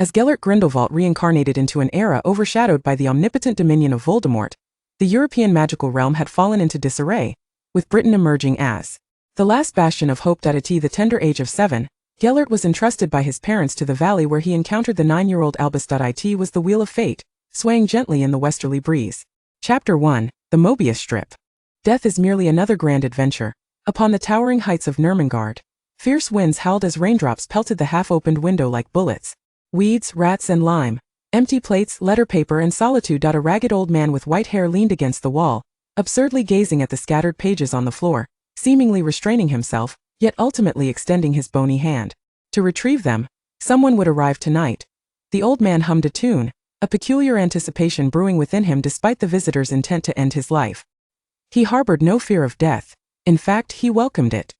As Gellert Grindelwald reincarnated into an era overshadowed by the omnipotent dominion of Voldemort, the European magical realm had fallen into disarray, with Britain emerging as the last bastion of hope. At the tender age of 7, Gellert was entrusted by his parents to the valley where he encountered the 9-year-old Albus. It was the wheel of fate, swaying gently in the westerly breeze. Chapter 1, The Mobius Strip. Death is merely another grand adventure. Upon the towering heights of Nurmengard, fierce winds howled as raindrops pelted the half-opened window like bullets. Weeds, rats and lime, empty plates, letter paper and solitude. A ragged old man with white hair leaned against the wall, absurdly gazing at the scattered pages on the floor, seemingly restraining himself, yet ultimately extending his bony hand to retrieve them. Someone would arrive tonight. The old man hummed a tune, a peculiar anticipation brewing within him despite the visitor's intent to end his life. He harbored no fear of death. In fact, he welcomed it.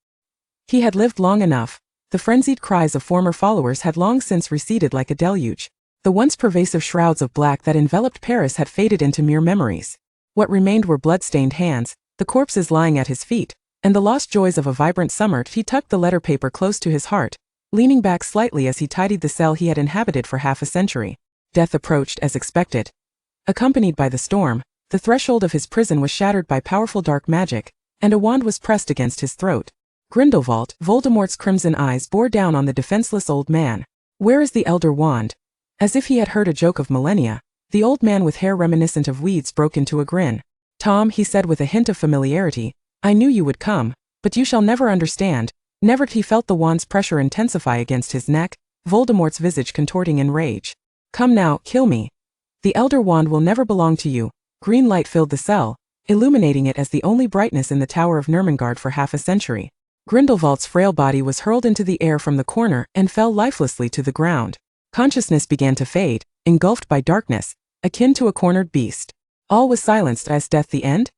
He had lived long enough. The frenzied cries of former followers had long since receded like a deluge. The once pervasive shrouds of black that enveloped Paris had faded into mere memories. What remained were blood-stained hands, the corpses lying at his feet, and the lost joys of a vibrant summer. He tucked the letter paper close to his heart, leaning back slightly as he tidied the cell he had inhabited for half a century. Death approached as expected. Accompanied by the storm, the threshold of his prison was shattered by powerful dark magic, and a wand was pressed against his throat. Grindelwald, Voldemort's crimson eyes bore down on the defenseless old man. Where is the elder wand? As if he had heard a joke of millennia, the old man with hair reminiscent of weeds broke into a grin. Tom, he said with a hint of familiarity, I knew you would come, but you shall never understand. Never. He felt the wand's pressure intensify against his neck, Voldemort's visage contorting in rage. Come now, kill me. The elder wand will never belong to you. Green light filled the cell, illuminating it as the only brightness in the Tower of Nurmengard for half a century. Grindelwald's frail body was hurled into the air from the corner and fell lifelessly to the ground. Consciousness began to fade, engulfed by darkness, akin to a cornered beast. All was silenced. As death the end?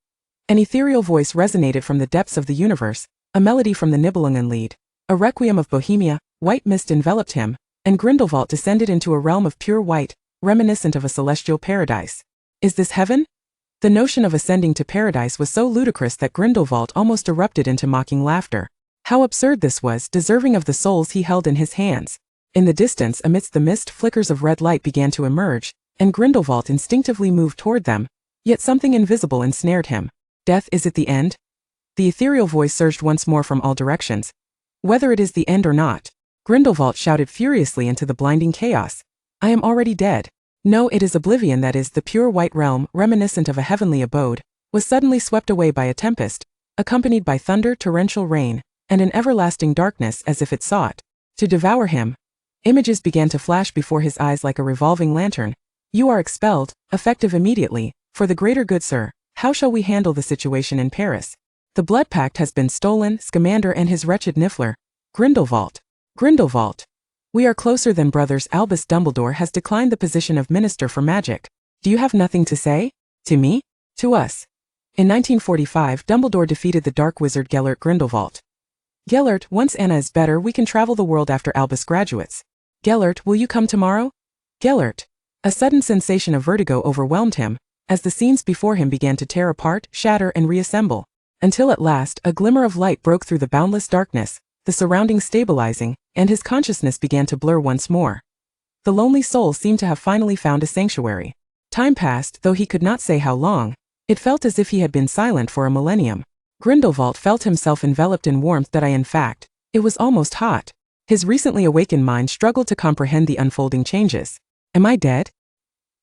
An ethereal voice resonated from the depths of the universe, a melody from the Nibelungenlied, a requiem of Bohemia. White mist enveloped him, and Grindelwald descended into a realm of pure white, reminiscent of a celestial paradise. Is this heaven? The notion of ascending to paradise was so ludicrous that Grindelwald almost erupted into mocking laughter. How absurd this was, deserving of the souls he held in his hands. In the distance, amidst the mist, flickers of red light began to emerge, and Grindelwald instinctively moved toward them, yet something invisible ensnared him. Death, is it the end? The ethereal voice surged once more from all directions. Whether it is the end or not, Grindelwald shouted furiously into the blinding chaos. I am already dead. No, it is oblivion. That is, the pure white realm, reminiscent of a heavenly abode, was suddenly swept away by a tempest, accompanied by thunder, torrential rain, and an everlasting darkness as if it sought to devour him. Images began to flash before his eyes like a revolving lantern. You are expelled, effective immediately, for the greater good, sir. How shall we handle the situation in Paris? The blood pact has been stolen, Scamander and his wretched Niffler. Grindelwald. Grindelwald. We are closer than brothers. Albus Dumbledore has declined the position of Minister for Magic. Do you have nothing to say? To me? To us. In 1945, Dumbledore defeated the dark wizard Gellert Grindelwald. Gellert, once Anna is better, we can travel the world after Albus graduates. Gellert, will you come tomorrow? Gellert. A sudden sensation of vertigo overwhelmed him, as the scenes before him began to tear apart, shatter and reassemble, until at last a glimmer of light broke through the boundless darkness, the surroundings stabilizing, and his consciousness began to blur once more. The lonely soul seemed to have finally found a sanctuary. Time passed, though he could not say how long. It felt as if he had been silent for a millennium. Grindelwald felt himself enveloped in warmth. In fact, it was almost hot. His recently awakened mind struggled to comprehend the unfolding changes. Am I dead?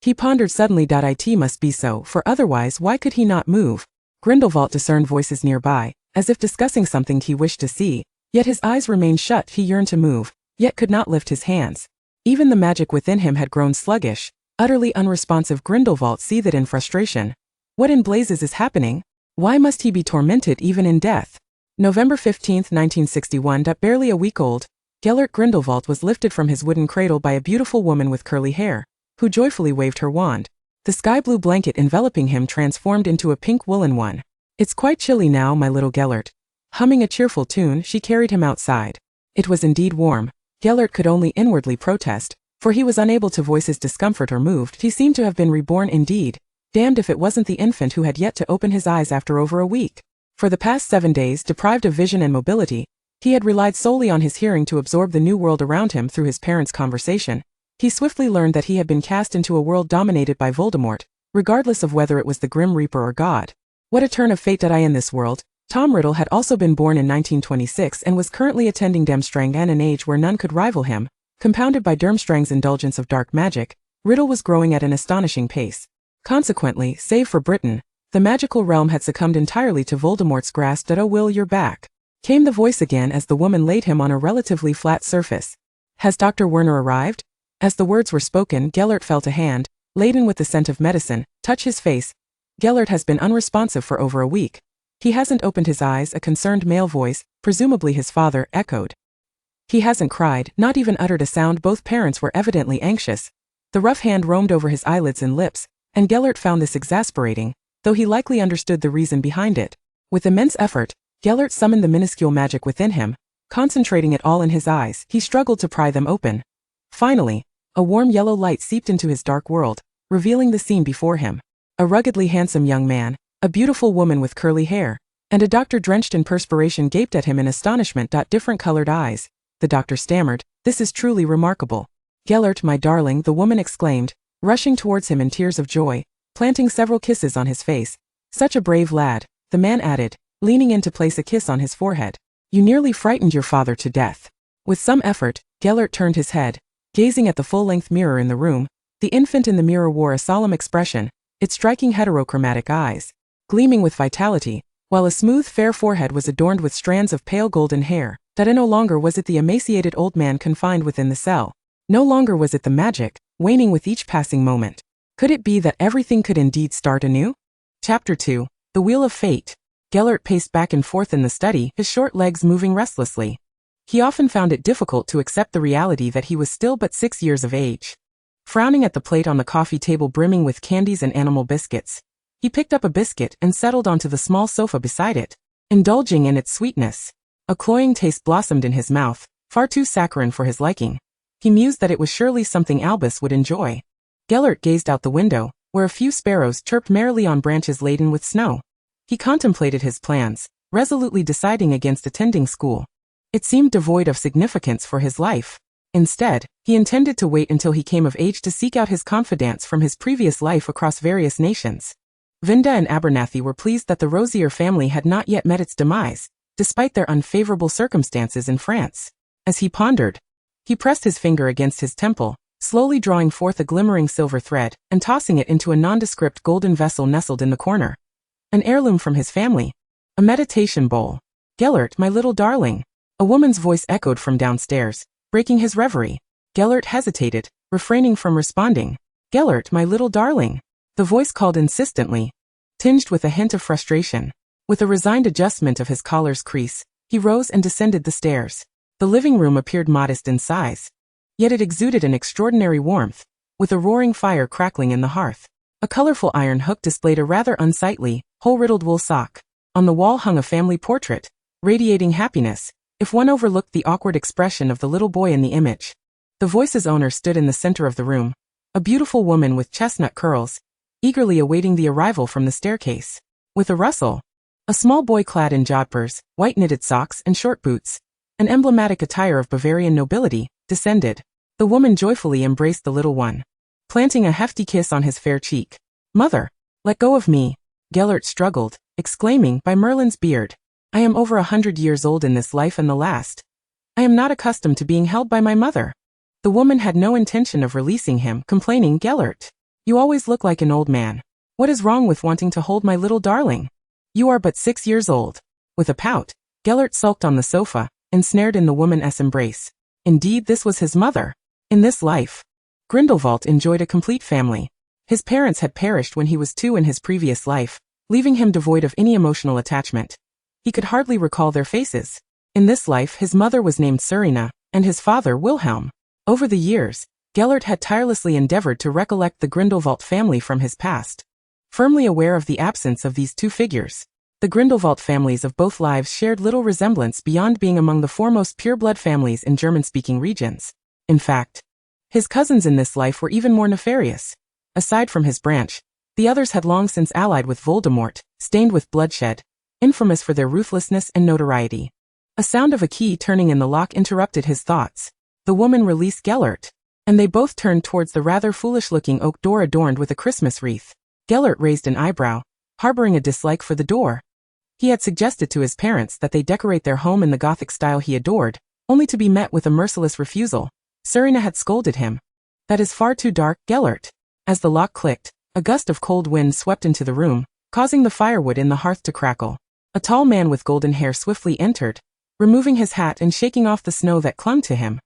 He pondered suddenly. It must be so, for otherwise why could he not move? Grindelwald discerned voices nearby, as if discussing something he wished to see, yet his eyes remained shut. He yearned to move, yet could not lift his hands. Even the magic within him had grown sluggish, utterly unresponsive. Grindelwald seethed in frustration. What in blazes is happening? Why must he be tormented even in death? November 15, 1961. Barely a week old, Gellert Grindelwald was lifted from his wooden cradle by a beautiful woman with curly hair, who joyfully waved her wand. The sky-blue blanket enveloping him transformed into a pink woolen one. It's quite chilly now, my little Gellert. Humming a cheerful tune, she carried him outside. It was indeed warm. Gellert could only inwardly protest, for he was unable to voice his discomfort or moved. He seemed to have been reborn indeed. Damned if it wasn't the infant who had yet to open his eyes after over a week. For the past 7 days, deprived of vision and mobility, he had relied solely on his hearing to absorb the new world around him through his parents' conversation. He swiftly learned that he had been cast into a world dominated by Voldemort, regardless of whether it was the Grim Reaper or God. What a turn of fate that I in this world. Tom Riddle had also been born in 1926 and was currently attending Durmstrang at an age where none could rival him. Compounded by Durmstrang's indulgence of dark magic, Riddle was growing at an astonishing pace. Consequently, save for Britain, the magical realm had succumbed entirely to Voldemort's grasp. "Oh, Will, you're back," came the voice again as the woman laid him on a relatively flat surface. "Has Dr. Werner arrived?" As the words were spoken, Gellert felt a hand, laden with the scent of medicine, touch his face. "Gellert has been unresponsive for over a week. He hasn't opened his eyes," a concerned male voice, presumably his father, echoed. "He hasn't cried, not even uttered a sound." Both parents were evidently anxious. The rough hand roamed over his eyelids and lips, and Gellert found this exasperating, though he likely understood the reason behind it. With immense effort, Gellert summoned the minuscule magic within him, concentrating it all in his eyes. He struggled to pry them open. Finally, a warm yellow light seeped into his dark world, revealing the scene before him. A ruggedly handsome young man, a beautiful woman with curly hair, and a doctor drenched in perspiration gaped at him in astonishment. Different colored eyes. The doctor stammered, "This is truly remarkable." "Gellert, my darling," the woman exclaimed, rushing towards him in tears of joy, planting several kisses on his face. "Such a brave lad," the man added, leaning in to place a kiss on his forehead. "You nearly frightened your father to death." With some effort, Gellert turned his head, gazing at the full-length mirror in the room. The infant in the mirror wore a solemn expression, its striking heterochromatic eyes gleaming with vitality, while a smooth, fair forehead was adorned with strands of pale golden hair. No longer was it the emaciated old man confined within the cell. No longer was it the magic, waning with each passing moment. Could it be that everything could indeed start anew? Chapter 2. The Wheel of Fate. Gellert paced back and forth in the study, his short legs moving restlessly. He often found it difficult to accept the reality that he was still but 6 years of age. Frowning at the plate on the coffee table brimming with candies and animal biscuits, he picked up a biscuit and settled onto the small sofa beside it, indulging in its sweetness. A cloying taste blossomed in his mouth, far too saccharine for his liking. He mused that it was surely something Albus would enjoy. Gellert gazed out the window, where a few sparrows chirped merrily on branches laden with snow. He contemplated his plans, resolutely deciding against attending school. It seemed devoid of significance for his life. Instead, he intended to wait until he came of age to seek out his confidants from his previous life across various nations. Vinda and Abernathy were pleased that the Rosier family had not yet met its demise, despite their unfavorable circumstances in France. As he pondered, he pressed his finger against his temple, slowly drawing forth a glimmering silver thread, and tossing it into a nondescript golden vessel nestled in the corner. An heirloom from his family. A meditation bowl. "Gellert, my little darling." A woman's voice echoed from downstairs, breaking his reverie. Gellert hesitated, refraining from responding. "Gellert, my little darling." The voice called insistently, tinged with a hint of frustration. With a resigned adjustment of his collar's crease, he rose and descended the stairs. The living room appeared modest in size, yet it exuded an extraordinary warmth, with a roaring fire crackling in the hearth. A colorful iron hook displayed a rather unsightly, hole-riddled wool sock. On the wall hung a family portrait, radiating happiness, if one overlooked the awkward expression of the little boy in the image. The voice's owner stood in the center of the room, a beautiful woman with chestnut curls, eagerly awaiting the arrival from the staircase. With a rustle, a small boy clad in jodhpurs, white knitted socks and short boots, an emblematic attire of Bavarian nobility, descended. The woman joyfully embraced the little one, planting a hefty kiss on his fair cheek. "Mother, let go of me," Gellert struggled, exclaiming, "By Merlin's beard, I am over 100 years old in this life and the last. I am not accustomed to being held by my mother." The woman had no intention of releasing him, complaining, "Gellert, you always look like an old man. What is wrong with wanting to hold my little darling? You are but 6 years old." With a pout, Gellert sulked on the sofa, ensnared in the woman's embrace. Indeed, this was his mother. In this life, Grindelwald enjoyed a complete family. His parents had perished when he was 2 in his previous life, leaving him devoid of any emotional attachment. He could hardly recall their faces. In this life, his mother was named Serena, and his father Wilhelm. Over the years, Gellert had tirelessly endeavored to recollect the Grindelwald family from his past. Firmly aware of the absence of these two figures, the Grindelwald families of both lives shared little resemblance beyond being among the foremost pure-blood families in German-speaking regions. In fact, his cousins in this life were even more nefarious. Aside from his branch, the others had long since allied with Voldemort, stained with bloodshed, infamous for their ruthlessness and notoriety. A sound of a key turning in the lock interrupted his thoughts. The woman released Gellert. and they both turned towards the rather foolish-looking oak door adorned with a Christmas wreath. Gellert raised an eyebrow, harboring a dislike for the door. He had suggested to his parents that they decorate their home in the Gothic style he adored, only to be met with a merciless refusal. Serena had scolded him. "That is far too dark, Gellert." As the lock clicked, a gust of cold wind swept into the room, causing the firewood in the hearth to crackle. A tall man with golden hair swiftly entered, removing his hat and shaking off the snow that clung to him.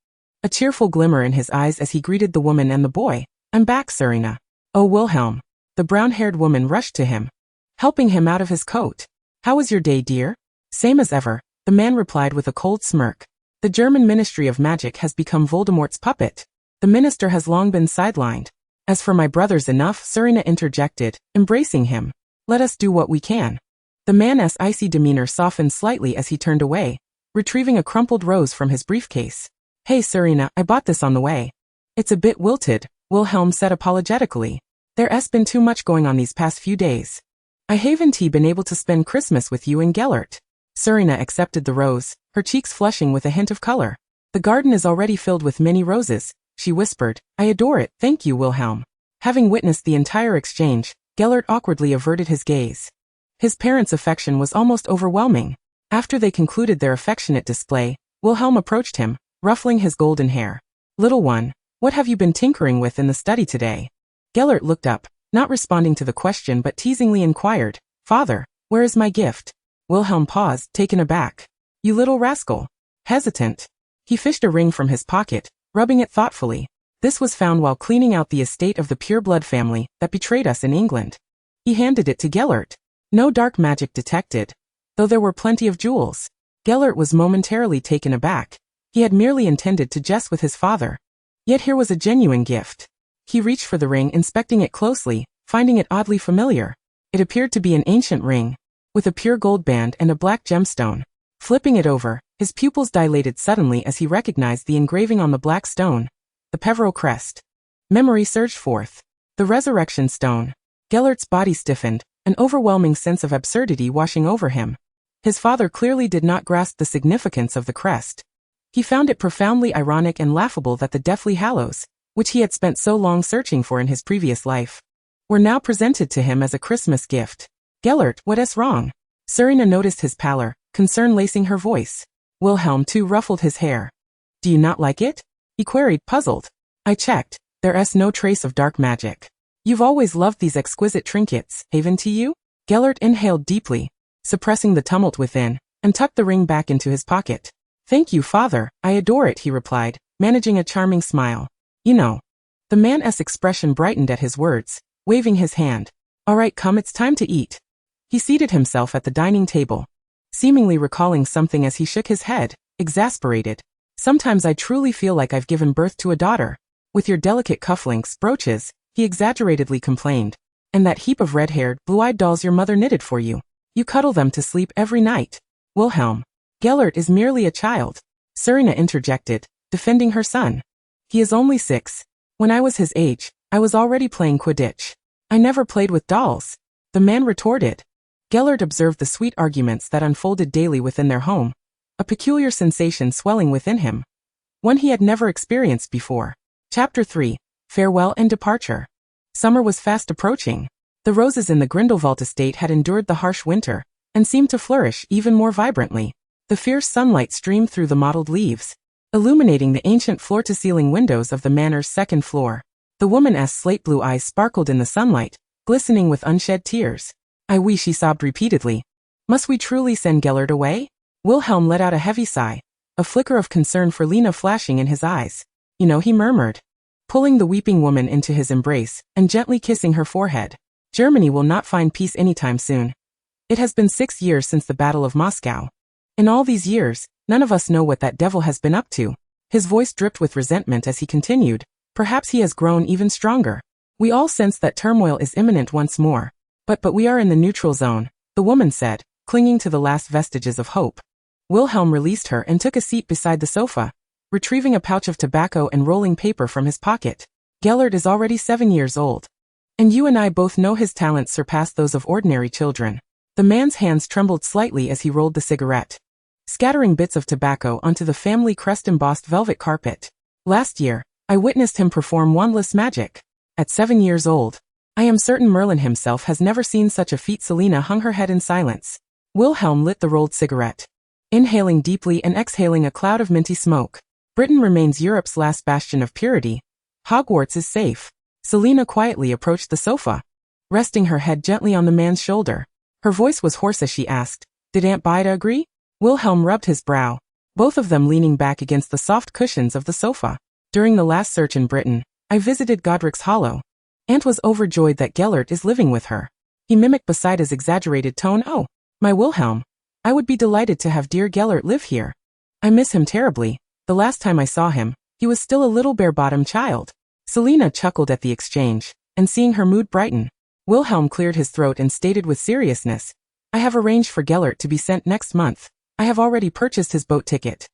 A cheerful glimmer in his eyes as he greeted the woman and the boy. "I'm back, Serena." "Oh, Wilhelm." The brown-haired woman rushed to him, helping him out of his coat. "How was your day, dear?" "Same as ever," the man replied with a cold smirk. "The German Ministry of Magic has become Voldemort's puppet. The minister has long been sidelined. As for my brothers, enough," Serena interjected, embracing him. "Let us do what we can." The man's icy demeanor softened slightly as he turned away, retrieving a crumpled rose from his briefcase. "Hey, Serena, I bought this on the way." "It's a bit wilted," Wilhelm said apologetically. "There's been too much going on these past few days. I haven't been able to spend Christmas with you and Gellert." Serena accepted the rose, her cheeks flushing with a hint of color. "The garden is already filled with many roses," she whispered. "I adore it, thank you, Wilhelm." Having witnessed the entire exchange, Gellert awkwardly averted his gaze. His parents' affection was almost overwhelming. After they concluded their affectionate display, Wilhelm approached him, ruffling his golden hair. "Little one, what have you been tinkering with in the study today?" Gellert looked up, not responding to the question but teasingly inquired, "Father, where is my gift?" Wilhelm paused, taken aback. "You little rascal." Hesitant, he fished a ring from his pocket, rubbing it thoughtfully. "This was found while cleaning out the estate of the pure-blood family that betrayed us in England." He handed it to Gellert. No dark magic detected, though there were plenty of jewels. Gellert was momentarily taken aback. He had merely intended to jest with his father. Yet here was a genuine gift. He reached for the ring, inspecting it closely, finding it oddly familiar. It appeared to be an ancient ring, with a pure gold band and a black gemstone. Flipping it over, his pupils dilated suddenly as he recognized the engraving on the black stone, the Peveril crest. Memory surged forth. The resurrection stone. Gellert's body stiffened, an overwhelming sense of absurdity washing over him. His father clearly did not grasp the significance of the crest. He found it profoundly ironic and laughable that the Deathly Hallows, which he had spent so long searching for in his previous life, were now presented to him as a Christmas gift. "Gellert, what's wrong?" Serena noticed his pallor, concern lacing her voice. Wilhelm too ruffled his hair. "Do you not like it?" he queried, puzzled. "I checked. There's no trace of dark magic." "You've always loved these exquisite trinkets, haven't you?" Gellert inhaled deeply, suppressing the tumult within, and tucked the ring back into his pocket. "Thank you, father, I adore it," he replied, managing a charming smile. "You know." The man's expression brightened at his words, waving his hand. "All right, come, it's time to eat." He seated himself at the dining table, seemingly recalling something as he shook his head, exasperated. "Sometimes I truly feel like I've given birth to a daughter. With your delicate cufflinks, brooches," he exaggeratedly complained, "and that heap of red-haired, blue-eyed dolls your mother knitted for you. You cuddle them to sleep every night." "Wilhelm, Gellert is merely a child," Serena interjected, defending her son. "He is only 6. When I was his age, I was already playing Quidditch. I never played with dolls," the man retorted. Gellert observed the sweet arguments that unfolded daily within their home, a peculiar sensation swelling within him, one he had never experienced before. Chapter 3. Farewell and Departure. Summer was fast approaching. The roses in the Grindelwald estate had endured the harsh winter, and seemed to flourish even more vibrantly. The fierce sunlight streamed through the mottled leaves, illuminating the ancient floor-to-ceiling windows of the manor's second floor. The woman's slate-blue eyes sparkled in the sunlight, glistening with unshed tears. "I we," she sobbed repeatedly. "Must we truly send Gellert away?" Wilhelm let out a heavy sigh, a flicker of concern for Lena flashing in his eyes. "You know," he murmured, pulling the weeping woman into his embrace and gently kissing her forehead. "Germany will not find peace anytime soon. It has been 6 years since the Battle of Moscow. In all these years, none of us know what that devil has been up to." His voice dripped with resentment as he continued, "Perhaps he has grown even stronger. We all sense that turmoil is imminent once more. But we are in the neutral zone," the woman said, clinging to the last vestiges of hope. Wilhelm released her and took a seat beside the sofa, retrieving a pouch of tobacco and rolling paper from his pocket. "Gellert is already 7 years old. And you and I both know his talents surpass those of ordinary children." The man's hands trembled slightly as he rolled the cigarette, scattering bits of tobacco onto the family crest-embossed velvet carpet. "Last year, I witnessed him perform wandless magic. At 7 years old. I am certain Merlin himself has never seen such a feat. Selina hung her head in silence. Wilhelm lit the rolled cigarette, inhaling deeply and exhaling a cloud of minty smoke. Britain remains Europe's last bastion of purity. Hogwarts is safe. Selina quietly approached the sofa, resting her head gently on the man's shoulder. Her voice was hoarse as she asked, "Did Aunt Bida agree?" Wilhelm rubbed his brow, both of them leaning back against the soft cushions of the sofa. "During the last search in Britain, I visited Godric's Hollow. Aunt was overjoyed that Gellert is living with her." He mimicked Basida's exaggerated tone. "Oh, my Wilhelm. I would be delighted to have dear Gellert live here. I miss him terribly. The last time I saw him, he was still a little bare-bottomed child." Selina chuckled at the exchange, and seeing her mood brighten, Wilhelm cleared his throat and stated with seriousness, "I have arranged for Gellert to be sent next month. I have already purchased his boat ticket."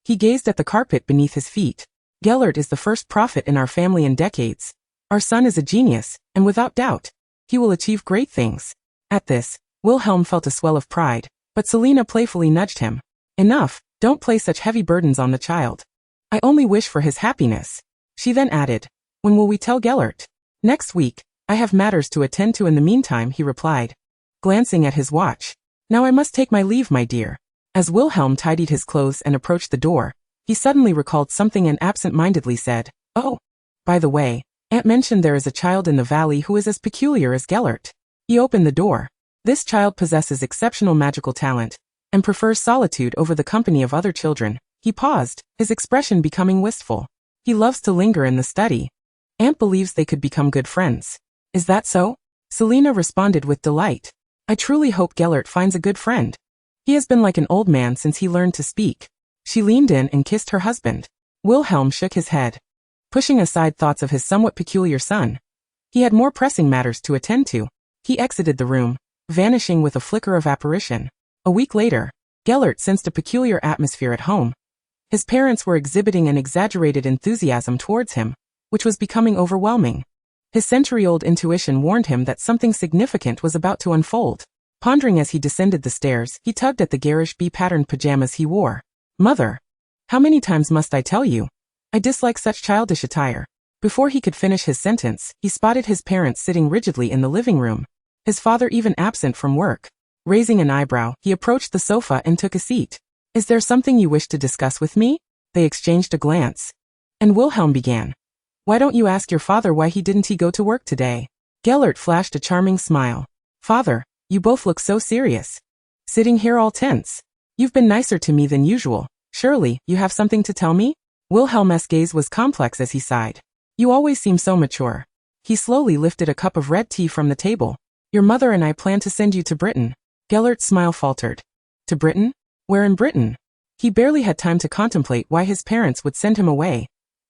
He gazed at the carpet beneath his feet. "Gellert is the first prophet in our family in decades. Our son is a genius, and without doubt, he will achieve great things." At this, Wilhelm felt a swell of pride, but Selina playfully nudged him. "Enough, don't place such heavy burdens on the child. I only wish for his happiness." She then added, "When will we tell Gellert?" "Next week. I have matters to attend to in the meantime," he replied, glancing at his watch. "Now I must take my leave, my dear." As Wilhelm tidied his clothes and approached the door, he suddenly recalled something and absent-mindedly said, "Oh, by the way, Aunt mentioned there is a child in the valley who is as peculiar as Gellert." He opened the door. "This child possesses exceptional magical talent, and prefers solitude over the company of other children." He paused, his expression becoming wistful. "He loves to linger in the study. Aunt believes they could become good friends." "Is that so?" Selina responded with delight. "I truly hope Gellert finds a good friend. He has been like an old man since he learned to speak." She leaned in and kissed her husband. Wilhelm shook his head, pushing aside thoughts of his somewhat peculiar son. He had more pressing matters to attend to. He exited the room, vanishing with a flicker of apparition. A week later, Gellert sensed a peculiar atmosphere at home. His parents were exhibiting an exaggerated enthusiasm towards him, which was becoming overwhelming. His century-old intuition warned him that something significant was about to unfold. Pondering as he descended the stairs, he tugged at the garish bee-patterned pajamas he wore. "Mother, how many times must I tell you? I dislike such childish attire." Before he could finish his sentence, he spotted his parents sitting rigidly in the living room, his father even absent from work. Raising an eyebrow, he approached the sofa and took a seat. "Is there something you wish to discuss with me?" They exchanged a glance, and Wilhelm began. "Why don't you ask your father why he didn't go to work today?" Gellert flashed a charming smile. "Father, you both look so serious. Sitting here all tense. You've been nicer to me than usual. Surely, you have something to tell me?" Wilhelm's gaze was complex as he sighed. "You always seem so mature." He slowly lifted a cup of red tea from the table. "Your mother and I plan to send you to Britain." Gellert's smile faltered. "To Britain? Where in Britain?" He barely had time to contemplate why his parents would send him away.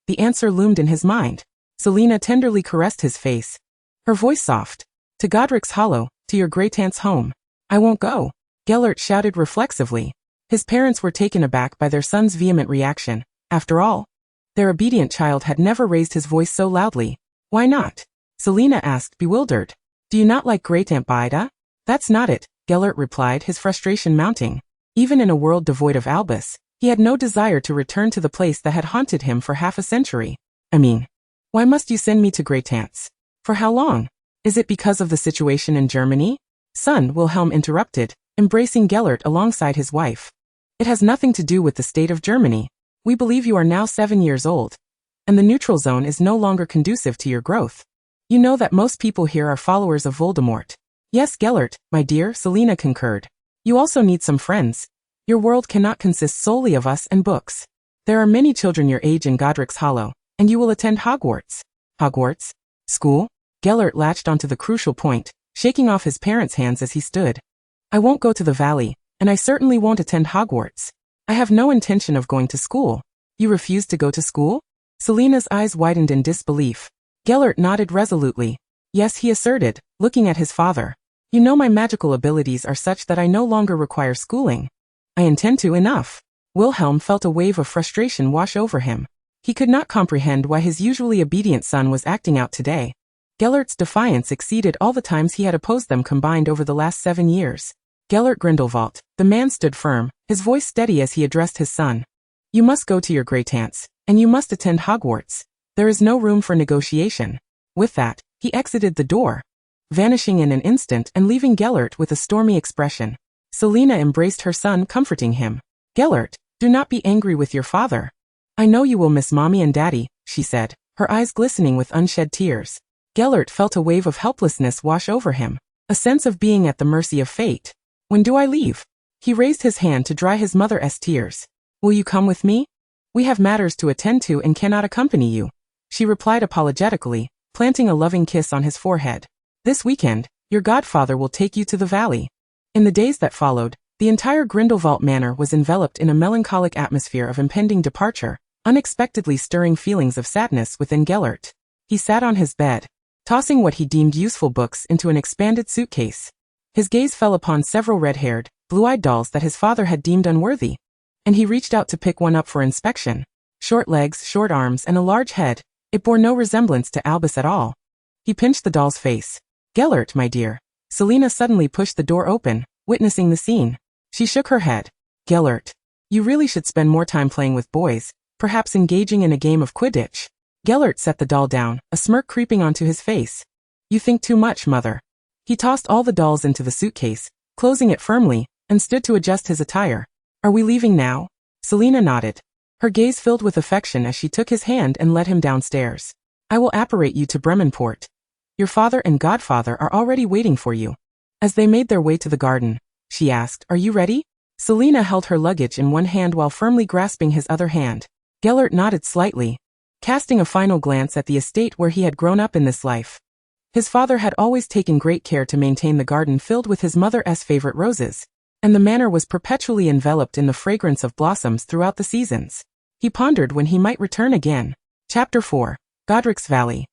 The answer loomed in his mind. Selina tenderly caressed his face, her voice soft. "To Godric's Hollow, to your great-aunt's home." "I won't go," Gellert shouted reflexively. His parents were taken aback by their son's vehement reaction. After all, their obedient child had never raised his voice so loudly. "Why not?" Selina asked, bewildered. "Do you not like Great-Aunt Bida?" "That's not it," Gellert replied, his frustration mounting. Even in a world devoid of Albus, he had no desire to return to the place that had haunted him for half a century. "I mean, why must you send me to Great-Aunt's? For how long? Is it because of the situation in Germany?" "Son," Wilhelm interrupted, embracing Gellert alongside his wife. "It has nothing to do with the state of Germany. We believe you are now 7 years old, and the neutral zone is no longer conducive to your growth. You know that most people here are followers of Voldemort." "Yes, Gellert, my dear," Selina concurred. "You also need some friends. Your world cannot consist solely of us and books. There are many children your age in Godric's Hollow, and you will attend Hogwarts." "Hogwarts? School?" Gellert latched onto the crucial point, shaking off his parents' hands as he stood. "I won't go to the valley, and I certainly won't attend Hogwarts. I have no intention of going to school." "You refuse to go to school?" Selina's eyes widened in disbelief. Gellert nodded resolutely. "Yes," he asserted, looking at his father. "You know my magical abilities are such that I no longer require schooling. I intend to enough." Wilhelm felt a wave of frustration wash over him. He could not comprehend why his usually obedient son was acting out today. Gellert's defiance exceeded all the times he had opposed them combined over the last 7 years. "Gellert Grindelwald," the man stood firm, his voice steady as he addressed his son. "You must go to your great-aunts, and you must attend Hogwarts. There is no room for negotiation. With that, he exited the door, vanishing in an instant and leaving Gellert with a stormy expression. Selina embraced her son, comforting him. Gellert, do not be angry with your father. I know you will miss mommy and daddy, she said, her eyes glistening with unshed tears. Gellert felt a wave of helplessness wash over him, a sense of being at the mercy of fate. When do I leave? He raised his hand to dry his mother's tears. Will you come with me? We have matters to attend to and cannot accompany you, she replied apologetically, planting a loving kiss on his forehead. This weekend, your godfather will take you to the valley. In the days that followed, the entire Grindelwald manor was enveloped in a melancholic atmosphere of impending departure, unexpectedly stirring feelings of sadness within Gellert. He sat on his bed, tossing what he deemed useful books into an expanded suitcase. His gaze fell upon several red-haired, blue-eyed dolls that his father had deemed unworthy, and he reached out to pick one up for inspection. Short legs, short arms, and a large head, it bore no resemblance to Albus at all. He pinched the doll's face. Gellert, my dear. Selina suddenly pushed the door open, witnessing the scene. She shook her head. Gellert, you really should spend more time playing with boys, perhaps engaging in a game of Quidditch. Gellert set the doll down, a smirk creeping onto his face. You think too much, mother. He tossed all the dolls into the suitcase, closing it firmly, and stood to adjust his attire. Are we leaving now? Selina nodded. Her gaze filled with affection as she took his hand and led him downstairs. I will apparate you to Bremenport. Your father and godfather are already waiting for you. As they made their way to the garden, she asked, Are you ready? Selina held her luggage in one hand while firmly grasping his other hand. Gellert nodded slightly, casting a final glance at the estate where he had grown up in this life. His father had always taken great care to maintain the garden filled with his mother's favorite roses, and the manor was perpetually enveloped in the fragrance of blossoms throughout the seasons. He pondered when he might return again. Chapter 4. Godric's Valley.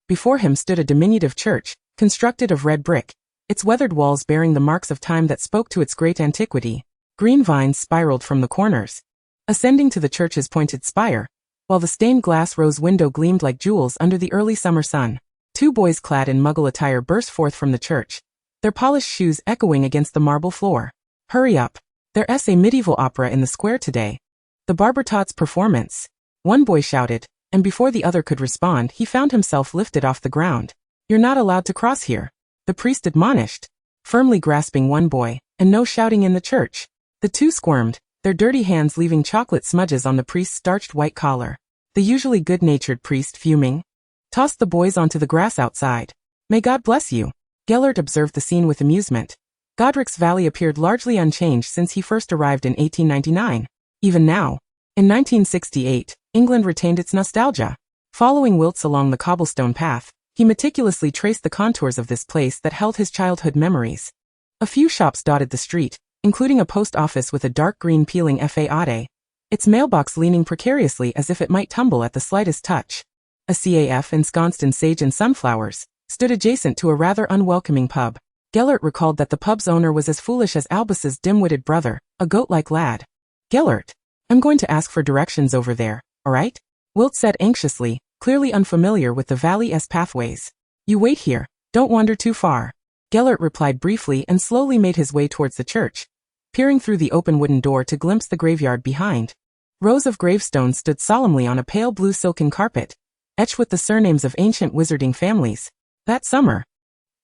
Before him stood a diminutive church, constructed of red brick, its weathered walls bearing the marks of time that spoke to its great antiquity. Green vines spiraled from the corners, ascending to the church's pointed spire, while the stained glass rose window gleamed like jewels under the early summer sun. Two boys clad in Muggle attire burst forth from the church, their polished shoes echoing against the marble floor. Hurry up. There's a medieval opera in the square today. The Barbertots performance. One boy shouted, and before the other could respond, he found himself lifted off the ground. You're not allowed to cross here, the priest admonished, firmly grasping one boy, and no shouting in the church. The two squirmed, their dirty hands leaving chocolate smudges on the priest's starched white collar. The usually good-natured priest, fuming, tossed the boys onto the grass outside. May God bless you. Gellert observed the scene with amusement. Godric's Valley appeared largely unchanged since he first arrived in 1899. Even now, in 1968, England retained its nostalgia. Following Wilts along the cobblestone path, he meticulously traced the contours of this place that held his childhood memories. A few shops dotted the street, including a post office with a dark green peeling façade, its mailbox leaning precariously as if it might tumble at the slightest touch. A CAF ensconced in sage and sunflowers stood adjacent to a rather unwelcoming pub. Gellert recalled that the pub's owner was as foolish as Albus's dim-witted brother, a goat-like lad. Gellert, I'm going to ask for directions over there, all right? Wilt said anxiously, clearly unfamiliar with the valley's pathways. You wait here, don't wander too far. Gellert replied briefly and slowly made his way towards the church, peering through the open wooden door to glimpse the graveyard behind. Rows of gravestones stood solemnly on a pale blue silken carpet, etched with the surnames of ancient wizarding families. That summer,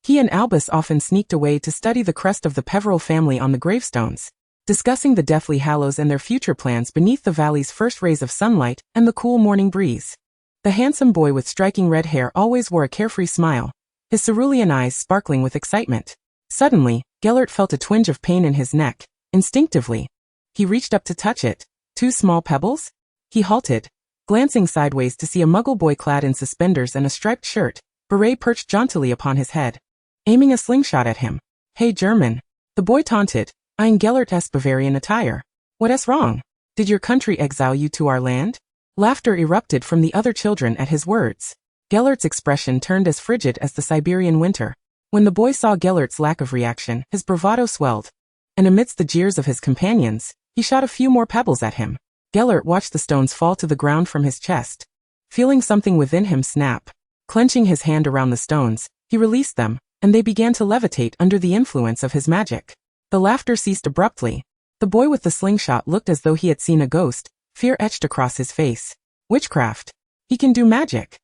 he and Albus often sneaked away to study the crest of the Peveril family on the gravestones, discussing the Deathly Hallows and their future plans beneath the valley's first rays of sunlight and the cool morning breeze. The handsome boy with striking red hair always wore a carefree smile, his cerulean eyes sparkling with excitement. Suddenly, Gellert felt a twinge of pain in his neck. Instinctively, he reached up to touch it. 2 small pebbles? He halted, glancing sideways to see a Muggle boy clad in suspenders and a striped shirt, beret perched jauntily upon his head, aiming a slingshot at him. Hey German, the boy taunted, eyeing Gellert's Bavarian attire. What's wrong? Did your country exile you to our land? Laughter erupted from the other children at his words. Gellert's expression turned as frigid as the Siberian winter. When the boy saw Gellert's lack of reaction, his bravado swelled, and amidst the jeers of his companions, he shot a few more pebbles at him. Gellert watched the stones fall to the ground from his chest, feeling something within him snap. Clenching his hand around the stones, he released them, and they began to levitate under the influence of his magic. The laughter ceased abruptly. The boy with the slingshot looked as though he had seen a ghost, fear etched across his face. Witchcraft. He can do magic.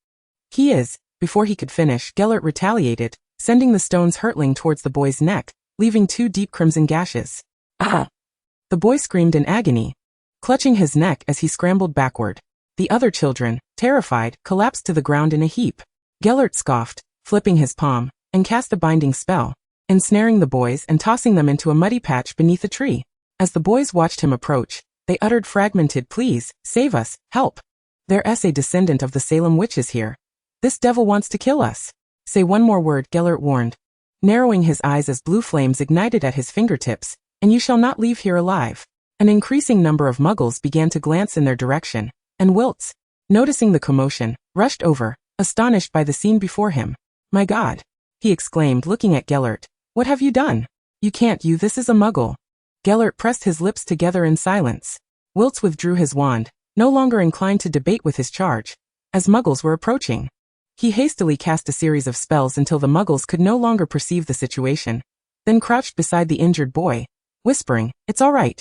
He is. Before he could finish, Gellert retaliated, sending the stones hurtling towards the boy's neck, leaving 2 deep crimson gashes. Ah! The boy screamed in agony, clutching his neck as he scrambled backward. The other children, terrified, collapsed to the ground in a heap. Gellert scoffed, flipping his palm, and cast a binding spell, ensnaring the boys and tossing them into a muddy patch beneath a tree. As the boys watched him approach, they uttered fragmented pleas, "Save us, help! There's a descendant of the Salem witches here. This devil wants to kill us." "Say one more word," Gellert warned, narrowing his eyes as blue flames ignited at his fingertips, "and you shall not leave here alive." An increasing number of muggles began to glance in their direction, and Wilts, noticing the commotion, rushed over, astonished by the scene before him. "My God!" he exclaimed, looking at Gellert. "What have you done? You can't, this is a muggle." Gellert pressed his lips together in silence. Wilts withdrew his wand, no longer inclined to debate with his charge, as muggles were approaching. He hastily cast a series of spells until the muggles could no longer perceive the situation, then crouched beside the injured boy, whispering, "It's all right.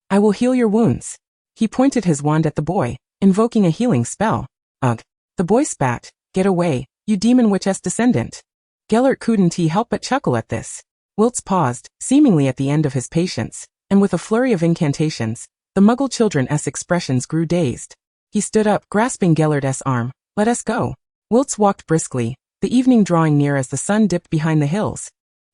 I will heal your wounds." He pointed his wand at the boy, invoking a healing spell. "Ugh." The boy spat, "Get away, you demon witch's descendant." Gellert couldn't help but chuckle at this. Wilts paused, seemingly at the end of his patience, and with a flurry of incantations, the muggle children's expressions grew dazed. He stood up, grasping Gellert's arm. "Let us go." Wilts walked briskly, the evening drawing near as the sun dipped behind the hills,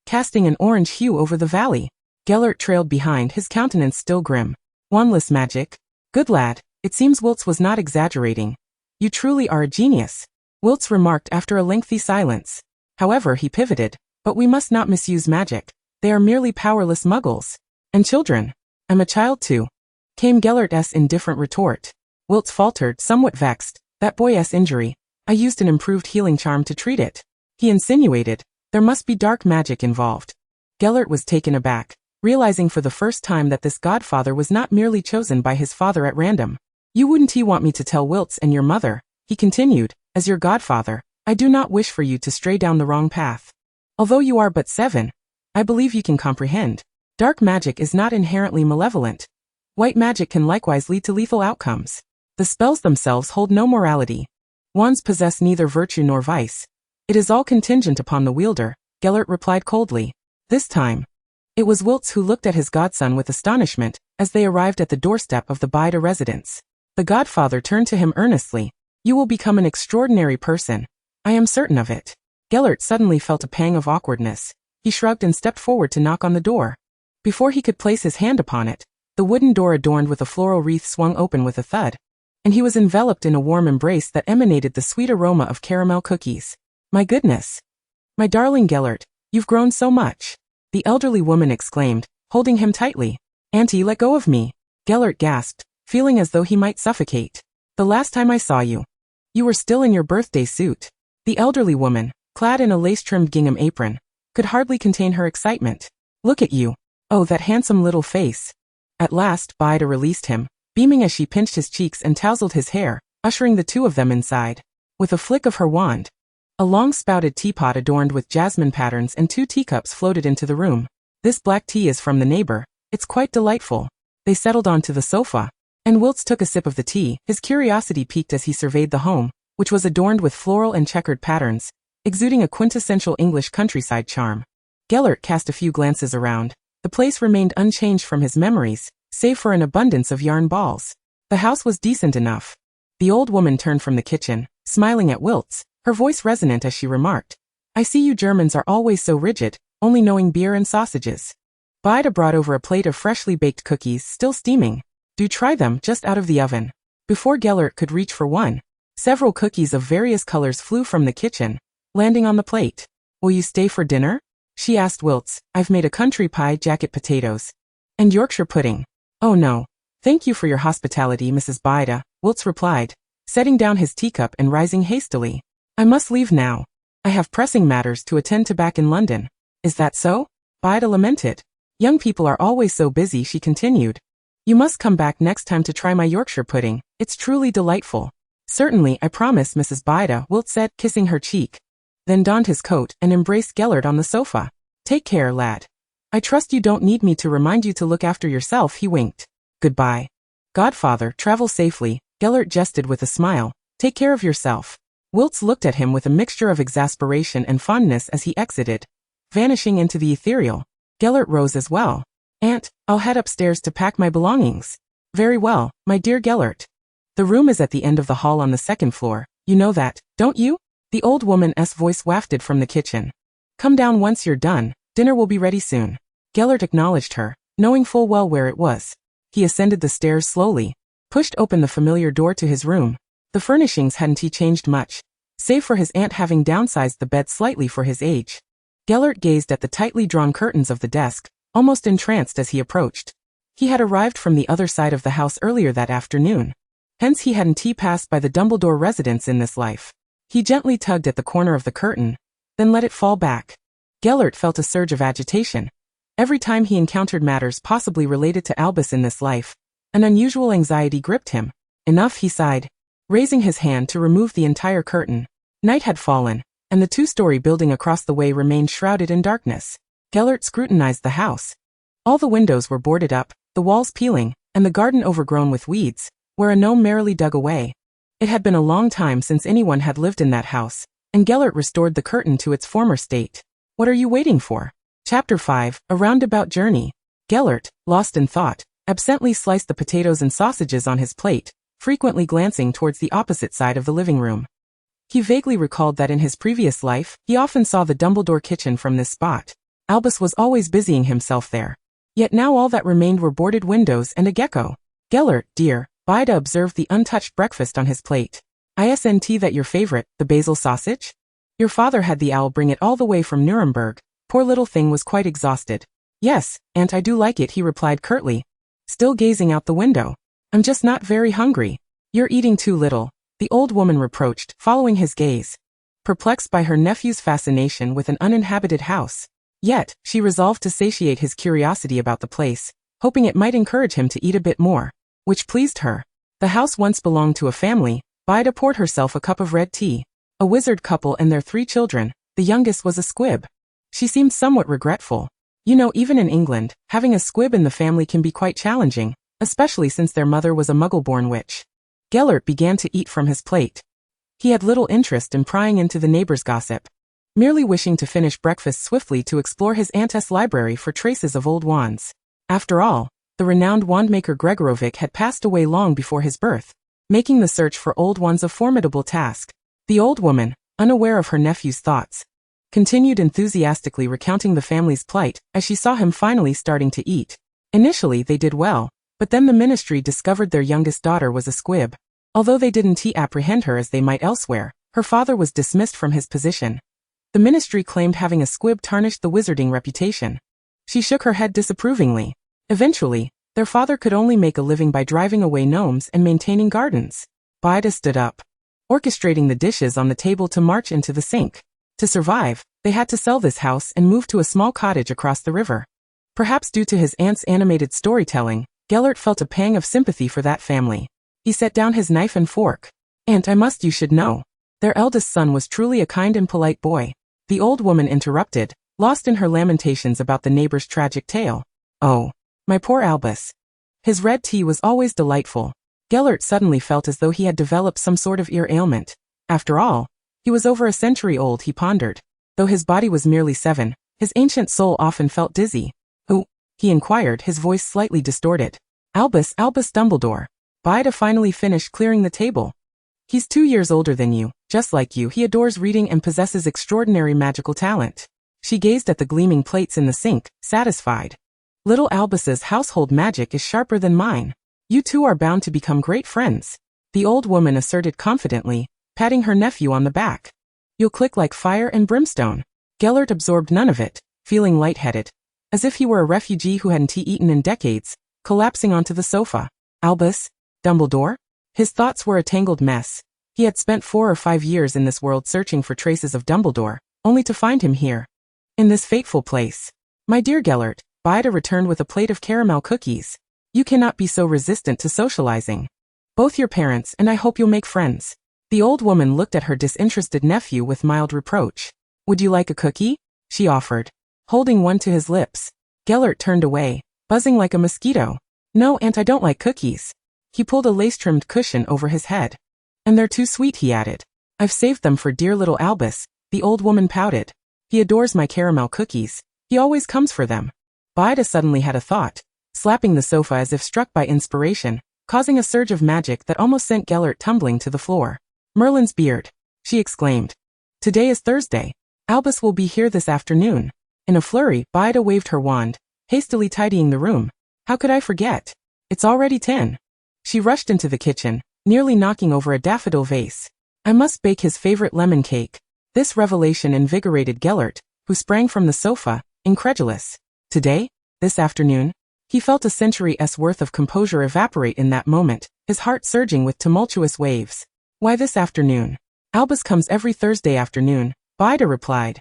casting an orange hue over the valley. Gellert trailed behind, his countenance still grim. "Wandless magic? Good lad." It seems Wilts was not exaggerating. "You truly are a genius," Wilts remarked after a lengthy silence. However, he pivoted, "But we must not misuse magic. They are merely powerless muggles. And children. I'm a child too," came Gellert's indifferent retort. Wilts faltered, somewhat vexed. "That boy's injury. I used an improved healing charm to treat it," he insinuated. "There must be dark magic involved." Gellert was taken aback, realizing for the first time that this godfather was not merely chosen by his father at random. "You wouldn't want me to tell Wilts and your mother," he continued, "as your godfather, I do not wish for you to stray down the wrong path. Although you are but 7, I believe you can comprehend. Dark magic is not inherently malevolent. White magic can likewise lead to lethal outcomes. The spells themselves hold no morality. Wands possess neither virtue nor vice. It is all contingent upon the wielder," Gellert replied coldly. This time, it was Wilts who looked at his godson with astonishment as they arrived at the doorstep of the Bida residence. The godfather turned to him earnestly. "You will become an extraordinary person. I am certain of it." Gellert suddenly felt a pang of awkwardness. He shrugged and stepped forward to knock on the door. Before he could place his hand upon it, the wooden door adorned with a floral wreath swung open with a thud, and he was enveloped in a warm embrace that emanated the sweet aroma of caramel cookies. "My goodness! My darling Gellert, you've grown so much," the elderly woman exclaimed, holding him tightly. "Auntie, let go of me," Gellert gasped, feeling as though he might suffocate. "The last time I saw you, you were still in your birthday suit." The elderly woman, clad in a lace-trimmed gingham apron, could hardly contain her excitement. "Look at you. Oh, that handsome little face." At last, Bida released him, beaming as she pinched his cheeks and tousled his hair, ushering the two of them inside. With a flick of her wand, a long-spouted teapot adorned with jasmine patterns and 2 teacups floated into the room. "This black tea is from the neighbor. It's quite delightful." They settled onto the sofa, and Wilts took a sip of the tea, his curiosity piqued as he surveyed the home, which was adorned with floral and checkered patterns, exuding a quintessential English countryside charm. Gellert cast a few glances around. The place remained unchanged from his memories, save for an abundance of yarn balls. The house was decent enough. The old woman turned from the kitchen, smiling at Wilts, her voice resonant as she remarked, "I see you Germans are always so rigid, only knowing beer and sausages." Bida brought over a plate of freshly baked cookies, still steaming. "Do try them, just out of the oven." Before Gellert could reach for one, several cookies of various colors flew from the kitchen, landing on the plate. "Will you stay for dinner?" she asked Wilts. "I've made a country pie, jacket potatoes, and Yorkshire pudding." "Oh no. Thank you for your hospitality, Mrs. Bida," Wilts replied, setting down his teacup and rising hastily. "I must leave now. I have pressing matters to attend to back in London." "Is that so?" Bida lamented. "Young people are always so busy," she continued. "You must come back next time to try my Yorkshire pudding. It's truly delightful." "Certainly, I promise, Mrs. Bida," Wilts said, kissing her cheek, then donned his coat and embraced Gellert on the sofa. "Take care, lad. I trust you don't need me to remind you to look after yourself," he winked. "Goodbye. Godfather, travel safely," Gellert jested with a smile, Take care of yourself. Wiltz looked at him with a mixture of exasperation and fondness as he exited, vanishing into the ethereal. Gellert rose as well. Aunt, I'll head upstairs to pack my belongings. Very well, my dear Gellert. The room is at the end of the hall on the second floor. You know that, don't you? The old woman's voice wafted from the kitchen. Come down once you're done. Dinner will be ready soon. Gellert acknowledged her, knowing full well where it was. He ascended the stairs slowly, pushed open the familiar door to his room. The furnishings hadn't changed much, save for his aunt having downsized the bed slightly for his age. Gellert gazed at the tightly drawn curtains of the desk, almost entranced as he approached. He had arrived from the other side of the house earlier that afternoon. Hence he hadn't passed by the Dumbledore residence in this life. He gently tugged at the corner of the curtain, then let it fall back. Gellert felt a surge of agitation. Every time he encountered matters possibly related to Albus in this life, an unusual anxiety gripped him. Enough, he sighed, raising his hand to remove the entire curtain. Night had fallen, and the two-story building across the way remained shrouded in darkness. Gellert scrutinized the house. All the windows were boarded up, the walls peeling, and the garden overgrown with weeds, where a gnome merrily dug away. It had been a long time since anyone had lived in that house, and Gellert restored the curtain to its former state. What are you waiting for? Chapter 5, A Roundabout Journey. Gellert, lost in thought, absently sliced the potatoes and sausages on his plate, frequently glancing towards the opposite side of the living room. He vaguely recalled that in his previous life, he often saw the Dumbledore kitchen from this spot. Albus was always busying himself there. Yet now all that remained were boarded windows and a gecko. Gellert, dear, Vida observed the untouched breakfast on his plate. Isn't that your favorite, the basil sausage? Your father had the owl bring it all the way from Nuremberg. Poor little thing was quite exhausted. Yes, Aunt, I do like it, he replied curtly, still gazing out the window. I'm just not very hungry. You're eating too little, the old woman reproached, following his gaze. Perplexed by her nephew's fascination with an uninhabited house. Yet, she resolved to satiate his curiosity about the place, hoping it might encourage him to eat a bit more, which pleased her. The house once belonged to a family. Vida poured herself a cup of red tea. A wizard couple and their 3 children. The youngest was a squib. She seemed somewhat regretful. You know, even in England, having a squib in the family can be quite challenging, especially since their mother was a muggle-born witch. Gellert began to eat from his plate. He had little interest in prying into the neighbors' gossip, merely wishing to finish breakfast swiftly to explore his aunt's library for traces of old wands. After all, the renowned wandmaker Gregorovic had passed away long before his birth, making the search for old wands a formidable task. The old woman, unaware of her nephew's thoughts, continued enthusiastically recounting the family's plight as she saw him finally starting to eat. Initially they did well, but then the ministry discovered their youngest daughter was a squib. Although they didn't apprehend her as they might elsewhere, her father was dismissed from his position. The ministry claimed having a squib tarnished the wizarding reputation. She shook her head disapprovingly. Eventually, their father could only make a living by driving away gnomes and maintaining gardens. Vida stood up, orchestrating the dishes on the table to march into the sink. To survive, they had to sell this house and move to a small cottage across the river. Perhaps due to his aunt's animated storytelling, Gellert felt a pang of sympathy for that family. He set down his knife and fork. Aunt, you should know. Their eldest son was truly a kind and polite boy. The old woman interrupted, lost in her lamentations about the neighbor's tragic tale. Oh, my poor Albus. His red tea was always delightful. Gellert suddenly felt as though he had developed some sort of ear ailment. After all, he was over a century old, he pondered. Though his body was merely 7, his ancient soul often felt dizzy. Who? He inquired, his voice slightly distorted. Albus Dumbledore. Vida finally finished clearing the table. He's 2 years older than you, just like you. He adores reading and possesses extraordinary magical talent. She gazed at the gleaming plates in the sink, satisfied. Little Albus's household magic is sharper than mine. You two are bound to become great friends, the old woman asserted confidently, patting her nephew on the back. You'll click like fire and brimstone. Gellert absorbed none of it, feeling lightheaded, as if he were a refugee who hadn't eaten in decades, collapsing onto the sofa. Albus Dumbledore? His thoughts were a tangled mess. He had spent 4 or 5 years in this world searching for traces of Dumbledore, only to find him here, in this fateful place. My dear Gellert, Vida returned with a plate of caramel cookies. You cannot be so resistant to socializing. Both your parents and I hope you'll make friends. The old woman looked at her disinterested nephew with mild reproach. Would you like a cookie? She offered, holding one to his lips. Gellert turned away, buzzing like a mosquito. No, Aunt, I don't like cookies. He pulled a lace-trimmed cushion over his head. And they're too sweet, he added. I've saved them for dear little Albus, the old woman pouted. He adores my caramel cookies. He always comes for them. Bida suddenly had a thought, slapping the sofa as if struck by inspiration, causing a surge of magic that almost sent Gellert tumbling to the floor. Merlin's beard, she exclaimed. Today is Thursday. Albus will be here this afternoon. In a flurry, Bida waved her wand, hastily tidying the room. How could I forget? It's already 10. She rushed into the kitchen, nearly knocking over a daffodil vase. I must bake his favorite lemon cake. This revelation invigorated Gellert, who sprang from the sofa, incredulous. Today? This afternoon? He felt a century's worth of composure evaporate in that moment, his heart surging with tumultuous waves. Why this afternoon? Albus comes every Thursday afternoon, Bida replied,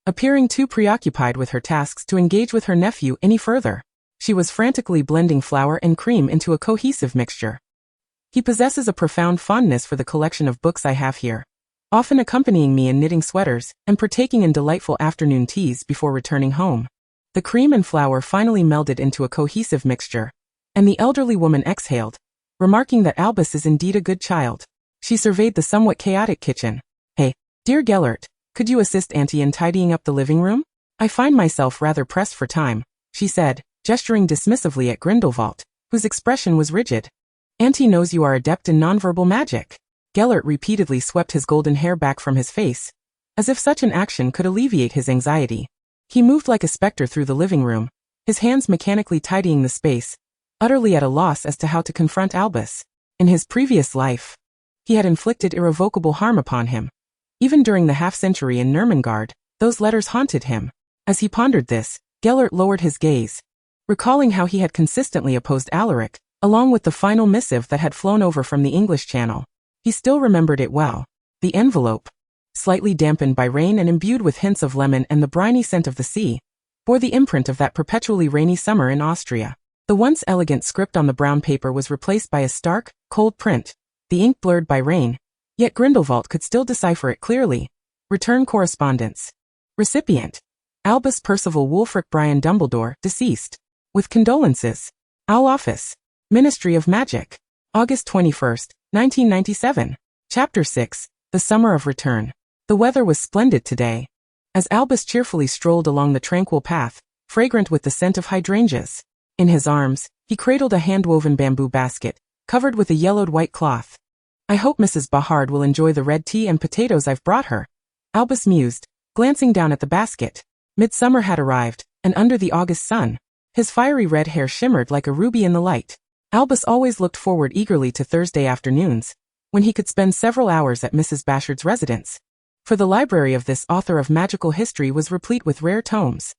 appearing too preoccupied with her tasks to engage with her nephew any further. She was frantically blending flour and cream into a cohesive mixture. He possesses a profound fondness for the collection of books I have here, often accompanying me in knitting sweaters and partaking in delightful afternoon teas before returning home. The cream and flour finally melded into a cohesive mixture, and the elderly woman exhaled, remarking that Albus is indeed a good child. She surveyed the somewhat chaotic kitchen. Hey, dear Gellert, could you assist Auntie in tidying up the living room? I find myself rather pressed for time, she said, gesturing dismissively at Grindelwald, whose expression was rigid. Auntie knows you are adept in nonverbal magic. Gellert repeatedly swept his golden hair back from his face, as if such an action could alleviate his anxiety. He moved like a specter through the living room, his hands mechanically tidying the space, utterly at a loss as to how to confront Albus. In his previous life, he had inflicted irrevocable harm upon him. Even during the half-century in Nurmengard, those letters haunted him. As he pondered this, Gellert lowered his gaze, recalling how he had consistently opposed Alaric, along with the final missive that had flown over from the English Channel. He still remembered it well. The envelope, slightly dampened by rain and imbued with hints of lemon and the briny scent of the sea, bore the imprint of that perpetually rainy summer in Austria. The once elegant script on the brown paper was replaced by a stark, cold print, the ink blurred by rain, yet Grindelwald could still decipher it clearly. Return correspondence. Recipient: Albus Percival Wulfric Brian Dumbledore, deceased. With condolences. Owl Office. Ministry of Magic. August 21st, 1997. Chapter 6, The Summer of Return. The weather was splendid today. As Albus cheerfully strolled along the tranquil path, fragrant with the scent of hydrangeas. In his arms, he cradled a hand-woven bamboo basket, covered with a yellowed white cloth. I hope Mrs. Bahard will enjoy the red tea and potatoes I've brought her, Albus mused, glancing down at the basket. Midsummer had arrived, and under the August sun, his fiery red hair shimmered like a ruby in the light. Albus always looked forward eagerly to Thursday afternoons, when he could spend several hours at Mrs. Bashard's residence. For the library of this author of magical history was replete with rare tomes.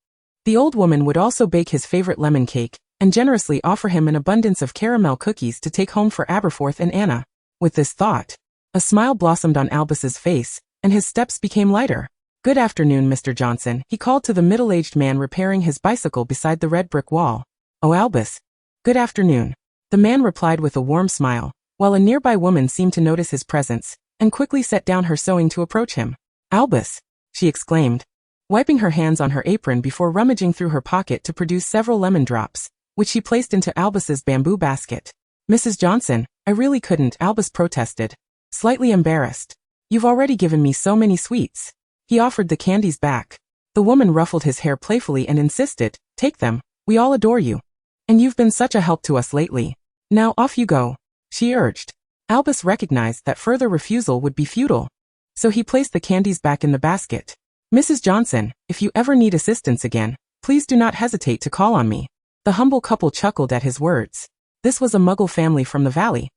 The old woman would also bake his favorite lemon cake, and generously offer him an abundance of caramel cookies to take home for Aberforth and Anna. With this thought, a smile blossomed on Albus's face, and his steps became lighter. Good afternoon, Mr. Johnson, he called to the middle-aged man repairing his bicycle beside the red brick wall. Oh, Albus. Good afternoon. The man replied with a warm smile, while a nearby woman seemed to notice his presence, and quickly set down her sewing to approach him. Albus, she exclaimed, wiping her hands on her apron before rummaging through her pocket to produce several lemon drops, which she placed into Albus's bamboo basket. Mrs. Johnson, I really couldn't, Albus protested, slightly embarrassed. You've already given me so many sweets. He offered the candies back. The woman ruffled his hair playfully and insisted, take them, we all adore you. And you've been such a help to us lately. Now off you go, she urged. Albus recognized that further refusal would be futile, so he placed the candies back in the basket. Mrs. Johnson, if you ever need assistance again, please do not hesitate to call on me. The humble couple chuckled at his words. This was a Muggle family from the valley.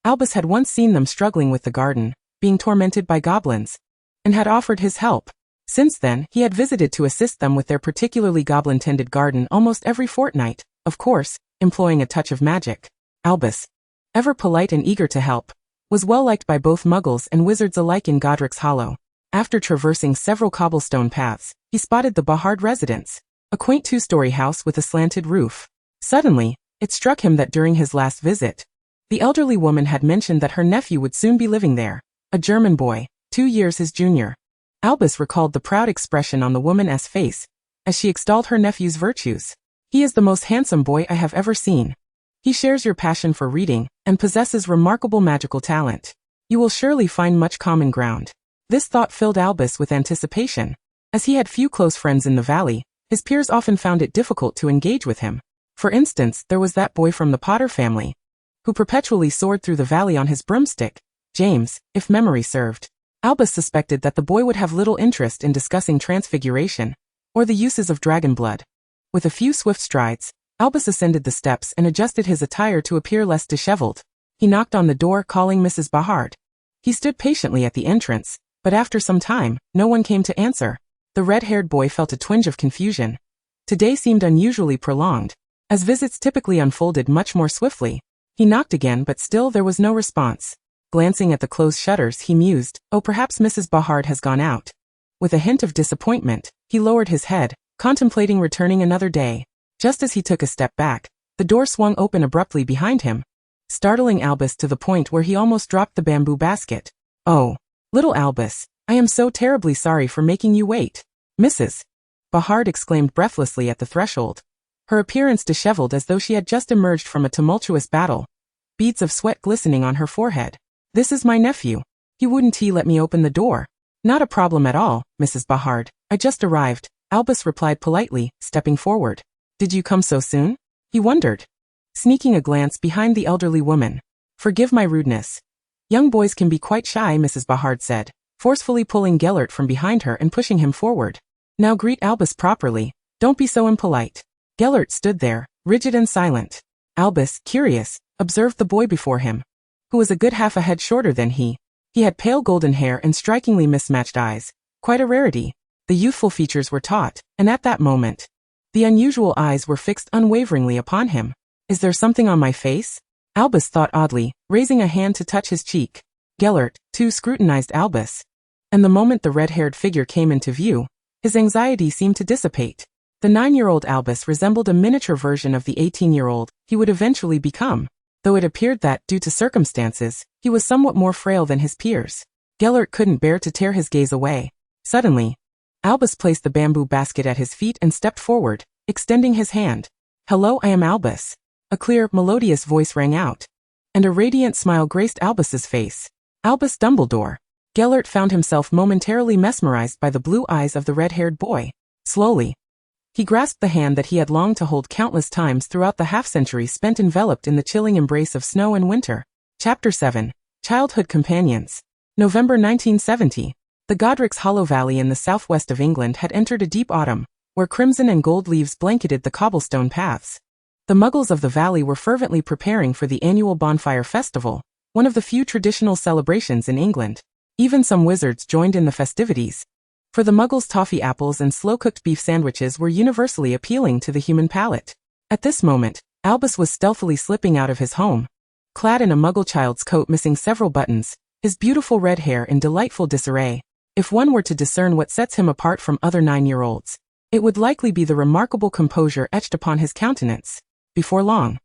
Albus had once seen them struggling with the garden, being tormented by goblins, and had offered his help. Since then, he had visited to assist them with their particularly goblin-tended garden almost every fortnight, of course, employing a touch of magic. Albus, ever polite and eager to help, was well liked by both Muggles and wizards alike in Godric's Hollow. After traversing several cobblestone paths, he spotted the Bahard residence, a quaint two-story house with a slanted roof. Suddenly, it struck him that during his last visit, the elderly woman had mentioned that her nephew would soon be living there, a German boy, 2 years his junior. Albus recalled the proud expression on the woman's face, as she extolled her nephew's virtues. He is the most handsome boy I have ever seen. He shares your passion for reading, and possesses remarkable magical talent. You will surely find much common ground. This thought filled Albus with anticipation. As he had few close friends in the valley, his peers often found it difficult to engage with him. For instance, there was that boy from the Potter family, who perpetually soared through the valley on his broomstick, James, if memory served. Albus suspected that the boy would have little interest in discussing transfiguration, or the uses of dragon blood. With a few swift strides, Albus ascended the steps and adjusted his attire to appear less disheveled. He knocked on the door, calling Mrs. Bahard. He stood patiently at the entrance, but after some time, no one came to answer. The red-haired boy felt a twinge of confusion. Today seemed unusually prolonged, as visits typically unfolded much more swiftly. He knocked again, but still there was no response. Glancing at the closed shutters, he mused, "Oh, perhaps Mrs. Bahard has gone out." With a hint of disappointment, he lowered his head, contemplating returning another day. Just as he took a step back, the door swung open abruptly behind him, startling Albus to the point where he almost dropped the bamboo basket. "Oh, little Albus, I am so terribly sorry for making you wait." Mrs. Bahard exclaimed breathlessly at the threshold, her appearance disheveled as though she had just emerged from a tumultuous battle, beads of sweat glistening on her forehead. "This is my nephew. Wouldn't he let me open the door?" "Not a problem at all, Mrs. Bahard. I just arrived," Albus replied politely, stepping forward. "Did you come so soon?" he wondered, sneaking a glance behind the elderly woman. "Forgive my rudeness. Young boys can be quite shy," Mrs. Bahard said, forcefully pulling Gellert from behind her and pushing him forward. "Now greet Albus properly. Don't be so impolite." Gellert stood there, rigid and silent. Albus, curious, observed the boy before him, who was a good half a head shorter than he. He had pale golden hair and strikingly mismatched eyes, quite a rarity. The youthful features were taut, and at that moment, the unusual eyes were fixed unwaveringly upon him. "Is there something on my face?" Albus thought oddly, raising a hand to touch his cheek. Gellert, too, scrutinized Albus, and the moment the red-haired figure came into view, his anxiety seemed to dissipate. The 9-year-old Albus resembled a miniature version of the 18-year-old he would eventually become, though it appeared that, due to circumstances, he was somewhat more frail than his peers. Gellert couldn't bear to tear his gaze away. Suddenly, Albus placed the bamboo basket at his feet and stepped forward, extending his hand. "Hello, I am Albus." A clear, melodious voice rang out, and a radiant smile graced Albus's face. Albus Dumbledore. Gellert found himself momentarily mesmerized by the blue eyes of the red-haired boy. Slowly, he grasped the hand that he had longed to hold countless times throughout the half-century spent enveloped in the chilling embrace of snow and winter. Chapter 7. Childhood Companions. November 1970. The Godric's Hollow Valley in the southwest of England had entered a deep autumn, where crimson and gold leaves blanketed the cobblestone paths. The Muggles of the valley were fervently preparing for the annual Bonfire Festival, one of the few traditional celebrations in England. Even some wizards joined in the festivities. For the Muggles, toffee apples and slow-cooked beef sandwiches were universally appealing to the human palate. At this moment, Albus was stealthily slipping out of his home, clad in a Muggle child's coat missing several buttons, his beautiful red hair in delightful disarray. If one were to discern what sets him apart from other 9-year-olds, it would likely be the remarkable composure etched upon his countenance. Before long,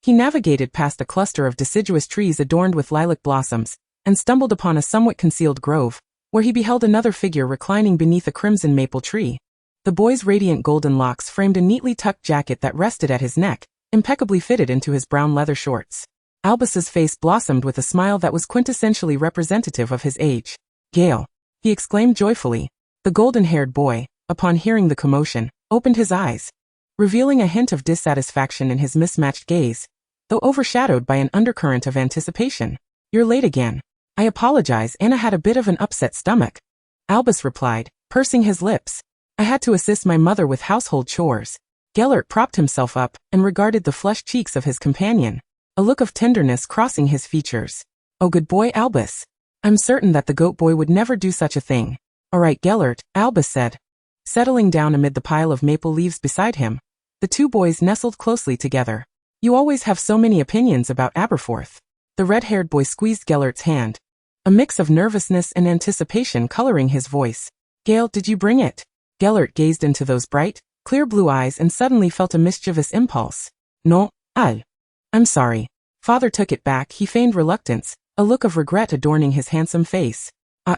he navigated past a cluster of deciduous trees adorned with lilac blossoms, and stumbled upon a somewhat concealed grove, where he beheld another figure reclining beneath a crimson maple tree. The boy's radiant golden locks framed a neatly tucked jacket that rested at his neck, impeccably fitted into his brown leather shorts. Albus's face blossomed with a smile that was quintessentially representative of his age. "Gale!" he exclaimed joyfully. The golden-haired boy, upon hearing the commotion, opened his eyes, revealing a hint of dissatisfaction in his mismatched gaze, though overshadowed by an undercurrent of anticipation. "You're late again." "I apologize, Anna had a bit of an upset stomach," Albus replied, pursing his lips. "I had to assist my mother with household chores." Gellert propped himself up and regarded the flushed cheeks of his companion, a look of tenderness crossing his features. "Oh, good boy, Albus. I'm certain that the goat boy would never do such a thing." "All right, Gellert," Albus said, settling down amid the pile of maple leaves beside him. The two boys nestled closely together. "You always have so many opinions about Aberforth." The red-haired boy squeezed Gellert's hand, a mix of nervousness and anticipation coloring his voice. "Gale, did you bring it?" Gellert gazed into those bright, clear blue eyes and suddenly felt a mischievous impulse. "No, I'm sorry." Father took it back. He feigned reluctance, a look of regret adorning his handsome face.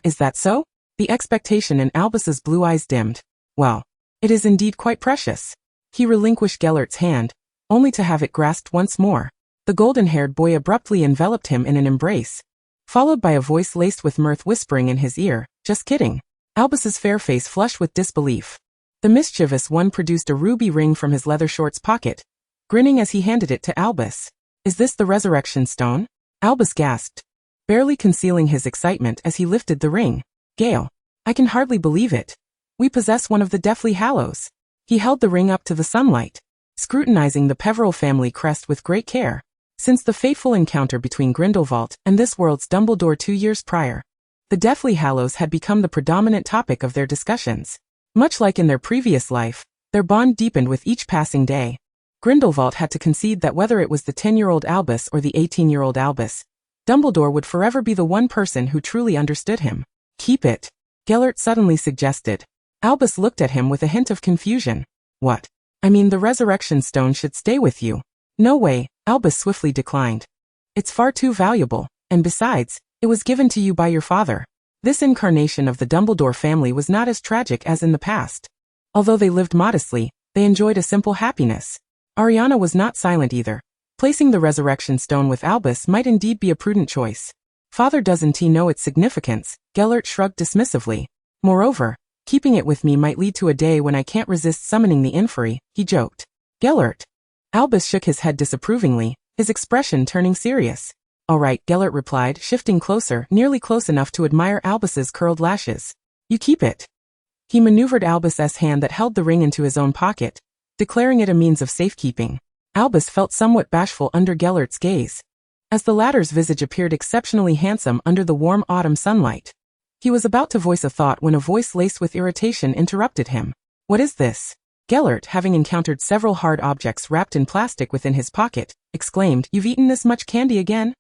Is that so?" The expectation in Albus's blue eyes dimmed. "Well, it is indeed quite precious." He relinquished Gellert's hand, only to have it grasped once more. The golden-haired boy abruptly enveloped him in an embrace, followed by a voice laced with mirth whispering in his ear, "Just kidding." Albus's fair face flushed with disbelief. The mischievous one produced a ruby ring from his leather shorts pocket, grinning as he handed it to Albus. "Is this the resurrection stone?" Albus gasped, barely concealing his excitement as he lifted the ring. "Gale, I can hardly believe it. We possess one of the Deathly Hallows." He held the ring up to the sunlight, scrutinizing the Peveril family crest with great care. Since the fateful encounter between Grindelwald and this world's Dumbledore 2 years prior, the Deathly Hallows had become the predominant topic of their discussions. Much like in their previous life, their bond deepened with each passing day. Grindelwald had to concede that whether it was the 10-year-old Albus or the 18-year-old Albus, Dumbledore would forever be the one person who truly understood him. "Keep it," Gellert suddenly suggested. Albus looked at him with a hint of confusion. "What? I mean, the resurrection stone should stay with you." "No way," Albus swiftly declined. "It's far too valuable, and besides, it was given to you by your father." This incarnation of the Dumbledore family was not as tragic as in the past. Although they lived modestly, they enjoyed a simple happiness. Ariana was not silent either. Placing the resurrection stone with Albus might indeed be a prudent choice. "Father, doesn't he know its significance?" Gellert shrugged dismissively. "Moreover, keeping it with me might lead to a day when I can't resist summoning the inferi," he joked. "Gellert." Albus shook his head disapprovingly, his expression turning serious. "All right," Gellert replied, shifting closer, nearly close enough to admire Albus's curled lashes. "You keep it." He maneuvered Albus's hand that held the ring into his own pocket, declaring it a means of safekeeping. Albus felt somewhat bashful under Gellert's gaze, as the latter's visage appeared exceptionally handsome under the warm autumn sunlight. He was about to voice a thought when a voice laced with irritation interrupted him. "What is this?" Gellert, having encountered several hard objects wrapped in plastic within his pocket, exclaimed, "You've eaten this much candy again?"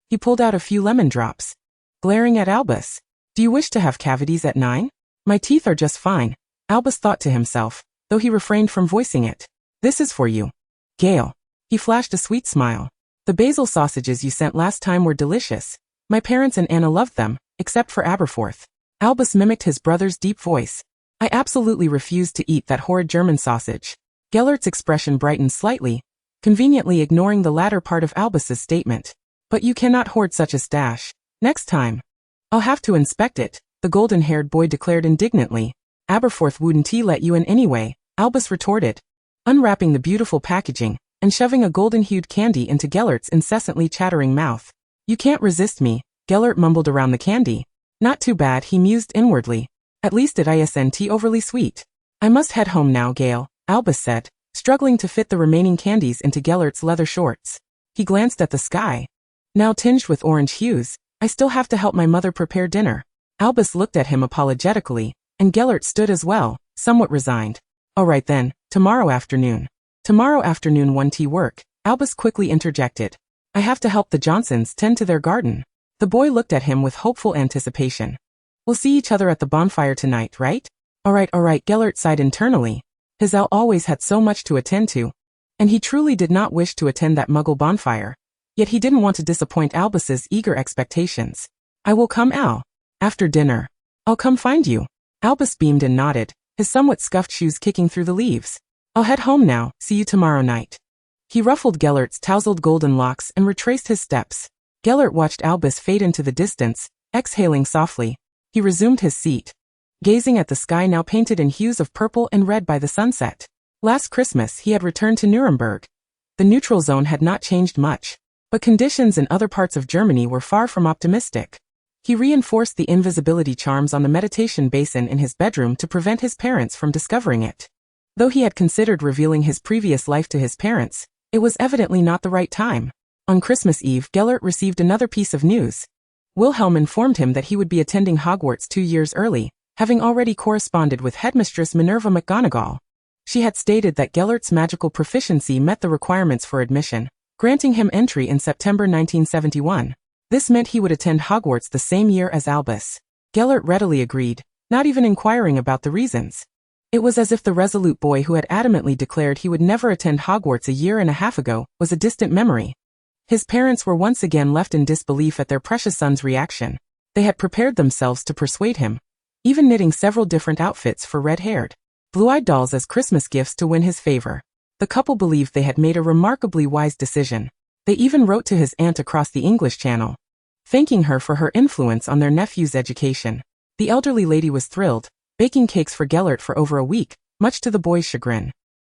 He pulled out a few lemon drops, glaring at Albus. "Do you wish to have cavities at 9? My teeth are just fine," Albus thought to himself, though he refrained from voicing it. "This is for you, Gale." He flashed a sweet smile. "The basil sausages you sent last time were delicious. My parents and Anna loved them, except for Aberforth." Albus mimicked his brother's deep voice. "I absolutely refused to eat that horrid German sausage." Gellert's expression brightened slightly, conveniently ignoring the latter part of Albus's statement. "But you cannot hoard such a stash. Next time, I'll have to inspect it," the golden-haired boy declared indignantly. "Aberforth wouldn't he let you in anyway?" Albus retorted, unwrapping the beautiful packaging and shoving a golden-hued candy into Gellert's incessantly chattering mouth. "You can't resist me," Gellert mumbled around the candy. "Not too bad," he mused inwardly. "At least it isn't overly sweet." "I must head home now, Gale," Albus said, struggling to fit the remaining candies into Gellert's leather shorts. He glanced at the sky, now tinged with orange hues. "I still have to help my mother prepare dinner." Albus looked at him apologetically, and Gellert stood as well, somewhat resigned. "All right then, tomorrow afternoon." "Tomorrow afternoon won't work," Albus quickly interjected. "I have to help the Johnsons tend to their garden." The boy looked at him with hopeful anticipation. "We'll see each other at the bonfire tonight, right?" All right, Gellert sighed internally. His Al always had so much to attend to, and he truly did not wish to attend that Muggle bonfire. Yet he didn't want to disappoint Albus's eager expectations. "I will come, Al. After dinner. I'll come find you." Albus beamed and nodded, his somewhat scuffed shoes kicking through the leaves. "I'll head home now, see you tomorrow night." He ruffled Gellert's tousled golden locks and retraced his steps. Gellert watched Albus fade into the distance, exhaling softly. He resumed his seat, gazing at the sky now painted in hues of purple and red by the sunset. Last Christmas he had returned to Nuremberg. The neutral zone had not changed much, but conditions in other parts of Germany were far from optimistic. He reinforced the invisibility charms on the meditation basin in his bedroom to prevent his parents from discovering it. Though he had considered revealing his previous life to his parents, it was evidently not the right time. On Christmas Eve, Gellert received another piece of news. Wilhelm informed him that he would be attending Hogwarts 2 years early, having already corresponded with headmistress Minerva McGonagall. She had stated that Gellert's magical proficiency met the requirements for admission, granting him entry in September 1971. This meant he would attend Hogwarts the same year as Albus. Gellert readily agreed, not even inquiring about the reasons. It was as if the resolute boy who had adamantly declared he would never attend Hogwarts a year and a half ago was a distant memory. His parents were once again left in disbelief at their precious son's reaction. They had prepared themselves to persuade him, even knitting several different outfits for red-haired, blue-eyed dolls as Christmas gifts to win his favor. The couple believed they had made a remarkably wise decision. They even wrote to his aunt across the English Channel, thanking her for her influence on their nephew's education. The elderly lady was thrilled, baking cakes for Gellert for over a week, much to the boy's chagrin.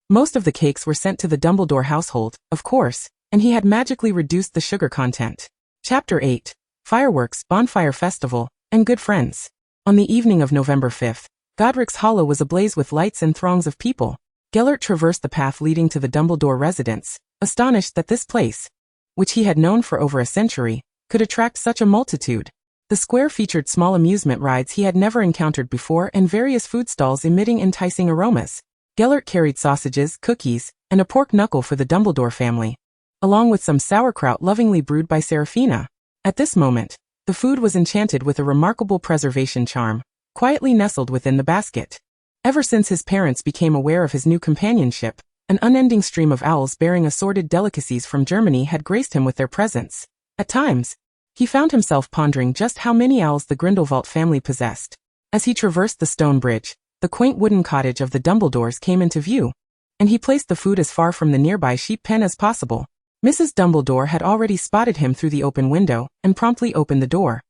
Most of the cakes were sent to the Dumbledore household, of course, and he had magically reduced the sugar content. Chapter 8. Fireworks, Bonfire Festival, and Good Friends. On the evening of November 5th, Godric's Hollow was ablaze with lights and throngs of people. Gellert traversed the path leading to the Dumbledore residence, astonished that this place, which he had known for over a century, could attract such a multitude. The square featured small amusement rides he had never encountered before and various food stalls emitting enticing aromas. Gellert carried sausages, cookies, and a pork knuckle for the Dumbledore family, along with some sauerkraut lovingly brewed by Seraphina. At this moment, the food was enchanted with a remarkable preservation charm, quietly nestled within the basket. Ever since his parents became aware of his new companionship, an unending stream of owls bearing assorted delicacies from Germany had graced him with their presence. At times, he found himself pondering just how many owls the Grindelwald family possessed. As he traversed the stone bridge, the quaint wooden cottage of the Dumbledores came into view, and he placed the food as far from the nearby sheep pen as possible. Mrs. Dumbledore had already spotted him through the open window and promptly opened the door.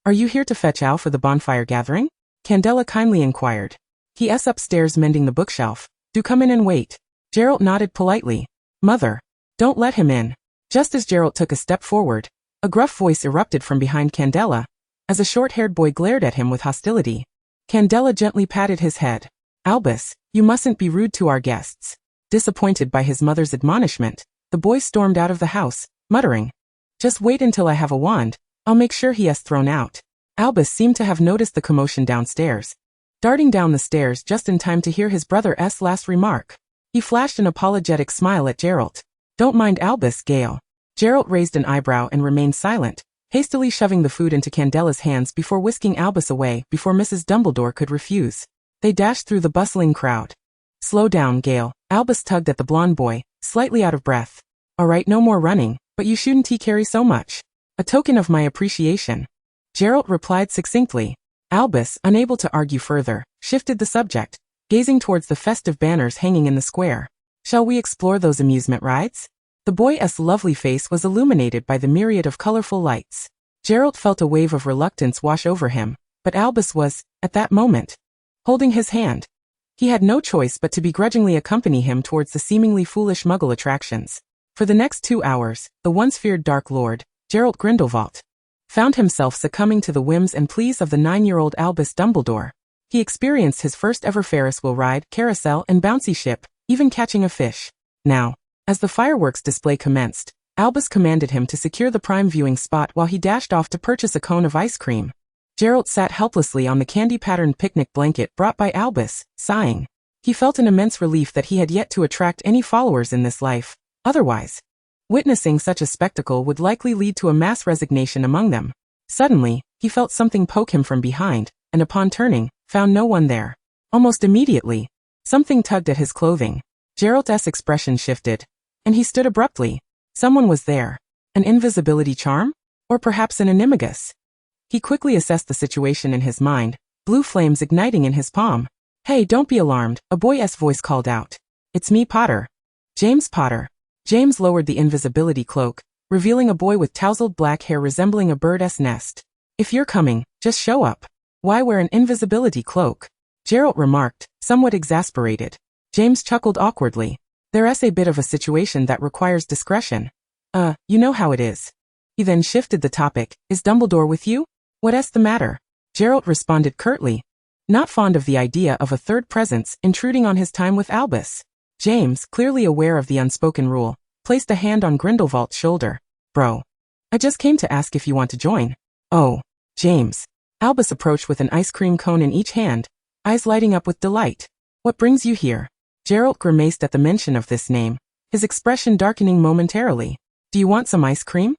"Are you here to fetch Al for the bonfire gathering?" Candela kindly inquired. "He's upstairs mending the bookshelf. Do come in and wait." Geralt nodded politely. "Mother, don't let him in." Just as Geralt took a step forward, a gruff voice erupted from behind Candela, as a short-haired boy glared at him with hostility. Candela gently patted his head. "Albus, you mustn't be rude to our guests." Disappointed by his mother's admonishment, the boy stormed out of the house, muttering, "Just wait until I have a wand, I'll make sure he is thrown out." Albus seemed to have noticed the commotion downstairs, darting down the stairs just in time to hear his brother's last remark. He flashed an apologetic smile at Geralt. "Don't mind Albus, Gale." Geralt raised an eyebrow and remained silent, hastily shoving the food into Candela's hands before whisking Albus away before Mrs. Dumbledore could refuse. They dashed through the bustling crowd. "Slow down, Gale." Albus tugged at the blonde boy, slightly out of breath. "All right, no more running, but you shouldn't carry so much." "A token of my appreciation," Geralt replied succinctly. Albus, unable to argue further, shifted the subject, gazing towards the festive banners hanging in the square. "Shall we explore those amusement rides?" The boy's lovely face was illuminated by the myriad of colorful lights. Geralt felt a wave of reluctance wash over him, but Albus was, at that moment, holding his hand. He had no choice but to begrudgingly accompany him towards the seemingly foolish Muggle attractions. For the next 2 hours, the once feared Dark Lord, Geralt Grindelwald, found himself succumbing to the whims and pleas of the 9-year-old Albus Dumbledore. He experienced his first ever Ferris wheel ride, carousel, and bouncy ship, even catching a fish. Now, as the fireworks display commenced, Albus commanded him to secure the prime viewing spot while he dashed off to purchase a cone of ice cream. Geralt sat helplessly on the candy-patterned picnic blanket brought by Albus, sighing. He felt an immense relief that he had yet to attract any followers in this life. Otherwise, witnessing such a spectacle would likely lead to a mass resignation among them. Suddenly, he felt something poke him from behind, and upon turning, found no one there. Almost immediately, something tugged at his clothing. Geralt's expression shifted, and he stood abruptly. Someone was there. An invisibility charm? Or perhaps an animagus? He quickly assessed the situation in his mind, blue flames igniting in his palm. "Hey, don't be alarmed," a boy's voice called out. "It's me, Potter. James Potter." James lowered the invisibility cloak, revealing a boy with tousled black hair resembling a bird's nest. "If you're coming, just show up. Why wear an invisibility cloak?" Geralt remarked, somewhat exasperated. James chuckled awkwardly. "There's a bit of a situation that requires discretion. You know how it is." He then shifted the topic. "Is Dumbledore with you?" "What's the matter?" Geralt responded curtly, not fond of the idea of a third presence intruding on his time with Albus. James, clearly aware of the unspoken rule, placed a hand on Grindelwald's shoulder. "Bro, I just came to ask if you want to join." "Oh, James." Albus approached with an ice cream cone in each hand, eyes lighting up with delight. "What brings you here?" Geralt grimaced at the mention of this name, his expression darkening momentarily. "Do you want some ice cream?"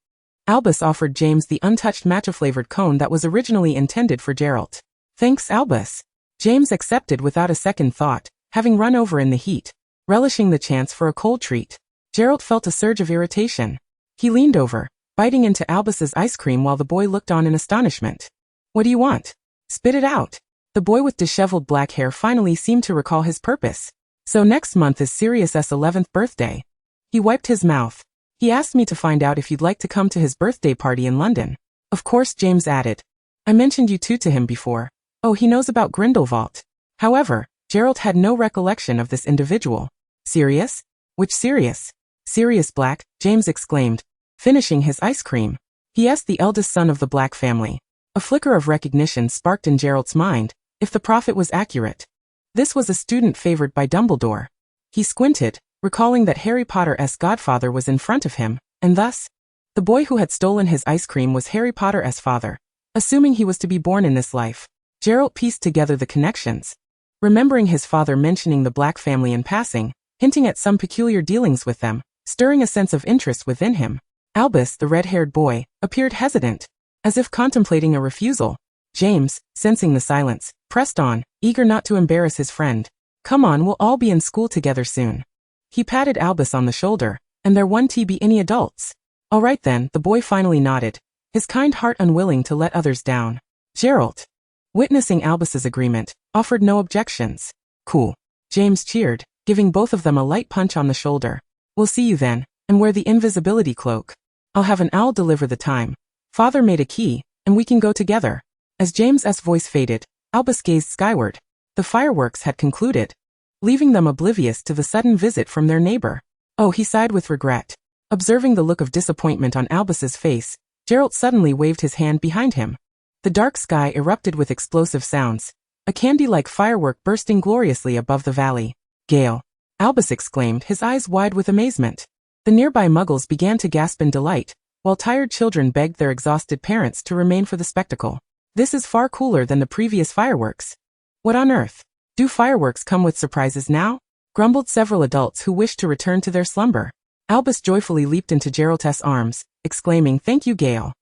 Albus offered James the untouched matcha-flavored cone that was originally intended for Geralt. "Thanks, Albus." James accepted without a second thought, having run over in the heat, relishing the chance for a cold treat. Geralt felt a surge of irritation. He leaned over, biting into Albus's ice cream while the boy looked on in astonishment. "What do you want? Spit it out." The boy with disheveled black hair finally seemed to recall his purpose. "So next month is Sirius's 11th birthday." He wiped his mouth. "He asked me to find out if you'd like to come to his birthday party in London." Of course, James added. I mentioned you two to him before. Oh, he knows about Grindelwald. However, Gerald had no recollection of this individual. Sirius? Which Sirius? Sirius Black, James exclaimed, finishing his ice cream. Yes, the eldest son of the Black family. A flicker of recognition sparked in Gerald's mind, if the prophet was accurate. This was a student favored by Dumbledore. He squinted, recalling that Harry Potter's godfather was in front of him, and thus, the boy who had stolen his ice cream was Harry Potter's father. Assuming he was to be born in this life, Gerald pieced together the connections. Remembering his father mentioning the Black family in passing, hinting at some peculiar dealings with them, stirring a sense of interest within him, Albus, the red-haired boy, appeared hesitant, as if contemplating a refusal. James, sensing the silence, pressed on, eager not to embarrass his friend. Come on, we'll all be in school together soon. He patted Albus on the shoulder, and there won't be any adults. All right then, the boy finally nodded, his kind heart unwilling to let others down. Gerald, witnessing Albus's agreement, offered no objections. Cool. James cheered, giving both of them a light punch on the shoulder. We'll see you then, and wear the invisibility cloak. I'll have an owl deliver the time. Father made a key, and we can go together. As James's voice faded, Albus gazed skyward. The fireworks had concluded, leaving them oblivious to the sudden visit from their neighbor. Oh, he sighed with regret. Observing the look of disappointment on Albus's face, Gerald suddenly waved his hand behind him. The dark sky erupted with explosive sounds, a candy-like firework bursting gloriously above the valley. Gale! Albus exclaimed, his eyes wide with amazement. The nearby muggles began to gasp in delight, while tired children begged their exhausted parents to remain for the spectacle. This is far cooler than the previous fireworks. What on earth? Do fireworks come with surprises now? Grumbled several adults who wished to return to their slumber. Albus joyfully leaped into Gerald's arms, exclaiming, "Thank you, Gale."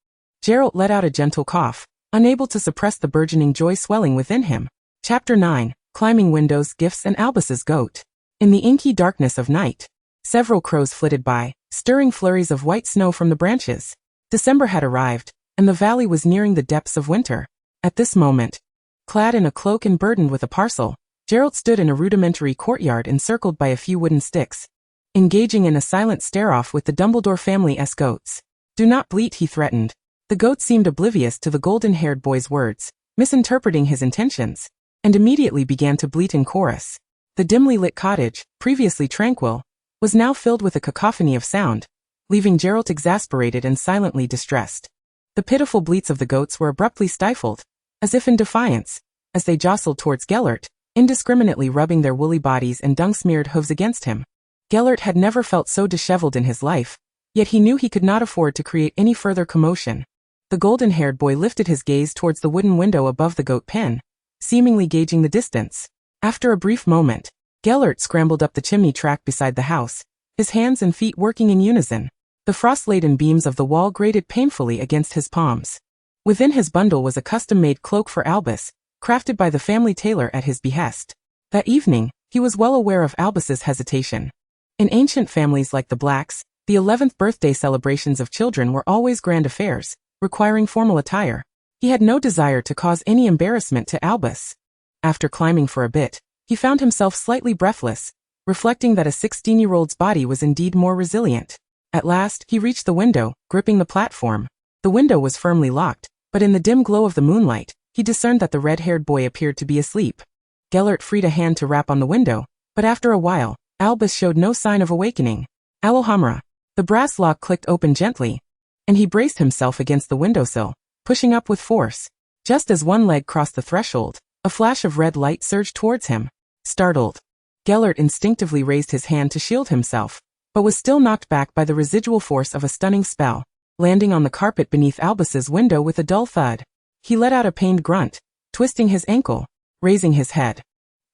Gerald let out a gentle cough, unable to suppress the burgeoning joy swelling within him. Chapter 9, Climbing Windows, Gifts and Albus's Goat. In the inky darkness of night, several crows flitted by, stirring flurries of white snow from the branches. December had arrived, and the valley was nearing the depths of winter. At this moment, clad in a cloak and burdened with a parcel, Gerald stood in a rudimentary courtyard encircled by a few wooden sticks, engaging in a silent stare-off with the Dumbledore family's goats. "Do not bleat," he threatened. The goat seemed oblivious to the golden-haired boy's words, misinterpreting his intentions, and immediately began to bleat in chorus. The dimly lit cottage, previously tranquil, was now filled with a cacophony of sound, leaving Gerald exasperated and silently distressed. The pitiful bleats of the goats were abruptly stifled, as if in defiance, as they jostled towards Gellert, indiscriminately rubbing their woolly bodies and dung-smeared hooves against him. Gellert had never felt so disheveled in his life, yet he knew he could not afford to create any further commotion. The golden-haired boy lifted his gaze towards the wooden window above the goat pen, seemingly gauging the distance. After a brief moment, Gellert scrambled up the chimney track beside the house, his hands and feet working in unison. The frost-laden beams of the wall grated painfully against his palms. Within his bundle was a custom-made cloak for Albus, crafted by the family tailor at his behest. That evening, he was well aware of Albus's hesitation. In ancient families like the Blacks, the 11th birthday celebrations of children were always grand affairs, requiring formal attire. He had no desire to cause any embarrassment to Albus. After climbing for a bit, he found himself slightly breathless, reflecting that a 16-year-old's body was indeed more resilient. At last, he reached the window, gripping the platform. The window was firmly locked, but in the dim glow of the moonlight, he discerned that the red-haired boy appeared to be asleep. Gellert freed a hand to rap on the window, but after a while, Albus showed no sign of awakening. Alhamra. The brass lock clicked open gently, and he braced himself against the windowsill, pushing up with force. Just as one leg crossed the threshold, a flash of red light surged towards him. Startled, Gellert instinctively raised his hand to shield himself, but was still knocked back by the residual force of a stunning spell, landing on the carpet beneath Albus's window with a dull thud. He let out a pained grunt, twisting his ankle, raising his head.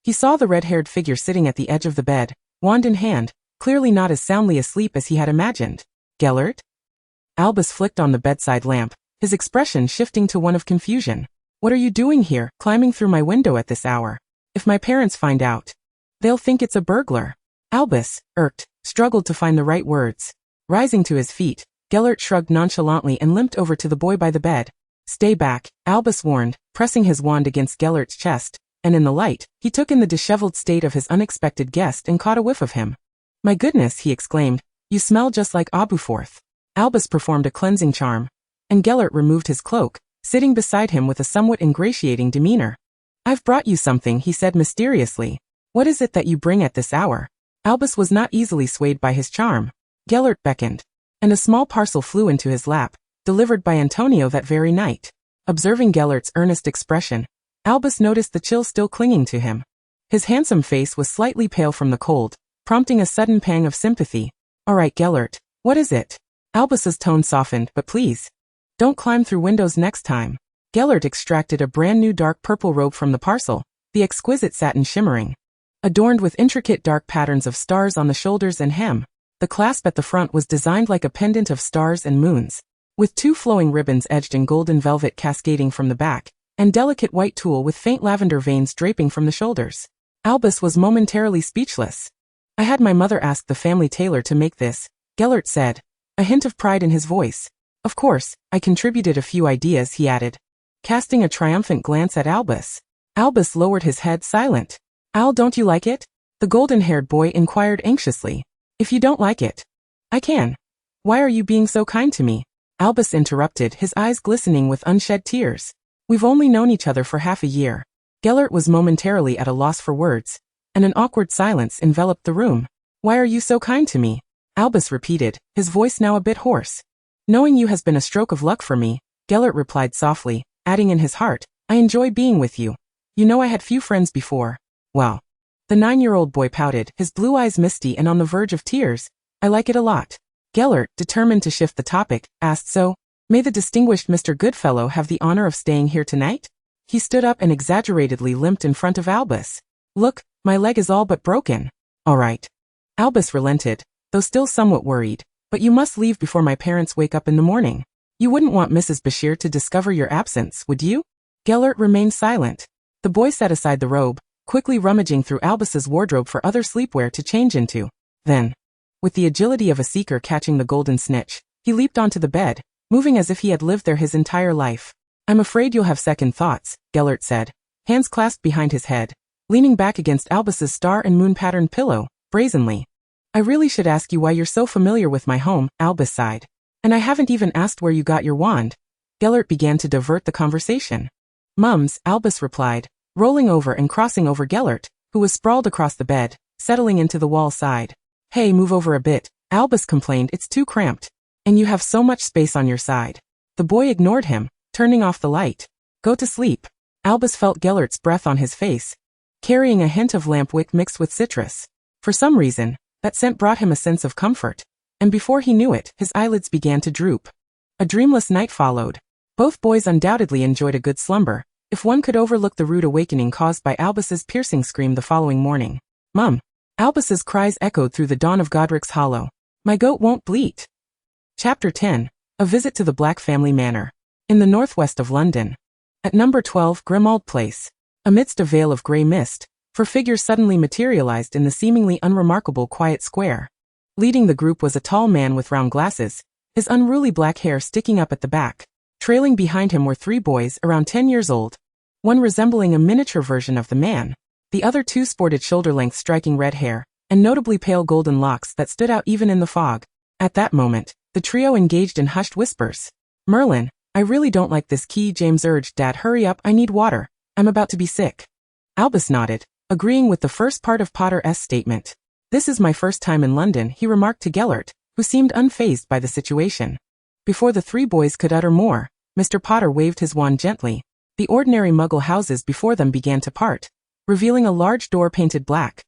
He saw the red-haired figure sitting at the edge of the bed, wand in hand, clearly not as soundly asleep as he had imagined. Gellert? Albus flicked on the bedside lamp, his expression shifting to one of confusion. "What are you doing here, climbing through my window at this hour? If my parents find out, they'll think it's a burglar." Albus, irked, struggled to find the right words. Rising to his feet, Gellert shrugged nonchalantly and limped over to the boy by the bed. "Stay back," Albus warned, pressing his wand against Gellert's chest, and in the light, he took in the disheveled state of his unexpected guest and caught a whiff of him. "My goodness," he exclaimed, "you smell just like Abuforth." Albus performed a cleansing charm, and Gellert removed his cloak, sitting beside him with a somewhat ingratiating demeanor. "I've brought you something," he said mysteriously. "What is it that you bring at this hour?" Albus was not easily swayed by his charm. Gellert beckoned, and a small parcel flew into his lap, delivered by Antonio that very night. Observing Gellert's earnest expression, Albus noticed the chill still clinging to him. His handsome face was slightly pale from the cold, prompting a sudden pang of sympathy. "All right, Gellert, what is it?" Albus's tone softened, "But please, don't climb through windows next time." Gellert extracted a brand new dark purple robe from the parcel, the exquisite satin shimmering, adorned with intricate dark patterns of stars on the shoulders and hem. The clasp at the front was designed like a pendant of stars and moons, with two flowing ribbons edged in golden velvet cascading from the back, and delicate white tulle with faint lavender veins draping from the shoulders. Albus was momentarily speechless. "I had my mother ask the family tailor to make this," Gellert said, a hint of pride in his voice. "Of course, I contributed a few ideas," he added, casting a triumphant glance at Albus. Albus lowered his head, silent. "Al, don't you like it?" the golden-haired boy inquired anxiously. "If you don't like it, I can. Why are you being so kind to me?" Albus interrupted, his eyes glistening with unshed tears. "We've only known each other for half a year." Gellert was momentarily at a loss for words, and an awkward silence enveloped the room. "Why are you so kind to me?" Albus repeated, his voice now a bit hoarse. "Knowing you has been a stroke of luck for me," Gellert replied softly, adding in his heart, "I enjoy being with you. You know I had few friends before." "Well." The 9-year-old boy pouted, his blue eyes misty and on the verge of tears. "I like it a lot." Gellert, determined to shift the topic, asked, "So, may the distinguished Mr. Goodfellow have the honor of staying here tonight?" He stood up and exaggeratedly limped in front of Albus. "Look, my leg is all but broken." "All right." Albus relented, though still somewhat worried. "But you must leave before my parents wake up in the morning. You wouldn't want Mrs. Bashir to discover your absence, would you?" Gellert remained silent. The boy set aside the robe, quickly rummaging through Albus's wardrobe for other sleepwear to change into. Then, with the agility of a seeker catching the golden snitch, he leaped onto the bed, moving as if he had lived there his entire life. "I'm afraid you'll have second thoughts," Gellert said, hands clasped behind his head, leaning back against Albus's star and moon-patterned pillow, brazenly. "I really should ask you why you're so familiar with my home," Albus sighed. "And I haven't even asked where you got your wand." Gellert began to divert the conversation. "Mums," Albus replied, rolling over and crossing over Gellert, who was sprawled across the bed, settling into the wall side. "Hey, move over a bit," Albus complained, "it's too cramped. And you have so much space on your side." The boy ignored him, turning off the light. "Go to sleep." Albus felt Gellert's breath on his face, carrying a hint of lamp wick mixed with citrus. For some reason, that scent brought him a sense of comfort, and before he knew it, his eyelids began to droop. A dreamless night followed. Both boys undoubtedly enjoyed a good slumber, if one could overlook the rude awakening caused by Albus's piercing scream the following morning. "Mum!" Albus's cries echoed through the dawn of Godric's Hollow. "My goat won't bleat." Chapter 10. A Visit to the Black Family Manor. In the northwest of London. At number 12 Grimald Place. Amidst a veil of grey mist, four figures suddenly materialized in the seemingly unremarkable quiet square. Leading the group was a tall man with round glasses, his unruly black hair sticking up at the back. Trailing behind him were 3 boys around 10 years old, one resembling a miniature version of the man. The other 2 sported shoulder-length striking red hair, and notably pale golden locks that stood out even in the fog. At that moment, the trio engaged in hushed whispers. "Merlin, I really don't like this key," James urged. "Dad, hurry up, I need water. I'm about to be sick." Albus nodded, agreeing with the first part of Potter's statement. "This is my first time in London," he remarked to Gellert, who seemed unfazed by the situation. Before the 3 boys could utter more, Mr. Potter waved his wand gently. The ordinary Muggle houses before them began to part, revealing a large door painted black,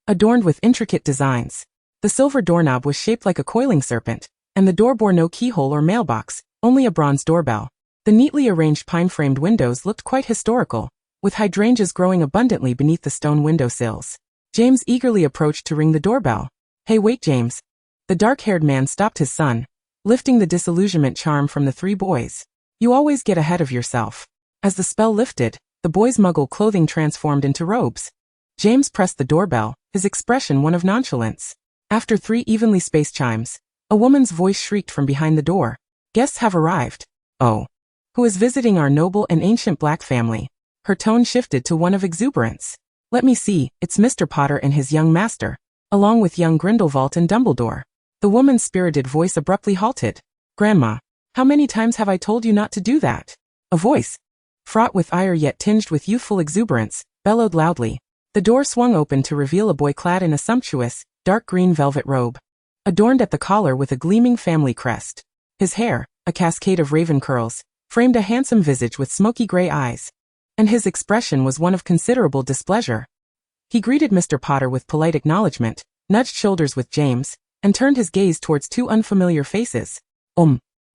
adorned with intricate designs. The silver doorknob was shaped like a coiling serpent, and the door bore no keyhole or mailbox, only a bronze doorbell. The neatly arranged pine-framed windows looked quite historical, with hydrangeas growing abundantly beneath the stone windowsills. James eagerly approached to ring the doorbell. "Hey, wait, James." The dark-haired man stopped his son, lifting the disillusionment charm from the 3 boys. "You always get ahead of yourself." As the spell lifted, the boys' Muggle clothing transformed into robes. James pressed the doorbell, his expression one of nonchalance. After 3 evenly spaced chimes, a woman's voice shrieked from behind the door. "Guests have arrived." "Oh. Who is visiting our noble and ancient black family?" Her tone shifted to one of exuberance. "Let me see, it's Mr. Potter and his young master, along with young Grindelwald and Dumbledore." The woman's spirited voice abruptly halted. "Grandma." How many times have I told you not to do that? A voice, fraught with ire yet tinged with youthful exuberance, bellowed loudly. The door swung open to reveal a boy clad in a sumptuous, dark green velvet robe, adorned at the collar with a gleaming family crest. His hair, a cascade of raven curls, framed a handsome visage with smoky gray eyes, and his expression was one of considerable displeasure. He greeted Mr. Potter with polite acknowledgement, nudged shoulders with James, and turned his gaze towards two unfamiliar faces.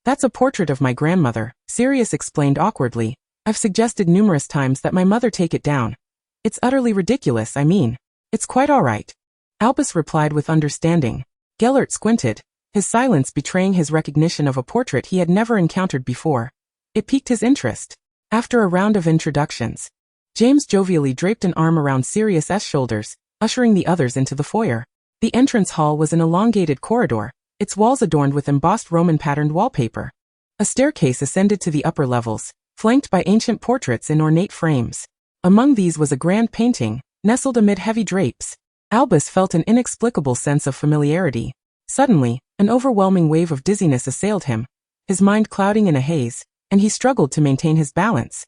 That's a portrait of my grandmother, Sirius explained awkwardly. I've suggested numerous times that my mother take it down. It's utterly ridiculous, I mean. It's quite all right. Albus replied with understanding. Gellert squinted, his silence betraying his recognition of a portrait he had never encountered before. It piqued his interest. After a round of introductions, James jovially draped an arm around Sirius's shoulders, ushering the others into the foyer. The entrance hall was an elongated corridor, its walls adorned with embossed Roman-patterned wallpaper. A staircase ascended to the upper levels, flanked by ancient portraits in ornate frames. Among these was a grand painting, nestled amid heavy drapes. Albus felt an inexplicable sense of familiarity. Suddenly, an overwhelming wave of dizziness assailed him, his mind clouding in a haze, and he struggled to maintain his balance,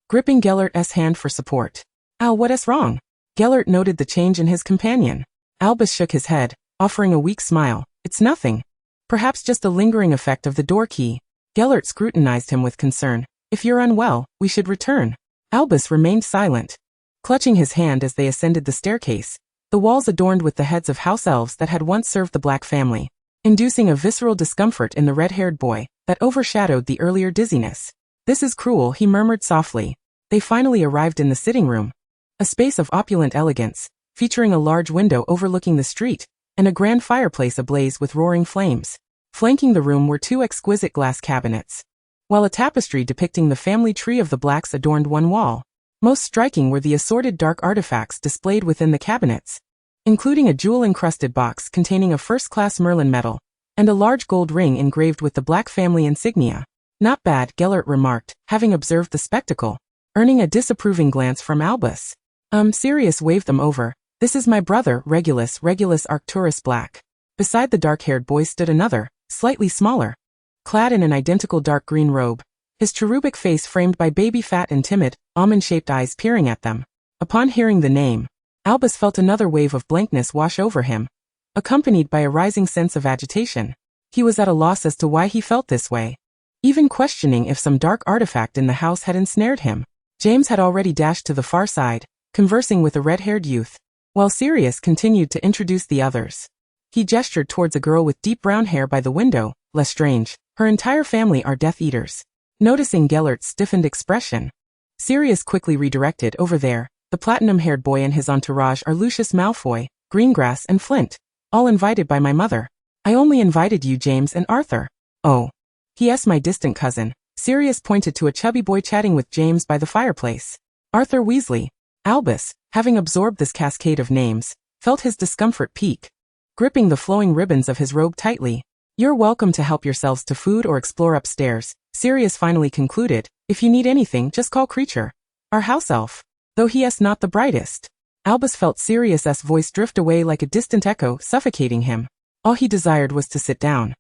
gripping Gellert's hand for support. Al, what's wrong? Gellert noted the change in his companion. Albus shook his head, offering a weak smile. It's nothing. Perhaps just a lingering effect of the door key. Gellert scrutinized him with concern. If you're unwell, we should return. Albus remained silent, clutching his hand as they ascended the staircase, the walls adorned with the heads of house elves that had once served the Black family, inducing a visceral discomfort in the red-haired boy that overshadowed the earlier dizziness. This is cruel, he murmured softly. They finally arrived in the sitting room, a space of opulent elegance, featuring a large window overlooking the street, and a grand fireplace ablaze with roaring flames. Flanking the room were two exquisite glass cabinets, while a tapestry depicting the family tree of the Blacks adorned one wall. Most striking were the assorted dark artifacts displayed within the cabinets, including a jewel-encrusted box containing a first-class Merlin medal, and a large gold ring engraved with the Black family insignia. Not bad, Gellert remarked, having observed the spectacle, earning a disapproving glance from Albus. Sirius waved them over. This is my brother, Regulus Arcturus Black. Beside the dark-haired boy stood another, slightly smaller, clad in an identical dark green robe, his cherubic face framed by baby fat and timid, almond-shaped eyes peering at them. Upon hearing the name, Albus felt another wave of blankness wash over him, accompanied by a rising sense of agitation. He was at a loss as to why he felt this way, even questioning if some dark artifact in the house had ensnared him. James had already dashed to the far side, conversing with a red-haired youth, while Sirius continued to introduce the others. He gestured towards a girl with deep brown hair by the window. Lestrange, her entire family are Death Eaters. Noticing Gellert's stiffened expression, Sirius quickly redirected. Over there, the platinum-haired boy and his entourage are Lucius Malfoy, Greengrass and Flint, all invited by my mother. I only invited you, James and Arthur. Oh. He.S. my distant cousin. Sirius pointed to a chubby boy chatting with James by the fireplace. Arthur Weasley. Albus, having absorbed this cascade of names, felt his discomfort peak, gripping the flowing ribbons of his robe tightly. You're welcome to help yourselves to food or explore upstairs, Sirius finally concluded. If you need anything, just call Creature, our house elf. Though he.s. not the brightest. Albus felt Sirius's voice drift away like a distant echo, suffocating him. All he desired was to sit down.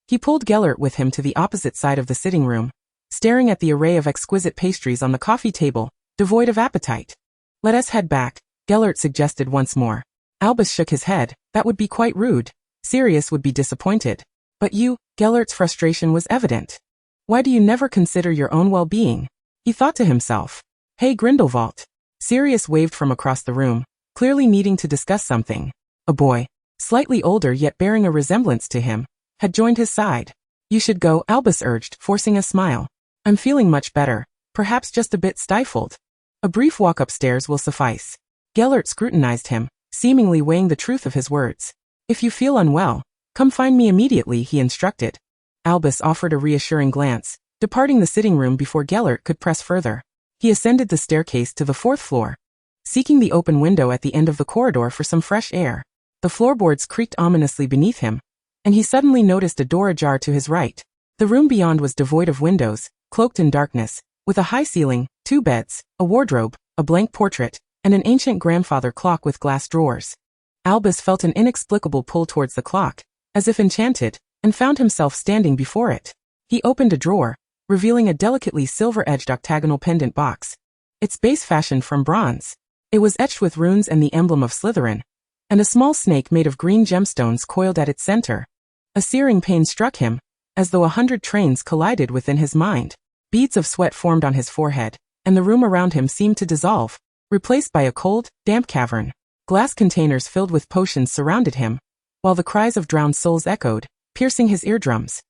He pulled Gellert with him to the opposite side of the sitting room, staring at the array of exquisite pastries on the coffee table, devoid of appetite. Let us head back, Gellert suggested once more. Albus shook his head. That would be quite rude. Sirius would be disappointed. But you, Gellert's frustration was evident. Why do you never consider your own well-being? He thought to himself. Hey Grindelwald. Sirius waved from across the room, clearly needing to discuss something. A boy, slightly older yet bearing a resemblance to him, had joined his side. You should go, Albus urged, forcing a smile. I'm feeling much better, perhaps just a bit stifled. A brief walk upstairs will suffice. Gellert scrutinized him, seemingly weighing the truth of his words. If you feel unwell, come find me immediately, he instructed. Albus offered a reassuring glance, departing the sitting room before Gellert could press further. He ascended the staircase to the 4th floor, seeking the open window at the end of the corridor for some fresh air. The floorboards creaked ominously beneath him, and he suddenly noticed a door ajar to his right. The room beyond was devoid of windows, cloaked in darkness, with a high ceiling, 2 beds, a wardrobe, a blank portrait, and an ancient grandfather clock with glass drawers. Albus felt an inexplicable pull towards the clock, as if enchanted, and found himself standing before it. He opened a drawer, revealing a delicately silver-edged octagonal pendant box. Its base fashioned from bronze. It was etched with runes and the emblem of Slytherin, and a small snake made of green gemstones coiled at its center. A searing pain struck him, as though 100 trains collided within his mind. Beads of sweat formed on his forehead, and the room around him seemed to dissolve, replaced by a cold, damp cavern. Glass containers filled with potions surrounded him, while the cries of drowned souls echoed, piercing his eardrums.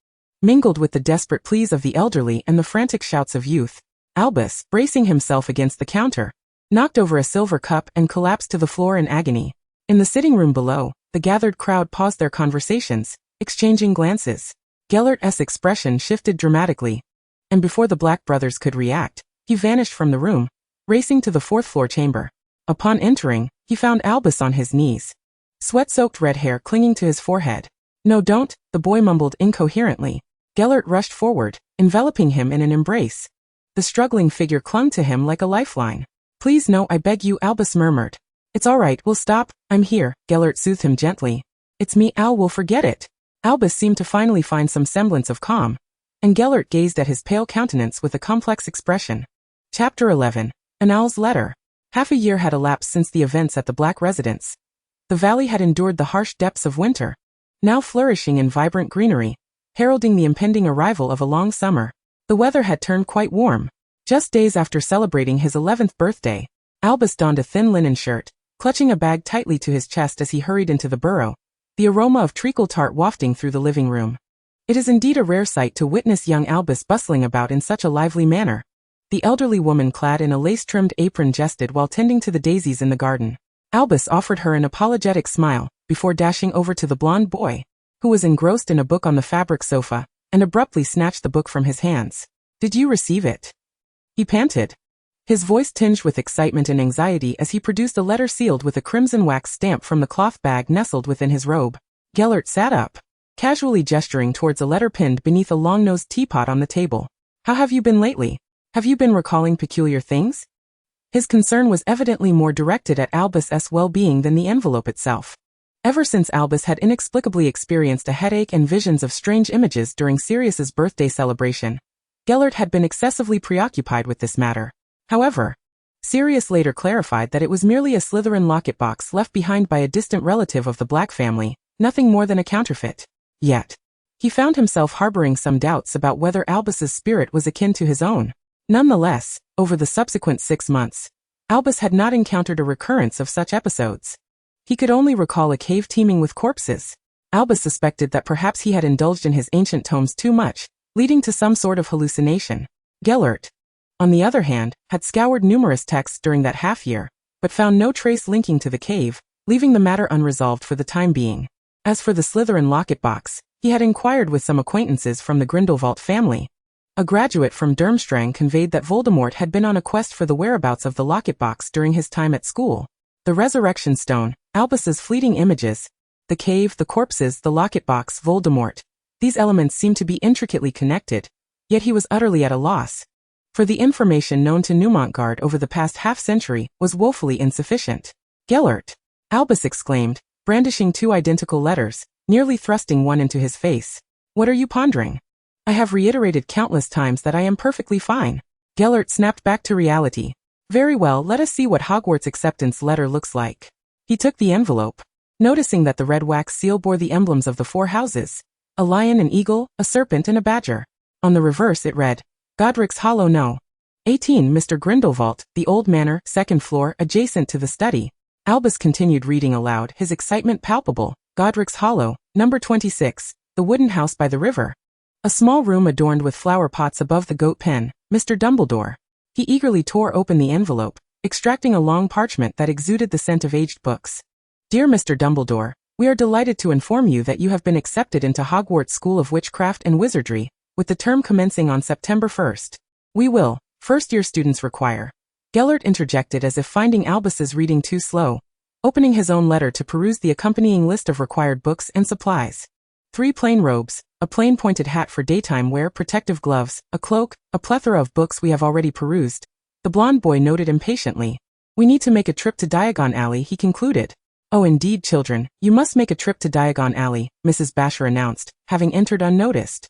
Mingled with the desperate pleas of the elderly and the frantic shouts of youth, Albus, bracing himself against the counter, knocked over a silver cup and collapsed to the floor in agony. In the sitting room below, the gathered crowd paused their conversations, exchanging glances. Gellert's expression shifted dramatically, and before the Black brothers could react, he vanished from the room, racing to the fourth-floor chamber. Upon entering, he found Albus on his knees, sweat-soaked red hair clinging to his forehead. "No, don't," the boy mumbled incoherently. Gellert rushed forward, enveloping him in an embrace. The struggling figure clung to him like a lifeline. "Please no, I beg you," Albus murmured. "It's all right, we'll stop, I'm here," Gellert soothed him gently. "It's me, Al, we'll forget it." Albus seemed to finally find some semblance of calm, and Gellert gazed at his pale countenance with a complex expression. Chapter 11. An Owl's Letter. Half a year had elapsed since the events at the Black residence. The valley had endured the harsh depths of winter, now flourishing in vibrant greenery, heralding the impending arrival of a long summer. The weather had turned quite warm. Just days after celebrating his 11th birthday, Albus donned a thin linen shirt, clutching a bag tightly to his chest as he hurried into the burrow, the aroma of treacle tart wafting through the living room. It is indeed a rare sight to witness young Albus bustling about in such a lively manner. The elderly woman clad in a lace-trimmed apron jested while tending to the daisies in the garden. Albus offered her an apologetic smile, before dashing over to the blond boy, who was engrossed in a book on the fabric sofa, and abruptly snatched the book from his hands. "Did you receive it?" he panted, his voice tinged with excitement and anxiety as he produced a letter sealed with a crimson wax stamp from the cloth bag nestled within his robe. Gellert sat up, casually gesturing towards a letter pinned beneath a long-nosed teapot on the table. "How have you been lately? Have you been recalling peculiar things?" His concern was evidently more directed at Albus's well-being than the envelope itself. Ever since Albus had inexplicably experienced a headache and visions of strange images during Sirius's birthday celebration, Gellert had been excessively preoccupied with this matter. However, Sirius later clarified that it was merely a Slytherin locket box left behind by a distant relative of the Black family, nothing more than a counterfeit. Yet, he found himself harboring some doubts about whether Albus's spirit was akin to his own. Nonetheless, over the subsequent 6 months, Albus had not encountered a recurrence of such episodes. He could only recall a cave teeming with corpses. Albus suspected that perhaps he had indulged in his ancient tomes too much, leading to some sort of hallucination. Gellert, on the other hand, had scoured numerous texts during that half-year, but found no trace linking to the cave, leaving the matter unresolved for the time being. As for the Slytherin locket box, he had inquired with some acquaintances from the Grindelwald family. A graduate from Durmstrang conveyed that Voldemort had been on a quest for the whereabouts of the locket box during his time at school. The resurrection stone, Albus's fleeting images, the cave, the corpses, the locket box, Voldemort. These elements seemed to be intricately connected, yet he was utterly at a loss. For the information known to Neumontgard over the past half-century was woefully insufficient. "Gellert!" Albus exclaimed, brandishing 2 identical letters, nearly thrusting one into his face. "What are you pondering?" "I have reiterated countless times that I am perfectly fine." Gellert snapped back to reality. "Very well, let us see what Hogwarts' acceptance letter looks like." He took the envelope, noticing that the red wax seal bore the emblems of the 4 houses, a lion, an eagle, a serpent, and a badger. On the reverse it read, Godric's Hollow No. 18 Mr. Grindelwald, the old manor, 2nd floor, adjacent to the study. Albus continued reading aloud, his excitement palpable. Godric's Hollow, number 26, the wooden house by the river. A small room adorned with flower pots above the goat pen, Mr. Dumbledore. He eagerly tore open the envelope, extracting a long parchment that exuded the scent of aged books. "Dear Mr. Dumbledore, we are delighted to inform you that you have been accepted into Hogwarts School of Witchcraft and Wizardry, with the term commencing on September 1st. We will, first-year students require." Gellert interjected as if finding Albus's reading too slow, opening his own letter to peruse the accompanying list of required books and supplies. 3 plain robes, a plain pointed hat for daytime wear, protective gloves, a cloak, a plethora of books we have already perused. The blond boy noted impatiently. "We need to make a trip to Diagon Alley," he concluded. "Oh indeed, children, you must make a trip to Diagon Alley," Mrs. Basher announced, having entered unnoticed.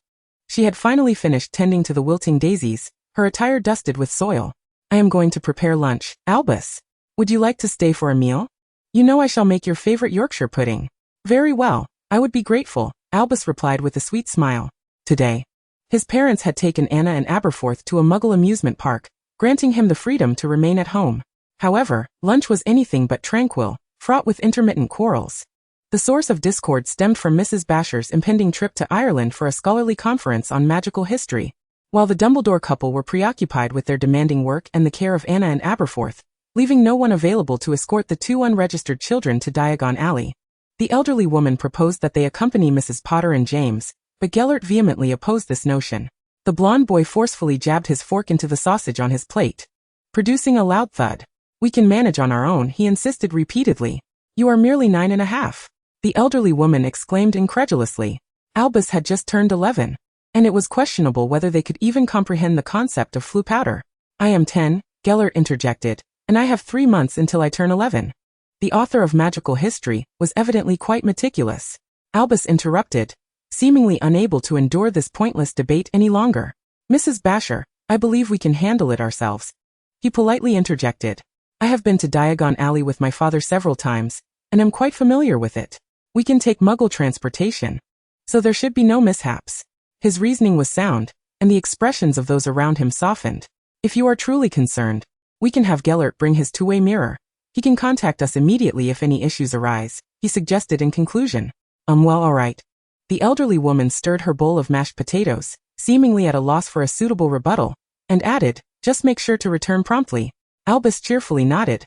She had finally finished tending to the wilting daisies, her attire dusted with soil. I am going to prepare lunch. Albus, would you like to stay for a meal? You know I shall make your favorite Yorkshire pudding. Very well, I would be grateful, Albus replied with a sweet smile. Today, his parents had taken Anna and Aberforth to a Muggle amusement park, granting him the freedom to remain at home. However, lunch was anything but tranquil, fraught with intermittent quarrels. The source of discord stemmed from Mrs. Basher's impending trip to Ireland for a scholarly conference on magical history. While the Dumbledore couple were preoccupied with their demanding work and the care of Anna and Aberforth, leaving no one available to escort the two unregistered children to Diagon Alley. The elderly woman proposed that they accompany Mrs. Potter and James, but Gellert vehemently opposed this notion. The blond boy forcefully jabbed his fork into the sausage on his plate, producing a loud thud. We can manage on our own, he insisted repeatedly. You are merely 9.5. The elderly woman exclaimed incredulously. Albus had just turned 11, and it was questionable whether they could even comprehend the concept of Floo powder. I am 10, Gellert interjected, and I have 3 months until I turn 11. The author of magical history was evidently quite meticulous. Albus interrupted, seemingly unable to endure this pointless debate any longer. Mrs. Basher, I believe we can handle it ourselves. He politely interjected. I have been to Diagon Alley with my father several times, and am quite familiar with it. We can take Muggle transportation, so there should be no mishaps. His reasoning was sound, and the expressions of those around him softened. If you are truly concerned, we can have Gellert bring his two-way mirror. He can contact us immediately if any issues arise, he suggested in conclusion. Well, all right. The elderly woman stirred her bowl of mashed potatoes, seemingly at a loss for a suitable rebuttal, and added, just make sure to return promptly. Albus cheerfully nodded,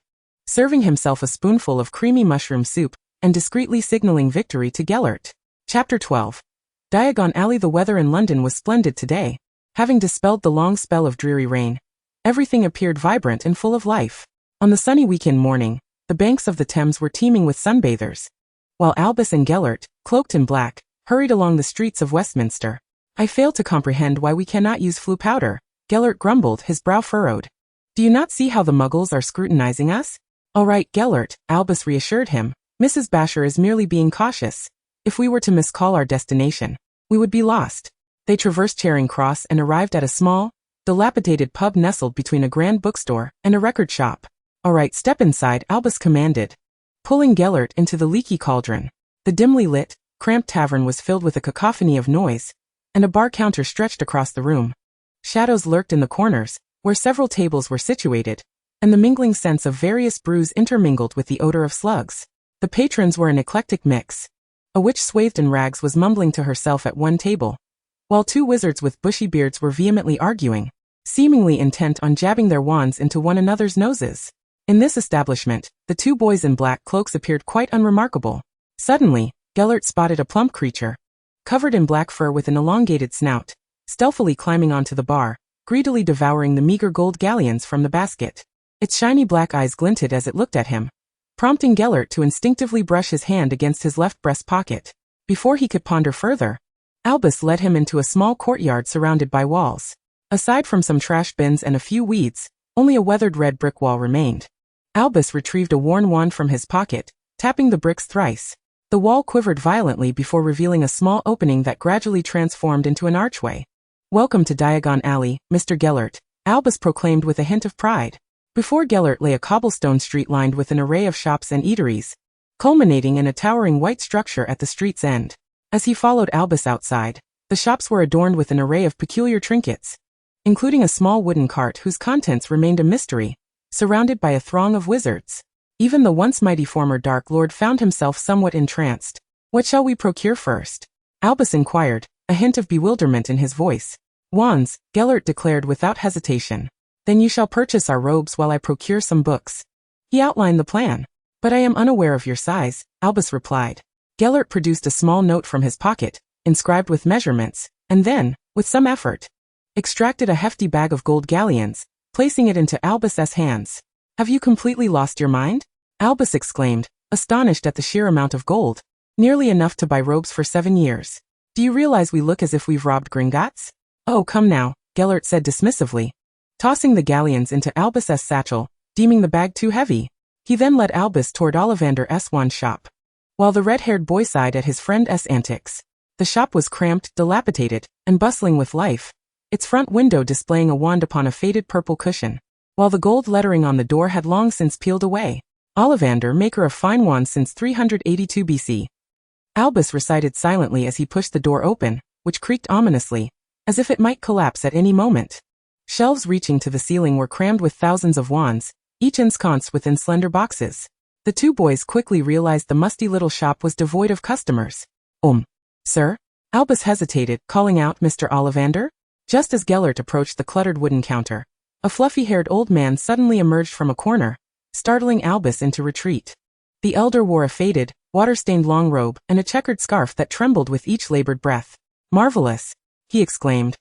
serving himself a spoonful of creamy mushroom soup, and discreetly signaling victory to Gellert. Chapter 12. Diagon Alley. The weather in London was splendid today. Having dispelled the long spell of dreary rain, everything appeared vibrant and full of life. On the sunny weekend morning, the banks of the Thames were teeming with sunbathers, while Albus and Gellert, cloaked in black, hurried along the streets of Westminster. I fail to comprehend why we cannot use Floo powder, Gellert grumbled, his brow furrowed. Do you not see how the Muggles are scrutinizing us? All right, Gellert, Albus reassured him. Mrs. Basher is merely being cautious. If we were to miscall our destination, we would be lost. They traversed Charing Cross and arrived at a small, dilapidated pub nestled between a grand bookstore and a record shop. All right, step inside, Albus commanded, pulling Gellert into the leaky cauldron. The dimly lit, cramped tavern was filled with a cacophony of noise, and a bar counter stretched across the room. Shadows lurked in the corners, where several tables were situated, and the mingling scents of various brews intermingled with the odor of slugs. The patrons were an eclectic mix. A witch swathed in rags was mumbling to herself at one table, while two wizards with bushy beards were vehemently arguing, seemingly intent on jabbing their wands into one another's noses. In this establishment, the two boys in black cloaks appeared quite unremarkable. Suddenly, Gellert spotted a plump creature, covered in black fur with an elongated snout, stealthily climbing onto the bar, greedily devouring the meager gold galleons from the basket. Its shiny black eyes glinted as it looked at him, prompting Gellert to instinctively brush his hand against his left breast pocket. Before he could ponder further, Albus led him into a small courtyard surrounded by walls. Aside from some trash bins and a few weeds, only a weathered red brick wall remained. Albus retrieved a worn wand from his pocket, tapping the bricks thrice. The wall quivered violently before revealing a small opening that gradually transformed into an archway. Welcome to Diagon Alley, Mr. Gellert, Albus proclaimed with a hint of pride. Before Gellert lay a cobblestone street lined with an array of shops and eateries, culminating in a towering white structure at the street's end. As he followed Albus outside, the shops were adorned with an array of peculiar trinkets, including a small wooden cart whose contents remained a mystery, surrounded by a throng of wizards. Even the once mighty former Dark Lord found himself somewhat entranced. What shall we procure first? Albus inquired, a hint of bewilderment in his voice. Wands, Gellert declared without hesitation. Then you shall purchase our robes while I procure some books. He outlined the plan. But I am unaware of your size, Albus replied. Gellert produced a small note from his pocket, inscribed with measurements, and then, with some effort, extracted a hefty bag of gold galleons, placing it into Albus's hands. Have you completely lost your mind? Albus exclaimed, astonished at the sheer amount of gold. Nearly enough to buy robes for 7 years. Do you realize we look as if we've robbed Gringotts? Oh, come now, Gellert said dismissively, tossing the galleons into Albus's satchel, deeming the bag too heavy. He then led Albus toward Ollivander's wand shop, while the red-haired boy sighed at his friend's antics. The shop was cramped, dilapidated, and bustling with life, its front window displaying a wand upon a faded purple cushion, while the gold lettering on the door had long since peeled away. Ollivander, maker of fine wands since 382 BC. Albus recited silently as he pushed the door open, which creaked ominously, as if it might collapse at any moment. Shelves reaching to the ceiling were crammed with thousands of wands, each ensconced within slender boxes. The two boys quickly realized the musty little shop was devoid of customers. Sir? Albus hesitated, calling out, Mr. Ollivander? Just as Gellert approached the cluttered wooden counter, a fluffy-haired old man suddenly emerged from a corner, startling Albus into retreat. The elder wore a faded, water-stained long robe and a checkered scarf that trembled with each labored breath. Marvelous! He exclaimed,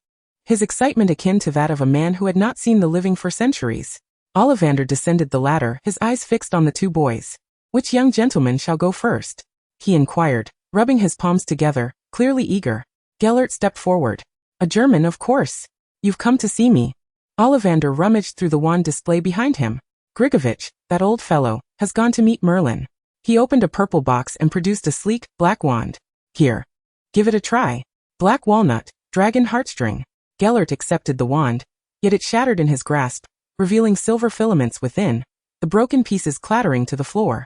his excitement akin to that of a man who had not seen the living for centuries. Ollivander descended the ladder, his eyes fixed on the two boys. Which young gentleman shall go first? He inquired, rubbing his palms together, clearly eager. Gellert stepped forward. A German, of course. You've come to see me. Ollivander rummaged through the wand display behind him. Grigovich, that old fellow, has gone to meet Merlin. He opened a purple box and produced a sleek, black wand. Here. Give it a try. Black walnut, dragon heartstring. Gellert accepted the wand, yet it shattered in his grasp, revealing silver filaments within, the broken pieces clattering to the floor.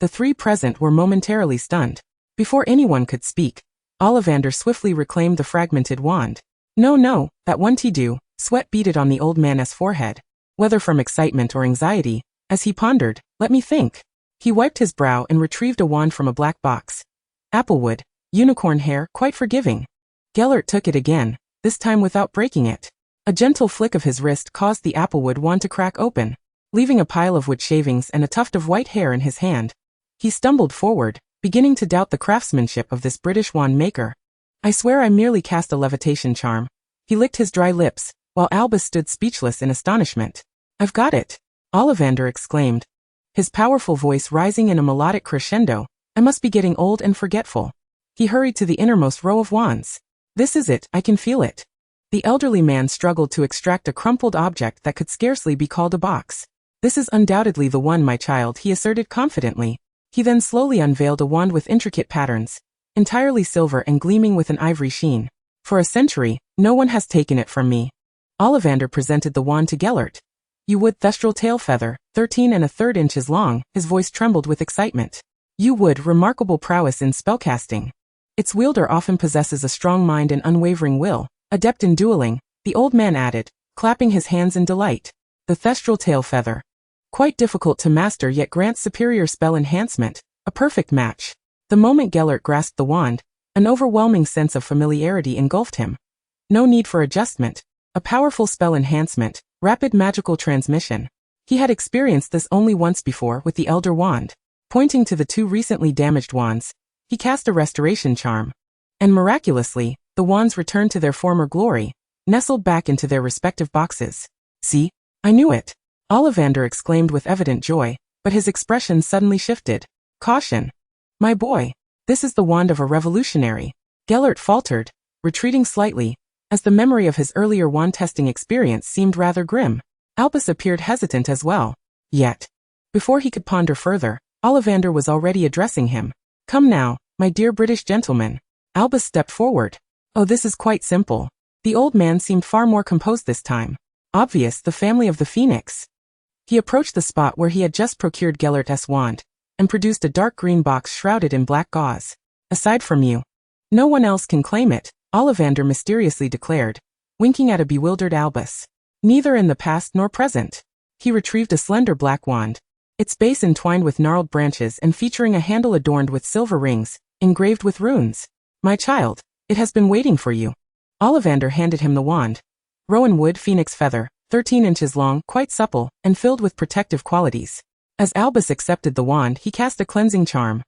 The three present were momentarily stunned. Before anyone could speak, Ollivander swiftly reclaimed the fragmented wand. No, that won't do. Sweat beaded on the old man's forehead, whether from excitement or anxiety, as he pondered. Let me think. He wiped his brow and retrieved a wand from a black box. Applewood, unicorn hair, quite forgiving. Gellert took it again, this time without breaking it. A gentle flick of his wrist caused the applewood wand to crack open, leaving a pile of wood shavings and a tuft of white hair in his hand. He stumbled forward, beginning to doubt the craftsmanship of this British wand maker. I swear I merely cast a levitation charm. He licked his dry lips, while Albus stood speechless in astonishment. I've got it! Ollivander exclaimed, his powerful voice rising in a melodic crescendo. I must be getting old and forgetful. He hurried to the innermost row of wands. This is it, I can feel it. The elderly man struggled to extract a crumpled object that could scarcely be called a box. This is undoubtedly the one, my child, he asserted confidently. He then slowly unveiled a wand with intricate patterns, entirely silver and gleaming with an ivory sheen. For a century, no one has taken it from me. Ollivander presented the wand to Gellert. You would, thestral tail feather, 13 1/3 inches long, his voice trembled with excitement. You would, remarkable prowess in spellcasting. Its wielder often possesses a strong mind and unwavering will, adept in dueling, the old man added, clapping his hands in delight. The thestral tail feather. Quite difficult to master yet grants superior spell enhancement, a perfect match. The moment Gellert grasped the wand, an overwhelming sense of familiarity engulfed him. No need for adjustment, a powerful spell enhancement, rapid magical transmission. He had experienced this only once before with the Elder Wand. Pointing to the two recently damaged wands, he cast a restoration charm. And miraculously, the wands returned to their former glory, nestled back into their respective boxes. See? I knew it! Ollivander exclaimed with evident joy, but his expression suddenly shifted. Caution! My boy! This is the wand of a revolutionary. Gellert faltered, retreating slightly, as the memory of his earlier wand-testing experience seemed rather grim. Albus appeared hesitant as well. Yet, before he could ponder further, Ollivander was already addressing him. Come now, my dear British gentleman. Albus stepped forward. Oh, this is quite simple. The old man seemed far more composed this time. Obvious, the family of the Phoenix. He approached the spot where he had just procured Gellert's wand, and produced a dark green box shrouded in black gauze. Aside from you, no one else can claim it, Ollivander mysteriously declared, winking at a bewildered Albus. Neither in the past nor present. He retrieved a slender black wand, its base entwined with gnarled branches and featuring a handle adorned with silver rings, engraved with runes. My child, it has been waiting for you. Ollivander handed him the wand. Rowan wood phoenix feather, 13 inches long, quite supple, and filled with protective qualities. As Albus accepted the wand, he cast a cleansing charm,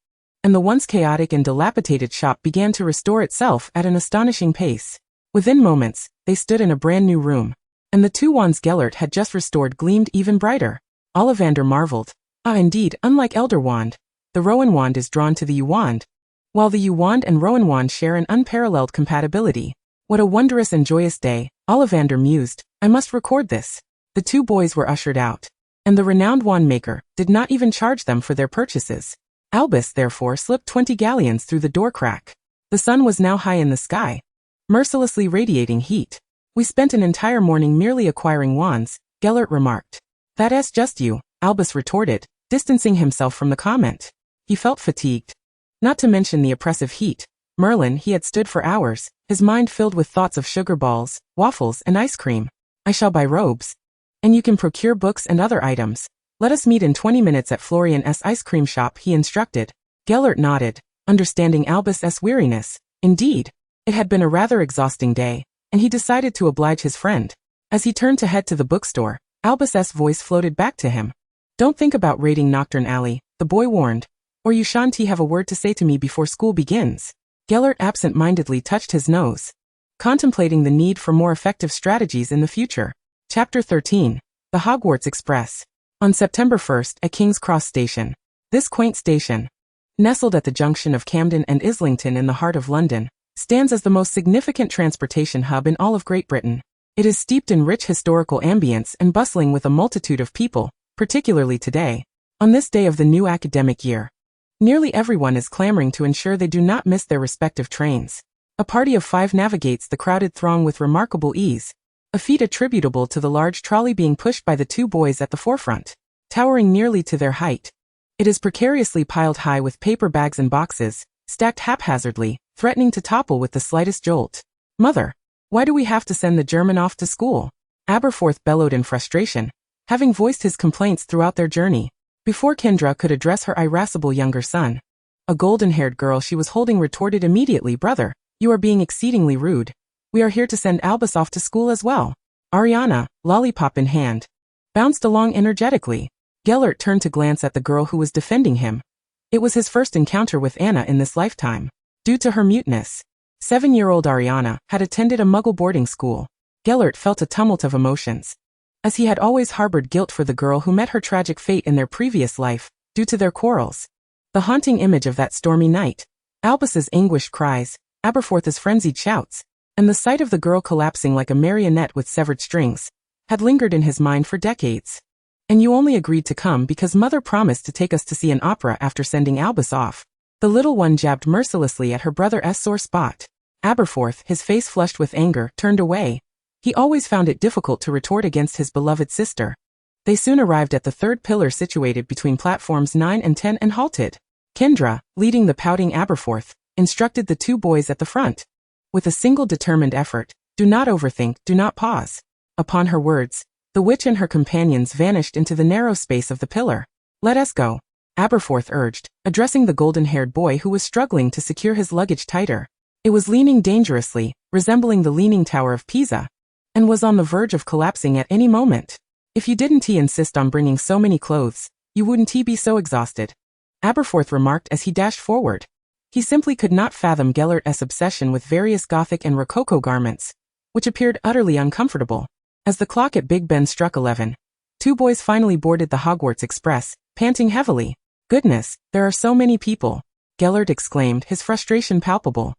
and the once chaotic and dilapidated shop began to restore itself at an astonishing pace. Within moments, they stood in a brand new room, and the two wands Gellert had just restored gleamed even brighter. Ollivander marveled. Ah, indeed, unlike Elder Wand, the Rowan wand is drawn to the Yew wand, while the Yew wand and Rowan wand share an unparalleled compatibility. What a wondrous and joyous day, Ollivander mused. I must record this. The two boys were ushered out, and the renowned wand maker did not even charge them for their purchases. Albus therefore slipped 20 galleons through the door crack. The sun was now high in the sky, mercilessly radiating heat. We spent an entire morning merely acquiring wands, Gellert remarked. That's just you, Albus retorted, distancing himself from the comment. He felt fatigued. Not to mention the oppressive heat. Merlin, he had stood for hours, his mind filled with thoughts of sugar balls, waffles, and ice cream. I shall buy robes. And you can procure books and other items. Let us meet in 20 minutes at Florian's ice cream shop, he instructed. Gellert nodded, understanding Albus's weariness. Indeed, it had been a rather exhausting day, and he decided to oblige his friend. As he turned to head to the bookstore, Albus's voice floated back to him. Don't think about raiding Nocturne Alley, the boy warned, or you shan't have a word to say to me before school begins. Gellert absent-mindedly touched his nose, contemplating the need for more effective strategies in the future. Chapter 13. The Hogwarts Express. On September 1st at King's Cross Station. This quaint station, nestled at the junction of Camden and Islington in the heart of London, stands as the most significant transportation hub in all of Great Britain. It is steeped in rich historical ambience and bustling with a multitude of people, particularly today, on this day of the new academic year. Nearly everyone is clamoring to ensure they do not miss their respective trains. A party of 5 navigates the crowded throng with remarkable ease, a feat attributable to the large trolley being pushed by the 2 boys at the forefront, towering nearly to their height. It is precariously piled high with paper bags and boxes, stacked haphazardly, threatening to topple with the slightest jolt. Mother, why do we have to send the German off to school? Aberforth bellowed in frustration, having voiced his complaints throughout their journey. Before Kendra could address her irascible younger son, a golden-haired girl she was holding retorted immediately, Brother, you are being exceedingly rude. We are here to send Albus off to school as well. Ariana, lollipop in hand, bounced along energetically. Gellert turned to glance at the girl who was defending him. It was his first encounter with Anna in this lifetime. Due to her muteness, 7-year-old Ariana had attended a Muggle boarding school. Gellert felt a tumult of emotions, as he had always harbored guilt for the girl who met her tragic fate in their previous life, due to their quarrels. The haunting image of that stormy night, Albus's anguished cries, Aberforth's frenzied shouts, and the sight of the girl collapsing like a marionette with severed strings, had lingered in his mind for decades. And you only agreed to come because Mother promised to take us to see an opera after sending Albus off. The little one jabbed mercilessly at her brother's sore spot. Aberforth, his face flushed with anger, turned away. He always found it difficult to retort against his beloved sister. They soon arrived at the 3rd pillar situated between platforms 9 and 10 and halted. Kendra, leading the pouting Aberforth, instructed the 2 boys at the front. With a single determined effort, do not overthink, do not pause. Upon her words, the witch and her companions vanished into the narrow space of the pillar. Let us go, Aberforth urged, addressing the golden-haired boy who was struggling to secure his luggage tighter. It was leaning dangerously, resembling the Leaning Tower of Pisa, and was on the verge of collapsing at any moment. If you didn't insist on bringing so many clothes, you wouldn't be so exhausted, Aberforth remarked as he dashed forward. He simply could not fathom Gellert's obsession with various Gothic and Rococo garments, which appeared utterly uncomfortable. As the clock at Big Ben struck 11, 2 boys finally boarded the Hogwarts Express, panting heavily. Goodness, there are so many people, Gellert exclaimed, his frustration palpable.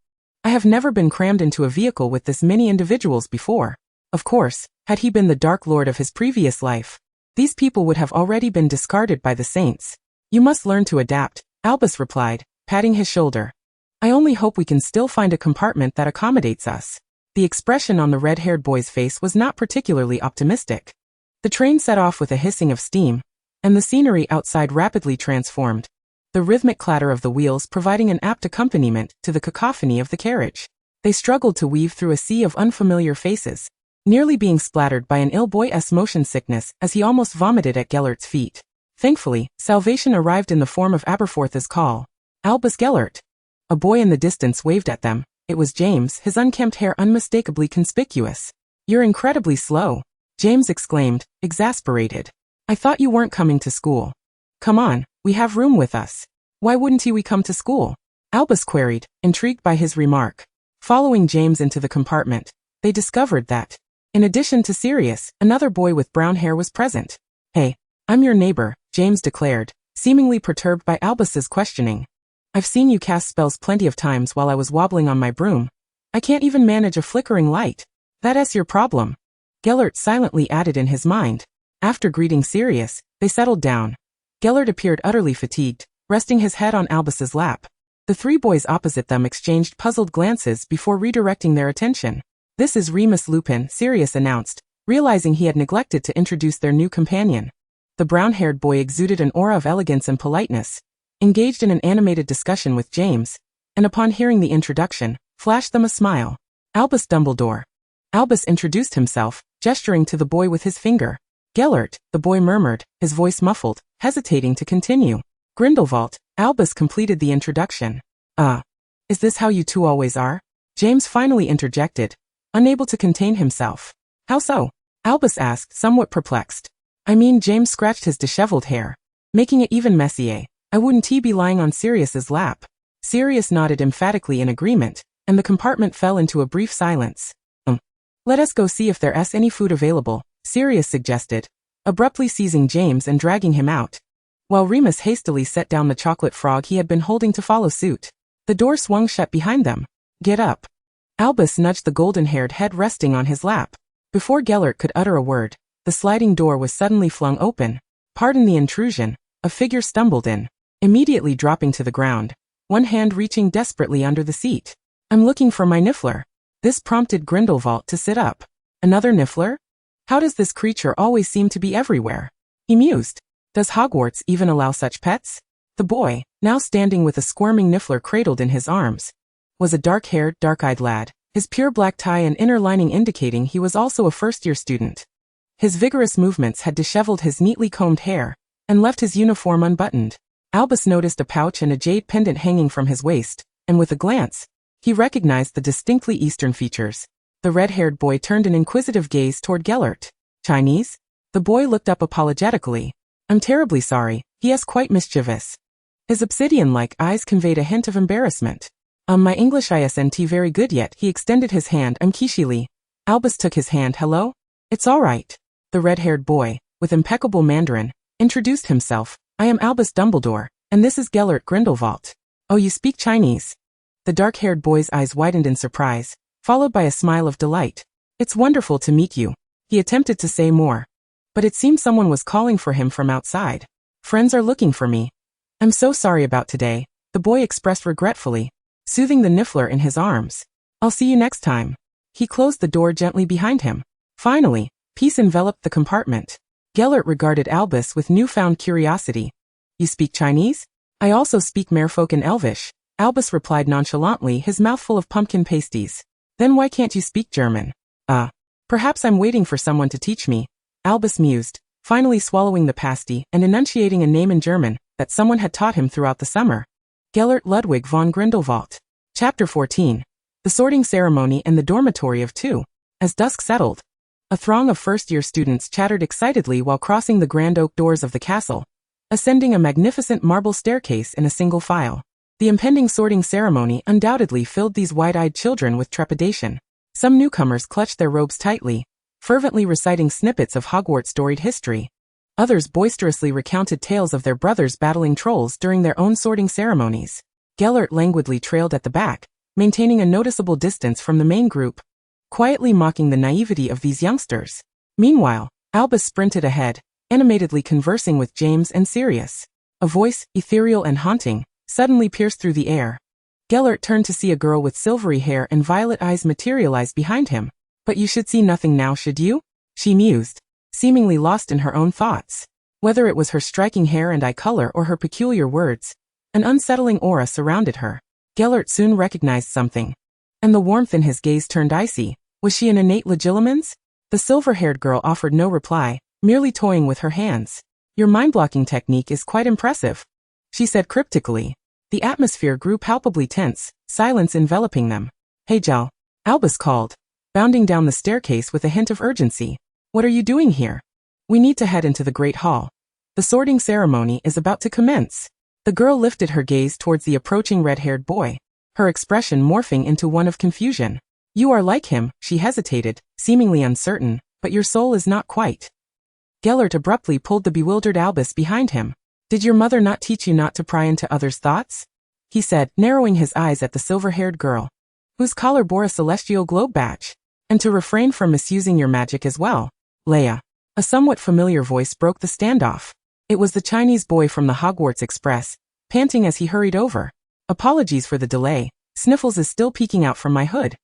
I have never been crammed into a vehicle with this many individuals before. Of course, had he been the Dark Lord of his previous life, these people would have already been discarded by the saints. You must learn to adapt, Albus replied, patting his shoulder. I only hope we can still find a compartment that accommodates us. The expression on the red-haired boy's face was not particularly optimistic. The train set off with a hissing of steam, and the scenery outside rapidly transformed, the rhythmic clatter of the wheels providing an apt accompaniment to the cacophony of the carriage. They struggled to weave through a sea of unfamiliar faces, nearly being splattered by an ill boy's motion sickness as he almost vomited at Gellert's feet. Thankfully, salvation arrived in the form of Aberforth's call. Albus Gellert. A boy in the distance waved at them. It was James, his unkempt hair unmistakably conspicuous. You're incredibly slow, James exclaimed, exasperated. I thought you weren't coming to school. Come on, we have room with us. Why wouldn't we come to school? Albus queried, intrigued by his remark. Following James into the compartment, they discovered that, in addition to Sirius, another boy with brown hair was present. Hey, I'm your neighbor, James declared, seemingly perturbed by Albus's questioning. I've seen you cast spells plenty of times while I was wobbling on my broom. I can't even manage a flickering light. That's your problem, Gellert silently added in his mind. After greeting Sirius, they settled down. Gellert appeared utterly fatigued, resting his head on Albus's lap. The three boys opposite them exchanged puzzled glances before redirecting their attention. "This is Remus Lupin," Sirius announced, realizing he had neglected to introduce their new companion. The brown-haired boy exuded an aura of elegance and politeness, engaged in an animated discussion with James, and upon hearing the introduction, flashed them a smile. "Albus Dumbledore." Albus introduced himself, gesturing to the boy with his finger. "Gellert," the boy murmured, his voice muffled, hesitating to continue. "Grindelwald," Albus completed the introduction. Is this how you two always are?" James finally interjected, unable to contain himself. "How so?" Albus asked, somewhat perplexed. "I mean," James scratched his disheveled hair, making it even messier, "I wouldn't he be lying on Sirius's lap?" Sirius nodded emphatically in agreement, and the compartment fell into a brief silence. "Let us go see if there's any food available," Sirius suggested, abruptly seizing James and dragging him out, while Remus hastily set down the chocolate frog he had been holding to follow suit. The door swung shut behind them. "Get up." Albus nudged the golden-haired head resting on his lap. Before Gellert could utter a word, the sliding door was suddenly flung open. "Pardon the intrusion," a figure stumbled in, immediately dropping to the ground, one hand reaching desperately under the seat. "I'm looking for my Niffler." This prompted Grindelwald to sit up. "Another Niffler? How does this creature always seem to be everywhere?" he mused. "Does Hogwarts even allow such pets?" The boy, now standing with a squirming Niffler cradled in his arms, was a dark-haired, dark-eyed lad, his pure black tie and inner lining indicating he was also a first-year student. His vigorous movements had disheveled his neatly combed hair and left his uniform unbuttoned. Albus noticed a pouch and a jade pendant hanging from his waist, and with a glance, he recognized the distinctly Eastern features. The red-haired boy turned an inquisitive gaze toward Gellert. "Chinese?" The boy looked up apologetically. "I'm terribly sorry," he asked, quite mischievous. His obsidian-like eyes conveyed a hint of embarrassment. My English isn't very good yet." He extended his hand unkishily. Albus took his hand. "Hello? It's all right." The red-haired boy, with impeccable Mandarin, introduced himself. "I am Albus Dumbledore, and this is Gellert Grindelwald." "Oh, you speak Chinese?" The dark-haired boy's eyes widened in surprise, followed by a smile of delight. "It's wonderful to meet you." He attempted to say more, but it seemed someone was calling for him from outside. "Friends are looking for me." "I'm so sorry about today," the boy expressed regretfully, soothing the Niffler in his arms. "I'll see you next time." He closed the door gently behind him. Finally, peace enveloped the compartment. Gellert regarded Albus with newfound curiosity. "You speak Chinese?" "I also speak Merfolk and Elvish," Albus replied nonchalantly, his mouth full of pumpkin pasties. "Then why can't you speak German?" Perhaps I'm waiting for someone to teach me," Albus mused, finally swallowing the pasty and enunciating a name in German that someone had taught him throughout the summer. Gellert Ludwig von Grindelwald. Chapter 14. The Sorting Ceremony and the Dormitory of Two. As dusk settled, a throng of first-year students chattered excitedly while crossing the grand oak doors of the castle, ascending a magnificent marble staircase in a single file. The impending sorting ceremony undoubtedly filled these wide-eyed children with trepidation. Some newcomers clutched their robes tightly, fervently reciting snippets of Hogwarts' storied history. Others boisterously recounted tales of their brothers battling trolls during their own sorting ceremonies. Gellert languidly trailed at the back, maintaining a noticeable distance from the main group, quietly mocking the naivety of these youngsters. Meanwhile, Albus sprinted ahead, animatedly conversing with James and Sirius. A voice, ethereal and haunting, suddenly pierced through the air. Gellert turned to see a girl with silvery hair and violet eyes materialize behind him. "But you should see nothing now, should you?" she mused, seemingly lost in her own thoughts. Whether it was her striking hair and eye color or her peculiar words, an unsettling aura surrounded her. Gellert soon recognized something, and the warmth in his gaze turned icy. Was she an innate legilimens? The silver-haired girl offered no reply, merely toying with her hands. "Your mind-blocking technique is quite impressive," she said cryptically. The atmosphere grew palpably tense, silence enveloping them. "Hey Gel," Albus called, bounding down the staircase with a hint of urgency. "What are you doing here? We need to head into the Great Hall. The sorting ceremony is about to commence." The girl lifted her gaze towards the approaching red-haired boy, her expression morphing into one of confusion. "You are like him," she hesitated, seemingly uncertain, "but your soul is not quite." Gellert abruptly pulled the bewildered Albus behind him. "Did your mother not teach you not to pry into others' thoughts?" he said, narrowing his eyes at the silver-haired girl, whose collar bore a celestial globe badge, "and to refrain from misusing your magic as well." "Leia." A somewhat familiar voice broke the standoff. It was the Chinese boy from the Hogwarts Express, panting as he hurried over. Apologies for the delay. Sniffles is still peeking out from my hood.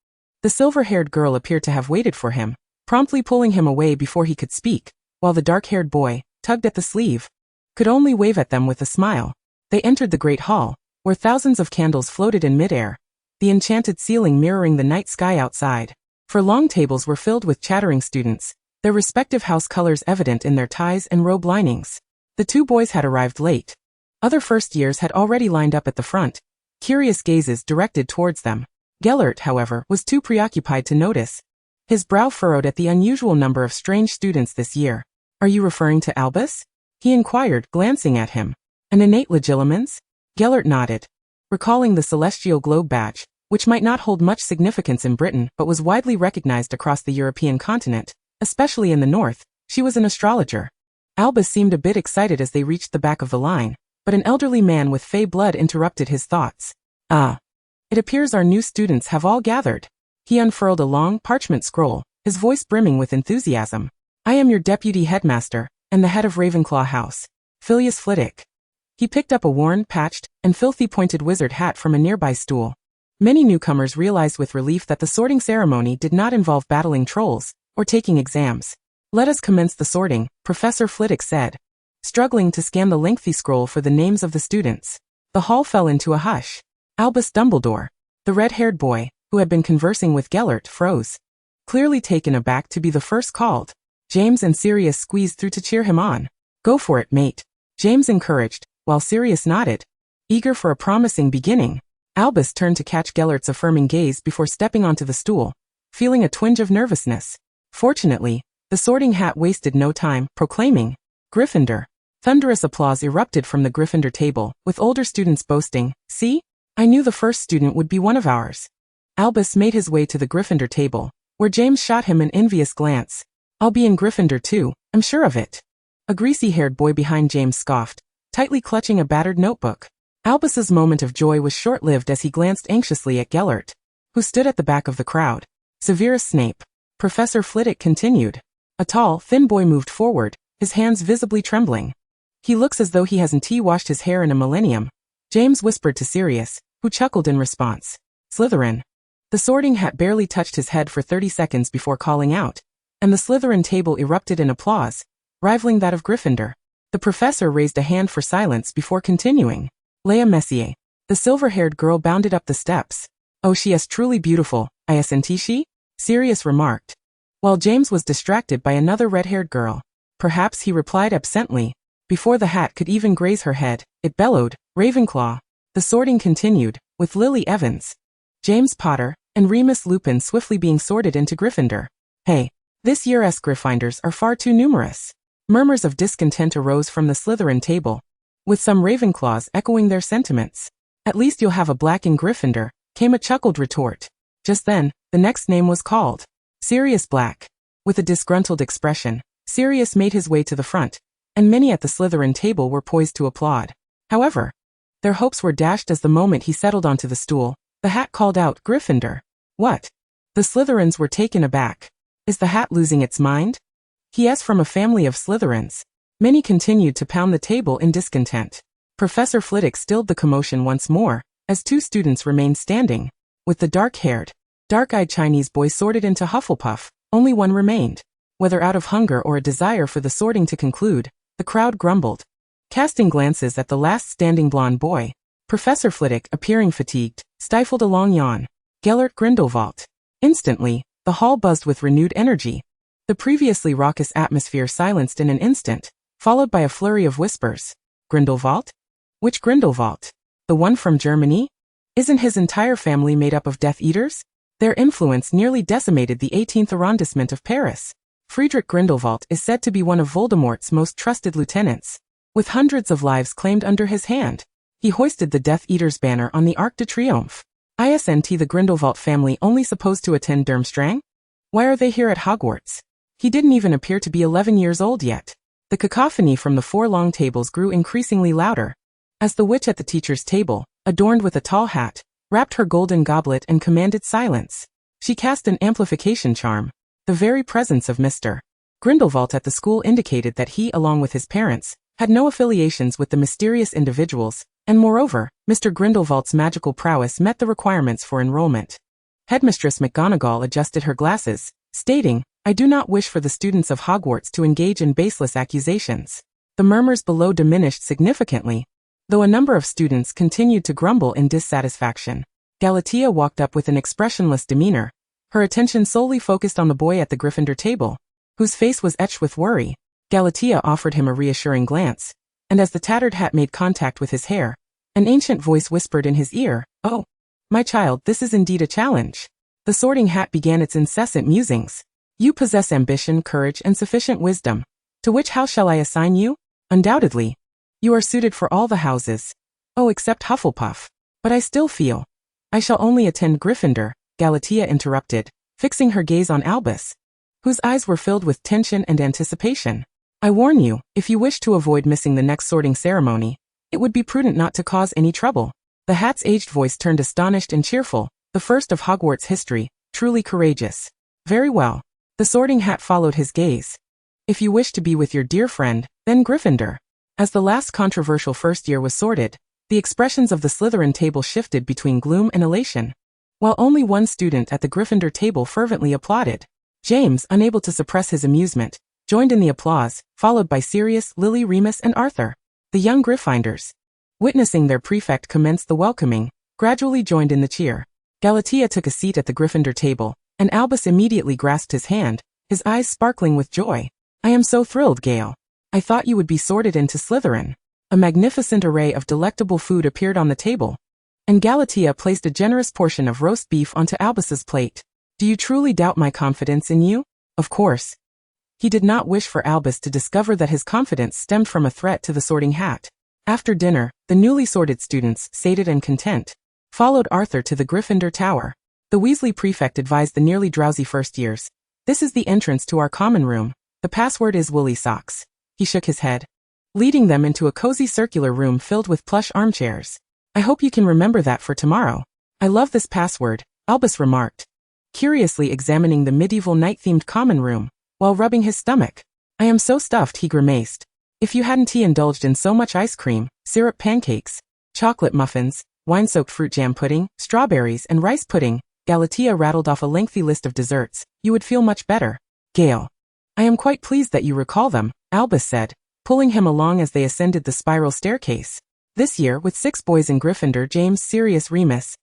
The silver-haired girl appeared to have waited for him, promptly pulling him away before he could speak, while the dark-haired boy, tugged at the sleeve, could only wave at them with a smile. They entered the great hall, where thousands of candles floated in midair, the enchanted ceiling mirroring the night sky outside. For long tables were filled with chattering students, their respective house colors evident in their ties and robe linings. The two boys had arrived late. Other first years had already lined up at the front, curious gazes directed towards them. Gellert, however, was too preoccupied to notice. His brow furrowed at the unusual number of strange students this year. Are you referring to Albus? He inquired, glancing at him. An innate legilimens? Gellert nodded, recalling the celestial globe badge, which might not hold much significance in Britain but was widely recognized across the European continent, especially in the north. She was an astrologer. Albus seemed a bit excited as they reached the back of the line, but an elderly man with fey blood interrupted his thoughts. Ah. It appears our new students have all gathered. He unfurled a long parchment scroll, his voice brimming with enthusiasm. I am your deputy headmaster, and the head of Ravenclaw House, Phileas Flitwick. He picked up a worn, patched, and filthy pointed wizard hat from a nearby stool. Many newcomers realized with relief that the sorting ceremony did not involve battling trolls, or taking exams. Let us commence the sorting, Professor Flitwick said, struggling to scan the lengthy scroll for the names of the students. The hall fell into a hush. Albus Dumbledore, the red-haired boy, who had been conversing with Gellert, froze, clearly taken aback to be the first called. James and Sirius squeezed through to cheer him on. Go for it, mate. James encouraged, while Sirius nodded, eager for a promising beginning. Albus turned to catch Gellert's affirming gaze before stepping onto the stool, feeling a twinge of nervousness. Fortunately, the sorting hat wasted no time, proclaiming, Gryffindor. Thunderous applause erupted from the Gryffindor table, with older students boasting, see? I knew the first student would be one of ours. Albus made his way to the Gryffindor table, where James shot him an envious glance. I'll be in Gryffindor too, I'm sure of it. A greasy-haired boy behind James scoffed, tightly clutching a battered notebook. Albus's moment of joy was short-lived as he glanced anxiously at Gellert, who stood at the back of the crowd. Severus Snape. Professor Flitwick continued. A tall, thin boy moved forward, his hands visibly trembling. He looks as though he hasn't washed his hair in a millennium, James whispered to Sirius, who chuckled in response. Slytherin. The sorting hat barely touched his head for 30 seconds before calling out, and the Slytherin table erupted in applause, rivaling that of Gryffindor. The professor raised a hand for silence before continuing. Leia Messier. The silver-haired girl bounded up the steps. Oh, she is truly beautiful, isn't she? Sirius remarked, while James was distracted by another red-haired girl. Perhaps, he replied absently. Before the hat could even graze her head, it bellowed, Ravenclaw. The sorting continued, with Lily Evans, James Potter, and Remus Lupin swiftly being sorted into Gryffindor. Hey, this year's Gryffindors are far too numerous. Murmurs of discontent arose from the Slytherin table, with some Ravenclaws echoing their sentiments. At least you'll have a black in Gryffindor, came a chuckled retort. Just then, the next name was called. Sirius Black. With a disgruntled expression, Sirius made his way to the front, and many at the Slytherin table were poised to applaud. However, their hopes were dashed as the moment he settled onto the stool, the hat called out, Gryffindor. What? The Slytherins were taken aback. Is the hat losing its mind? He is from a family of Slytherins. Many continued to pound the table in discontent. Professor Flitwick stilled the commotion once more, as two students remained standing. With the dark-haired, dark-eyed Chinese boy sorted into Hufflepuff, only one remained. Whether out of hunger or a desire for the sorting to conclude, the crowd grumbled, casting glances at the last standing blonde boy. Professor Flitwick, appearing fatigued, stifled a long yawn. Gellert Grindelwald. Instantly, the hall buzzed with renewed energy. The previously raucous atmosphere silenced in an instant, followed by a flurry of whispers. Grindelwald? Which Grindelwald? The one from Germany? Isn't his entire family made up of Death Eaters? Their influence nearly decimated the 18th arrondissement of Paris. Friedrich Grindelwald is said to be one of Voldemort's most trusted lieutenants, with hundreds of lives claimed under his hand. He hoisted the Death Eater's banner on the Arc de Triomphe. Isn't the Grindelwald family only supposed to attend Durmstrang? Why are they here at Hogwarts? He didn't even appear to be 11 years old yet. The cacophony from the four long tables grew increasingly louder, as the witch at the teacher's table, adorned with a tall hat, rapped her golden goblet and commanded silence. She cast an amplification charm. The very presence of Mr. Grindelwald at the school indicated that he, along with his parents, had no affiliations with the mysterious individuals And moreover, Mr. Grindelwald's magical prowess met the requirements for enrollment. Headmistress McGonagall adjusted her glasses, stating, "I do not wish for the students of Hogwarts to engage in baseless accusations." The murmurs below diminished significantly, though a number of students continued to grumble in dissatisfaction. Galatea walked up with an expressionless demeanor, her attention solely focused on the boy at the Gryffindor table, whose face was etched with worry. Galatea offered him a reassuring glance, and as the tattered hat made contact with his hair, an ancient voice whispered in his ear, "Oh, my child, this is indeed a challenge." The Sorting Hat began its incessant musings. "You possess ambition, courage, and sufficient wisdom. To which house shall I assign you? Undoubtedly. You are suited for all the houses. Oh, except Hufflepuff. But I still feel. I shall only attend Gryffindor," Galatea interrupted, fixing her gaze on Albus, whose eyes were filled with tension and anticipation. "I warn you, if you wish to avoid missing the next sorting ceremony, it would be prudent not to cause any trouble." The hat's aged voice turned astonished and cheerful, "The first of Hogwarts history, truly courageous." "Very well." The Sorting Hat followed his gaze. "If you wish to be with your dear friend, then Gryffindor." As the last controversial first year was sorted, the expressions of the Slytherin table shifted between gloom and elation, while only one student at the Gryffindor table fervently applauded. James, unable to suppress his amusement, joined in the applause, followed by Sirius, Lily, Remus, and Arthur. The young Gryffindors, witnessing their prefect commence the welcoming, gradually joined in the cheer. Galatea took a seat at the Gryffindor table, and Albus immediately grasped his hand, his eyes sparkling with joy. "I am so thrilled, Gale. I thought you would be sorted into Slytherin." A magnificent array of delectable food appeared on the table, and Galatea placed a generous portion of roast beef onto Albus's plate. "Do you truly doubt my confidence in you?" Of course. He did not wish for Albus to discover that his confidence stemmed from a threat to the Sorting Hat. After dinner, the newly sorted students, sated and content, followed Arthur to the Gryffindor Tower. The Weasley prefect advised the nearly drowsy first years, "This is the entrance to our common room. The password is Woolly Socks." He shook his head, leading them into a cozy circular room filled with plush armchairs. "I hope you can remember that for tomorrow." "I love this password," Albus remarked, curiously examining the medieval night-themed common room, while rubbing his stomach. "I am so stuffed," he grimaced. "If you hadn't indulged in so much ice cream, syrup pancakes, chocolate muffins, wine-soaked fruit jam pudding, strawberries, and rice pudding," Galatea rattled off a lengthy list of desserts, "you would feel much better." "Gale, I am quite pleased that you recall them," Albus said, pulling him along as they ascended the spiral staircase. This year, with 6 boys in Gryffindor, James, Sirius, Remus,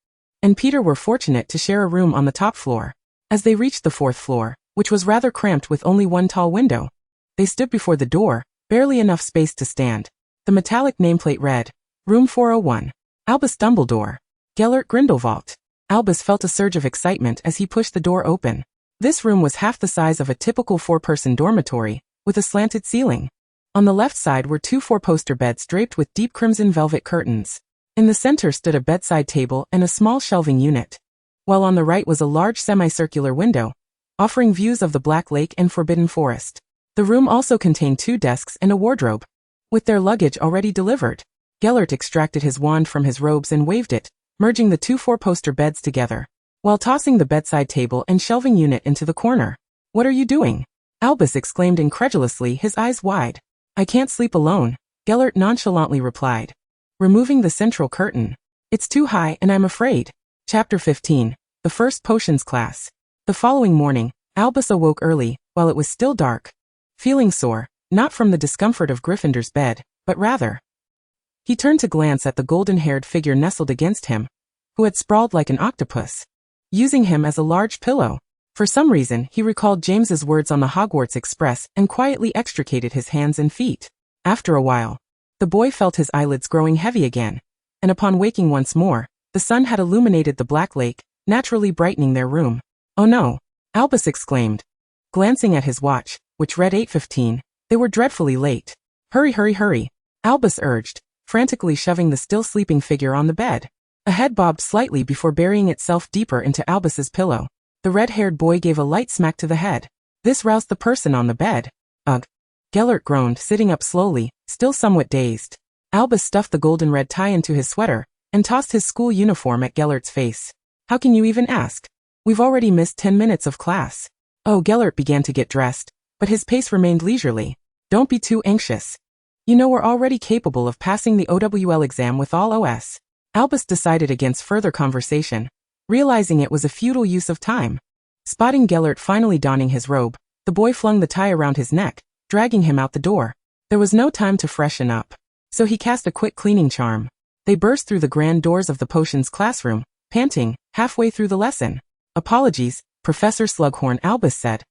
and Peter were fortunate to share a room on the top floor. As they reached the 4th floor, which was rather cramped with only one tall window, they stood before the door, barely enough space to stand. The metallic nameplate read, "Room 401. Albus Dumbledore. Gellert Grindelwald." Albus felt a surge of excitement as he pushed the door open. This room was half the size of a typical 4-person dormitory, with a slanted ceiling. On the left side were 2 4-poster beds draped with deep crimson velvet curtains. In the center stood a bedside table and a small shelving unit, while on the right was a large semicircular window, offering views of the Black Lake and Forbidden Forest. The room also contained 2 desks and a wardrobe, with their luggage already delivered. Gellert extracted his wand from his robes and waved it, merging the 2 4-poster beds together, while tossing the bedside table and shelving unit into the corner. "What are you doing?" Albus exclaimed incredulously, his eyes wide. "I can't sleep alone," Gellert nonchalantly replied, removing the central curtain. "It's too high and I'm afraid." Chapter 15. The First Potions Class. The following morning, Albus awoke early, while it was still dark, feeling sore, not from the discomfort of Gryffindor's bed, but rather. He turned to glance at the golden-haired figure nestled against him, who had sprawled like an octopus, using him as a large pillow. For some reason, he recalled James's words on the Hogwarts Express and quietly extricated his hands and feet. After a while, the boy felt his eyelids growing heavy again, and upon waking once more, the sun had illuminated the Black Lake, naturally brightening their room. "Oh no," Albus exclaimed, glancing at his watch, which read 8:15. They were dreadfully late. "Hurry, hurry, hurry," Albus urged, frantically shoving the still sleeping figure on the bed. A head bobbed slightly before burying itself deeper into Albus's pillow. The red-haired boy gave a light smack to the head. This roused the person on the bed. "Ugh," Gellert groaned, sitting up slowly, still somewhat dazed. Albus stuffed the golden-red tie into his sweater and tossed his school uniform at Gellert's face. "How can you even ask? We've already missed 10 minutes of class." Oh, Gellert began to get dressed, but his pace remained leisurely. "Don't be too anxious. You know we're already capable of passing the OWL exam with all OS. Albus decided against further conversation, realizing it was a futile use of time. Spotting Gellert finally donning his robe, the boy flung the tie around his neck, dragging him out the door. There was no time to freshen up, so he cast a quick cleaning charm. They burst through the grand doors of the potions classroom, panting, halfway through the lesson. Apologies, Professor Slughorn, Albus said,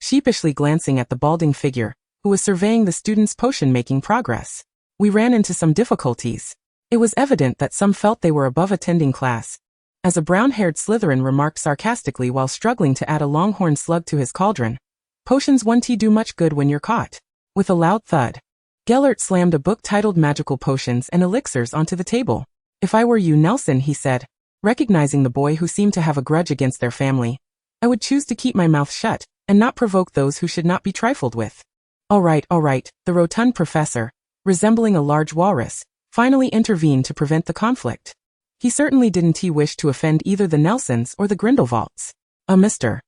sheepishly glancing at the balding figure, who was surveying the students' potion-making progress. We ran into some difficulties. It was evident that some felt they were above attending class, as a brown-haired Slytherin remarked sarcastically while struggling to add a longhorn slug to his cauldron. Potions won't do much good when you're caught. With a loud thud, Gellert slammed a book titled Magical Potions and Elixirs onto the table. If I were you, Nelson, he said, recognizing the boy who seemed to have a grudge against their family, I would choose to keep my mouth shut and not provoke those who should not be trifled with. All right, the rotund professor, resembling a large walrus, finally intervened to prevent the conflict. He certainly didn't wish to offend either the Nelsons or the Grindelwalds. Mr.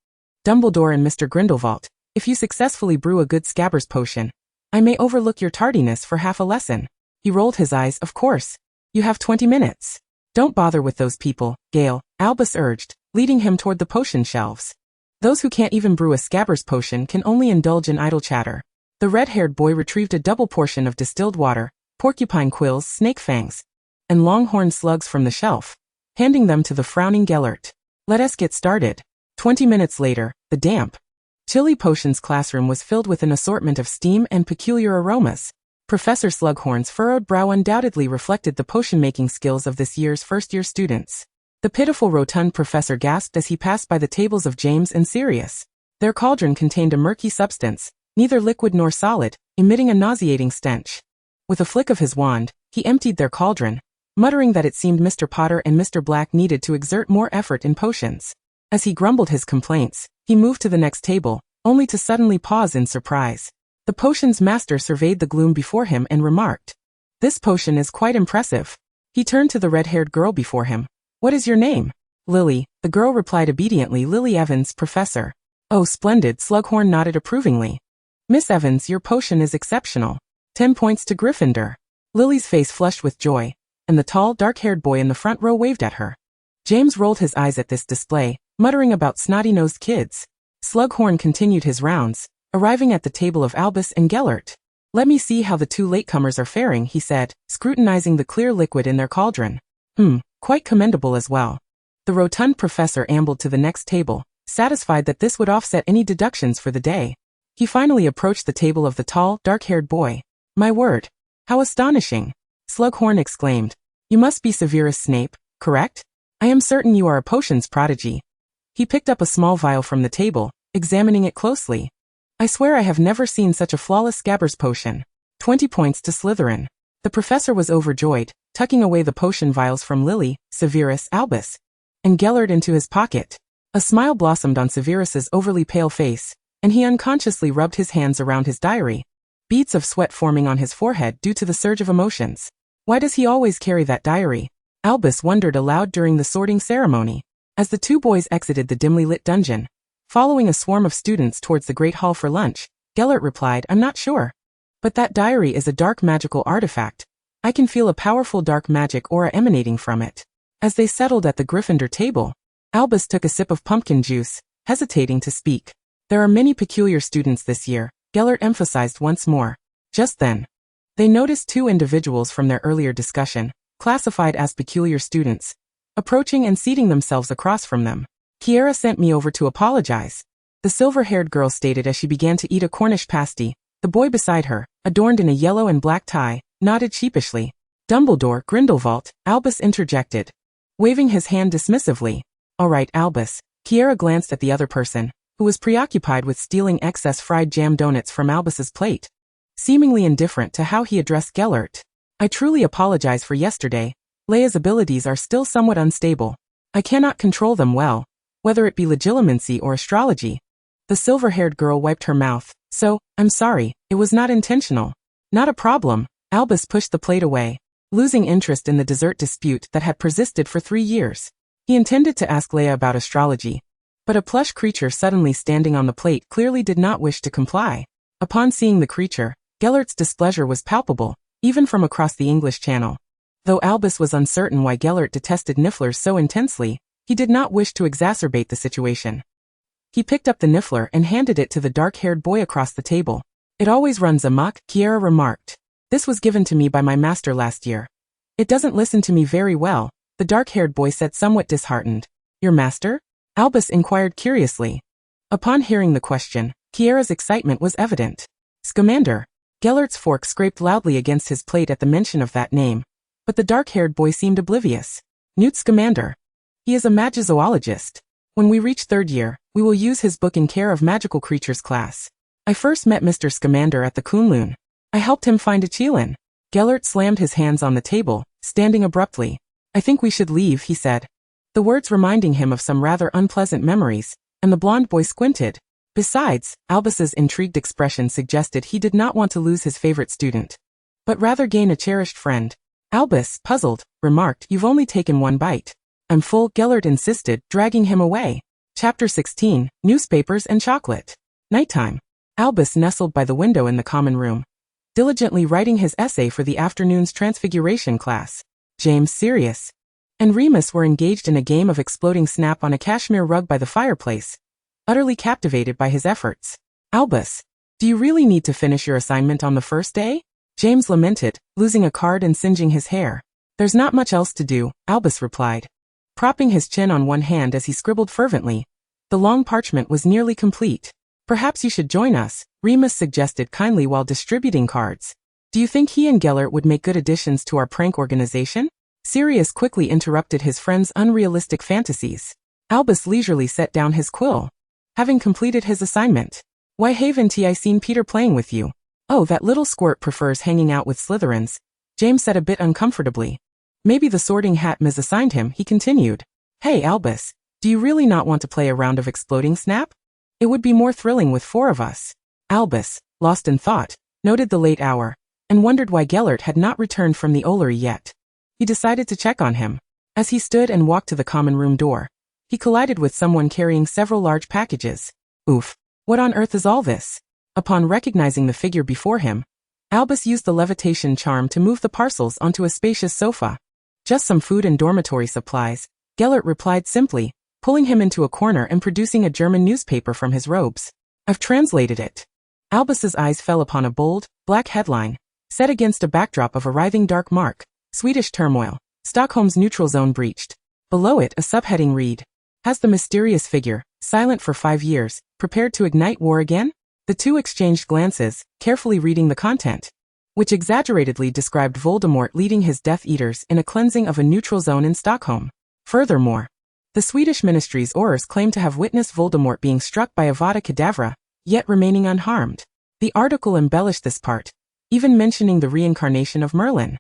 Dumbledore and Mr. Grindelwald, if you successfully brew a good Scabbers potion, I may overlook your tardiness for half a lesson. He rolled his eyes. Of course. You have 20 minutes. Don't bother with those people, Gale, Albus urged, leading him toward the potion shelves. Those who can't even brew a Scabbers potion can only indulge in idle chatter. The red-haired boy retrieved a double portion of distilled water, porcupine quills, snake fangs, and longhorn slugs from the shelf, handing them to the frowning Gellert. Let us get started. 20 minutes later, the damp, chilly potions classroom was filled with an assortment of steam and peculiar aromas. Professor Slughorn's furrowed brow undoubtedly reflected the potion-making skills of this year's first-year students. The pitiful rotund professor gasped as he passed by the tables of James and Sirius. Their cauldron contained a murky substance, neither liquid nor solid, emitting a nauseating stench. With a flick of his wand, he emptied their cauldron, muttering that it seemed Mr. Potter and Mr. Black needed to exert more effort in potions. As he grumbled his complaints, he moved to the next table, only to suddenly pause in surprise. The potion's master surveyed the gloom before him and remarked, "This potion is quite impressive." He turned to the red-haired girl before him. "What is your name?" "Lily," the girl replied obediently. "Lily Evans, Professor." "Oh, splendid," Slughorn nodded approvingly. "Miss Evans, your potion is exceptional. 10 points to Gryffindor." Lily's face flushed with joy, and the tall, dark-haired boy in the front row waved at her. James rolled his eyes at this display, muttering about snotty-nosed kids. Slughorn continued his rounds, arriving at the table of Albus and Gellert. "Let me see how the two latecomers are faring," he said, scrutinizing the clear liquid in their cauldron. Quite commendable as well." The rotund professor ambled to the next table, satisfied that this would offset any deductions for the day. He finally approached the table of the tall, dark-haired boy. "My word! How astonishing!" Slughorn exclaimed. "You must be Severus Snape, correct? I am certain you are a potions prodigy." He picked up a small vial from the table, examining it closely. "I swear I have never seen such a flawless Scabbers potion." 20 points to Slytherin. The professor was overjoyed, tucking away the potion vials from Lily, Severus, Albus, and Gellert into his pocket. A smile blossomed on Severus's overly pale face, and he unconsciously rubbed his hands around his diary, beads of sweat forming on his forehead due to the surge of emotions. Why does he always carry that diary? Albus wondered aloud during the sorting ceremony. As the two boys exited the dimly lit dungeon, following a swarm of students towards the Great Hall for lunch, Gellert replied, "I'm not sure. But that diary is a dark magical artifact. I can feel a powerful dark magic aura emanating from it." As they settled at the Gryffindor table, Albus took a sip of pumpkin juice, hesitating to speak. "There are many peculiar students this year," Gellert emphasized once more. Just then, they noticed two individuals from their earlier discussion, classified as peculiar students, approaching and seating themselves across from them. "Kiera sent me over to apologize," the silver-haired girl stated as she began to eat a Cornish pasty. The boy beside her, adorned in a yellow and black tie, nodded sheepishly. "Dumbledore, Grindelwald," Albus interjected, waving his hand dismissively. "All right, Albus." Kiera glanced at the other person, who was preoccupied with stealing excess fried jam donuts from Albus's plate, seemingly indifferent to how he addressed Gellert. "I truly apologize for yesterday. Leia's abilities are still somewhat unstable. I cannot control them well, whether it be legilimency or astrology." The silver-haired girl wiped her mouth. "So, I'm sorry, it was not intentional." "Not a problem." Albus pushed the plate away, losing interest in the dessert dispute that had persisted for 3 years. He intended to ask Leia about astrology, but a plush creature suddenly standing on the plate clearly did not wish to comply. Upon seeing the creature, Gellert's displeasure was palpable, even from across the English Channel. Though Albus was uncertain why Gellert detested Nifflers so intensely, he did not wish to exacerbate the situation. He picked up the Niffler and handed it to the dark-haired boy across the table. It always runs amok, Kiera remarked. This was given to me by my master last year. It doesn't listen to me very well, the dark-haired boy said somewhat disheartened. Your master? Albus inquired curiously. Upon hearing the question, Kiera's excitement was evident. Scamander. Gellert's fork scraped loudly against his plate at the mention of that name, but the dark-haired boy seemed oblivious. Newt Scamander. He is a magizoologist. When we reach third year, we will use his book in care of magical creatures class. I first met Mr. Scamander at the Kunlun. I helped him find a Qilin. Gellert slammed his hands on the table, standing abruptly. I think we should leave, he said. The words reminding him of some rather unpleasant memories, and the blond boy squinted. Besides, Albus's intrigued expression suggested he did not want to lose his favorite student, but rather gain a cherished friend. Albus, puzzled, remarked, You've only taken one bite. I'm full, Gellert insisted, dragging him away. Chapter 16, Newspapers and Chocolate. Nighttime. Albus nestled by the window in the common room, diligently writing his essay for the afternoon's transfiguration class. James, Sirius, and Remus were engaged in a game of exploding snap on a cashmere rug by the fireplace, utterly captivated by his efforts. Albus, do you really need to finish your assignment on the first day? James lamented, losing a card and singeing his hair. There's not much else to do, Albus replied, propping his chin on one hand as he scribbled fervently. The long parchment was nearly complete. Perhaps you should join us, Remus suggested kindly while distributing cards. Do you think he and Gellert would make good additions to our prank organization? Sirius quickly interrupted his friend's unrealistic fantasies. Albus leisurely set down his quill, having completed his assignment. Why haven't I seen Peter playing with you? Oh, that little squirt prefers hanging out with Slytherins, James said a bit uncomfortably. Maybe the sorting hat misassigned him, he continued. Hey Albus, do you really not want to play a round of exploding snap? It would be more thrilling with 4 of us. Albus, lost in thought, noted the late hour, and wondered why Gellert had not returned from the Ollery yet. He decided to check on him. As he stood and walked to the common room door, he collided with someone carrying several large packages. Oof, what on earth is all this? Upon recognizing the figure before him, Albus used the levitation charm to move the parcels onto a spacious sofa. Just some food and dormitory supplies, Gellert replied simply, pulling him into a corner and producing a German newspaper from his robes. I've translated it. Albus's eyes fell upon a bold, black headline, set against a backdrop of a writhing dark mark. Swedish turmoil. Stockholm's neutral zone breached. Below it a subheading read. Has the mysterious figure, silent for 5 years, prepared to ignite war again? The two exchanged glances, carefully reading the content, which exaggeratedly described Voldemort leading his Death Eaters in a cleansing of a neutral zone in Stockholm. Furthermore, the Swedish ministry's Aurors claim to have witnessed Voldemort being struck by a Vada Kedavra, yet remaining unharmed. The article embellished this part, even mentioning the reincarnation of Merlin.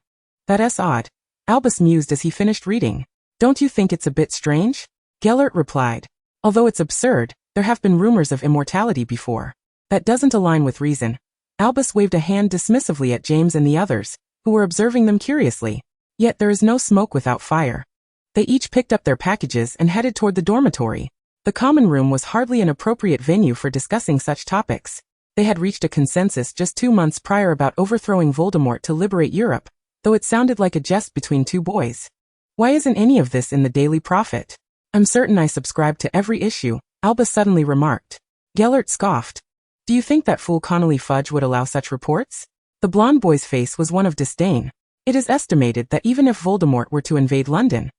That's odd, Albus mused as he finished reading. Don't you think it's a bit strange? Gellert replied. Although it's absurd, there have been rumors of immortality before. That doesn't align with reason. Albus waved a hand dismissively at James and the others, who were observing them curiously. Yet there is no smoke without fire. They each picked up their packages and headed toward the dormitory. The common room was hardly an appropriate venue for discussing such topics. They had reached a consensus just 2 months prior about overthrowing Voldemort to liberate Europe, though it sounded like a jest between 2 boys. Why isn't any of this in the Daily Prophet? I'm certain I subscribe to every issue, Albus suddenly remarked. Gellert scoffed. Do you think that fool Connolly Fudge would allow such reports? The blond boy's face was one of disdain. It is estimated that even if Voldemort were to invade London,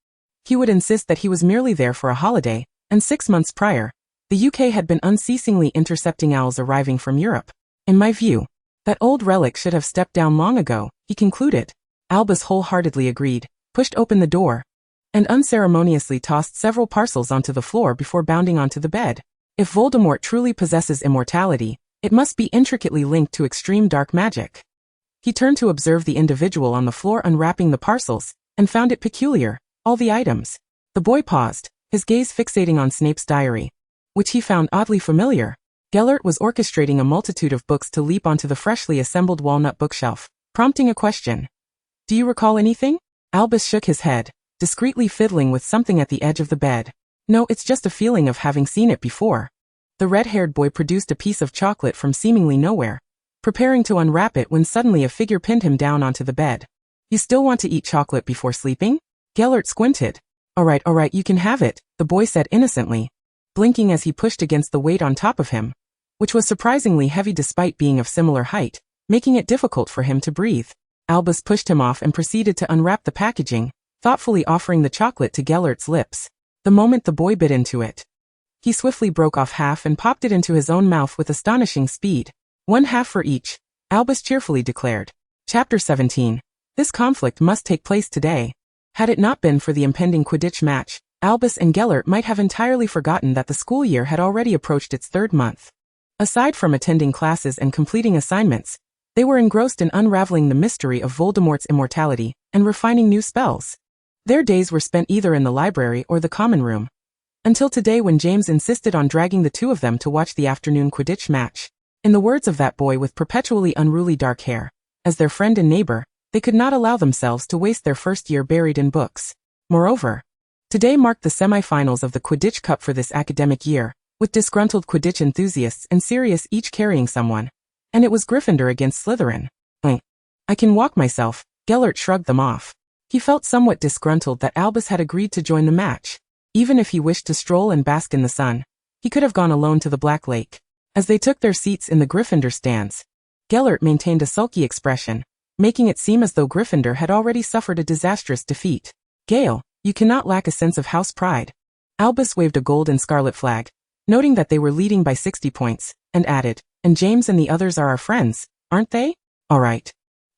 he would insist that he was merely there for a holiday, and 6 months prior, the UK had been unceasingly intercepting owls arriving from Europe. In my view, that old relic should have stepped down long ago, he concluded. Albus wholeheartedly agreed, pushed open the door, and unceremoniously tossed several parcels onto the floor before bounding onto the bed. If Voldemort truly possesses immortality, it must be intricately linked to extreme dark magic. He turned to observe the individual on the floor unwrapping the parcels, and found it peculiar. All the items. The boy paused, his gaze fixating on Snape's diary, which he found oddly familiar. Gellert was orchestrating a multitude of books to leap onto the freshly assembled walnut bookshelf, prompting a question. Do you recall anything? Albus shook his head, discreetly fiddling with something at the edge of the bed. No, it's just a feeling of having seen it before. The red-haired boy produced a piece of chocolate from seemingly nowhere, preparing to unwrap it when suddenly a figure pinned him down onto the bed. You still want to eat chocolate before sleeping? Gellert squinted. All right, you can have it, the boy said innocently, blinking as he pushed against the weight on top of him, which was surprisingly heavy despite being of similar height, making it difficult for him to breathe. Albus pushed him off and proceeded to unwrap the packaging, thoughtfully offering the chocolate to Gellert's lips. The moment the boy bit into it, he swiftly broke off half and popped it into his own mouth with astonishing speed. 1 half for each, Albus cheerfully declared. Chapter 17. This conflict must take place today. Had it not been for the impending Quidditch match, Albus and Gellert might have entirely forgotten that the school year had already approached its 3rd month. Aside from attending classes and completing assignments, they were engrossed in unraveling the mystery of Voldemort's immortality and refining new spells. Their days were spent either in the library or the common room, until today when James insisted on dragging the two of them to watch the afternoon Quidditch match. In the words of that boy with perpetually unruly dark hair, as their friend and neighbor, they could not allow themselves to waste their first year buried in books. Moreover, today marked the semi-finals of the Quidditch Cup for this academic year, with disgruntled Quidditch enthusiasts and Sirius each carrying someone, and it was Gryffindor against Slytherin. I can walk myself, Gellert shrugged them off. He felt somewhat disgruntled that Albus had agreed to join the match. Even if he wished to stroll and bask in the sun, he could have gone alone to the Black Lake. As they took their seats in the Gryffindor stands, Gellert maintained a sulky expression, making it seem as though Gryffindor had already suffered a disastrous defeat. Gale, you cannot lack a sense of house pride. Albus waved a gold and scarlet flag, noting that they were leading by 60 points, and added, and James and the others are our friends, aren't they? All right.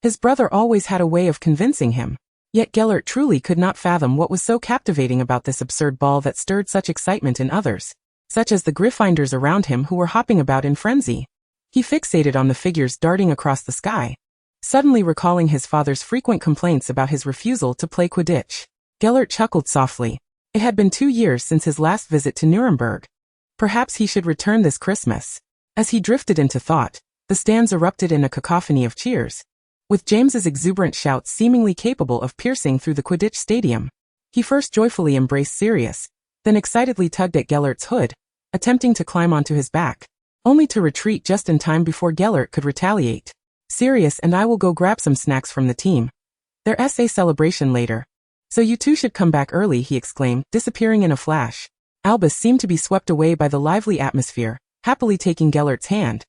His brother always had a way of convincing him. Yet Gellert truly could not fathom what was so captivating about this absurd ball that stirred such excitement in others, such as the Gryffindors around him who were hopping about in frenzy. He fixated on the figures darting across the sky, suddenly recalling his father's frequent complaints about his refusal to play Quidditch. Gellert chuckled softly. It had been 2 years since his last visit to Nuremberg. Perhaps he should return this Christmas. As he drifted into thought, the stands erupted in a cacophony of cheers, with James's exuberant shouts seemingly capable of piercing through the Quidditch stadium. He first joyfully embraced Sirius, then excitedly tugged at Gellert's hood, attempting to climb onto his back, only to retreat just in time before Gellert could retaliate. Sirius and I will go grab some snacks from the team. Their essay celebration later. So you two should come back early, he exclaimed, disappearing in a flash. Albus seemed to be swept away by the lively atmosphere, happily taking Gellert's hand,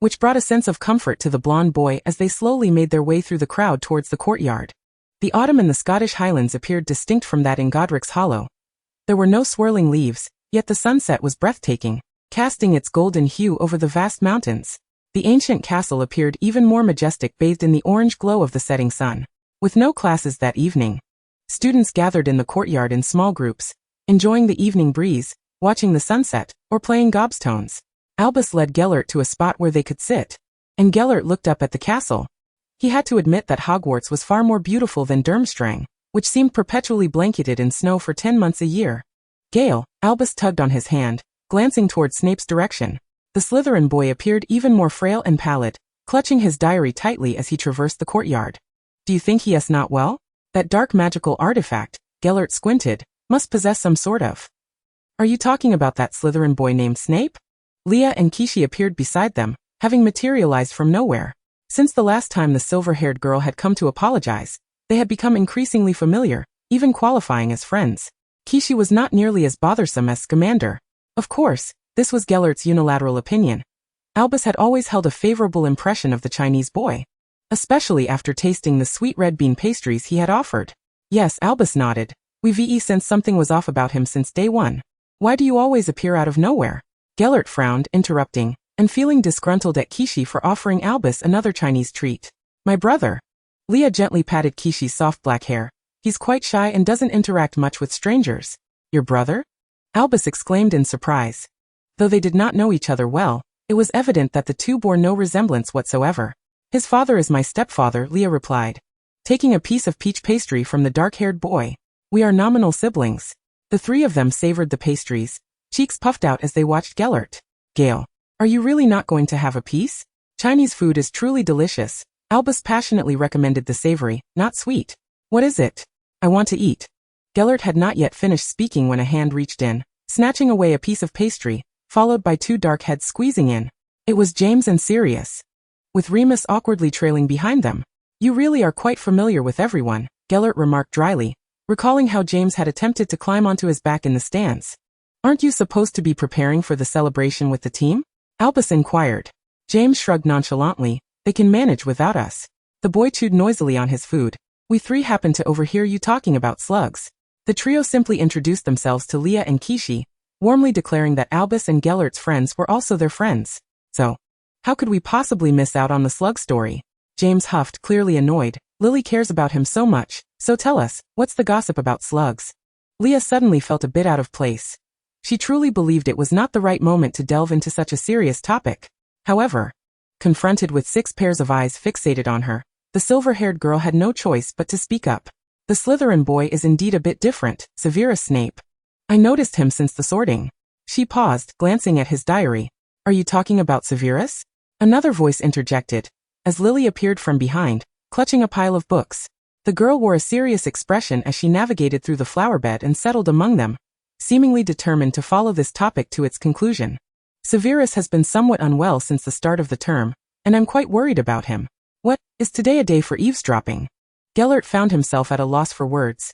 which brought a sense of comfort to the blond boy as they slowly made their way through the crowd towards the courtyard. The autumn in the Scottish Highlands appeared distinct from that in Godric's Hollow. There were no swirling leaves, yet the sunset was breathtaking, casting its golden hue over the vast mountains. The ancient castle appeared even more majestic bathed in the orange glow of the setting sun. With no classes that evening, students gathered in the courtyard in small groups, enjoying the evening breeze, watching the sunset, or playing gobstones. Albus led Gellert to a spot where they could sit, and Gellert looked up at the castle. He had to admit that Hogwarts was far more beautiful than Durmstrang, which seemed perpetually blanketed in snow for 10 months a year. Gale, Albus tugged on his hand, glancing toward Snape's direction. The Slytherin boy appeared even more frail and pallid, clutching his diary tightly as he traversed the courtyard. Do you think he is not well? That dark magical artifact, Gellert squinted, must possess some sort of. Are you talking about that Slytherin boy named Snape? Leah and Kishi appeared beside them, having materialized from nowhere. Since the last time the silver-haired girl had come to apologize, they had become increasingly familiar, even qualifying as friends. Kishi was not nearly as bothersome as Scamander. Of course, this was Gellert's unilateral opinion. Albus had always held a favorable impression of the Chinese boy, especially after tasting the sweet red bean pastries he had offered. Yes, Albus nodded. We've sensed something was off about him since day one. Why do you always appear out of nowhere? Gellert frowned, interrupting, and feeling disgruntled at Kishi for offering Albus another Chinese treat. My brother. Leah gently patted Kishi's soft black hair. He's quite shy and doesn't interact much with strangers. Your brother? Albus exclaimed in surprise. Though they did not know each other well, it was evident that the two bore no resemblance whatsoever. His father is my stepfather, Leah replied, taking a piece of peach pastry from the dark-haired boy. We are nominal siblings. The three of them savored the pastries, cheeks puffed out as they watched Gellert. Gale, are you really not going to have a piece? Chinese food is truly delicious. Albus passionately recommended the savory, not sweet. What is it? I want to eat. Gellert had not yet finished speaking when a hand reached in, snatching away a piece of pastry, followed by two dark heads squeezing in. It was James and Sirius. with Remus awkwardly trailing behind them. You really are quite familiar with everyone, Gellert remarked dryly, recalling how James had attempted to climb onto his back in the stands. Aren't you supposed to be preparing for the celebration with the team? Albus inquired. James shrugged nonchalantly. They can manage without us. The boy chewed noisily on his food. We three happened to overhear you talking about slugs. The trio simply introduced themselves to Leah and Kishi, warmly declaring that Albus and Gellert's friends were also their friends. So, how could we possibly miss out on the slug story? James huffed, clearly annoyed. Lily cares about him so much, so tell us, what's the gossip about slugs? Leah suddenly felt a bit out of place. She truly believed it was not the right moment to delve into such a serious topic. However, confronted with 6 pairs of eyes fixated on her, the silver-haired girl had no choice but to speak up. The Slytherin boy is indeed a bit different, Severus Snape. I noticed him since the sorting. She paused, glancing at his diary. Are you talking about Severus? Another voice interjected, as Lily appeared from behind, clutching a pile of books. The girl wore a serious expression as she navigated through the flower bed and settled among them, seemingly determined to follow this topic to its conclusion. Severus has been somewhat unwell since the start of the term, and I'm quite worried about him. What, is today a day for eavesdropping? Gellert found himself at a loss for words.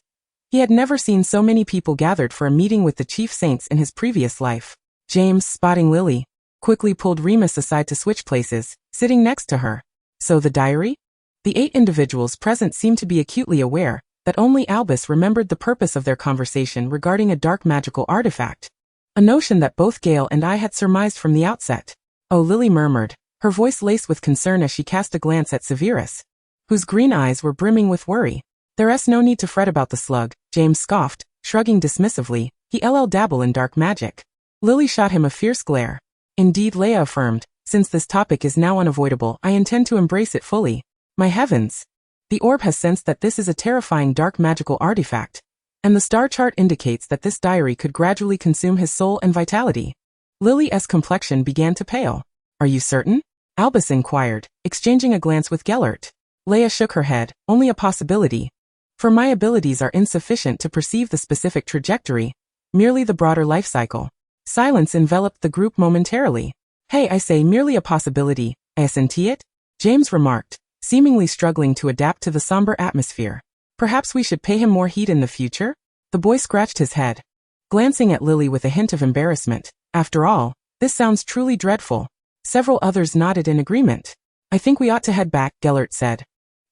He had never seen so many people gathered for a meeting with the chief saints in his previous life. James, spotting Lily, quickly pulled Remus aside to switch places, sitting next to her. So the diary? The 8 individuals present seemed to be acutely aware that only Albus remembered the purpose of their conversation regarding a dark magical artifact. A notion that both Gale and I had surmised from the outset. Oh, Lily murmured, her voice laced with concern as she cast a glance at Severus, whose green eyes were brimming with worry. There's no need to fret about the slug, James scoffed, shrugging dismissively. He'll dabble in dark magic. Lily shot him a fierce glare. Indeed, Leia affirmed, since this topic is now unavoidable, I intend to embrace it fully. My heavens! The orb has sensed that this is a terrifying dark magical artifact, and the star chart indicates that this diary could gradually consume his soul and vitality. Lily's complexion began to pale. Are you certain? Albus inquired, exchanging a glance with Gellert. Leia shook her head, only a possibility. For my abilities are insufficient to perceive the specific trajectory, merely the broader life cycle. Silence enveloped the group momentarily. Hey, I say merely a possibility, isn't it? James remarked, seemingly struggling to adapt to the somber atmosphere. Perhaps we should pay him more heed in the future? The boy scratched his head, glancing at Lily with a hint of embarrassment. After all, this sounds truly dreadful. Several others nodded in agreement. I think we ought to head back, Gellert said,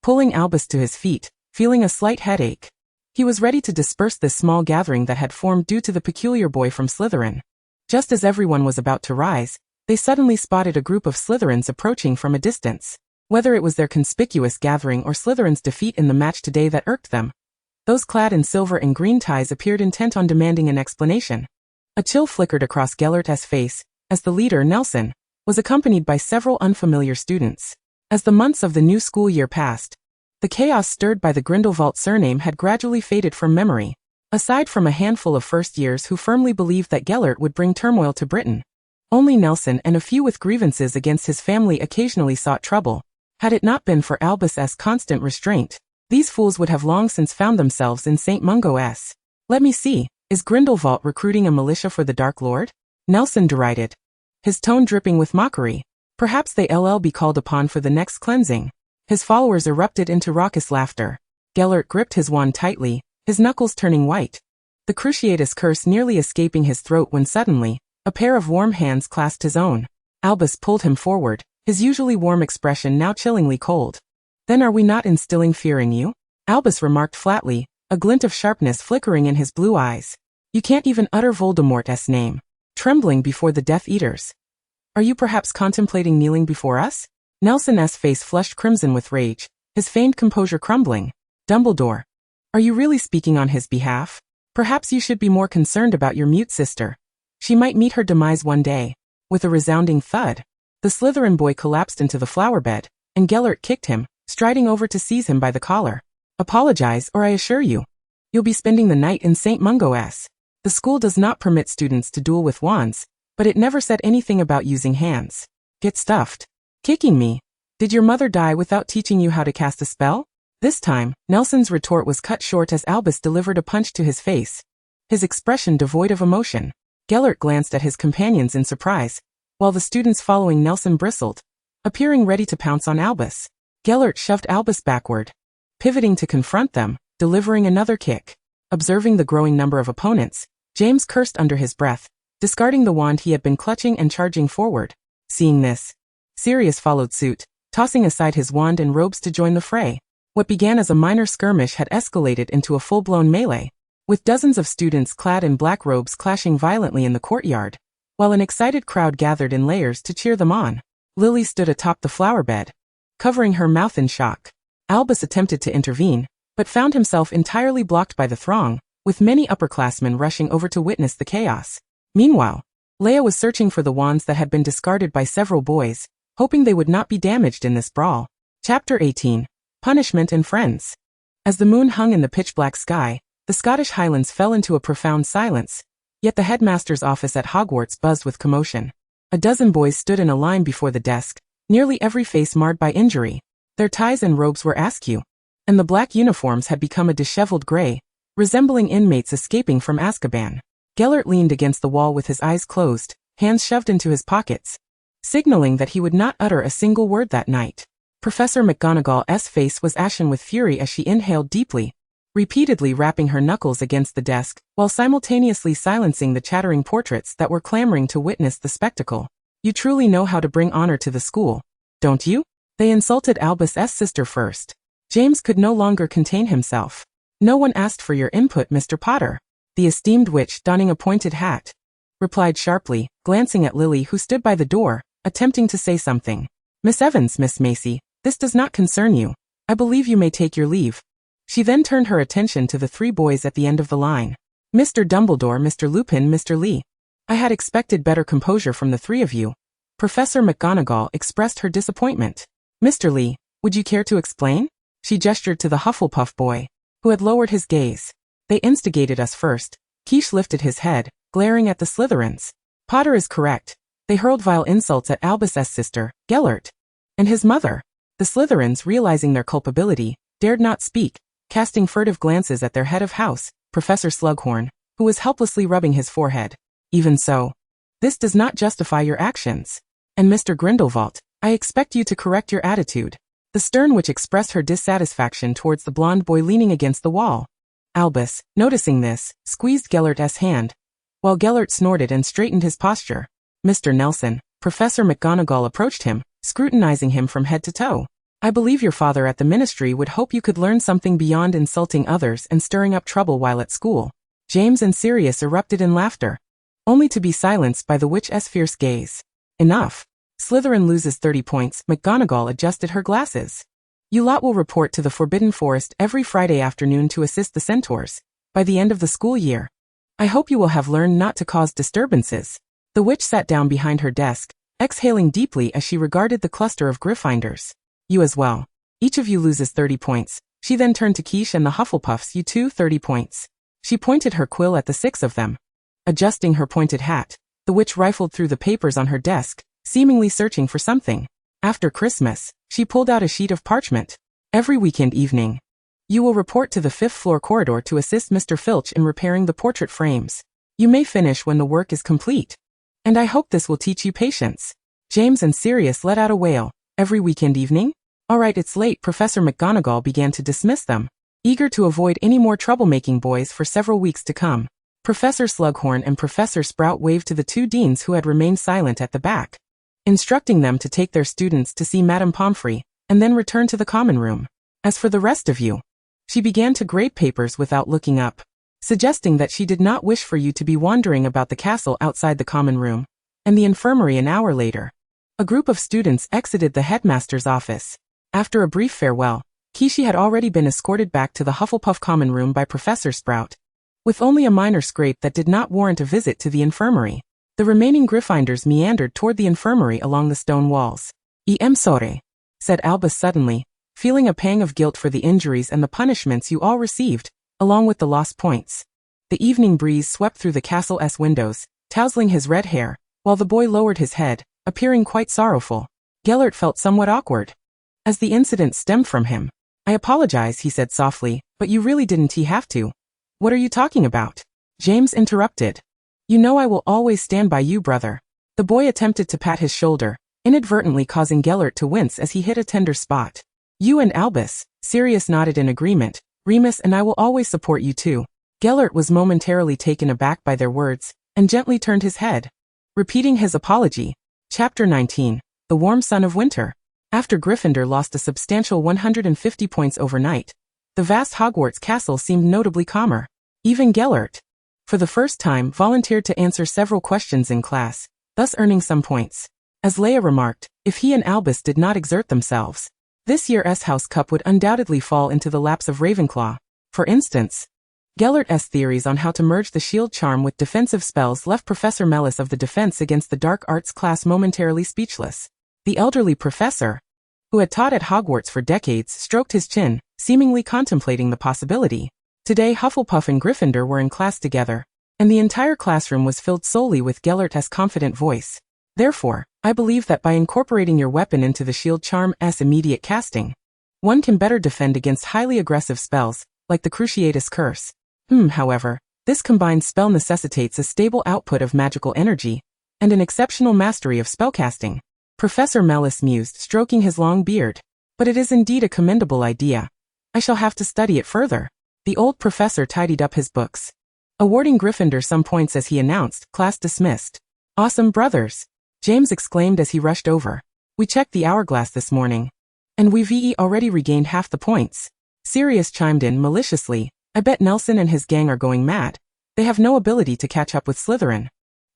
pulling Albus to his feet, feeling a slight headache. He was ready to disperse this small gathering that had formed due to the peculiar boy from Slytherin. Just as everyone was about to rise, they suddenly spotted a group of Slytherins approaching from a distance. Whether it was their conspicuous gathering or Slytherin's defeat in the match today that irked them, those clad in silver and green ties appeared intent on demanding an explanation. A chill flickered across Gellert's face, as the leader, Nelson, was accompanied by several unfamiliar students. As the months of the new school year passed, the chaos stirred by the Grindelwald surname had gradually faded from memory. Aside from a handful of first years who firmly believed that Gellert would bring turmoil to Britain, only Nelson and a few with grievances against his family occasionally sought trouble. Had it not been for Albus's constant restraint, these fools would have long since found themselves in St. Mungo's. Let me see, is Grindelwald recruiting a militia for the Dark Lord? Nelson derided, his tone dripping with mockery. Perhaps they'll be called upon for the next cleansing. His followers erupted into raucous laughter. Gellert gripped his wand tightly, his knuckles turning white, the Cruciatus curse nearly escaping his throat when suddenly, a pair of warm hands clasped his own. Albus pulled him forward, his usually warm expression now chillingly cold. Then are we not instilling fear in you? Albus remarked flatly, a glint of sharpness flickering in his blue eyes. You can't even utter Voldemort's name. Trembling before the Death Eaters. Are you perhaps contemplating kneeling before us? Nelson's face flushed crimson with rage, his feigned composure crumbling. Dumbledore. Are you really speaking on his behalf? Perhaps you should be more concerned about your mute sister. She might meet her demise one day. With a resounding thud, the Slytherin boy collapsed into the flower bed, and Gellert kicked him, striding over to seize him by the collar. Apologize or I assure you, you'll be spending the night in St. Mungo's. The school does not permit students to duel with wands, but it never said anything about using hands. Get stuffed. Kicking me? Did your mother die without teaching you how to cast a spell? This time, Nelson's retort was cut short as Albus delivered a punch to his face, his expression devoid of emotion. Gellert glanced at his companions in surprise, while the students following Nelson bristled. appearing ready to pounce on Albus. Gellert shoved Albus backward, pivoting to confront them, delivering another kick. Observing the growing number of opponents, James cursed under his breath, discarding the wand he had been clutching and charging forward. Seeing this, Sirius followed suit, tossing aside his wand and robes to join the fray. What began as a minor skirmish had escalated into a full-blown melee, with dozens of students clad in black robes clashing violently in the courtyard, while an excited crowd gathered in layers to cheer them on. Lily stood atop the flower bed, covering her mouth in shock. Albus attempted to intervene, but found himself entirely blocked by the throng, with many upperclassmen rushing over to witness the chaos. Meanwhile, Leia was searching for the wands that had been discarded by several boys, hoping they would not be damaged in this brawl. Chapter 18. Punishment and Friends. As the moon hung in the pitch-black sky, the Scottish Highlands fell into a profound silence, yet the headmaster's office at Hogwarts buzzed with commotion. A dozen boys stood in a line before the desk, nearly every face marred by injury. Their ties and robes were askew, and the black uniforms had become a disheveled gray, resembling inmates escaping from Azkaban. Gellert leaned against the wall with his eyes closed, hands shoved into his pockets, signaling that he would not utter a single word that night. Professor McGonagall's face was ashen with fury as she inhaled deeply, repeatedly rapping her knuckles against the desk, while simultaneously silencing the chattering portraits that were clamoring to witness the spectacle. You truly know how to bring honor to the school, don't you? They insulted Albus's sister first. James could no longer contain himself. No one asked for your input, Mr. Potter. The esteemed witch, donning a pointed hat, replied sharply, glancing at Lily who stood by the door, attempting to say something. Miss Evans, Miss Macy, this does not concern you. I believe you may take your leave. She then turned her attention to the three boys at the end of the line. Mr. Dumbledore, Mr. Lupin, Mr. Lee. I had expected better composure from the three of you. Professor McGonagall expressed her disappointment. Mr. Lee, would you care to explain? She gestured to the Hufflepuff boy, who had lowered his gaze. They instigated us first. Quiche lifted his head, glaring at the Slytherins. Potter is correct. They hurled vile insults at Albus's sister, Gellert, and his mother. The Slytherins, realizing their culpability, dared not speak, casting furtive glances at their head of house, Professor Slughorn, who was helplessly rubbing his forehead. Even so, this does not justify your actions. And Mr. Grindelwald, I expect you to correct your attitude. The stern witch expressed her dissatisfaction towards the blonde boy leaning against the wall. Albus, noticing this, squeezed Gellert's hand, while Gellert snorted and straightened his posture. Mr. Nelson, Professor McGonagall approached him, scrutinizing him from head to toe. I believe your father at the ministry would hope you could learn something beyond insulting others and stirring up trouble while at school. James and Sirius erupted in laughter, only to be silenced by the witch's fierce gaze. Enough. Slytherin loses 30 points. McGonagall adjusted her glasses. You lot will report to the Forbidden Forest every Friday afternoon to assist the centaurs, by the end of the school year. I hope you will have learned not to cause disturbances. The witch sat down behind her desk, exhaling deeply as she regarded the cluster of Gryffindors. You as well. Each of you loses 30 points. She then turned to Quiche and the Hufflepuffs. You too, 30 points. She pointed her quill at the 6 of them. Adjusting her pointed hat, the witch rifled through the papers on her desk, seemingly searching for something. After Christmas, she pulled out a sheet of parchment. Every weekend evening, you will report to the 5th floor corridor to assist Mr. Filch in repairing the portrait frames. You may finish when the work is complete. And I hope this will teach you patience. James and Sirius let out a wail. Every weekend evening? All right, it's late. Professor McGonagall began to dismiss them, eager to avoid any more troublemaking boys for several weeks to come. Professor Slughorn and Professor Sprout waved to the two deans who had remained silent at the back, instructing them to take their students to see Madame Pomfrey, and then return to the common room. As for the rest of you, she began to grade papers without looking up, suggesting that she did not wish for you to be wandering about the castle outside the common room, and the infirmary an hour later. A group of students exited the headmaster's office. After a brief farewell, Quiche had already been escorted back to the Hufflepuff common room by Professor Sprout, with only a minor scrape that did not warrant a visit to the infirmary. The remaining Gryffindors meandered toward the infirmary along the stone walls. I am sorry, said Albus suddenly, feeling a pang of guilt for the injuries and the punishments you all received, along with the lost points. The evening breeze swept through the castle's windows, tousling his red hair, while the boy lowered his head, appearing quite sorrowful. Gellert felt somewhat awkward, as the incident stemmed from him. I apologize, he said softly, but you really didn't have to. What are you talking about? James interrupted. You know I will always stand by you, brother. The boy attempted to pat his shoulder, inadvertently causing Gellert to wince as he hit a tender spot. You and Albus, Sirius nodded in agreement. Remus and I will always support you too. Gellert was momentarily taken aback by their words, and gently turned his head, repeating his apology. Chapter 19. The Warm Sun of Winter. After Gryffindor lost a substantial 150 points overnight, the vast Hogwarts castle seemed notably calmer. Even Gellert, for the first time, volunteered to answer several questions in class, thus earning some points. As Leia remarked, if he and Albus did not exert themselves, this year's House Cup would undoubtedly fall into the laps of Ravenclaw. For instance, Gellert's theories on how to merge the shield charm with defensive spells left Professor Mellis of the Defense Against the Dark Arts class momentarily speechless. The elderly professor, who had taught at Hogwarts for decades, stroked his chin, seemingly contemplating the possibility. Today Hufflepuff and Gryffindor were in class together, and the entire classroom was filled solely with Gellert's confident voice. Therefore, I believe that by incorporating your weapon into the shield charm's immediate casting, one can better defend against highly aggressive spells, like the Cruciatus Curse. However, this combined spell necessitates a stable output of magical energy, and an exceptional mastery of spellcasting. Professor Mellis mused, stroking his long beard. But it is indeed a commendable idea. I shall have to study it further. The old professor tidied up his books, awarding Gryffindor some points as he announced, class dismissed. Awesome, brothers! James exclaimed as he rushed over. We checked the hourglass this morning, and we've already regained half the points. Sirius chimed in maliciously. I bet Nelson and his gang are going mad. They have no ability to catch up with Slytherin.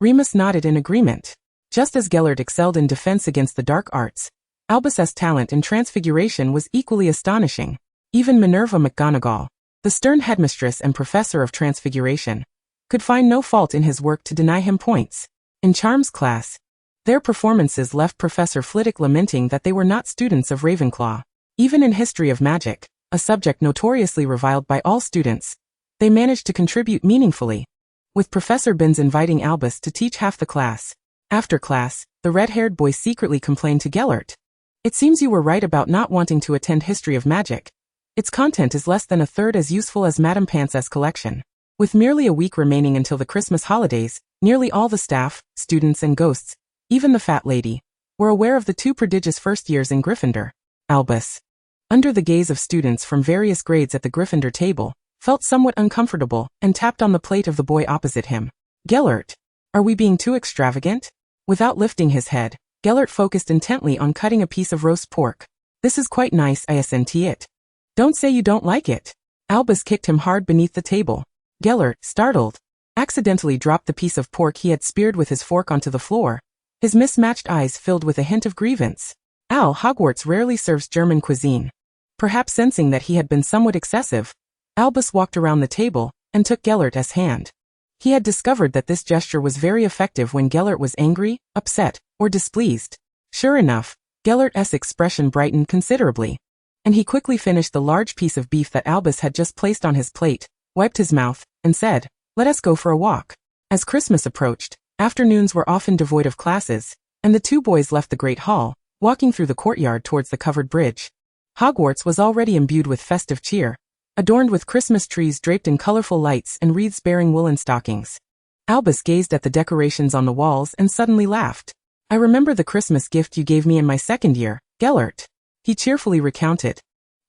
Remus nodded in agreement. Just as Gellert excelled in defense against the dark arts, Albus's talent in transfiguration was equally astonishing. Even Minerva McGonagall, the stern headmistress and professor of transfiguration, could find no fault in his work to deny him points. In Charms class, their performances left Professor Flitwick lamenting that they were not students of Ravenclaw. Even in History of Magic, a subject notoriously reviled by all students, they managed to contribute meaningfully, with Professor Binns inviting Albus to teach half the class. After class, the red-haired boy secretly complained to Gellert. It seems you were right about not wanting to attend History of Magic. Its content is less than a third as useful as Madame Pants's collection. With merely a week remaining until the Christmas holidays, nearly all the staff, students and ghosts, even the fat lady, were aware of the two prodigious first years in Gryffindor. Albus, under the gaze of students from various grades at the Gryffindor table, felt somewhat uncomfortable and tapped on the plate of the boy opposite him. Gellert, are we being too extravagant? Without lifting his head, Gellert focused intently on cutting a piece of roast pork. This is quite nice, I assent it. Don't say you don't like it. Albus kicked him hard beneath the table. Gellert, startled, accidentally dropped the piece of pork he had speared with his fork onto the floor, his mismatched eyes filled with a hint of grievance. Hogwarts rarely serves German cuisine. Perhaps sensing that he had been somewhat excessive, Albus walked around the table and took Gellert's hand. He had discovered that this gesture was very effective when Gellert was angry, upset, or displeased. Sure enough, Gellert's expression brightened considerably, and he quickly finished the large piece of beef that Albus had just placed on his plate, wiped his mouth, and said, "Let us go for a walk." As Christmas approached, afternoons were often devoid of classes, and the two boys left the Great Hall, walking through the courtyard towards the covered bridge. Hogwarts was already imbued with festive cheer, adorned with Christmas trees draped in colorful lights and wreaths bearing woolen stockings. Albus gazed at the decorations on the walls and suddenly laughed. I remember the Christmas gift you gave me in my second year, Gellert. He cheerfully recounted.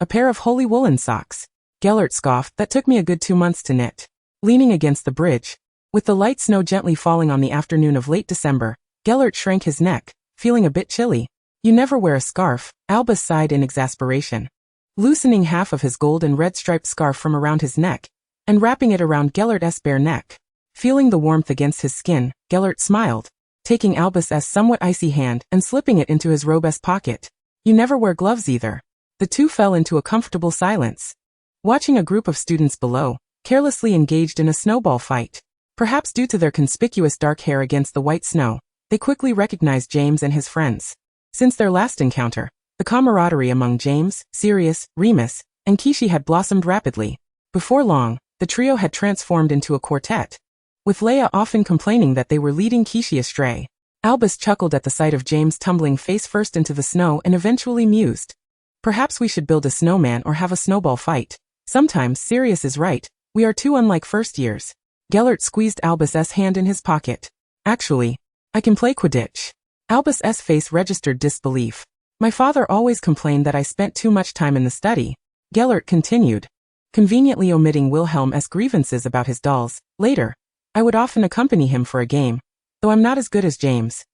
A pair of holy woolen socks. Gellert scoffed, that took me a good 2 months to knit. Leaning against the bridge, with the light snow gently falling on the afternoon of late December, Gellert shrank his neck, feeling a bit chilly. You never wear a scarf, Albus sighed in exasperation. Loosening half of his gold and red striped scarf from around his neck, and wrapping it around Gellert's bare neck. Feeling the warmth against his skin, Gellert smiled, taking Albus's somewhat icy hand and slipping it into his robe's pocket. You never wear gloves either. The two fell into a comfortable silence, watching a group of students below, carelessly engaged in a snowball fight. Perhaps due to their conspicuous dark hair against the white snow, they quickly recognized James and his friends. Since their last encounter, the camaraderie among James, Sirius, Remus, and Kishi had blossomed rapidly. Before long, the trio had transformed into a quartet, with Leia often complaining that they were leading Kishi astray. Albus chuckled at the sight of James tumbling face first into the snow and eventually mused. Perhaps we should build a snowman or have a snowball fight. Sometimes Sirius is right, we are too unlike first years. Gellert squeezed Albus's hand in his pocket. Actually, I can play Quidditch. Albus's face registered disbelief. My father always complained that I spent too much time in the study. Gellert continued, conveniently omitting Wilhelm's grievances about his dolls. Later, I would often accompany him for a game, though I'm not as good as James.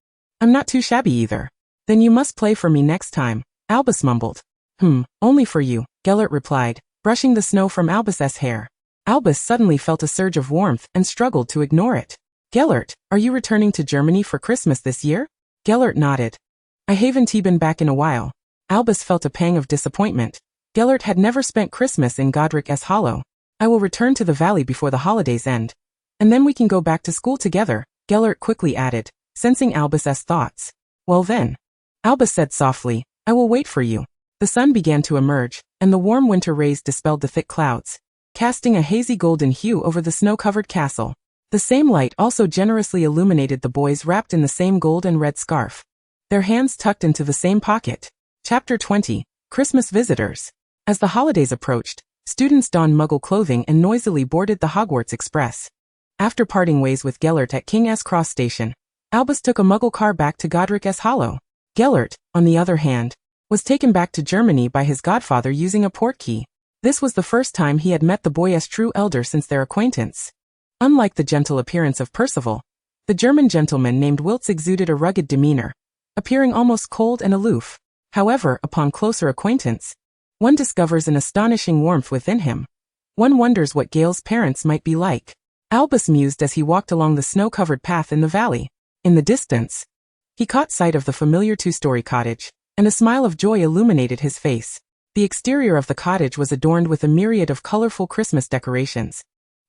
I'm not too shabby either. Then you must play for me next time, Albus mumbled. Only for you, Gellert replied, brushing the snow from Albus's hair. Albus suddenly felt a surge of warmth and struggled to ignore it. Gellert, are you returning to Germany for Christmas this year? Gellert nodded. I haven't been back in a while. Albus felt a pang of disappointment. Gellert had never spent Christmas in Godric's Hollow. I will return to the valley before the holidays end. And then we can go back to school together, Gellert quickly added, sensing Albus's thoughts. Well then. Albus said softly, I will wait for you. The sun began to emerge, and the warm winter rays dispelled the thick clouds, casting a hazy golden hue over the snow-covered castle. The same light also generously illuminated the boys wrapped in the same gold and red scarf, their hands tucked into the same pocket. Chapter 20, Christmas Visitors. As the holidays approached, students donned Muggle clothing and noisily boarded the Hogwarts Express. After parting ways with Gellert at King's Cross Station, Albus took a Muggle car back to Godric's Hollow. Gellert, on the other hand, was taken back to Germany by his godfather using a portkey. This was the first time he had met the boy's true elder since their acquaintance. Unlike the gentle appearance of Percival, the German gentleman named Wiltz exuded a rugged demeanor, appearing almost cold and aloof. However, upon closer acquaintance, one discovers an astonishing warmth within him. One wonders what Gale's parents might be like. Albus mused as he walked along the snow-covered path in the valley. In the distance, he caught sight of the familiar two-story cottage, and a smile of joy illuminated his face. The exterior of the cottage was adorned with a myriad of colorful Christmas decorations,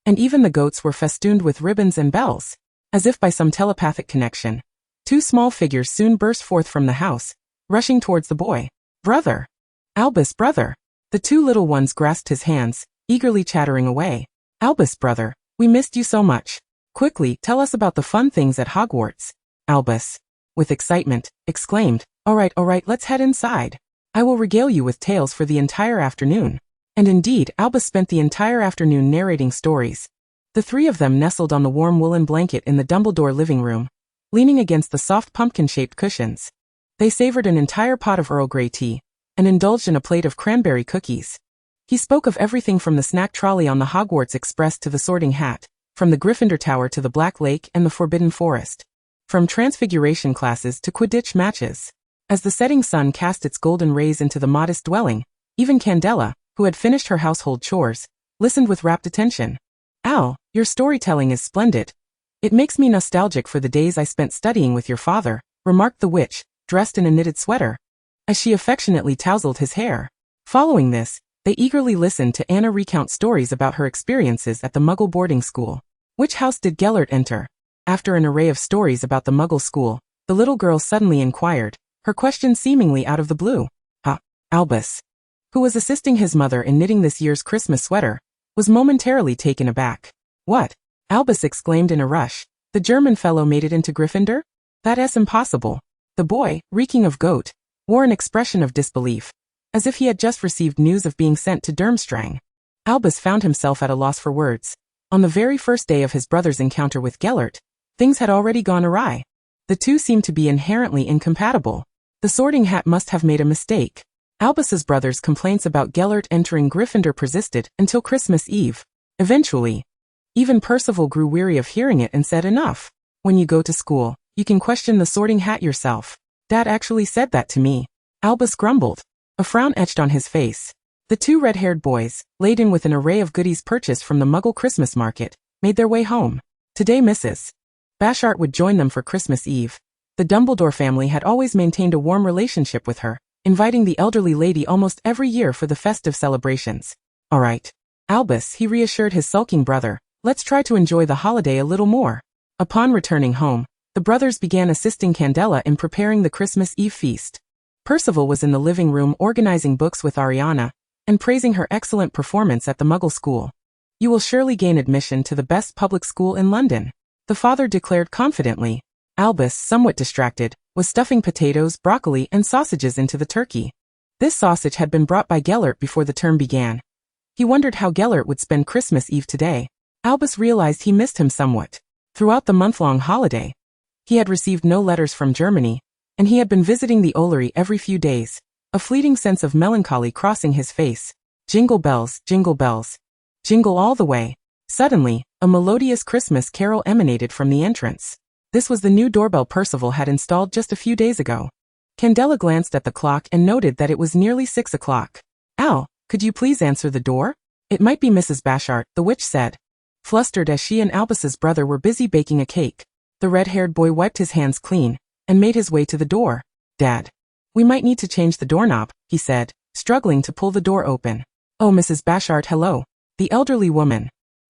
and even the goats were festooned with ribbons and bells. As if by some telepathic connection, two small figures soon burst forth from the house, rushing towards the boy. Brother! Albus, brother! The two little ones grasped his hands, eagerly chattering away. Albus, brother, we missed you so much. Quickly, tell us about the fun things at Hogwarts. Albus, with excitement, exclaimed, All right, let's head inside. I will regale you with tales for the entire afternoon. And indeed, Albus spent the entire afternoon narrating stories. The three of them nestled on the warm woolen blanket in the Dumbledore living room, leaning against the soft pumpkin-shaped cushions. They savored an entire pot of Earl Grey tea, and indulged in a plate of cranberry cookies. He spoke of everything from the snack trolley on the Hogwarts Express to the Sorting Hat, from the Gryffindor Tower to the Black Lake and the Forbidden Forest, from transfiguration classes to Quidditch matches. As the setting sun cast its golden rays into the modest dwelling, even Candela, who had finished her household chores, listened with rapt attention. Al, your storytelling is splendid. It makes me nostalgic for the days I spent studying with your father, remarked the witch, dressed in a knitted sweater, as she affectionately tousled his hair. Following this, they eagerly listened to Anna recount stories about her experiences at the Muggle boarding school. Which house did Gellert enter? After an array of stories about the Muggle school, the little girl suddenly inquired, her question seemingly out of the blue. Albus, who was assisting his mother in knitting this year's Christmas sweater, was momentarily taken aback. What? Albus exclaimed in a rush. The German fellow made it into Gryffindor? That's impossible. The boy, reeking of goat, wore an expression of disbelief, as if he had just received news of being sent to Durmstrang. Albus found himself at a loss for words. On the very first day of his brother's encounter with Gellert, things had already gone awry. The two seemed to be inherently incompatible. The Sorting Hat must have made a mistake. Albus's brother's complaints about Gellert entering Gryffindor persisted until Christmas Eve. Eventually, even Percival grew weary of hearing it and said enough. When you go to school, you can question the Sorting Hat yourself. Dad actually said that to me. Albus grumbled. A frown etched on his face. The two red-haired boys, laden with an array of goodies purchased from the Muggle Christmas market, made their way home. Today Mrs. Bashart would join them for Christmas Eve. The Dumbledore family had always maintained a warm relationship with her, inviting the elderly lady almost every year for the festive celebrations. All right, Albus, he reassured his sulking brother, let's try to enjoy the holiday a little more. Upon returning home, the brothers began assisting Candela in preparing the Christmas Eve feast. Percival was in the living room organizing books with Ariana, and praising her excellent performance at the Muggle school. You will surely gain admission to the best public school in London, the father declared confidently. Albus, somewhat distracted, was stuffing potatoes, broccoli, and sausages into the turkey. This sausage had been brought by Gellert before the term began. He wondered how Gellert would spend Christmas Eve today. Albus realized he missed him somewhat. Throughout the month-long holiday, he had received no letters from Germany, and he had been visiting the Ollery every few days, a fleeting sense of melancholy crossing his face. Jingle bells, jingle all the way. Suddenly, a melodious Christmas carol emanated from the entrance. This was the new doorbell Percival had installed just a few days ago. Candela glanced at the clock and noted that it was nearly 6 o'clock. Al, could you please answer the door? It might be Mrs. Bashart, the witch said, flustered as she and Albus's brother were busy baking a cake. The red-haired boy wiped his hands clean and made his way to the door. Dad, we might need to change the doorknob, he said, struggling to pull the door open. Oh, Mrs. Bashart, hello. The elderly woman,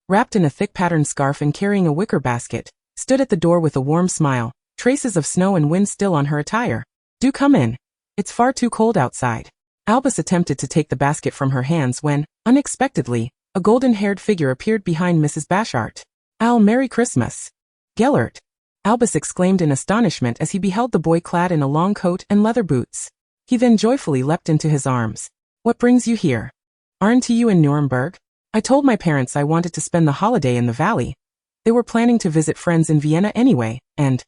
wrapped in a thick patterned scarf and carrying a wicker basket, stood at the door with a warm smile, traces of snow and wind still on her attire. Do come in. It's far too cold outside. Albus attempted to take the basket from her hands when, unexpectedly, a golden-haired figure appeared behind Mrs. Bashart. Al, Merry Christmas. Gellert, Albus exclaimed in astonishment as he beheld the boy clad in a long coat and leather boots. He then joyfully leapt into his arms. What brings you here? Aren't you in Nuremberg? I told my parents I wanted to spend the holiday in the valley. They were planning to visit friends in Vienna anyway, and...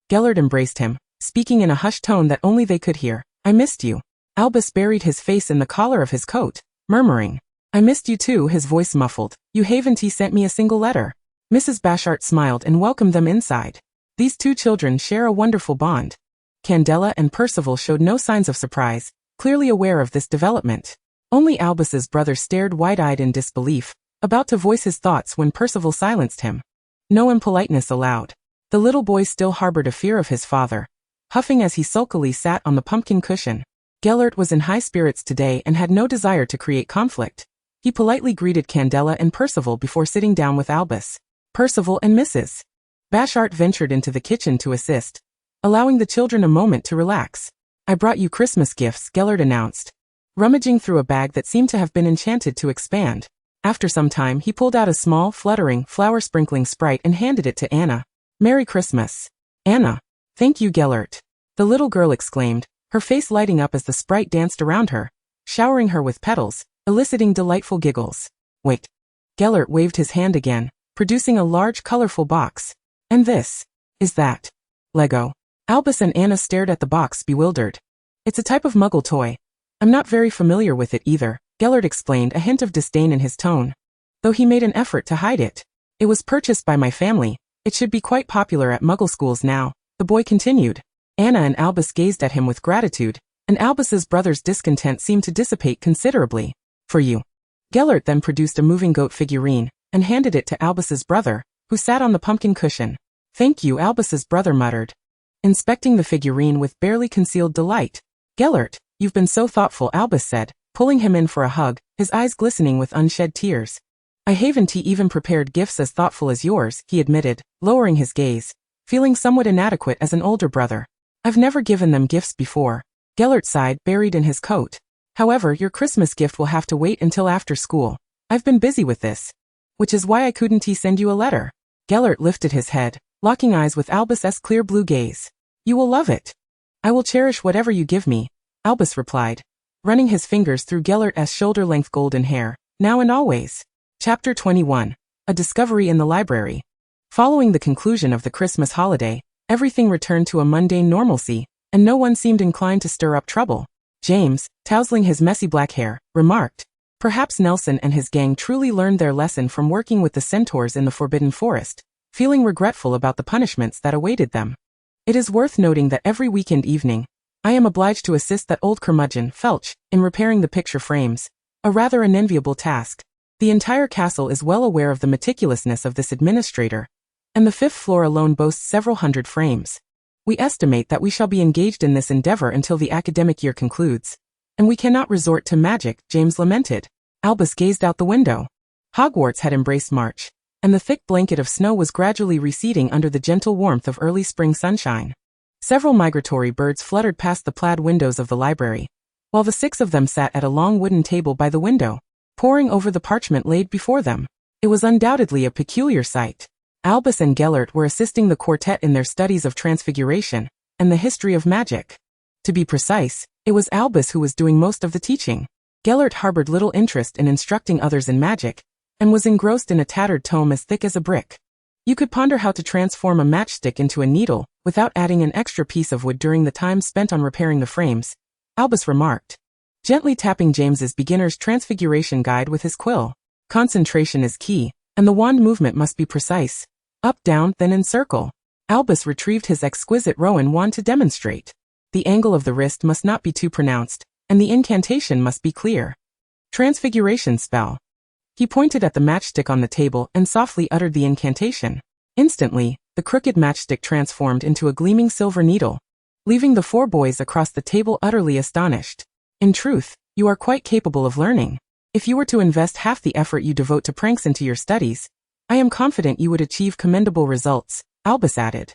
Gellert embraced him, speaking in a hushed tone that only they could hear. I missed you. Albus buried his face in the collar of his coat, murmuring, I missed you too, his voice muffled. You haven't sent me a single letter. Mrs. Bashart smiled and welcomed them inside. These two children share a wonderful bond. Candela and Percival showed no signs of surprise, clearly aware of this development. Only Albus's brother stared wide-eyed in disbelief, about to voice his thoughts when Percival silenced him. No impoliteness allowed. The little boy still harbored a fear of his father, huffing as he sulkily sat on the pumpkin cushion. Gellert was in high spirits today and had no desire to create conflict. He politely greeted Candela and Percival before sitting down with Albus. Percival and Mrs. Bashart ventured into the kitchen to assist, allowing the children a moment to relax. I brought you Christmas gifts, Gellert announced, rummaging through a bag that seemed to have been enchanted to expand. After some time he pulled out a small, fluttering, flower-sprinkling sprite and handed it to Anna. Merry Christmas. Anna. Thank you, Gellert. The little girl exclaimed, her face lighting up as the sprite danced around her, showering her with petals, eliciting delightful giggles. Wait. Gellert waved his hand again, producing a large colorful box. And this? Is that Lego? Albus and Anna stared at the box bewildered. It's a type of Muggle toy. I'm not very familiar with it either, Gellert explained, a hint of disdain in his tone, though he made an effort to hide it. It was purchased by my family. It should be quite popular at Muggle schools now, the boy continued. Anna and Albus gazed at him with gratitude, and Albus's brother's discontent seemed to dissipate considerably. For you. Gellert then produced a moving goat figurine, and handed it to Albus's brother, who sat on the pumpkin cushion. Thank you, Albus's brother muttered, inspecting the figurine with barely concealed delight. Gellert, you've been so thoughtful, Albus said, pulling him in for a hug, his eyes glistening with unshed tears. I haven't even prepared gifts as thoughtful as yours, he admitted, lowering his gaze, feeling somewhat inadequate as an older brother. I've never given them gifts before. Gellert sighed, buried in his coat. However, your Christmas gift will have to wait until after school. I've been busy with this. Which is why I couldn't send you a letter. Gellert lifted his head, locking eyes with Albus's clear blue gaze. You will love it. I will cherish whatever you give me, Albus replied, running his fingers through Gellert's shoulder-length golden hair, now and always. Chapter 21. A Discovery in the Library. Following the conclusion of the Christmas holiday, everything returned to a mundane normalcy, and no one seemed inclined to stir up trouble. James, tousling his messy black hair, remarked, perhaps Nelson and his gang truly learned their lesson from working with the centaurs in the Forbidden Forest, feeling regretful about the punishments that awaited them. It is worth noting that every weekend evening, I am obliged to assist that old curmudgeon, Felch, in repairing the picture frames, a rather unenviable task. The entire castle is well aware of the meticulousness of this administrator, and the 5th floor alone boasts several hundred frames. We estimate that we shall be engaged in this endeavor until the academic year concludes, and we cannot resort to magic, James lamented. Albus gazed out the window. Hogwarts had embraced March, and the thick blanket of snow was gradually receding under the gentle warmth of early spring sunshine. Several migratory birds fluttered past the plaid windows of the library, while the 6 of them sat at a long wooden table by the window, poring over the parchment laid before them. It was undoubtedly a peculiar sight. Albus and Gellert were assisting the quartet in their studies of transfiguration and the history of magic. To be precise, it was Albus who was doing most of the teaching. Gellert harbored little interest in instructing others in magic, and was engrossed in a tattered tome as thick as a brick. You could ponder how to transform a matchstick into a needle, without adding an extra piece of wood during the time spent on repairing the frames, Albus remarked, gently tapping James's beginner's transfiguration guide with his quill. Concentration is key, and the wand movement must be precise. Up, down, then encircle. Albus retrieved his exquisite Rowan wand to demonstrate. The angle of the wrist must not be too pronounced, and the incantation must be clear. Transfiguration spell. He pointed at the matchstick on the table and softly uttered the incantation. Instantly, the crooked matchstick transformed into a gleaming silver needle, leaving the 4 boys across the table utterly astonished. In truth, you are quite capable of learning. If you were to invest half the effort you devote to pranks into your studies, I am confident you would achieve commendable results, Albus added.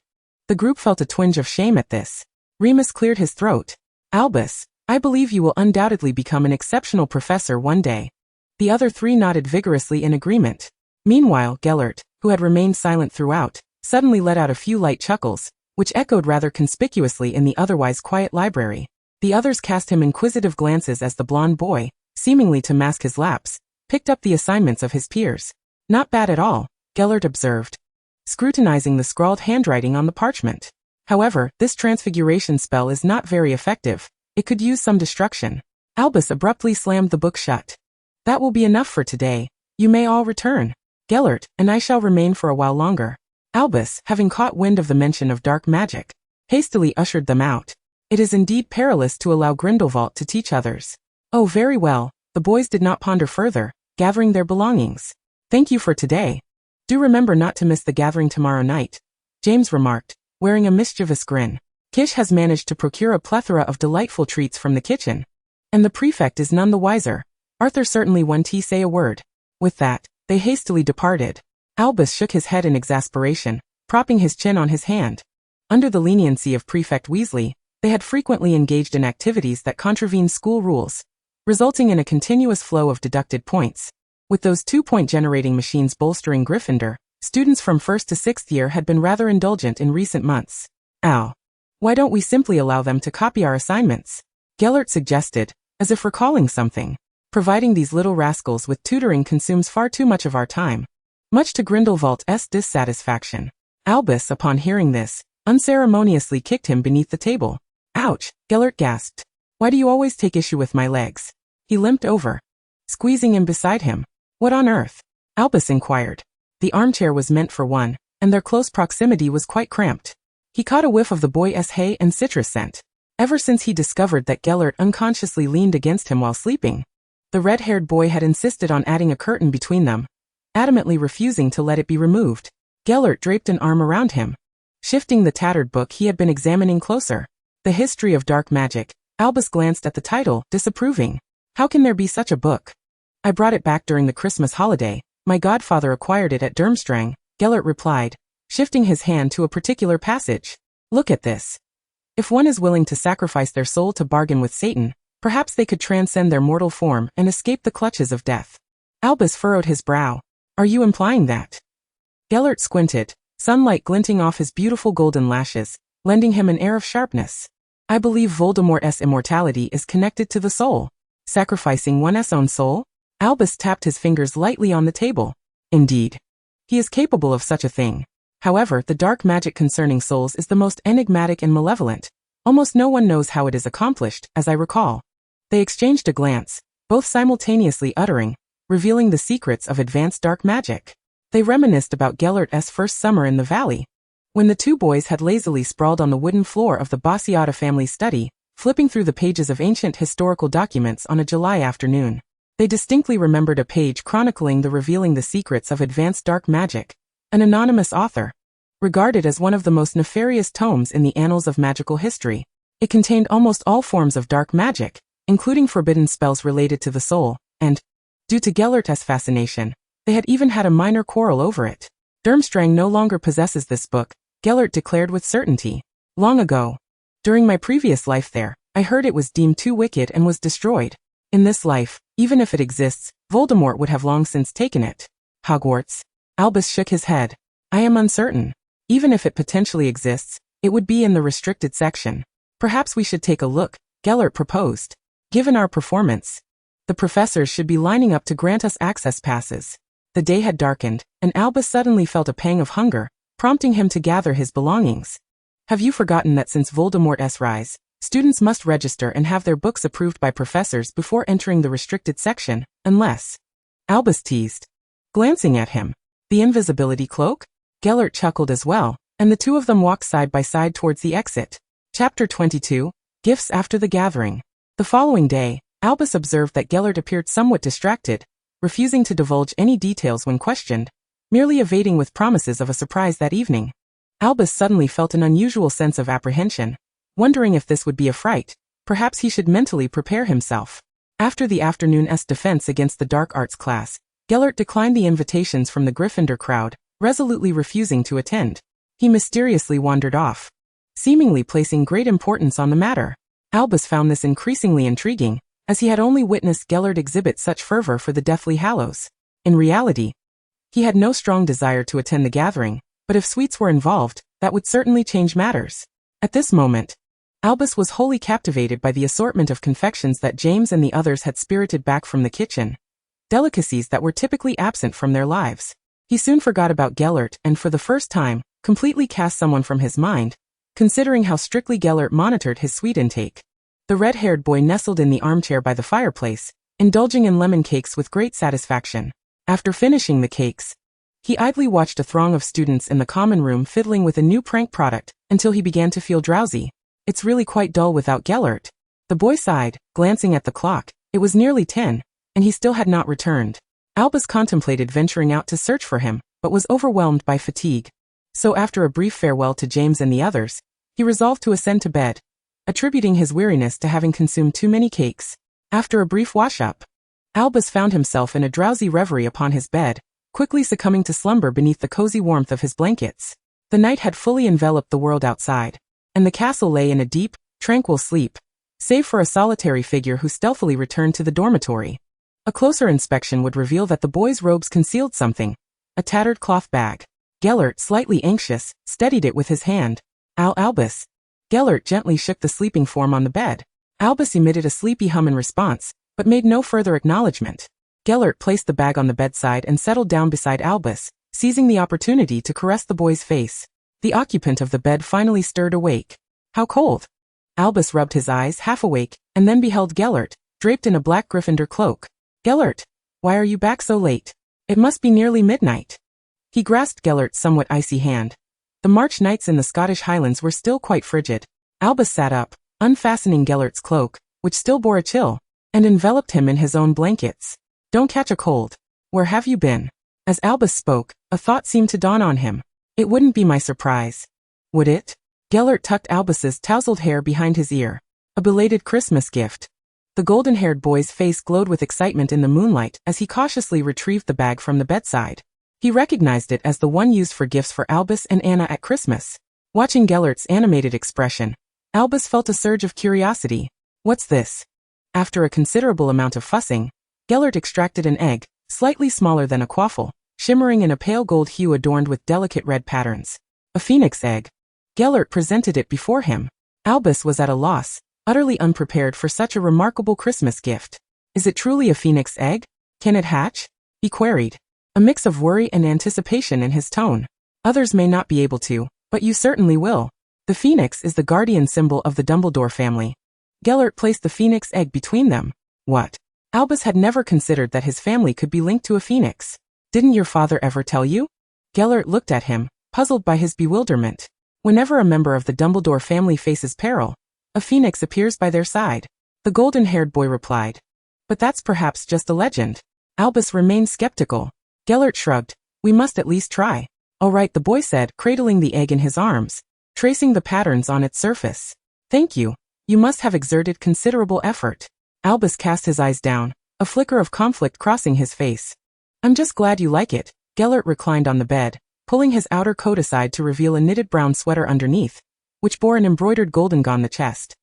The group felt a twinge of shame at this. Remus cleared his throat. Albus, I believe you will undoubtedly become an exceptional professor one day. The other 3 nodded vigorously in agreement. Meanwhile, Gellert, who had remained silent throughout, suddenly let out a few light chuckles, which echoed rather conspicuously in the otherwise quiet library. The others cast him inquisitive glances as the blond boy, seemingly to mask his lapse, picked up the assignments of his peers. Not bad at all, Gellert observed, scrutinizing the scrawled handwriting on the parchment. However, this transfiguration spell is not very effective. It could use some destruction. Albus abruptly slammed the book shut. That will be enough for today. You may all return. Gellert and I shall remain for a while longer. Albus, having caught wind of the mention of dark magic, hastily ushered them out. It is indeed perilous to allow Grindelwald to teach others. Oh, very well. The boys did not ponder further, gathering their belongings. Thank you for today. Do remember not to miss the gathering tomorrow night, James remarked, wearing a mischievous grin. Kish has managed to procure a plethora of delightful treats from the kitchen. And the prefect is none the wiser. Arthur certainly won't say a word. With that, they hastily departed. Albus shook his head in exasperation, propping his chin on his hand. Under the leniency of Prefect Weasley, they had frequently engaged in activities that contravened school rules, resulting in a continuous flow of deducted points. With those 2-point generating machines bolstering Gryffindor, students from 1st to 6th year had been rather indulgent in recent months. Al, why don't we simply allow them to copy our assignments? Gellert suggested, as if recalling something. Providing these little rascals with tutoring consumes far too much of our time. Much to Grindelwald's dissatisfaction. Albus, upon hearing this, unceremoniously kicked him beneath the table. Ouch, Gellert gasped. Why do you always take issue with my legs? He limped over, squeezing him beside him. What on earth? Albus inquired. The armchair was meant for one, and their close proximity was quite cramped. He caught a whiff of the boy's hay and citrus scent. Ever since he discovered that Gellert unconsciously leaned against him while sleeping, the red-haired boy had insisted on adding a curtain between them, adamantly refusing to let it be removed. Gellert draped an arm around him, shifting the tattered book he had been examining closer. The History of Dark Magic. Albus glanced at the title, disapproving. How can there be such a book? I brought it back during the Christmas holiday. My godfather acquired it at Durmstrang, Gellert replied, shifting his hand to a particular passage. Look at this. If one is willing to sacrifice their soul to bargain with Satan, perhaps they could transcend their mortal form and escape the clutches of death. Albus furrowed his brow. Are you implying that? Gellert squinted, sunlight glinting off his beautiful golden lashes, lending him an air of sharpness. I believe Voldemort's immortality is connected to the soul. Sacrificing one's own soul? Albus tapped his fingers lightly on the table. Indeed. He is capable of such a thing. However, the dark magic concerning souls is the most enigmatic and malevolent. Almost no one knows how it is accomplished, as I recall. They exchanged a glance, both simultaneously uttering, revealing the secrets of advanced dark magic. They reminisced about Gellert's first summer in the valley, when the 2 boys had lazily sprawled on the wooden floor of the Basiata family study, flipping through the pages of ancient historical documents on a July afternoon. They distinctly remembered a page chronicling the revealing the secrets of advanced dark magic. An anonymous author, regarded as one of the most nefarious tomes in the annals of magical history. It contained almost all forms of dark magic, including forbidden spells related to the soul, and, due to Gellert's fascination, they had even had a minor quarrel over it. Durmstrang no longer possesses this book, Gellert declared with certainty. Long ago, during my previous life there, I heard it was deemed too wicked and was destroyed. In this life, even if it exists, Voldemort would have long since taken it. Hogwarts? Albus shook his head. I am uncertain. Even if it potentially exists, it would be in the restricted section. Perhaps we should take a look, Gellert proposed. Given our performance, the professors should be lining up to grant us access passes. The day had darkened, and Albus suddenly felt a pang of hunger, prompting him to gather his belongings. Have you forgotten that since Voldemort's rise, students must register and have their books approved by professors before entering the restricted section, unless... Albus teased, glancing at him. The invisibility cloak? Gellert chuckled as well, and the two of them walked side by side towards the exit. Chapter 22, Gifts After the Gathering. The following day, Albus observed that Gellert appeared somewhat distracted, refusing to divulge any details when questioned, merely evading with promises of a surprise that evening. Albus suddenly felt an unusual sense of apprehension, wondering if this would be a fright. Perhaps he should mentally prepare himself. After the afternoon's defense against the dark arts class, Gellert declined the invitations from the Gryffindor crowd, resolutely refusing to attend. He mysteriously wandered off, seemingly placing great importance on the matter. Albus found this increasingly intriguing, as he had only witnessed Gellert exhibit such fervor for the Deathly Hallows. In reality, he had no strong desire to attend the gathering, but if sweets were involved, that would certainly change matters. At this moment, Albus was wholly captivated by the assortment of confections that James and the others had spirited back from the kitchen, delicacies that were typically absent from their lives. He soon forgot about Gellert and for the first time, completely cast someone from his mind, considering how strictly Gellert monitored his sweet intake. The red-haired boy nestled in the armchair by the fireplace, indulging in lemon cakes with great satisfaction. After finishing the cakes, he idly watched a throng of students in the common room fiddling with a new prank product until he began to feel drowsy. It's really quite dull without Gellert. The boy sighed, glancing at the clock. It was nearly 10, and he still had not returned. Albus contemplated venturing out to search for him, but was overwhelmed by fatigue. So after a brief farewell to James and the others, he resolved to ascend to bed, attributing his weariness to having consumed too many cakes. After a brief wash-up, Albus found himself in a drowsy reverie upon his bed, quickly succumbing to slumber beneath the cozy warmth of his blankets. The night had fully enveloped the world outside, and the castle lay in a deep, tranquil sleep, save for a solitary figure who stealthily returned to the dormitory. A closer inspection would reveal that the boy's robes concealed something, a tattered cloth bag. Gellert, slightly anxious, steadied it with his hand. Albus. Gellert gently shook the sleeping form on the bed. Albus emitted a sleepy hum in response, but made no further acknowledgement. Gellert placed the bag on the bedside and settled down beside Albus, seizing the opportunity to caress the boy's face. The occupant of the bed finally stirred awake. How cold! Albus rubbed his eyes, half awake, and then beheld Gellert, draped in a black Gryffindor cloak. Gellert, why are you back so late? It must be nearly midnight. He grasped Gellert's somewhat icy hand. The March nights in the Scottish Highlands were still quite frigid. Albus sat up, unfastening Gellert's cloak, which still bore a chill, and enveloped him in his own blankets. Don't catch a cold. Where have you been? As Albus spoke, a thought seemed to dawn on him. It wouldn't be my surprise. Would it? Gellert tucked Albus's tousled hair behind his ear. A belated Christmas gift. The golden-haired boy's face glowed with excitement in the moonlight as he cautiously retrieved the bag from the bedside. He recognized it as the one used for gifts for Albus and Anna at Christmas. Watching Gellert's animated expression, Albus felt a surge of curiosity. What's this? After a considerable amount of fussing, Gellert extracted an egg, slightly smaller than a quaffle, shimmering in a pale gold hue adorned with delicate red patterns. A phoenix egg. Gellert presented it before him. Albus was at a loss, utterly unprepared for such a remarkable Christmas gift. Is it truly a phoenix egg? Can it hatch? He queried, a mix of worry and anticipation in his tone. Others may not be able to, but you certainly will. The phoenix is the guardian symbol of the Dumbledore family. Gellert placed the phoenix egg between them. What? Albus had never considered that his family could be linked to a phoenix. Didn't your father ever tell you? Gellert looked at him, puzzled by his bewilderment. Whenever a member of the Dumbledore family faces peril, a phoenix appears by their side. The golden-haired boy replied. But that's perhaps just a legend. Albus remained skeptical. Gellert shrugged. We must at least try. All right, the boy said, cradling the egg in his arms, tracing the patterns on its surface. Thank you. You must have exerted considerable effort. Albus cast his eyes down, a flicker of conflict crossing his face. I'm just glad you like it. Gellert reclined on the bed, pulling his outer coat aside to reveal a knitted brown sweater underneath, which bore an embroidered golden on the chest.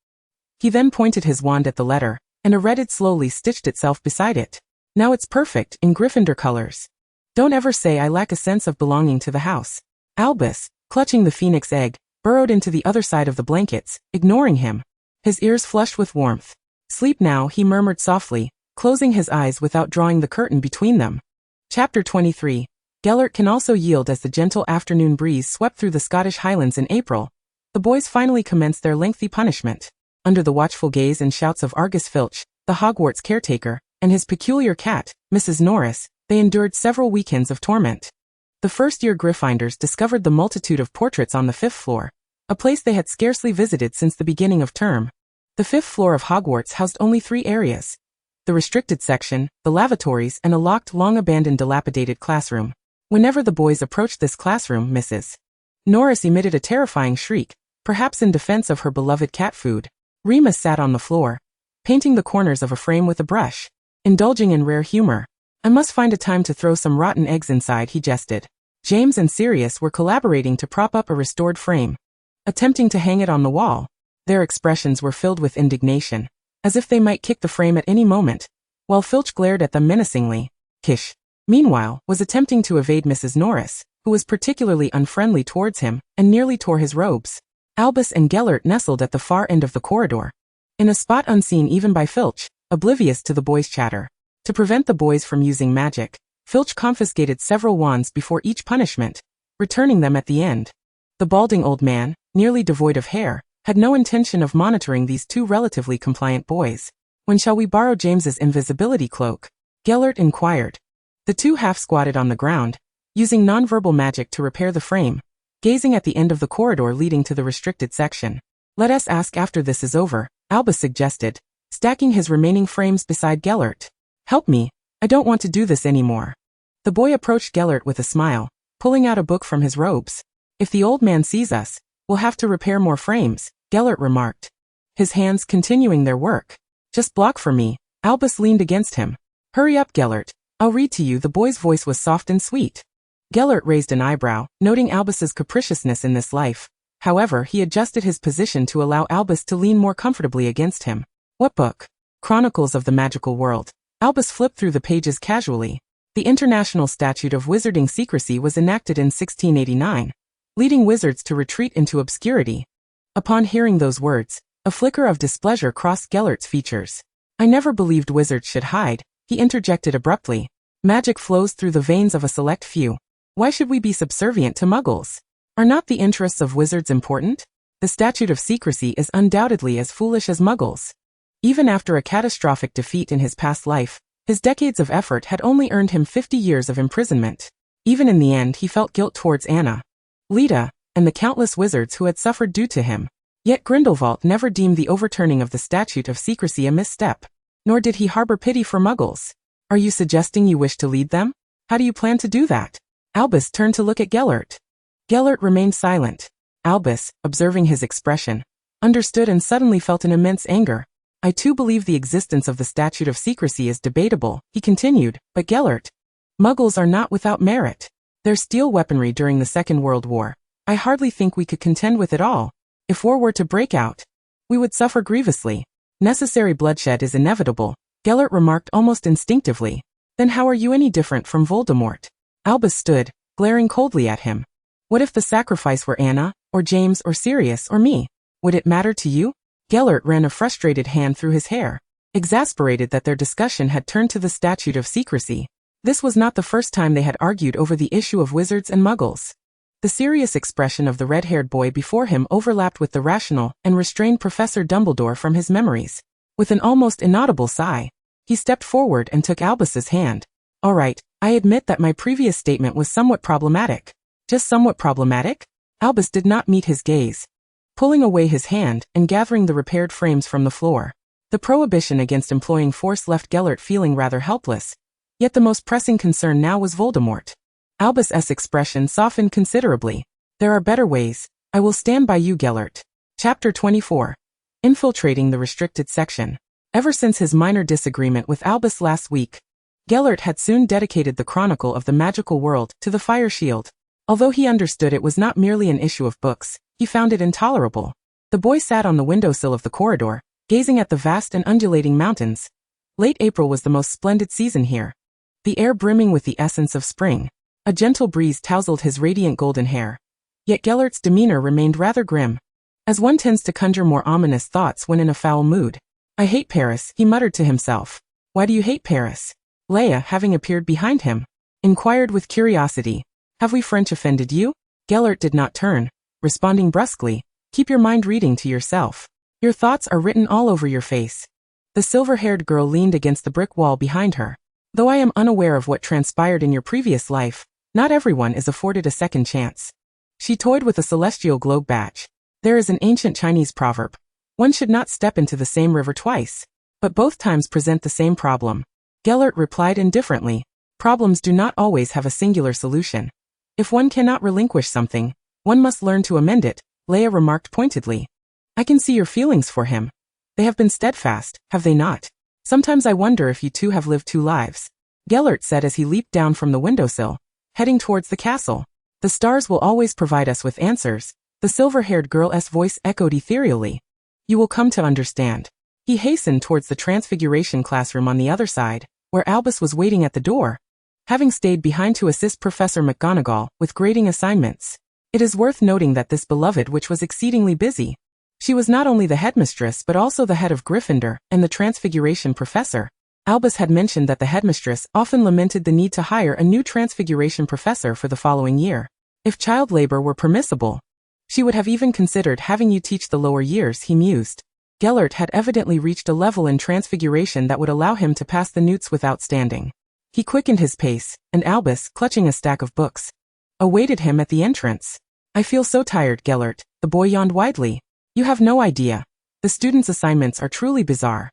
He then pointed his wand at the letter, and a redded slowly stitched itself beside it. Now it's perfect, in Gryffindor colors. Don't ever say I lack a sense of belonging to the house. Albus, clutching the phoenix egg, burrowed into the other side of the blankets, ignoring him. His ears flushed with warmth. Sleep now, he murmured softly, closing his eyes without drawing the curtain between them. Chapter 23. Gellert can also yield. As the gentle afternoon breeze swept through the Scottish Highlands in April, the the boys finally commenced their lengthy punishment. Under the watchful gaze and shouts of Argus Filch, the Hogwarts caretaker, and his peculiar cat, Mrs. Norris, they endured several weekends of torment. The first-year Gryffindors discovered the multitude of portraits on the 5th floor, a place they had scarcely visited since the beginning of term. The 5th floor of Hogwarts housed only 3 areas: the restricted section, the lavatories, and a locked, long-abandoned, dilapidated classroom. Whenever the boys approached this classroom, Mrs. Norris emitted a terrifying shriek, perhaps in defense of her beloved cat food. Remus sat on the floor, painting the corners of a frame with a brush, indulging in rare humor. I must find a time to throw some rotten eggs inside, he jested. James and Sirius were collaborating to prop up a restored frame, attempting to hang it on the wall. Their expressions were filled with indignation, as if they might kick the frame at any moment, while Filch glared at them menacingly. Kish, meanwhile, was attempting to evade Mrs. Norris, who was particularly unfriendly towards him, and nearly tore his robes. Albus and Gellert nestled at the far end of the corridor, in a spot unseen even by Filch, oblivious to the boys' chatter. To prevent the boys from using magic, Filch confiscated several wands before each punishment, returning them at the end. The balding old man, nearly devoid of hair, had no intention of monitoring these 2 relatively compliant boys. When shall we borrow James's invisibility cloak? Gellert inquired. The 2 half-squatted on the ground, using nonverbal magic to repair the frame, gazing at the end of the corridor leading to the restricted section. Let us ask after this is over, Albus suggested, stacking his remaining frames beside Gellert. Help me, I don't want to do this anymore. The boy approached Gellert with a smile, pulling out a book from his robes. If the old man sees us, we'll have to repair more frames, Gellert remarked, his hands continuing their work. Just block for me. Albus leaned against him. Hurry up, Gellert. I'll read to you. The boy's voice was soft and sweet. Gellert raised an eyebrow, noting Albus's capriciousness in this life. However, he adjusted his position to allow Albus to lean more comfortably against him. What book? Chronicles of the Magical World. Albus flipped through the pages casually. The International Statute of Wizarding Secrecy was enacted in 1689, leading wizards to retreat into obscurity. Upon hearing those words, a flicker of displeasure crossed Gellert's features. I never believed wizards should hide, he interjected abruptly. Magic flows through the veins of a select few. Why should we be subservient to muggles? Are not the interests of wizards important? The Statute of Secrecy is undoubtedly as foolish as muggles. Even after a catastrophic defeat in his past life, his decades of effort had only earned him 50 years of imprisonment. Even in the end, he felt guilt towards Anna, Lita, and the countless wizards who had suffered due to him. Yet Grindelwald never deemed the overturning of the Statute of Secrecy a misstep, nor did he harbor pity for muggles. Are you suggesting you wish to lead them? How do you plan to do that? Albus turned to look at Gellert. Gellert remained silent. Albus, observing his expression, understood and suddenly felt an immense anger. I too believe the existence of the Statute of Secrecy is debatable, he continued, but Gellert, muggles are not without merit. Their steel weaponry during the Second World War, I hardly think we could contend with it all. If war were to break out, we would suffer grievously. Necessary bloodshed is inevitable, Gellert remarked almost instinctively. Then how are you any different from Voldemort? Albus stood, glaring coldly at him. What if the sacrifice were Anna, or James, or Sirius, or me? Would it matter to you? Gellert ran a frustrated hand through his hair, exasperated that their discussion had turned to the Statute of Secrecy. This was not the first time they had argued over the issue of wizards and muggles. The serious expression of the red-haired boy before him overlapped with the rational and restrained Professor Dumbledore from his memories. With an almost inaudible sigh, he stepped forward and took Albus's hand. All right, I admit that my previous statement was somewhat problematic. Just somewhat problematic? Albus did not meet his gaze, pulling away his hand and gathering the repaired frames from the floor. The prohibition against employing force left Gellert feeling rather helpless, yet the most pressing concern now was Voldemort. Albus's expression softened considerably. There are better ways. I will stand by you, Gellert. Chapter 24. Infiltrating the restricted section. Ever since his minor disagreement with Albus last week, Gellert had soon dedicated the Chronicle of the Magical World to the Fire Shield. Although he understood it was not merely an issue of books, he found it intolerable. The boy sat on the windowsill of the corridor, gazing at the vast and undulating mountains. Late April was the most splendid season here, the air brimming with the essence of spring. A gentle breeze tousled his radiant golden hair. Yet Gellert's demeanor remained rather grim, as one tends to conjure more ominous thoughts when in a foul mood. I hate Paris, he muttered to himself. Why do you hate Paris? Leia, having appeared behind him, inquired with curiosity. Have we French offended you? Gellert did not turn, responding brusquely. Keep your mind reading to yourself. Your thoughts are written all over your face. The silver-haired girl leaned against the brick wall behind her. Though I am unaware of what transpired in your previous life, not everyone is afforded a second chance. She toyed with a celestial globe badge. There is an ancient Chinese proverb. One should not step into the same river twice. But both times present the same problem. Gellert replied indifferently. Problems do not always have a singular solution. If one cannot relinquish something, one must learn to amend it, Leia remarked pointedly. I can see your feelings for him. They have been steadfast, have they not? Sometimes I wonder if you two have lived two lives. Gellert said as he leaped down from the windowsill, heading towards the castle. The stars will always provide us with answers, the silver-haired girl's voice echoed ethereally. You will come to understand. He hastened towards the transfiguration classroom on the other side, where Albus was waiting at the door, having stayed behind to assist Professor McGonagall with grading assignments. It is worth noting that this beloved witch was exceedingly busy. She was not only the headmistress but also the head of Gryffindor and the transfiguration professor. Albus had mentioned that the headmistress often lamented the need to hire a new transfiguration professor for the following year. If child labor were permissible, she would have even considered having you teach the lower years, he mused. Gellert had evidently reached a level in transfiguration that would allow him to pass the newts without standing. He quickened his pace, and Albus, clutching a stack of books, awaited him at the entrance. I feel so tired, Gellert, the boy yawned widely. You have no idea. The students' assignments are truly bizarre.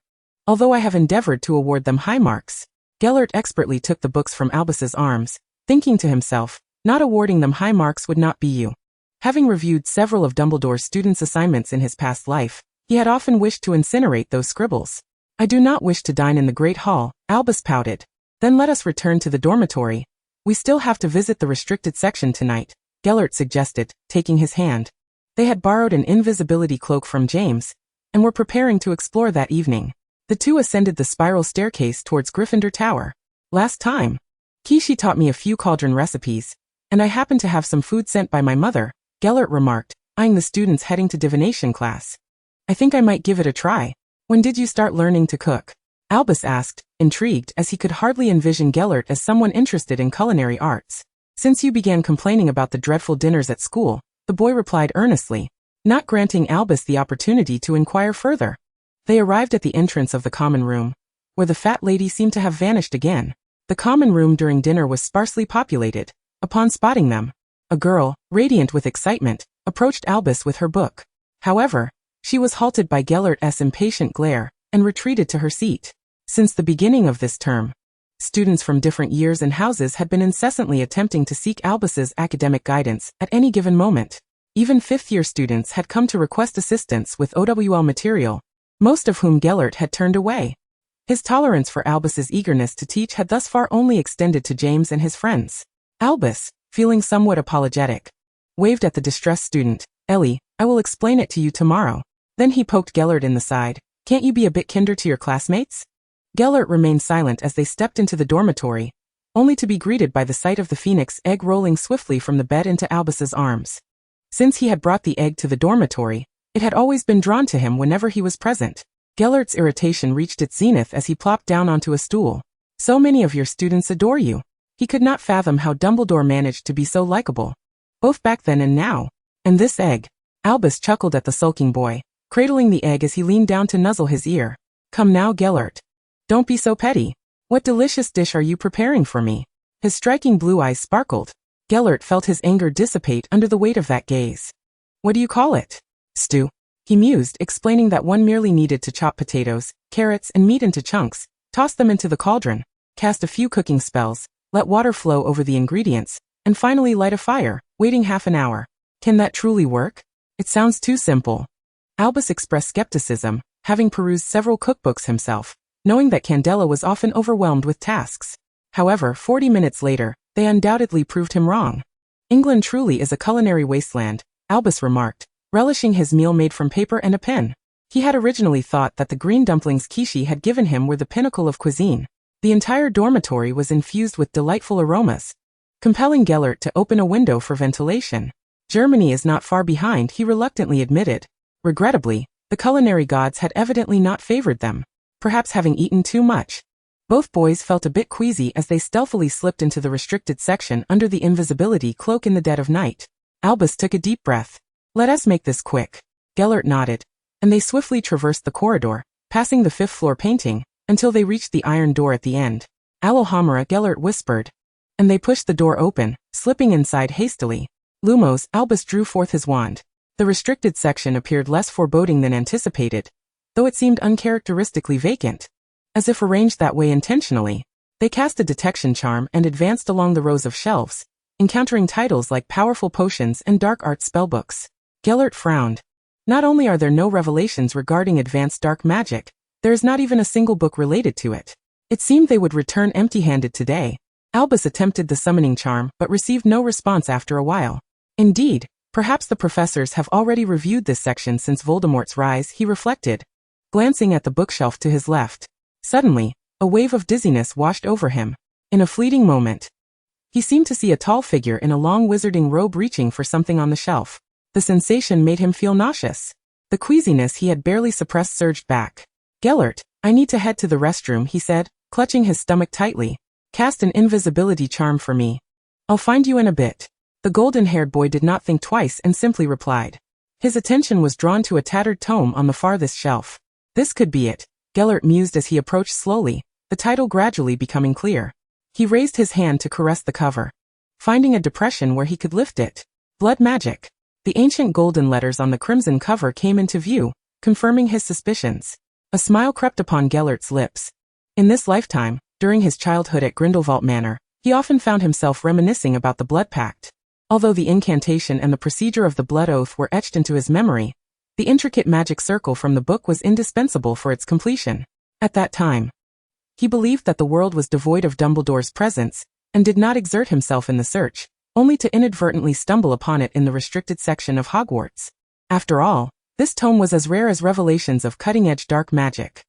Although I have endeavored to award them high marks. Gellert expertly took the books from Albus's arms, thinking to himself, not awarding them high marks would not be you. Having reviewed several of Dumbledore's students' assignments in his past life, he had often wished to incinerate those scribbles. I do not wish to dine in the Great Hall, Albus pouted. Then let us return to the dormitory. We still have to visit the restricted section tonight, Gellert suggested, taking his hand. They had borrowed an invisibility cloak from James, and were preparing to explore that evening. The two ascended the spiral staircase towards Gryffindor Tower. Last time, Kishi taught me a few cauldron recipes, and I happened to have some food sent by my mother, Gellert remarked, eyeing the students heading to divination class. I think I might give it a try. When did you start learning to cook? Albus asked, intrigued as he could hardly envision Gellert as someone interested in culinary arts. Since you began complaining about the dreadful dinners at school, the boy replied earnestly, not granting Albus the opportunity to inquire further. They arrived at the entrance of the common room, where the fat lady seemed to have vanished again. The common room during dinner was sparsely populated. Upon spotting them, a girl, radiant with excitement, approached Albus with her book. However, she was halted by Gellert's impatient glare, and retreated to her seat. Since the beginning of this term, students from different years and houses had been incessantly attempting to seek Albus's academic guidance at any given moment. Even fifth-year students had come to request assistance with OWL material, most of whom Gellert had turned away. His tolerance for Albus's eagerness to teach had thus far only extended to James and his friends. Albus, feeling somewhat apologetic, waved at the distressed student. Ellie, I will explain it to you tomorrow. Then he poked Gellert in the side. Can't you be a bit kinder to your classmates? Gellert remained silent as they stepped into the dormitory, only to be greeted by the sight of the phoenix egg rolling swiftly from the bed into Albus's arms. Since he had brought the egg to the dormitory, it had always been drawn to him whenever he was present. Gellert's irritation reached its zenith as he plopped down onto a stool. So many of your students adore you. He could not fathom how Dumbledore managed to be so likable, both back then and now. And this egg. Albus chuckled at the sulking boy, cradling the egg as he leaned down to nuzzle his ear. Come now, Gellert. Don't be so petty. What delicious dish are you preparing for me? His striking blue eyes sparkled. Gellert felt his anger dissipate under the weight of that gaze. What do you call it? Stew. He mused, explaining that one merely needed to chop potatoes, carrots, and meat into chunks, toss them into the cauldron, cast a few cooking spells, let water flow over the ingredients, and finally light a fire, waiting half an hour. Can that truly work? It sounds too simple. Albus expressed skepticism, having perused several cookbooks himself, knowing that Candela was often overwhelmed with tasks. However, 40 minutes later, they undoubtedly proved him wrong. England truly is a culinary wasteland, Albus remarked, relishing his meal made from paper and a pen. He had originally thought that the green dumplings Kishi had given him were the pinnacle of cuisine. The entire dormitory was infused with delightful aromas, compelling Gellert to open a window for ventilation. Germany is not far behind, he reluctantly admitted. Regrettably, the culinary gods had evidently not favored them, perhaps having eaten too much. Both boys felt a bit queasy as they stealthily slipped into the restricted section under the invisibility cloak in the dead of night. Albus took a deep breath. Let us make this quick. Gellert nodded, and they swiftly traversed the corridor, passing the 5th-floor painting, until they reached the iron door at the end. Alohomora, Gellert whispered. And they pushed the door open, slipping inside hastily. Lumos, Albus drew forth his wand. The restricted section appeared less foreboding than anticipated, though it seemed uncharacteristically vacant. As if arranged that way intentionally. They cast a detection charm and advanced along the rows of shelves, encountering titles like Powerful Potions and Dark Art Spellbooks. Gellert frowned. Not only are there no revelations regarding advanced dark magic, there is not even a single book related to it. It seemed they would return empty-handed today. Albus attempted the summoning charm but received no response after a while. Indeed, perhaps the professors have already reviewed this section since Voldemort's rise, he reflected, glancing at the bookshelf to his left. Suddenly, a wave of dizziness washed over him. In a fleeting moment, he seemed to see a tall figure in a long wizarding robe reaching for something on the shelf. The sensation made him feel nauseous. The queasiness he had barely suppressed surged back. Gellert, I need to head to the restroom, he said, clutching his stomach tightly. Cast an invisibility charm for me. I'll find you in a bit. The golden-haired boy did not think twice and simply replied. His attention was drawn to a tattered tome on the farthest shelf. This could be it, Gellert mused as he approached slowly, the title gradually becoming clear. He raised his hand to caress the cover, finding a depression where he could lift it. Blood magic. The ancient golden letters on the crimson cover came into view, confirming his suspicions. A smile crept upon Gellert's lips. In this lifetime, during his childhood at Grindelwald Manor, he often found himself reminiscing about the Blood Pact. Although the incantation and the procedure of the Blood Oath were etched into his memory, the intricate magic circle from the book was indispensable for its completion. At that time, he believed that the world was devoid of Dumbledore's presence, and did not exert himself in the search, only to inadvertently stumble upon it in the restricted section of Hogwarts. After all, this tome was as rare as revelations of cutting-edge dark magic.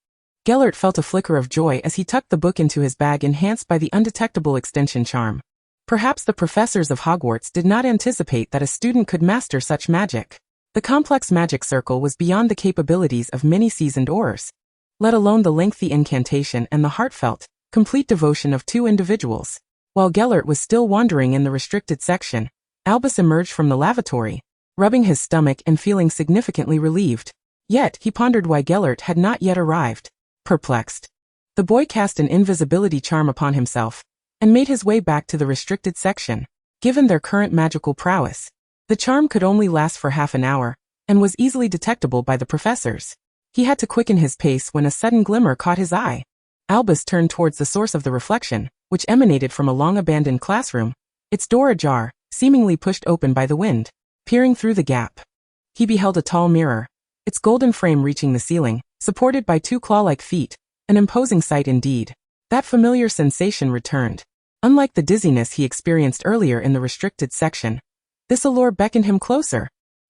Gellert felt a flicker of joy as he tucked the book into his bag, enhanced by the undetectable extension charm. Perhaps the professors of Hogwarts did not anticipate that a student could master such magic. The complex magic circle was beyond the capabilities of many seasoned aurors, let alone the lengthy incantation and the heartfelt, complete devotion of 2 individuals. While Gellert was still wandering in the restricted section, Albus emerged from the lavatory, rubbing his stomach and feeling significantly relieved. Yet, he pondered why Gellert had not yet arrived. Perplexed, the boy cast an invisibility charm upon himself, and made his way back to the restricted section. Given their current magical prowess, the charm could only last for half an hour, and was easily detectable by the professors. He had to quicken his pace when a sudden glimmer caught his eye. Albus turned towards the source of the reflection, which emanated from a long-abandoned classroom, its door ajar, seemingly pushed open by the wind. Peering through the gap, he beheld a tall mirror, its golden frame reaching the ceiling, supported by 2 claw-like feet, an imposing sight indeed. That familiar sensation returned. Unlike the dizziness he experienced earlier in the restricted section, this allure beckoned him closer.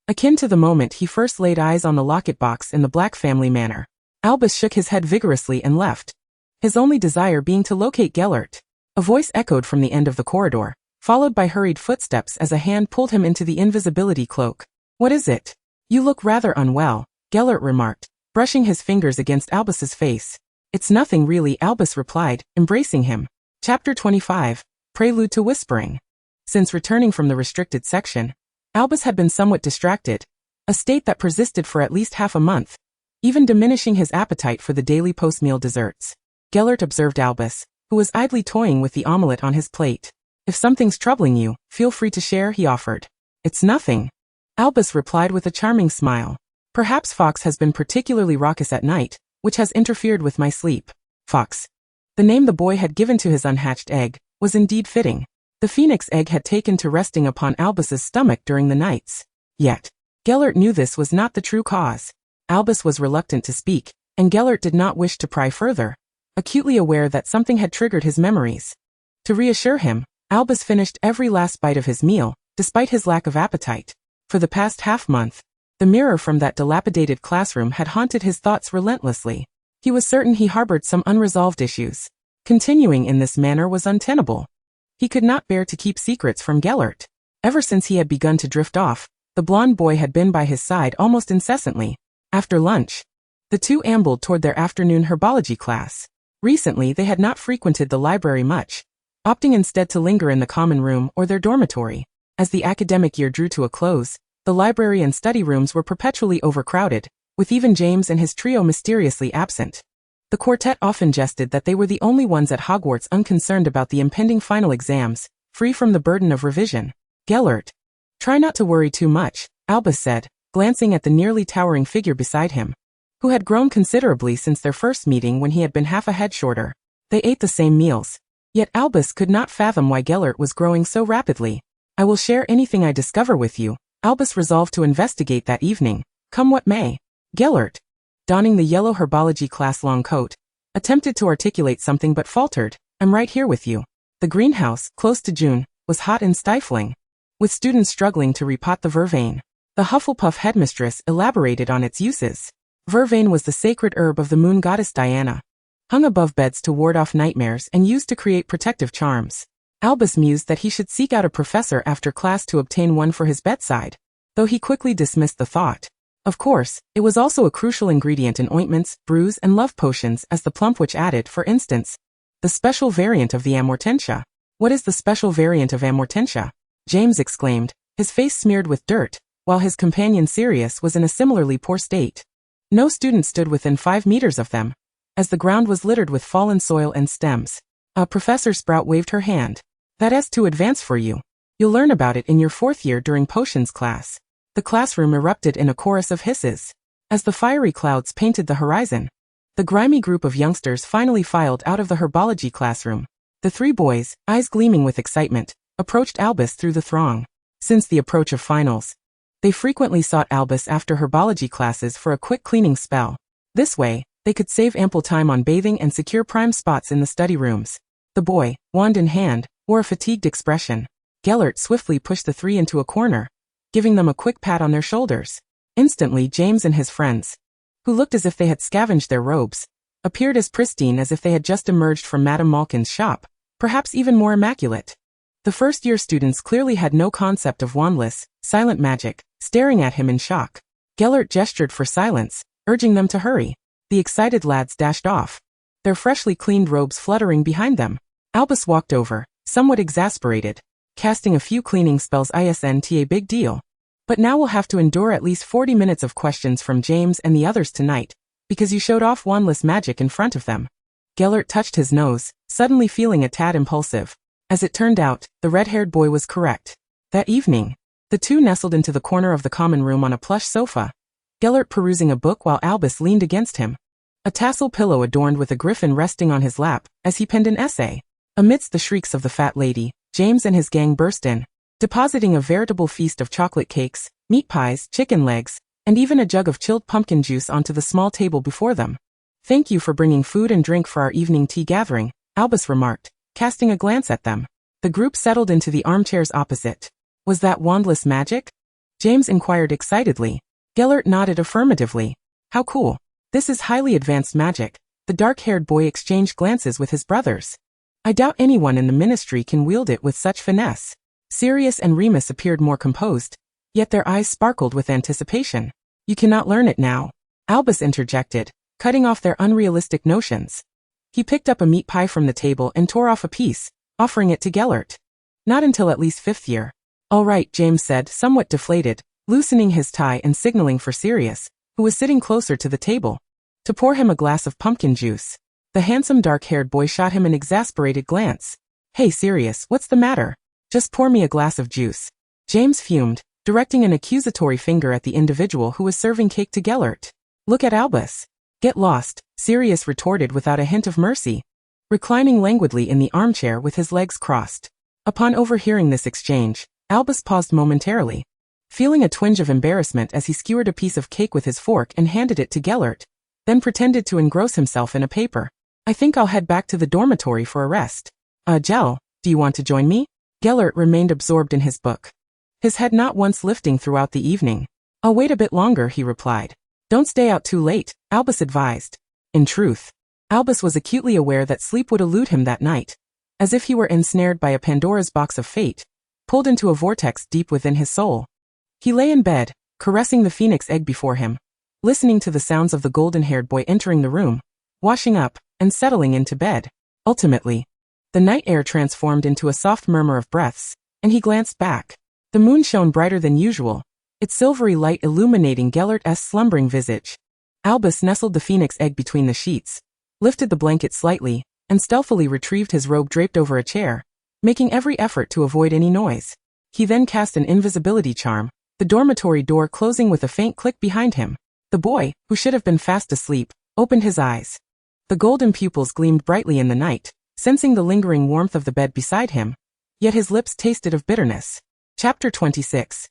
Akin to the moment he first laid eyes on the locket box in the Black family manor, Albus shook his head vigorously and left, his only desire being to locate Gellert. A voice echoed from the end of the corridor, followed by hurried footsteps as a hand pulled him into the invisibility cloak. What is it? You look rather unwell, Gellert remarked, brushing his fingers against Albus's face. It's nothing really, Albus replied, embracing him. Chapter 25, Prelude to Whispering. Since returning from the restricted section, Albus had been somewhat distracted, a state that persisted for at least half a month, even diminishing his appetite for the daily post-meal desserts. Gellert observed Albus, who was idly toying with the omelette on his plate. If something's troubling you, feel free to share, he offered. It's nothing, Albus replied with a charming smile. Perhaps Fox has been particularly raucous at night, which has interfered with my sleep. Fox, the name the boy had given to his unhatched egg, was indeed fitting. The phoenix egg had taken to resting upon Albus's stomach during the nights. Yet, Gellert knew this was not the true cause. Albus was reluctant to speak, and Gellert did not wish to pry further, acutely aware that something had triggered his memories. To reassure him, Albus finished every last bite of his meal, despite his lack of appetite. For the past half-month, the mirror from that dilapidated classroom had haunted his thoughts relentlessly. He was certain he harbored some unresolved issues. Continuing in this manner was untenable. He could not bear to keep secrets from Gellert. Ever since he had begun to drift off, the blonde boy had been by his side almost incessantly. After lunch, the two ambled toward their afternoon herbology class. Recently they had not frequented the library much, opting instead to linger in the common room or their dormitory. As the academic year drew to a close, The library and study rooms were perpetually overcrowded, with even James and his trio mysteriously absent. The quartet often jested that they were the only ones at Hogwarts unconcerned about the impending final exams, free from the burden of revision. Gellert. Try not to worry too much, Albus said, glancing at the nearly towering figure beside him, who had grown considerably since their first meeting when he had been half a head shorter. They ate the same meals. Yet Albus could not fathom why Gellert was growing so rapidly. I will share anything I discover with you, Albus resolved to investigate that evening, come what may. Gellert, donning the yellow herbology class-long coat, attempted to articulate something but faltered. I'm right here with you. The greenhouse, close to June, was hot and stifling, with students struggling to repot the vervain. The Hufflepuff headmistress elaborated on its uses. Vervain was the sacred herb of the moon goddess Diana, hung above beds to ward off nightmares and used to create protective charms. Albus mused that he should seek out a professor after class to obtain one for his bedside, though he quickly dismissed the thought. Of course, it was also a crucial ingredient in ointments, brews, and love potions, as the plump witch added, for instance, the special variant of the amortentia. What is the special variant of amortentia? James exclaimed, his face smeared with dirt, while his companion Sirius was in a similarly poor state. No student stood within 5 meters of them, as the ground was littered with fallen soil and stems. Professor Sprout waved her hand. That's too advanced for you. You'll learn about it in your 4th year during potions class. The classroom erupted in a chorus of hisses. As the fiery clouds painted the horizon, the grimy group of youngsters finally filed out of the herbology classroom. The 3 boys, eyes gleaming with excitement, approached Albus through the throng. Since the approach of finals, they frequently sought Albus after herbology classes for a quick cleaning spell. This way, they could save ample time on bathing and secure prime spots in the study rooms. The boy, wand in hand, wore a fatigued expression. Gellert swiftly pushed the 3 into a corner, giving them a quick pat on their shoulders. Instantly James and his friends, who looked as if they had scavenged their robes, appeared as pristine as if they had just emerged from Madame Malkin's shop, perhaps even more immaculate. The first-year students clearly had no concept of wandless, silent magic, staring at him in shock. Gellert gestured for silence, urging them to hurry. The excited lads dashed off, their freshly cleaned robes fluttering behind them. Albus walked over, somewhat exasperated, casting a few cleaning spells. Isn't a big deal. But now we'll have to endure at least 40 minutes of questions from James and the others tonight, because you showed off wandless magic in front of them. Gellert touched his nose, suddenly feeling a tad impulsive. As it turned out, the red-haired boy was correct. That evening, the 2 nestled into the corner of the common room on a plush sofa, Gellert perusing a book while Albus leaned against him, a tassel pillow adorned with a griffin resting on his lap, as he penned an essay. Amidst the shrieks of the fat lady, James and his gang burst in, depositing a veritable feast of chocolate cakes, meat pies, chicken legs, and even a jug of chilled pumpkin juice onto the small table before them. Thank you for bringing food and drink for our evening tea gathering, Albus remarked, casting a glance at them. The group settled into the armchairs opposite. Was that wandless magic? James inquired excitedly. Gellert nodded affirmatively. How cool. This is highly advanced magic. The dark-haired boy exchanged glances with his brothers. I doubt anyone in the ministry can wield it with such finesse. Sirius and Remus appeared more composed, yet their eyes sparkled with anticipation. You cannot learn it now, Albus interjected, cutting off their unrealistic notions. He picked up a meat pie from the table and tore off a piece, offering it to Gellert. Not until at least 5th year. All right, James said, somewhat deflated, loosening his tie and signaling for Sirius, who was sitting closer to the table, to pour him a glass of pumpkin juice. The handsome dark-haired boy shot him an exasperated glance. Hey Sirius, what's the matter? Just pour me a glass of juice. James fumed, directing an accusatory finger at the individual who was serving cake to Gellert. Look at Albus. Get lost, Sirius retorted without a hint of mercy, reclining languidly in the armchair with his legs crossed. Upon overhearing this exchange, Albus paused momentarily, feeling a twinge of embarrassment as he skewered a piece of cake with his fork and handed it to Gellert, then pretended to engross himself in a paper. I think I'll head back to the dormitory for a rest. Gell, do you want to join me? Gellert remained absorbed in his book, his head not once lifting throughout the evening. I'll wait a bit longer, he replied. Don't stay out too late, Albus advised. In truth, Albus was acutely aware that sleep would elude him that night, as if he were ensnared by a Pandora's box of fate, pulled into a vortex deep within his soul. He lay in bed, caressing the phoenix egg before him, listening to the sounds of the golden-haired boy entering the room, washing up, and settling into bed. Ultimately, the night air transformed into a soft murmur of breaths, and he glanced back. The moon shone brighter than usual, its silvery light illuminating Gellert's slumbering visage. Albus nestled the phoenix egg between the sheets, lifted the blanket slightly, and stealthily retrieved his robe draped over a chair, making every effort to avoid any noise. He then cast an invisibility charm, the dormitory door closing with a faint click behind him. The boy, who should have been fast asleep, opened his eyes. The golden pupils gleamed brightly in the night, sensing the lingering warmth of the bed beside him, yet his lips tasted of bitterness. Chapter 26.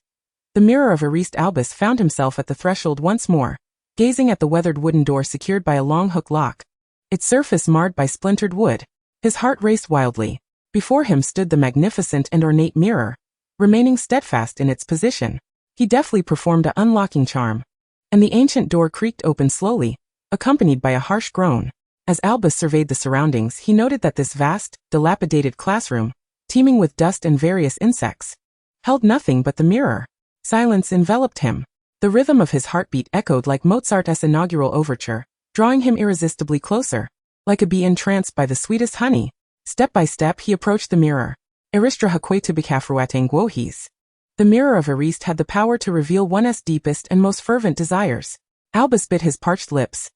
The mirror of erased Albus found himself at the threshold once more, gazing at the weathered wooden door secured by a long hook lock, its surface marred by splintered wood. His heart raced wildly. Before him stood the magnificent and ornate mirror, remaining steadfast in its position. He deftly performed an unlocking charm, and the ancient door creaked open slowly, accompanied by a harsh groan. As Albus surveyed the surroundings, he noted that this vast, dilapidated classroom, teeming with dust and various insects, held nothing but the mirror. Silence enveloped him. The rhythm of his heartbeat echoed like Mozart's inaugural overture, drawing him irresistibly closer. Like a bee entranced by the sweetest honey, step by step he approached the mirror. Aristra haquetubicafruatang guohis. The mirror of Erist had the power to reveal one's deepest and most fervent desires. Albus bit his parched lips,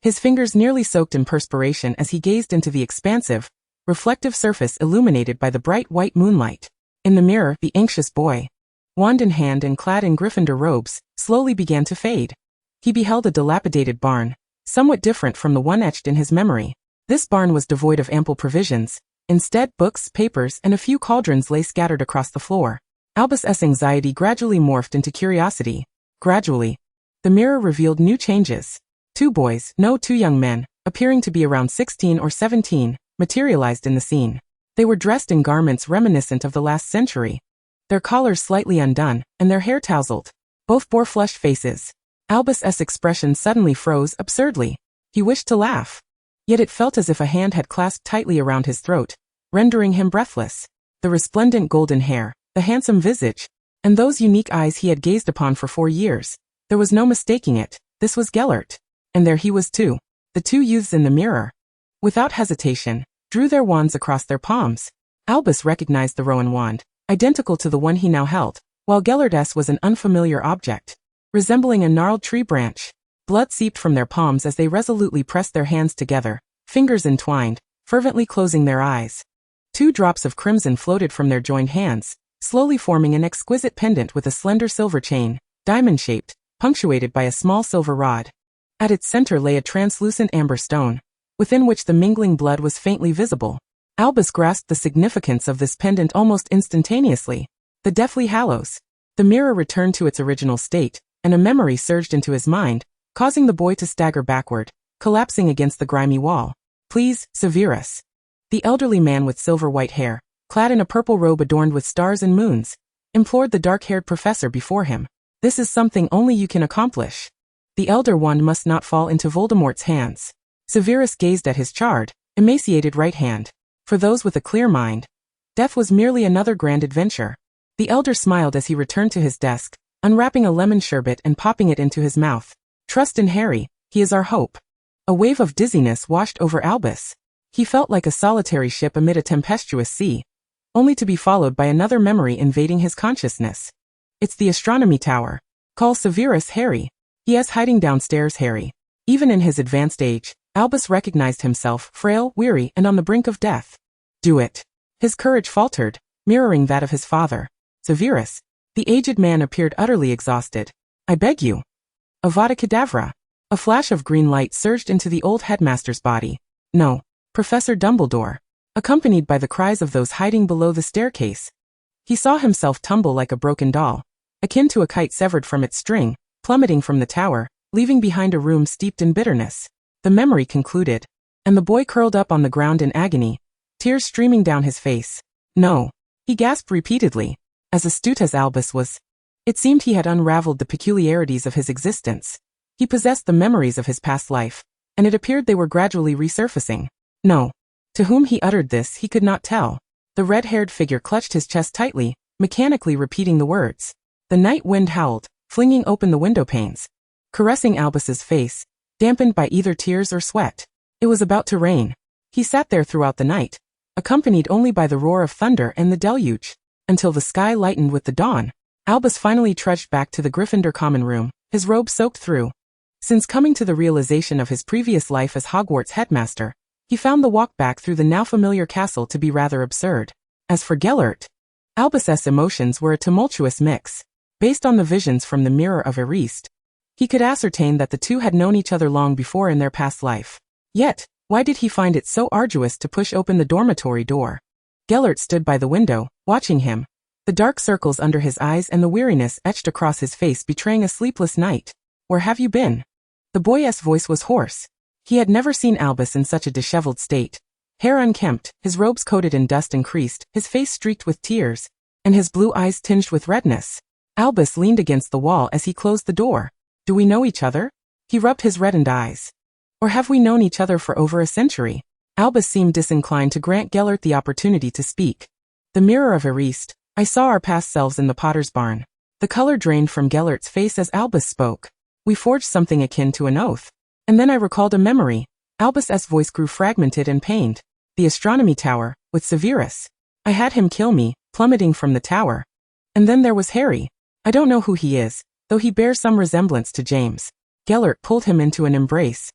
his fingers nearly soaked in perspiration as he gazed into the expansive, reflective surface illuminated by the bright white moonlight. In the mirror, the anxious boy, wand in hand and clad in Gryffindor robes, slowly began to fade. He beheld a dilapidated barn, somewhat different from the one etched in his memory. This barn was devoid of ample provisions. Instead, books, papers, and a few cauldrons lay scattered across the floor. Albus's anxiety gradually morphed into curiosity. Gradually, the mirror revealed new changes. Two young men, appearing to be around 16 or 17, materialized in the scene. They were dressed in garments reminiscent of the last century, their collars slightly undone, and their hair tousled. Both bore flushed faces. Albus's expression suddenly froze absurdly. He wished to laugh, yet it felt as if a hand had clasped tightly around his throat, rendering him breathless. The resplendent golden hair, the handsome visage, and those unique eyes he had gazed upon for 4 years. There was no mistaking it. This was Gellert. And there he was too. The two youths in the mirror, without hesitation, drew their wands across their palms. Albus recognized the Rowan wand, identical to the one he now held, while Gellert's was an unfamiliar object, resembling a gnarled tree branch. Blood seeped from their palms as they resolutely pressed their hands together, fingers entwined, fervently closing their eyes. 2 drops of crimson floated from their joined hands, slowly forming an exquisite pendant with a slender silver chain, diamond-shaped, punctuated by a small silver rod. At its center lay a translucent amber stone, within which the mingling blood was faintly visible. Albus grasped the significance of this pendant almost instantaneously. The Deathly Hallows. The mirror returned to its original state, and a memory surged into his mind, causing the boy to stagger backward, collapsing against the grimy wall. Please, Severus. The elderly man with silver-white hair, clad in a purple robe adorned with stars and moons, implored the dark-haired professor before him. This is something only you can accomplish. The elder wand must not fall into Voldemort's hands. Severus gazed at his charred, emaciated right hand. For those with a clear mind, death was merely another grand adventure. The elder smiled as he returned to his desk, unwrapping a lemon sherbet and popping it into his mouth. Trust in Harry, he is our hope. A wave of dizziness washed over Albus. He felt like a solitary ship amid a tempestuous sea, only to be followed by another memory invading his consciousness. It's the astronomy tower. Call Severus Harry. He is hiding downstairs, Harry. Even in his advanced age, Albus recognized himself frail, weary, and on the brink of death. Do it. His courage faltered, mirroring that of his father. Severus. The aged man appeared utterly exhausted. I beg you. Avada Kedavra. A flash of green light surged into the old headmaster's body. No. Professor Dumbledore. Accompanied by the cries of those hiding below the staircase. He saw himself tumble like a broken doll, akin to a kite severed from its string, plummeting from the tower, leaving behind a room steeped in bitterness. The memory concluded, and the boy curled up on the ground in agony, tears streaming down his face. No. He gasped repeatedly. As astute as Albus was, it seemed he had unraveled the peculiarities of his existence. He possessed the memories of his past life, and it appeared they were gradually resurfacing. No. To whom he uttered this he could not tell. The red-haired figure clutched his chest tightly, mechanically repeating the words. The night wind howled, flinging open the window panes, caressing Albus's face, dampened by either tears or sweat. It was about to rain. He sat there throughout the night, accompanied only by the roar of thunder and the deluge, until the sky lightened with the dawn. Albus finally trudged back to the Gryffindor common room, his robe soaked through. Since coming to the realization of his previous life as Hogwarts headmaster, he found the walk back through the now familiar castle to be rather absurd. As for Gellert, Albus's emotions were a tumultuous mix. Based on the visions from the Mirror of Erist, he could ascertain that the two had known each other long before in their past life. Yet, why did he find it so arduous to push open the dormitory door? Gellert stood by the window, watching him, the dark circles under his eyes and the weariness etched across his face betraying a sleepless night. Where have you been? The boy's voice was hoarse. He had never seen Albus in such a disheveled state. Hair unkempt, his robes coated in dust and creased, his face streaked with tears, and his blue eyes tinged with redness. Albus leaned against the wall as he closed the door. Do we know each other? He rubbed his reddened eyes. Or have we known each other for over a century? Albus seemed disinclined to grant Gellert the opportunity to speak. The Mirror of Erist, I saw our past selves in the Potter's Barn. The color drained from Gellert's face as Albus spoke. We forged something akin to an oath. And then I recalled a memory. Albus's voice grew fragmented and pained. The astronomy tower, with Severus. I had him kill me, plummeting from the tower. And then there was Harry. I don't know who he is, though he bears some resemblance to James. Gellert pulled him into an embrace.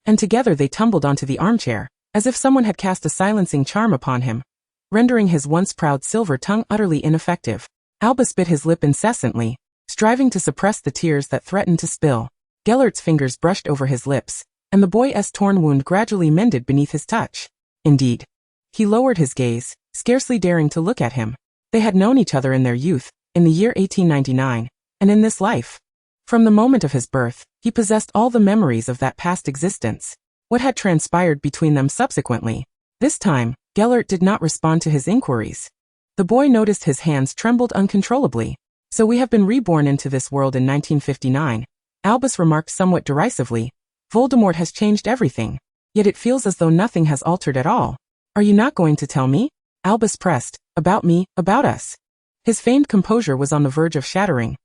And together they tumbled onto the armchair, as if someone had cast a silencing charm upon him, rendering his once proud silver tongue utterly ineffective. Albus bit his lip incessantly, striving to suppress the tears that threatened to spill. Gellert's fingers brushed over his lips, and the boy's torn wound gradually mended beneath his touch. Indeed. He lowered his gaze, scarcely daring to look at him. They had known each other in their youth, in the year 1899, and in this life. From the moment of his birth, he possessed all the memories of that past existence. What had transpired between them subsequently? This time, Gellert did not respond to his inquiries. The boy noticed his hands trembled uncontrollably. So we have been reborn into this world in 1959, Albus remarked somewhat derisively. Voldemort has changed everything. Yet it feels as though nothing has altered at all. Are you not going to tell me? Albus pressed. About me, about us. His feigned composure was on the verge of shattering.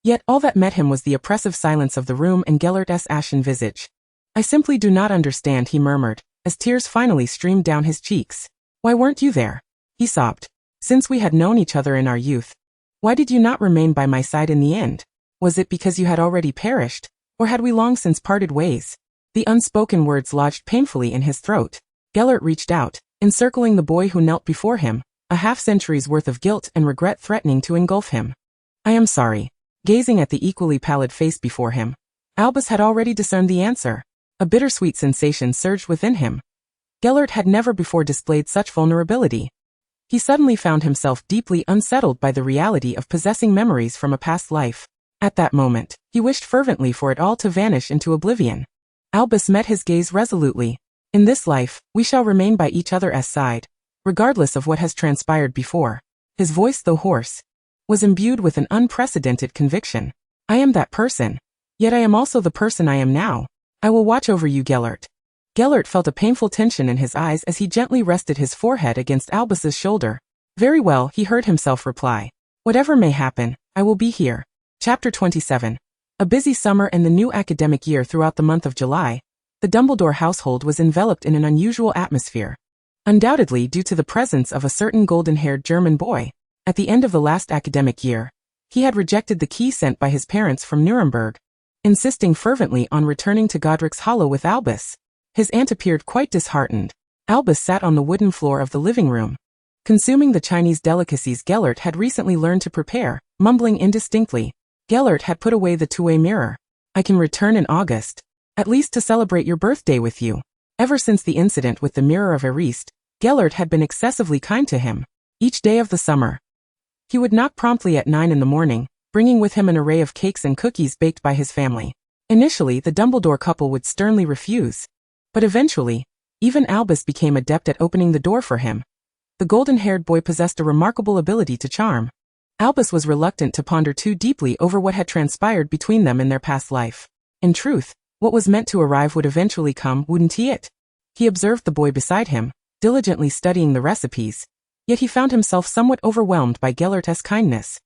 Yet all that met him was the oppressive silence of the room and Gellert's ashen visage. I simply do not understand, he murmured, as tears finally streamed down his cheeks. Why weren't you there? He sobbed. Since we had known each other in our youth, why did you not remain by my side in the end? Was it because you had already perished, or had we long since parted ways? The unspoken words lodged painfully in his throat. Gellert reached out, encircling the boy who knelt before him, a half-century's worth of guilt and regret threatening to engulf him. I am sorry. Gazing at the equally pallid face before him, Albus had already discerned the answer. A bittersweet sensation surged within him. Gellert had never before displayed such vulnerability. He suddenly found himself deeply unsettled by the reality of possessing memories from a past life. At that moment, he wished fervently for it all to vanish into oblivion. Albus met his gaze resolutely. In this life, we shall remain by each other's side, regardless of what has transpired before. His voice, though hoarse, was imbued with an unprecedented conviction. I am that person. Yet I am also the person I am now. I will watch over you, Gellert. Gellert felt a painful tension in his eyes as he gently rested his forehead against Albus's shoulder. Very well, he heard himself reply. Whatever may happen, I will be here. Chapter 27. A busy summer and the new academic year. Throughout the month of July, the Dumbledore household was enveloped in an unusual atmosphere. Undoubtedly due to the presence of a certain golden-haired German boy. At the end of the last academic year, he had rejected the key sent by his parents from Nuremberg, insisting fervently on returning to Godric's Hollow with Albus. His aunt appeared quite disheartened. Albus sat on the wooden floor of the living room, consuming the Chinese delicacies Gellert had recently learned to prepare, mumbling indistinctly. Gellert had put away the two-way mirror. I can return in August, at least to celebrate your birthday with you. Ever since the incident with the Mirror of Erist, Gellert had been excessively kind to him. Each day of the summer, he would knock promptly at 9 in the morning, bringing with him an array of cakes and cookies baked by his family. Initially, the Dumbledore couple would sternly refuse. But eventually, even Albus became adept at opening the door for him. The golden-haired boy possessed a remarkable ability to charm. Albus was reluctant to ponder too deeply over what had transpired between them in their past life. In truth, what was meant to arrive would eventually come, wouldn't it? He observed the boy beside him, diligently studying the recipes. Yet he found himself somewhat overwhelmed by Gellert's kindness.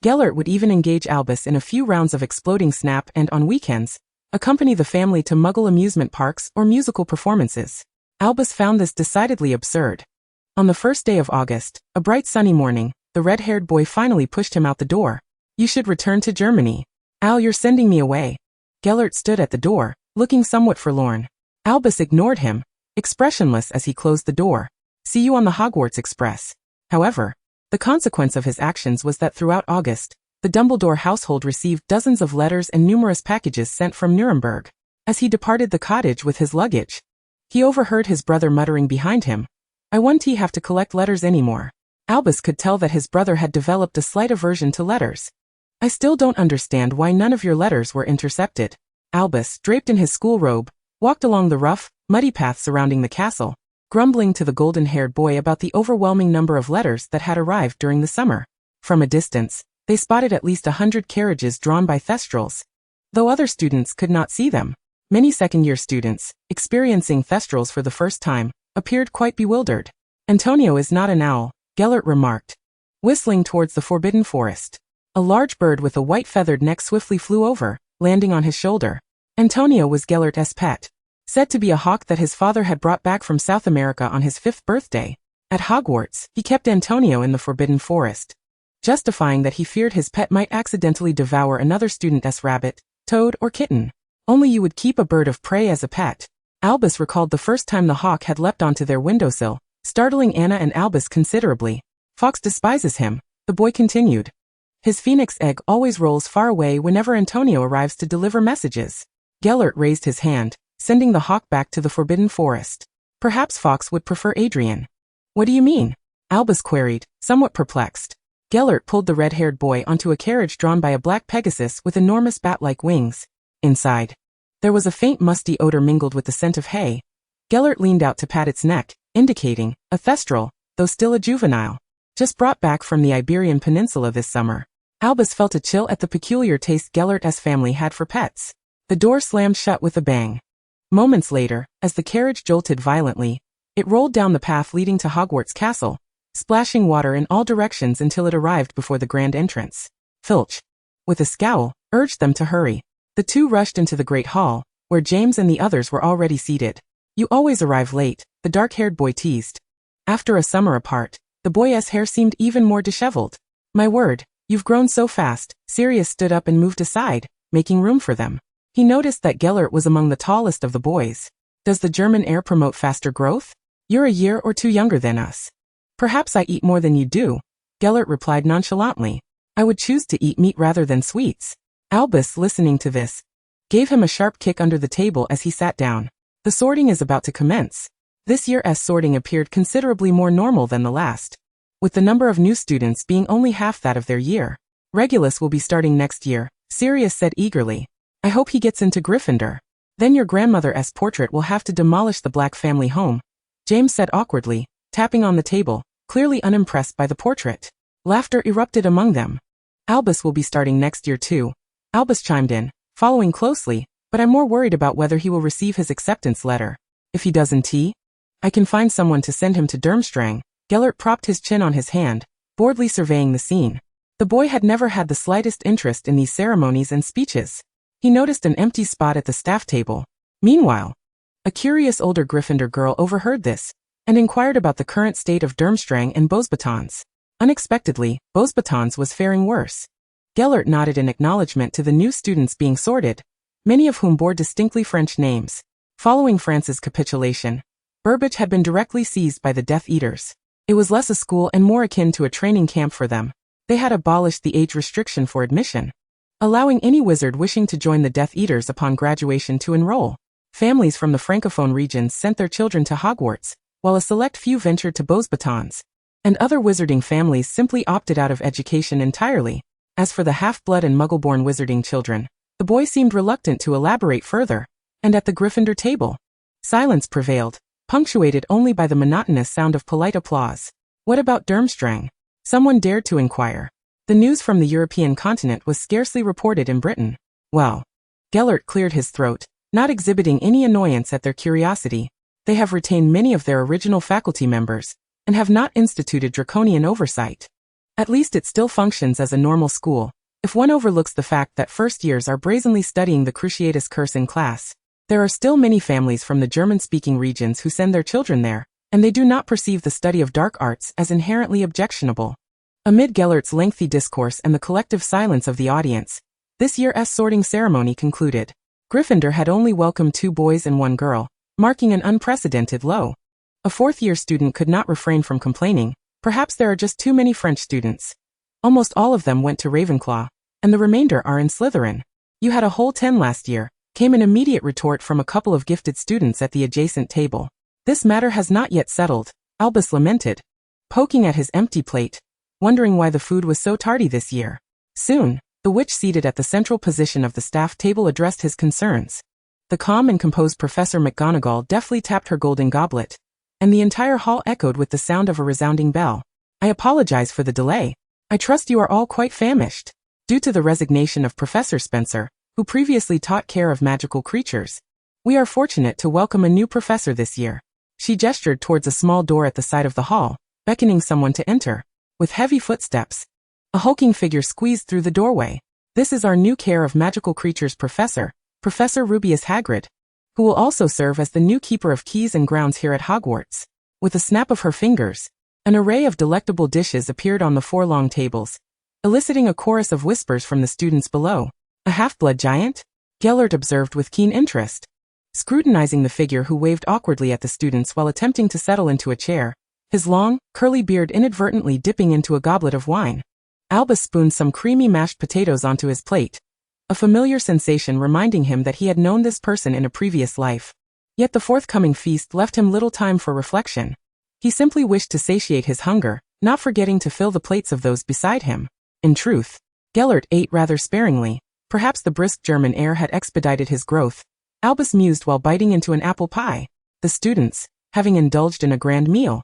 Gellert would even engage Albus in a few rounds of exploding snap and, on weekends, accompany the family to Muggle amusement parks or musical performances. Albus found this decidedly absurd. On the first day of August, a bright sunny morning, the red-haired boy finally pushed him out the door. You should return to Germany. Al, you're sending me away. Gellert stood at the door, looking somewhat forlorn. Albus ignored him, expressionless as he closed the door. See you on the Hogwarts Express. However, the consequence of his actions was that throughout August, the Dumbledore household received dozens of letters and numerous packages sent from Nuremberg. As he departed the cottage with his luggage, he overheard his brother muttering behind him, I won't have to collect letters anymore. Albus could tell that his brother had developed a slight aversion to letters. I still don't understand why none of your letters were intercepted. Albus, draped in his school robe, walked along the rough, muddy path surrounding the castle, grumbling to the golden-haired boy about the overwhelming number of letters that had arrived during the summer. From a distance, they spotted at least 100 carriages drawn by thestrals. Though other students could not see them, many second-year students, experiencing thestrals for the first time, appeared quite bewildered. Antonio is not an owl, Gellert remarked, whistling towards the forbidden forest. A large bird with a white feathered neck swiftly flew over, landing on his shoulder. Antonio was Gellert's pet, said to be a hawk that his father had brought back from South America on his 5th birthday. At Hogwarts, he kept Antonio in the forbidden forest, justifying that he feared his pet might accidentally devour another student's rabbit, toad, or kitten. Only you would keep a bird of prey as a pet. Albus recalled the first time the hawk had leapt onto their windowsill, startling Anna and Albus considerably. Fox despises him, the boy continued. His phoenix egg always rolls far away whenever Antonio arrives to deliver messages. Gellert raised his hand, sending the hawk back to the forbidden forest. Perhaps Fox would prefer Adrian. What do you mean? Albus queried, somewhat perplexed. Gellert pulled the red-haired boy onto a carriage drawn by a black Pegasus with enormous bat-like wings. Inside, there was a faint musty odor mingled with the scent of hay. Gellert leaned out to pat its neck, indicating a thestral, though still a juvenile, just brought back from the Iberian Peninsula this summer. Albus felt a chill at the peculiar taste Gellert's family had for pets. The door slammed shut with a bang. Moments later, as the carriage jolted violently, it rolled down the path leading to Hogwarts Castle, splashing water in all directions until it arrived before the grand entrance. Filch, with a scowl, urged them to hurry. The two rushed into the great hall, where James and the others were already seated. You always arrive late, the dark-haired boy teased. After a summer apart, the boy's hair seemed even more disheveled. My word, you've grown so fast. Sirius stood up and moved aside, making room for them. He noticed that Gellert was among the tallest of the boys. Does the German air promote faster growth? You're a year or two younger than us. Perhaps I eat more than you do, Gellert replied nonchalantly. I would choose to eat meat rather than sweets. Albus, listening to this, gave him a sharp kick under the table as he sat down. The sorting is about to commence. This year's sorting appeared considerably more normal than the last, with the number of new students being only half that of their year. Regulus will be starting next year, Sirius said eagerly. I hope he gets into Gryffindor. Then your grandmother's portrait will have to demolish the Black family home, James said awkwardly, tapping on the table, clearly unimpressed by the portrait. Laughter erupted among them. Albus will be starting next year too, Albus chimed in, following closely, but I'm more worried about whether he will receive his acceptance letter. If he doesn't, I can find someone to send him to Durmstrang. Gellert propped his chin on his hand, boredly surveying the scene. The boy had never had the slightest interest in these ceremonies and speeches. He noticed an empty spot at the staff table. Meanwhile, a curious older Gryffindor girl overheard this, and inquired about the current state of Durmstrang and Beauxbatons. Unexpectedly, Beauxbatons was faring worse. Gellert nodded in acknowledgement to the new students being sorted, many of whom bore distinctly French names. Following France's capitulation, Burbage had been directly seized by the Death Eaters. It was less a school and more akin to a training camp for them. They had abolished the age restriction for admission, allowing any wizard wishing to join the Death Eaters upon graduation to enroll. Families from the Francophone regions sent their children to Hogwarts, while a select few ventured to Beauxbatons, and other wizarding families simply opted out of education entirely. As for the half-blood and muggle-born wizarding children, the boy seemed reluctant to elaborate further, and at the Gryffindor table, silence prevailed, punctuated only by the monotonous sound of polite applause. What about Durmstrang? Someone dared to inquire. The news from the European continent was scarcely reported in Britain. Well, Gellert cleared his throat, not exhibiting any annoyance at their curiosity. They have retained many of their original faculty members, and have not instituted draconian oversight. At least it still functions as a normal school, if one overlooks the fact that first years are brazenly studying the Cruciatus Curse in class. There are still many families from the German-speaking regions who send their children there, and they do not perceive the study of dark arts as inherently objectionable. Amid Gellert's lengthy discourse and the collective silence of the audience, this year's sorting ceremony concluded. Gryffindor had only welcomed 2 boys and 1 girl, marking an unprecedented low. A fourth-year student could not refrain from complaining, perhaps there are just too many French students. Almost all of them went to Ravenclaw, and the remainder are in Slytherin. You had a whole 10 last year, came an immediate retort from a couple of gifted students at the adjacent table. This matter has not yet settled, Albus lamented, poking at his empty plate, wondering why the food was so tardy this year. Soon, the witch seated at the central position of the staff table addressed his concerns. The calm and composed Professor McGonagall deftly tapped her golden goblet, and the entire hall echoed with the sound of a resounding bell. I apologize for the delay. I trust you are all quite famished. Due to the resignation of Professor Spencer, who previously taught care of magical creatures, we are fortunate to welcome a new professor this year. She gestured towards a small door at the side of the hall, beckoning someone to enter. With heavy footsteps, a hulking figure squeezed through the doorway. This is our new care of magical creatures professor, Professor Rubeus Hagrid, who will also serve as the new keeper of keys and grounds here at Hogwarts. With a snap of her fingers, an array of delectable dishes appeared on the 4 long tables, eliciting a chorus of whispers from the students below. A half-blood giant? Gellert observed with keen interest, scrutinizing the figure who waved awkwardly at the students while attempting to settle into a chair, his long, curly beard inadvertently dipping into a goblet of wine. Albus spooned some creamy mashed potatoes onto his plate, a familiar sensation reminding him that he had known this person in a previous life. Yet the forthcoming feast left him little time for reflection. He simply wished to satiate his hunger, not forgetting to fill the plates of those beside him. In truth, Gellert ate rather sparingly. Perhaps the brisk German air had expedited his growth, Albus mused while biting into an apple pie. The students, having indulged in a grand meal,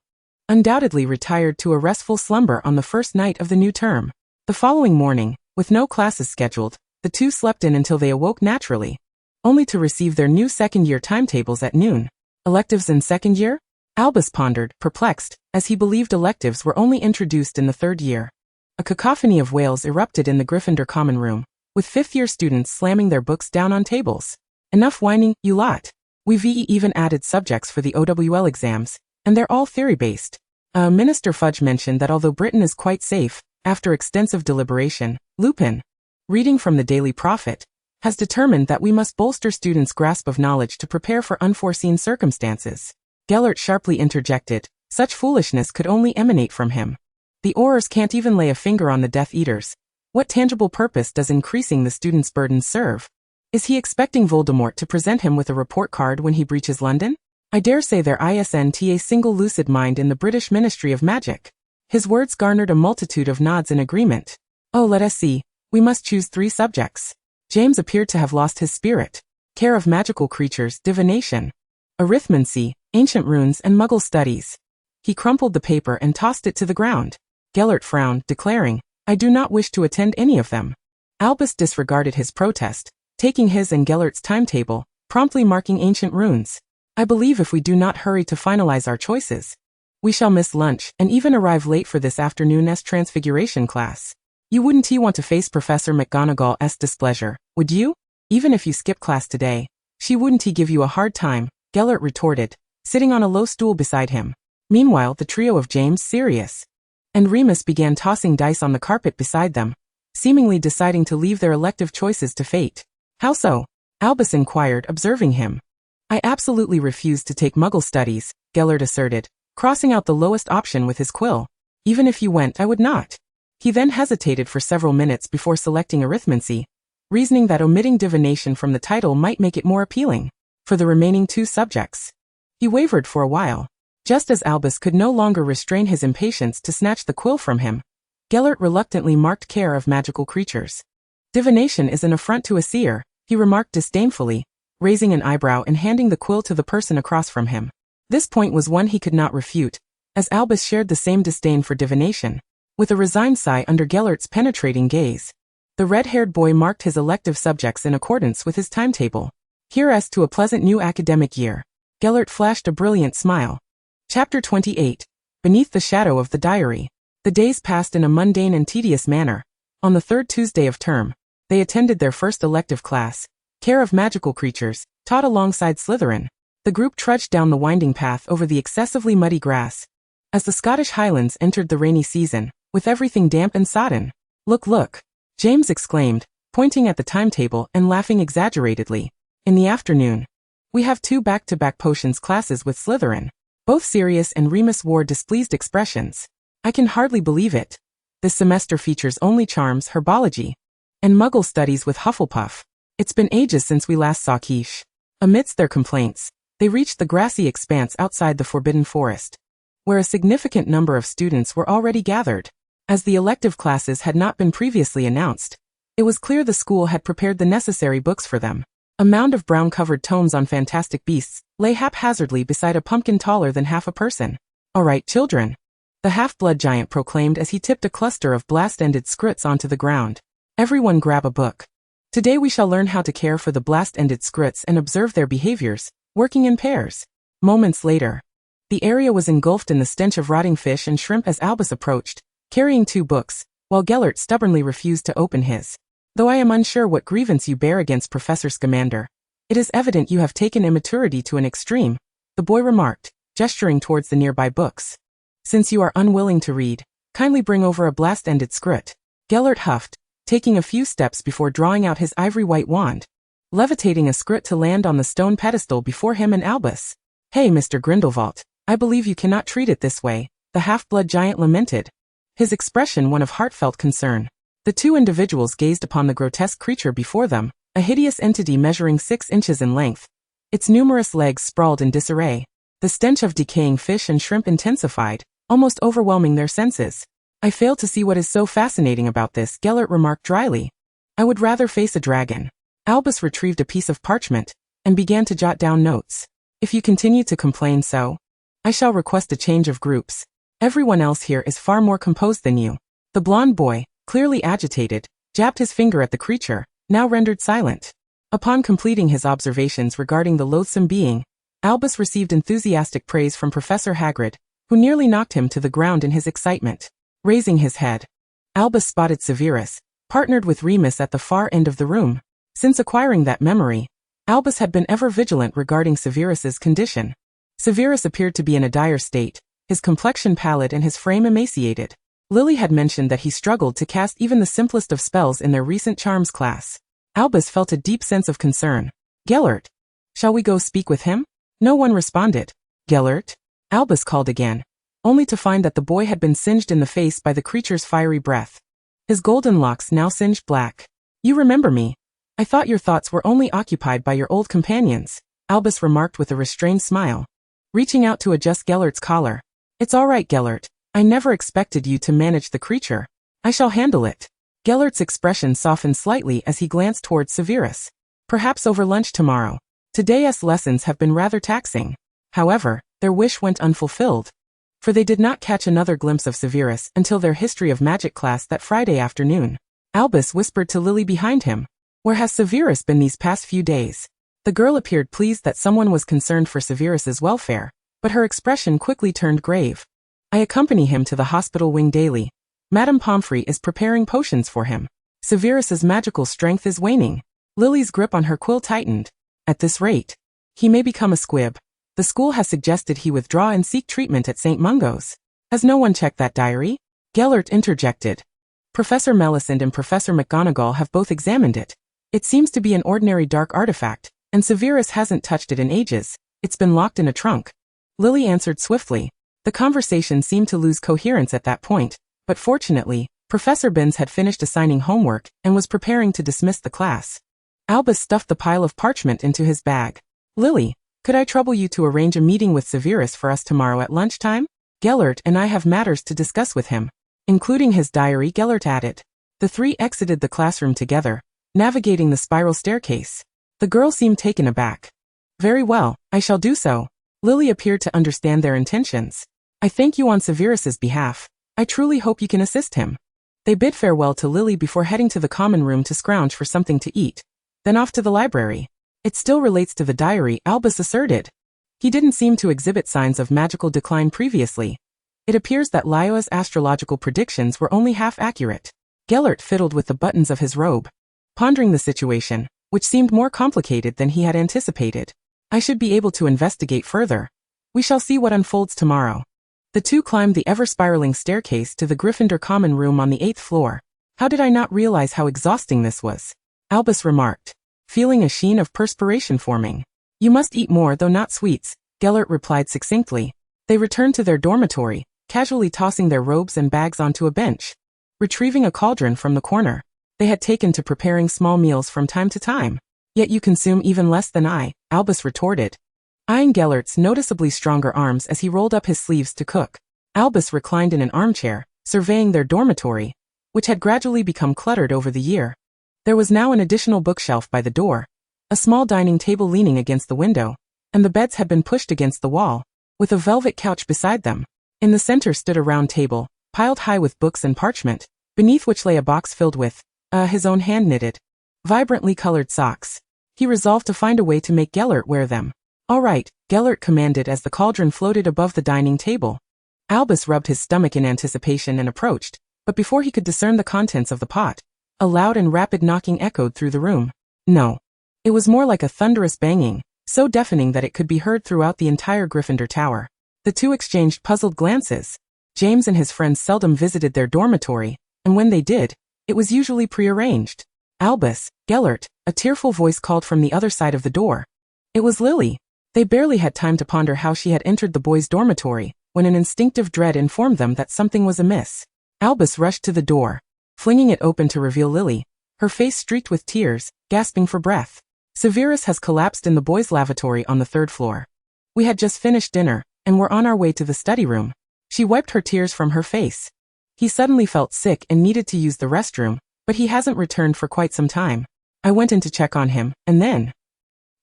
undoubtedly retired to a restful slumber on the first night of the new term. The following morning, with no classes scheduled, the 2 slept in until they awoke naturally, only to receive their new second-year timetables at noon. Electives in second year? Albus pondered, perplexed, as he believed electives were only introduced in the 3rd year. A cacophony of wails erupted in the Gryffindor common room, with 5th-year students slamming their books down on tables. Enough whining, you lot. We've even added subjects for the OWL exams, and they're all theory-based. Minister Fudge mentioned that although Britain is quite safe, after extensive deliberation, Lupin, reading from the Daily Prophet, has determined that we must bolster students' grasp of knowledge to prepare for unforeseen circumstances. Gellert sharply interjected, such foolishness could only emanate from him. The Aurors can't even lay a finger on the Death Eaters. What tangible purpose does increasing the students' burdens serve? Is he expecting Voldemort to present him with a report card when he breaches London? I dare say there isn't a single lucid mind in the British Ministry of Magic. His words garnered a multitude of nods in agreement. Oh, let us see. We must choose 3 subjects. James appeared to have lost his spirit. Care of magical creatures, divination, arithmancy, ancient runes and Muggle studies. He crumpled the paper and tossed it to the ground. Gellert frowned, declaring, I do not wish to attend any of them. Albus disregarded his protest, taking his and Gellert's timetable, promptly marking ancient runes. I believe if we do not hurry to finalize our choices, we shall miss lunch and even arrive late for this afternoon's transfiguration class. You wouldn't want to face Professor McGonagall's displeasure, would you? Even if you skip class today, she wouldn't give you a hard time, Gellert retorted, sitting on a low stool beside him. Meanwhile, the trio of James, Sirius, and Remus began tossing dice on the carpet beside them, seemingly deciding to leave their elective choices to fate. How so? Albus inquired, observing him. I absolutely refuse to take Muggle studies, Gellert asserted, crossing out the lowest option with his quill. Even if you went, I would not. He then hesitated for several minutes before selecting arithmancy, reasoning that omitting divination from the title might make it more appealing. For the remaining 2 subjects, he wavered for a while. Just as Albus could no longer restrain his impatience to snatch the quill from him, Gellert reluctantly marked care of magical creatures. Divination is an affront to a seer, he remarked disdainfully, raising an eyebrow and handing the quill to the person across from him. This point was one he could not refute, as Albus shared the same disdain for divination. With a resigned sigh under Gellert's penetrating gaze, the red-haired boy marked his elective subjects in accordance with his timetable. Here's to a pleasant new academic year. Gellert flashed a brilliant smile. Chapter 28. Beneath the Shadow of the Diary. The days passed in a mundane and tedious manner. On the 3rd Tuesday of term, they attended their first elective class, Care of Magical Creatures, taught alongside Slytherin. The group trudged down the winding path over the excessively muddy grass. As the Scottish Highlands entered the rainy season, with everything damp and sodden. Look, James exclaimed, pointing at the timetable and laughing exaggeratedly. In the afternoon, we have 2 back-to-back potions classes with Slytherin. Both Sirius and Remus wore displeased expressions. I can hardly believe it. This semester features only charms, herbology, and Muggle studies with Hufflepuff. It's been ages since we last saw Quiche. Amidst their complaints, they reached the grassy expanse outside the Forbidden Forest, where a significant number of students were already gathered. As the elective classes had not been previously announced, it was clear the school had prepared the necessary books for them. A mound of brown-covered tomes on fantastic beasts lay haphazardly beside a pumpkin taller than half a person. "All right, children," the half-blood giant proclaimed as he tipped a cluster of blast-ended scrits onto the ground. "Everyone grab a book. Today we shall learn how to care for the blast-ended scrits and observe their behaviors, working in pairs." Moments later, the area was engulfed in the stench of rotting fish and shrimp as Albus approached, carrying 2 books, while Gellert stubbornly refused to open his. "Though I am unsure what grievance you bear against Professor Scamander, it is evident you have taken immaturity to an extreme," the boy remarked, gesturing towards the nearby books. "Since you are unwilling to read, kindly bring over a blast-ended script." Gellert huffed, taking a few steps before drawing out his ivory-white wand, levitating a script to land on the stone pedestal before him and Albus. "Hey, Mr. Grindelwald, I believe you cannot treat it this way," the half-blood giant lamented, his expression one of heartfelt concern. The 2 individuals gazed upon the grotesque creature before them, a hideous entity measuring 6 inches in length. Its numerous legs sprawled in disarray. The stench of decaying fish and shrimp intensified, almost overwhelming their senses. "I fail to see what is so fascinating about this," Gellert remarked dryly. "I would rather face a dragon." Albus retrieved a piece of parchment and began to jot down notes. "If you continue to complain so, I shall request a change of groups. Everyone else here is far more composed than you." The blond boy, clearly agitated, jabbed his finger at the creature, now rendered silent. Upon completing his observations regarding the loathsome being, Albus received enthusiastic praise from Professor Hagrid, who nearly knocked him to the ground in his excitement. Raising his head, Albus spotted Severus, partnered with Remus at the far end of the room. Since acquiring that memory, Albus had been ever vigilant regarding Severus's condition. Severus appeared to be in a dire state, his complexion pallid and his frame emaciated. Lily had mentioned that he struggled to cast even the simplest of spells in their recent charms class. Albus felt a deep sense of concern. "Gellert, shall we go speak with him?" No one responded. "Gellert?" Albus called again, only to find that the boy had been singed in the face by the creature's fiery breath. His golden locks now singed black. "You remember me? I thought your thoughts were only occupied by your old companions," Albus remarked with a restrained smile, reaching out to adjust Gellert's collar. "It's all right, Gellert. I never expected you to manage the creature. I shall handle it." Gellert's expression softened slightly as he glanced towards Severus. "Perhaps over lunch tomorrow. Today's lessons have been rather taxing." However, their wish went unfulfilled, for they did not catch another glimpse of Severus until their history of magic class that Friday afternoon. Albus whispered to Lily behind him, "Where has Severus been these past few days?" The girl appeared pleased that someone was concerned for Severus's welfare, but her expression quickly turned grave. "I accompany him to the hospital wing daily. Madame Pomfrey is preparing potions for him. Severus's magical strength is waning." Lily's grip on her quill tightened. "At this rate, he may become a squib. The school has suggested he withdraw and seek treatment at St. Mungo's." "Has no one checked that diary?" Gellert interjected. "Professor Melisande and Professor McGonagall have both examined it. It seems to be an ordinary dark artifact, and Severus hasn't touched it in ages. It's been locked in a trunk." Lily answered swiftly. The conversation seemed to lose coherence at that point, but fortunately, Professor Binns had finished assigning homework and was preparing to dismiss the class. Albus stuffed the pile of parchment into his bag. "Lily, could I trouble you to arrange a meeting with Severus for us tomorrow at lunchtime? Gellert and I have matters to discuss with him." Including his diary, Gellert added. The 3 exited the classroom together, navigating the spiral staircase. The girl seemed taken aback. "Very well, I shall do so." Lily appeared to understand their intentions. "I thank you on Severus's behalf. I truly hope you can assist him." They bid farewell to Lily before heading to the common room to scrounge for something to eat, then off to the library. "It still relates to the diary," Albus asserted. He didn't seem to exhibit signs of magical decline previously. "It appears that Lyo's astrological predictions were only half accurate." Gellert fiddled with the buttons of his robe, pondering the situation, which seemed more complicated than he had anticipated. "I should be able to investigate further. We shall see what unfolds tomorrow." The two climbed the ever-spiraling staircase to the Gryffindor common room on the 8th floor. How did I not realize how exhausting this was? Albus remarked, feeling a sheen of perspiration forming. You must eat more, though not sweets, Gellert replied succinctly. They returned to their dormitory, casually tossing their robes and bags onto a bench. Retrieving a cauldron from the corner, they had taken to preparing small meals from time to time. Yet you consume even less than I, Albus retorted, eyeing Gellert's noticeably stronger arms as he rolled up his sleeves to cook. Albus reclined in an armchair, surveying their dormitory, which had gradually become cluttered over the year. There was now an additional bookshelf by the door, a small dining table leaning against the window, and the beds had been pushed against the wall, with a velvet couch beside them. In the center stood a round table, piled high with books and parchment, beneath which lay a box filled with, his own hand-knitted, vibrantly colored socks. He resolved to find a way to make Gellert wear them. All right, Gellert commanded as the cauldron floated above the dining table. Albus rubbed his stomach in anticipation and approached, but before he could discern the contents of the pot, a loud and rapid knocking echoed through the room. No. It was more like a thunderous banging, so deafening that it could be heard throughout the entire Gryffindor tower. The two exchanged puzzled glances. James and his friends seldom visited their dormitory, and when they did, it was usually prearranged. Albus, Gellert, a tearful voice called from the other side of the door. It was Lily. They barely had time to ponder how she had entered the boys' dormitory, when an instinctive dread informed them that something was amiss. Albus rushed to the door, flinging it open to reveal Lily, her face streaked with tears, gasping for breath. Severus has collapsed in the boys' lavatory on the 3rd floor. We had just finished dinner, and were on our way to the study room. She wiped her tears from her face. He suddenly felt sick and needed to use the restroom, but he hasn't returned for quite some time. I went in to check on him, and then...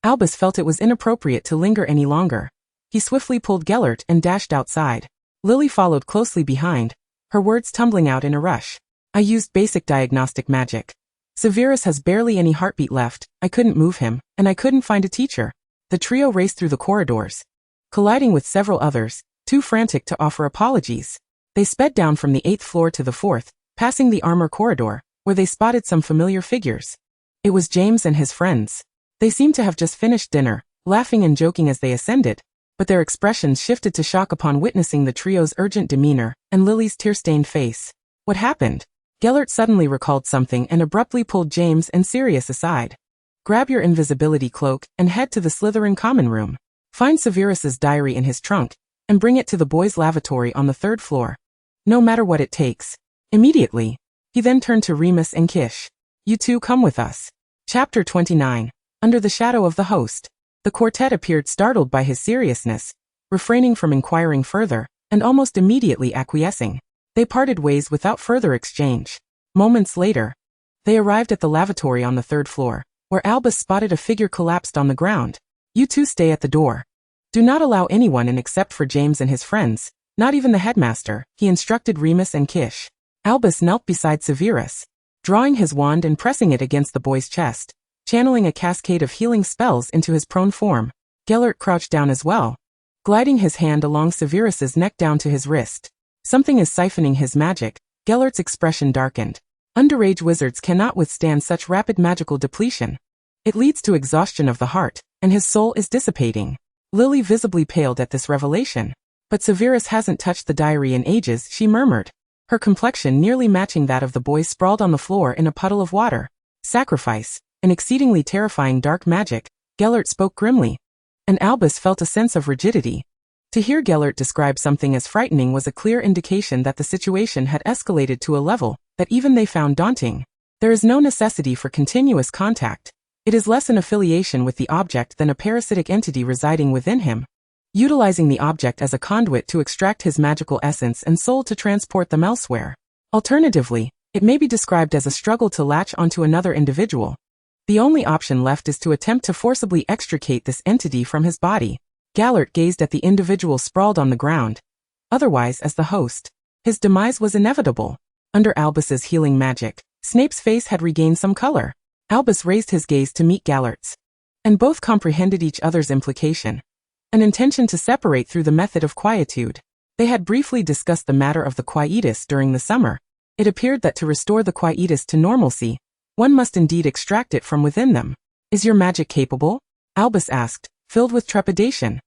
Albus felt it was inappropriate to linger any longer. He swiftly pulled Gellert and dashed outside. Lily followed closely behind, her words tumbling out in a rush. I used basic diagnostic magic. Severus has barely any heartbeat left, I couldn't move him, and I couldn't find a teacher. The trio raced through the corridors, colliding with several others, too frantic to offer apologies. They sped down from the 8th floor to the 4th, passing the armor corridor, where they spotted some familiar figures. It was James and his friends. They seemed to have just finished dinner, laughing and joking as they ascended, but their expressions shifted to shock upon witnessing the trio's urgent demeanor and Lily's tear-stained face. What happened? Gellert suddenly recalled something and abruptly pulled James and Sirius aside. Grab your invisibility cloak and head to the Slytherin common room. Find Severus's diary in his trunk and bring it to the boys' lavatory on the 3rd floor. No matter what it takes. Immediately. He then turned to Remus and Kish. You two come with us. Chapter 29. Under the shadow of the host. The quartet appeared startled by his seriousness, refraining from inquiring further, and almost immediately acquiescing. They parted ways without further exchange. Moments later, they arrived at the lavatory on the 3rd floor, where Albus spotted a figure collapsed on the ground. You two stay at the door. Do not allow anyone in except for James and his friends, not even the headmaster, he instructed Remus and Kish. Albus knelt beside Severus, drawing his wand and pressing it against the boy's chest, channeling a cascade of healing spells into his prone form. Gellert crouched down as well, gliding his hand along Severus's neck down to his wrist. Something is siphoning his magic. Gellert's expression darkened. Underage wizards cannot withstand such rapid magical depletion. It leads to exhaustion of the heart, and his soul is dissipating. Lily visibly paled at this revelation. But Severus hasn't touched the diary in ages, she murmured, her complexion nearly matching that of the boy sprawled on the floor in a puddle of water. Sacrifice, an exceedingly terrifying dark magic, Gellert spoke grimly. And Albus felt a sense of rigidity. To hear Gellert describe something as frightening was a clear indication that the situation had escalated to a level that even they found daunting. There is no necessity for continuous contact. It is less an affiliation with the object than a parasitic entity residing within him, utilizing the object as a conduit to extract his magical essence and soul to transport them elsewhere. Alternatively, it may be described as a struggle to latch onto another individual. The only option left is to attempt to forcibly extricate this entity from his body. Gellert gazed at the individual sprawled on the ground. Otherwise, as the host, his demise was inevitable. Under Albus's healing magic, Snape's face had regained some color. Albus raised his gaze to meet Gellert's, and both comprehended each other's implication. An intention to separate through the method of quietude. They had briefly discussed the matter of the quietus during the summer. It appeared that to restore the quietus to normalcy, one must indeed extract it from within them. Is your magic capable? Albus asked, filled with trepidation.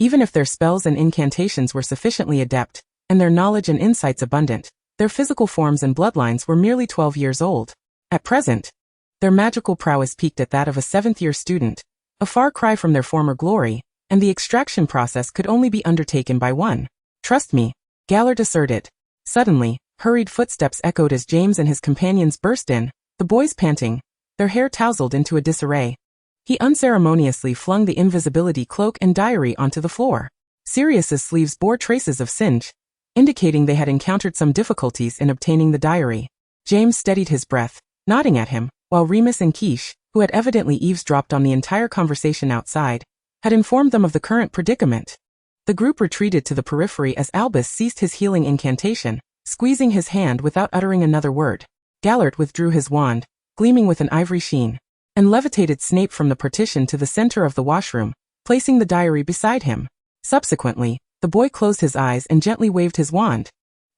Even if their spells and incantations were sufficiently adept, and their knowledge and insights abundant. Their physical forms and bloodlines were merely 12 years old. At present, their magical prowess peaked at that of a 7th-year student, a far cry from their former glory, and the extraction process could only be undertaken by one. Trust me, Gellert asserted. Suddenly, hurried footsteps echoed as James and his companions burst in, the boys panting, their hair tousled into a disarray. He unceremoniously flung the invisibility cloak and diary onto the floor. Sirius's sleeves bore traces of singe, indicating they had encountered some difficulties in obtaining the diary. James steadied his breath, nodding at him, while Remus and Quiche, who had evidently eavesdropped on the entire conversation outside, had informed them of the current predicament. The group retreated to the periphery as Albus ceased his healing incantation, squeezing his hand without uttering another word. Gellert withdrew his wand, gleaming with an ivory sheen, and levitated Snape from the partition to the center of the washroom, placing the diary beside him. Subsequently, the boy closed his eyes and gently waved his wand.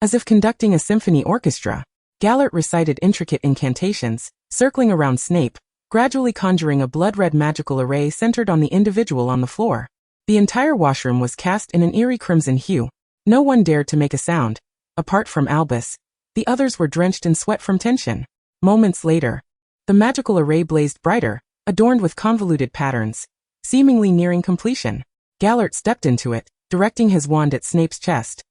As if conducting a symphony orchestra, Gellert recited intricate incantations, circling around Snape, gradually conjuring a blood-red magical array centered on the individual on the floor. The entire washroom was cast in an eerie crimson hue. No one dared to make a sound. Apart from Albus, the others were drenched in sweat from tension. Moments later, the magical array blazed brighter, adorned with convoluted patterns, seemingly nearing completion. Gellert stepped into it, directing his wand at Snape's chest.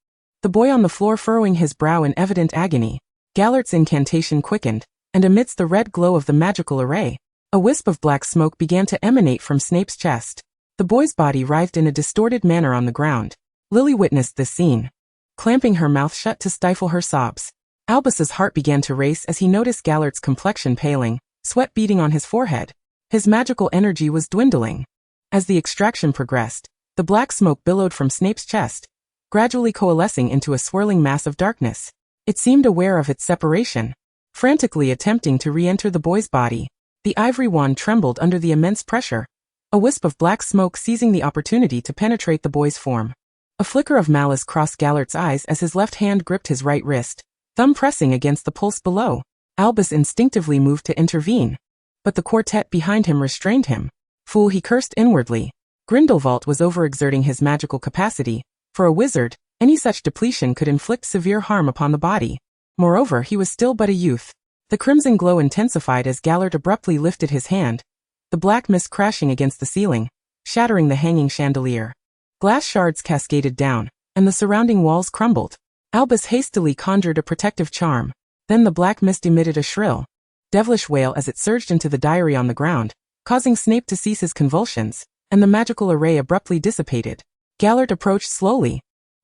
The boy on the floor furrowing his brow in evident agony. Gellert's incantation quickened, and amidst the red glow of the magical array, a wisp of black smoke began to emanate from Snape's chest. The boy's body writhed in a distorted manner on the ground. Lily witnessed this scene, clamping her mouth shut to stifle her sobs. Albus's heart began to race as he noticed Gellert's complexion paling, sweat beading on his forehead. His magical energy was dwindling. As the extraction progressed, the black smoke billowed from Snape's chest, gradually coalescing into a swirling mass of darkness. It seemed aware of its separation, frantically attempting to re-enter the boy's body. The ivory wand trembled under the immense pressure, a wisp of black smoke seizing the opportunity to penetrate the boy's form. A flicker of malice crossed Gellert's eyes as his left hand gripped his right wrist, thumb pressing against the pulse below. Albus instinctively moved to intervene, but the quartet behind him restrained him. Fool, he cursed inwardly. Grindelwald was overexerting his magical capacity. For a wizard, any such depletion could inflict severe harm upon the body. Moreover, he was still but a youth. The crimson glow intensified as Gellert abruptly lifted his hand, the black mist crashing against the ceiling, shattering the hanging chandelier. Glass shards cascaded down, and the surrounding walls crumbled. Albus hastily conjured a protective charm. Then the black mist emitted a shrill, devilish wail as it surged into the diary on the ground, causing Snape to cease his convulsions, and the magical array abruptly dissipated. Gellert approached slowly,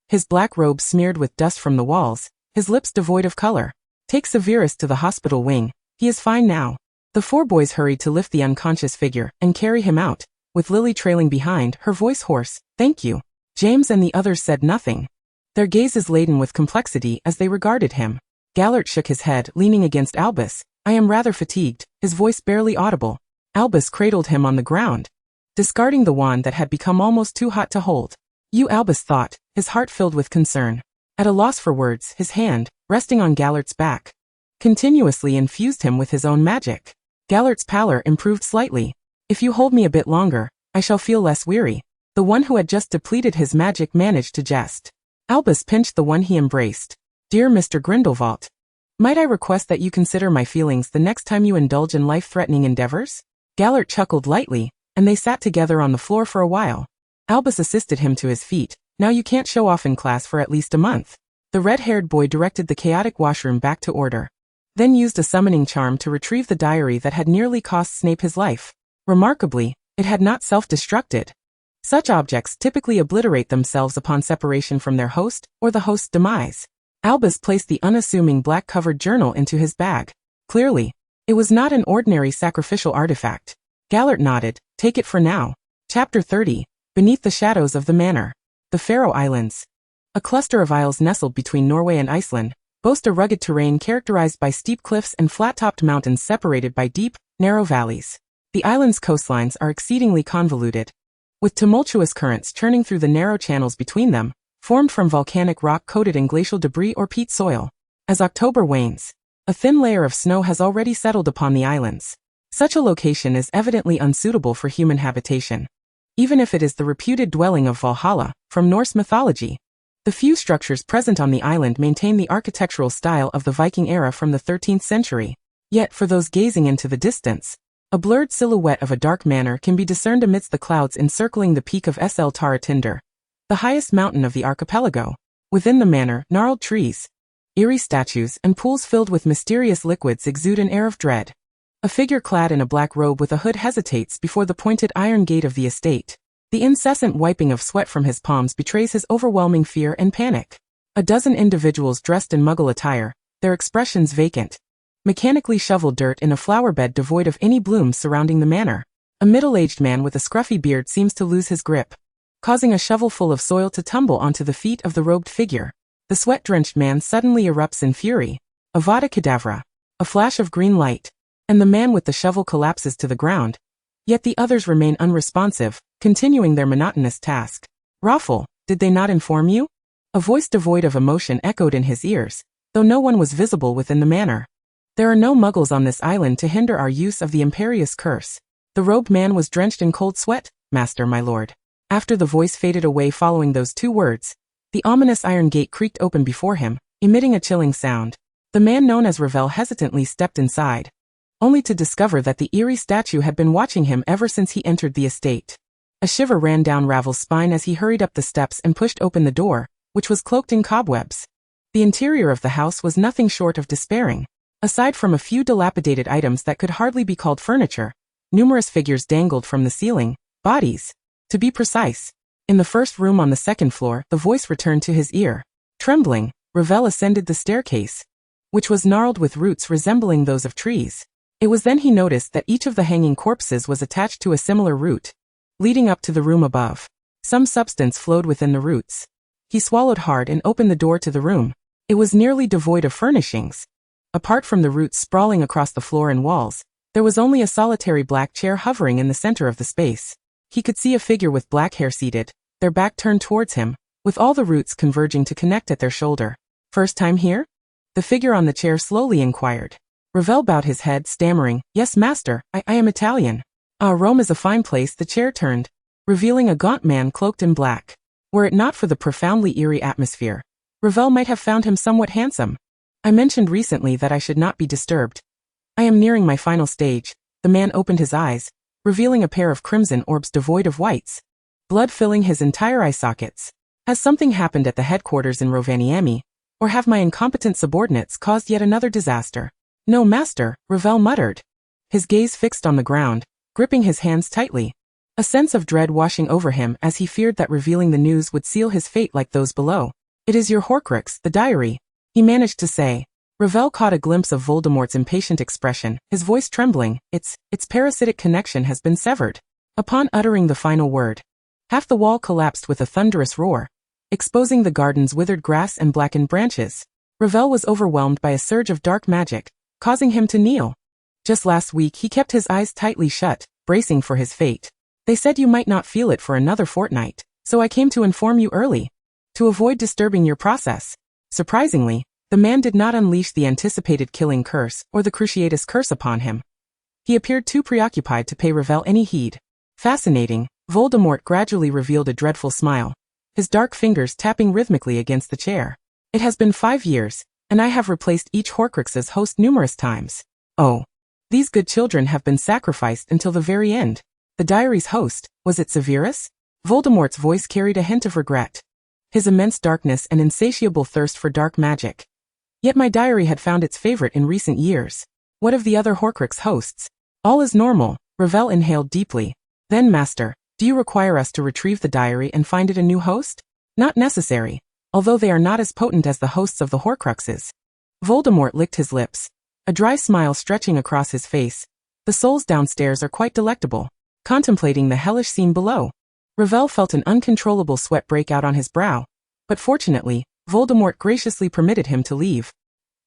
his black robe smeared with dust from the walls, his lips devoid of color. Take Severus to the hospital wing. He is fine now. The four boys hurried to lift the unconscious figure and carry him out, with Lily trailing behind, her voice hoarse. Thank you. James and the others said nothing, their gazes laden with complexity as they regarded him. Gellert shook his head, leaning against Albus. I am rather fatigued, his voice barely audible. Albus cradled him on the ground, discarding the wand that had become almost too hot to hold. You, Albus thought, his heart filled with concern. At a loss for words, his hand, resting on Gellert's back, continuously infused him with his own magic. Gellert's pallor improved slightly. If you hold me a bit longer, I shall feel less weary. The one who had just depleted his magic managed to jest. Albus pinched the one he embraced. Dear Mr. Grindelwald, might I request that you consider my feelings the next time you indulge in life-threatening endeavors? Gellert chuckled lightly, and they sat together on the floor for a while. Albus assisted him to his feet. Now you can't show off in class for at least a month. The red-haired boy directed the chaotic washroom back to order, then used a summoning charm to retrieve the diary that had nearly cost Snape his life. Remarkably, it had not self-destructed. Such objects typically obliterate themselves upon separation from their host or the host's demise. Albus placed the unassuming black-covered journal into his bag. Clearly, it was not an ordinary sacrificial artifact. Gellert nodded. Take it for now. Chapter 30. Beneath the Shadows of the Manor. The Faroe Islands, a cluster of isles nestled between Norway and Iceland, boast a rugged terrain characterized by steep cliffs and flat-topped mountains separated by deep, narrow valleys. The island's coastlines are exceedingly convoluted, with tumultuous currents churning through the narrow channels between them, formed from volcanic rock coated in glacial debris or peat soil. As October wanes, a thin layer of snow has already settled upon the islands. Such a location is evidently unsuitable for human habitation, even if it is the reputed dwelling of Valhalla, from Norse mythology. The The few structures present on the island maintain the architectural style of the Viking era from the 13th century. Yet, for those gazing into the distance, a blurred silhouette of a dark manor can be discerned amidst the clouds encircling the peak of SL Taratinder, the highest mountain of the archipelago. Within the manor, gnarled trees, eerie statues, and pools filled with mysterious liquids exude an air of dread. A figure clad in a black robe with a hood hesitates before the pointed iron gate of the estate. The incessant wiping of sweat from his palms betrays his overwhelming fear and panic. A dozen individuals dressed in Muggle attire, their expressions vacant, mechanically shovel dirt in a flower bed devoid of any blooms surrounding the manor. A middle-aged man with a scruffy beard seems to lose his grip, causing a shovelful of soil to tumble onto the feet of the robed figure. The sweat-drenched man suddenly erupts in fury. Avada Kedavra. A flash of green light, and the man with the shovel collapses to the ground. Yet the others remain unresponsive, continuing their monotonous task. Raffle, did they not inform you? A voice devoid of emotion echoed in his ears, though no one was visible within the manor. There are no muggles on this island to hinder our use of the imperious curse. The robed man was drenched in cold sweat, Master, my lord. After the voice faded away following those two words, the ominous iron gate creaked open before him, emitting a chilling sound. The man known as Ravel hesitantly stepped inside, only to discover that the eerie statue had been watching him ever since he entered the estate. A shiver ran down Ravel's spine as he hurried up the steps and pushed open the door, which was cloaked in cobwebs. The interior of the house was nothing short of despairing. Aside from a few dilapidated items that could hardly be called furniture, numerous figures dangled from the ceiling, bodies. To be precise, in the first room on the second floor, the voice returned to his ear. Trembling, Ravel ascended the staircase, which was gnarled with roots resembling those of trees. It was then he noticed that each of the hanging corpses was attached to a similar root, leading up to the room above. Some substance flowed within the roots. He swallowed hard and opened the door to the room. It was nearly devoid of furnishings. Apart from the roots sprawling across the floor and walls, there was only a solitary black chair hovering in the center of the space. He could see a figure with black hair seated, their back turned towards him, with all the roots converging to connect at their shoulder. First time here? The figure on the chair slowly inquired. Ravel bowed his head, stammering, Yes, master, I am Italian. Ah, Rome is a fine place. The chair turned, revealing a gaunt man cloaked in black. Were it not for the profoundly eerie atmosphere, Ravel might have found him somewhat handsome. I mentioned recently that I should not be disturbed. I am nearing my final stage. The man opened his eyes, revealing a pair of crimson orbs devoid of whites, blood filling his entire eye sockets. Has something happened at the headquarters in Rovaniemi, or have my incompetent subordinates caused yet another disaster? No, master, Ravel muttered, his gaze fixed on the ground, gripping his hands tightly. A sense of dread washing over him as he feared that revealing the news would seal his fate like those below. It is your Horcrux, the diary, he managed to say. Ravel caught a glimpse of Voldemort's impatient expression, his voice trembling. Its parasitic connection has been severed. Upon uttering the final word, half the wall collapsed with a thunderous roar, exposing the garden's withered grass and blackened branches. Ravel was overwhelmed by a surge of dark magic, causing him to kneel. Just last week he kept his eyes tightly shut, bracing for his fate. They said you might not feel it for another fortnight, so I came to inform you early, to avoid disturbing your process. Surprisingly, the man did not unleash the anticipated killing curse or the Cruciatus curse upon him. He appeared too preoccupied to pay Ravel any heed. Fascinating, Voldemort gradually revealed a dreadful smile, his dark fingers tapping rhythmically against the chair. It has been 5 years, and I have replaced each Horcrux's host numerous times. Oh, these good children have been sacrificed until the very end. The diary's host, was it Severus? Voldemort's voice carried a hint of regret. His immense darkness and insatiable thirst for dark magic. Yet my diary had found its favorite in recent years. What of the other Horcrux hosts? All is normal, Ravel inhaled deeply. Then, master, do you require us to retrieve the diary and find it a new host? Not necessary, although they are not as potent as the hosts of the Horcruxes. Voldemort licked his lips, a dry smile stretching across his face. The souls downstairs are quite delectable. Contemplating the hellish scene below, Ravel felt an uncontrollable sweat break out on his brow, but fortunately, Voldemort graciously permitted him to leave.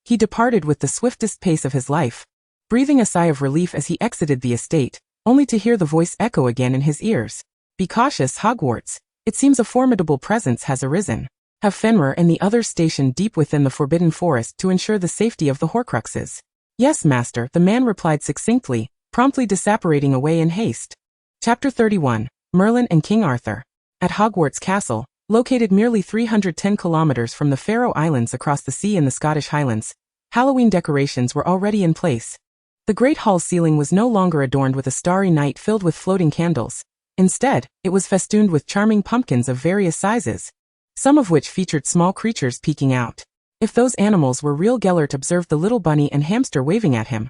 He departed with the swiftest pace of his life, breathing a sigh of relief as he exited the estate, only to hear the voice echo again in his ears. Be cautious, Hogwarts. It seems a formidable presence has arisen. Have Fenrir and the others stationed deep within the Forbidden Forest to ensure the safety of the Horcruxes. Yes, master, the man replied succinctly, promptly disapparating away in haste. Chapter 31. Merlin and King Arthur. At Hogwarts Castle, Located merely 310 kilometers from the Faroe Islands across the sea in the Scottish Highlands, Halloween decorations were already in place. The Great Hall's ceiling was no longer adorned with a starry night filled with floating candles. Instead, it was festooned with charming pumpkins of various sizes, some of which featured small creatures peeking out. If those animals were real, Gellert observed the little bunny and hamster waving at him.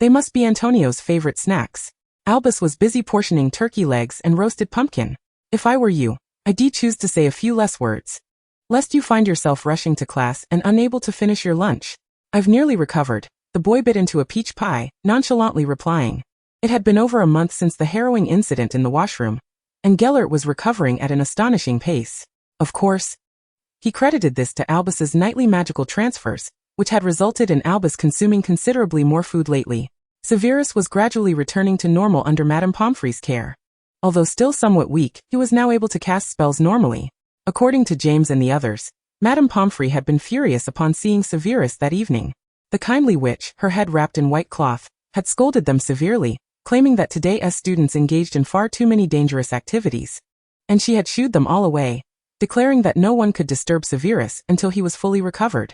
They must be Antonio's favorite snacks. Albus was busy portioning turkey legs and roasted pumpkin. If I were you, I'd choose to say a few less words, lest you find yourself rushing to class and unable to finish your lunch. I've nearly recovered. The boy bit into a peach pie, nonchalantly replying. It had been over a month since the harrowing incident in the washroom, and Gellert was recovering at an astonishing pace. Of course, he credited this to Albus's nightly magical transfers, which had resulted in Albus consuming considerably more food lately. Severus was gradually returning to normal under Madame Pomfrey's care. Although still somewhat weak, he was now able to cast spells normally. According to James and the others, Madame Pomfrey had been furious upon seeing Severus that evening. The kindly witch, her head wrapped in white cloth, had scolded them severely, claiming that today's students engaged in far too many dangerous activities. And she had shooed them all away, declaring that no one could disturb Severus until he was fully recovered.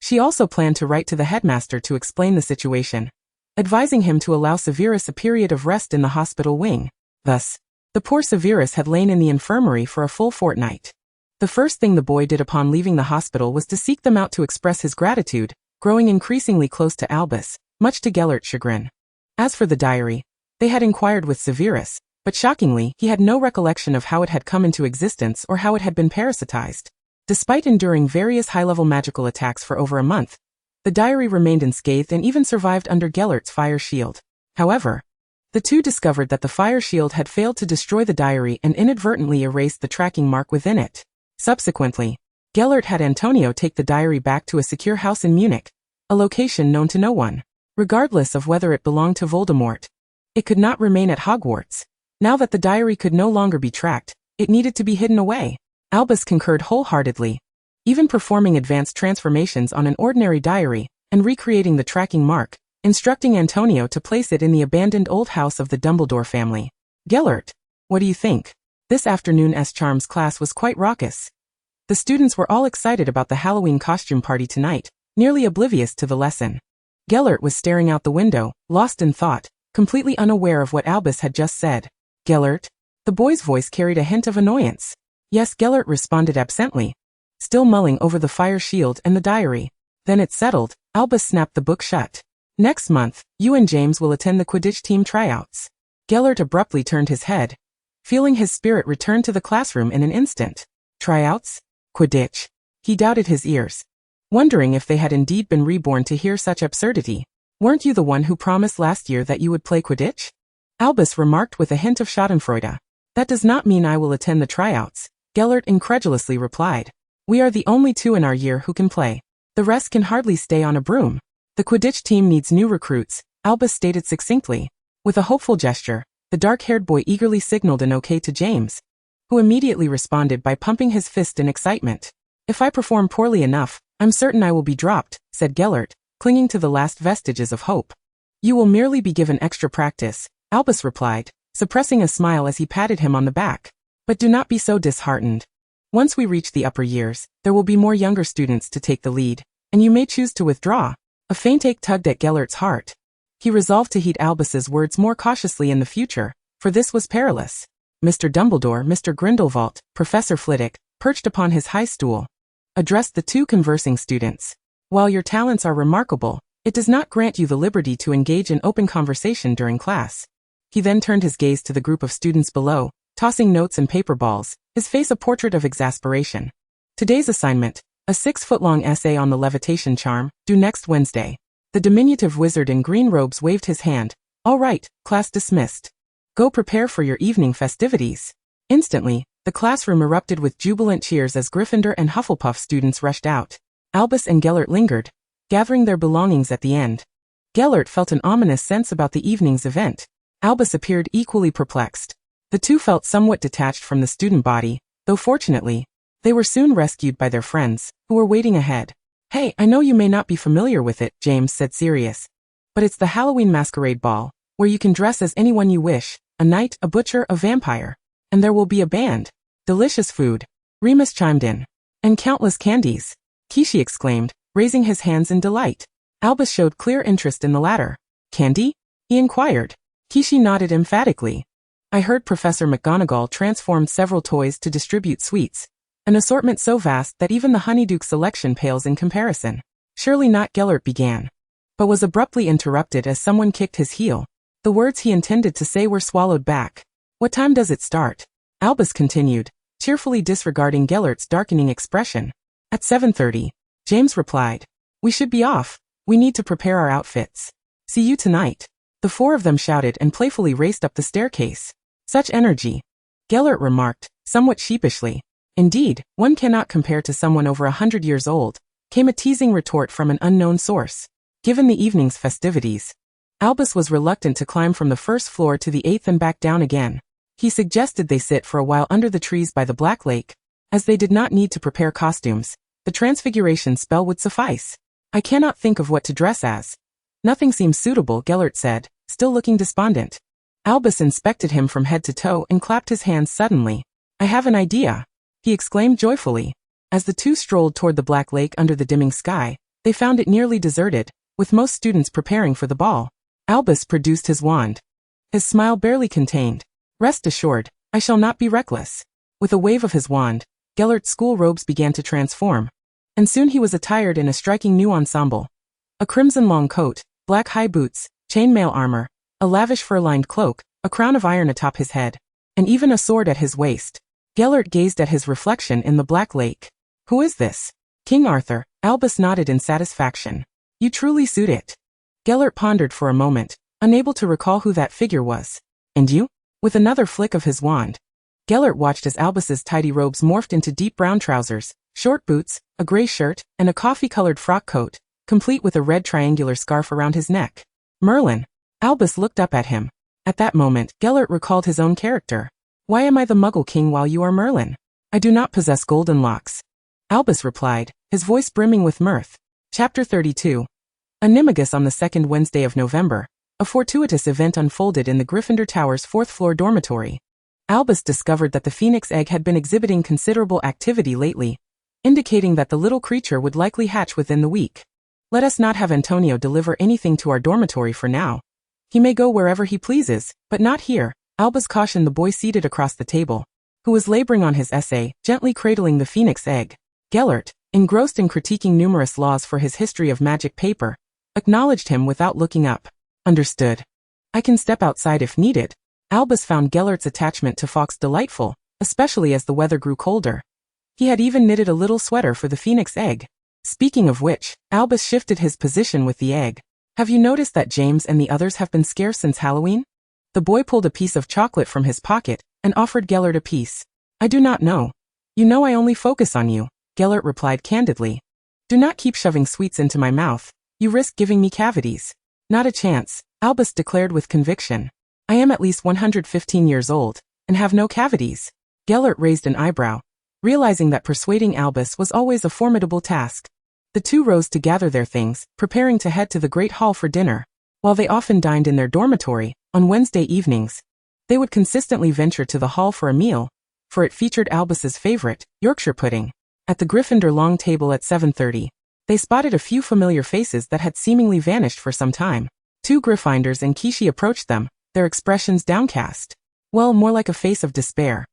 She also planned to write to the headmaster to explain the situation, advising him to allow Severus a period of rest in the hospital wing. Thus, the poor Severus had lain in the infirmary for a full fortnight. The first thing the boy did upon leaving the hospital was to seek them out to express his gratitude, growing increasingly close to Albus, much to Gellert's chagrin. As for the diary, they had inquired with Severus, but shockingly, he had no recollection of how it had come into existence or how it had been parasitized. Despite enduring various high-level magical attacks for over a month, the diary remained unscathed and even survived under Gellert's fire shield. However, the two discovered that the fire shield had failed to destroy the diary and inadvertently erased the tracking mark within it. Subsequently, Gellert had Antonio take the diary back to a secure house in Munich, a location known to no one. Regardless of whether it belonged to Voldemort, it could not remain at Hogwarts. Now that the diary could no longer be tracked, it needed to be hidden away. Albus concurred wholeheartedly. Even performing advanced transformations on an ordinary diary and recreating the tracking mark, instructing Antonio to place it in the abandoned old house of the Dumbledore family. Gellert, what do you think? This afternoon's charms class was quite raucous. The students were all excited about the Halloween costume party tonight, nearly oblivious to the lesson. Gellert was staring out the window, lost in thought, completely unaware of what Albus had just said. Gellert? The boy's voice carried a hint of annoyance. Yes, Gellert responded absently, still mulling over the fire shield and the diary. Then it settled. Albus snapped the book shut. Next month, you and James will attend the Quidditch team tryouts. Gellert abruptly turned his head, feeling his spirit return to the classroom in an instant. Tryouts? Quidditch? He doubted his ears, wondering if they had indeed been reborn to hear such absurdity. Weren't you the one who promised last year that you would play Quidditch? Albus remarked with a hint of schadenfreude. That does not mean I will attend the tryouts, Gellert incredulously replied. We are the only two in our year who can play. The rest can hardly stay on a broom. The Quidditch team needs new recruits, Albus stated succinctly. With a hopeful gesture, the dark-haired boy eagerly signaled an okay to James, who immediately responded by pumping his fist in excitement. If I perform poorly enough, I'm certain I will be dropped, said Gellert, clinging to the last vestiges of hope. You will merely be given extra practice, Albus replied, suppressing a smile as he patted him on the back. But do not be so disheartened. Once we reach the upper years, there will be more younger students to take the lead, and you may choose to withdraw. A faint ache tugged at Gellert's heart. He resolved to heed Albus's words more cautiously in the future, for this was perilous. Mr. Dumbledore, Mr. Grindelwald, Professor Flitwick, perched upon his high stool, addressed the two conversing students. While your talents are remarkable, it does not grant you the liberty to engage in open conversation during class. He then turned his gaze to the group of students below, tossing notes and paper balls, his face a portrait of exasperation. Today's assignment, a 6-foot-long essay on the levitation charm, due next Wednesday. The diminutive wizard in green robes waved his hand. All right, class dismissed. Go prepare for your evening festivities. Instantly, the classroom erupted with jubilant cheers as Gryffindor and Hufflepuff students rushed out. Albus and Gellert lingered, gathering their belongings at the end. Gellert felt an ominous sense about the evening's event. Albus appeared equally perplexed. The two felt somewhat detached from the student body, though fortunately, they were soon rescued by their friends, who were waiting ahead. Hey, I know you may not be familiar with it, James said serious. But it's the Halloween masquerade ball, where you can dress as anyone you wish, a knight, a butcher, a vampire. And there will be a band. Delicious food. Remus chimed in. And countless candies, Kishi exclaimed, raising his hands in delight. Albus showed clear interest in the latter. Candy? He inquired. Kishi nodded emphatically. I heard Professor McGonagall transformed several toys to distribute sweets, an assortment so vast that even the Honeyduke selection pales in comparison. Surely not, Gellert began, but was abruptly interrupted as someone kicked his heel. The words he intended to say were swallowed back. What time does it start? Albus continued, cheerfully disregarding Gellert's darkening expression. At 7:30. James replied. We should be off. We need to prepare our outfits. See you tonight. The four of them shouted and playfully raced up the staircase. Such energy, Gellert remarked, somewhat sheepishly. Indeed, one cannot compare to someone over 100 years old, came a teasing retort from an unknown source. Given the evening's festivities, Albus was reluctant to climb from the first floor to the 8th and back down again. He suggested they sit for a while under the trees by the Black Lake. As they did not need to prepare costumes, the transfiguration spell would suffice. I cannot think of what to dress as. Nothing seems suitable, Gellert said, still looking despondent. Albus inspected him from head to toe and clapped his hands suddenly. I have an idea, he exclaimed joyfully. As the two strolled toward the Black Lake under the dimming sky, they found it nearly deserted, with most students preparing for the ball. Albus produced his wand. His smile barely contained. Rest assured, I shall not be reckless. With a wave of his wand, Gellert's school robes began to transform, and soon he was attired in a striking new ensemble. A crimson long coat, black high boots, chainmail armor, a lavish fur-lined cloak, a crown of iron atop his head, and even a sword at his waist. Gellert gazed at his reflection in the Black Lake. Who is this? King Arthur. Albus nodded in satisfaction. You truly suit it. Gellert pondered for a moment, unable to recall who that figure was. And you? With another flick of his wand, Gellert watched as Albus's tidy robes morphed into deep brown trousers, short boots, a gray shirt, and a coffee-colored frock coat, complete with a red triangular scarf around his neck. Merlin. Albus looked up at him. At that moment, Gellert recalled his own character. Why am I the Muggle King while you are Merlin? I do not possess golden locks, Albus replied, his voice brimming with mirth. Chapter 32. Animagus on the second Wednesday of November. A fortuitous event unfolded in the Gryffindor Tower's fourth-floor dormitory. Albus discovered that the phoenix egg had been exhibiting considerable activity lately, indicating that the little creature would likely hatch within the week. Let us not have Antonio deliver anything to our dormitory for now. He may go wherever he pleases, but not here, Albus cautioned the boy seated across the table, who was laboring on his essay, gently cradling the phoenix egg. Gellert, engrossed in critiquing numerous laws for his history of magic paper, acknowledged him without looking up. Understood. I can step outside if needed. Albus found Gellert's attachment to Fawkes delightful, especially as the weather grew colder. He had even knitted a little sweater for the phoenix egg. Speaking of which, Albus shifted his position with the egg. Have you noticed that James and the others have been scarce since Halloween? The boy pulled a piece of chocolate from his pocket and offered Gellert a piece. I do not know. You know I only focus on you, Gellert replied candidly. Do not keep shoving sweets into my mouth. You risk giving me cavities. Not a chance, Albus declared with conviction. I am at least 115 years old, and have no cavities. Gellert raised an eyebrow, realizing that persuading Albus was always a formidable task. The two rose to gather their things, preparing to head to the Great Hall for dinner. While they often dined in their dormitory, on Wednesday evenings, they would consistently venture to the hall for a meal, for it featured Albus's favorite, Yorkshire pudding. At the Gryffindor long table at 7:30, they spotted a few familiar faces that had seemingly vanished for some time. Two Gryffindors and Kishi approached them, their expressions downcast. Well, more like a face of despair,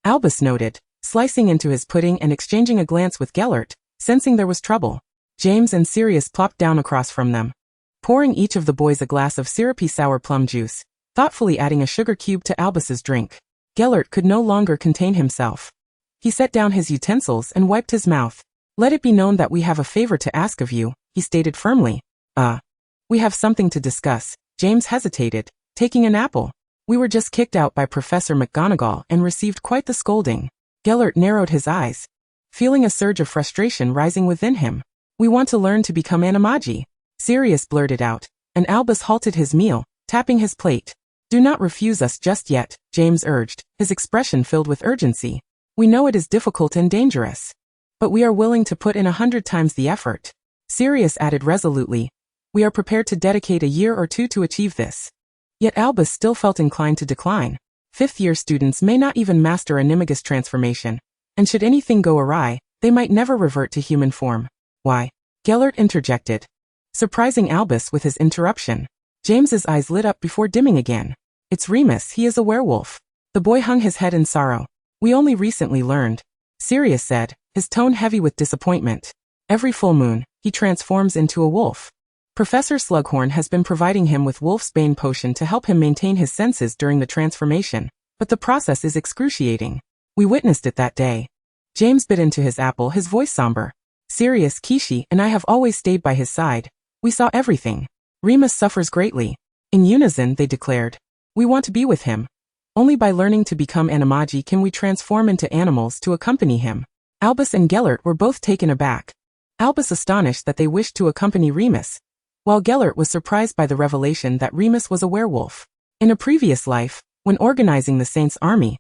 Albus noted, slicing into his pudding and exchanging a glance with Gellert, sensing there was trouble. James and Sirius plopped down across from them, pouring each of the boys a glass of syrupy sour plum juice, thoughtfully adding a sugar cube to Albus's drink. Gellert could no longer contain himself. He set down his utensils and wiped his mouth. Let it be known that we have a favor to ask of you, he stated firmly. We have something to discuss. James hesitated, taking an apple. We were just kicked out by Professor McGonagall and received quite the scolding. Gellert narrowed his eyes, feeling a surge of frustration rising within him. We want to learn to become animagi, Sirius blurted out, and Albus halted his meal, tapping his plate. Do not refuse us just yet, James urged, his expression filled with urgency. We know it is difficult and dangerous, but we are willing to put in 100 times the effort. Sirius added resolutely. We are prepared to dedicate a year or two to achieve this. Yet Albus still felt inclined to decline. Fifth-year students may not even master Animagus transformation, and should anything go awry, they might never revert to human form. Why? Gellert interjected, surprising Albus with his interruption. James's eyes lit up before dimming again. It's Remus, he is a werewolf. The boy hung his head in sorrow. We only recently learned, Sirius said, his tone heavy with disappointment. Every full moon, he transforms into a wolf. Professor Slughorn has been providing him with Wolf's Bane potion to help him maintain his senses during the transformation, but the process is excruciating. We witnessed it that day. James bit into his apple, his voice somber. Sirius, Kishi, and I have always stayed by his side. We saw everything. Remus suffers greatly. In unison, they declared. We want to be with him. Only by learning to become animagi can we transform into animals to accompany him. Albus and Gellert were both taken aback. Albus astonished that they wished to accompany Remus, while Gellert was surprised by the revelation that Remus was a werewolf. In a previous life, when organizing the Saints' army,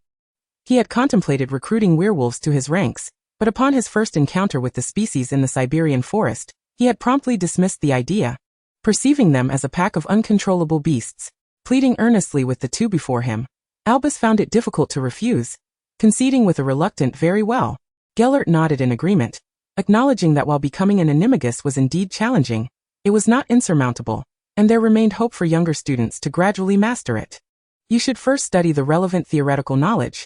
he had contemplated recruiting werewolves to his ranks, but upon his first encounter with the species in the Siberian forest, he had promptly dismissed the idea, perceiving them as a pack of uncontrollable beasts. Pleading earnestly with the two before him, Albus found it difficult to refuse, conceding with a reluctant very well. Gellert nodded in agreement, acknowledging that while becoming an animagus was indeed challenging, it was not insurmountable, and there remained hope for younger students to gradually master it. You should first study the relevant theoretical knowledge.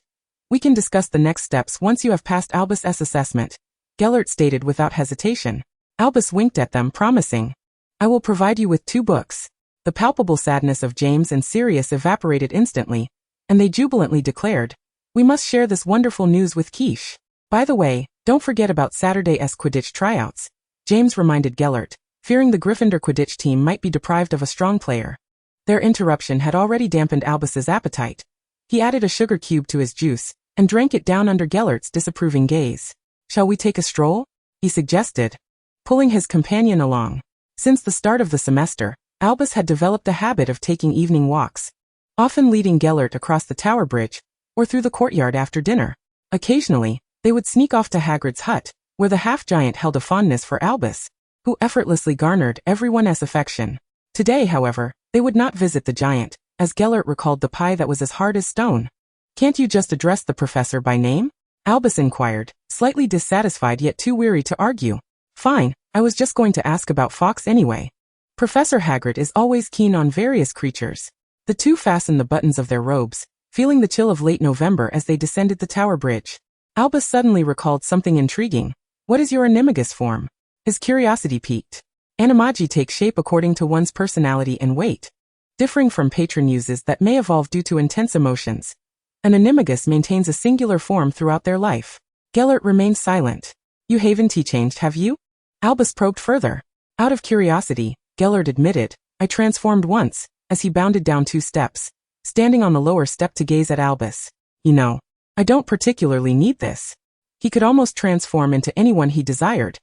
We can discuss the next steps once you have passed Albus's assessment, Gellert stated without hesitation. Albus winked at them, promising, I will provide you with 2 books. The palpable sadness of James and Sirius evaporated instantly, and they jubilantly declared, we must share this wonderful news with Quiche. By the way, don't forget about Saturday's Quidditch tryouts, James reminded Gellert, fearing the Gryffindor Quidditch team might be deprived of a strong player. Their interruption had already dampened Albus's appetite. He added a sugar cube to his juice, and drank it down under Gellert's disapproving gaze. Shall we take a stroll? He suggested, pulling his companion along. Since the start of the semester, Albus had developed a habit of taking evening walks, often leading Gellert across the Tower Bridge, or through the courtyard after dinner. Occasionally, they would sneak off to Hagrid's hut, where the half-giant held a fondness for Albus, who effortlessly garnered everyone's affection. Today, however, they would not visit the giant, as Gellert recalled the pie that was as hard as stone. Can't you just address the professor by name? Albus inquired, slightly dissatisfied yet too weary to argue. Fine, I was just going to ask about Fawkes anyway. Professor Hagrid is always keen on various creatures. The two fastened the buttons of their robes, feeling the chill of late November as they descended the Tower Bridge. Albus suddenly recalled something intriguing. What is your animagus form? His curiosity piqued. Animagi take shape according to one's personality and weight, differing from patron uses that may evolve due to intense emotions. An animagus maintains a singular form throughout their life. Gellert remained silent. You haven't changed, have you? Albus probed further. Out of curiosity, Gellert admitted, I transformed once, as he bounded down 2 steps, standing on the lower step to gaze at Albus. You know, I don't particularly need this. He could almost transform into anyone he desired.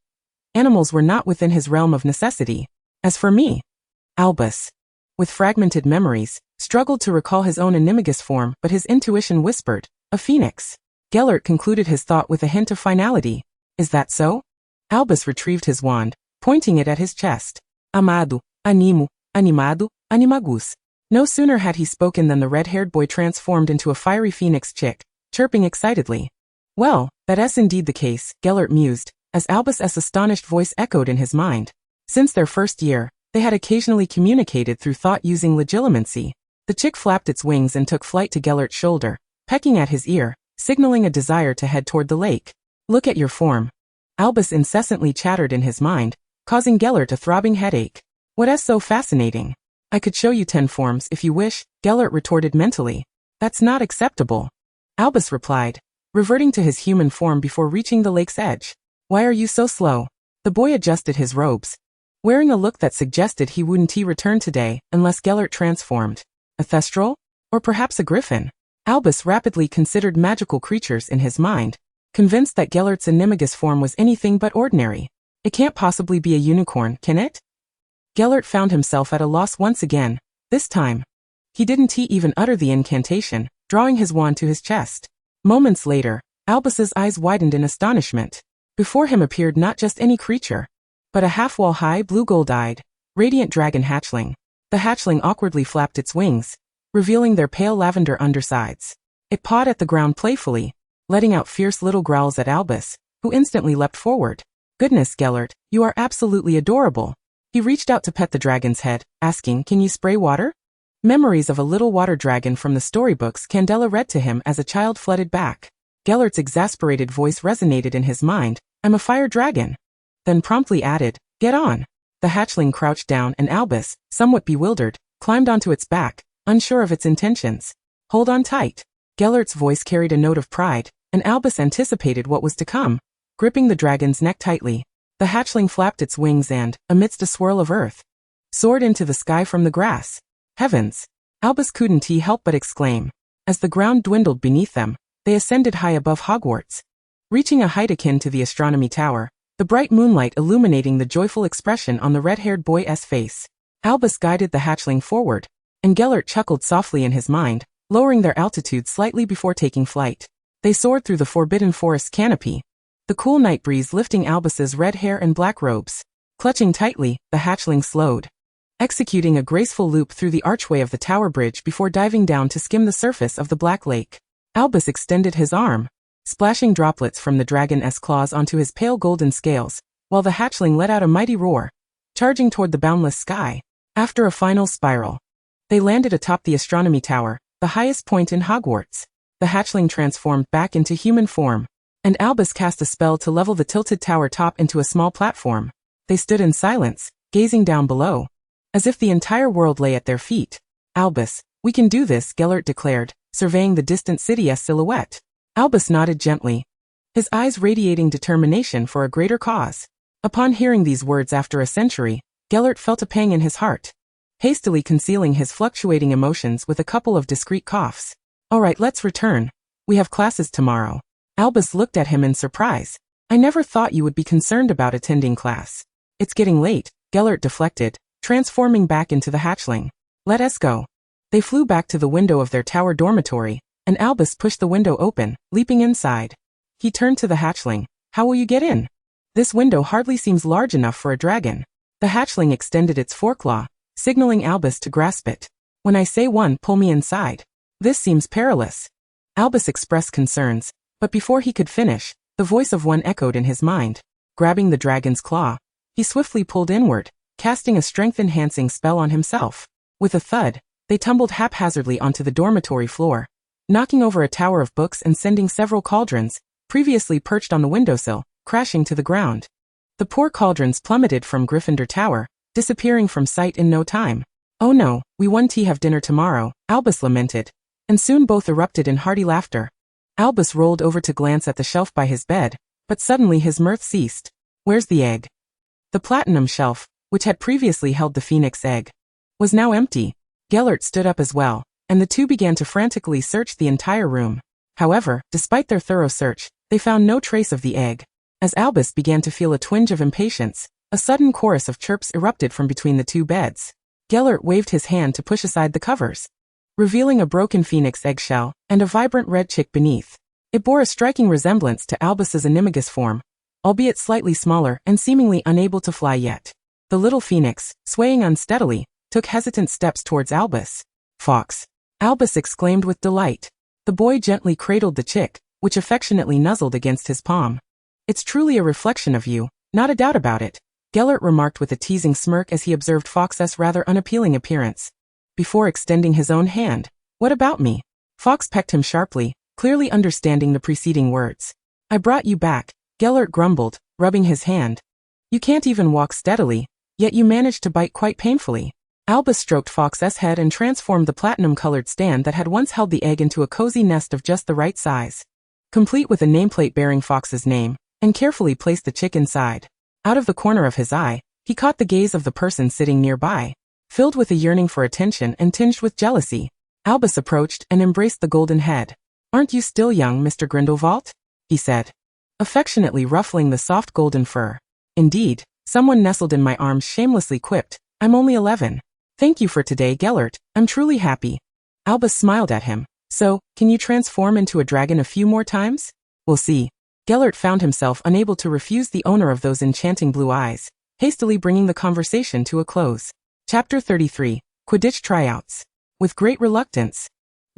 Animals were not within his realm of necessity. As for me, Albus, with fragmented memories, struggled to recall his own animagus form, but his intuition whispered, a phoenix. Gellert concluded his thought with a hint of finality. Is that so? Albus retrieved his wand, pointing it at his chest. Amado, animo, animado, animagus. No sooner had he spoken than the red-haired boy transformed into a fiery phoenix chick, chirping excitedly. Well, that's indeed the case, Gellert mused, as Albus's astonished voice echoed in his mind. Since their first year, they had occasionally communicated through thought using legilimency. The chick flapped its wings and took flight to Gellert's shoulder, pecking at his ear, signaling a desire to head toward the lake. Look at your form. Albus incessantly chattered in his mind, causing Gellert a throbbing headache. What's so fascinating? I could show you 10 forms if you wish, Gellert retorted mentally. That's not acceptable. Albus replied, reverting to his human form before reaching the lake's edge. Why are you so slow? The boy adjusted his robes, wearing a look that suggested he wouldn't return today unless Gellert transformed. A thestral? Or perhaps a griffin? Albus rapidly considered magical creatures in his mind, convinced that Gellert's animagus form was anything but ordinary. It can't possibly be a unicorn, can it? Gellert found himself at a loss once again. This time, he didn't even utter the incantation, drawing his wand to his chest. Moments later, Albus's eyes widened in astonishment. Before him appeared not just any creature, but a half-wall-high blue-gold-eyed, radiant dragon hatchling. The hatchling awkwardly flapped its wings, revealing their pale lavender undersides. It pawed at the ground playfully, letting out fierce little growls at Albus, who instantly leapt forward. Goodness, Gellert, you are absolutely adorable. He reached out to pet the dragon's head, asking, can you spray water? Memories of a little water dragon from the storybooks Candela read to him as a child flooded back. Gellert's exasperated voice resonated in his mind, I'm a fire dragon. Then promptly added, get on. The hatchling crouched down and Albus, somewhat bewildered, climbed onto its back, unsure of its intentions. Hold on tight. Gellert's voice carried a note of pride, and Albus anticipated what was to come. Gripping the dragon's neck tightly, the hatchling flapped its wings and, amidst a swirl of earth, soared into the sky from the grass. Heavens! Albus couldn't help but exclaim. As the ground dwindled beneath them, they ascended high above Hogwarts. Reaching a height akin to the astronomy tower, the bright moonlight illuminating the joyful expression on the red-haired boy's face. Albus guided the hatchling forward, and Gellert chuckled softly in his mind, lowering their altitude slightly before taking flight. They soared through the forbidden forest canopy, the cool night breeze lifting Albus's red hair and black robes. Clutching tightly, the hatchling slowed, executing a graceful loop through the archway of the tower bridge before diving down to skim the surface of the black lake. Albus extended his arm, splashing droplets from the dragon's claws onto his pale golden scales, while the hatchling let out a mighty roar, charging toward the boundless sky. After a final spiral, they landed atop the astronomy tower, the highest point in Hogwarts. The hatchling transformed back into human form, and Albus cast a spell to level the tilted tower top into a small platform. They stood in silence, gazing down below, as if the entire world lay at their feet. Albus, we can do this, Gellert declared, surveying the distant city's silhouette. Albus nodded gently, his eyes radiating determination for a greater cause. Upon hearing these words after a century, Gellert felt a pang in his heart, hastily concealing his fluctuating emotions with a couple of discreet coughs. All right, let's return. We have classes tomorrow. Albus looked at him in surprise. I never thought you would be concerned about attending class. It's getting late, Gellert deflected, transforming back into the hatchling. Let us go. They flew back to the window of their tower dormitory, and Albus pushed the window open, leaping inside. He turned to the hatchling. How will you get in? This window hardly seems large enough for a dragon. The hatchling extended its foreclaw, signaling Albus to grasp it. When I say one, pull me inside. This seems perilous. Albus expressed concerns, but before he could finish, the voice of one echoed in his mind. Grabbing the dragon's claw, he swiftly pulled inward, casting a strength-enhancing spell on himself. With a thud, they tumbled haphazardly onto the dormitory floor, knocking over a tower of books and sending several cauldrons, previously perched on the windowsill, crashing to the ground. The poor cauldrons plummeted from Gryffindor Tower, disappearing from sight in no time. Oh no, we won't have dinner tomorrow, Albus lamented, and soon both erupted in hearty laughter. Albus rolled over to glance at the shelf by his bed, but suddenly his mirth ceased. Where's the egg? The platinum shelf, which had previously held the phoenix egg, was now empty. Gellert stood up as well, and the two began to frantically search the entire room. However, despite their thorough search, they found no trace of the egg. As Albus began to feel a twinge of impatience, a sudden chorus of chirps erupted from between the two beds. Gellert waved his hand to push aside the covers, revealing a broken phoenix eggshell and a vibrant red chick beneath. It bore a striking resemblance to Albus's animagus form, albeit slightly smaller and seemingly unable to fly yet. The little phoenix, swaying unsteadily, took hesitant steps towards Albus. Fox! Albus exclaimed with delight. The boy gently cradled the chick, which affectionately nuzzled against his palm. It's truly a reflection of you, not a doubt about it, Gellert remarked with a teasing smirk as he observed Fox's rather unappealing appearance. Before extending his own hand, what about me? Fox pecked him sharply, clearly understanding the preceding words. I brought you back, Gellert grumbled, rubbing his hand. You can't even walk steadily, yet you managed to bite quite painfully. Albus stroked Fox's head and transformed the platinum-colored stand that had once held the egg into a cozy nest of just the right size, complete with a nameplate bearing Fox's name, and carefully placed the chick inside. Out of the corner of his eye, he caught the gaze of the person sitting nearby. Filled with a yearning for attention and tinged with jealousy, Albus approached and embraced the golden head. Aren't you still young, Mr. Grindelwald? He said, affectionately ruffling the soft golden fur. Indeed, someone nestled in my arms shamelessly quipped, I'm only 11. Thank you for today, Gellert, I'm truly happy. Albus smiled at him. So, can you transform into a dragon a few more times? We'll see. Gellert found himself unable to refuse the owner of those enchanting blue eyes, hastily bringing the conversation to a close. Chapter 33, Quidditch Tryouts. With great reluctance,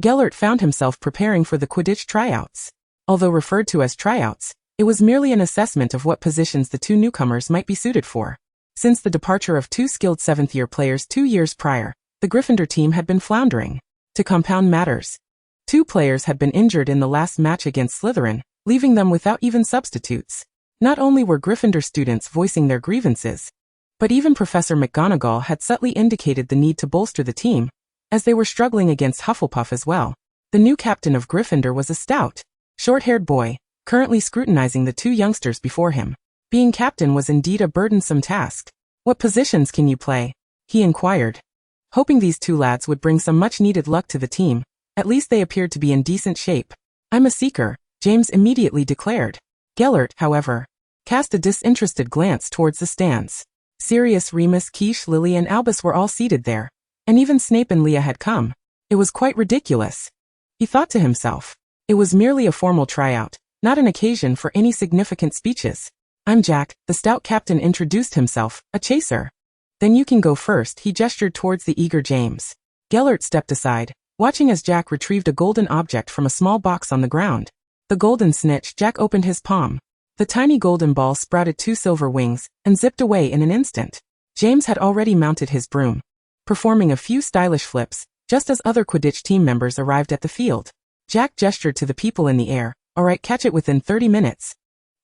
Gellert found himself preparing for the Quidditch tryouts. Although referred to as tryouts, it was merely an assessment of what positions the two newcomers might be suited for. Since the departure of two skilled 7th-year players 2 years prior, the Gryffindor team had been floundering. To compound matters, 2 players had been injured in the last match against Slytherin, leaving them without even substitutes. Not only were Gryffindor students voicing their grievances, but even Professor McGonagall had subtly indicated the need to bolster the team, as they were struggling against Hufflepuff as well. The new captain of Gryffindor was a stout, short-haired boy, currently scrutinizing the 2 youngsters before him. Being captain was indeed a burdensome task. "What positions can you play?" he inquired. Hoping these 2 lads would bring some much-needed luck to the team, at least they appeared to be in decent shape. "I'm a seeker," James immediately declared. Gellert, however, cast a disinterested glance towards the stands. Sirius, Remus, Quiche, Lily and Albus were all seated there, and even Snape and Leah had come. It was quite ridiculous. He thought to himself. It was merely a formal tryout, not an occasion for any significant speeches. "I'm Jack," the stout captain introduced himself, "a chaser." "Then you can go first," he gestured towards the eager James. Gellert stepped aside, watching as Jack retrieved a golden object from a small box on the ground. The golden snitch. Jack opened his palm. The tiny golden ball sprouted 2 silver wings, and zipped away in an instant. James had already mounted his broom, performing a few stylish flips, just as other Quidditch team members arrived at the field. Jack gestured to the people in the air. "All right, catch it within 30 minutes.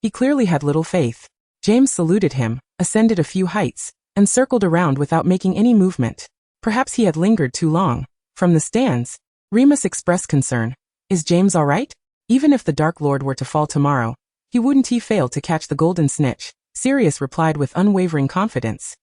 He clearly had little faith. James saluted him, ascended a few heights, and circled around without making any movement. Perhaps he had lingered too long. From the stands, Remus expressed concern. "Is James all right? Even if the Dark Lord were to fall tomorrow, wouldn't he fail to catch the golden snitch?" Sirius replied with unwavering confidence.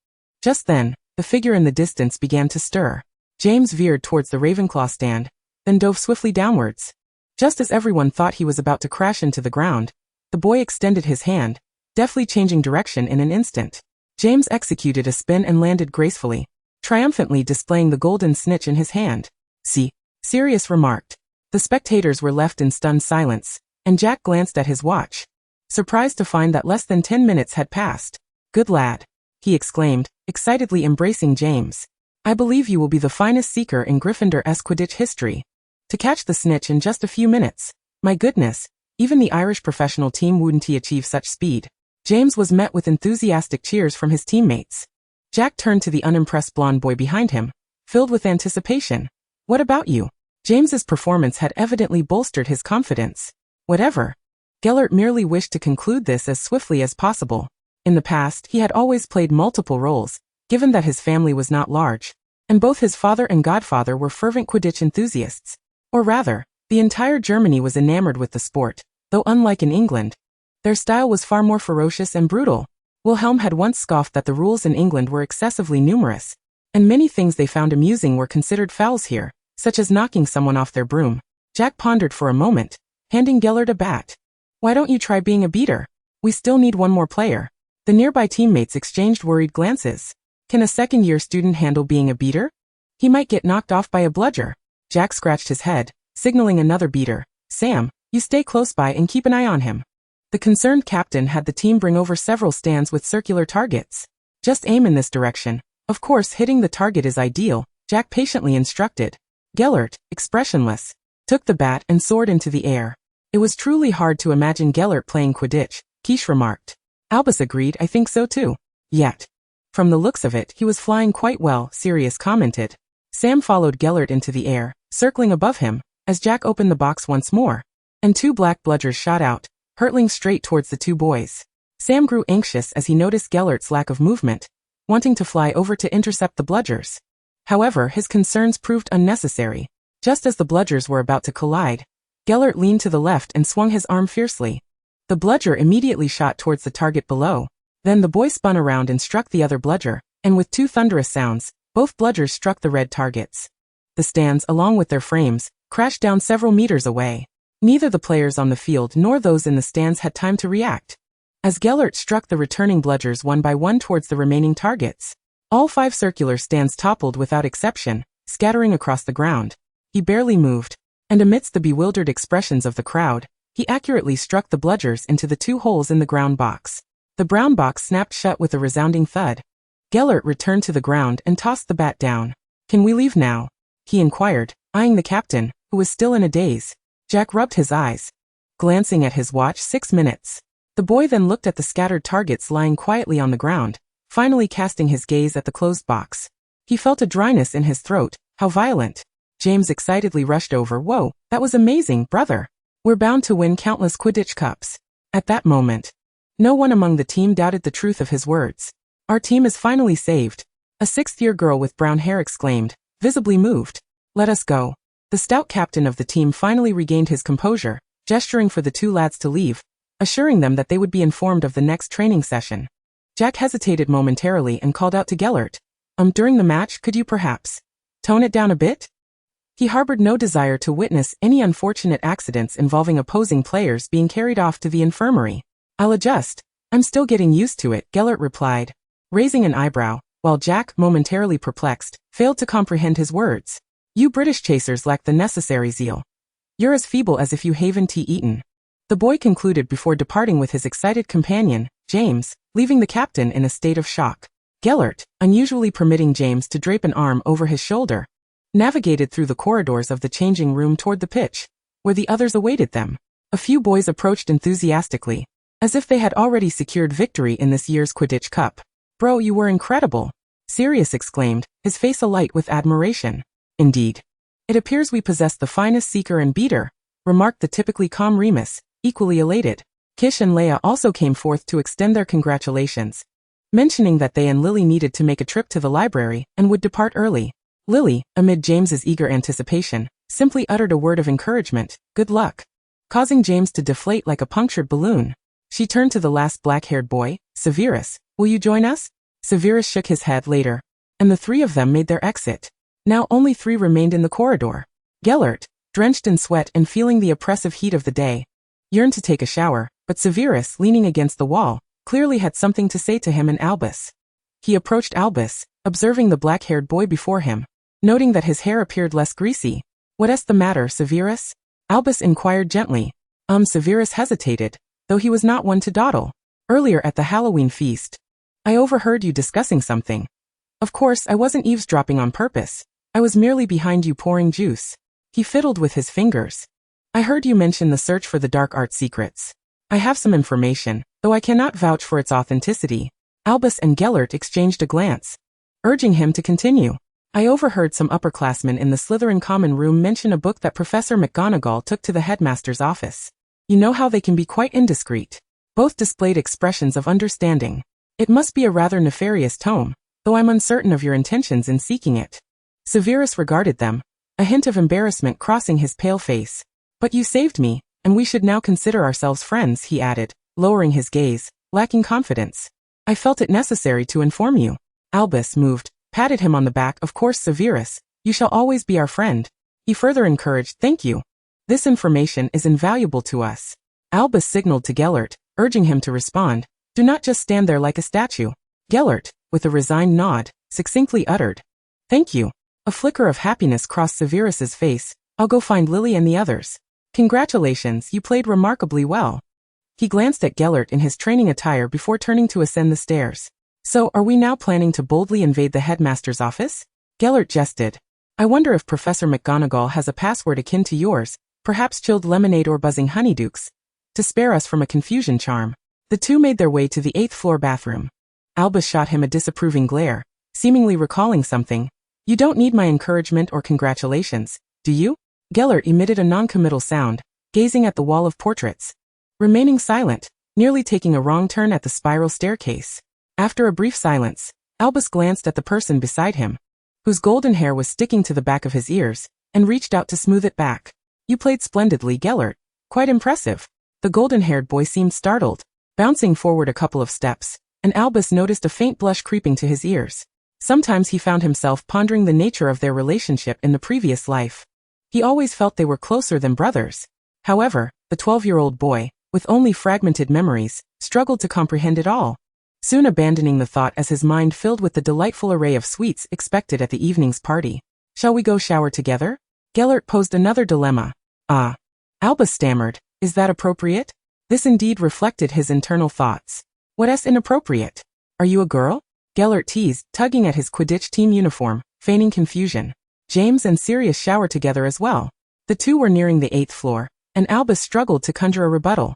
Just then, the figure in the distance began to stir. James veered towards the Ravenclaw stand, then dove swiftly downwards. Just as everyone thought he was about to crash into the ground, the boy extended his hand, deftly changing direction in an instant. James executed a spin and landed gracefully, triumphantly displaying the golden snitch in his hand. "See," Sirius remarked. The spectators were left in stunned silence, and Jack glanced at his watch, surprised to find that less than 10 minutes had passed. "Good lad," he exclaimed, excitedly embracing James. "I believe you will be the finest seeker in Gryffindor's Quidditch history. To catch the snitch in just a few minutes. My goodness, even the Irish professional team wouldn't achieve such speed." James was met with enthusiastic cheers from his teammates. Jack turned to the unimpressed blonde boy behind him, filled with anticipation. "What about you?" James's performance had evidently bolstered his confidence. "Whatever." Gellert merely wished to conclude this as swiftly as possible. In the past, he had always played multiple roles, given that his family was not large, and both his father and godfather were fervent Quidditch enthusiasts. Or rather, the entire Germany was enamored with the sport, though unlike in England, their style was far more ferocious and brutal. Wilhelm had once scoffed that the rules in England were excessively numerous, and many things they found amusing were considered fouls here, such as knocking someone off their broom. Jack pondered for a moment, handing Gellert a bat. "Why don't you try being a beater? We still need one more player." The nearby teammates exchanged worried glances. "Can a second-year student handle being a beater? He might get knocked off by a bludger." Jack scratched his head, signaling another beater. "Sam, you stay close by and keep an eye on him." The concerned captain had the team bring over several stands with circular targets. "Just aim in this direction. Of course, hitting the target is ideal," Jack patiently instructed. Gellert, expressionless, took the bat and soared into the air. "It was truly hard to imagine Gellert playing Quidditch," Quiche remarked. Albus agreed. "I think so too." "Yet, from the looks of it, he was flying quite well," Sirius commented. Sam followed Gellert into the air, circling above him, as Jack opened the box once more, and 2 black bludgers shot out, hurtling straight towards the 2 boys. Sam grew anxious as he noticed Gellert's lack of movement, wanting to fly over to intercept the bludgers. However, his concerns proved unnecessary. Just as the bludgers were about to collide, Gellert leaned to the left and swung his arm fiercely. The bludger immediately shot towards the target below. Then the boy spun around and struck the other bludger, and with 2 thunderous sounds, both bludgers struck the red targets. The stands, along with their frames, crashed down several meters away. Neither the players on the field nor those in the stands had time to react, as Gellert struck the returning bludgers one by one towards the remaining targets. All 5 circular stands toppled without exception, scattering across the ground. He barely moved, and amidst the bewildered expressions of the crowd, he accurately struck the bludgers into the 2 holes in the ground box. The brown box snapped shut with a resounding thud. Gellert returned to the ground and tossed the bat down. "Can we leave now?" he inquired, eyeing the captain, who was still in a daze. Jack rubbed his eyes. glancing at his watch. 6 minutes. The boy then looked at the scattered targets lying quietly on the ground, finally casting his gaze at the closed box. He felt a dryness in his throat. How violent. James excitedly rushed over. Whoa, that was amazing, brother. We're bound to win countless Quidditch cups. At that moment, no one among the team doubted the truth of his words. Our team is finally saved. A sixth-year girl with brown hair exclaimed, visibly moved. Let us go. The stout captain of the team finally regained his composure, gesturing for the two lads to leave, assuring them that they would be informed of the next training session. Jack hesitated momentarily and called out to Gellert. During the match, could you perhaps tone it down a bit? He harbored no desire to witness any unfortunate accidents involving opposing players being carried off to the infirmary. I'll adjust. I'm still getting used to it, Gellert replied, raising an eyebrow, while Jack, momentarily perplexed, failed to comprehend his words. You British chasers lack the necessary zeal. You're as feeble as if you haven't eaten. The boy concluded before departing with his excited companion, James, leaving the captain in a state of shock. Gellert, unusually permitting James to drape an arm over his shoulder, navigated through the corridors of the changing room toward the pitch, where the others awaited them. A few boys approached enthusiastically, as if they had already secured victory in this year's Quidditch Cup. Bro, you were incredible, Sirius exclaimed, his face alight with admiration. Indeed. It appears we possess the finest seeker and beater, remarked the typically calm Remus, equally elated. Kish and Leia also came forth to extend their congratulations, mentioning that they and Lily needed to make a trip to the library and would depart early. Lily, amid James's eager anticipation, simply uttered a word of encouragement, good luck, causing James to deflate like a punctured balloon. She turned to the last black-haired boy, Severus. Will you join us? Severus shook his head later, and the three of them made their exit. Now only 3 remained in the corridor. Gellert, drenched in sweat and feeling the oppressive heat of the day, yearned to take a shower, but Severus, leaning against the wall, clearly had something to say to him and Albus. He approached Albus, observing the black-haired boy before him, noting that his hair appeared less greasy. What's the matter, Severus? Albus inquired gently. Severus hesitated, though he was not one to dawdle. Earlier at the Halloween feast, I overheard you discussing something. Of course, I wasn't eavesdropping on purpose. I was merely behind you pouring juice. He fiddled with his fingers. I heard you mention the search for the dark art secrets. I have some information, though I cannot vouch for its authenticity. Albus and Gellert exchanged a glance, urging him to continue. I overheard some upperclassmen in the Slytherin common room mention a book that Professor McGonagall took to the headmaster's office. You know how they can be quite indiscreet. Both displayed expressions of understanding. It must be a rather nefarious tome, though I'm uncertain of your intentions in seeking it. Severus regarded them, a hint of embarrassment crossing his pale face. But you saved me, and we should now consider ourselves friends, he added, lowering his gaze, lacking confidence. I felt it necessary to inform you. Albus moved, patted him on the back. Of course, Severus, you shall always be our friend. He further encouraged, thank you. This information is invaluable to us. Albus signaled to Gellert, urging him to respond. Do not just stand there like a statue. Gellert, with a resigned nod, succinctly uttered, thank you. A flicker of happiness crossed Severus's face. I'll go find Lily and the others. Congratulations, you played remarkably well. He glanced at Gellert in his training attire before turning to ascend the stairs. So, are we now planning to boldly invade the headmaster's office? Gellert jested. I wonder if Professor McGonagall has a password akin to yours, perhaps chilled lemonade or buzzing honeydukes, to spare us from a confusion charm. The two made their way to the 8th floor bathroom. Albus shot him a disapproving glare, seemingly recalling something. You don't need my encouragement or congratulations, do you? Gellert emitted a non-committal sound, gazing at the wall of portraits, remaining silent, nearly taking a wrong turn at the spiral staircase. After a brief silence, Albus glanced at the person beside him, whose golden hair was sticking to the back of his ears, and reached out to smooth it back. You played splendidly, Gellert. Quite impressive. The golden-haired boy seemed startled, bouncing forward a couple of steps, and Albus noticed a faint blush creeping to his ears. Sometimes he found himself pondering the nature of their relationship in the previous life. He always felt they were closer than brothers. However, the 12-year-old boy, with only fragmented memories, struggled to comprehend it all, soon abandoning the thought as his mind filled with the delightful array of sweets expected at the evening's party. Shall we go shower together? Gellert posed another dilemma. Albus stammered, is that appropriate? This indeed reflected his internal thoughts. What's inappropriate? Are you a girl? Gellert teased, tugging at his Quidditch team uniform, feigning confusion. James and Sirius showered together as well. The two were nearing the 8th floor, and Albus struggled to conjure a rebuttal.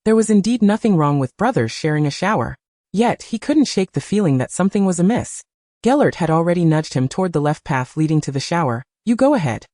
There was indeed nothing wrong with brothers sharing a shower. Yet, he couldn't shake the feeling that something was amiss. Gellert had already nudged him toward the left path leading to the shower. You go ahead.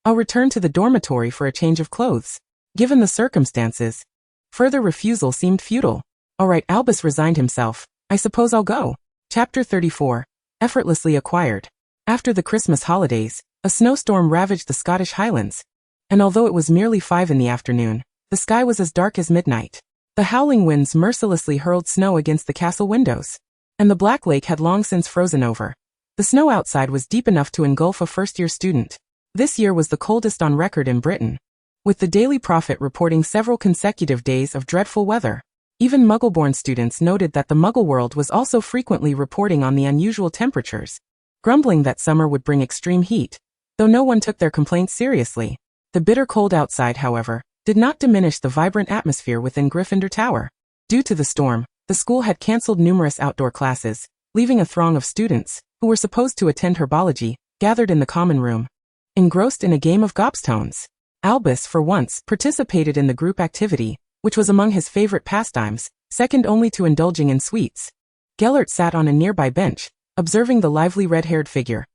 I'll return to the dormitory for a change of clothes. Given the circumstances, further refusal seemed futile. All right, Albus resigned himself. I suppose I'll go. Chapter 34. Effortlessly acquired. After the Christmas holidays, a snowstorm ravaged the Scottish Highlands. And although it was merely 5 in the afternoon, the sky was as dark as midnight. The howling winds mercilessly hurled snow against the castle windows. And the Black Lake had long since frozen over. The snow outside was deep enough to engulf a first-year student. This year was the coldest on record in Britain, with the Daily Prophet reporting several consecutive days of dreadful weather. Even Muggle-born students noted that the Muggle world was also frequently reporting on the unusual temperatures, grumbling that summer would bring extreme heat, though no one took their complaints seriously. The bitter cold outside, however, did not diminish the vibrant atmosphere within Gryffindor Tower. Due to the storm, the school had cancelled numerous outdoor classes, leaving a throng of students, who were supposed to attend herbology, gathered in the common room, engrossed in a game of gobstones. Albus, for once, participated in the group activity, which was among his favorite pastimes, second only to indulging in sweets. Gellert sat on a nearby bench, observing the lively red-haired figure.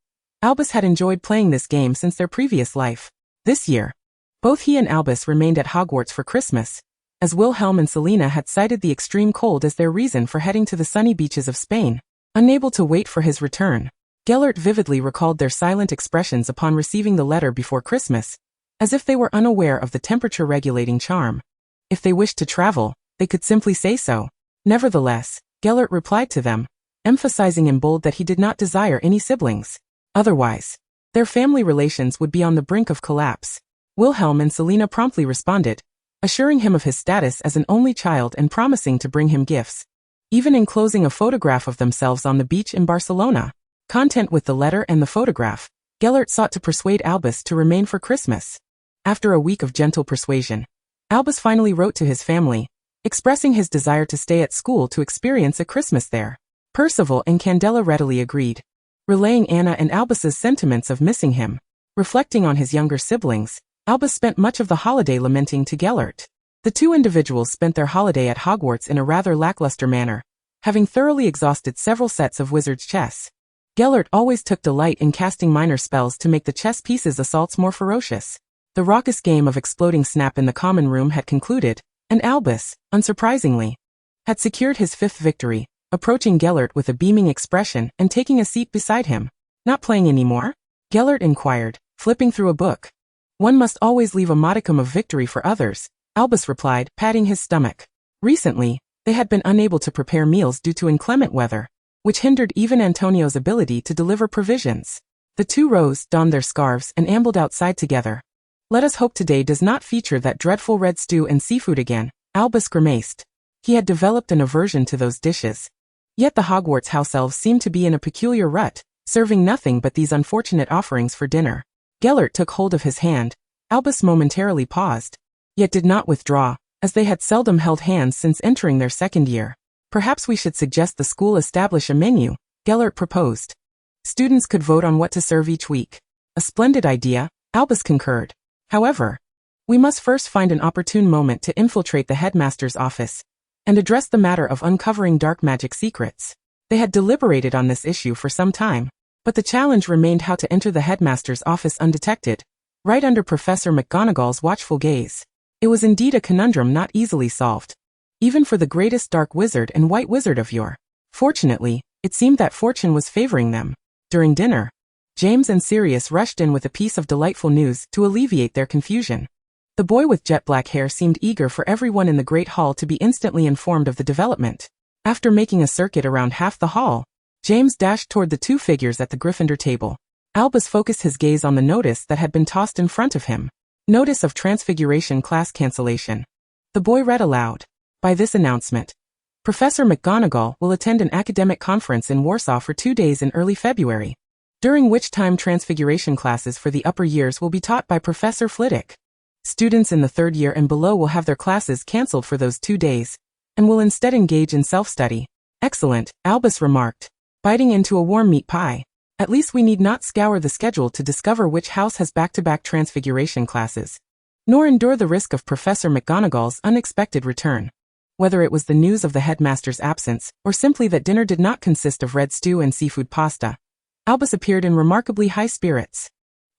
Albus had enjoyed playing this game since their previous life. This year, both he and Albus remained at Hogwarts for Christmas, as Wilhelm and Selina had cited the extreme cold as their reason for heading to the sunny beaches of Spain. Unable to wait for his return, Gellert vividly recalled their silent expressions upon receiving the letter before Christmas, as if they were unaware of the temperature-regulating charm. If they wished to travel, they could simply say so. Nevertheless, Gellert replied to them, emphasizing in bold that he did not desire any siblings. Otherwise, their family relations would be on the brink of collapse. Wilhelm and Selina promptly responded, assuring him of his status as an only child and promising to bring him gifts, even enclosing a photograph of themselves on the beach in Barcelona. Content with the letter and the photograph, Gellert sought to persuade Albus to remain for Christmas. After a week of gentle persuasion, Albus finally wrote to his family, expressing his desire to stay at school to experience a Christmas there. Percival and Candela readily agreed, relaying Anna and Albus's sentiments of missing him. Reflecting on his younger siblings, Albus spent much of the holiday lamenting to Gellert. The two individuals spent their holiday at Hogwarts in a rather lackluster manner, having thoroughly exhausted several sets of wizard's chess. Gellert always took delight in casting minor spells to make the chess pieces' assaults more ferocious. The raucous game of exploding snap in the common room had concluded, and Albus, unsurprisingly, had secured his 5th victory, approaching Gellert with a beaming expression and taking a seat beside him. Not playing anymore? Gellert inquired, flipping through a book. One must always leave a modicum of victory for others, Albus replied, patting his stomach. Recently, they had been unable to prepare meals due to inclement weather, which hindered even Antonio's ability to deliver provisions. The two rose, donned their scarves, and ambled outside together. Let us hope today does not feature that dreadful red stew and seafood again, Albus grimaced. He had developed an aversion to those dishes. Yet the Hogwarts house elves seemed to be in a peculiar rut, serving nothing but these unfortunate offerings for dinner. Gellert took hold of his hand. Albus momentarily paused, yet did not withdraw, as they had seldom held hands since entering their 2nd year. Perhaps we should suggest the school establish a menu, Gellert proposed. Students could vote on what to serve each week. A splendid idea, Albus concurred. However, we must first find an opportune moment to infiltrate the headmaster's office and address the matter of uncovering dark magic secrets. They had deliberated on this issue for some time, but the challenge remained how to enter the headmaster's office undetected, right under Professor McGonagall's watchful gaze. It was indeed a conundrum not easily solved, even for the greatest dark wizard and white wizard of yore. Fortunately, it seemed that fortune was favoring them. During dinner, James and Sirius rushed in with a piece of delightful news to alleviate their confusion. The boy with jet-black hair seemed eager for everyone in the great hall to be instantly informed of the development. After making a circuit around half the hall, James dashed toward the two figures at the Gryffindor table. Albus focused his gaze on the notice that had been tossed in front of him. Notice of Transfiguration class cancellation. The boy read aloud. By this announcement, Professor McGonagall will attend an academic conference in Warsaw for 2 days in early February, during which time Transfiguration classes for the upper years will be taught by Professor Flitwick. Students in the 3rd year and below will have their classes cancelled for those 2 days, and will instead engage in self-study. Excellent, Albus remarked, biting into a warm meat pie. At least we need not scour the schedule to discover which house has back-to-back Transfiguration classes. nor endure the risk of Professor McGonagall's unexpected return. Whether it was the news of the headmaster's absence, or simply that dinner did not consist of red stew and seafood pasta, Albus appeared in remarkably high spirits.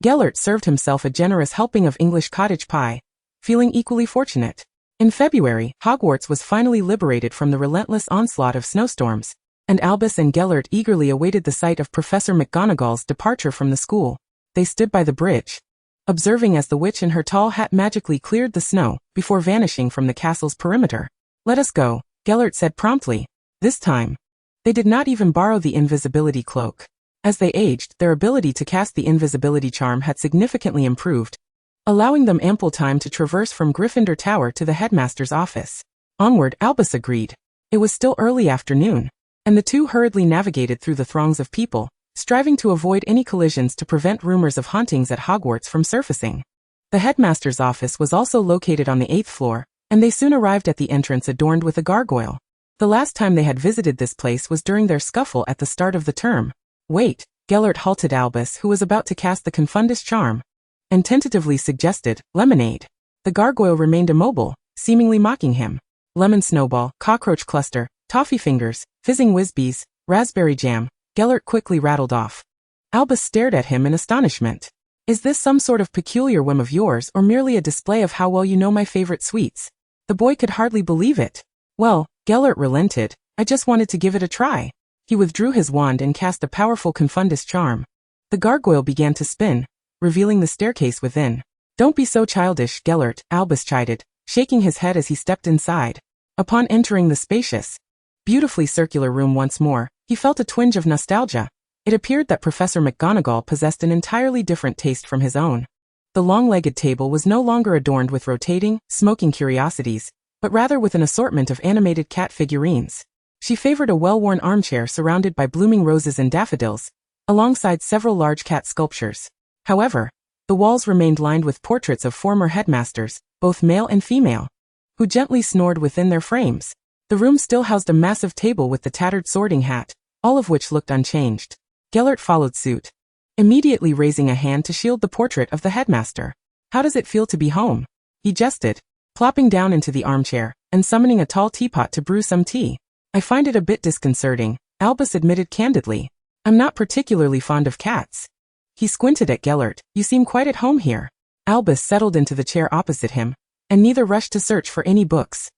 Gellert served himself a generous helping of English cottage pie, feeling equally fortunate. In February, Hogwarts was finally liberated from the relentless onslaught of snowstorms, and Albus and Gellert eagerly awaited the sight of Professor McGonagall's departure from the school. They stood by the bridge, observing as the witch in her tall hat magically cleared the snow, before vanishing from the castle's perimeter. "Let us go," Gellert said promptly. This time, they did not even borrow the invisibility cloak. As they aged, their ability to cast the invisibility charm had significantly improved, allowing them ample time to traverse from Gryffindor Tower to the headmaster's office. Onward, Albus agreed. It was still early afternoon, and the two hurriedly navigated through the throngs of people, striving to avoid any collisions to prevent rumors of hauntings at Hogwarts from surfacing. The headmaster's office was also located on the 8th floor, and they soon arrived at the entrance adorned with a gargoyle. The last time they had visited this place was during their scuffle at the start of the term. "Wait," Gellert halted Albus, who was about to cast the Confundus charm, and tentatively suggested, "lemonade." The gargoyle remained immobile, seemingly mocking him. "Lemon snowball, cockroach cluster, toffee fingers, fizzing whizbees, raspberry jam," Gellert quickly rattled off. Albus stared at him in astonishment. "Is this some sort of peculiar whim of yours or merely a display of how well you know my favorite sweets?" The boy could hardly believe it. "Well," Gellert relented, "I just wanted to give it a try." He withdrew his wand and cast a powerful Confundus charm. The gargoyle began to spin, revealing the staircase within. "Don't be so childish, Gellert," Albus chided, shaking his head as he stepped inside. Upon entering the spacious, beautifully circular room once more, he felt a twinge of nostalgia. It appeared that Professor McGonagall possessed an entirely different taste from his own. The long-legged table was no longer adorned with rotating, smoking curiosities, but rather with an assortment of animated cat figurines. She favored a well-worn armchair surrounded by blooming roses and daffodils, alongside several large cat sculptures. However, the walls remained lined with portraits of former headmasters, both male and female, who gently snored within their frames. The room still housed a massive table with the tattered sorting hat, all of which looked unchanged. Gellert followed suit, immediately raising a hand to shield the portrait of the headmaster. "How does it feel to be home?" he jested, plopping down into the armchair, and summoning a tall teapot to brew some tea. "I find it a bit disconcerting," Albus admitted candidly. "I'm not particularly fond of cats." He squinted at Gellert. "You seem quite at home here." Albus settled into the chair opposite him, and neither rushed to search for any books.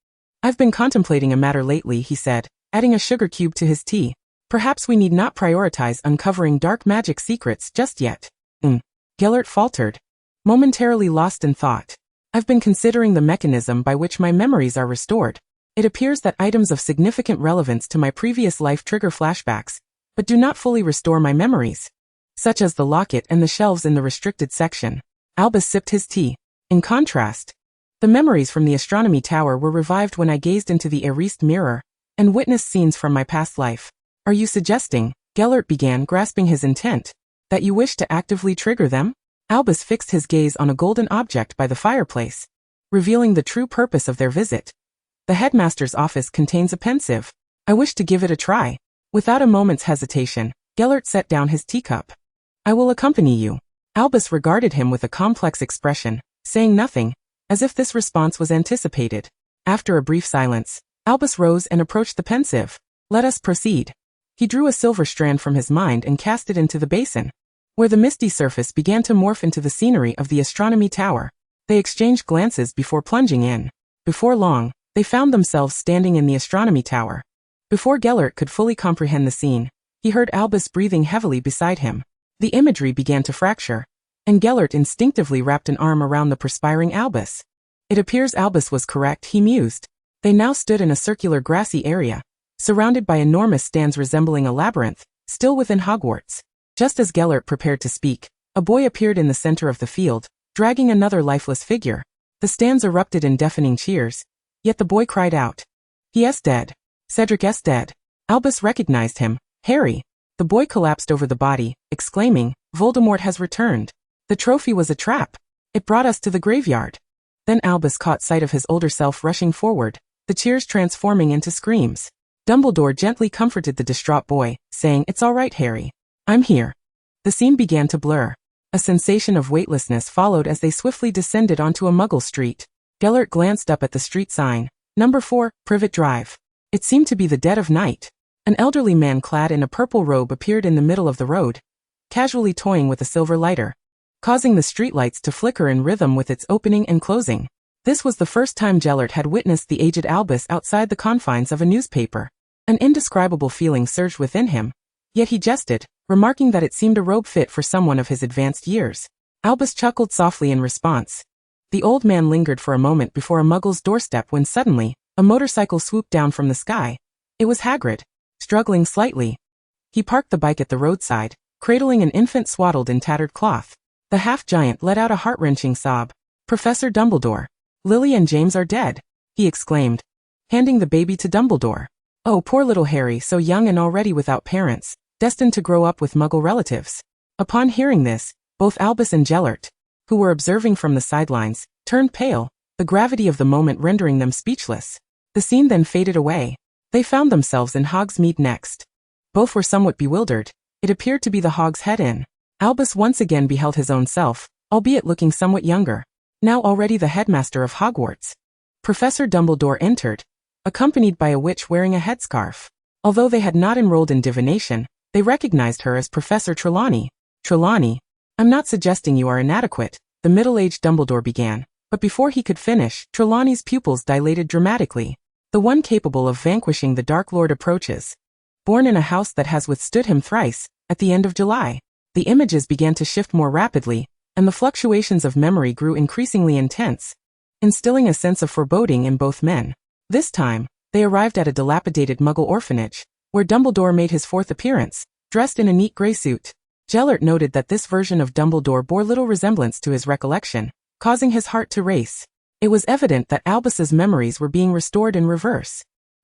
"I've been contemplating a matter lately," he said, adding a sugar cube to his tea. "Perhaps we need not prioritize uncovering dark magic secrets just yet." Gellert faltered, momentarily lost in thought. "I've been considering the mechanism by which my memories are restored. It appears that items of significant relevance to my previous life trigger flashbacks, but do not fully restore my memories, such as the locket and the shelves in the restricted section." Albus sipped his tea. "In contrast, the memories from the astronomy tower were revived when I gazed into the erased mirror and witnessed scenes from my past life." "Are you suggesting," Gellert began, grasping his intent, "that you wish to actively trigger them?" Albus fixed his gaze on a golden object by the fireplace, revealing the true purpose of their visit. "The headmaster's office contains a pensive. I wish to give it a try." Without a moment's hesitation, Gellert set down his teacup. "I will accompany you." Albus regarded him with a complex expression, saying nothing, as if this response was anticipated. After a brief silence, Albus rose and approached the pensive. "Let us proceed." He drew a silver strand from his mind and cast it into the basin, where the misty surface began to morph into the scenery of the astronomy tower. They exchanged glances before plunging in. Before long, they found themselves standing in the astronomy tower. Before Gellert could fully comprehend the scene, he heard Albus breathing heavily beside him. The imagery began to fracture, and Gellert instinctively wrapped an arm around the perspiring Albus. It appears Albus was correct, he mused. They now stood in a circular grassy area, surrounded by enormous stands resembling a labyrinth, still within Hogwarts. Just as Gellert prepared to speak, a boy appeared in the center of the field, dragging another lifeless figure. The stands erupted in deafening cheers, yet the boy cried out, "He is dead. Cedric is dead." Albus recognized him. "Harry." The boy collapsed over the body, exclaiming, "Voldemort has returned. The trophy was a trap. It brought us to the graveyard." Then Albus caught sight of his older self rushing forward, the cheers transforming into screams. Dumbledore gently comforted the distraught boy, saying, "It's all right, Harry. I'm here." The scene began to blur. A sensation of weightlessness followed as they swiftly descended onto a muggle street. Gellert glanced up at the street sign, number 4, Privet Drive. It seemed to be the dead of night. An elderly man clad in a purple robe appeared in the middle of the road, casually toying with a silver lighter, causing the streetlights to flicker in rhythm with its opening and closing. This was the first time Gellert had witnessed the aged Albus outside the confines of a newspaper. An indescribable feeling surged within him, yet he jested, remarking that it seemed a robe fit for someone of his advanced years. Albus chuckled softly in response. The old man lingered for a moment before a muggle's doorstep when suddenly, a motorcycle swooped down from the sky. It was Hagrid, struggling slightly. He parked the bike at the roadside, cradling an infant swaddled in tattered cloth. The half-giant let out a heart-wrenching sob. "Professor Dumbledore, Lily and James are dead," he exclaimed, handing the baby to Dumbledore. "Oh, poor little Harry, so young and already without parents, destined to grow up with muggle relatives." Upon hearing this, both Albus and Gellert, who were observing from the sidelines, turned pale, the gravity of the moment rendering them speechless. The scene then faded away. They found themselves in Hogsmeade next. Both were somewhat bewildered. It appeared to be the Hog's Head Inn. Albus once again beheld his own self, albeit looking somewhat younger, now already the headmaster of Hogwarts. Professor Dumbledore entered, accompanied by a witch wearing a headscarf. Although they had not enrolled in divination, they recognized her as Professor Trelawney. "Trelawney, I'm not suggesting you are inadequate," the middle-aged Dumbledore began, but before he could finish, Trelawney's pupils dilated dramatically. "The one capable of vanquishing the Dark Lord approaches. Born in a house that has withstood him thrice, at the end of July." The images began to shift more rapidly, and the fluctuations of memory grew increasingly intense, instilling a sense of foreboding in both men. This time, they arrived at a dilapidated Muggle orphanage, where Dumbledore made his fourth appearance, dressed in a neat grey suit. Gellert noted that this version of Dumbledore bore little resemblance to his recollection, causing his heart to race. It was evident that Albus's memories were being restored in reverse.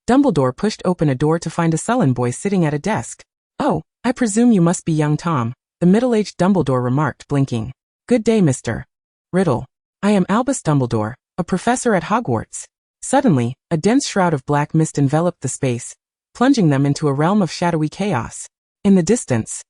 Dumbledore pushed open a door to find a sullen boy sitting at a desk. "Oh, I presume you must be young Tom," the middle-aged Dumbledore remarked, blinking. "Good day, Mr. Riddle. I am Albus Dumbledore, a professor at Hogwarts." Suddenly, a dense shroud of black mist enveloped the space, plunging them into a realm of shadowy chaos. In the distance,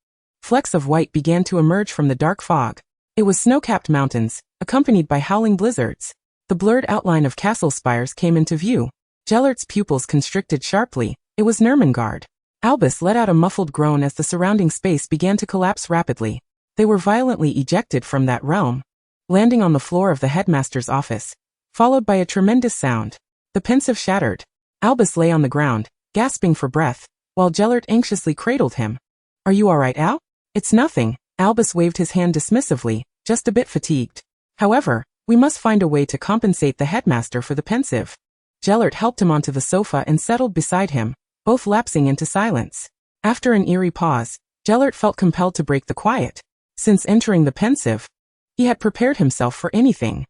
flecks of white began to emerge from the dark fog. It was snow-capped mountains, accompanied by howling blizzards. The blurred outline of castle spires came into view. Gellert's pupils constricted sharply. It was Nurmengard. Albus let out a muffled groan as the surrounding space began to collapse rapidly. They were violently ejected from that realm, landing on the floor of the headmaster's office, followed by a tremendous sound. The pensive shattered. Albus lay on the ground, gasping for breath, while Gellert anxiously cradled him. "Are you all right, Al?" "It's nothing." Albus waved his hand dismissively, "just a bit fatigued. However, we must find a way to compensate the headmaster for the pensive." Gellert helped him onto the sofa and settled beside him, both lapsing into silence. After an eerie pause, Gellert felt compelled to break the quiet. Since entering the pensive, he had prepared himself for anything.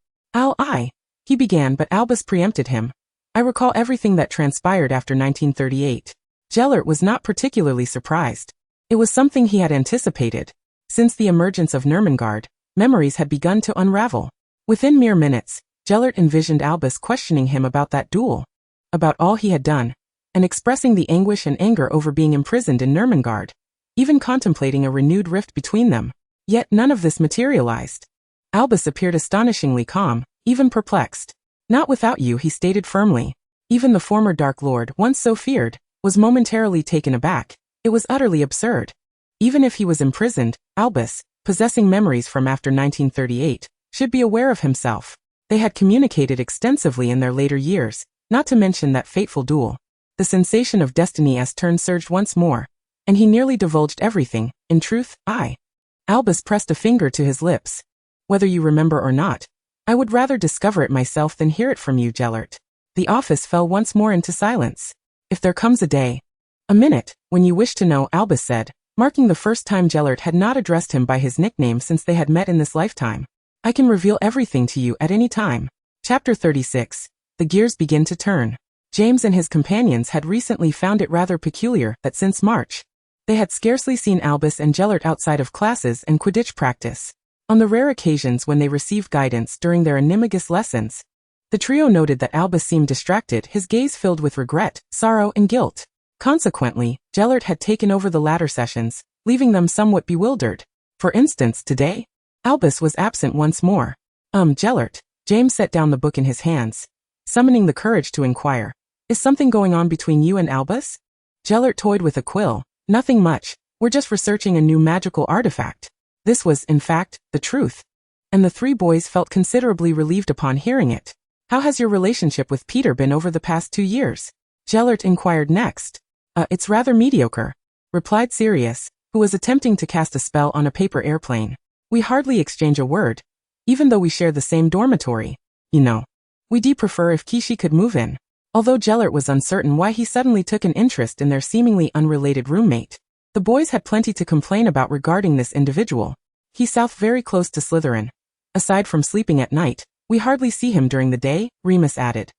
He began, but Albus preempted him. "I recall everything that transpired after 1938. Gellert was not particularly surprised. It was something he had anticipated. Since the emergence of Nurmengard, memories had begun to unravel. Within mere minutes, Gellert envisioned Albus questioning him about that duel, about all he had done, and expressing the anguish and anger over being imprisoned in Nurmengard, even contemplating a renewed rift between them. Yet none of this materialized. Albus appeared astonishingly calm, even perplexed. "Not without you," he stated firmly. Even the former Dark Lord, once so feared, was momentarily taken aback. It was utterly absurd. Even if he was imprisoned, Albus, possessing memories from after 1938, should be aware of himself. They had communicated extensively in their later years, not to mention that fateful duel. The sensation of destiny's turn surged once more, and he nearly divulged everything. "In truth, Albus pressed a finger to his lips. "Whether you remember or not, I would rather discover it myself than hear it from you, Gellert." The office fell once more into silence. "If there comes a minute, when you wish to know," Albus said, marking the first time Gellert had not addressed him by his nickname since they had met in this lifetime. "I can reveal everything to you at any time." Chapter 36. The gears begin to turn. James and his companions had recently found it rather peculiar that since March, they had scarcely seen Albus and Gellert outside of classes and Quidditch practice. On the rare occasions when they received guidance during their animagus lessons, the trio noted that Albus seemed distracted, his gaze filled with regret, sorrow, and guilt. Consequently, Gellert had taken over the latter sessions, leaving them somewhat bewildered. "For instance, today?" Albus was absent once more. Gellert. James set down the book in his hands, summoning the courage to inquire. Is something going on between you and Albus? Gellert toyed with a quill. Nothing much. We're just researching a new magical artifact. This was, in fact, the truth. And the three boys felt considerably relieved upon hearing it. How has your relationship with Peter been over the past 2 years? Gellert inquired next. It's rather mediocre, replied Sirius, who was attempting to cast a spell on a paper airplane. We hardly exchange a word, even though we share the same dormitory. You know. We'd prefer if Kishi could move in. Although Gellert was uncertain why he suddenly took an interest in their seemingly unrelated roommate. The boys had plenty to complain about regarding this individual. He's south very close to Slytherin. Aside from sleeping at night, we hardly see him during the day, Remus added.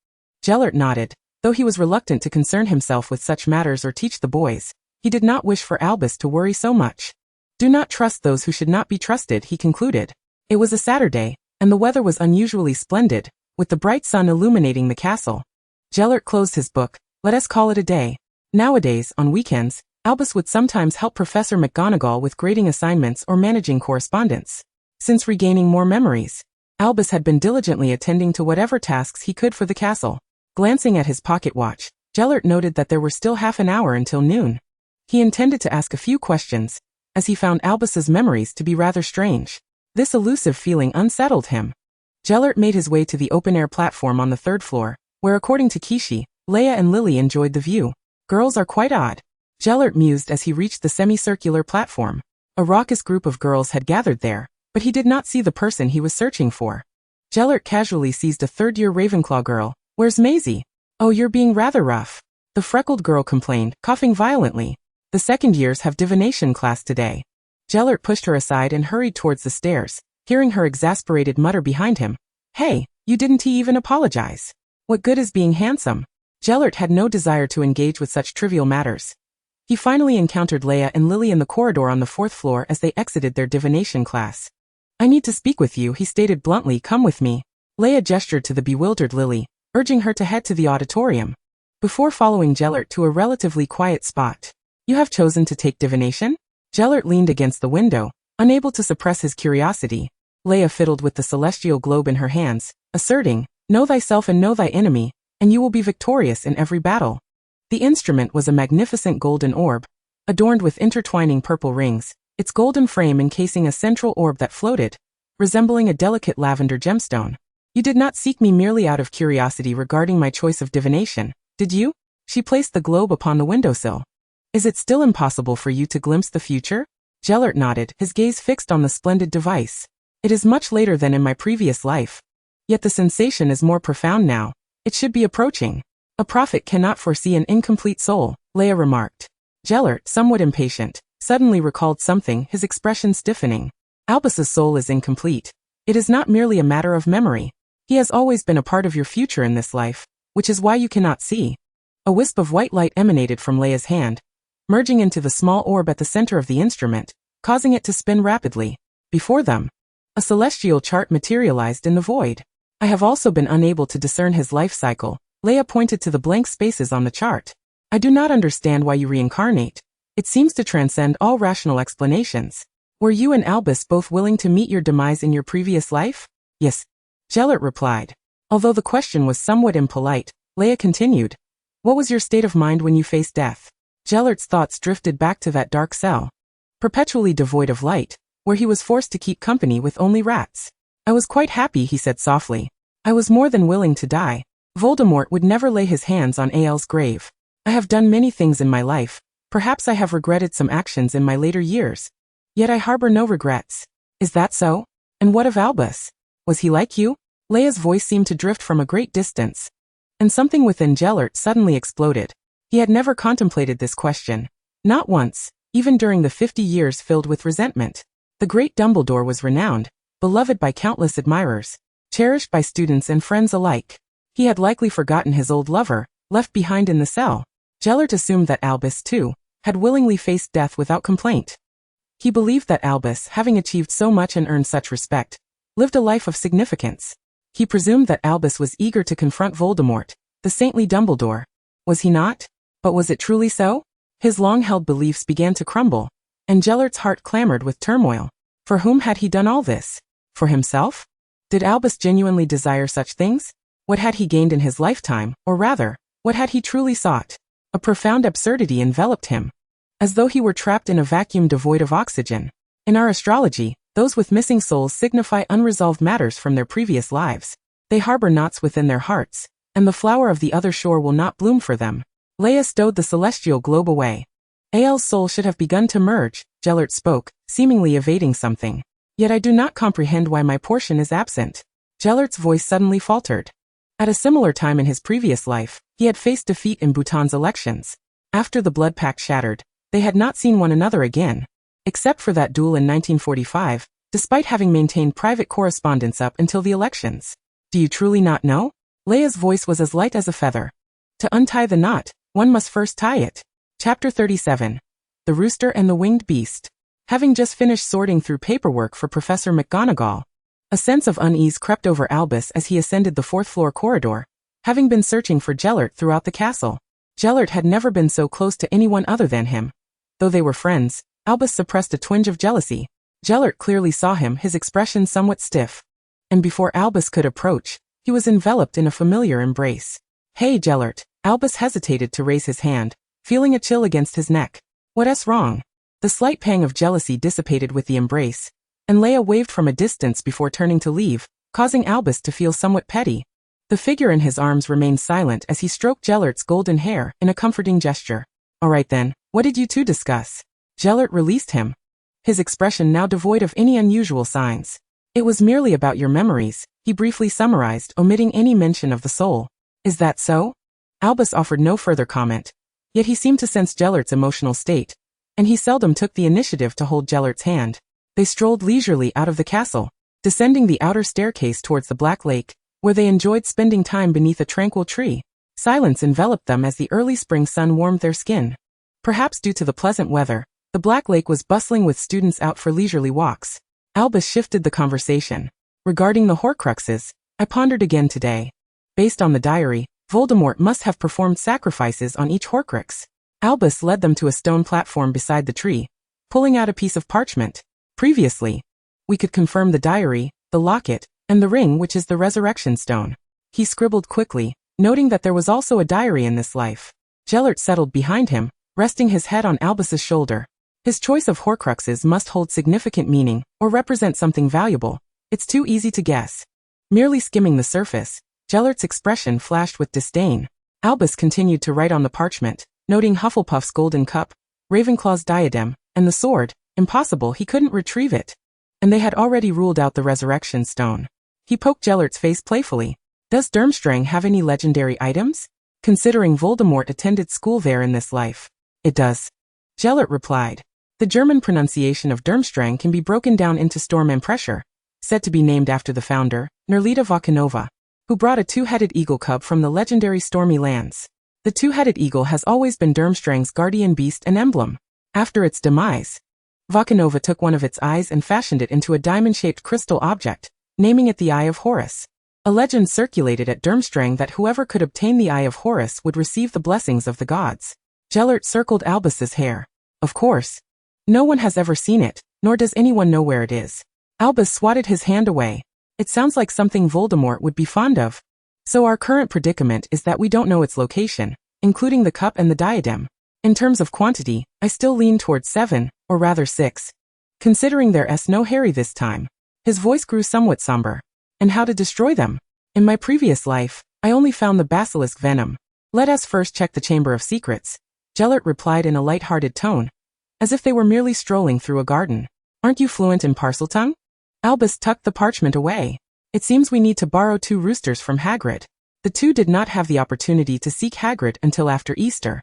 Gellert nodded, though he was reluctant to concern himself with such matters or teach the boys. He did not wish for Albus to worry so much. Do not trust those who should not be trusted, he concluded. It was a Saturday, and the weather was unusually splendid, with the bright sun illuminating the castle. Gellert closed his book. Let us call it a day. Nowadays, on weekends, Albus would sometimes help Professor McGonagall with grading assignments or managing correspondence. Since regaining more memories, Albus had been diligently attending to whatever tasks he could for the castle. Glancing at his pocket watch, Gellert noted that there were still half an hour until noon. He intended to ask a few questions, as he found Albus's memories to be rather strange. This elusive feeling unsettled him. Gellert made his way to the open-air platform on the 3rd floor, where according to Kishi, Leia and Lily enjoyed the view. Girls are quite odd, Gellert mused as he reached the semicircular platform. A raucous group of girls had gathered there, but he did not see the person he was searching for. Gellert casually seized a 3rd-year Ravenclaw girl. Where's Maisie? Oh, you're being rather rough, the freckled girl complained, coughing violently. The 2nd years have divination class today. Gellert pushed her aside and hurried towards the stairs, hearing her exasperated mutter behind him. Hey, you didn't even apologize. What good is being handsome? Gellert had no desire to engage with such trivial matters. He finally encountered Leia and Lily in the corridor on the 4th floor as they exited their divination class. I need to speak with you, he stated bluntly. Come with me. Leia gestured to the bewildered Lily, urging her to head to the auditorium. Before following Gellert to a relatively quiet spot. You have chosen to take divination? Gellert leaned against the window, unable to suppress his curiosity. Leia fiddled with the celestial globe in her hands, asserting, Know thyself and know thy enemy, and you will be victorious in every battle. The instrument was a magnificent golden orb, adorned with intertwining purple rings, its golden frame encasing a central orb that floated, resembling a delicate lavender gemstone. You did not seek me merely out of curiosity regarding my choice of divination, did you? She placed the globe upon the windowsill. Is it still impossible for you to glimpse the future? Gellert nodded, his gaze fixed on the splendid device. It is much later than in my previous life. Yet the sensation is more profound now. It should be approaching. A prophet cannot foresee an incomplete soul, Leia remarked. Gellert, somewhat impatient, suddenly recalled something, his expression stiffening. Albus's soul is incomplete. It is not merely a matter of memory. He has always been a part of your future in this life, which is why you cannot see. A wisp of white light emanated from Leia's hand, merging into the small orb at the center of the instrument, causing it to spin rapidly. Before them, a celestial chart materialized in the void. I have also been unable to discern his life cycle. Leia pointed to the blank spaces on the chart. I do not understand why you reincarnate. It seems to transcend all rational explanations. Were you and Albus both willing to meet your demise in your previous life? Yes, Gellert replied. Although the question was somewhat impolite, Leia continued. What was your state of mind when you faced death? Gellert's thoughts drifted back to that dark cell, perpetually devoid of light, where he was forced to keep company with only rats. I was quite happy, he said softly. I was more than willing to die. Voldemort would never lay his hands on Ael's grave. I have done many things in my life. Perhaps I have regretted some actions in my later years. Yet I harbor no regrets. Is that so? And what of Albus? Was he like you? Leia's voice seemed to drift from a great distance. And something within Gellert suddenly exploded. He had never contemplated this question. Not once, even during the 50 years filled with resentment. The great Dumbledore was renowned, beloved by countless admirers, cherished by students and friends alike. He had likely forgotten his old lover, left behind in the cell. Gellert assumed that Albus, too, had willingly faced death without complaint. He believed that Albus, having achieved so much and earned such respect, lived a life of significance. He presumed that Albus was eager to confront Voldemort, the saintly Dumbledore. Was he not? But was it truly so? His long-held beliefs began to crumble, and Gellert's heart clamored with turmoil. For whom had he done all this? For himself? Did Albus genuinely desire such things? What had he gained in his lifetime, or rather, what had he truly sought? A profound absurdity enveloped him, as though he were trapped in a vacuum devoid of oxygen. In our astrology, those with missing souls signify unresolved matters from their previous lives. They harbor knots within their hearts, and the flower of the other shore will not bloom for them. Leia stowed the celestial globe away. Ael's soul should have begun to merge, Gellert spoke, seemingly evading something. Yet I do not comprehend why my portion is absent. Gellert's voice suddenly faltered. At a similar time in his previous life, he had faced defeat in Bhutan's elections. After the blood pact shattered, they had not seen one another again. Except for that duel in 1945, despite having maintained private correspondence up until the elections. Do you truly not know? Leia's voice was as light as a feather. To untie the knot, one must first tie it. Chapter 37. The Rooster and the Winged Beast. Having just finished sorting through paperwork for Professor McGonagall, a sense of unease crept over Albus as he ascended the fourth-floor corridor, having been searching for Gellert throughout the castle. Gellert had never been so close to anyone other than him. Though they were friends, Albus suppressed a twinge of jealousy. Gellert clearly saw him, his expression somewhat stiff. And before Albus could approach, he was enveloped in a familiar embrace. Hey Gellert, Albus hesitated to raise his hand, feeling a chill against his neck. What's wrong? The slight pang of jealousy dissipated with the embrace, and Leia waved from a distance before turning to leave, causing Albus to feel somewhat petty. The figure in his arms remained silent as he stroked Gellert's golden hair in a comforting gesture. All right then, what did you two discuss? Gellert released him, his expression now devoid of any unusual signs. It was merely about your memories, he briefly summarized, omitting any mention of the soul. Is that so? Albus offered no further comment, yet he seemed to sense Gellert's emotional state, and he seldom took the initiative to hold Gellert's hand. They strolled leisurely out of the castle, descending the outer staircase towards the Black Lake, where they enjoyed spending time beneath a tranquil tree. Silence enveloped them as the early spring sun warmed their skin. Perhaps due to the pleasant weather, the Black Lake was bustling with students out for leisurely walks. Albus shifted the conversation. Regarding the Horcruxes, I pondered again today. Based on the diary, Voldemort must have performed sacrifices on each Horcrux. Albus led them to a stone platform beside the tree, pulling out a piece of parchment. Previously, we could confirm the diary, the locket, and the ring, which is the resurrection stone. He scribbled quickly, noting that there was also a diary in this life. Gellert settled behind him, resting his head on Albus's shoulder. His choice of Horcruxes must hold significant meaning, or represent something valuable. It's too easy to guess. Merely skimming the surface, Gellert's expression flashed with disdain. Albus continued to write on the parchment, noting Hufflepuff's golden cup, Ravenclaw's diadem, and the sword. Impossible, he couldn't retrieve it. And they had already ruled out the resurrection stone. He poked Gellert's face playfully. Does Durmstrang have any legendary items? Considering Voldemort attended school there in this life. It does. Gellert replied. The German pronunciation of Durmstrang can be broken down into storm and pressure, said to be named after the founder, Nerlita Vakanova, who brought a two-headed eagle cub from the legendary Stormy Lands. The two-headed eagle has always been Durmstrang's guardian beast and emblem. After its demise, Vakanova took one of its eyes and fashioned it into a diamond-shaped crystal object, naming it the Eye of Horus. A legend circulated at Durmstrang that whoever could obtain the Eye of Horus would receive the blessings of the gods. Gellert circled Albus's hair. Of course. No one has ever seen it, nor does anyone know where it is. Albus swatted his hand away. It sounds like something Voldemort would be fond of. So our current predicament is that we don't know its location, including the cup and the diadem. In terms of quantity, I still lean towards 7, or rather 6. Considering there's no Harry this time. His voice grew somewhat somber. And how to destroy them? In my previous life, I only found the basilisk venom. Let us first check the Chamber of Secrets. Gellert replied in a light-hearted tone, as if they were merely strolling through a garden. Aren't you fluent in Parseltongue? Albus tucked the parchment away. It seems we need to borrow 2 roosters from Hagrid. The two did not have the opportunity to seek Hagrid until after Easter,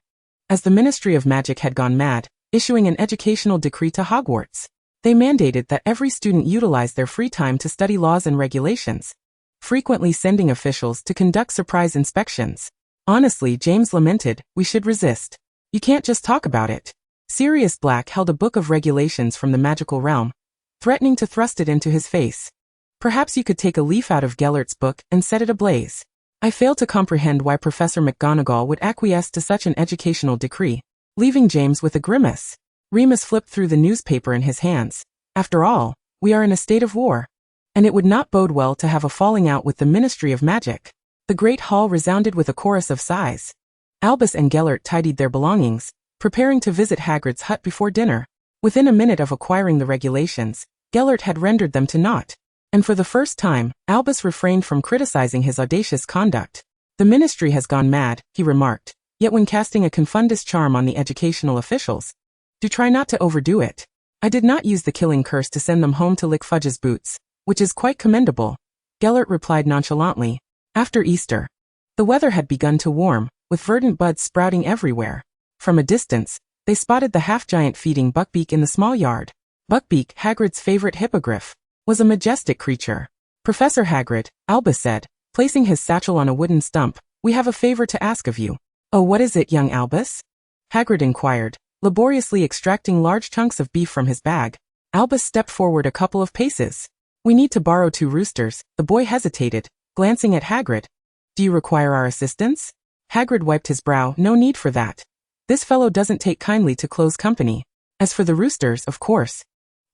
as the Ministry of Magic had gone mad, issuing an educational decree to Hogwarts. They mandated that every student utilize their free time to study laws and regulations, frequently sending officials to conduct surprise inspections. Honestly, James lamented, we should resist. You can't just talk about it. Sirius Black held a book of regulations from the magical realm, threatening to thrust it into his face. Perhaps you could take a leaf out of Gellert's book and set it ablaze. I fail to comprehend why Professor McGonagall would acquiesce to such an educational decree, leaving James with a grimace. Remus flipped through the newspaper in his hands. After all, We are in a state of war. And it would not bode well to have a falling out with the Ministry of Magic. The great hall resounded with a chorus of sighs. Albus and Gellert tidied their belongings, preparing to visit Hagrid's hut before dinner. Within a minute of acquiring the regulations, Gellert had rendered them to naught. And for the first time, Albus refrained from criticizing his audacious conduct. The ministry has gone mad, he remarked, yet when casting a confundus charm on the educational officials, do try not to overdo it. I did not use the killing curse to send them home to lick Fudge's boots, which is quite commendable, Gellert replied nonchalantly. After Easter, the weather had begun to warm, with verdant buds sprouting everywhere. From a distance, they spotted the half-giant feeding Buckbeak in the small yard. Buckbeak, Hagrid's favorite hippogriff, was a majestic creature. Professor Hagrid, Albus said, placing his satchel on a wooden stump, we have a favor to ask of you. Oh, what is it, young Albus? Hagrid inquired, laboriously extracting large chunks of beef from his bag. Albus stepped forward a couple of paces. We need to borrow 2 roosters. The boy hesitated, glancing at Hagrid. Do you require our assistance? Hagrid wiped his brow. No need for that. This fellow doesn't take kindly to close company. As for the roosters, of course.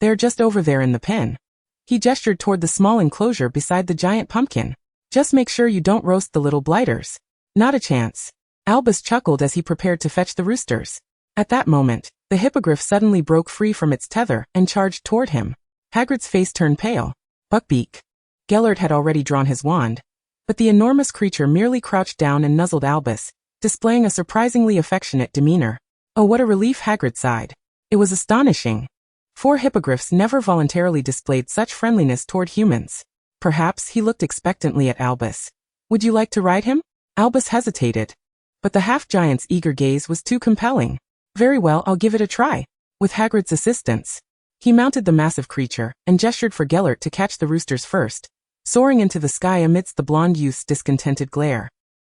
They're just over there in the pen. He gestured toward the small enclosure beside the giant pumpkin. Just make sure you don't roast the little blighters. Not a chance. Albus chuckled as he prepared to fetch the roosters. At that moment, the hippogriff suddenly broke free from its tether and charged toward him. Hagrid's face turned pale. Buckbeak. Gellert had already drawn his wand, but the enormous creature merely crouched down and nuzzled Albus, displaying a surprisingly affectionate demeanor. Oh, what a relief, Hagrid sighed. It was astonishing. 4 hippogriffs never voluntarily displayed such friendliness toward humans. Perhaps he looked expectantly at Albus. Would you like to ride him? Albus hesitated. But the half-giant's eager gaze was too compelling. Very well, I'll give it a try. With Hagrid's assistance. He mounted the massive creature, and gestured for Gellert to catch the roosters first, soaring into the sky amidst the blonde youth's discontented glare.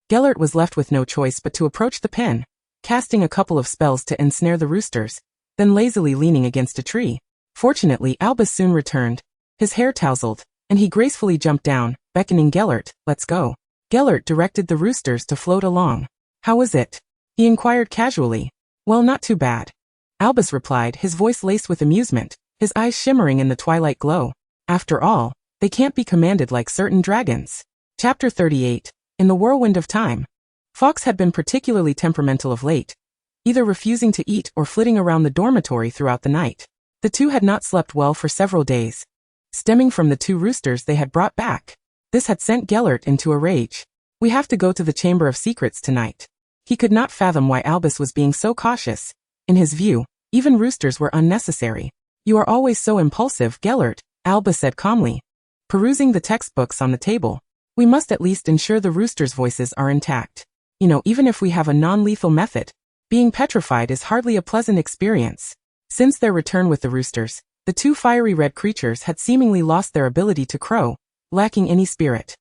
Gellert was left with no choice but to approach the pen, casting a couple of spells to ensnare the roosters, then lazily leaning against a tree. Fortunately, Albus soon returned. His hair tousled, and he gracefully jumped down, beckoning Gellert, let's go. Gellert directed the roosters to float along. How was it? He inquired casually. Well, not too bad. Albus replied, his voice laced with amusement, his eyes shimmering in the twilight glow. After all, they can't be commanded like certain dragons. Chapter 38. In the Whirlwind of Time. Fawkes had been particularly temperamental of late, either refusing to eat or flitting around the dormitory throughout the night. The two had not slept well for several days, stemming from the 2 roosters they had brought back. This had sent Gellert into a rage. We have to go to the Chamber of Secrets tonight. He could not fathom why Albus was being so cautious. In his view, even roosters were unnecessary. You are always so impulsive, Gellert, Albus said calmly, perusing the textbooks on the table. We must at least ensure the roosters' voices are intact. You know, even if we have a non-lethal method, being petrified is hardly a pleasant experience. Since their return with the roosters, the 2 fiery red creatures had seemingly lost their ability to crow, lacking any spirit.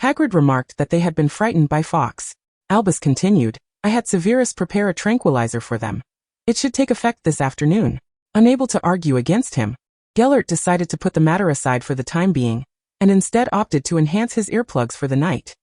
Hagrid remarked that they had been frightened by Fawkes. Albus continued, I had Severus prepare a tranquilizer for them. It should take effect this afternoon. Unable to argue against him, Gellert decided to put the matter aside for the time being, and instead opted to enhance his earplugs for the night.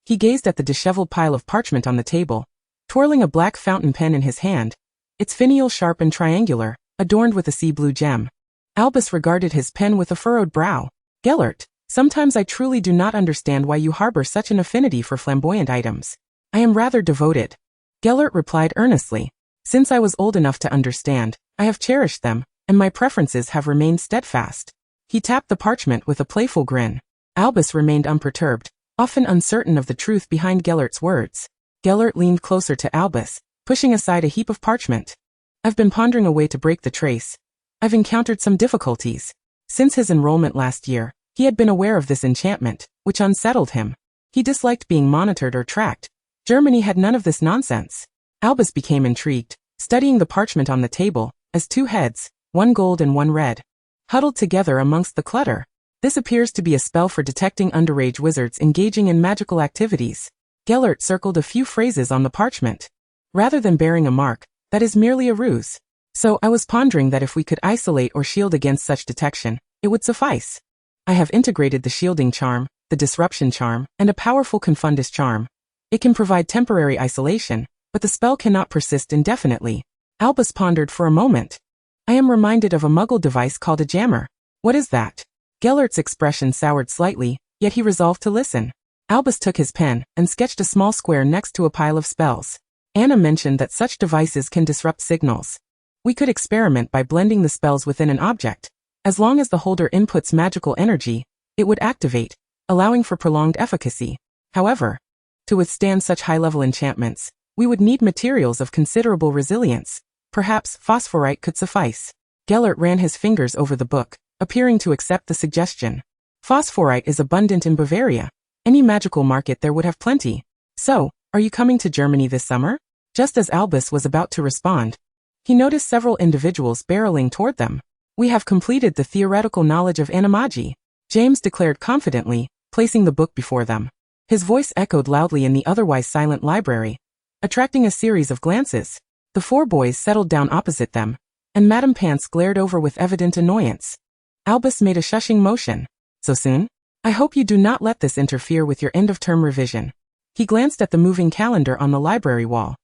He gazed at the disheveled pile of parchment on the table, twirling a black fountain pen in his hand, its finial sharp and triangular, adorned with a sea blue gem. Albus regarded his pen with a furrowed brow. Gellert, sometimes I truly do not understand why you harbor such an affinity for flamboyant items. I am rather devoted. Gellert replied earnestly. Since I was old enough to understand, I have cherished them, and my preferences have remained steadfast. He tapped the parchment with a playful grin. Albus remained unperturbed, often uncertain of the truth behind Gellert's words. Gellert leaned closer to Albus, pushing aside a heap of parchment. I've been pondering a way to break the trace. I've encountered some difficulties. Since his enrollment last year, he had been aware of this enchantment, which unsettled him. He disliked being monitored or tracked. Germany had none of this nonsense. Albus became intrigued, studying the parchment on the table, as 2 heads, one gold and one red, huddled together amongst the clutter. This appears to be a spell for detecting underage wizards engaging in magical activities. Gellert circled a few phrases on the parchment. Rather than bearing a mark, that is merely a ruse. So I was pondering that if we could isolate or shield against such detection, it would suffice. I have integrated the shielding charm, the disruption charm, and a powerful confundus charm. It can provide temporary isolation, but the spell cannot persist indefinitely. Albus pondered for a moment. I am reminded of a Muggle device called a jammer. What is that? Gellert's expression soured slightly, yet he resolved to listen. Albus took his pen and sketched a small square next to a pile of spells. Anna mentioned that such devices can disrupt signals. We could experiment by blending the spells within an object. As long as the holder inputs magical energy, it would activate, allowing for prolonged efficacy. However, to withstand such high-level enchantments, we would need materials of considerable resilience. Perhaps phosphorite could suffice. Gellert ran his fingers over the book, appearing to accept the suggestion. Phosphorite is abundant in Bavaria. Any magical market there would have plenty. So, are you coming to Germany this summer? Just as Albus was about to respond, he noticed several individuals barreling toward them. We have completed the theoretical knowledge of animagi, James declared confidently, placing the book before them. His voice echoed loudly in the otherwise silent library, attracting a series of glances. The 4 boys settled down opposite them, and Madame Pants glared over with evident annoyance. Albus made a shushing motion. So soon? I hope you do not let this interfere with your end-of-term revision. He glanced at the moving calendar on the library wall.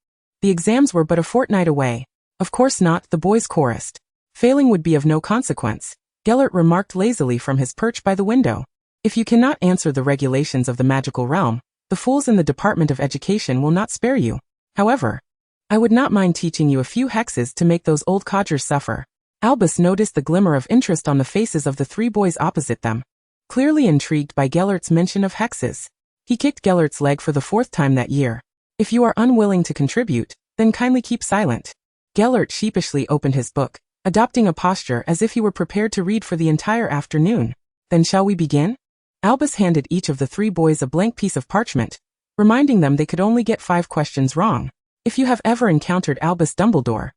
The exams were but a fortnight away. Of course not, the boys chorused. Failing would be of no consequence, Gellert remarked lazily from his perch by the window. If you cannot answer the regulations of the magical realm, the fools in the Department of Education will not spare you. However, I would not mind teaching you a few hexes to make those old codgers suffer. Albus noticed the glimmer of interest on the faces of the 3 boys opposite them. Clearly intrigued by Gellert's mention of hexes, he kicked Gellert's leg for the 4th time that year. If you are unwilling to contribute, then kindly keep silent. Gellert sheepishly opened his book, adopting a posture as if he were prepared to read for the entire afternoon. Then shall we begin? Albus handed each of the 3 boys a blank piece of parchment, reminding them they could only get 5 questions wrong. If you have ever encountered Albus Dumbledore,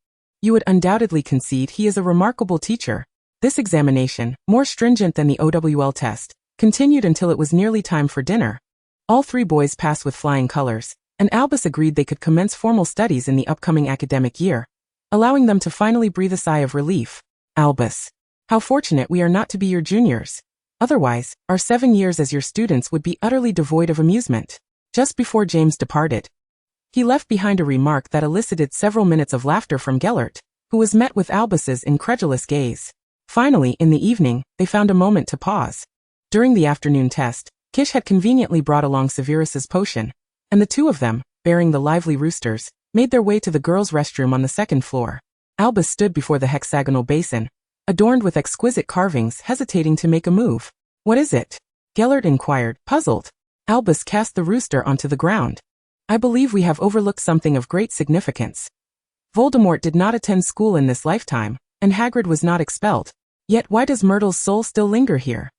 you would undoubtedly concede he is a remarkable teacher. This examination, more stringent than the OWL test, continued until it was nearly time for dinner. All 3 boys passed with flying colors, and Albus agreed they could commence formal studies in the upcoming academic year, allowing them to finally breathe a sigh of relief. Albus, how fortunate we are not to be your juniors. Otherwise, our 7 years as your students would be utterly devoid of amusement. Just before James departed, he left behind a remark that elicited several minutes of laughter from Gellert, who was met with Albus's incredulous gaze. Finally, in the evening, they found a moment to pause. During the afternoon test, Kish had conveniently brought along Severus's potion, and the 2 of them, bearing the lively roosters, made their way to the girls' restroom on the 2nd floor. Albus stood before the hexagonal basin, adorned with exquisite carvings, hesitating to make a move. What is it? Gellert inquired, puzzled. Albus cast the rooster onto the ground. I believe we have overlooked something of great significance. Voldemort did not attend school in this lifetime, and Hagrid was not expelled. Yet why does Myrtle's soul still linger here?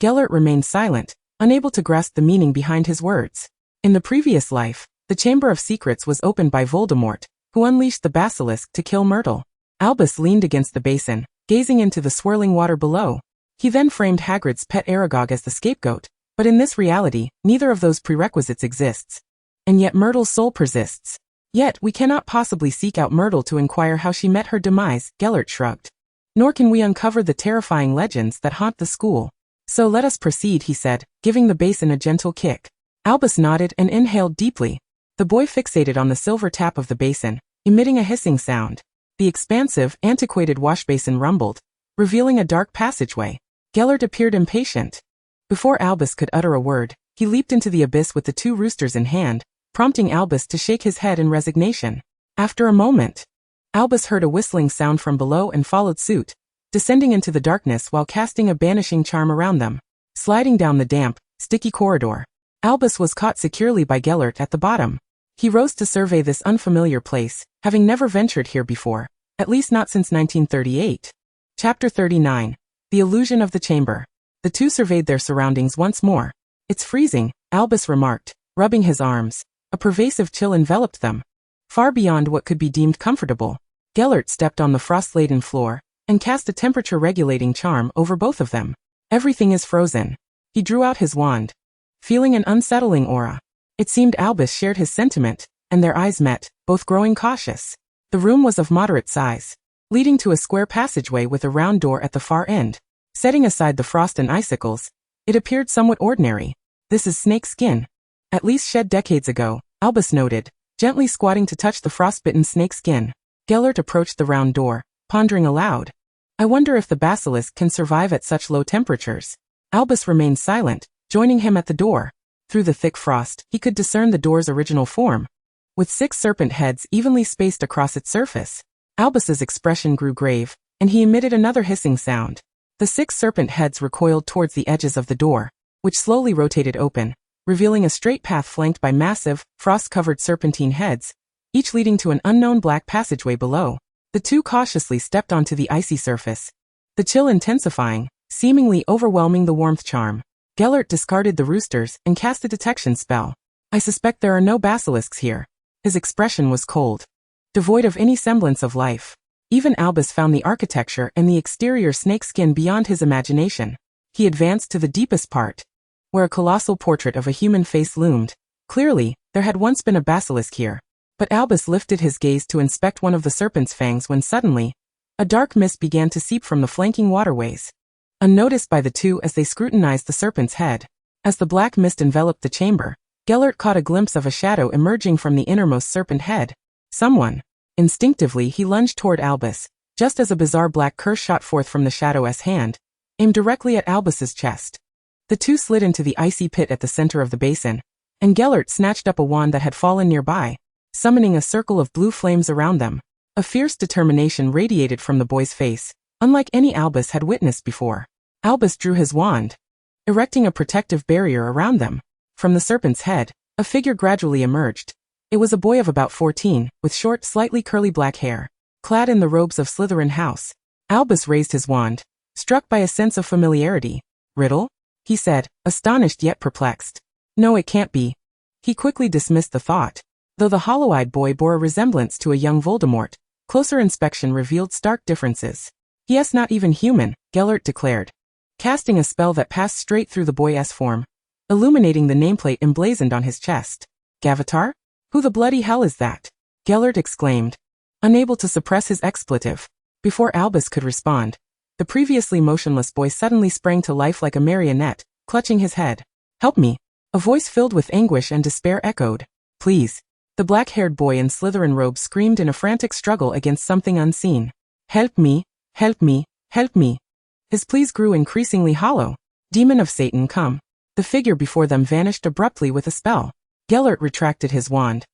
Gellert remained silent, unable to grasp the meaning behind his words. In the previous life, the Chamber of Secrets was opened by Voldemort, who unleashed the basilisk to kill Myrtle. Albus leaned against the basin, gazing into the swirling water below. He then framed Hagrid's pet Aragog as the scapegoat, but in this reality, neither of those prerequisites exists. And yet Myrtle's soul persists. Yet we cannot possibly seek out Myrtle to inquire how she met her demise, Gellert shrugged. Nor can we uncover the terrifying legends that haunt the school. So let us proceed, he said, giving the basin a gentle kick. Albus nodded and inhaled deeply. The boy fixated on the silver tap of the basin, emitting a hissing sound. The expansive, antiquated washbasin rumbled, revealing a dark passageway. Gellert appeared impatient. Before Albus could utter a word, he leaped into the abyss with the 2 roosters in hand, prompting Albus to shake his head in resignation. After a moment, Albus heard a whistling sound from below and followed suit, descending into the darkness while casting a banishing charm around them. Sliding down the damp, sticky corridor, Albus was caught securely by Gellert at the bottom. He rose to survey this unfamiliar place, having never ventured here before, at least not since 1938. Chapter 39. The Illusion of the Chamber. The 2 surveyed their surroundings once more. It's freezing, Albus remarked, rubbing his arms. A pervasive chill enveloped them, far beyond what could be deemed comfortable. Gellert stepped on the frost-laden floor, and cast a temperature-regulating charm over both of them. Everything is frozen. He drew out his wand, feeling an unsettling aura. It seemed Albus shared his sentiment, and their eyes met, both growing cautious. The room was of moderate size, leading to a square passageway with a round door at the far end. Setting aside the frost and icicles, it appeared somewhat ordinary. This is snake skin. At least shed decades ago, Albus noted, gently squatting to touch the frostbitten snake skin. Gellert approached the round door, pondering aloud. I wonder if the basilisk can survive at such low temperatures. Albus remained silent, joining him at the door. Through the thick frost, he could discern the door's original form, with 6 serpent heads evenly spaced across its surface. Albus's expression grew grave, and he emitted another hissing sound. The 6 serpent heads recoiled towards the edges of the door, which slowly rotated open, revealing a straight path flanked by massive, frost-covered serpentine heads, each leading to an unknown black passageway below. The two cautiously stepped onto the icy surface, the chill intensifying, seemingly overwhelming the warmth charm. Gellert discarded the roosters and cast a detection spell. I suspect there are no basilisks here. His expression was cold, devoid of any semblance of life. Even Albus found the architecture and the exterior snakeskin beyond his imagination. He advanced to the deepest part, where a colossal portrait of a human face loomed. Clearly, there had once been a basilisk here. But Albus lifted his gaze to inspect one of the serpent's fangs when suddenly, a dark mist began to seep from the flanking waterways. Unnoticed by the two as they scrutinized the serpent's head, as the black mist enveloped the chamber, Gellert caught a glimpse of a shadow emerging from the innermost serpent head. Someone. Instinctively he lunged toward Albus, just as a bizarre black curse shot forth from the shadow's hand, aimed directly at Albus's chest. The two slid into the icy pit at the center of the basin, and Gellert snatched up a wand that had fallen nearby, summoning a circle of blue flames around them. A fierce determination radiated from the boy's face, unlike any Albus had witnessed before. Albus drew his wand, erecting a protective barrier around them. From the serpent's head, a figure gradually emerged. It was a boy of about 14, with short, slightly curly black hair, clad in the robes of Slytherin House. Albus raised his wand, struck by a sense of familiarity. "Riddle?" he said, astonished yet perplexed. "No, it can't be." He quickly dismissed the thought. Though the hollow-eyed boy bore a resemblance to a young Voldemort, closer inspection revealed stark differences. "He is not even human," Gellert declared, casting a spell that passed straight through the boy's form, illuminating the nameplate emblazoned on his chest. "Gavatar? Who the bloody hell is that?" Gellert exclaimed, unable to suppress his expletive. Before Albus could respond, the previously motionless boy suddenly sprang to life like a marionette, clutching his head. "Help me!" A voice filled with anguish and despair echoed. "Please." The black-haired boy in Slytherin robes screamed in a frantic struggle against something unseen. "Help me! Help me! Help me!" His pleas grew increasingly hollow. "Demon of Satan, come!" The figure before them vanished abruptly with a spell. Gellert retracted his wand,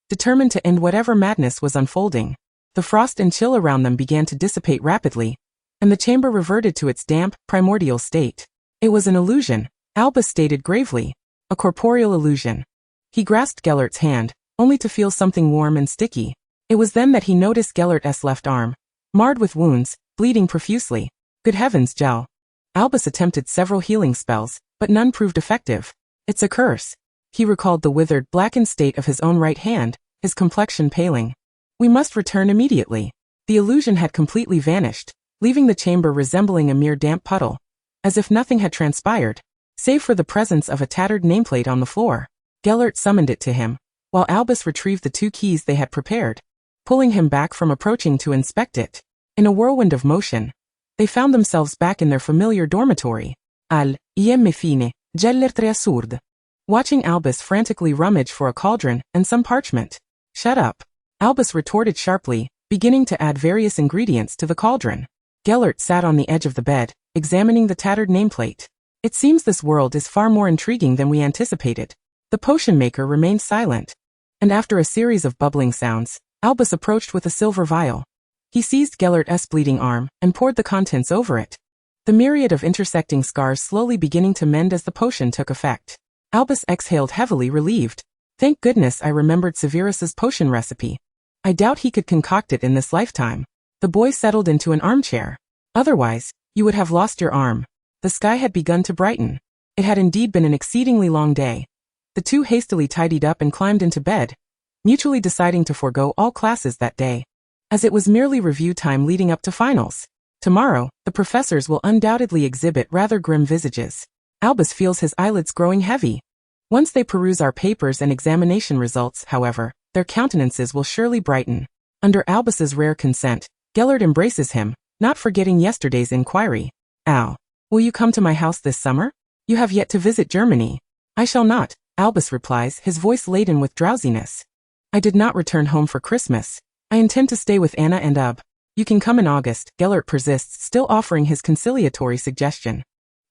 determined to end whatever madness was unfolding. The frost and chill around them began to dissipate rapidly, and the chamber reverted to its damp, primordial state. It was an illusion, Albus stated gravely. A corporeal illusion. He grasped Gellert's hand, only to feel something warm and sticky. It was then that he noticed Gellert's left arm, marred with wounds, bleeding profusely. Good heavens, Gel. Albus attempted several healing spells, but none proved effective. "It's a curse." He recalled the withered, blackened state of his own right hand, his complexion paling. "We must return immediately." The illusion had completely vanished, leaving the chamber resembling a mere damp puddle, as if nothing had transpired, save for the presence of a tattered nameplate on the floor. Gellert summoned it to him, while Albus retrieved the 2 keys they had prepared, pulling him back from approaching to inspect it. In a whirlwind of motion, they found themselves back in their familiar dormitory. Fine, Gellert reassurd. Watching Albus frantically rummage for a cauldron and some parchment. "Shut up," Albus retorted sharply, beginning to add various ingredients to the cauldron. Gellert sat on the edge of the bed, examining the tattered nameplate. "It seems this world is far more intriguing than we anticipated." The potion maker remained silent, and after a series of bubbling sounds, Albus approached with a silver vial. He seized Gellert's bleeding arm and poured the contents over it, the myriad of intersecting scars slowly beginning to mend as the potion took effect. Albus exhaled heavily, relieved. "Thank goodness I remembered Severus's potion recipe. I doubt he could concoct it in this lifetime." The boy settled into an armchair. "Otherwise, you would have lost your arm." The sky had begun to brighten. It had indeed been an exceedingly long day. The two hastily tidied up and climbed into bed, mutually deciding to forego all classes that day, as it was merely review time leading up to finals. Tomorrow, the professors will undoubtedly exhibit rather grim visages. Albus feels his eyelids growing heavy. Once they peruse our papers and examination results, however, their countenances will surely brighten. Under Albus's rare consent, Gellert embraces him, not forgetting yesterday's inquiry. "Al, will you come to my house this summer? You have yet to visit Germany." "I shall not," Albus replies, his voice laden with drowsiness. "I did not return home for Christmas. I intend to stay with Anna and Ub." You can come in August, Gellert persists, still offering his conciliatory suggestion.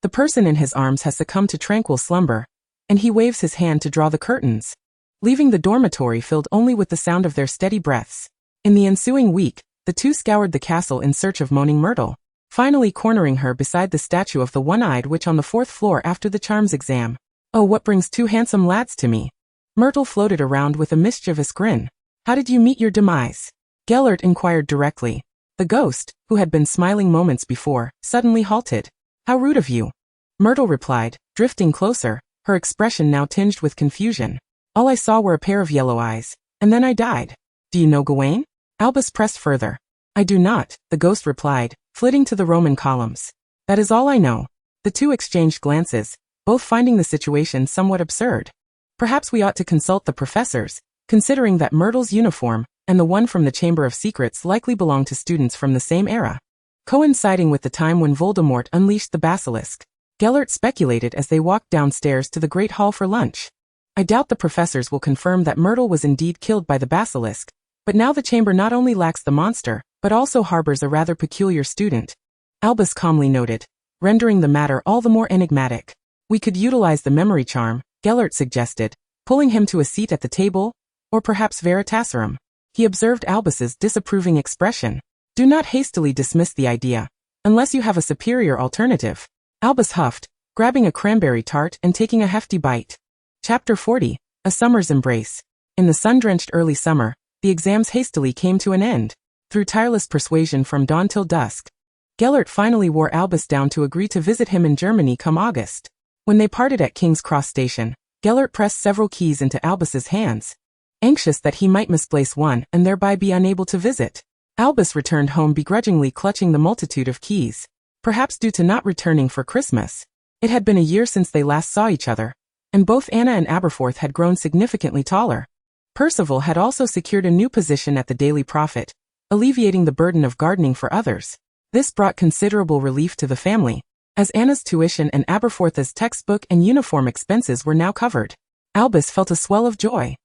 The person in his arms has succumbed to tranquil slumber, and he waves his hand to draw the curtains, leaving the dormitory filled only with the sound of their steady breaths. In the ensuing week, the two scoured the castle in search of Moaning Myrtle, finally cornering her beside the statue of the one-eyed witch on the 4th floor after the charms exam. "Oh, what brings two handsome lads to me?" Myrtle floated around with a mischievous grin. "How did you meet your demise?" Gellert inquired directly. The ghost, who had been smiling moments before, suddenly halted. "How rude of you," Myrtle replied, drifting closer, her expression now tinged with confusion. "All I saw were a pair of yellow eyes, and then I died." "Do you know Gawain?" Albus pressed further. "I do not," the ghost replied, flitting to the Roman columns. "That is all I know." The two exchanged glances, both finding the situation somewhat absurd. Perhaps we ought to consult the professors, considering that Myrtle's uniform and the one from the Chamber of Secrets likely belong to students from the same era, coinciding with the time when Voldemort unleashed the basilisk. Gellert speculated as they walked downstairs to the Great Hall for lunch. "I doubt the professors will confirm that Myrtle was indeed killed by the basilisk, but now the chamber not only lacks the monster, but also harbors a rather peculiar student," Albus calmly noted, rendering the matter all the more enigmatic. "We could utilize the memory charm," Gellert suggested, pulling him to a seat at the table, "or perhaps Veritaserum." He observed Albus's disapproving expression. "Do not hastily dismiss the idea, unless you have a superior alternative." Albus huffed, grabbing a cranberry tart and taking a hefty bite. Chapter 40, A Summer's Embrace. In the sun-drenched early summer, the exams hastily came to an end. Through tireless persuasion from dawn till dusk, Gellert finally wore Albus down to agree to visit him in Germany come August. When they parted at King's Cross Station, Gellert pressed several keys into Albus's hands, anxious that he might misplace one and thereby be unable to visit. Albus returned home begrudgingly clutching the multitude of keys, perhaps due to not returning for Christmas. It had been a year since they last saw each other, and both Anna and Aberforth had grown significantly taller. Percival had also secured a new position at the Daily Prophet, alleviating the burden of gardening for others. This brought considerable relief to the family, as Anna's tuition and Aberforth's textbook and uniform expenses were now covered. Albus felt a swell of joy.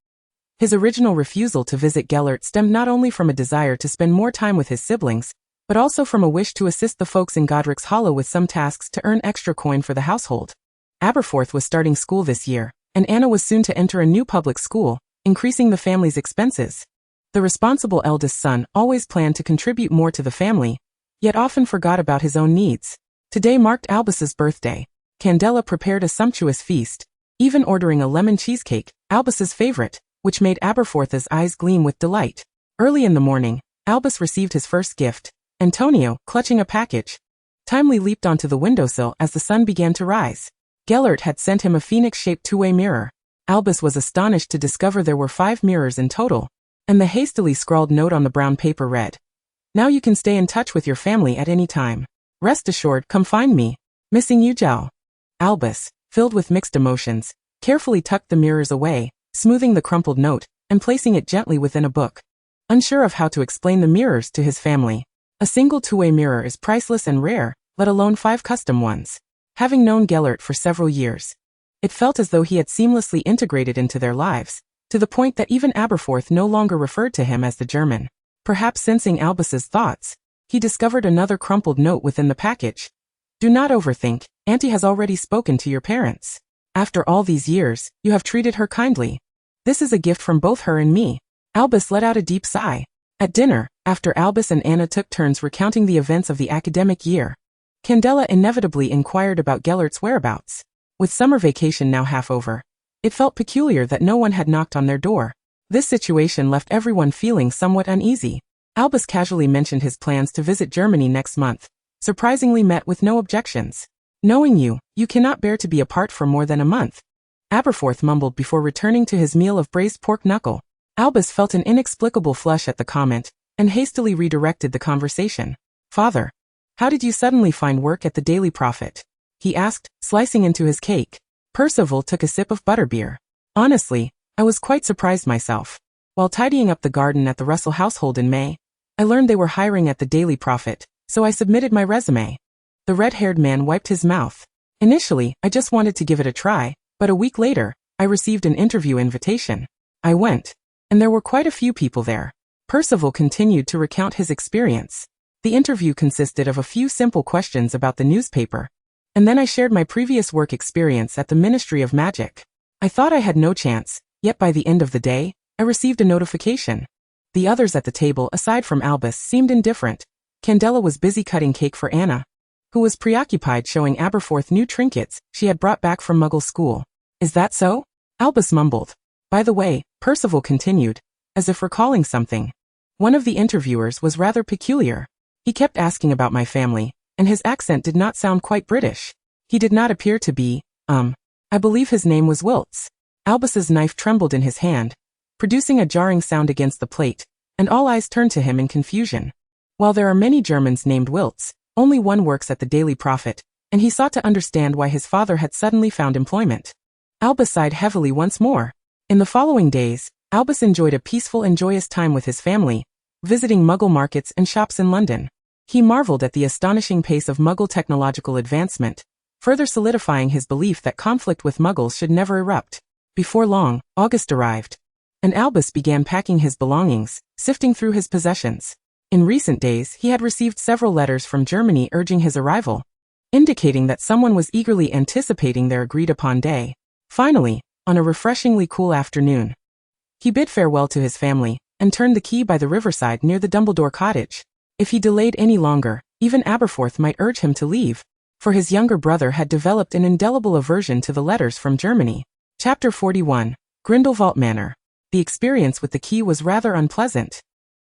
His original refusal to visit Gellert stemmed not only from a desire to spend more time with his siblings, but also from a wish to assist the folks in Godric's Hollow with some tasks to earn extra coin for the household. Aberforth was starting school this year, and Anna was soon to enter a new public school, increasing the family's expenses. The responsible eldest son always planned to contribute more to the family, yet often forgot about his own needs. Today marked Albus's birthday. Candela prepared a sumptuous feast, even ordering a lemon cheesecake, Albus's favorite, which made Aberforth's eyes gleam with delight. Early in the morning, Albus received his first gift. Antonio, clutching a package, timely leaped onto the windowsill as the sun began to rise. Gellert had sent him a phoenix-shaped two-way mirror. Albus was astonished to discover there were 5 mirrors in total, and the hastily scrawled note on the brown paper read, "Now you can stay in touch with your family at any time. Rest assured, come find me. Missing you, Gel." Albus, filled with mixed emotions, carefully tucked the mirrors away, smoothing the crumpled note, and placing it gently within a book. Unsure of how to explain the mirrors to his family. A single two-way mirror is priceless and rare, let alone 5 custom ones. Having known Gellert for several years, it felt as though he had seamlessly integrated into their lives, to the point that even Aberforth no longer referred to him as the German. Perhaps sensing Albus's thoughts, he discovered another crumpled note within the package. "Do not overthink, Auntie has already spoken to your parents. After all these years, you have treated her kindly. This is a gift from both her and me." Albus let out a deep sigh. At dinner, after Albus and Anna took turns recounting the events of the academic year, Candela inevitably inquired about Gellert's whereabouts. With summer vacation now half over, it felt peculiar that no one had knocked on their door. This situation left everyone feeling somewhat uneasy. Albus casually mentioned his plans to visit Germany next month, surprisingly met with no objections. "Knowing you, you cannot bear to be apart for more than a month," Aberforth mumbled before returning to his meal of braised pork knuckle. Albus felt an inexplicable flush at the comment, and hastily redirected the conversation. "Father, how did you suddenly find work at the Daily Prophet?" he asked, slicing into his cake. Percival took a sip of butterbeer. "Honestly, I was quite surprised myself. While tidying up the garden at the Russell household in May, I learned they were hiring at the Daily Prophet, so I submitted my resume." The red-haired man wiped his mouth. "Initially, I just wanted to give it a try, but a week later, I received an interview invitation. I went, and there were quite a few people there. Percival continued to recount his experience. The interview consisted of a few simple questions about the newspaper. And then I shared my previous work experience at the Ministry of Magic. I thought I had no chance, yet by the end of the day, I received a notification. The others at the table aside from Albus seemed indifferent. Candela was busy cutting cake for Anna, who was preoccupied showing Aberforth new trinkets she had brought back from Muggle school. Is that so? Albus mumbled. By the way, Percival continued, as if recalling something. One of the interviewers was rather peculiar. He kept asking about my family, and his accent did not sound quite British. He did not appear to be, I believe his name was Wilts. Albus's knife trembled in his hand, producing a jarring sound against the plate, and all eyes turned to him in confusion. While there are many Germans named Wilts, only one works at the Daily Prophet, and he sought to understand why his father had suddenly found employment. Albus sighed heavily once more. In the following days, Albus enjoyed a peaceful and joyous time with his family, visiting Muggle markets and shops in London. He marveled at the astonishing pace of Muggle technological advancement, further solidifying his belief that conflict with Muggles should never erupt. Before long, August arrived, and Albus began packing his belongings, sifting through his possessions. In recent days, he had received several letters from Germany urging his arrival, indicating that someone was eagerly anticipating their agreed-upon day. Finally, on a refreshingly cool afternoon, he bid farewell to his family and turned the key by the riverside near the Dumbledore cottage. If he delayed any longer, even Aberforth might urge him to leave, for his younger brother had developed an indelible aversion to the letters from Germany. Chapter 41. Grindelwald Manor. The experience with the key was rather unpleasant.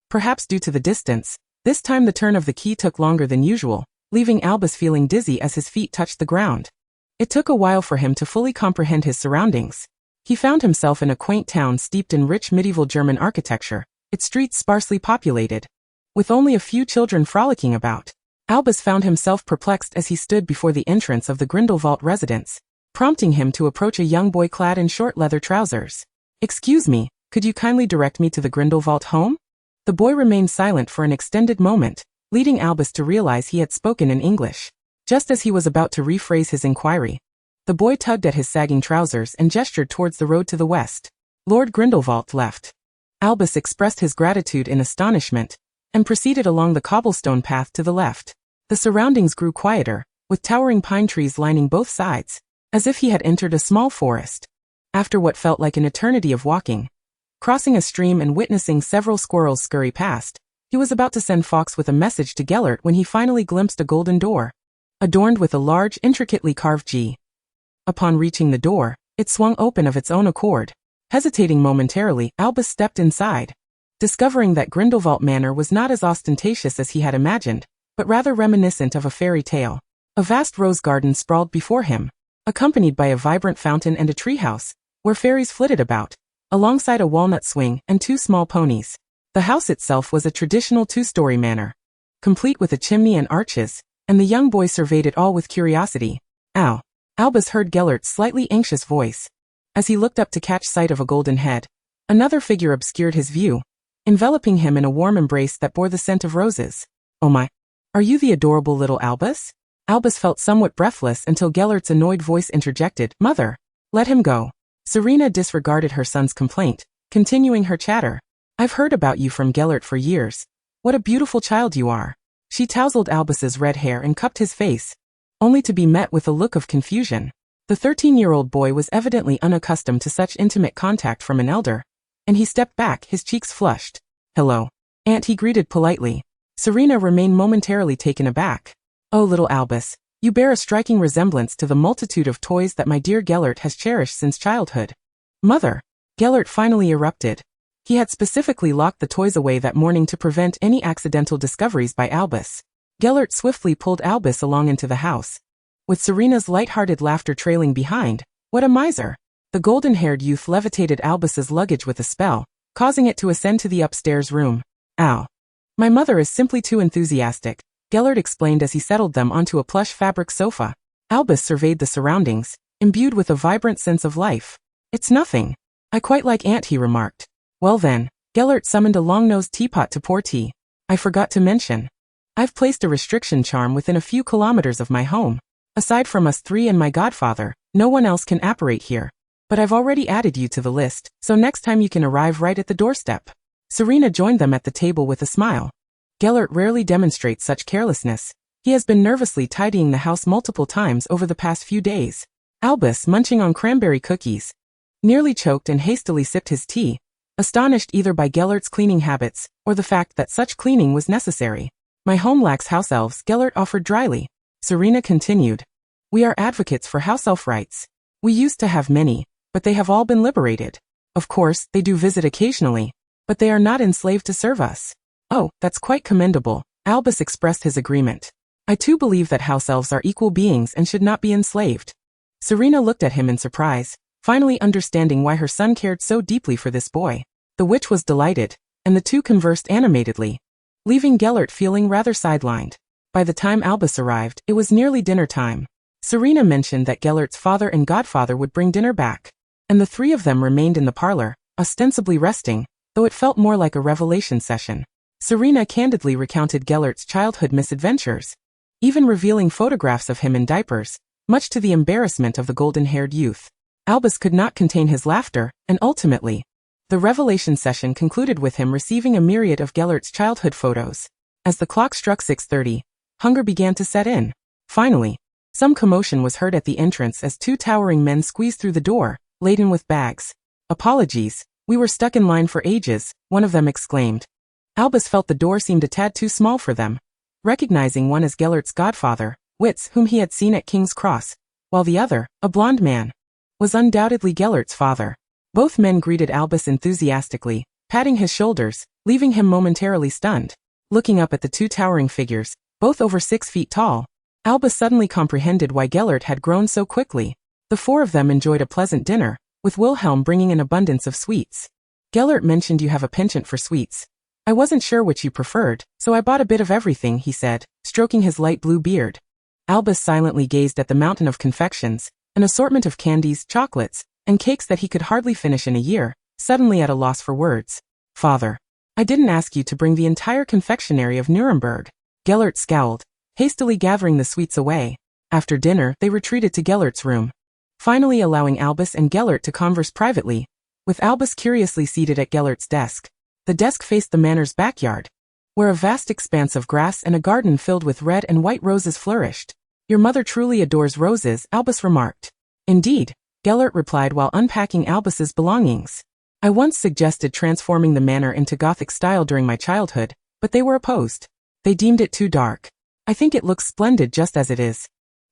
Perhaps due to the distance, this time the turn of the key took longer than usual, leaving Albus feeling dizzy as his feet touched the ground. It took a while for him to fully comprehend his surroundings. He found himself in a quaint town steeped in rich medieval German architecture, its streets sparsely populated, with only a few children frolicking about. Albus found himself perplexed as he stood before the entrance of the Grindelwald residence, prompting him to approach a young boy clad in short leather trousers. "Excuse me, could you kindly direct me to the Grindelwald home?" The boy remained silent for an extended moment, leading Albus to realize he had spoken in English. Just as he was about to rephrase his inquiry, the boy tugged at his sagging trousers and gestured towards the road to the west. Lord Grindelwald left. Albus expressed his gratitude in astonishment, and proceeded along the cobblestone path to the left. The surroundings grew quieter, with towering pine trees lining both sides, as if he had entered a small forest. After what felt like an eternity of walking, crossing a stream and witnessing several squirrels scurry past, he was about to send Fawkes with a message to Gellert when he finally glimpsed a golden door, adorned with a large, intricately carved G. Upon reaching the door, it swung open of its own accord. Hesitating momentarily, Albus stepped inside, discovering that Grindelwald Manor was not as ostentatious as he had imagined, but rather reminiscent of a fairy tale. A vast rose garden sprawled before him, accompanied by a vibrant fountain and a treehouse, where fairies flitted about, alongside a walnut swing and two small ponies. The house itself was a traditional two-story manor, complete with a chimney and arches, and the young boy surveyed it all with curiosity. "Ow!" Albus heard Gellert's slightly anxious voice. As he looked up to catch sight of a golden head, another figure obscured his view, enveloping him in a warm embrace that bore the scent of roses. "Oh my! Are you the adorable little Albus?" Albus felt somewhat breathless until Gellert's annoyed voice interjected, "Mother, let him go." Serena disregarded her son's complaint, continuing her chatter. "I've heard about you from Gellert for years. What a beautiful child you are." She tousled Albus's red hair and cupped his face, only to be met with a look of confusion. The 13-year-old boy was evidently unaccustomed to such intimate contact from an elder, and he stepped back, his cheeks flushed. "Hello, Aunt," he greeted politely. Serena remained momentarily taken aback. "Oh, little Albus, you bear a striking resemblance to the multitude of toys that my dear Gellert has cherished since childhood." "Mother," Gellert finally erupted. He had specifically locked the toys away that morning to prevent any accidental discoveries by Albus. Gellert swiftly pulled Albus along into the house, with Serena's light-hearted laughter trailing behind. "What a miser!" The golden-haired youth levitated Albus's luggage with a spell, causing it to ascend to the upstairs room. "Ow. My mother is simply too enthusiastic," Gellert explained as he settled them onto a plush fabric sofa. Albus surveyed the surroundings, imbued with a vibrant sense of life. "It's nothing. I quite like Aunt," he remarked. "Well then," Gellert summoned a long-nosed teapot to pour tea. "I forgot to mention. I've placed a restriction charm within a few kilometers of my home. Aside from us three and my godfather, no one else can apparate here. But I've already added you to the list, so next time you can arrive right at the doorstep." Serena joined them at the table with a smile. Gellert rarely demonstrates such carelessness. He has been nervously tidying the house multiple times over the past few days. Albus, munching on cranberry cookies, nearly choked and hastily sipped his tea, astonished either by Gellert's cleaning habits or the fact that such cleaning was necessary. My home lacks house elves, Gellert offered dryly. Serena continued. We are advocates for house elf rights. We used to have many, but they have all been liberated. Of course, they do visit occasionally, but they are not enslaved to serve us. Oh, that's quite commendable. Albus expressed his agreement. I too believe that house elves are equal beings and should not be enslaved. Serena looked at him in surprise, finally understanding why her son cared so deeply for this boy. The witch was delighted, and the two conversed animatedly, leaving Gellert feeling rather sidelined. By the time Albus arrived, it was nearly dinner time. Serena mentioned that Gellert's father and godfather would bring dinner back, and the three of them remained in the parlor, ostensibly resting, though it felt more like a revelation session. Serena candidly recounted Gellert's childhood misadventures, even revealing photographs of him in diapers, much to the embarrassment of the golden-haired youth. Albus could not contain his laughter, and ultimately, the revelation session concluded with him receiving a myriad of Gellert's childhood photos. As the clock struck 6:30, hunger began to set in. Finally, some commotion was heard at the entrance as two towering men squeezed through the door, laden with bags. Apologies, we were stuck in line for ages, one of them exclaimed. Albus felt the door seemed a tad too small for them, recognizing one as Gellert's godfather, Witz, whom he had seen at King's Cross, while the other, a blond man, was undoubtedly Gellert's father. Both men greeted Albus enthusiastically, patting his shoulders, leaving him momentarily stunned. Looking up at the two towering figures, both over 6 feet tall, Albus suddenly comprehended why Gellert had grown so quickly. The four of them enjoyed a pleasant dinner, with Wilhelm bringing an abundance of sweets. Gellert mentioned you have a penchant for sweets. I wasn't sure which you preferred, so I bought a bit of everything, he said, stroking his light blue beard. Albus silently gazed at the mountain of confections, an assortment of candies, chocolates, and cakes that he could hardly finish in a year, suddenly at a loss for words. Father, I didn't ask you to bring the entire confectionery of Nuremberg. Gellert scowled, hastily gathering the sweets away. After dinner, they retreated to Gellert's room, finally allowing Albus and Gellert to converse privately, with Albus curiously seated at Gellert's desk. The desk faced the manor's backyard, where a vast expanse of grass and a garden filled with red and white roses flourished. Your mother truly adores roses, Albus remarked. Indeed, Gellert replied while unpacking Albus's belongings. I once suggested transforming the manor into Gothic style during my childhood, but they were opposed. They deemed it too dark. I think it looks splendid just as it is.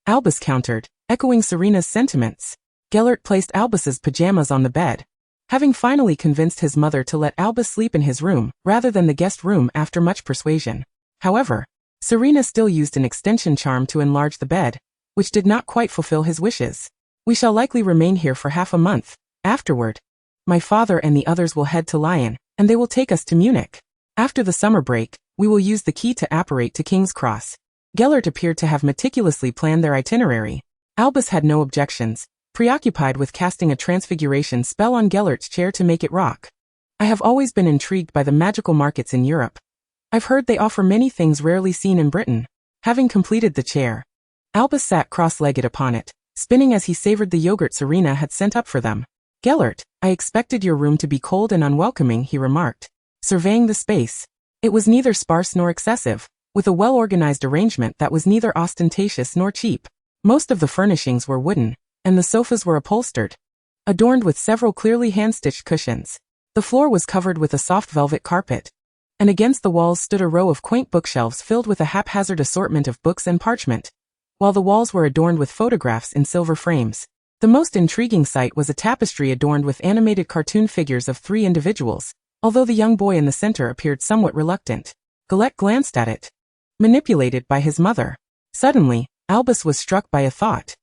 Albus countered, echoing Serena's sentiments. Gellert placed Albus's pajamas on the bed, having finally convinced his mother to let Albus sleep in his room, rather than the guest room after much persuasion. However, Serena still used an extension charm to enlarge the bed, which did not quite fulfill his wishes. We shall likely remain here for half a month. Afterward, my father and the others will head to Lyon, and they will take us to Munich. After the summer break, we will use the key to apparate to King's Cross. Gellert appeared to have meticulously planned their itinerary. Albus had no objections, preoccupied with casting a transfiguration spell on Gellert's chair to make it rock. I have always been intrigued by the magical markets in Europe. I've heard they offer many things rarely seen in Britain. Having completed the chair, Albus sat cross-legged upon it, spinning as he savored the yogurt Serena had sent up for them. Gellert, I expected your room to be cold and unwelcoming, he remarked, surveying the space. It was neither sparse nor excessive, with a well-organized arrangement that was neither ostentatious nor cheap. Most of the furnishings were wooden, and the sofas were upholstered, adorned with several clearly hand-stitched cushions. The floor was covered with a soft velvet carpet, and against the walls stood a row of quaint bookshelves filled with a haphazard assortment of books and parchment, while the walls were adorned with photographs in silver frames. The most intriguing sight was a tapestry adorned with animated cartoon figures of 3 individuals, although the young boy in the center appeared somewhat reluctant. Gellert glanced at it, manipulated by his mother. Suddenly, Albus was struck by a thought.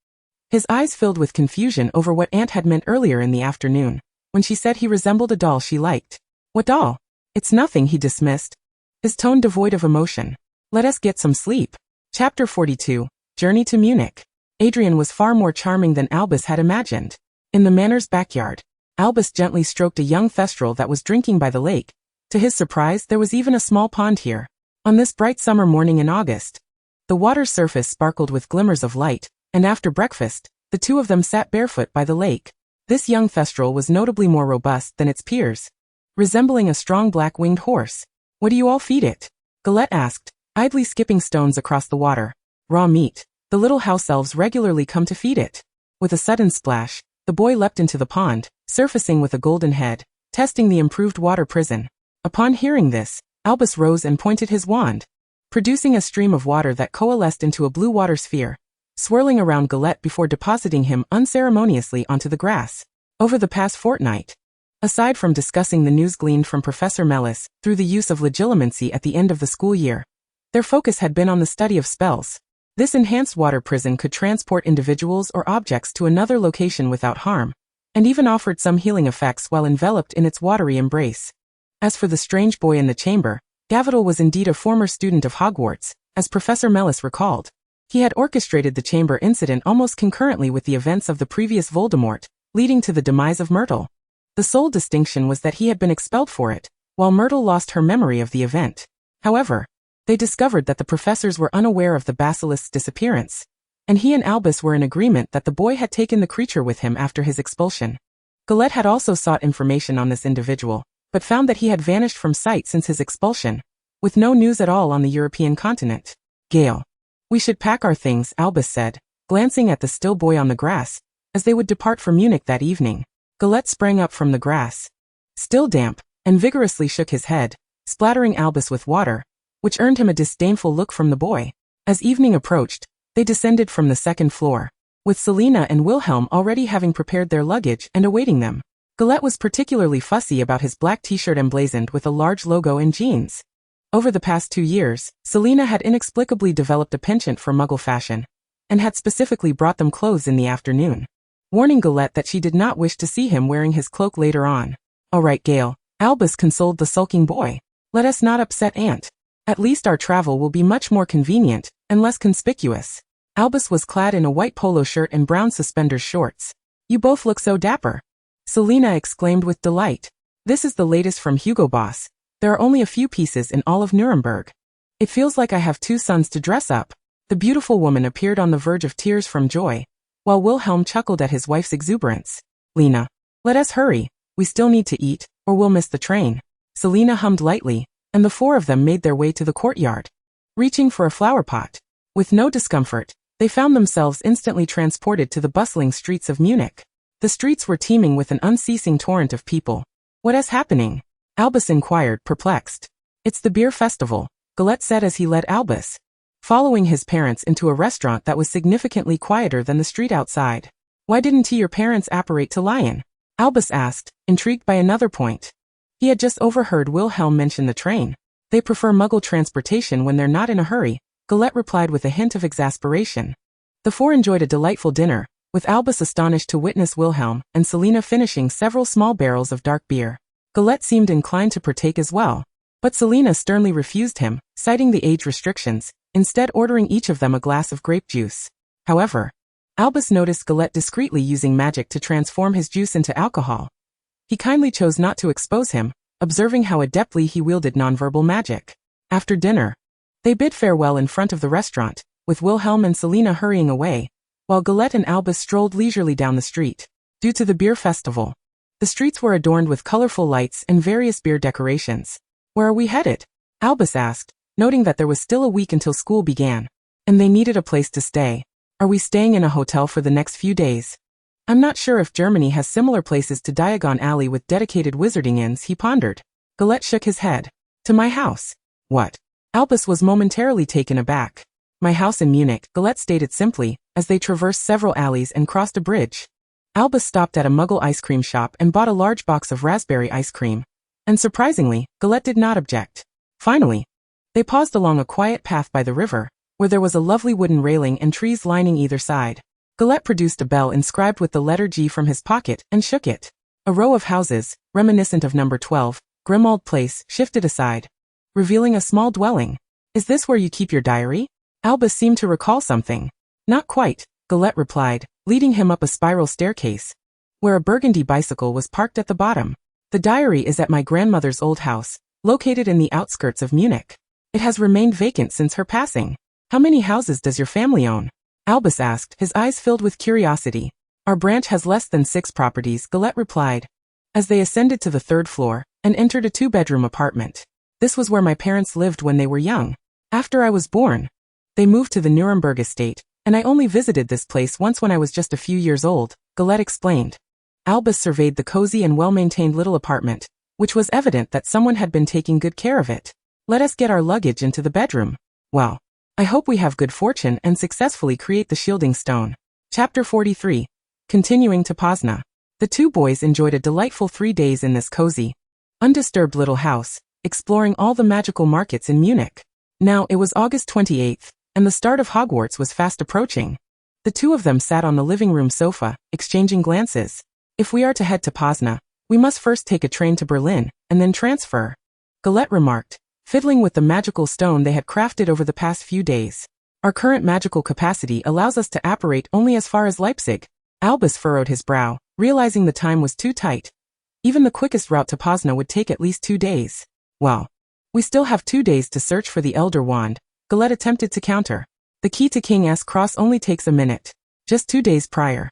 His eyes filled with confusion over what Aunt had meant earlier in the afternoon, when she said he resembled a doll she liked. What doll? It's nothing, he dismissed, his tone devoid of emotion. Let us get some sleep. Chapter 42, Journey to Munich. Adrian was far more charming than Albus had imagined. In the manor's backyard, Albus gently stroked a young thestral that was drinking by the lake. To his surprise, there was even a small pond here. On this bright summer morning in August, the water's surface sparkled with glimmers of light, and after breakfast, the two of them sat barefoot by the lake. This young thestral was notably more robust than its peers, resembling a strong black-winged horse. What do you all feed it? Gellert asked, idly skipping stones across the water. Raw meat. The little house elves regularly come to feed it. With a sudden splash, the boy leapt into the pond, surfacing with a golden head, testing the improved water prison. Upon hearing this, Albus rose and pointed his wand, producing a stream of water that coalesced into a blue water sphere, swirling around Gellert before depositing him unceremoniously onto the grass. Over the past fortnight, aside from discussing the news gleaned from Professor Mellis through the use of legilimency at the end of the school year, their focus had been on the study of spells. This enhanced water prison could transport individuals or objects to another location without harm, and even offered some healing effects while enveloped in its watery embrace. As for the strange boy in the chamber, Gavital was indeed a former student of Hogwarts, as Professor Mellis recalled. He had orchestrated the chamber incident almost concurrently with the events of the previous Voldemort, leading to the demise of Myrtle. The sole distinction was that he had been expelled for it, while Myrtle lost her memory of the event. However, they discovered that the professors were unaware of the basilisk's disappearance, and he and Albus were in agreement that the boy had taken the creature with him after his expulsion. Gellert had also sought information on this individual, but found that he had vanished from sight since his expulsion, with no news at all on the European continent. Gale. We should pack our things, Albus said, glancing at the still boy on the grass, as they would depart for Munich that evening. Gellert sprang up from the grass, still damp, and vigorously shook his head, splattering Albus with water, which earned him a disdainful look from the boy. As evening approached, they descended from the second floor, with Selina and Wilhelm already having prepared their luggage and awaiting them. Gellert was particularly fussy about his black t-shirt emblazoned with a large logo and jeans. Over the past 2 years, Selina had inexplicably developed a penchant for Muggle fashion, and had specifically brought them clothes in the afternoon, warning Gellert that she did not wish to see him wearing his cloak later on. All right, Gale, Albus consoled the sulking boy. Let us not upset Aunt. At least our travel will be much more convenient, and less conspicuous. Albus was clad in a white polo shirt and brown suspenders shorts. You both look so dapper. Selina exclaimed with delight. This is the latest from Hugo Boss. There are only a few pieces in all of Nuremberg. It feels like I have 2 sons to dress up. The beautiful woman appeared on the verge of tears from joy, while Wilhelm chuckled at his wife's exuberance. Lena, let us hurry. We still need to eat, or we'll miss the train. Selina hummed lightly, and the 4 of them made their way to the courtyard. Reaching for a flower pot, with no discomfort, they found themselves instantly transported to the bustling streets of Munich. The streets were teeming with an unceasing torrent of people. What is happening? Albus inquired, perplexed. It's the beer festival, Gellert said as he led Albus, following his parents into a restaurant that was significantly quieter than the street outside. Why didn't your parents apparate to Lion? Albus asked, intrigued by another point. He had just overheard Wilhelm mention the train. They prefer Muggle transportation when they're not in a hurry, Gellert replied with a hint of exasperation. The 4 enjoyed a delightful dinner, with Albus astonished to witness Wilhelm and Selina finishing several small barrels of dark beer. Gellert seemed inclined to partake as well, but Selina sternly refused him, citing the age restrictions, instead ordering each of them a glass of grape juice. However, Albus noticed Gellert discreetly using magic to transform his juice into alcohol. He kindly chose not to expose him, observing how adeptly he wielded nonverbal magic. After dinner, they bid farewell in front of the restaurant, with Wilhelm and Selina hurrying away, while Gellert and Albus strolled leisurely down the street. Due to the beer festival, the streets were adorned with colorful lights and various beer decorations. Where are we headed? Albus asked, noting that there was still a week until school began, and they needed a place to stay. Are we staying in a hotel for the next few days? I'm not sure if Germany has similar places to Diagon Alley with dedicated wizarding inns, he pondered. Gellert shook his head. To my house. What? Albus was momentarily taken aback. My house in Munich, Gellert stated simply, as they traversed several alleys and crossed a bridge. Albus stopped at a Muggle ice cream shop and bought a large box of raspberry ice cream. And surprisingly, Gellert did not object. Finally, they paused along a quiet path by the river, where there was a lovely wooden railing and trees lining either side. Gellert produced a bell inscribed with the letter G from his pocket and shook it. A row of houses, reminiscent of number 12, Grimmauld Place, shifted aside, revealing a small dwelling. Is this where you keep your diary? Albus seemed to recall something. Not quite, Gellert replied, leading him up a spiral staircase, where a burgundy bicycle was parked at the bottom. The diary is at my grandmother's old house, located in the outskirts of Munich. It has remained vacant since her passing. How many houses does your family own? Albus asked, his eyes filled with curiosity. Our branch has less than 6 properties, Gellert replied. As they ascended to the 3rd floor, and entered a 2-bedroom apartment. This was where my parents lived when they were young. After I was born, they moved to the Nuremberg estate, and I only visited this place once when I was just a few years old, Gellert explained. Albus surveyed the cozy and well-maintained little apartment, which was evident that someone had been taking good care of it. Let us get our luggage into the bedroom. Well, I hope we have good fortune and successfully create the shielding stone. Chapter 43. Continuing to Pozna. The two boys enjoyed a delightful 3 days in this cozy, undisturbed little house, exploring all the magical markets in Munich. Now it was August 28th, and the start of Hogwarts was fast approaching. The two of them sat on the living room sofa, exchanging glances. If we are to head to Pozna, we must first take a train to Berlin, and then transfer, Gellert remarked, fiddling with the magical stone they had crafted over the past few days. Our current magical capacity allows us to apparate only as far as Leipzig. Albus furrowed his brow, realizing the time was too tight. Even the quickest route to Pozna would take at least 2 days. Well, we still have 2 days to search for the Elder Wand, Gellert attempted to counter. The key to King's Cross only takes a minute. Just 2 days prior,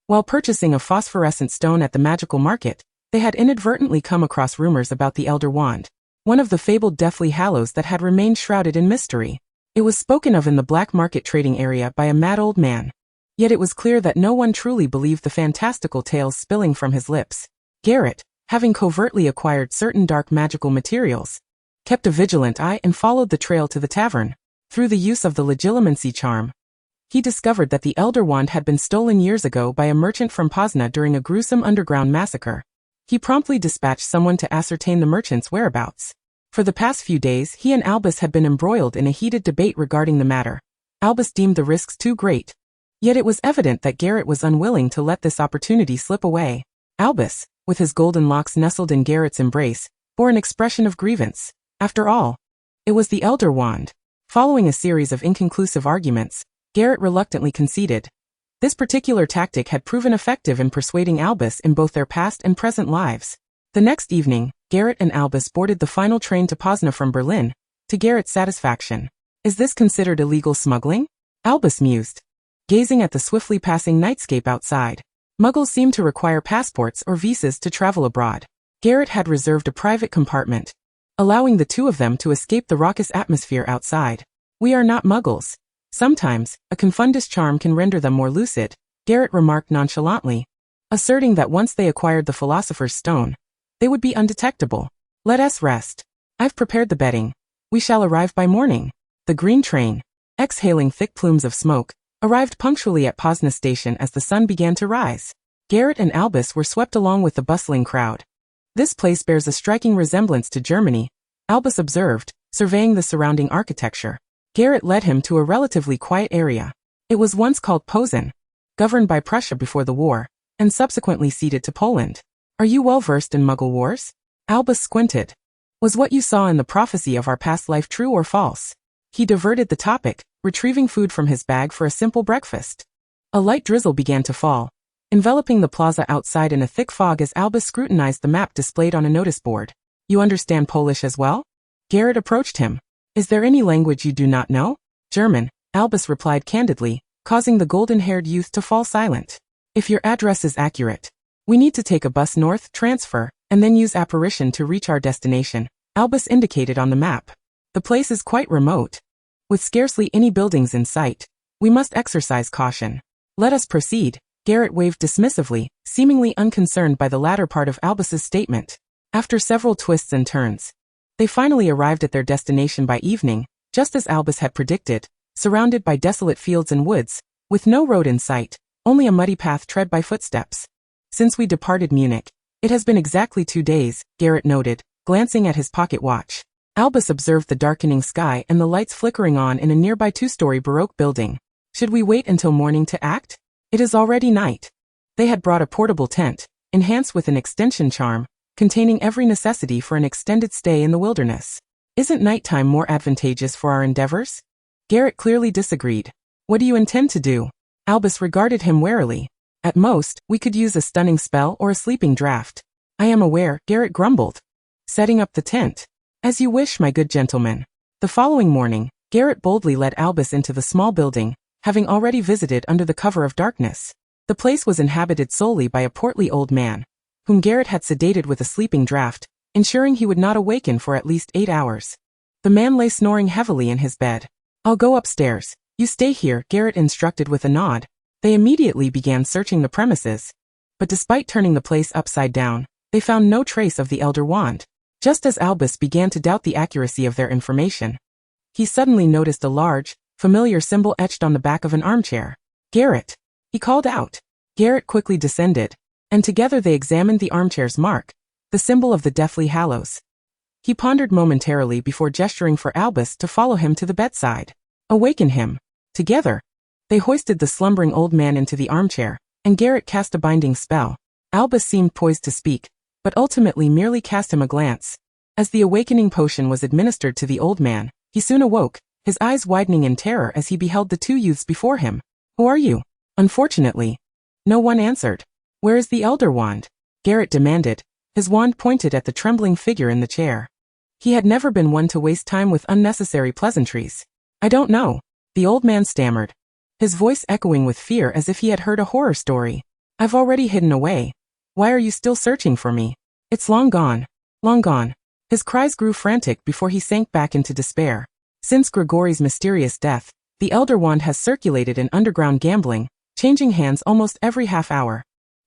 while purchasing a phosphorescent stone at the magical market, they had inadvertently come across rumors about the Elder Wand, one of the fabled Deathly Hallows that had remained shrouded in mystery. It was spoken of in the black market trading area by a mad old man. Yet it was clear that no one truly believed the fantastical tales spilling from his lips. Gellert, having covertly acquired certain dark magical materials, kept a vigilant eye and followed the trail to the tavern. Through the use of the legilimency charm, he discovered that the Elder Wand had been stolen years ago by a merchant from Pozna during a gruesome underground massacre. He promptly dispatched someone to ascertain the merchant's whereabouts. For the past few days he and Albus had been embroiled in a heated debate regarding the matter. Albus deemed the risks too great. Yet it was evident that Gellert was unwilling to let this opportunity slip away. Albus, with his golden locks nestled in Gerrit's embrace, bore an expression of grievance. After all, it was the Elder Wand. Following a series of inconclusive arguments, Gellert reluctantly conceded. This particular tactic had proven effective in persuading Albus in both their past and present lives. The next evening, Gellert and Albus boarded the final train to Pozna from Berlin, to Gerrit's satisfaction. Is this considered illegal smuggling? Albus mused, gazing at the swiftly passing nightscape outside. Muggles seem to require passports or visas to travel abroad. Gellert had reserved a private compartment, allowing the two of them to escape the raucous atmosphere outside. We are not Muggles. Sometimes, a confundus charm can render them more lucid, Gellert remarked nonchalantly, asserting that once they acquired the Philosopher's Stone, they would be undetectable. Let us rest. I've prepared the bedding. We shall arrive by morning. The green train, exhaling thick plumes of smoke, arrived punctually at Pozna station as the sun began to rise. Gellert and Albus were swept along with the bustling crowd. This place bears a striking resemblance to Germany, Albus observed, surveying the surrounding architecture. Gellert led him to a relatively quiet area. It was once called Posen, governed by Prussia before the war, and subsequently ceded to Poland. Are you well versed in Muggle wars? Albus squinted. Was what you saw in the prophecy of our past life true or false? He diverted the topic, retrieving food from his bag for a simple breakfast. A light drizzle began to fall, enveloping the plaza outside in a thick fog as Albus scrutinized the map displayed on a notice board. You understand Polish as well? Gellert approached him. Is there any language you do not know? German, Albus replied candidly, causing the golden-haired youth to fall silent. If your address is accurate, we need to take a bus north, transfer, and then use apparition to reach our destination, Albus indicated on the map. The place is quite remote, with scarcely any buildings in sight. We must exercise caution. Let us proceed. Gellert waved dismissively, seemingly unconcerned by the latter part of Albus's statement. After several twists and turns, they finally arrived at their destination by evening, just as Albus had predicted, surrounded by desolate fields and woods, with no road in sight, only a muddy path tread by footsteps. Since we departed Munich, it has been exactly 2 days, Gellert noted, glancing at his pocket watch. Albus observed the darkening sky and the lights flickering on in a nearby 2-story Baroque building. Should we wait until morning to act? It is already night. They had brought a portable tent, enhanced with an extension charm, containing every necessity for an extended stay in the wilderness. Isn't nighttime more advantageous for our endeavors? Gellert clearly disagreed. What do you intend to do? Albus regarded him warily. At most, we could use a stunning spell or a sleeping draft. I am aware, Gellert grumbled. Setting up the tent. As you wish, my good gentleman. The following morning, Gellert boldly led Albus into the small building, having already visited under the cover of darkness. The place was inhabited solely by a portly old man, whom Gellert had sedated with a sleeping draught, ensuring he would not awaken for at least 8 hours. The man lay snoring heavily in his bed. "I'll go upstairs. You stay here," Gellert instructed with a nod. They immediately began searching the premises. But despite turning the place upside down, they found no trace of the Elder Wand. Just as Albus began to doubt the accuracy of their information, he suddenly noticed a large, familiar symbol etched on the back of an armchair. "Gellert!" he called out. Gellert quickly descended, and together they examined the armchair's mark, the symbol of the Deathly Hallows. He pondered momentarily before gesturing for Albus to follow him to the bedside. "Awaken him." Together, they hoisted the slumbering old man into the armchair, and Gellert cast a binding spell. Albus seemed poised to speak, but ultimately merely cast him a glance. As the awakening potion was administered to the old man, he soon awoke, his eyes widening in terror as he beheld the two youths before him. "Who are you?" Unfortunately, no one answered. "Where is the Elder Wand?" Gellert demanded, his wand pointed at the trembling figure in the chair. He had never been one to waste time with unnecessary pleasantries. "I don't know," the old man stammered, his voice echoing with fear as if he had heard a horror story. "I've already hidden away. Why are you still searching for me? It's long gone. Long gone." His cries grew frantic before he sank back into despair. Since Grigori's mysterious death, the Elder Wand has circulated in underground gambling, changing hands almost every half hour.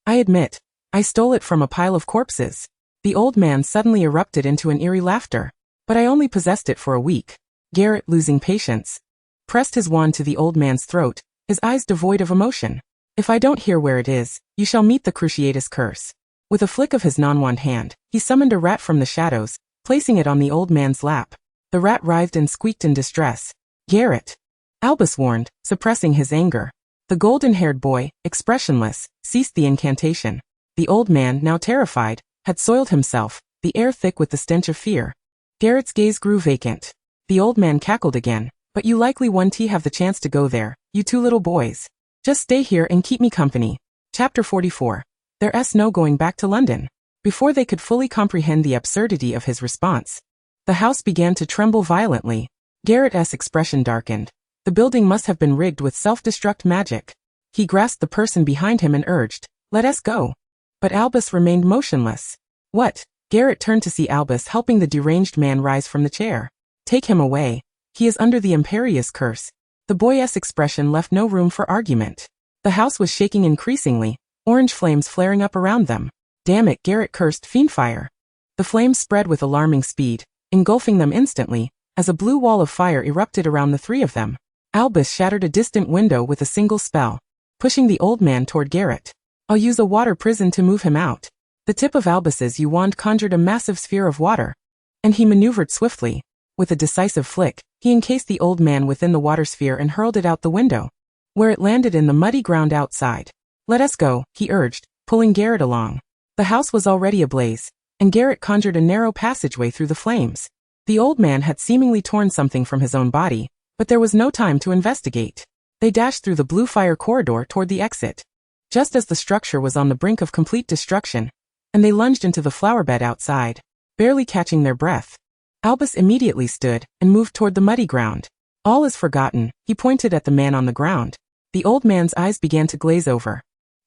"I admit, I stole it from a pile of corpses." The old man suddenly erupted into an eerie laughter. "But I only possessed it for a week." Gellert, losing patience, pressed his wand to the old man's throat, his eyes devoid of emotion. "If I don't hear where it is, you shall meet the Cruciatus curse." With a flick of his non-wand hand, he summoned a rat from the shadows, placing it on the old man's lap. The rat writhed and squeaked in distress. "Gellert!" Albus warned, suppressing his anger. The golden-haired boy, expressionless, ceased the incantation. The old man, now terrified, had soiled himself, the air thick with the stench of fear. Gerrit's gaze grew vacant. The old man cackled again. "But you likely won't have the chance to go there, you two little boys. Just stay here and keep me company." Chapter 44. There's no going back to London. Before they could fully comprehend the absurdity of his response, the house began to tremble violently. Gerrit's expression darkened. The building must have been rigged with self-destruct magic. He grasped the person behind him and urged, "Let us go." But Albus remained motionless. "What?" Gellert turned to see Albus helping the deranged man rise from the chair. "Take him away. He is under the Imperious curse." The boy's expression left no room for argument. The house was shaking increasingly, orange flames flaring up around them. "Damn it," Gellert cursed, "fiendfire." The flames spread with alarming speed, engulfing them instantly, as a blue wall of fire erupted around the three of them. Albus shattered a distant window with a single spell, pushing the old man toward Gellert. "I'll use a water prison to move him out." The tip of Albus's wand conjured a massive sphere of water, and he maneuvered swiftly. With a decisive flick, he encased the old man within the water sphere and hurled it out the window, where it landed in the muddy ground outside. "Let us go," he urged, pulling Gellert along. The house was already ablaze, and Gellert conjured a narrow passageway through the flames. The old man had seemingly torn something from his own body, but there was no time to investigate. They dashed through the blue fire corridor toward the exit. Just as the structure was on the brink of complete destruction, and they lunged into the flower bed outside, barely catching their breath. Albus immediately stood and moved toward the muddy ground. "All is forgotten," he pointed at the man on the ground. The old man's eyes began to glaze over.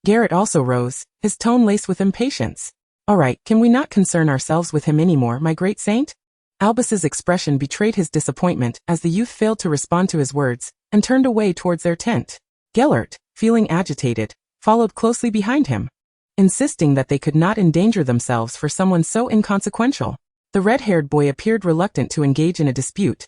Gellert also rose, his tone laced with impatience. "All right, can we not concern ourselves with him anymore, my great saint?" Albus's expression betrayed his disappointment as the youth failed to respond to his words and turned away towards their tent. Gellert, feeling agitated, followed closely behind him, insisting that they could not endanger themselves for someone so inconsequential. The red-haired boy appeared reluctant to engage in a dispute.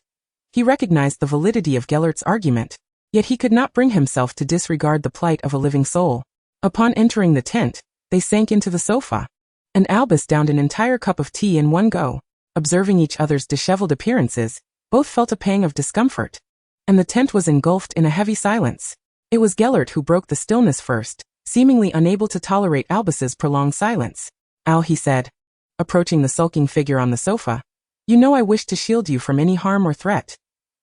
He recognized the validity of Gellert's argument, yet he could not bring himself to disregard the plight of a living soul. Upon entering the tent, they sank into the sofa, and Albus downed an entire cup of tea in one go. Observing each other's disheveled appearances, both felt a pang of discomfort, and the tent was engulfed in a heavy silence. It was Gellert who broke the stillness first, seemingly unable to tolerate Albus's prolonged silence. "Al," he said, approaching the sulking figure on the sofa, "you know I wish to shield you from any harm or threat.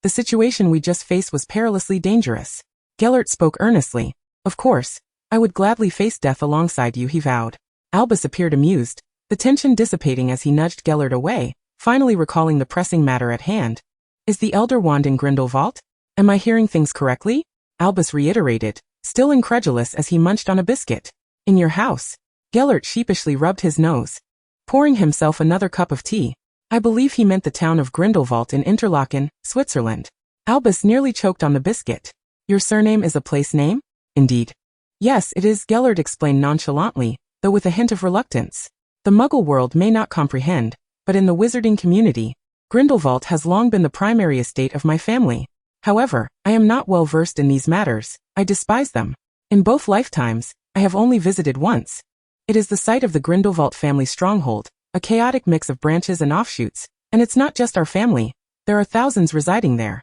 The situation we just faced was perilously dangerous." Gellert spoke earnestly. "Of course, I would gladly face death alongside you," he vowed. Albus appeared amused, the tension dissipating as he nudged Gellert away, finally recalling the pressing matter at hand. "Is the Elder Wand in Grindelwald? Am I hearing things correctly?" Albus reiterated, still incredulous as he munched on a biscuit. "In your house." Gellert sheepishly rubbed his nose. pouring himself another cup of tea. I believe he meant the town of Grindelwald in Interlaken, Switzerland. Albus nearly choked on the biscuit. Your surname is a place name? Indeed. Yes, it is, Gellert explained nonchalantly, though with a hint of reluctance. The Muggle world may not comprehend, but in the wizarding community, Grindelwald has long been the primary estate of my family. However, I am not well versed in these matters. I despise them. In both lifetimes, I have only visited once. It is the site of the Grindelwald family stronghold, a chaotic mix of branches and offshoots, and it's not just our family. There are thousands residing there.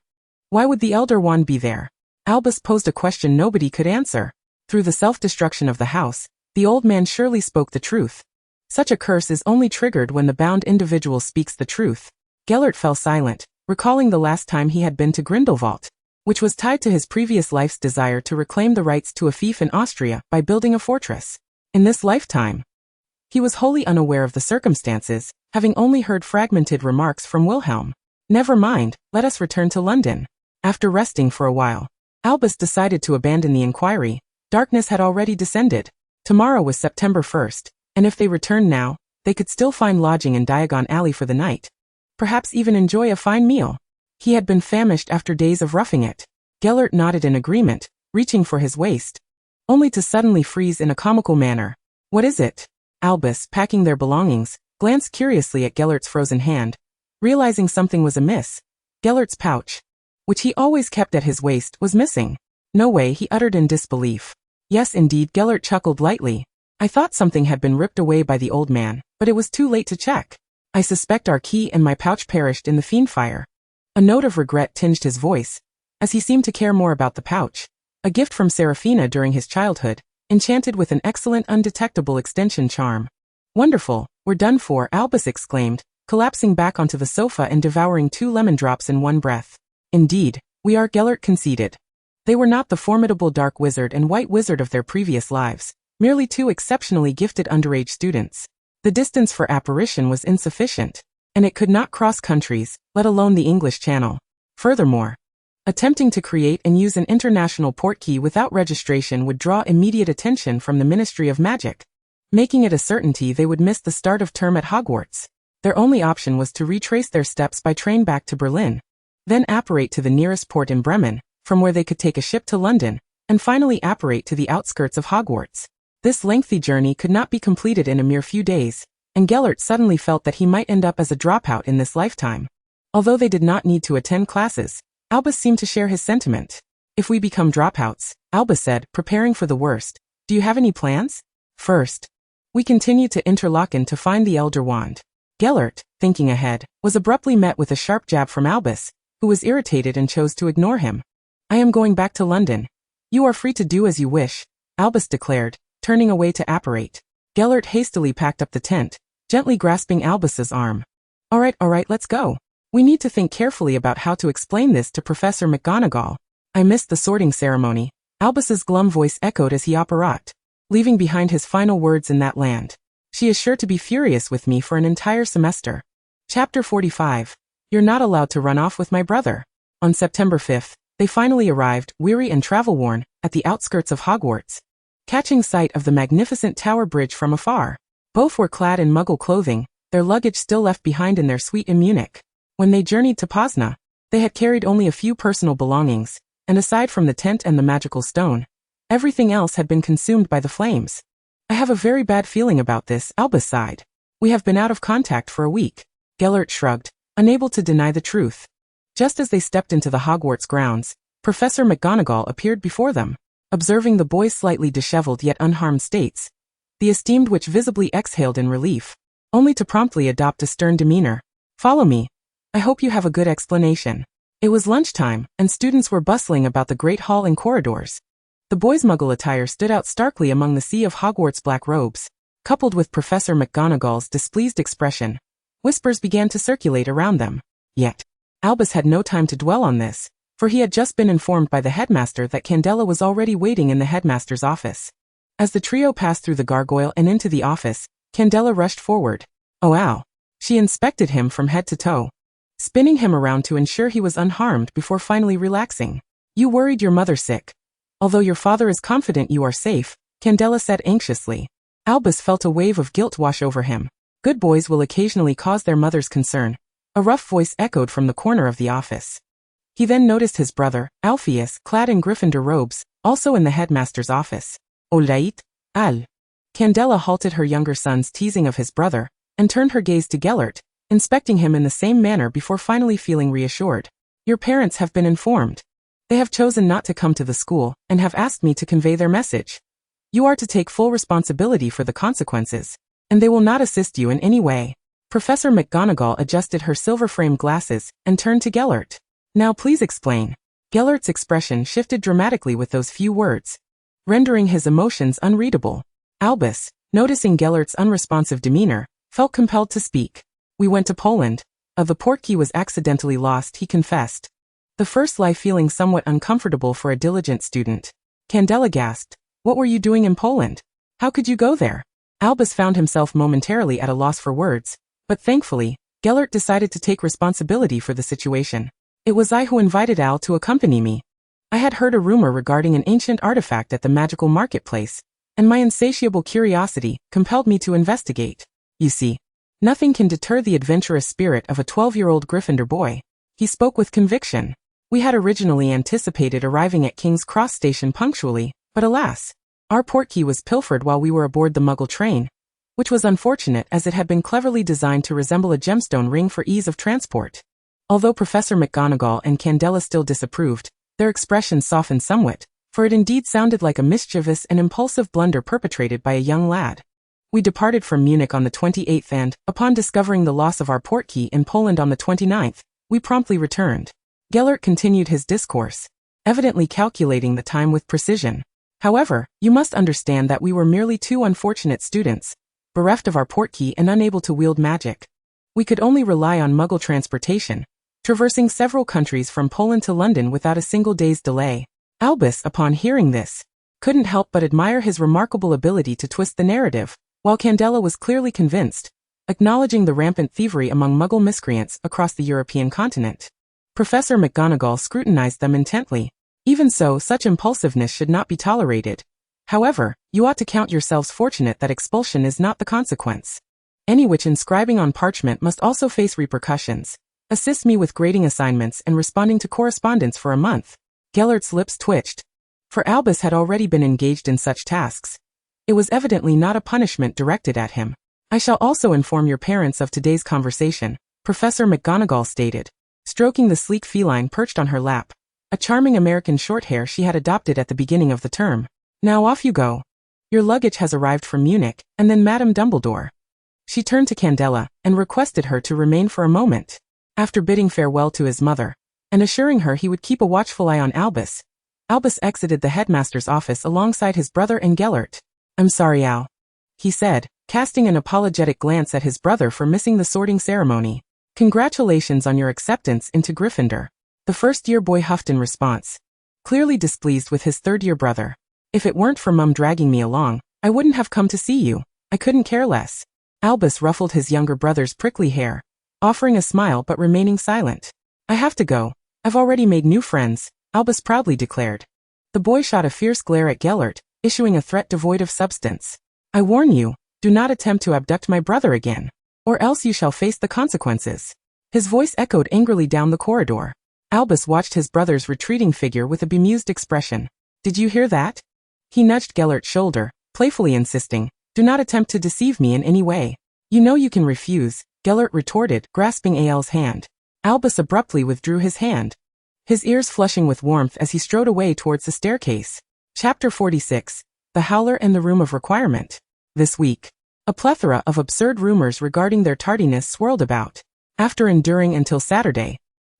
Why would the Elder Wand be there? Albus posed a question nobody could answer. Through the self-destruction of the house, the old man surely spoke the truth. Such a curse is only triggered when the bound individual speaks the truth. Gellert fell silent, recalling the last time he had been to Grindelwald, which was tied to his previous life's desire to reclaim the rights to a fief in Austria by building a fortress. In this lifetime, he was wholly unaware of the circumstances, having only heard fragmented remarks from Wilhelm. Never mind, let us return to London. After resting for a while, Albus decided to abandon the inquiry. Darkness had already descended. Tomorrow was September 1st, and if they returned now, they could still find lodging in Diagon Alley for the night. Perhaps even enjoy a fine meal. He had been famished after days of roughing it. Gellert nodded in agreement, reaching for his waist, only to suddenly freeze in a comical manner. What is it? Albus, packing their belongings, glanced curiously at Gellert's frozen hand, realizing something was amiss. Gellert's pouch, which he always kept at his waist, was missing. No way, he uttered in disbelief. Yes, indeed, Gellert chuckled lightly. I thought something had been ripped away by the old man, but it was too late to check. I suspect our key and my pouch perished in the fiend fire. A note of regret tinged his voice, as he seemed to care more about the pouch, a gift from Seraphina during his childhood, enchanted with an excellent undetectable extension charm. Wonderful, we're done for, Albus exclaimed, collapsing back onto the sofa and devouring 2 lemon drops in one breath. Indeed, we are, Gellert conceded. They were not the formidable dark wizard and white wizard of their previous lives, merely 2 exceptionally gifted underage students. The distance for apparition was insufficient, and it could not cross countries, let alone the English Channel. Furthermore, attempting to create and use an international portkey without registration would draw immediate attention from the Ministry of Magic, making it a certainty they would miss the start of term at Hogwarts. Their only option was to retrace their steps by train back to Berlin, then apparate to the nearest port in Bremen, from where they could take a ship to London, and finally apparate to the outskirts of Hogwarts. This lengthy journey could not be completed in a mere few days, and Gellert suddenly felt that he might end up as a dropout in this lifetime. Although they did not need to attend classes, Albus seemed to share his sentiment. If we become dropouts, Albus said, preparing for the worst, do you have any plans? First, we continue to Interlaken to find the Elder Wand. Gellert, thinking ahead, was abruptly met with a sharp jab from Albus, who was irritated and chose to ignore him. I am going back to London. You are free to do as you wish, Albus declared, turning away to apparate. Gellert hastily packed up the tent, gently grasping Albus's arm. All right, let's go. We need to think carefully about how to explain this to Professor McGonagall. I missed the sorting ceremony, Albus's glum voice echoed as he apparat, leaving behind his final words in that land. She is sure to be furious with me for an entire semester. Chapter 45. You're not allowed to run off with my brother. On September 5th, they finally arrived, weary and travel-worn, at the outskirts of Hogwarts, catching sight of the magnificent Tower Bridge from afar. Both were clad in Muggle clothing, their luggage still left behind in their suite in Munich. When they journeyed to Pozna, they had carried only a few personal belongings, and aside from the tent and the magical stone, everything else had been consumed by the flames. I have a very bad feeling about this, Albus sighed. We have been out of contact for a week. Gellert shrugged, unable to deny the truth. Just as they stepped into the Hogwarts grounds, Professor McGonagall appeared before them. Observing the boy's slightly disheveled yet unharmed states, the esteemed witch visibly exhaled in relief, only to promptly adopt a stern demeanor. Follow me. I hope you have a good explanation. It was lunchtime, and students were bustling about the great hall and corridors. The boys' Muggle attire stood out starkly among the sea of Hogwarts' black robes. Coupled with Professor McGonagall's displeased expression, whispers began to circulate around them. Yet, Albus had no time to dwell on this, for he had just been informed by the headmaster that Candela was already waiting in the headmaster's office. As the trio passed through the gargoyle and into the office, Candela rushed forward. Oh wow! She inspected him from head to toe, spinning him around to ensure he was unharmed before finally relaxing. You worried your mother sick. Although your father is confident you are safe, Candela said anxiously. Albus felt a wave of guilt wash over him. Good boys will occasionally cause their mother's concern, a rough voice echoed from the corner of the office. He then noticed his brother, Alpheus, clad in Gryffindor robes, also in the headmaster's office. All right, Al. Candela halted her younger son's teasing of his brother, and turned her gaze to Gellert, inspecting him in the same manner before finally feeling reassured. Your parents have been informed. They have chosen not to come to the school, and have asked me to convey their message. You are to take full responsibility for the consequences, and they will not assist you in any way. Professor McGonagall adjusted her silver-framed glasses, and turned to Gellert. Now please explain. Gellert's expression shifted dramatically with those few words, rendering his emotions unreadable. Albus, noticing Gellert's unresponsive demeanor, felt compelled to speak. We went to Poland. The portkey was accidentally lost, he confessed. The first lie feeling somewhat uncomfortable for a diligent student. Candela gasped. What were you doing in Poland? How could you go there? Albus found himself momentarily at a loss for words, but thankfully, Gellert decided to take responsibility for the situation. It was I who invited Al to accompany me. I had heard a rumor regarding an ancient artifact at the magical marketplace, and my insatiable curiosity compelled me to investigate. You see, nothing can deter the adventurous spirit of a 12-year-old Gryffindor boy. He spoke with conviction. We had originally anticipated arriving at King's Cross Station punctually, but alas, our portkey was pilfered while we were aboard the Muggle train, which was unfortunate as it had been cleverly designed to resemble a gemstone ring for ease of transport. Although Professor McGonagall and Candela still disapproved, their expressions softened somewhat, for it indeed sounded like a mischievous and impulsive blunder perpetrated by a young lad. We departed from Munich on the 28th and, upon discovering the loss of our portkey in Poland on the 29th, we promptly returned. Gellert continued his discourse, evidently calculating the time with precision. However, you must understand that we were merely two unfortunate students, bereft of our portkey and unable to wield magic. We could only rely on Muggle transportation, traversing several countries from Poland to London without a single day's delay. Albus, upon hearing this, couldn't help but admire his remarkable ability to twist the narrative, while Candela was clearly convinced, acknowledging the rampant thievery among Muggle miscreants across the European continent. Professor McGonagall scrutinized them intently. Even so, such impulsiveness should not be tolerated. However, you ought to count yourselves fortunate that expulsion is not the consequence. Any which inscribing on parchment must also face repercussions. Assist me with grading assignments and responding to correspondence for a month. Gellert's lips twitched. For Albus had already been engaged in such tasks. It was evidently not a punishment directed at him. I shall also inform your parents of today's conversation, Professor McGonagall stated, stroking the sleek feline perched on her lap, a charming American shorthair she had adopted at the beginning of the term. Now off you go. Your luggage has arrived from Munich, and then Madame Dumbledore. She turned to Candela, and requested her to remain for a moment. After bidding farewell to his mother, and assuring her he would keep a watchful eye on Albus, Albus exited the headmaster's office alongside his brother and Gellert. I'm sorry, Al, he said, casting an apologetic glance at his brother for missing the sorting ceremony. Congratulations on your acceptance into Gryffindor. The first-year boy huffed in response, clearly displeased with his third-year brother. If it weren't for Mum dragging me along, I wouldn't have come to see you. I couldn't care less. Albus ruffled his younger brother's prickly hair, offering a smile but remaining silent. I have to go. I've already made new friends, Albus proudly declared. The boy shot a fierce glare at Gellert, issuing a threat devoid of substance. I warn you, do not attempt to abduct my brother again, or else you shall face the consequences. His voice echoed angrily down the corridor. Albus watched his brother's retreating figure with a bemused expression. Did you hear that? He nudged Gellert's shoulder, playfully insisting, do not attempt to deceive me in any way. You know you can refuse, Gellert retorted, grasping Al's hand. Albus abruptly withdrew his hand, his ears flushing with warmth as he strode away towards the staircase. Chapter 46, The Howler and the Room of Requirement. This week, a plethora of absurd rumors regarding their tardiness swirled about. After enduring until Saturday,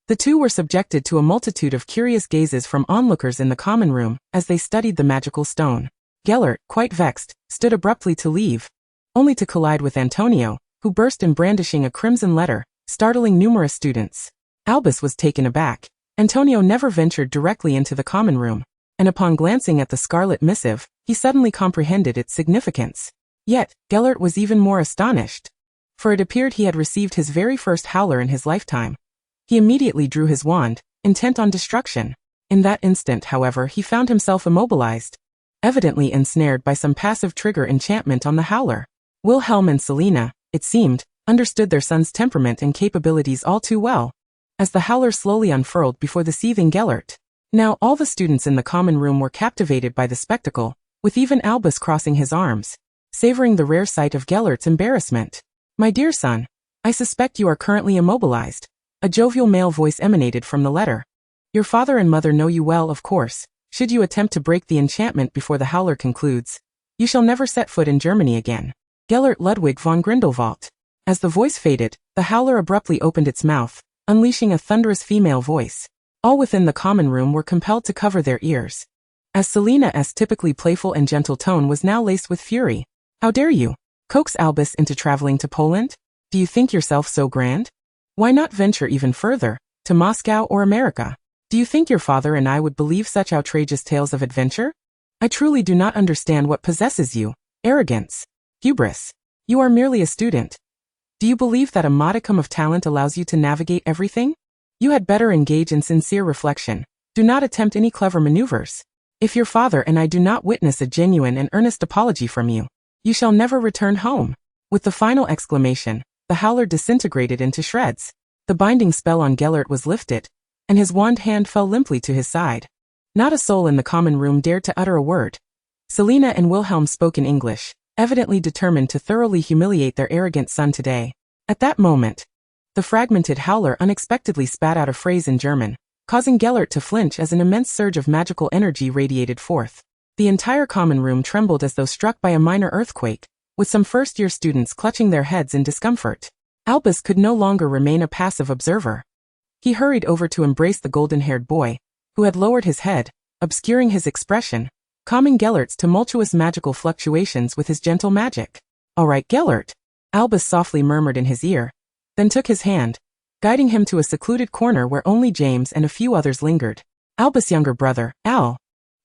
the two were subjected to a multitude of curious gazes from onlookers in the common room as they studied the magical stone. Gellert, quite vexed, stood abruptly to leave, only to collide with Antonio, who burst in brandishing a crimson letter, startling numerous students. Albus was taken aback. Antonio never ventured directly into the common room, and upon glancing at the scarlet missive, he suddenly comprehended its significance. Yet, Gellert was even more astonished, for it appeared he had received his very first howler in his lifetime. He immediately drew his wand, intent on destruction. In that instant, however, he found himself immobilized, evidently ensnared by some passive trigger enchantment on the howler. Wilhelm and Selina, it seemed, understood their son's temperament and capabilities all too well. As the howler slowly unfurled before the seething Gellert. Now all the students in the common room were captivated by the spectacle, with even Albus crossing his arms, savoring the rare sight of Gellert's embarrassment. "My dear son, I suspect you are currently immobilized." A jovial male voice emanated from the letter. "Your father and mother know you well, of course. Should you attempt to break the enchantment before the howler concludes, you shall never set foot in Germany again. Gellert Ludwig von Grindelwald." As the voice faded, the howler abruptly opened its mouth, unleashing a thunderous female voice. All within the common room were compelled to cover their ears, as Selena's typically playful and gentle tone was now laced with fury. "How dare you coax Albus into traveling to Poland? Do you think yourself so grand? Why not venture even further, to Moscow or America? Do you think your father and I would believe such outrageous tales of adventure? I truly do not understand what possesses you. Arrogance. Hubris. You are merely a student. Do you believe that a modicum of talent allows you to navigate everything? You had better engage in sincere reflection. Do not attempt any clever maneuvers. If your father and I do not witness a genuine and earnest apology from you, you shall never return home." With the final exclamation, the howler disintegrated into shreds. The binding spell on Gellert was lifted, and his wand hand fell limply to his side. Not a soul in the common room dared to utter a word. Selena and Wilhelm spoke in English, evidently determined to thoroughly humiliate their arrogant son today. At that moment, the fragmented howler unexpectedly spat out a phrase in German, causing Gellert to flinch as an immense surge of magical energy radiated forth. The entire common room trembled as though struck by a minor earthquake, with some first-year students clutching their heads in discomfort. Albus could no longer remain a passive observer. He hurried over to embrace the golden-haired boy, who had lowered his head, obscuring his expression, calming Gellert's tumultuous magical fluctuations with his gentle magic. "All right, Gellert," Albus softly murmured in his ear, then took his hand, guiding him to a secluded corner where only James and a few others lingered. Albus' younger brother, Al,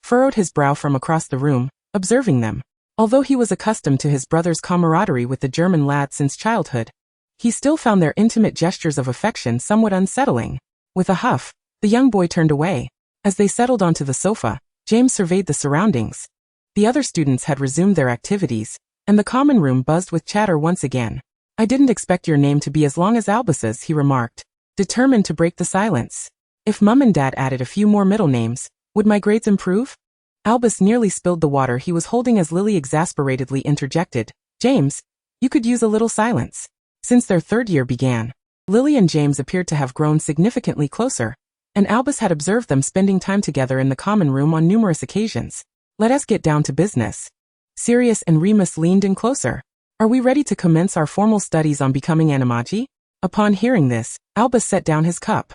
furrowed his brow from across the room, observing them. Although he was accustomed to his brother's camaraderie with the German lad since childhood, he still found their intimate gestures of affection somewhat unsettling. With a huff, the young boy turned away. As they settled onto the sofa, James surveyed the surroundings. The other students had resumed their activities, and the common room buzzed with chatter once again. "I didn't expect your name to be as long as Albus's," he remarked, determined to break the silence. "If Mum and Dad added a few more middle names, would my grades improve?" Albus nearly spilled the water he was holding as Lily exasperatedly interjected, "James, you could use a little silence." Since their third year began, Lily and James appeared to have grown significantly closer, and Albus had observed them spending time together in the common room on numerous occasions. "Let us get down to business." Sirius and Remus leaned in closer. "Are we ready to commence our formal studies on becoming animagi?" Upon hearing this, Albus set down his cup.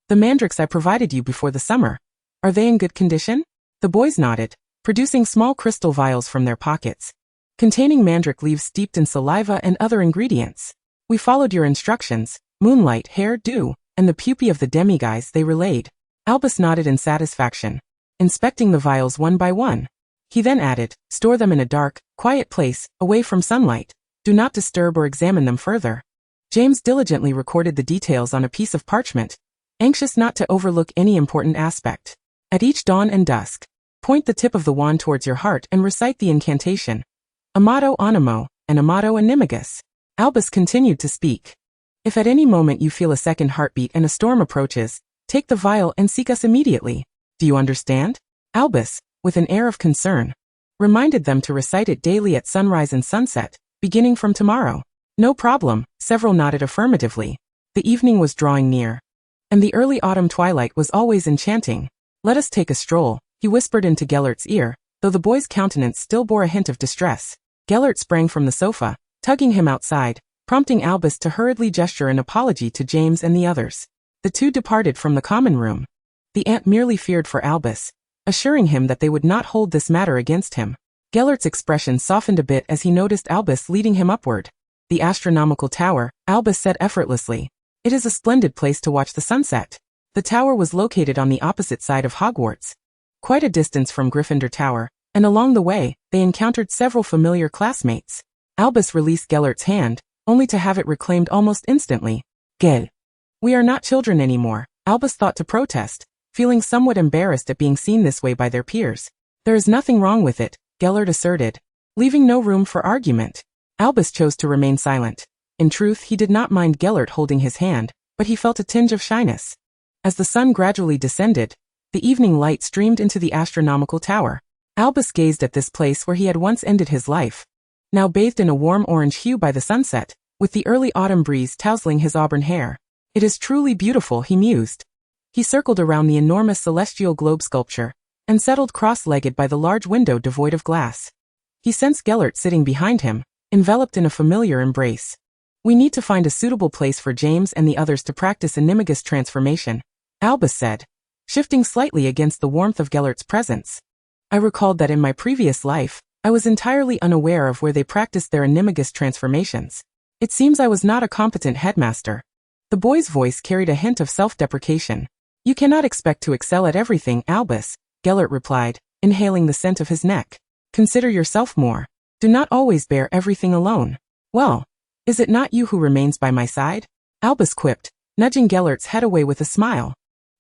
"The mandrakes I provided you before the summer, are they in good condition?" The boys nodded, producing small crystal vials from their pockets, containing mandrake leaves steeped in saliva and other ingredients. "We followed your instructions, moonlight, hair, dew, and the pupae of the demiguise," they relayed. Albus nodded in satisfaction, inspecting the vials one by one. He then added, "Store them in a dark, quiet place, away from sunlight. Do not disturb or examine them further." James diligently recorded the details on a piece of parchment, anxious not to overlook any important aspect. "At each dawn and dusk, point the tip of the wand towards your heart and recite the incantation, Amato Animo, and Amato Animagus." Albus continued to speak. "If at any moment you feel a second heartbeat and a storm approaches, take the vial and seek us immediately. Do you understand?" Albus, with an air of concern, reminded them to recite it daily at sunrise and sunset, beginning from tomorrow. "No problem," several nodded affirmatively. The evening was drawing near, and the early autumn twilight was always enchanting. "Let us take a stroll," he whispered into Gellert's ear, though the boy's countenance still bore a hint of distress. Gellert sprang from the sofa, tugging him outside, prompting Albus to hurriedly gesture an apology to James and the others. The two departed from the common room. The aunt merely feared for Albus, assuring him that they would not hold this matter against him. Gellert's expression softened a bit as he noticed Albus leading him upward. "The astronomical tower," Albus said effortlessly. "It is a splendid place to watch the sunset." The tower was located on the opposite side of Hogwarts, quite a distance from Gryffindor Tower, and along the way, they encountered several familiar classmates. Albus released Gellert's hand, only to have it reclaimed almost instantly. "Gell. We are not children anymore," Albus thought to protest, feeling somewhat embarrassed at being seen this way by their peers. "There is nothing wrong with it," Gellert asserted, leaving no room for argument. Albus chose to remain silent. In truth, he did not mind Gellert holding his hand, but he felt a tinge of shyness. As the sun gradually descended, the evening light streamed into the astronomical tower. Albus gazed at this place where he had once ended his life, now bathed in a warm orange hue by the sunset, with the early autumn breeze tousling his auburn hair. It is truly beautiful, he mused. He circled around the enormous celestial globe sculpture, and settled cross-legged by the large window devoid of glass. He sensed Gellert sitting behind him, enveloped in a familiar embrace. We need to find a suitable place for James and the others to practice animagus transformation, Albus said, shifting slightly against the warmth of Gellert's presence. I recalled that in my previous life, I was entirely unaware of where they practiced their animagus transformations. It seems I was not a competent headmaster. The boy's voice carried a hint of self-deprecation. You cannot expect to excel at everything, Albus, Gellert replied, inhaling the scent of his neck. Consider yourself more. Do not always bear everything alone. Well, is it not you who remains by my side? Albus quipped, nudging Gellert's head away with a smile.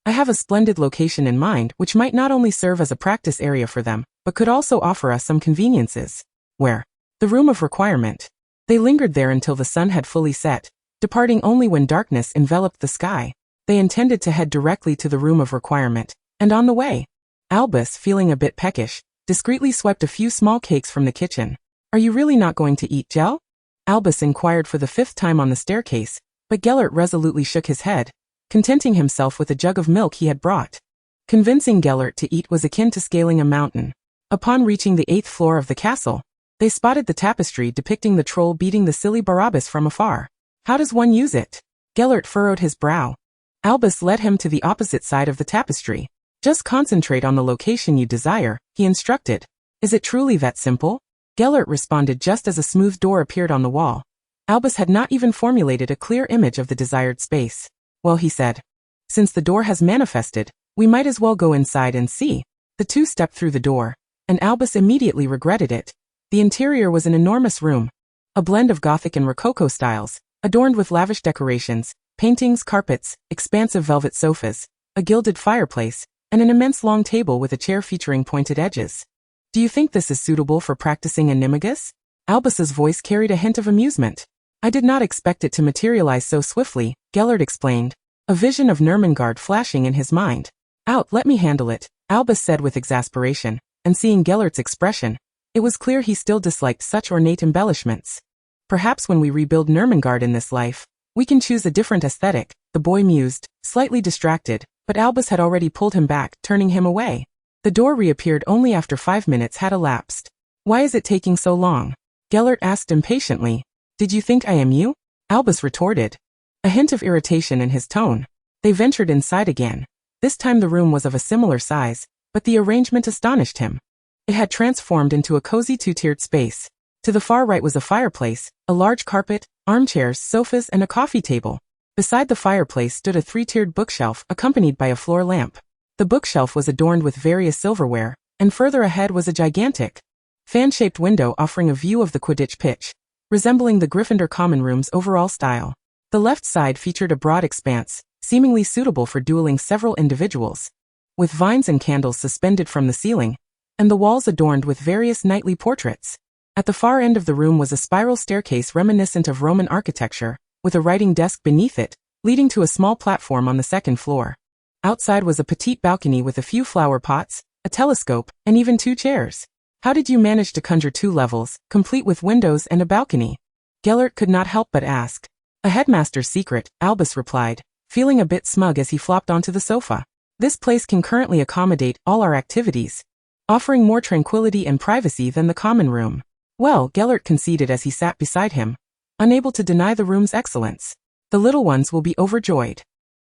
I have a splendid location in mind which might not only serve as a practice area for them, but could also offer us some conveniences. Where? The room of requirement. They lingered there until the sun had fully set, departing only when darkness enveloped the sky. They intended to head directly to the room of requirement, and on the way, Albus, feeling a bit peckish, discreetly swept a few small cakes from the kitchen. Are you really not going to eat, Gell? Albus inquired for the 5th time on the staircase, but Gellert resolutely shook his head, contenting himself with a jug of milk he had brought. Convincing Gellert to eat was akin to scaling a mountain. Upon reaching the 8th floor of the castle, they spotted the tapestry depicting the troll beating the silly Barabbas from afar. How does one use it? Gellert furrowed his brow. Albus led him to the opposite side of the tapestry. Just concentrate on the location you desire, he instructed. Is it truly that simple? Gellert responded just as a smooth door appeared on the wall. Albus had not even formulated a clear image of the desired space. Well, he said, since the door has manifested, we might as well go inside and see. The two stepped through the door, and Albus immediately regretted it. The interior was an enormous room, a blend of Gothic and Rococo styles, adorned with lavish decorations, paintings, carpets, expansive velvet sofas, a gilded fireplace, and an immense long table with a chair featuring pointed edges. Do you think this is suitable for practicing animagus? Albus's voice carried a hint of amusement. I did not expect it to materialize so swiftly, Gellert explained, a vision of Nurmengard flashing in his mind. Out, let me handle it, Albus said with exasperation, and seeing Gellert's expression, it was clear he still disliked such ornate embellishments. Perhaps when we rebuild Nurmengard in this life, we can choose a different aesthetic, the boy mused, slightly distracted, but Albus had already pulled him back, turning him away. The door reappeared only after 5 minutes had elapsed. Why is it taking so long? Gellert asked impatiently. Did you think I am you? Albus retorted, a hint of irritation in his tone. They ventured inside again. This time the room was of a similar size, but the arrangement astonished him. It had transformed into a cozy 2-tiered space. To the far right was a fireplace, a large carpet, armchairs, sofas, and a coffee table. Beside the fireplace stood a 3-tiered bookshelf accompanied by a floor lamp. The bookshelf was adorned with various silverware, and further ahead was a gigantic, fan-shaped window offering a view of the Quidditch pitch, resembling the Gryffindor common room's overall style. The left side featured a broad expanse, seemingly suitable for dueling several individuals, with vines and candles suspended from the ceiling, and the walls adorned with various knightly portraits. At the far end of the room was a spiral staircase reminiscent of Roman architecture, with a writing desk beneath it, leading to a small platform on the 2nd floor. Outside was a petite balcony with a few flower pots, a telescope, and even 2 chairs. How did you manage to conjure 2 levels, complete with windows and a balcony? Gellert could not help but ask. A headmaster's secret, Albus replied, feeling a bit smug as he flopped onto the sofa. This place can currently accommodate all our activities, offering more tranquility and privacy than the common room. Well, Gellert conceded as he sat beside him, unable to deny the room's excellence. The little ones will be overjoyed.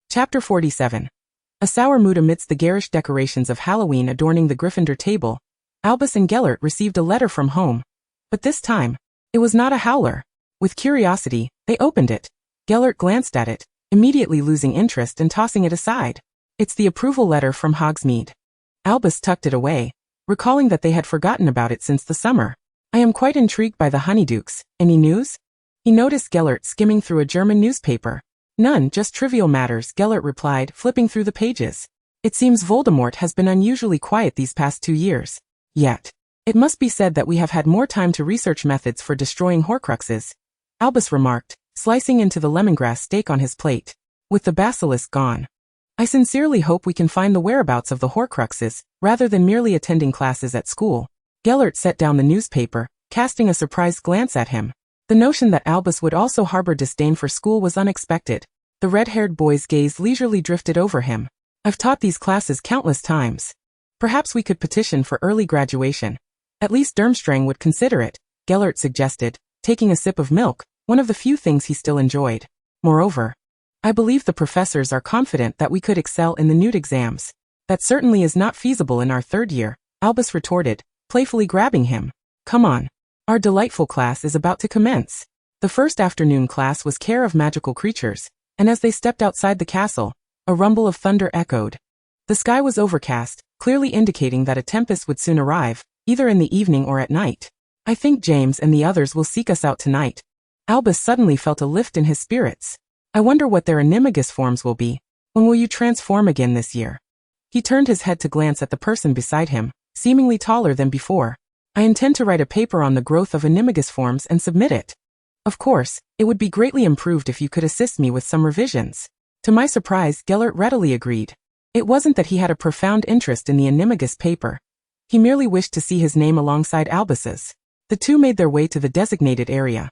Chapter 47. A sour mood amidst the garish decorations of Halloween adorning the Gryffindor table, Albus and Gellert received a letter from home. But this time, it was not a howler. With curiosity, they opened it. Gellert glanced at it, immediately losing interest and tossing it aside. It's the approval letter from Hogsmeade. Albus tucked it away, recalling that they had forgotten about it since the summer. I am quite intrigued by the Honeydukes. Any news? He noticed Gellert skimming through a German newspaper. None, just trivial matters, Gellert replied, flipping through the pages. It seems Voldemort has been unusually quiet these past 2 years. Yet, it must be said that we have had more time to research methods for destroying Horcruxes, Albus remarked, slicing into the lemongrass steak on his plate. With the basilisk gone. I sincerely hope we can find the whereabouts of the Horcruxes, rather than merely attending classes at school. Gellert set down the newspaper, casting a surprised glance at him. The notion that Albus would also harbor disdain for school was unexpected. The red-haired boy's gaze leisurely drifted over him. I've taught these classes countless times. Perhaps we could petition for early graduation. At least Durmstrang would consider it, Gellert suggested, taking a sip of milk, one of the few things he still enjoyed. Moreover, I believe the professors are confident that we could excel in the NUT exams. That certainly is not feasible in our third year, Albus retorted, playfully grabbing him. Come on. Our delightful class is about to commence. The first afternoon class was Care of Magical Creatures, and as they stepped outside the castle, a rumble of thunder echoed. The sky was overcast, clearly indicating that a tempest would soon arrive, either in the evening or at night. I think James and the others will seek us out tonight. Albus suddenly felt a lift in his spirits. I wonder what their animagus forms will be. When will you transform again this year? He turned his head to glance at the person beside him, seemingly taller than before. I intend to write a paper on the growth of animagus forms and submit it. Of course, it would be greatly improved if you could assist me with some revisions. To my surprise, Gellert readily agreed. It wasn't that he had a profound interest in the animagus paper. He merely wished to see his name alongside Albus's. The two made their way to the designated area.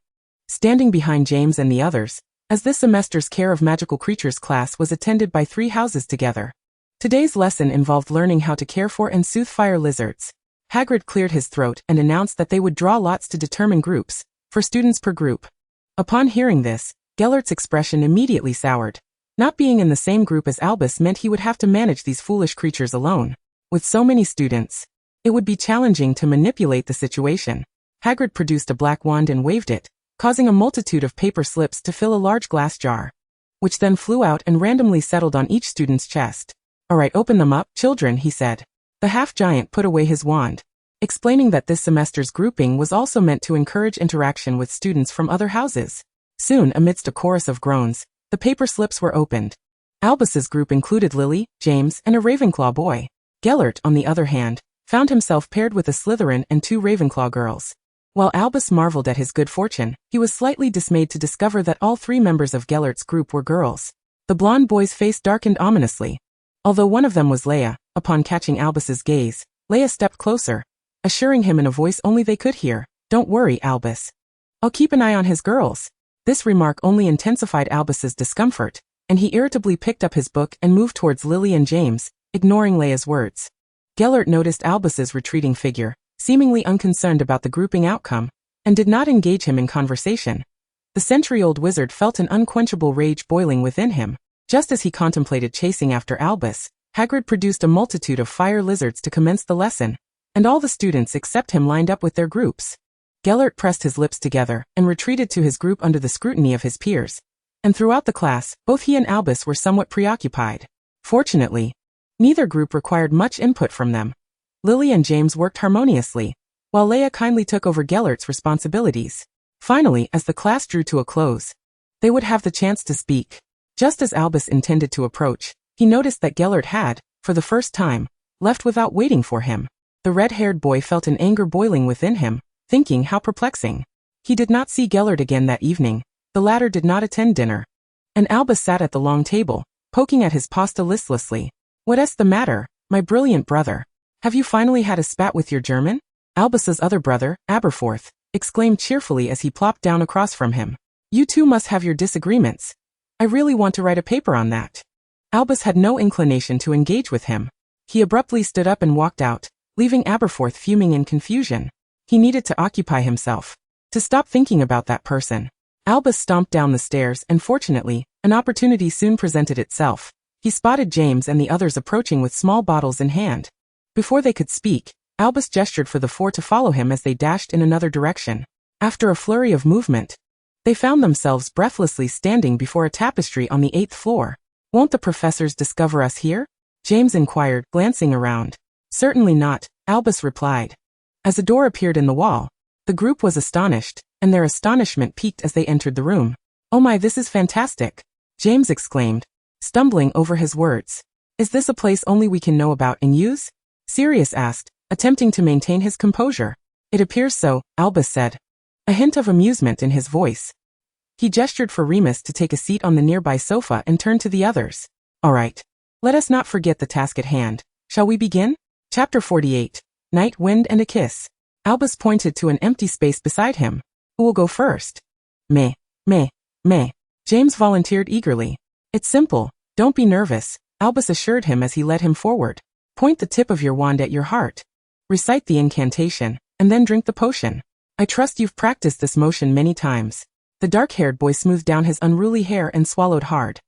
Standing behind James and the others, as this semester's Care of Magical Creatures class was attended by 3 houses together. Today's lesson involved learning how to care for and soothe fire lizards. Hagrid cleared his throat and announced that they would draw lots to determine groups, 4 students per group. Upon hearing this, Gellert's expression immediately soured. Not being in the same group as Albus meant he would have to manage these foolish creatures alone. With so many students, it would be challenging to manipulate the situation. Hagrid produced a black wand and waved it, causing a multitude of paper slips to fill a large glass jar, which then flew out and randomly settled on each student's chest. All right, open them up, children, he said. The half-giant put away his wand, explaining that this semester's grouping was also meant to encourage interaction with students from other houses. Soon, amidst a chorus of groans, the paper slips were opened. Albus's group included Lily, James, and a Ravenclaw boy. Gellert, on the other hand, found himself paired with a Slytherin and 2 Ravenclaw girls. While Albus marveled at his good fortune, he was slightly dismayed to discover that all 3 members of Gellert's group were girls. The blonde boy's face darkened ominously. Although one of them was Leia, upon catching Albus's gaze, Leia stepped closer, assuring him in a voice only they could hear, "Don't worry, Albus. I'll keep an eye on his girls." This remark only intensified Albus's discomfort, and he irritably picked up his book and moved towards Lily and James, ignoring Leia's words. Gellert noticed Albus's retreating figure, seemingly unconcerned about the grouping outcome, and did not engage him in conversation. The century-old wizard felt an unquenchable rage boiling within him. Just as he contemplated chasing after Albus, Hagrid produced a multitude of fire lizards to commence the lesson, and all the students except him lined up with their groups. Gellert pressed his lips together and retreated to his group under the scrutiny of his peers. And throughout the class, both he and Albus were somewhat preoccupied. Fortunately, neither group required much input from them. Lily and James worked harmoniously, while Leia kindly took over Gellert's responsibilities. Finally, as the class drew to a close, they would have the chance to speak. Just as Albus intended to approach, he noticed that Gellert had, for the first time, left without waiting for him. The red-haired boy felt an anger boiling within him, thinking how perplexing. He did not see Gellert again that evening. The latter did not attend dinner. And Albus sat at the long table, poking at his pasta listlessly. "What's the matter, my brilliant brother? Have you finally had a spat with your German?" Albus's other brother, Aberforth, exclaimed cheerfully as he plopped down across from him. "You two must have your disagreements. I really want to write a paper on that." Albus had no inclination to engage with him. He abruptly stood up and walked out, leaving Aberforth fuming in confusion. He needed to occupy himself, to stop thinking about that person. Albus stomped down the stairs and fortunately, an opportunity soon presented itself. He spotted James and the others approaching with small bottles in hand. Before they could speak, Albus gestured for the 4 to follow him as they dashed in another direction. After a flurry of movement, they found themselves breathlessly standing before a tapestry on the 8th floor. "Won't the professors discover us here?" James inquired, glancing around. "Certainly not," Albus replied. As a door appeared in the wall, the group was astonished, and their astonishment peaked as they entered the room. "Oh my, this is fantastic!" James exclaimed, stumbling over his words. "Is this a place only we can know about and use?" Sirius asked, attempting to maintain his composure. "It appears so," Albus said, a hint of amusement in his voice. He gestured for Remus to take a seat on the nearby sofa and turned to the others. All right. Let us not forget the task at hand. Shall we begin? Chapter 48. Night, Wind, and a Kiss. Albus pointed to an empty space beside him. Who will go first? Me. James volunteered eagerly. It's simple. Don't be nervous, Albus assured him as he led him forward. Point the tip of your wand at your heart. Recite the incantation, and then drink the potion. I trust you've practiced this motion many times. The dark-haired boy smoothed down his unruly hair and swallowed hard.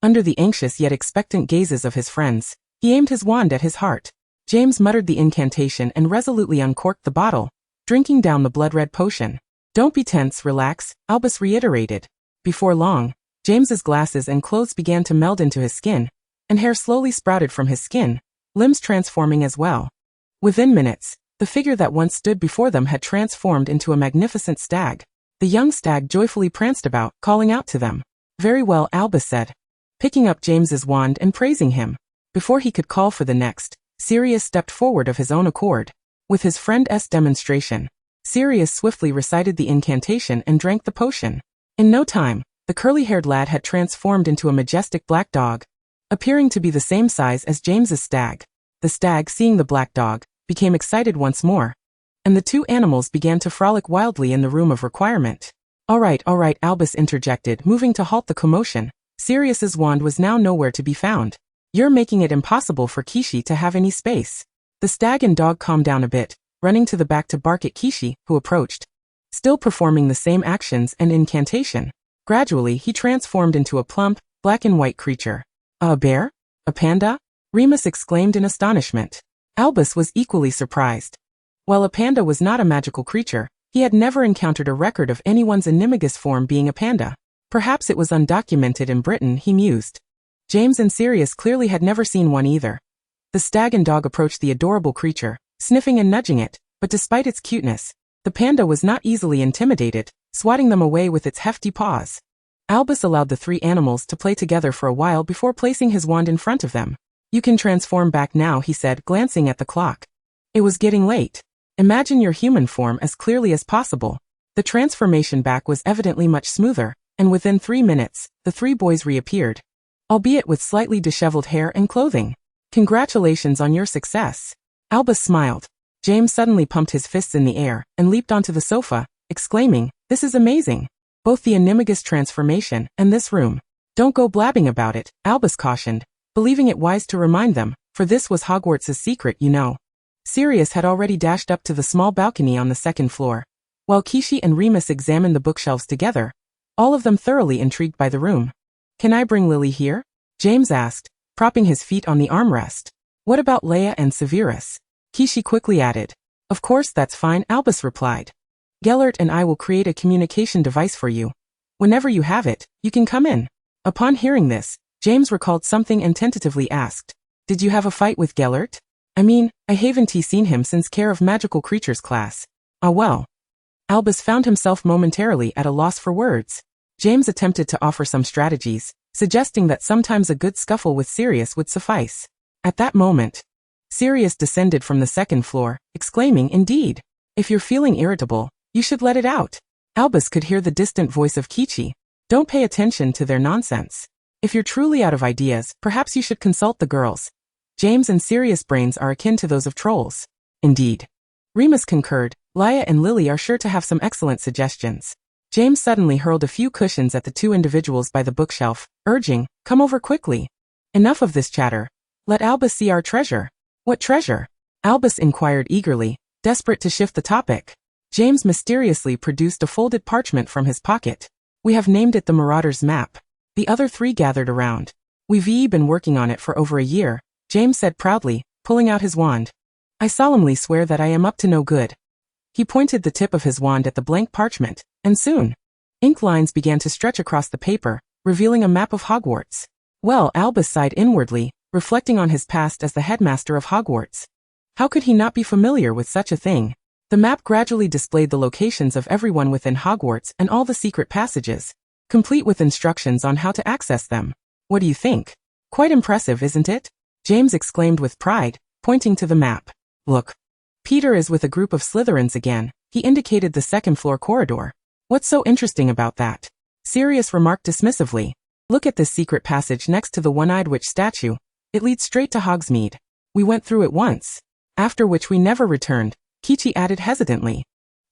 Under the anxious yet expectant gazes of his friends, he aimed his wand at his heart. James muttered the incantation and resolutely uncorked the bottle, drinking down the blood-red potion. Don't be tense, relax, Albus reiterated. Before long, James's glasses and clothes began to meld into his skin, and hair slowly sprouted from his skin, limbs transforming as well. Within minutes, the figure that once stood before them had transformed into a magnificent stag. The young stag joyfully pranced about, calling out to them. Very well, Albus said, picking up James's wand and praising him. Before he could call for the next, Sirius stepped forward of his own accord. With his friend's demonstration, Sirius swiftly recited the incantation and drank the potion. In no time, the curly-haired lad had transformed into a majestic black dog, appearing to be the same size as James's stag. The stag, seeing the black dog, became excited once more, and the two animals began to frolic wildly in the room of requirement. All right, Albus interjected, moving to halt the commotion. Sirius's wand was now nowhere to be found. You're making it impossible for Kishi to have any space. The stag and dog calmed down a bit, running to the back to bark at Kishi, who approached, still performing the same actions and incantation. Gradually, he transformed into a plump, black and white creature. A bear? A panda? Remus exclaimed in astonishment. Albus was equally surprised. While a panda was not a magical creature, he had never encountered a record of anyone's animagus form being a panda. Perhaps it was undocumented in Britain, he mused. James and Sirius clearly had never seen one either. The stag and dog approached the adorable creature, sniffing and nudging it, but despite its cuteness, the panda was not easily intimidated, swatting them away with its hefty paws. Albus allowed the three animals to play together for a while before placing his wand in front of them. You can transform back now, he said, glancing at the clock. It was getting late. Imagine your human form as clearly as possible. The transformation back was evidently much smoother, and within 3 minutes, the three boys reappeared, albeit with slightly disheveled hair and clothing. Congratulations on your success. Albus smiled. James suddenly pumped his fists in the air and leaped onto the sofa, exclaiming, "This is amazing. Both the animagus transformation and this room." Don't go blabbing about it, Albus cautioned, believing it wise to remind them, for this was Hogwarts' secret, you know. Sirius had already dashed up to the small balcony on the second floor. While Kishi and Remus examined the bookshelves together, all of them thoroughly intrigued by the room. Can I bring Lily here? James asked, propping his feet on the armrest. What about Leia and Severus? Kishi quickly added. Of course, that's fine, Albus replied. Gellert and I will create a communication device for you. Whenever you have it, you can come in. Upon hearing this, James recalled something and tentatively asked, Did you have a fight with Gellert? I haven't seen him since Care of Magical Creatures class. Ah well. Albus found himself momentarily at a loss for words. James attempted to offer some strategies, suggesting that sometimes a good scuffle with Sirius would suffice. At that moment, Sirius descended from the second floor, exclaiming, Indeed. If you're feeling irritable, you should let it out. Albus could hear the distant voice of Kichi. Don't pay attention to their nonsense. If you're truly out of ideas, perhaps you should consult the girls. James and Sirius' brains are akin to those of trolls. Indeed. Remus concurred. Leia and Lily are sure to have some excellent suggestions. James suddenly hurled a few cushions at the two individuals by the bookshelf, urging, Come over quickly. Enough of this chatter. Let Albus see our treasure. What treasure? Albus inquired eagerly, desperate to shift the topic. James mysteriously produced a folded parchment from his pocket. We have named it the Marauder's Map. The other three gathered around. We've been working on it for over a year, James said proudly, pulling out his wand. I solemnly swear that I am up to no good. He pointed the tip of his wand at the blank parchment, and soon, ink lines began to stretch across the paper, revealing a map of Hogwarts. Well, Albus sighed inwardly, reflecting on his past as the headmaster of Hogwarts. How could he not be familiar with such a thing? The map gradually displayed the locations of everyone within Hogwarts and all the secret passages, complete with instructions on how to access them. What do you think? Quite impressive, isn't it? James exclaimed with pride, pointing to the map. Look. Peter is with a group of Slytherins again. He indicated the second-floor corridor. What's so interesting about that? Sirius remarked dismissively. Look at this secret passage next to the one-eyed witch statue. It leads straight to Hogsmeade. We went through it once. After which we never returned, Kichi added hesitantly.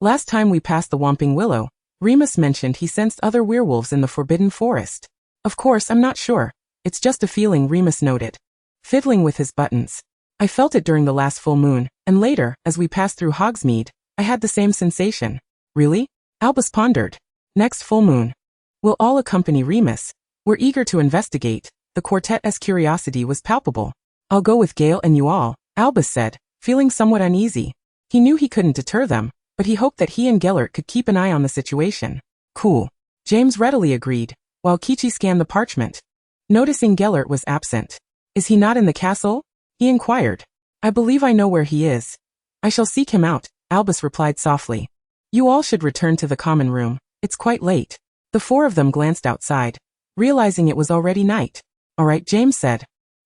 Last time we passed the Whomping Willow, Remus mentioned he sensed other werewolves in the Forbidden Forest. Of course, I'm not sure. It's just a feeling, Remus noted. Fiddling with his buttons. I felt it during the last full moon, and later, as we passed through Hogsmeade, I had the same sensation. Really? Albus pondered. Next full moon. We'll all accompany Remus. We're eager to investigate. The quartet's curiosity was palpable. I'll go with Gale and you all, Albus said, feeling somewhat uneasy. He knew he couldn't deter them, but he hoped that he and Gellert could keep an eye on the situation. Cool. James readily agreed, while Kichi scanned the parchment. Noticing Gellert was absent. Is he not in the castle? He inquired. I believe I know where he is. I shall seek him out, Albus replied softly. You all should return to the common room. It's quite late. The four of them glanced outside, realizing it was already night. All right, James said,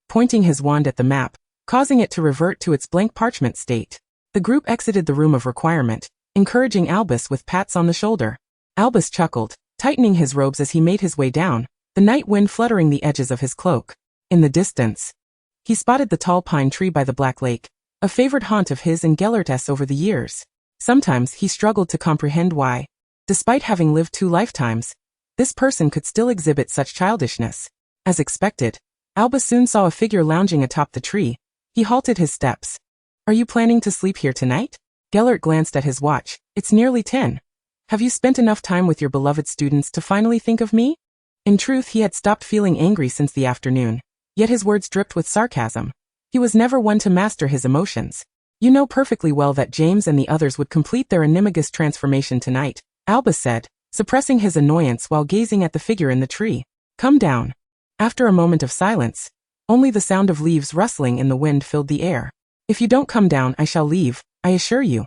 pointing his wand at the map, causing it to revert to its blank parchment state. The group exited the room of requirement, encouraging Albus with pats on the shoulder. Albus chuckled, tightening his robes as he made his way down, the night wind fluttering the edges of his cloak. In the distance, he spotted the tall pine tree by the Black Lake, a favorite haunt of his and Gellert's over the years. Sometimes he struggled to comprehend why, despite having lived 2 lifetimes, this person could still exhibit such childishness. As expected, Albus soon saw a figure lounging atop the tree. He halted his steps. Are you planning to sleep here tonight? Gellert glanced at his watch. It's nearly 10. Have you spent enough time with your beloved students to finally think of me? In truth, he had stopped feeling angry since the afternoon, yet his words dripped with sarcasm. He was never one to master his emotions. You know perfectly well that James and the others would complete their animagus transformation tonight, Albus said, suppressing his annoyance while gazing at the figure in the tree. Come down. After a moment of silence, only the sound of leaves rustling in the wind filled the air. If you don't come down, I shall leave, I assure you.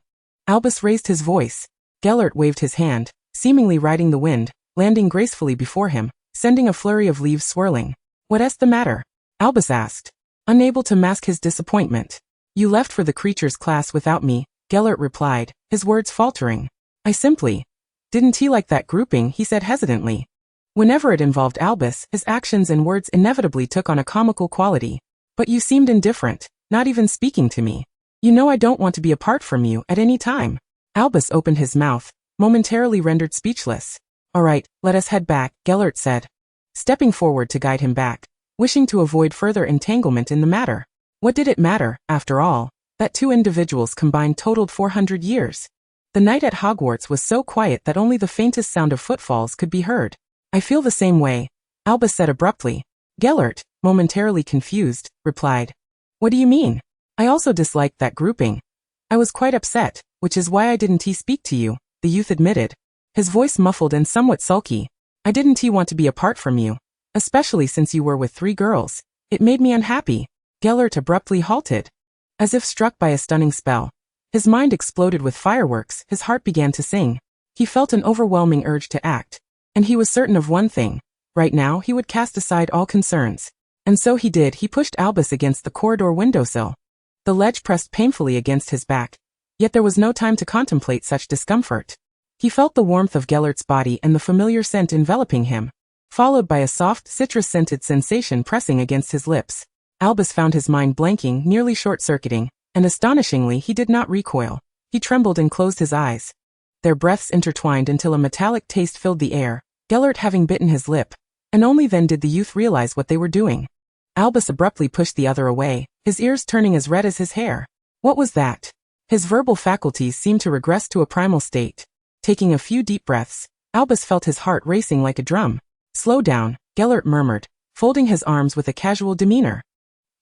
Albus raised his voice. Gellert waved his hand, seemingly riding the wind, landing gracefully before him, sending a flurry of leaves swirling. What's the matter? Albus asked, unable to mask his disappointment. You left for the creatures class without me, Gellert replied, his words faltering. I simply didn't like that grouping, he said hesitantly. Whenever it involved Albus, his actions and words inevitably took on a comical quality. But you seemed indifferent, not even speaking to me. You know I don't want to be apart from you at any time. Albus opened his mouth, momentarily rendered speechless. All right, let us head back, Gellert said, stepping forward to guide him back, wishing to avoid further entanglement in the matter. What did it matter, after all, that 2 individuals combined totaled 400 years? The night at Hogwarts was so quiet that only the faintest sound of footfalls could be heard. I feel the same way, Albus said abruptly. Gellert, momentarily confused, replied. What do you mean? I also disliked that grouping. I was quite upset, which is why I didn't speak to you, the youth admitted, his voice muffled and somewhat sulky. I didn't want to be apart from you, especially since you were with 3 girls. It made me unhappy. Gellert abruptly halted, as if struck by a stunning spell. His mind exploded with fireworks, his heart began to sing. He felt an overwhelming urge to act, and he was certain of one thing. Right now he would cast aside all concerns. And so he did. He pushed Albus against the corridor windowsill. The ledge pressed painfully against his back, yet there was no time to contemplate such discomfort. He felt the warmth of Gellert's body and the familiar scent enveloping him, followed by a soft, citrus-scented sensation pressing against his lips. Albus found his mind blanking, nearly short-circuiting, and astonishingly he did not recoil. He trembled and closed his eyes. Their breaths intertwined until a metallic taste filled the air, Gellert having bitten his lip, and only then did the youth realize what they were doing. Albus abruptly pushed the other away, his ears turning as red as his hair. What was that? His verbal faculties seemed to regress to a primal state. Taking a few deep breaths, Albus felt his heart racing like a drum. Slow down, Gellert murmured, folding his arms with a casual demeanor.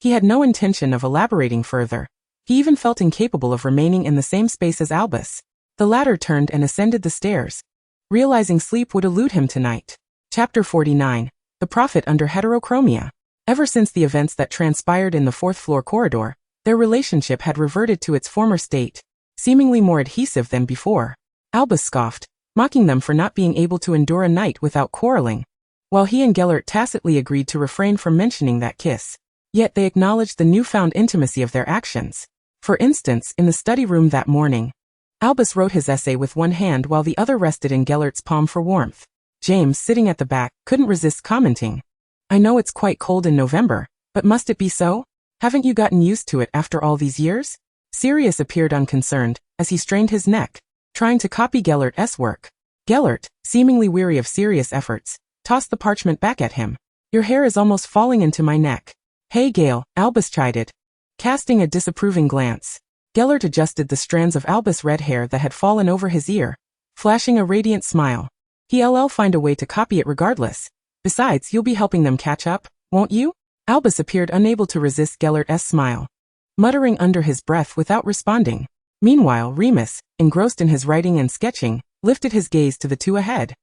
He had no intention of elaborating further. He even felt incapable of remaining in the same space as Albus. The latter turned and ascended the stairs, realizing sleep would elude him tonight. Chapter 49. The Prophet Under Heterochromia. Ever since the events that transpired in the 4th-floor corridor, their relationship had reverted to its former state, seemingly more adhesive than before. Albus scoffed, mocking them for not being able to endure a night without quarreling, while he and Gellert tacitly agreed to refrain from mentioning that kiss. Yet they acknowledged the newfound intimacy of their actions. For instance, in the study room that morning, Albus wrote his essay with one hand while the other rested in Gellert's palm for warmth. James, sitting at the back, couldn't resist commenting. I know it's quite cold in November, but must it be so? Haven't you gotten used to it after all these years? Sirius appeared unconcerned, as he strained his neck, trying to copy Gellert's work. Gellert, seemingly weary of Sirius' efforts, tossed the parchment back at him. Your hair is almost falling into my neck. Hey Gale, Albus chided, casting a disapproving glance. Gellert adjusted the strands of Albus' red hair that had fallen over his ear, flashing a radiant smile. He'll find a way to copy it regardless. Besides, you'll be helping them catch up, won't you? Albus appeared unable to resist Gellert's smile, muttering under his breath without responding. Meanwhile, Remus, engrossed in his writing and sketching, lifted his gaze to the two ahead.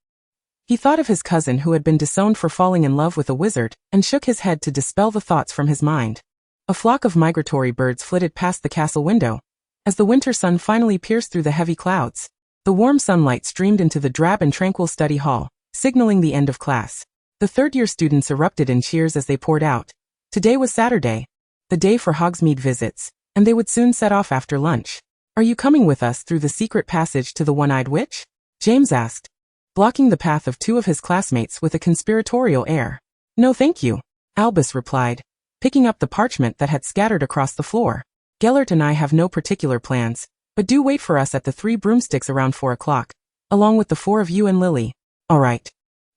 He thought of his cousin who had been disowned for falling in love with a wizard, and shook his head to dispel the thoughts from his mind. A flock of migratory birds flitted past the castle window. As the winter sun finally pierced through the heavy clouds, the warm sunlight streamed into the drab and tranquil study hall, signaling the end of class. The third-year students erupted in cheers as they poured out. Today was Saturday, the day for Hogsmeade visits, and they would soon set off after lunch. Are you coming with us through the secret passage to the One-Eyed Witch? James asked, blocking the path of two of his classmates with a conspiratorial air. No thank you, Albus replied, picking up the parchment that had scattered across the floor. Gellert and I have no particular plans, but do wait for us at the 3 Broomsticks around 4 o'clock, along with the 4 of you and Lily. All right.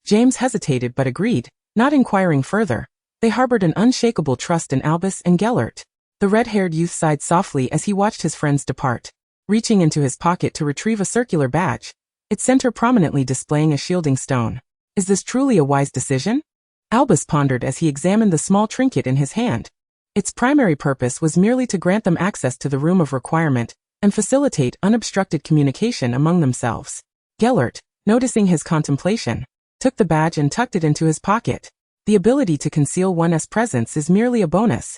James hesitated but agreed, not inquiring further. They harbored an unshakable trust in Albus and Gellert. The red-haired youth sighed softly as he watched his friends depart, reaching into his pocket to retrieve a circular badge, its center prominently displaying a shielding stone. Is this truly a wise decision? Albus pondered as he examined the small trinket in his hand. Its primary purpose was merely to grant them access to the room of requirement and facilitate unobstructed communication among themselves. Gellert, noticing his contemplation, took the badge and tucked it into his pocket. The ability to conceal one's presence is merely a bonus.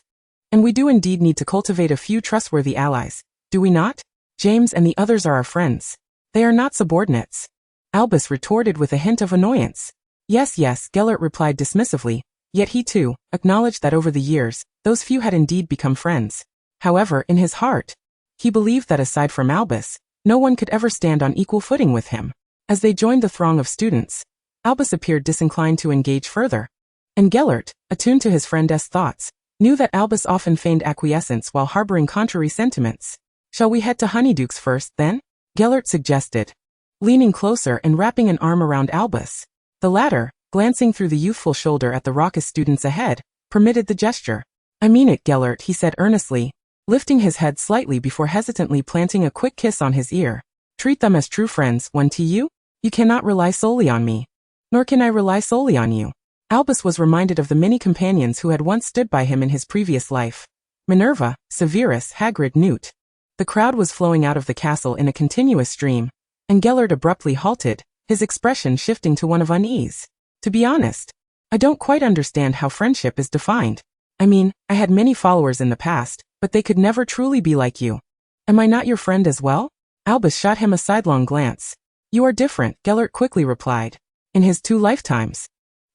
And we do indeed need to cultivate a few trustworthy allies, do we not? James and the others are our friends. They are not subordinates. Albus retorted with a hint of annoyance. Yes, Gellert replied dismissively, yet he too acknowledged that over the years, those few had indeed become friends. However, in his heart, he believed that aside from Albus, no one could ever stand on equal footing with him. As they joined the throng of students, Albus appeared disinclined to engage further. And Gellert, attuned to his friend's thoughts, knew that Albus often feigned acquiescence while harboring contrary sentiments. Shall we head to Honeydukes first, then? Gellert suggested, leaning closer and wrapping an arm around Albus. The latter, glancing through the youthful shoulder at the raucous students ahead, permitted the gesture. I mean it, Gellert, he said earnestly, lifting his head slightly before hesitantly planting a quick kiss on his ear. Treat them as true friends, one to you? You cannot rely solely on me. Nor can I rely solely on you. Albus was reminded of the many companions who had once stood by him in his previous life. Minerva, Severus, Hagrid, Newt. The crowd was flowing out of the castle in a continuous stream, and Gellert abruptly halted, his expression shifting to one of unease. To be honest, I don't quite understand how friendship is defined. I mean, I had many followers in the past, but they could never truly be like you. Am I not your friend as well? Albus shot him a sidelong glance. You are different, Gellert quickly replied. In his 2 lifetimes,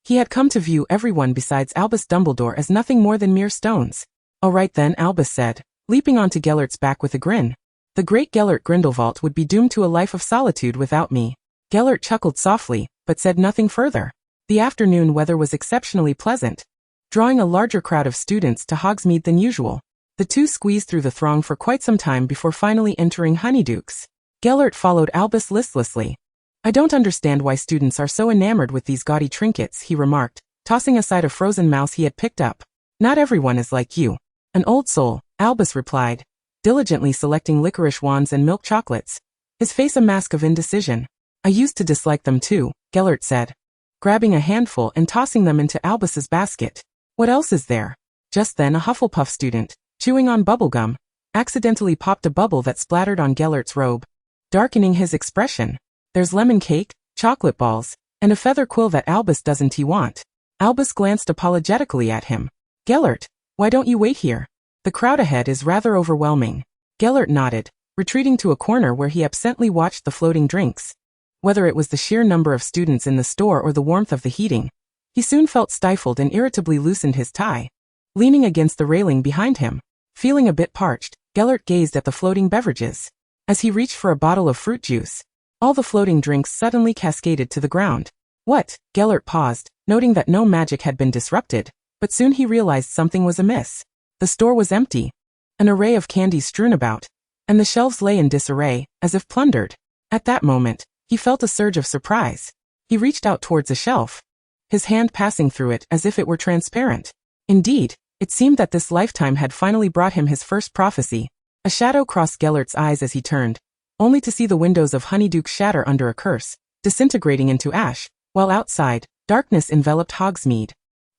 he had come to view everyone besides Albus Dumbledore as nothing more than mere stones. All right then, Albus said, leaping onto Gellert's back with a grin. The great Gellert Grindelwald would be doomed to a life of solitude without me. Gellert chuckled softly, but said nothing further. The afternoon weather was exceptionally pleasant, drawing a larger crowd of students to Hogsmeade than usual. The two squeezed through the throng for quite some time before finally entering Honeydukes. Gellert followed Albus listlessly. I don't understand why students are so enamored with these gaudy trinkets, he remarked, tossing aside a frozen mouse he had picked up. Not everyone is like you. An old soul, Albus replied, diligently selecting licorice wands and milk chocolates, his face a mask of indecision. I used to dislike them too, Gellert said, grabbing a handful and tossing them into Albus's basket. What else is there? Just then a Hufflepuff student, chewing on bubblegum, accidentally popped a bubble that splattered on Gellert's robe, darkening his expression. There's lemon cake, chocolate balls, and a feather quill that Albus doesn't want. Albus glanced apologetically at him. Gellert, why don't you wait here? The crowd ahead is rather overwhelming. Gellert nodded, retreating to a corner where he absently watched the floating drinks. Whether it was the sheer number of students in the store or the warmth of the heating, he soon felt stifled and irritably loosened his tie. Leaning against the railing behind him, feeling a bit parched, Gellert gazed at the floating beverages. As he reached for a bottle of fruit juice, all the floating drinks suddenly cascaded to the ground. What? Gellert paused, noting that no magic had been disrupted, but soon he realized something was amiss. The store was empty. An array of candies strewn about, and the shelves lay in disarray, as if plundered. At that moment, he felt a surge of surprise. He reached out towards a shelf, his hand passing through it as if it were transparent. Indeed, it seemed that this lifetime had finally brought him his first prophecy. A shadow crossed Gellert's eyes as he turned, only to see the windows of Honeyduke shatter under a curse, disintegrating into ash, while outside, darkness enveloped Hogsmeade.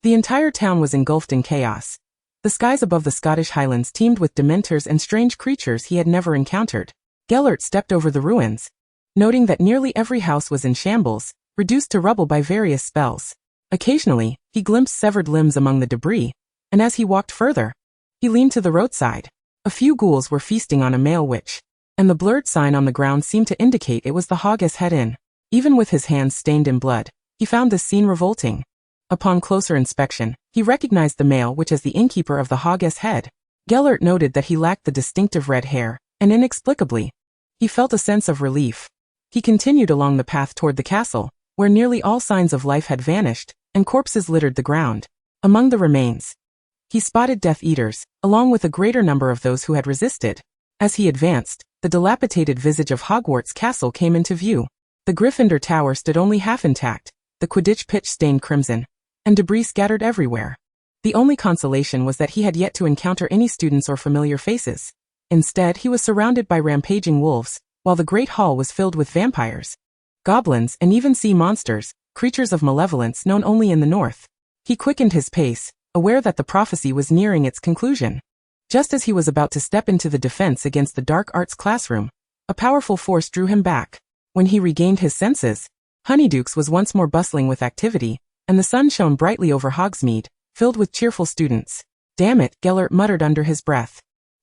The entire town was engulfed in chaos. The skies above the Scottish Highlands teemed with dementors and strange creatures he had never encountered. Gellert stepped over the ruins, noting that nearly every house was in shambles, reduced to rubble by various spells. Occasionally, he glimpsed severed limbs among the debris, and as he walked further, he leaned to the roadside. A few ghouls were feasting on a male witch, and the blurred sign on the ground seemed to indicate it was the Hogwarts Head Inn. Even with his hands stained in blood, he found this scene revolting. Upon closer inspection, he recognized the male witch as the innkeeper of the Hogwarts Head. Gellert noted that he lacked the distinctive red hair, and inexplicably, he felt a sense of relief. He continued along the path toward the castle, where nearly all signs of life had vanished, and corpses littered the ground. Among the remains, he spotted Death Eaters, along with a greater number of those who had resisted. As he advanced, the dilapidated visage of Hogwarts Castle came into view. The Gryffindor Tower stood only half intact, the Quidditch pitch stained crimson, and debris scattered everywhere. The only consolation was that he had yet to encounter any students or familiar faces. Instead, he was surrounded by rampaging wolves, while the Great Hall was filled with vampires, goblins, and even sea monsters, creatures of malevolence known only in the north. He quickened his pace, aware that the prophecy was nearing its conclusion. Just as he was about to step into the defense against the dark arts classroom, a powerful force drew him back. When he regained his senses, Honeydukes was once more bustling with activity, and the sun shone brightly over Hogsmeade, filled with cheerful students. Damn it, Gellert muttered under his breath.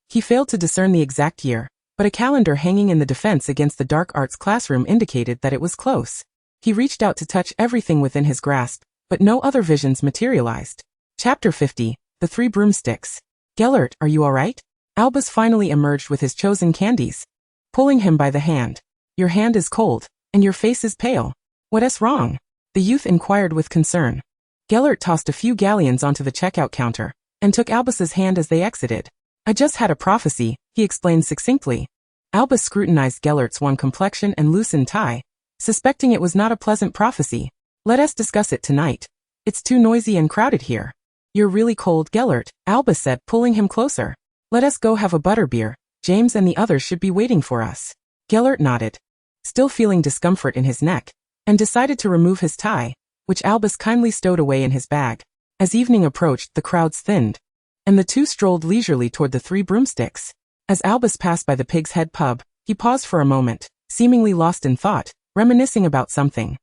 He failed to discern the exact year, but a calendar hanging in the defense against the dark arts classroom indicated that it was close. He reached out to touch everything within his grasp, but no other visions materialized. Chapter 50, The Three Broomsticks. Gellert, are you alright? Albus finally emerged with his chosen candies, pulling him by the hand. Your hand is cold, and your face is pale. What's wrong? The youth inquired with concern. Gellert tossed a few galleons onto the checkout counter, and took Albus's hand as they exited. I just had a prophecy, he explained succinctly. Albus scrutinized Gellert's wan complexion and loosened tie, suspecting it was not a pleasant prophecy. Let us discuss it tonight. It's too noisy and crowded here. You're really cold, Gellert, Albus said, pulling him closer. Let us go have a butterbeer. James and the others should be waiting for us. Gellert nodded, still feeling discomfort in his neck, and decided to remove his tie, which Albus kindly stowed away in his bag. As evening approached, the crowds thinned, and the two strolled leisurely toward the Three Broomsticks. As Albus passed by the Pig's Head pub, he paused for a moment, seemingly lost in thought, reminiscing about something.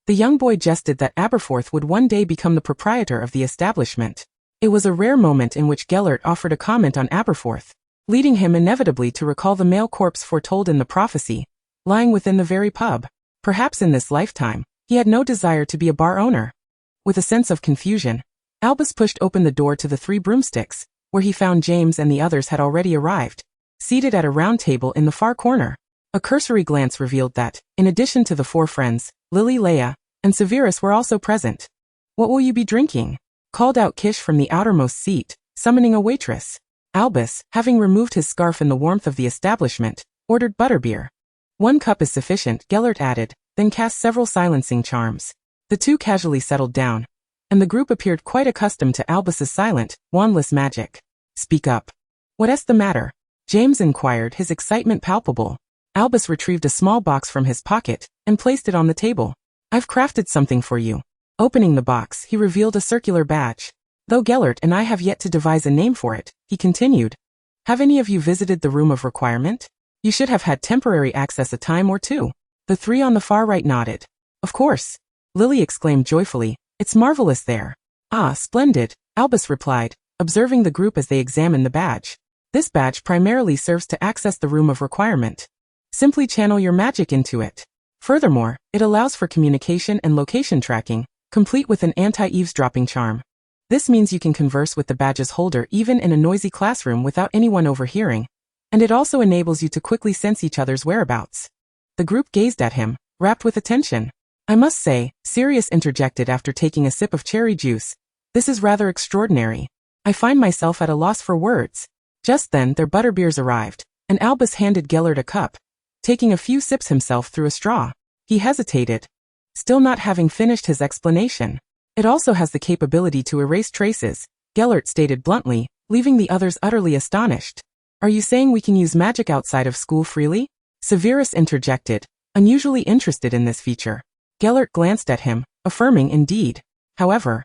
The young boy jested that Aberforth would one day become the proprietor of the establishment. It was a rare moment in which Gellert offered a comment on Aberforth, leading him inevitably to recall the male corpse foretold in the prophecy, lying within the very pub. Perhaps in this lifetime, he had no desire to be a bar owner. With a sense of confusion, Albus pushed open the door to the Three Broomsticks, where he found James and the others had already arrived, seated at a round table in the far corner. A cursory glance revealed that, in addition to the four friends, Lily, Leia, and Severus were also present. What will you be drinking? Called out Kish from the outermost seat, summoning a waitress. Albus, having removed his scarf in the warmth of the establishment, ordered butterbeer. 1 cup is sufficient, Gellert added, then cast several silencing charms. The two casually settled down, and the group appeared quite accustomed to Albus's silent, wandless magic. Speak up. What's the matter? James inquired, his excitement palpable. Albus retrieved a small box from his pocket, and placed it on the table. I've crafted something for you. Opening the box, he revealed a circular badge. Though Gellert and I have yet to devise a name for it, he continued. Have any of you visited the Room of Requirement? You should have had temporary access a time or two. The three on the far right nodded. Of course. Lily exclaimed joyfully, it's marvelous there. Ah, splendid, Albus replied, observing the group as they examined the badge. This badge primarily serves to access the Room of Requirement. Simply channel your magic into it. Furthermore, it allows for communication and location tracking, complete with an anti-eavesdropping charm. This means you can converse with the badge's holder even in a noisy classroom without anyone overhearing, and it also enables you to quickly sense each other's whereabouts. The group gazed at him, rapt with attention. I must say, Sirius interjected after taking a sip of cherry juice, this is rather extraordinary. I find myself at a loss for words. Just then their butterbeers arrived, and Albus handed Gellert a cup, taking a few sips himself through a straw. He hesitated, still not having finished his explanation. It also has the capability to erase traces, Gellert stated bluntly, leaving the others utterly astonished. Are you saying we can use magic outside of school freely? Severus interjected, unusually interested in this feature. Gellert glanced at him, affirming indeed. However,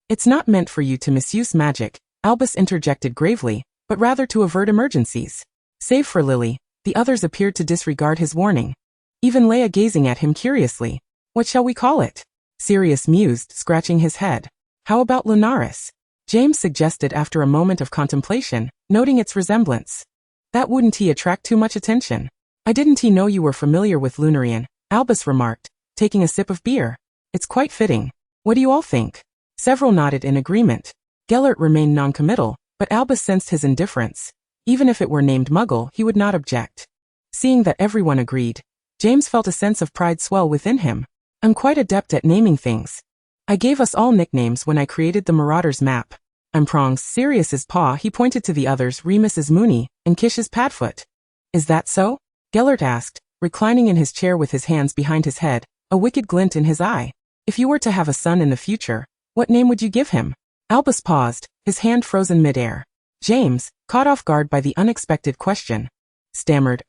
it's not meant for you to misuse magic, Albus interjected gravely, but rather to avert emergencies. Save for Lily, the others appeared to disregard his warning. Even Leia gazing at him curiously. What shall we call it? Sirius mused, scratching his head. How about Lunaris? James suggested after a moment of contemplation, noting its resemblance. That wouldn't he attract too much attention? I didn't know you were familiar with Lunarian, Albus remarked, taking a sip of beer. It's quite fitting. What do you all think? Several nodded in agreement. Gellert remained non-committal, but Albus sensed his indifference. Even if it were named Muggle, he would not object. Seeing that everyone agreed, James felt a sense of pride swell within him. I'm quite adept at naming things. I gave us all nicknames when I created the Marauders map. I'm Prongs, Sirius's paw, he pointed to the others, Remus's Mooney, and Kish's Padfoot. Is that so? Gellert asked, reclining in his chair with his hands behind his head, a wicked glint in his eye. If you were to have a son in the future, what name would you give him? Albus paused, his hand frozen mid-air. James, caught off guard by the unexpected question, stammered,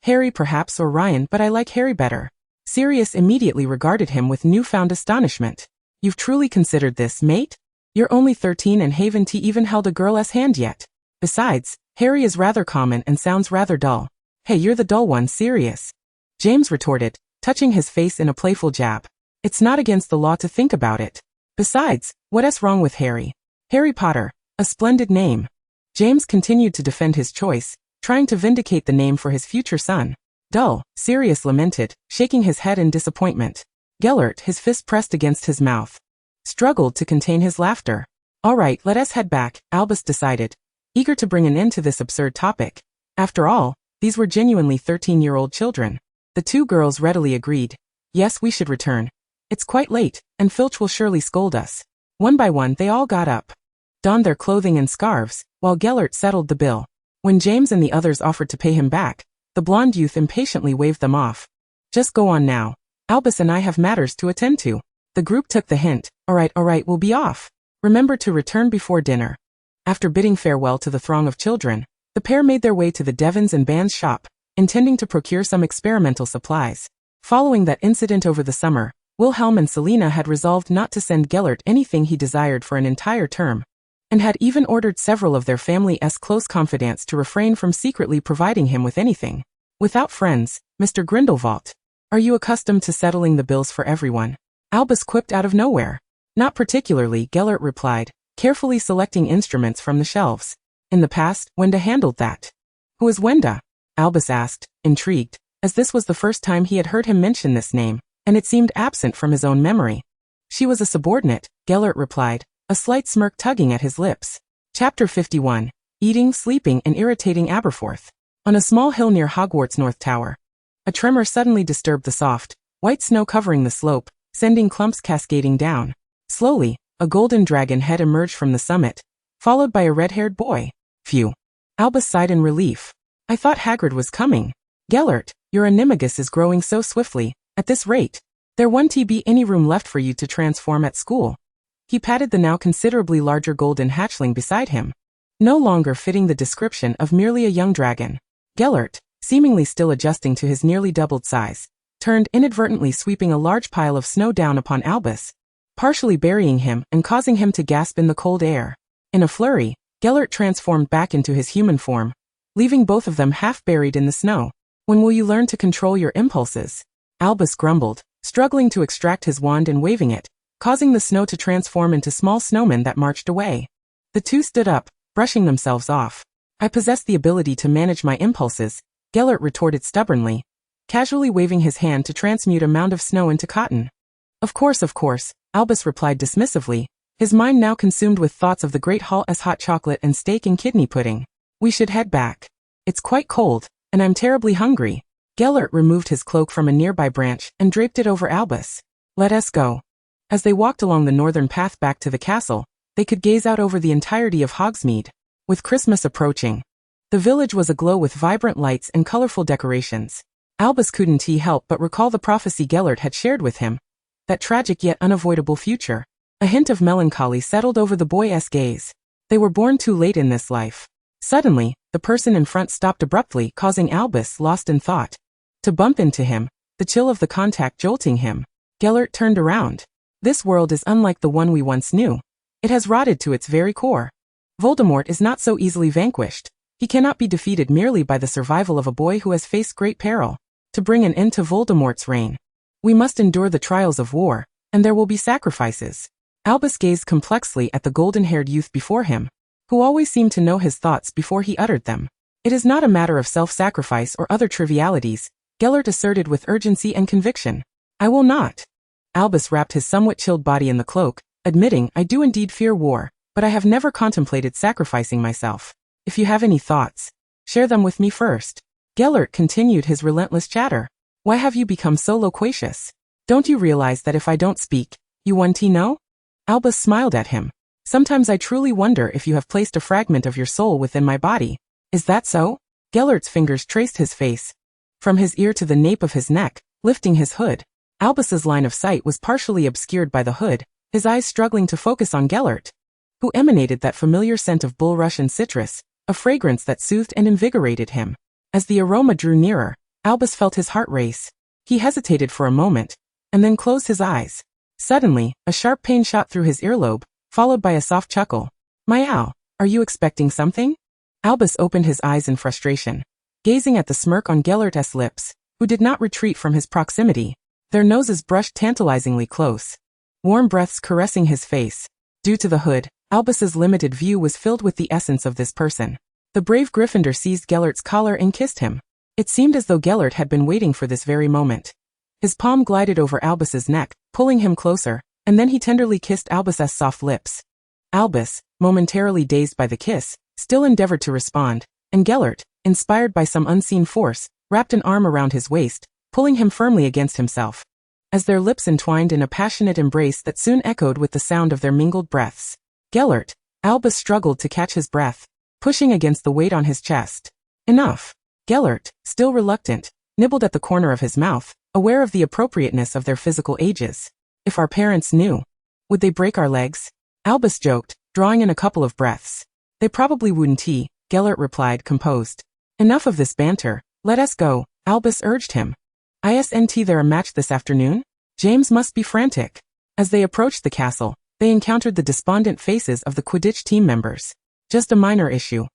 Harry perhaps or Ryan, but I like Harry better. Sirius immediately regarded him with newfound astonishment. You've truly considered this, mate? You're only 13 and haven't even held a girl's hand yet. Besides, Harry is rather common and sounds rather dull. Hey, you're the dull one, Sirius. James retorted, touching his face in a playful jab. It's not against the law to think about it. Besides, what's wrong with Harry? Harry Potter, a splendid name. James continued to defend his choice, trying to vindicate the name for his future son. Dull, Sirius lamented, shaking his head in disappointment. Gellert, his fist pressed against his mouth, struggled to contain his laughter. All right, let us head back, Albus decided, eager to bring an end to this absurd topic. After all, these were genuinely 13-year-old children. The two girls readily agreed. Yes, we should return. It's quite late, and Filch will surely scold us. One by one they all got up, donned their clothing and scarves, while Gellert settled the bill. When James and the others offered to pay him back, the blonde youth impatiently waved them off. Just go on now. Albus and I have matters to attend to. The group took the hint. All right, we'll be off. Remember to return before dinner. After bidding farewell to the throng of children, the pair made their way to the Devons and Band's shop, intending to procure some experimental supplies. Following that incident over the summer, Wilhelm and Selina had resolved not to send Gellert anything he desired for an entire term, and had even ordered several of their family's close confidants to refrain from secretly providing him with anything. Without friends, Mr. Grindelwald, are you accustomed to settling the bills for everyone? Albus quipped out of nowhere. Not particularly, Gellert replied, carefully selecting instruments from the shelves. In the past, Wenda handled that. Who is Wenda? Albus asked, intrigued, as this was the first time he had heard him mention this name, and it seemed absent from his own memory. She was a subordinate, Gellert replied, a slight smirk tugging at his lips. Chapter 51. Eating, Sleeping, and Irritating Aberforth. On a small hill near Hogwarts' North Tower, a tremor suddenly disturbed the soft, white snow covering the slope, sending clumps cascading down. Slowly, a golden dragon head emerged from the summit, followed by a red-haired boy. Phew. Albus sighed in relief. I thought Hagrid was coming. Gellert, your animagus is growing so swiftly. At this rate, there won't be any room left for you to transform at school. He patted the now considerably larger golden hatchling beside him, no longer fitting the description of merely a young dragon. Gellert, seemingly still adjusting to his nearly doubled size, turned, inadvertently sweeping a large pile of snow down upon Albus, partially burying him and causing him to gasp in the cold air. In a flurry, Gellert transformed back into his human form, leaving both of them half buried in the snow. When will you learn to control your impulses? Albus grumbled, struggling to extract his wand and waving it, causing the snow to transform into small snowmen that marched away. The two stood up, brushing themselves off. I possess the ability to manage my impulses, Gellert retorted stubbornly, casually waving his hand to transmute a mound of snow into cotton. Of course, Albus replied dismissively, his mind now consumed with thoughts of the Great Hall's hot chocolate and steak and kidney pudding. We should head back. It's quite cold, and I'm terribly hungry. Gellert removed his cloak from a nearby branch and draped it over Albus. Let us go. As they walked along the northern path back to the castle, they could gaze out over the entirety of Hogsmeade. With Christmas approaching, the village was aglow with vibrant lights and colorful decorations. Albus couldn't help but recall the prophecy Gellert had shared with him, that tragic yet unavoidable future. A hint of melancholy settled over the boy's gaze. They were born too late in this life. Suddenly, the person in front stopped abruptly, causing Albus, lost in thought, to bump into him, the chill of the contact jolting him. Gellert turned around. This world is unlike the one we once knew. It has rotted to its very core. Voldemort is not so easily vanquished. He cannot be defeated merely by the survival of a boy who has faced great peril. To bring an end to Voldemort's reign, we must endure the trials of war, and there will be sacrifices. Albus gazed complexly at the golden-haired youth before him, who always seemed to know his thoughts before he uttered them. It is not a matter of self-sacrifice or other trivialities, Gellert asserted with urgency and conviction. I will not. Albus wrapped his somewhat chilled body in the cloak, admitting, I do indeed fear war, but I have never contemplated sacrificing myself. If you have any thoughts, share them with me first. Gellert continued his relentless chatter. Why have you become so loquacious? Don't you realize that if I don't speak, you won't know? Albus smiled at him. Sometimes I truly wonder if you have placed a fragment of your soul within my body. Is that so? Gellert's fingers traced his face, from his ear to the nape of his neck, lifting his hood. Albus's line of sight was partially obscured by the hood, his eyes struggling to focus on Gellert, who emanated that familiar scent of bulrush and citrus, a fragrance that soothed and invigorated him. As the aroma drew nearer, Albus felt his heart race. He hesitated for a moment, and then closed his eyes. Suddenly, a sharp pain shot through his earlobe, followed by a soft chuckle. Meow, are you expecting something? Albus opened his eyes in frustration, gazing at the smirk on Gellert's lips, who did not retreat from his proximity. Their noses brushed tantalizingly close, warm breaths caressing his face. Due to the hood, Albus's limited view was filled with the essence of this person. The brave Gryffindor seized Gellert's collar and kissed him. It seemed as though Gellert had been waiting for this very moment. His palm glided over Albus's neck, pulling him closer, and then he tenderly kissed Albus's soft lips. Albus, momentarily dazed by the kiss, still endeavored to respond, and Gellert, inspired by some unseen force, wrapped an arm around his waist, pulling him firmly against himself. As their lips entwined in a passionate embrace that soon echoed with the sound of their mingled breaths. Gellert, Albus struggled to catch his breath, pushing against the weight on his chest. Enough. Gellert, still reluctant, nibbled at the corner of his mouth, aware of the appropriateness of their physical ages. If our parents knew, would they break our legs? Albus joked, drawing in a couple of breaths. They probably wouldn't, Gellert replied, composed. Enough of this banter, let us go, Albus urged him. Isn't there a match this afternoon? James must be frantic. As they approached the castle, they encountered the despondent faces of the Quidditch team members. Just a minor issue.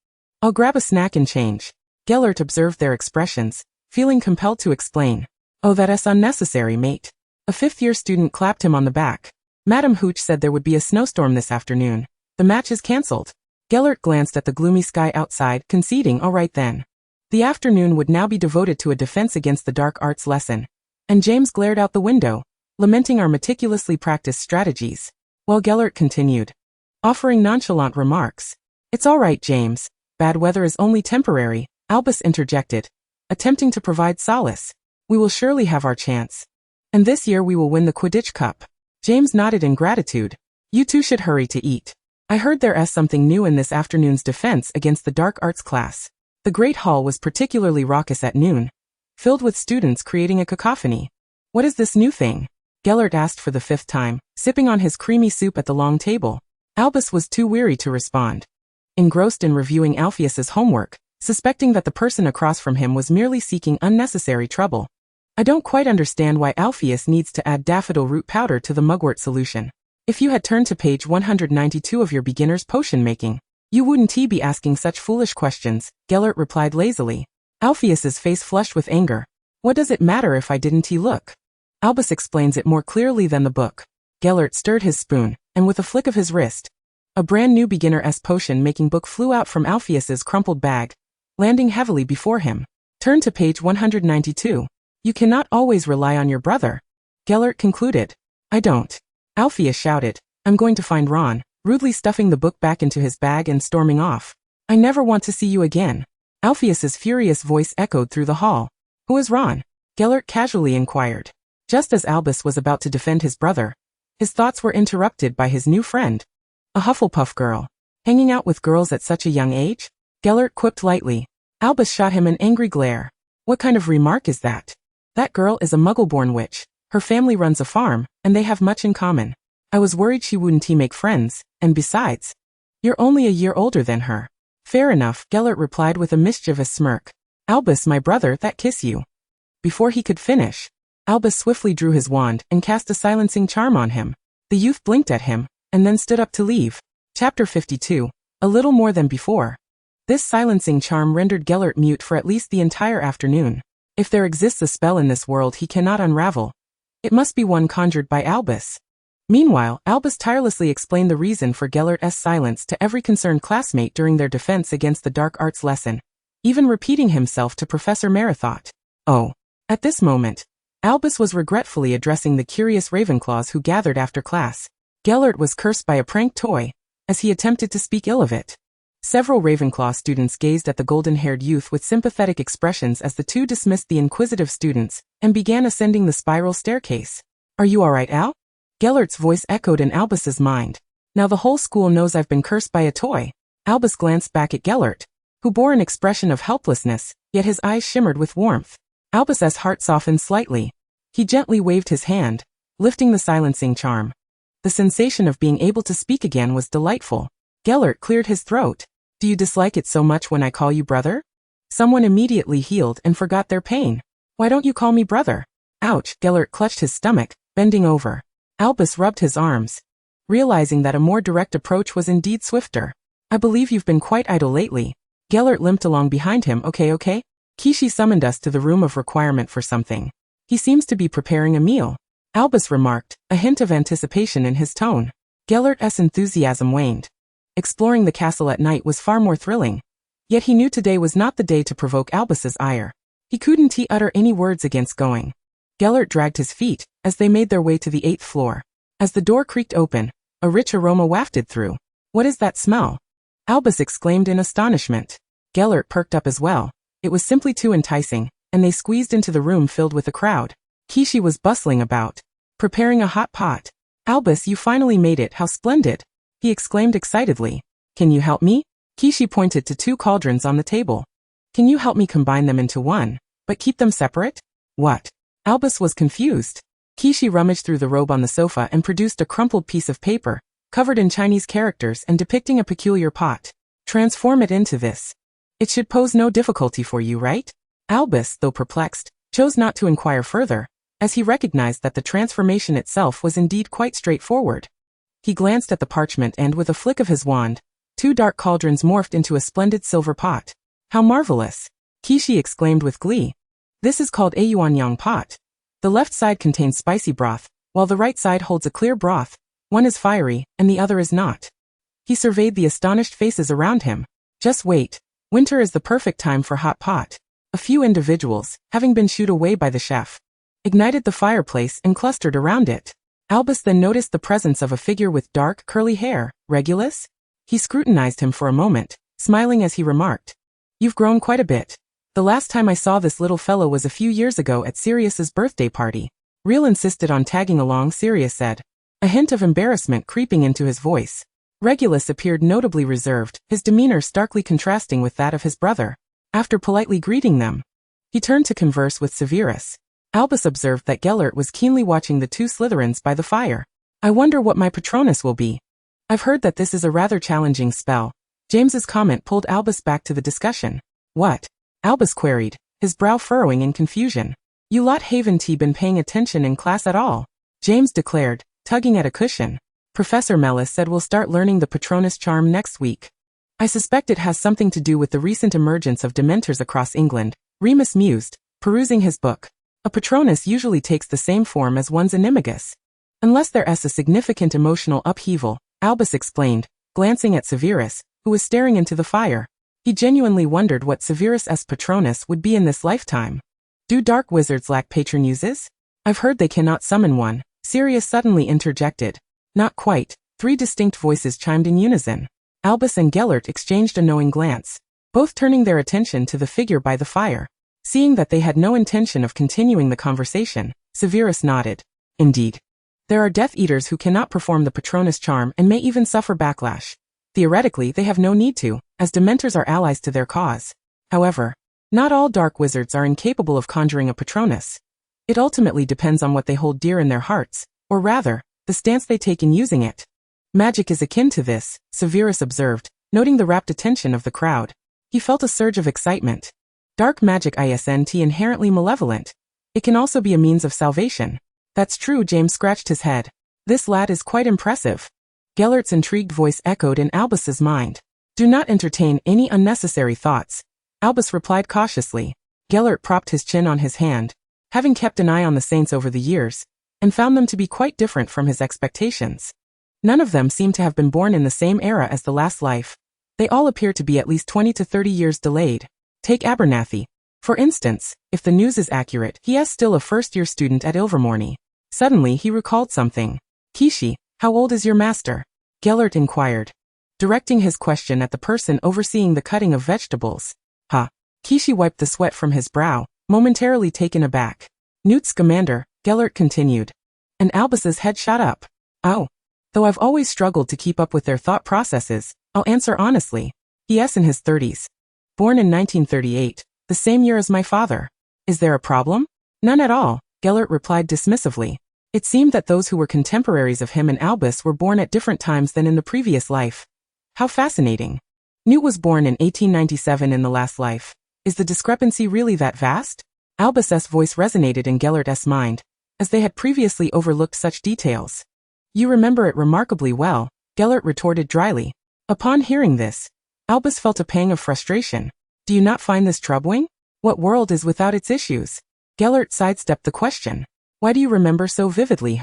I'll grab a snack and change. Gellert observed their expressions, feeling compelled to explain. Oh, that's unnecessary, mate. A fifth-year student clapped him on the back. Madam Hooch said there would be a snowstorm this afternoon. The match is cancelled. Gellert glanced at the gloomy sky outside, conceding, all right then. The afternoon would now be devoted to a defense against the dark arts lesson. And James glared out the window, lamenting our meticulously practiced strategies, while Gellert continued, offering nonchalant remarks. It's all right, James. Bad weather is only temporary, Albus interjected, attempting to provide solace. We will surely have our chance. And this year we will win the Quidditch Cup. James nodded in gratitude. You two should hurry to eat. I heard there's something new in this afternoon's defense against the dark arts class. The Great Hall was particularly raucous at noon, filled with students creating a cacophony. What is this new thing? Gellert asked for the fifth time, sipping on his creamy soup at the long table. Albus was too weary to respond, engrossed in reviewing Alpheus's homework, suspecting that the person across from him was merely seeking unnecessary trouble. I don't quite understand why Alpheus needs to add daffodil root powder to the mugwort solution. If you had turned to page 192 of your beginner's potion making, you wouldn't be asking such foolish questions, Gellert replied lazily. Alpheus's face flushed with anger. What does it matter if I didn't look? Albus explains it more clearly than the book. Gellert stirred his spoon, and with a flick of his wrist, a brand new beginner's potion-making book flew out from Alpheus's crumpled bag, landing heavily before him. Turn to page 192. You cannot always rely on your brother, Gellert concluded. I don't. Alpheus shouted. I'm going to find Ron, rudely stuffing the book back into his bag and storming off. I never want to see you again. Alpheus's furious voice echoed through the hall. Who is Ron? Gellert casually inquired. Just as Albus was about to defend his brother, his thoughts were interrupted by his new friend. A Hufflepuff girl. Hanging out with girls at such a young age? Gellert quipped lightly. Albus shot him an angry glare. What kind of remark is that? That girl is a Muggle-born witch. Her family runs a farm, and they have much in common. I was worried she wouldn't make friends, and besides, you're only a year older than her. Fair enough, Gellert replied with a mischievous smirk. Albus, my brother, that kiss you. Before he could finish, Albus swiftly drew his wand and cast a silencing charm on him. The youth blinked at him, and then stood up to leave. Chapter 52. A little more than before. This silencing charm rendered Gellert mute for at least the entire afternoon. If there exists a spell in this world he cannot unravel, it must be one conjured by Albus. Meanwhile, Albus tirelessly explained the reason for Gellert's silence to every concerned classmate during their defense against the dark arts lesson, even repeating himself to Professor Marathought. Oh. At this moment, Albus was regretfully addressing the curious Ravenclaws who gathered after class. Gellert was cursed by a prank toy, as he attempted to speak ill of it. Several Ravenclaw students gazed at the golden-haired youth with sympathetic expressions as the two dismissed the inquisitive students and began ascending the spiral staircase. Are you all right, Al? Gellert's voice echoed in Albus's mind. Now the whole school knows I've been cursed by a toy. Albus glanced back at Gellert, who bore an expression of helplessness, yet his eyes shimmered with warmth. Albus's heart softened slightly. He gently waved his hand, lifting the silencing charm. The sensation of being able to speak again was delightful. Gellert cleared his throat. Do you dislike it so much when I call you brother? Someone immediately healed and forgot their pain. Why don't you call me brother? Ouch, Gellert clutched his stomach, bending over. Albus rubbed his arms, realizing that a more direct approach was indeed swifter. I believe you've been quite idle lately. Gellert limped along behind him. Okay. Kishi summoned us to the room of requirement for something. He seems to be preparing a meal. Albus remarked, a hint of anticipation in his tone. Gellert's enthusiasm waned. Exploring the castle at night was far more thrilling. Yet he knew today was not the day to provoke Albus's ire. He couldn't utter any words against going. Gellert dragged his feet as they made their way to the 8th floor. As the door creaked open, a rich aroma wafted through. What is that smell? Albus exclaimed in astonishment. Gellert perked up as well. It was simply too enticing, and they squeezed into the room filled with a crowd. Kishi was bustling about, preparing a hot pot. Albus, you finally made it, how splendid! He exclaimed excitedly. Can you help me? Kishi pointed to 2 cauldrons on the table. Can you help me combine them into one, but keep them separate? What? Albus was confused. Kishi rummaged through the robe on the sofa and produced a crumpled piece of paper, covered in Chinese characters and depicting a peculiar pot. Transform it into this. It should pose no difficulty for you, right? Albus, though perplexed, chose not to inquire further, as he recognized that the transformation itself was indeed quite straightforward. He glanced at the parchment and, with a flick of his wand, 2 dark cauldrons morphed into a splendid silver pot. How marvelous! Kishi exclaimed with glee. This is called a yuanyang pot. The left side contains spicy broth, while the right side holds a clear broth. One is fiery, and the other is not. He surveyed the astonished faces around him. Just wait. Winter is the perfect time for hot pot. A few individuals, having been shooed away by the chef, ignited the fireplace and clustered around it. Albus then noticed the presence of a figure with dark, curly hair. Regulus? He scrutinized him for a moment, smiling as he remarked. You've grown quite a bit. The last time I saw this little fellow was a few years ago at Sirius's birthday party. Real insisted on tagging along, Sirius said, a hint of embarrassment creeping into his voice. Regulus appeared notably reserved, his demeanor starkly contrasting with that of his brother. After politely greeting them, he turned to converse with Severus. Albus observed that Gellert was keenly watching the 2 Slytherins by the fire. I wonder what my Patronus will be. I've heard that this is a rather challenging spell. James's comment pulled Albus back to the discussion. What? Albus queried, his brow furrowing in confusion. You lot haven't been paying attention in class at all, James declared, tugging at a cushion. Professor Mellis said we'll start learning the Patronus charm next week. I suspect it has something to do with the recent emergence of Dementors across England, Remus mused, perusing his book. A Patronus usually takes the same form as one's animagus. Unless there's a significant emotional upheaval, Albus explained, glancing at Severus, who was staring into the fire. He genuinely wondered what Severus's Patronus would be in this lifetime. Do dark wizards lack patronuses? I've heard they cannot summon one, Sirius suddenly interjected. Not quite, 3 distinct voices chimed in unison. Albus and Gellert exchanged a knowing glance, both turning their attention to the figure by the fire. Seeing that they had no intention of continuing the conversation, Severus nodded. Indeed. There are Death Eaters who cannot perform the Patronus charm and may even suffer backlash. Theoretically, they have no need to, as Dementors are allies to their cause. However, not all dark wizards are incapable of conjuring a Patronus. It ultimately depends on what they hold dear in their hearts, or rather, the stance they take in using it. Magic is akin to this, Severus observed, noting the rapt attention of the crowd. He felt a surge of excitement. Dark magic isn't inherently malevolent. It can also be a means of salvation. That's true, James scratched his head. This lad is quite impressive. Gellert's intrigued voice echoed in Albus's mind. Do not entertain any unnecessary thoughts. Albus replied cautiously. Gellert propped his chin on his hand, having kept an eye on the saints over the years, and found them to be quite different from his expectations. None of them seemed to have been born in the same era as the last life. They all appear to be at least 20 to 30 years delayed. Take Abernathy. For instance, if the news is accurate, he is still a first-year student at Ilvermorny. Suddenly he recalled something. Kishi, how old is your master? Gellert inquired, directing his question at the person overseeing the cutting of vegetables. Kishi wiped the sweat from his brow, momentarily taken aback. Newt Scamander, Gellert continued. And Albus's head shot up. Oh. Though I've always struggled to keep up with their thought processes, I'll answer honestly. He is in his 30s. Born in 1938, the same year as my father. Is there a problem? None at all, Gellert replied dismissively. It seemed that those who were contemporaries of him and Albus were born at different times than in the previous life. How fascinating. Newt was born in 1897 in the last life. Is the discrepancy really that vast? Albus's voice resonated in Gellert's mind, as they had previously overlooked such details. You remember it remarkably well, Gellert retorted dryly. Upon hearing this, Albus felt a pang of frustration. Do you not find this troubling? What world is without its issues? Gellert sidestepped the question. Why do you remember so vividly,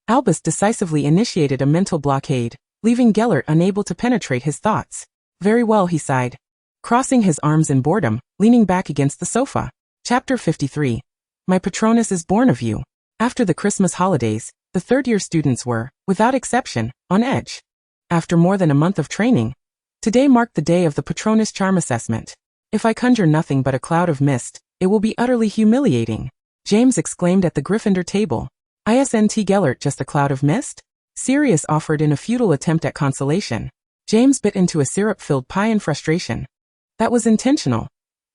Albus decisively initiated a mental blockade, leaving Gellert unable to penetrate his thoughts. Very well, he sighed, crossing his arms in boredom, leaning back against the sofa. Chapter 53. My Patronus is born of you. After the Christmas holidays, the third-year students were, without exception, on edge. After more than a month of training, today marked the day of the Patronus charm assessment. If I conjure nothing but a cloud of mist, it will be utterly humiliating, James exclaimed at the Gryffindor table. Isn't Gellert just a cloud of mist? Sirius offered in a futile attempt at consolation. James bit into a syrup-filled pie in frustration. That was intentional.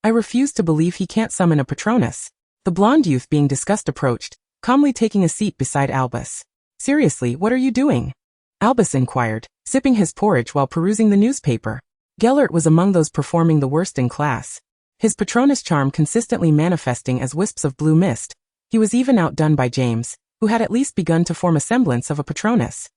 I refuse to believe he can't summon a Patronus. The blonde youth being discussed approached, calmly taking a seat beside Albus. Seriously, what are you doing? Albus inquired, sipping his porridge while perusing the newspaper. Gellert was among those performing the worst in class. His Patronus charm consistently manifesting as wisps of blue mist. He was even outdone by James, who had at least begun to form a semblance of a Patronus.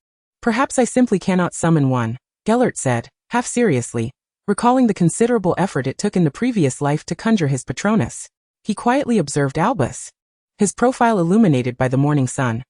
Perhaps I simply cannot summon one, Gellert said, half seriously, recalling the considerable effort it took in the previous life to conjure his Patronus. He quietly observed Albus, his profile illuminated by the morning sun,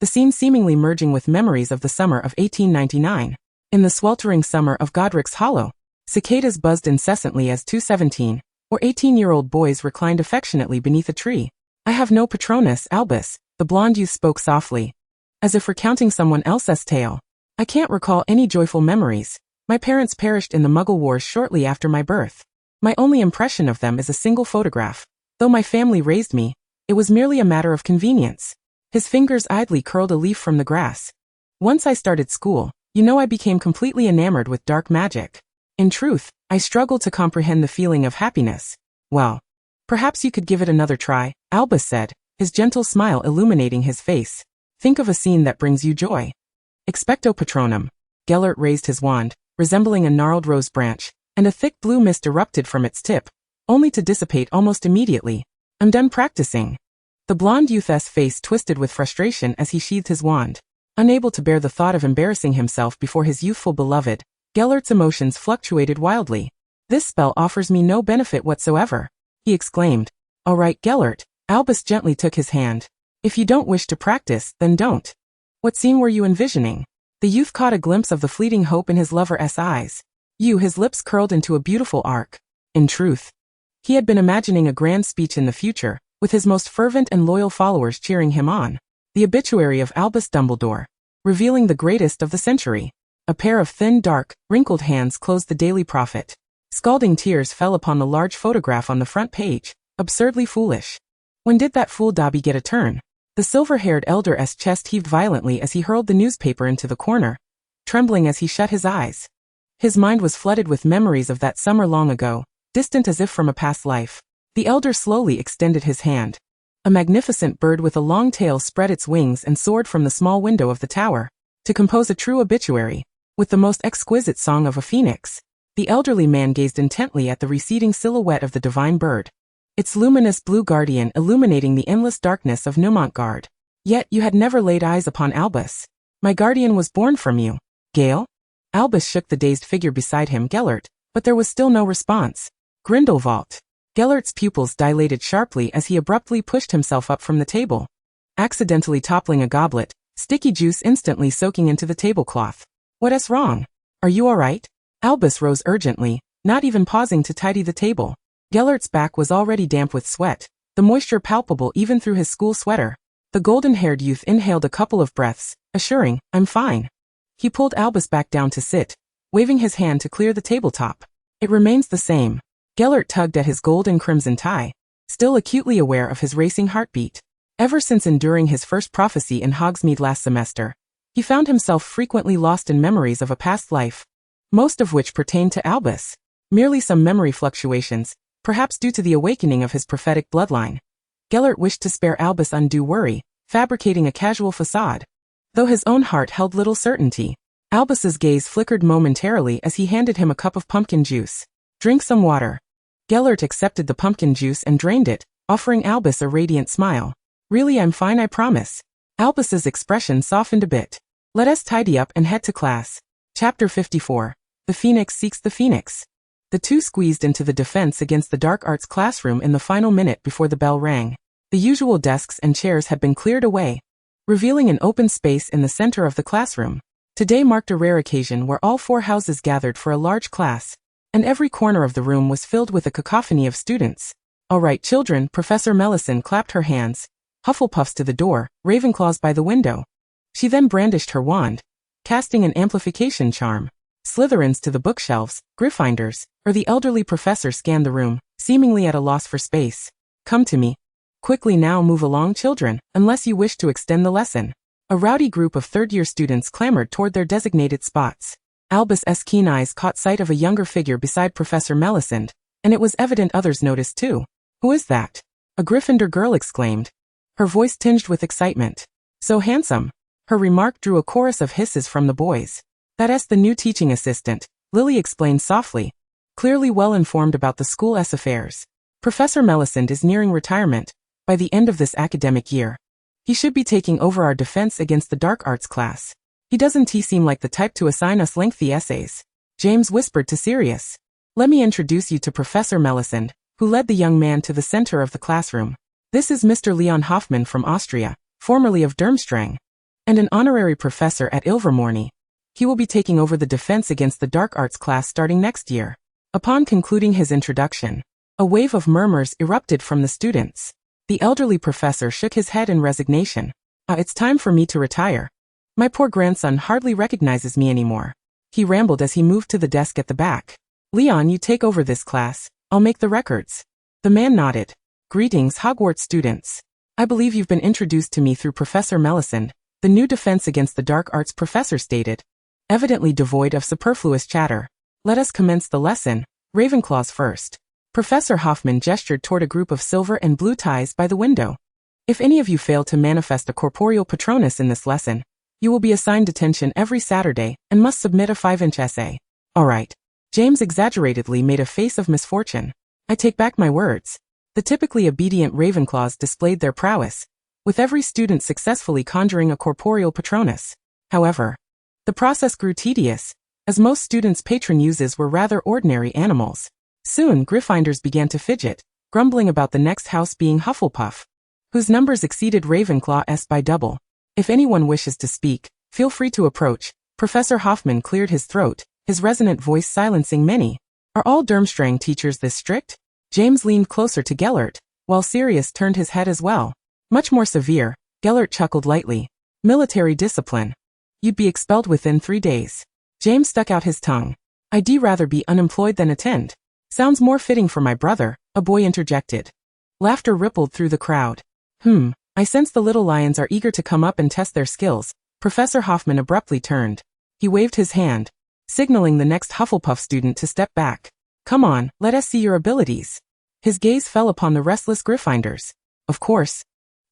the scene seemingly merging with memories of the summer of 1899. In the sweltering summer of Godric's Hollow, cicadas buzzed incessantly as two 17- or 18-year-old boys reclined affectionately beneath a tree. I have no Patronus, Albus, the blonde youth spoke softly, as if recounting someone else's tale. I can't recall any joyful memories. My parents perished in the Muggle Wars shortly after my birth. My only impression of them is a single photograph. Though my family raised me, it was merely a matter of convenience. His fingers idly curled a leaf from the grass. Once I started school, I became completely enamored with dark magic. In truth, I struggled to comprehend the feeling of happiness. Well, perhaps you could give it another try, Albus said, his gentle smile illuminating his face. Think of a scene that brings you joy. Expecto Patronum. Gellert raised his wand, resembling a gnarled rose branch, and a thick blue mist erupted from its tip, only to dissipate almost immediately. I'm done practicing. The blonde youth's face twisted with frustration as he sheathed his wand. Unable to bear the thought of embarrassing himself before his youthful beloved, Gellert's emotions fluctuated wildly. This spell offers me no benefit whatsoever, he exclaimed. All right, Gellert. Albus gently took his hand. If you don't wish to practice, then don't. What scene were you envisioning? The youth caught a glimpse of the fleeting hope in his lover's eyes. His lips curled into a beautiful arc. In truth, he had been imagining a grand speech in the future, with his most fervent and loyal followers cheering him on. The obituary of Albus Dumbledore, revealing the greatest of the century. A pair of thin, dark, wrinkled hands closed the Daily Prophet. Scalding tears fell upon the large photograph on the front page, Absurdly foolish. When did that fool Dobby get a turn? The silver-haired elder's chest heaved violently as he hurled the newspaper into the corner, trembling as he shut his eyes. His mind was flooded with memories of that summer long ago, distant as if from a past life. The elder slowly extended his hand. A magnificent bird with a long tail spread its wings and soared from the small window of the tower, to compose a true obituary, with the most exquisite song of a phoenix. The elderly man gazed intently at the receding silhouette of the divine bird, its luminous blue guardian illuminating the endless darkness of Neumont. Yet you had never laid eyes upon Albus. My guardian was born from you. Gale? Albus shook the dazed figure beside him, Gellert, but there was still no response. Grindelwald. Gellert's pupils dilated sharply as he abruptly pushed himself up from the table, accidentally toppling a goblet, sticky juice instantly soaking into the tablecloth. What's wrong? Are you all right? Albus rose urgently, not even pausing to tidy the table. Gellert's back was already damp with sweat, the moisture palpable even through his school sweater. The golden-haired youth inhaled a couple of breaths, assuring, "I'm fine." He pulled Albus back down to sit, waving his hand to clear the tabletop. "It remains the same." Gellert tugged at his gold and crimson tie, still acutely aware of his racing heartbeat. Ever since enduring his first prophecy in Hogsmeade last semester, he found himself frequently lost in memories of a past life, most of which pertained to Albus. Merely some memory fluctuations, perhaps due to the awakening of his prophetic bloodline. Gellert wished to spare Albus undue worry, fabricating a casual facade, though his own heart held little certainty. Albus's gaze flickered momentarily as he handed him a cup of pumpkin juice. "Drink some water." Gellert accepted the pumpkin juice and drained it, offering Albus a radiant smile. "Really, I'm fine, I promise." Albus's expression softened a bit. "Let us tidy up and head to class." Chapter 54. The Phoenix Seeks the Phoenix. The two squeezed into the Defense Against the Dark Arts classroom in the final minute before the bell rang. The usual desks and chairs had been cleared away, revealing an open space in the center of the classroom. Today marked a rare occasion where all four houses gathered for a large class, and every corner of the room was filled with a cacophony of students. "All right, children," Professor Melisande clapped her hands, Hufflepuffs to the door, Ravenclaws by the window. She then brandished her wand, casting an amplification charm. Slytherins to the bookshelves, Gryffindors, or the elderly professor scanned the room, seemingly at a loss for space. "Come to me. Quickly now, move along, children, unless you wish to extend the lesson." A rowdy group of third-year students clamored toward their designated spots. Albus's keen eyes caught sight of a younger figure beside Professor Melisande, and it was evident others noticed too. "Who is that?" a Gryffindor girl exclaimed, her voice tinged with excitement. "So handsome." Her remark drew a chorus of hisses from the boys. "That's the new teaching assistant," Lily explained softly, clearly well informed about the school's affairs. "Professor Melisande is nearing retirement by the end of this academic year. He should be taking over our Defense Against the Dark Arts class. Doesn't he seem like the type to assign us lengthy essays?" James whispered to Sirius. "Let me introduce you to Professor Melisande," who led the young man to the center of the classroom. "This is Mr. Leon Hoffman from Austria, formerly of Durmstrang, and an honorary professor at Ilvermorny. He will be taking over the Defense Against the Dark Arts class starting next year." Upon concluding his introduction, a wave of murmurs erupted from the students. The elderly professor shook his head in resignation. It's time for me to retire. My poor grandson hardly recognizes me anymore," he rambled as he moved to the desk at the back. "Leon, you take over this class. I'll make the records." The man nodded. "Greetings, Hogwarts students. I believe you've been introduced to me through Professor Melisande," the new Defense Against the Dark Arts professor stated, evidently devoid of superfluous chatter. "Let us commence the lesson. Ravenclaws first." Professor Hoffman gestured toward a group of silver and blue ties by the window. "If any of you fail to manifest a corporeal patronus in this lesson, you will be assigned detention every Saturday and must submit a 5-inch essay." "All right." James exaggeratedly made a face of misfortune. "I take back my words." The typically obedient Ravenclaws displayed their prowess, with every student successfully conjuring a corporeal patronus. However, the process grew tedious, as most students' patron uses were rather ordinary animals. Soon, Gryffindors began to fidget, grumbling about the next house being Hufflepuff, whose numbers exceeded Ravenclaw's by double. "If anyone wishes to speak, feel free to approach." Professor Hoffman cleared his throat, his resonant voice silencing many. "Are all Durmstrang teachers this strict?" James leaned closer to Gellert, while Sirius turned his head as well. "Much more severe," Gellert chuckled lightly. "Military discipline. You'd be expelled within 3 days." James stuck out his tongue. "I'd rather be unemployed than attend." "Sounds more fitting for my brother," a boy interjected. Laughter rippled through the crowd. I sense the little lions are eager to come up and test their skills. Professor Hoffman abruptly turned. He waved his hand, signaling the next Hufflepuff student to step back. Come on, let us see your abilities. His gaze fell upon the restless Gryffindors. Of course.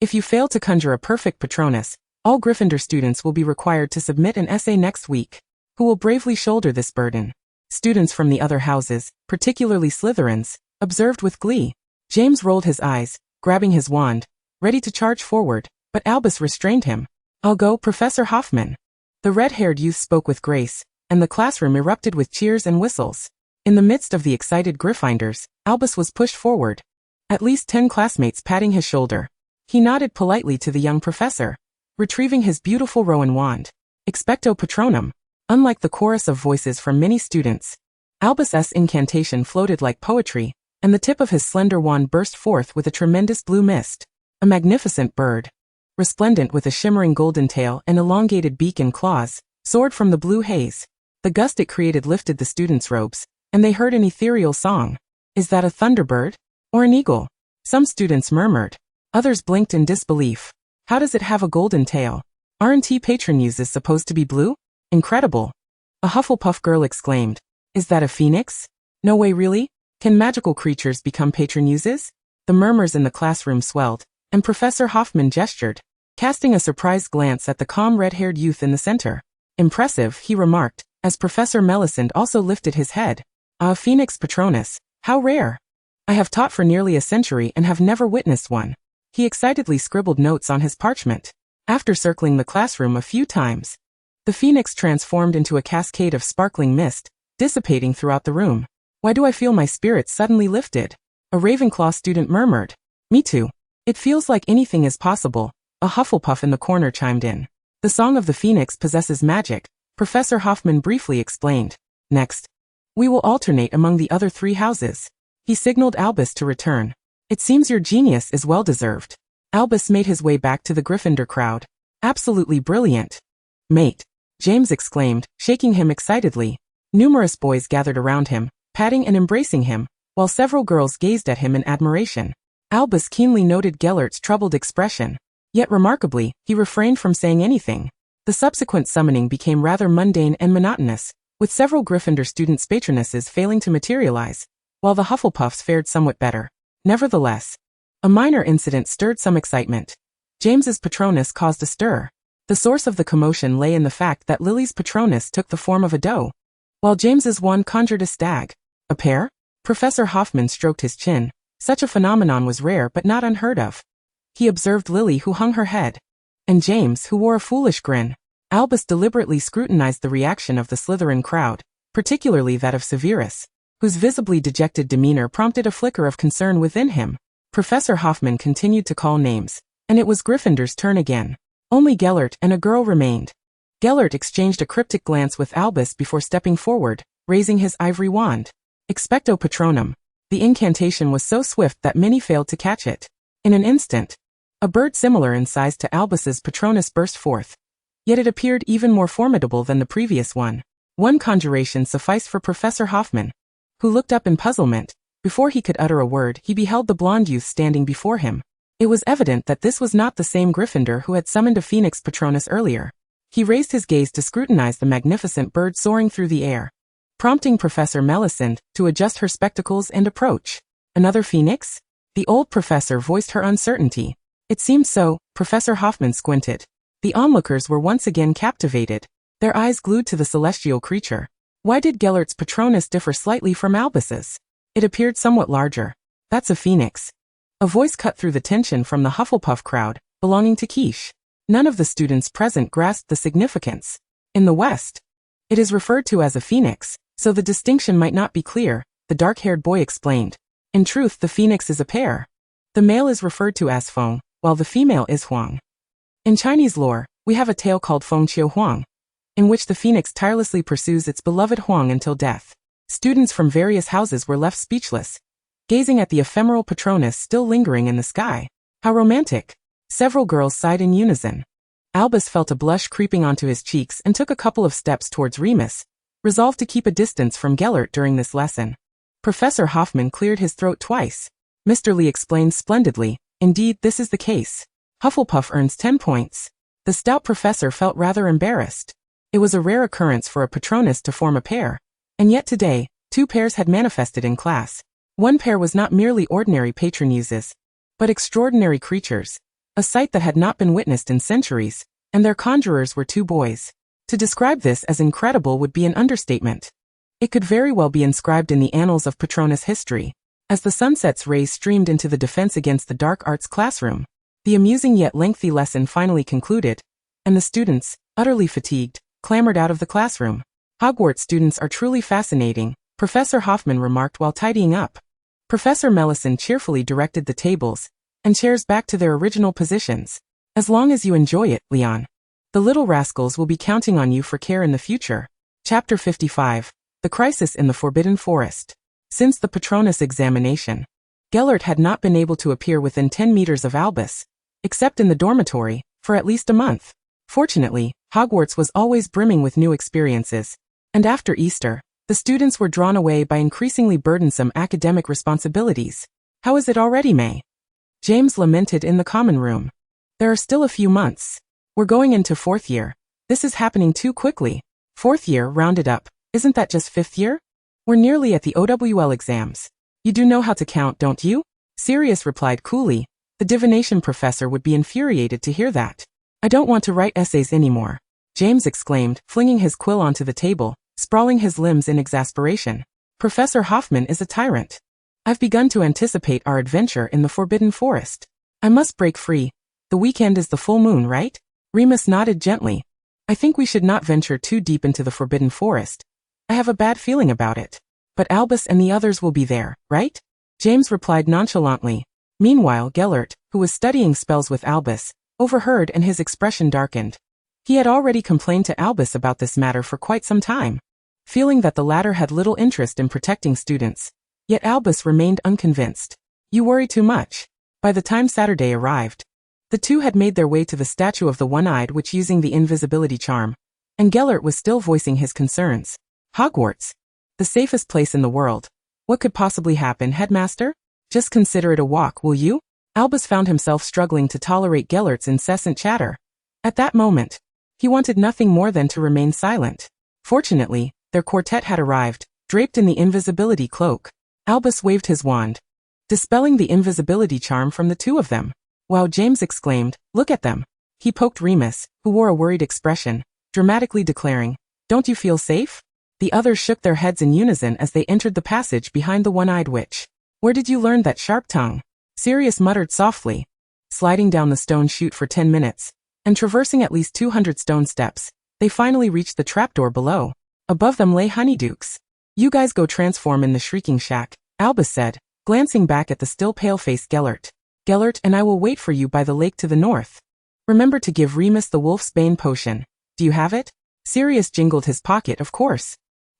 If you fail to conjure a perfect Patronus, all Gryffindor students will be required to submit an essay next week. Who will bravely shoulder this burden? Students from the other houses, particularly Slytherins, observed with glee. James rolled his eyes, grabbing his wand, ready to charge forward, but Albus restrained him. I'll go, Professor Hoffman. The red-haired youth spoke with grace, and the classroom erupted with cheers and whistles. In the midst of the excited Gryffindors, Albus was pushed forward. At least 10 classmates patting his shoulder. He nodded politely to the young professor, retrieving his beautiful Rowan wand. Expecto Patronum. Unlike the chorus of voices from many students, Albus's incantation floated like poetry, and the tip of his slender wand burst forth with a tremendous blue mist. A magnificent bird, resplendent with a shimmering golden tail and elongated beak and claws, soared from the blue haze. The gust it created lifted the students' robes, and they heard an ethereal song. Is that a thunderbird? Or an eagle? Some students murmured. Others blinked in disbelief. How does it have a golden tail? Aren't Patronuses supposed to be blue? Incredible. A Hufflepuff girl exclaimed. Is that a phoenix? No way, really? Can magical creatures become Patronuses? The murmurs in the classroom swelled, and Professor Hoffman gestured, casting a surprised glance at the calm red-haired youth in the center. Impressive, he remarked, as Professor Melisande also lifted his head. Ah, Phoenix Patronus, how rare. I have taught for nearly a century and have never witnessed one. He excitedly scribbled notes on his parchment. After circling the classroom a few times, the phoenix transformed into a cascade of sparkling mist, dissipating throughout the room. Why do I feel my spirits suddenly lifted? A Ravenclaw student murmured. Me too. It feels like anything is possible, a Hufflepuff in the corner chimed in. The Song of the Phoenix possesses magic, Professor Hoffman briefly explained. Next, we will alternate among the other 3 houses. He signaled Albus to return. It seems your genius is well-deserved. Albus made his way back to the Gryffindor crowd. Absolutely brilliant. Mate, James exclaimed, shaking him excitedly. Numerous boys gathered around him, patting and embracing him, while several girls gazed at him in admiration. Albus keenly noted Gellert's troubled expression. Yet remarkably, he refrained from saying anything. The subsequent summoning became rather mundane and monotonous, with several Gryffindor students' patronesses failing to materialize, while the Hufflepuffs fared somewhat better. Nevertheless, a minor incident stirred some excitement. James's Patronus caused a stir. The source of the commotion lay in the fact that Lily's Patronus took the form of a doe, while James's one conjured a stag. A pair? Professor Hoffman stroked his chin. Such a phenomenon was rare but not unheard of. He observed Lily, who hung her head, and James, who wore a foolish grin. Albus deliberately scrutinized the reaction of the Slytherin crowd, particularly that of Severus, whose visibly dejected demeanor prompted a flicker of concern within him. Professor Hoffman continued to call names, and it was Gryffindor's turn again. Only Gellert and a girl remained. Gellert exchanged a cryptic glance with Albus before stepping forward, raising his ivory wand. Expecto Patronum. The incantation was so swift that many failed to catch it. In an instant, a bird similar in size to Albus's Patronus burst forth. Yet it appeared even more formidable than the previous one. One conjuration sufficed for Professor Hoffman, who looked up in puzzlement. Before he could utter a word, he beheld the blonde youth standing before him. It was evident that this was not the same Gryffindor who had summoned a Phoenix Patronus earlier. He raised his gaze to scrutinize the magnificent bird soaring through the air, prompting Professor Melisande to adjust her spectacles and approach. Another phoenix? The old professor voiced her uncertainty. It seemed so. Professor Hoffman squinted. The onlookers were once again captivated, their eyes glued to the celestial creature. Why did Gellert's Patronus differ slightly from Albus's? It appeared somewhat larger. That's a phoenix. A voice cut through the tension from the Hufflepuff crowd, belonging to Quiche. None of the students present grasped the significance. In the West, it is referred to as a phoenix, so the distinction might not be clear, the dark-haired boy explained. In truth, the phoenix is a pair. The male is referred to as Feng, while the female is Huang. In Chinese lore, we have a tale called Feng Qiu Huang, in which the phoenix tirelessly pursues its beloved Huang until death. Students from various houses were left speechless, gazing at the ephemeral Patronus still lingering in the sky. How romantic! Several girls sighed in unison. Albus felt a blush creeping onto his cheeks and took a couple of steps towards Remus, resolved to keep a distance from Gellert during this lesson. Professor Hoffman cleared his throat twice. Mr. Lee explains splendidly. Indeed, this is the case. Hufflepuff earns 10 points. The stout professor felt rather embarrassed. It was a rare occurrence for a Patronus to form a pair, and yet today, 2 pairs had manifested in class. One pair was not merely ordinary patronuses, but extraordinary creatures, a sight that had not been witnessed in centuries, and their conjurers were 2 boys. To describe this as incredible would be an understatement. It could very well be inscribed in the annals of Patronus history. As the sunset's rays streamed into the Defense Against the Dark Arts classroom, the amusing yet lengthy lesson finally concluded, and the students, utterly fatigued, clamored out of the classroom. Hogwarts students are truly fascinating, Professor Hoffman remarked while tidying up. Professor Mellison cheerfully directed the tables and chairs back to their original positions. As long as you enjoy it, Leon. The little rascals will be counting on you for care in the future. Chapter 55. The Crisis in the Forbidden Forest. Since the Patronus examination, Gellert had not been able to appear within 10 meters of Albus, except in the dormitory, for at least a month. Fortunately, Hogwarts was always brimming with new experiences, and after Easter, the students were drawn away by increasingly burdensome academic responsibilities. How is it already, May? James lamented in the common room. There are still a few months. We're going into 4th year. This is happening too quickly. 4th year rounded up. Isn't that just 5th year? We're nearly at the OWL exams. You do know how to count, don't you? Sirius replied coolly. The divination professor would be infuriated to hear that. I don't want to write essays anymore, James exclaimed, flinging his quill onto the table, sprawling his limbs in exasperation. Professor Hoffman is a tyrant. I've begun to anticipate our adventure in the Forbidden Forest. I must break free. The weekend is the full moon, right? Remus nodded gently. I think we should not venture too deep into the Forbidden Forest. I have a bad feeling about it. But Albus and the others will be there, right? James replied nonchalantly. Meanwhile, Gellert, who was studying spells with Albus, overheard and his expression darkened. He had already complained to Albus about this matter for quite some time, feeling that the latter had little interest in protecting students. Yet Albus remained unconvinced. You worry too much. By the time Saturday arrived, the two had made their way to the statue of the One-Eyed Witch using the invisibility charm, and Gellert was still voicing his concerns. Hogwarts. The safest place in the world. What could possibly happen, headmaster? Just consider it a walk, will you? Albus found himself struggling to tolerate Gellert's incessant chatter. At that moment, he wanted nothing more than to remain silent. Fortunately, their quartet had arrived, draped in the invisibility cloak. Albus waved his wand, dispelling the invisibility charm from the 2 of them. Wow, James exclaimed, look at them. He poked Remus, who wore a worried expression, dramatically declaring, don't you feel safe? The others shook their heads in unison as they entered the passage behind the One-Eyed Witch. Where did you learn that sharp tongue? Sirius muttered softly. Sliding down the stone chute for 10 minutes, and traversing at least 200 stone steps, they finally reached the trapdoor below. Above them lay Honeydukes. You guys go transform in the Shrieking Shack, Albus said, glancing back at the still pale-faced Gellert. Gellert and I will wait for you by the lake to the north. Remember to give Remus the Wolf's Bane potion. Do you have it? Sirius jingled his pocket, of course.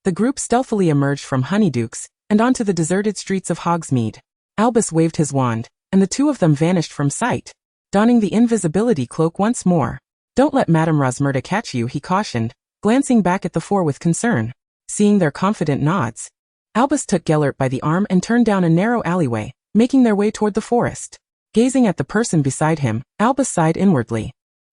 The group stealthily emerged from Honeydukes and onto the deserted streets of Hogsmeade. Albus waved his wand, and the 2 of them vanished from sight, donning the invisibility cloak once more. Don't let Madame Rosmerta catch you, he cautioned, glancing back at the 4 with concern. Seeing their confident nods, Albus took Gellert by the arm and turned down a narrow alleyway, making their way toward the forest. Gazing at the person beside him, Albus sighed inwardly.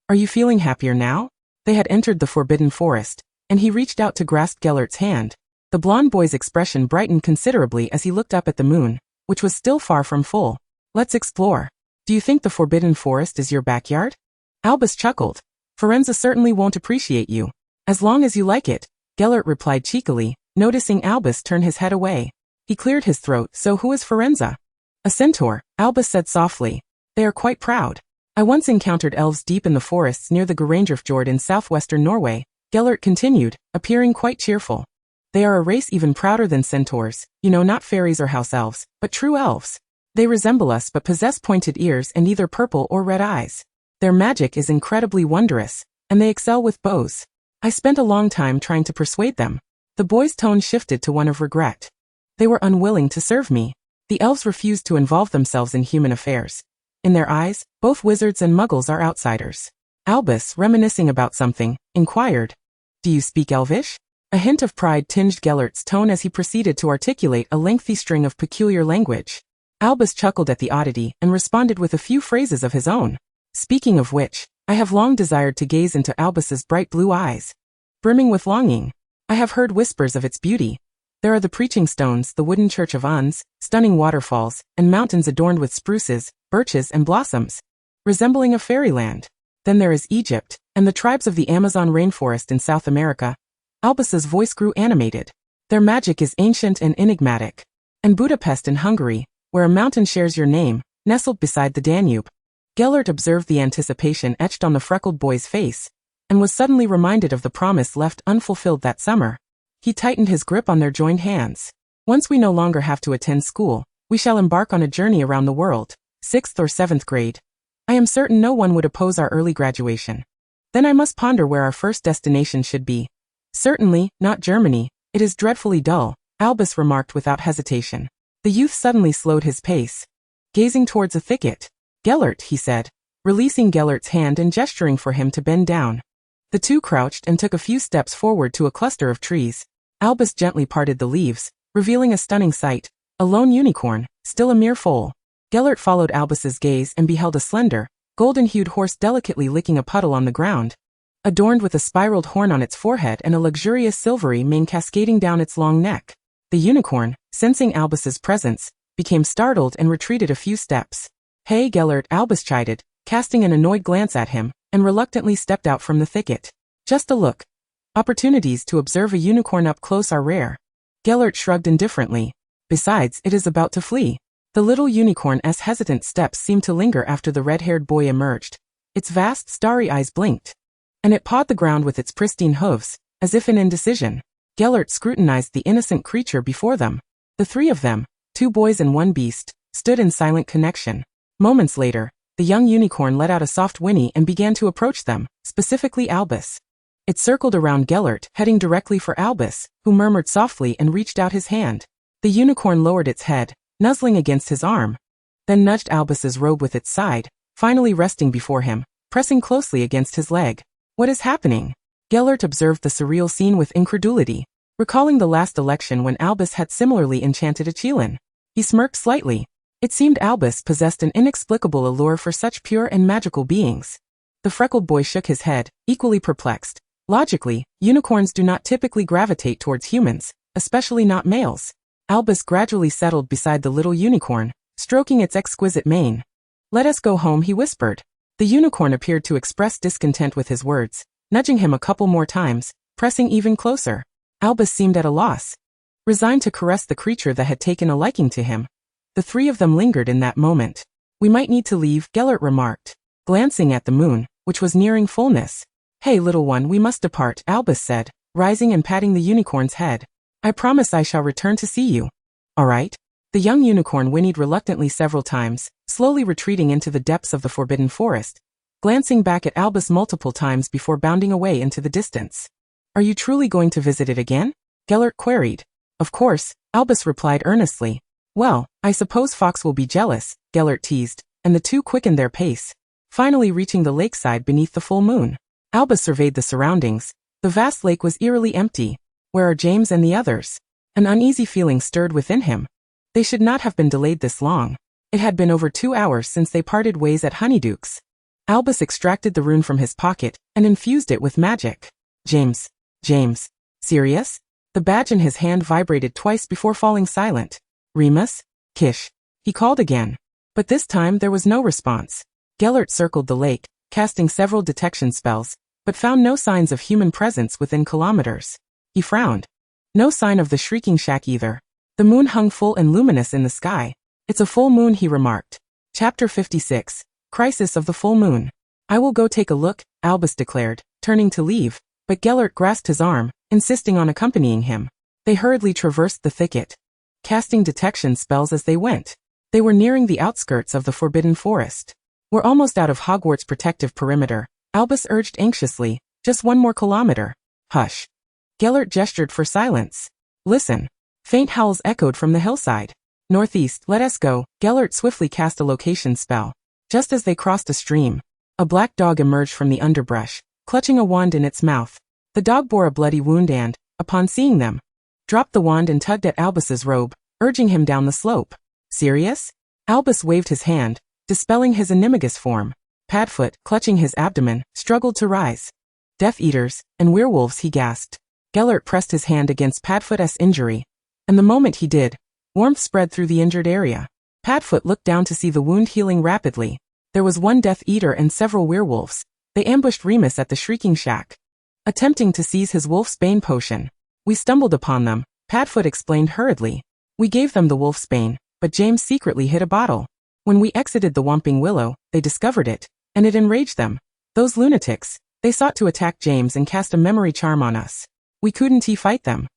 Are you feeling happier now? They had entered the Forbidden Forest, and he reached out to grasp Gellert's hand. The blond boy's expression brightened considerably as he looked up at the moon, which was still far from full. Let's explore. Do you think the Forbidden Forest is your backyard? Albus chuckled. Forenza certainly won't appreciate you. As long as you like it, Gellert replied cheekily, noticing Albus turn his head away. He cleared his throat. So who is Forenza? A centaur, Albus said softly. They are quite proud. I once encountered elves deep in the forests near the Grangerfjord in southwestern Norway, Gellert continued, appearing quite cheerful. They are a race even prouder than centaurs, you know, not fairies or house elves, but true elves. They resemble us but possess pointed ears and either purple or red eyes. Their magic is incredibly wondrous, and they excel with bows. I spent a long time trying to persuade them. The boy's tone shifted to one of regret. They were unwilling to serve me. The elves refused to involve themselves in human affairs. In their eyes, both wizards and muggles are outsiders. Albus, reminiscing about something, inquired, do you speak Elvish? A hint of pride tinged Gellert's tone as he proceeded to articulate a lengthy string of peculiar language. Albus chuckled at the oddity and responded with a few phrases of his own. Speaking of which, I have long desired to gaze into Albus's bright blue eyes. Brimming with longing. I have heard whispers of its beauty. There are the preaching stones, the wooden church of Uns, stunning waterfalls, and mountains adorned with spruces, birches, and blossoms, resembling a fairyland. Then there is Egypt, and the tribes of the Amazon rainforest in South America. Albus's voice grew animated. Their magic is ancient and enigmatic. And Budapest in Hungary, where a mountain shares your name, nestled beside the Danube. Gellert observed the anticipation etched on the freckled boy's face, and was suddenly reminded of the promise left unfulfilled that summer. He tightened his grip on their joined hands. Once we no longer have to attend school, we shall embark on a journey around the world, 6th or 7th grade. I am certain no one would oppose our early graduation. Then I must ponder where our first destination should be. Certainly, not Germany. It is dreadfully dull, Albus remarked without hesitation. The youth suddenly slowed his pace, gazing towards a thicket. Gellert, he said, releasing Gellert's hand and gesturing for him to bend down. The two crouched and took a few steps forward to a cluster of trees. Albus gently parted the leaves, revealing a stunning sight, a lone unicorn, still a mere foal. Gellert followed Albus's gaze and beheld a slender, golden-hued horse delicately licking a puddle on the ground, adorned with a spiraled horn on its forehead and a luxurious silvery mane cascading down its long neck. The unicorn, sensing Albus's presence, became startled and retreated a few steps. Hey Gellert, Albus chided, casting an annoyed glance at him, and reluctantly stepped out from the thicket. Just a look. Opportunities to observe a unicorn up close are rare. Gellert shrugged indifferently. Besides, it is about to flee. The little unicorn's hesitant steps seemed to linger after the red-haired boy emerged. Its vast, starry eyes blinked, and it pawed the ground with its pristine hooves, as if in indecision. Gellert scrutinized the innocent creature before them. The three of them, 2 boys and 1 beast, stood in silent connection. Moments later, the young unicorn let out a soft whinny and began to approach them, specifically Albus. It circled around Gellert, heading directly for Albus, who murmured softly and reached out his hand. The unicorn lowered its head, nuzzling against his arm, then nudged Albus's robe with its side, finally resting before him, pressing closely against his leg. What is happening? Gellert observed the surreal scene with incredulity, recalling the last election when Albus had similarly enchanted a Chelan. He smirked slightly. It seemed Albus possessed an inexplicable allure for such pure and magical beings. The freckled boy shook his head, equally perplexed. Logically, unicorns do not typically gravitate towards humans, especially not males. Albus gradually settled beside the little unicorn, stroking its exquisite mane. Let us go home, he whispered. The unicorn appeared to express discontent with his words, nudging him a couple more times, pressing even closer. Albus seemed at a loss, resigned to caress the creature that had taken a liking to him. The three of them lingered in that moment. We might need to leave, Gellert remarked, glancing at the moon, which was nearing fullness. Hey little one, we must depart, Albus said, rising and patting the unicorn's head. I promise I shall return to see you. All right? The young unicorn whinnied reluctantly several times, slowly retreating into the depths of the forbidden forest, glancing back at Albus multiple times before bounding away into the distance. Are you truly going to visit it again? Gellert queried. Of course, Albus replied earnestly. Well, I suppose Fox will be jealous, Gellert teased, and the two quickened their pace, finally reaching the lakeside beneath the full moon. Albus surveyed the surroundings. The vast lake was eerily empty. Where are James and the others? An uneasy feeling stirred within him. They should not have been delayed this long. It had been over 2 hours since they parted ways at Honeydukes. Albus extracted the rune from his pocket and infused it with magic. James. Serious? The badge in his hand vibrated twice before falling silent. Remus? Kish. He called again. But this time there was no response. Gellert circled the lake, casting several detection spells, but found no signs of human presence within kilometers. He frowned. No sign of the shrieking shack either. The moon hung full and luminous in the sky. It's a full moon, he remarked. Chapter 56. Crisis of the Full Moon. I will go take a look, Albus declared, turning to leave, but Gellert grasped his arm, insisting on accompanying him. They hurriedly traversed the thicket, casting detection spells as they went. They were nearing the outskirts of the forbidden forest. We're almost out of Hogwarts' protective perimeter, Albus urged anxiously. Just 1 more kilometer. Hush. Gellert gestured for silence. Listen. Faint howls echoed from the hillside. Northeast, let us go. Gellert swiftly cast a location spell. Just as they crossed a stream, a black dog emerged from the underbrush, clutching a wand in its mouth. The dog bore a bloody wound and, upon seeing them, dropped the wand and tugged at Albus's robe, urging him down the slope. Serious? Albus waved his hand, dispelling his animagus form. Padfoot, clutching his abdomen, struggled to rise. Death Eaters and werewolves, he gasped. Gellert pressed his hand against Padfoot's injury, and the moment he did, warmth spread through the injured area. Padfoot looked down to see the wound healing rapidly. There was one Death Eater and several werewolves. They ambushed Remus at the Shrieking Shack, attempting to seize his Wolfsbane potion. We stumbled upon them, Padfoot explained hurriedly. We gave them the Wolfsbane, but James secretly hid a bottle. When we exited the Whomping Willow, they discovered it, and it enraged them. Those lunatics, they sought to attack James and cast a memory charm on us. We couldn't fight them.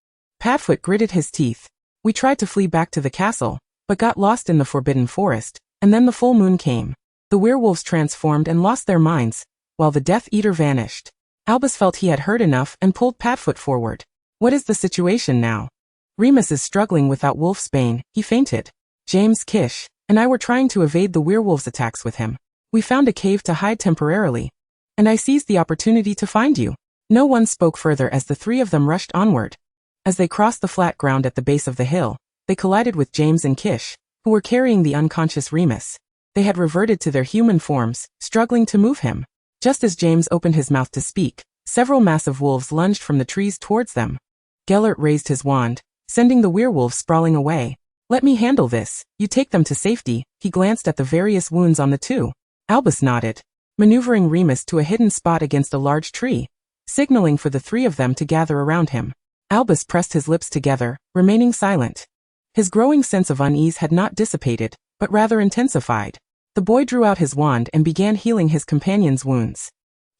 Padfoot gritted his teeth. We tried to flee back to the castle, but got lost in the Forbidden Forest, and then the full moon came. The werewolves transformed and lost their minds, while the Death Eater vanished. Albus felt he had heard enough and pulled Padfoot forward. What is the situation now? Remus is struggling without Wolfsbane, he fainted. James, Kish, and I were trying to evade the werewolves' attacks with him. We found a cave to hide temporarily, and I seized the opportunity to find you. No one spoke further as the three of them rushed onward. As they crossed the flat ground at the base of the hill, they collided with James and Kish, who were carrying the unconscious Remus. They had reverted to their human forms, struggling to move him. Just as James opened his mouth to speak, several massive wolves lunged from the trees towards them. Gellert raised his wand, sending the werewolves sprawling away. Let me handle this, you take them to safety. He glanced at the various wounds on the two. Albus nodded, maneuvering Remus to a hidden spot against a large tree, signaling for the three of them to gather around him. Albus pressed his lips together, remaining silent. His growing sense of unease had not dissipated, but rather intensified. The boy drew out his wand and began healing his companion's wounds.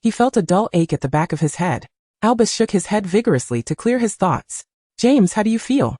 He felt a dull ache at the back of his head. Albus shook his head vigorously to clear his thoughts. James, how do you feel?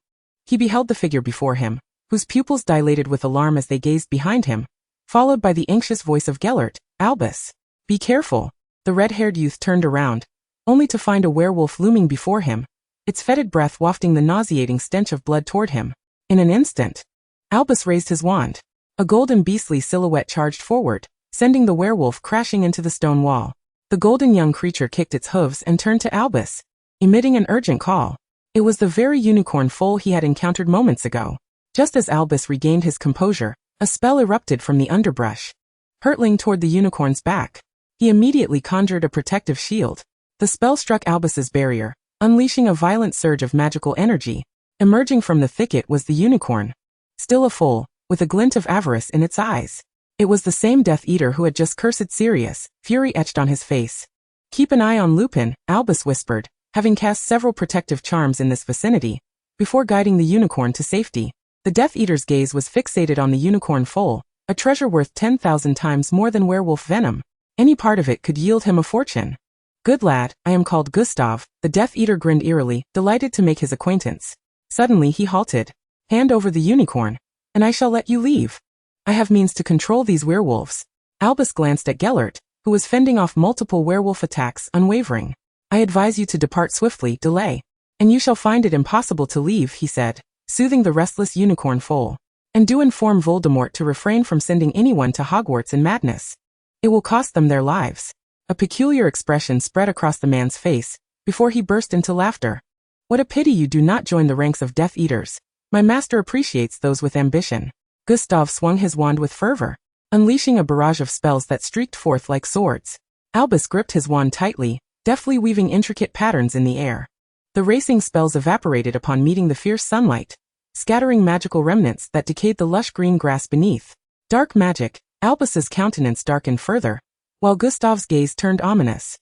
He beheld the figure before him, whose pupils dilated with alarm as they gazed behind him, followed by the anxious voice of Gellert. Albus, be careful. The red-haired youth turned around, only to find a werewolf looming before him, its fetid breath wafting the nauseating stench of blood toward him. In an instant, Albus raised his wand. A golden beastly silhouette charged forward, sending the werewolf crashing into the stone wall. The golden young creature kicked its hooves and turned to Albus, emitting an urgent call. It was the very unicorn foal he had encountered moments ago. Just as Albus regained his composure, a spell erupted from the underbrush, hurtling toward the unicorn's back. He immediately conjured a protective shield. The spell struck Albus's barrier, unleashing a violent surge of magical energy. Emerging from the thicket was the unicorn, still a foal, with a glint of avarice in its eyes. It was the same Death Eater who had just cursed Sirius, fury etched on his face. Keep an eye on Lupin, Albus whispered, having cast several protective charms in this vicinity, before guiding the unicorn to safety. The Death Eater's gaze was fixated on the unicorn foal, a treasure worth 10,000 times more than werewolf venom. Any part of it could yield him a fortune. Good lad, I am called Gustav. The Death Eater grinned eerily, delighted to make his acquaintance. Suddenly he halted. Hand over the unicorn, and I shall let you leave. I have means to control these werewolves. Albus glanced at Gellert, who was fending off multiple werewolf attacks, unwavering. I advise you to depart swiftly, delay, and you shall find it impossible to leave, he said, soothing the restless unicorn foal. And do inform Voldemort to refrain from sending anyone to Hogwarts in madness. It will cost them their lives. A peculiar expression spread across the man's face, before he burst into laughter. What a pity you do not join the ranks of Death Eaters. My master appreciates those with ambition. Gustav swung his wand with fervor, unleashing a barrage of spells that streaked forth like swords. Albus gripped his wand tightly, deftly weaving intricate patterns in the air. The racing spells evaporated upon meeting the fierce sunlight, scattering magical remnants that decayed the lush green grass beneath. Dark magic. Albus's countenance darkened further, while Gustav's gaze turned ominous.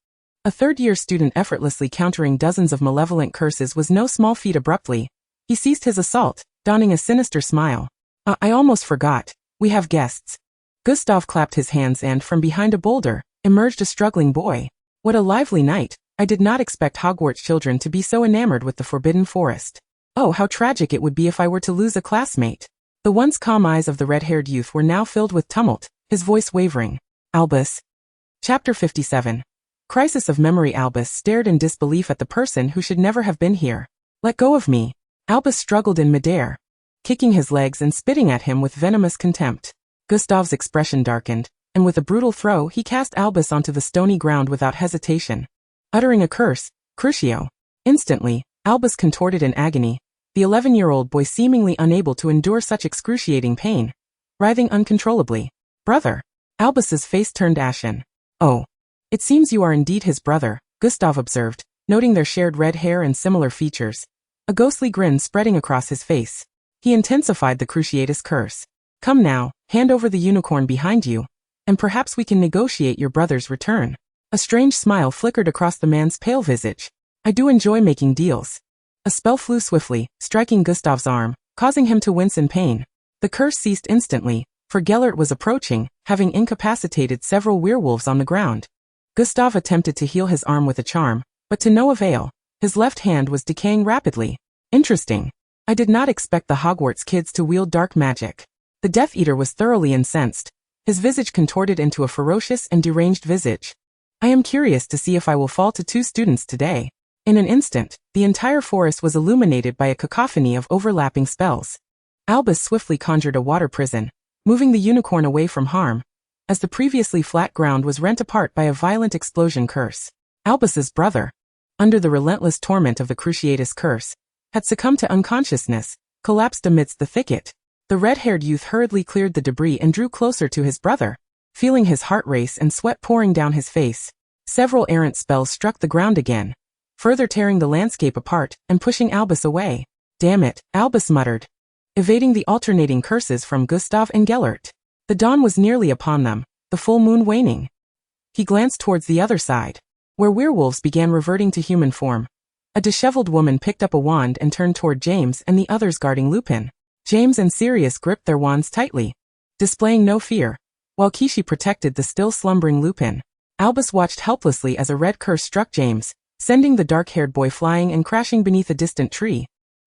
A third-year student effortlessly countering dozens of malevolent curses was no small feat. Abruptly, he ceased his assault, donning a sinister smile. I almost forgot. We have guests. Gustav clapped his hands and, from behind a boulder, emerged a struggling boy. What a lively night. I did not expect Hogwarts children to be so enamored with the Forbidden Forest. Oh, how tragic it would be if I were to lose a classmate. The once calm eyes of the red-haired youth were now filled with tumult, his voice wavering. Albus. Chapter 57. Crisis of memory. Albus stared in disbelief at the person who should never have been here. Let go of me. Albus struggled in midair, kicking his legs and spitting at him with venomous contempt. Gustav's expression darkened, and with a brutal throw he cast Albus onto the stony ground without hesitation. Uttering a curse, Crucio. Instantly, Albus contorted in agony, the 11-year-old boy seemingly unable to endure such excruciating pain. writhing uncontrollably. Brother. Albus's face turned ashen. Oh. It seems you are indeed his brother, Gustav observed, noting their shared red hair and similar features. A ghostly grin spreading across his face. He intensified the Cruciatus curse. Come now, hand over the unicorn behind you, and perhaps we can negotiate your brother's return. A strange smile flickered across the man's pale visage. I do enjoy making deals. A spell flew swiftly, striking Gustav's arm, causing him to wince in pain. The curse ceased instantly, for Gellert was approaching, having incapacitated several werewolves on the ground. Gustav attempted to heal his arm with a charm, but to no avail. His left hand was decaying rapidly. Interesting. I did not expect the Hogwarts kids to wield dark magic. The Death Eater was thoroughly incensed. His visage contorted into a ferocious and deranged visage. I am curious to see if I will fall to 2 students today. In an instant, the entire forest was illuminated by a cacophony of overlapping spells. Albus swiftly conjured a water prison, moving the unicorn away from harm, as the previously flat ground was rent apart by a violent explosion curse. Albus's brother, under the relentless torment of the Cruciatus curse, had succumbed to unconsciousness, collapsed amidst the thicket. The red-haired youth hurriedly cleared the debris and drew closer to his brother, feeling his heart race and sweat pouring down his face. Several errant spells struck the ground again, further tearing the landscape apart and pushing Albus away. Damn it, Albus muttered, evading the alternating curses from Gustav and Gellert. The dawn was nearly upon them, the full moon waning. He glanced towards the other side, where werewolves began reverting to human form. A disheveled woman picked up a wand and turned toward James and the others guarding Lupin. James and Sirius gripped their wands tightly, displaying no fear, while Kishi protected the still slumbering Lupin. Albus watched helplessly as a red curse struck James, sending the dark-haired boy flying and crashing beneath a distant tree.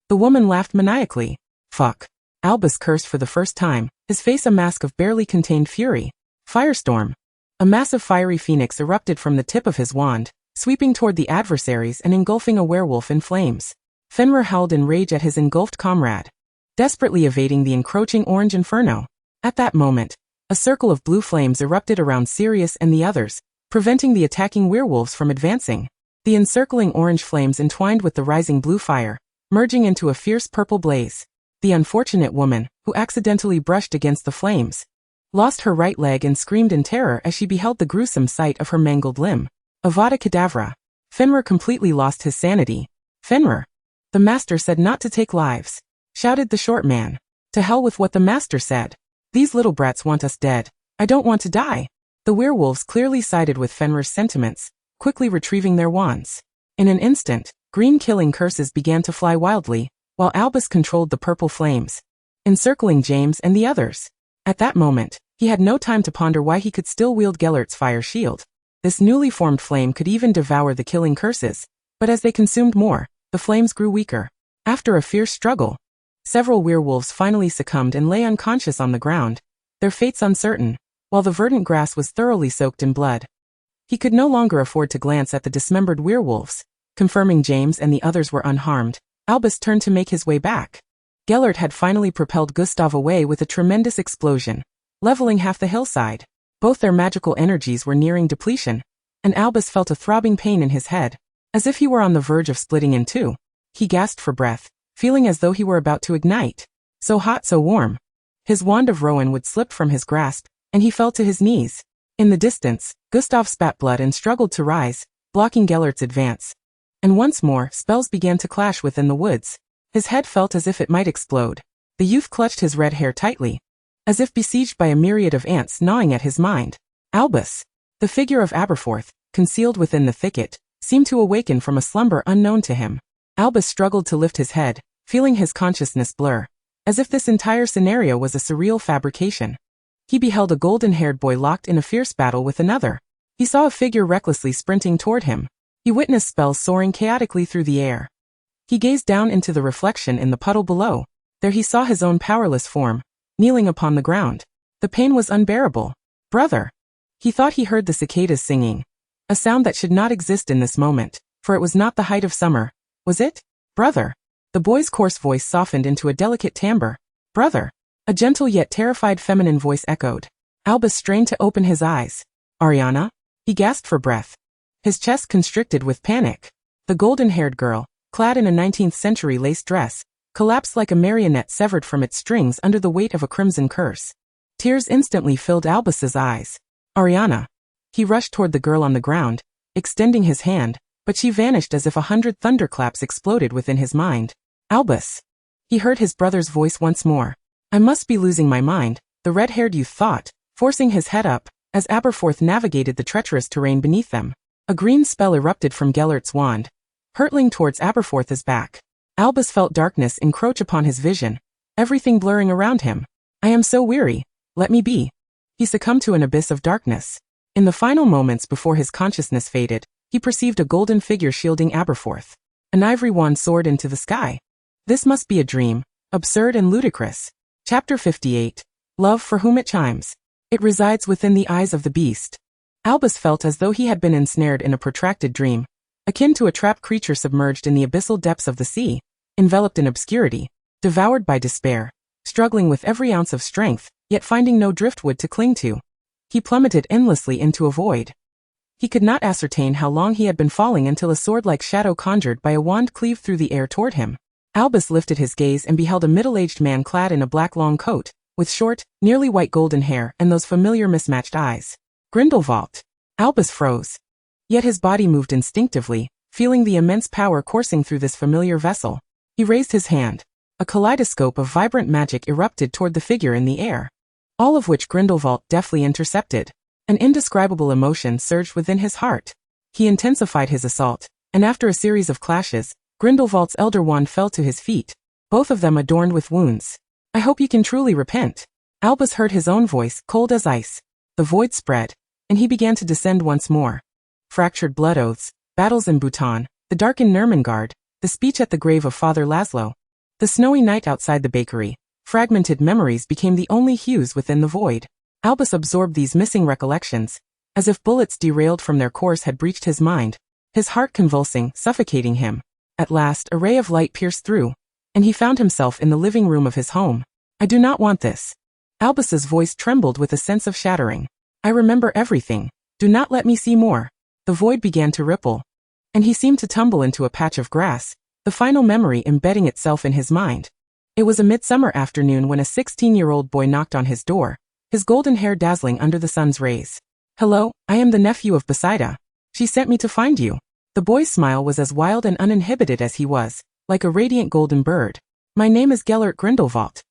The woman laughed maniacally. Fuck. Albus cursed for the first time, his face a mask of barely contained fury. Firestorm. A massive fiery phoenix erupted from the tip of his wand, sweeping toward the adversaries and engulfing a werewolf in flames. Fenrir howled in rage at his engulfed comrade, desperately evading the encroaching orange inferno. At that moment, a circle of blue flames erupted around Sirius and the others, preventing the attacking werewolves from advancing. The encircling orange flames entwined with the rising blue fire, merging into a fierce purple blaze. The unfortunate woman, who accidentally brushed against the flames, lost her right leg and screamed in terror as she beheld the gruesome sight of her mangled limb. Avada Kedavra. Fenrir completely lost his sanity. Fenrir. The master said not to take lives, shouted the short man. To hell with what the master said. These little brats want us dead. I don't want to die. The werewolves clearly sided with Fenrir's sentiments, quickly retrieving their wands. In an instant, green killing curses began to fly wildly, while Albus controlled the purple flames, encircling James and the others. At that moment, he had no time to ponder why he could still wield Gellert's fire shield. This newly formed flame could even devour the killing curses, but as they consumed more, the flames grew weaker. After a fierce struggle, several werewolves finally succumbed and lay unconscious on the ground, their fates uncertain, while the verdant grass was thoroughly soaked in blood. He could no longer afford to glance at the dismembered werewolves. Confirming James and the others were unharmed, Albus turned to make his way back. Gellert had finally propelled Gustav away with a tremendous explosion, leveling half the hillside. Both their magical energies were nearing depletion, and Albus felt a throbbing pain in his head, as if he were on the verge of splitting in two. He gasped for breath, feeling as though he were about to ignite. So hot, so warm. His wand of Rowan slipped from his grasp, and he fell to his knees. In the distance, Gustav spat blood and struggled to rise, blocking Gellert's advance. And once more, spells began to clash within the woods. His head felt as if it might explode. The youth clutched his red hair tightly, as if besieged by a myriad of ants gnawing at his mind. Albus, the figure of Aberforth, concealed within the thicket, seemed to awaken from a slumber unknown to him. Albus struggled to lift his head, feeling his consciousness blur, as if this entire scenario was a surreal fabrication. He beheld a golden-haired boy locked in a fierce battle with another. He saw a figure recklessly sprinting toward him. He witnessed spells soaring chaotically through the air. He gazed down into the reflection in the puddle below. There he saw his own powerless form, kneeling upon the ground. The pain was unbearable. Brother. He thought he heard the cicadas singing, a sound that should not exist in this moment, for it was not the height of summer. Was it? Brother. The boy's coarse voice softened into a delicate timbre. Brother. A gentle yet terrified feminine voice echoed. Albus strained to open his eyes. Ariana? He gasped for breath. His chest constricted with panic. The golden-haired girl, clad in a 19th-century lace dress, collapsed like a marionette severed from its strings under the weight of a crimson curse. Tears instantly filled Albus's eyes. Ariana. He rushed toward the girl on the ground, extending his hand, but she vanished as if 100 thunderclaps exploded within his mind. Albus. He heard his brother's voice once more. I must be losing my mind, the red-haired youth thought, forcing his head up, as Aberforth navigated the treacherous terrain beneath them. A green spell erupted from Gellert's wand, hurtling towards Aberforth's back. Albus felt darkness encroach upon his vision, everything blurring around him. I am so weary, let me be. He succumbed to an abyss of darkness. In the final moments before his consciousness faded, he perceived a golden figure shielding Aberforth. An ivory wand soared into the sky. This must be a dream, absurd and ludicrous. Chapter 58. Love for whom it chimes. It resides within the eyes of the beast. Albus felt as though he had been ensnared in a protracted dream, akin to a trapped creature submerged in the abyssal depths of the sea, enveloped in obscurity, devoured by despair, struggling with every ounce of strength, yet finding no driftwood to cling to. He plummeted endlessly into a void. He could not ascertain how long he had been falling until a sword-like shadow conjured by a wand cleaved through the air toward him. Albus lifted his gaze and beheld a middle-aged man clad in a black long coat, with short, nearly white golden hair and those familiar mismatched eyes. Grindelwald. Albus froze. Yet his body moved instinctively, feeling the immense power coursing through this familiar vessel. He raised his hand. A kaleidoscope of vibrant magic erupted toward the figure in the air, all of which Grindelwald deftly intercepted. An indescribable emotion surged within his heart. He intensified his assault, and after a series of clashes, Grindelwald's elder wand fell to his feet, both of them adorned with wounds. I hope you can truly repent. Albus heard his own voice, cold as ice. The void spread, and he began to descend once more. Fractured blood oaths, battles in Bhutan, the darkened Nurmengard, the speech at the grave of Father Laszlo, the snowy night outside the bakery. Fragmented memories became the only hues within the void. Albus absorbed these missing recollections, as if bullets derailed from their course had breached his mind, his heart convulsing, suffocating him. At last, a ray of light pierced through, and he found himself in the living room of his home. I do not want this. Albus's voice trembled with a sense of shattering. I remember everything. Do not let me see more. The void began to ripple, and he seemed to tumble into a patch of grass, the final memory embedding itself in his mind. It was a midsummer afternoon when a 16-year-old boy knocked on his door, his golden hair dazzling under the sun's rays. Hello, I am the nephew of Besida. She sent me to find you. The boy's smile was as wild and uninhibited as he was, like a radiant golden bird. My name is Gellert Grindelwald.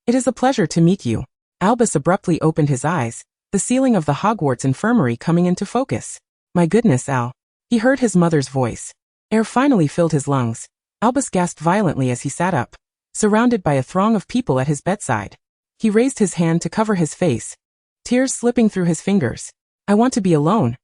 It is a pleasure to meet you. Albus abruptly opened his eyes, the ceiling of the Hogwarts infirmary coming into focus. My goodness, Al. He heard his mother's voice. Air finally filled his lungs. Albus gasped violently as he sat up, surrounded by a throng of people at his bedside. He raised his hand to cover his face, tears slipping through his fingers. I want to be alone.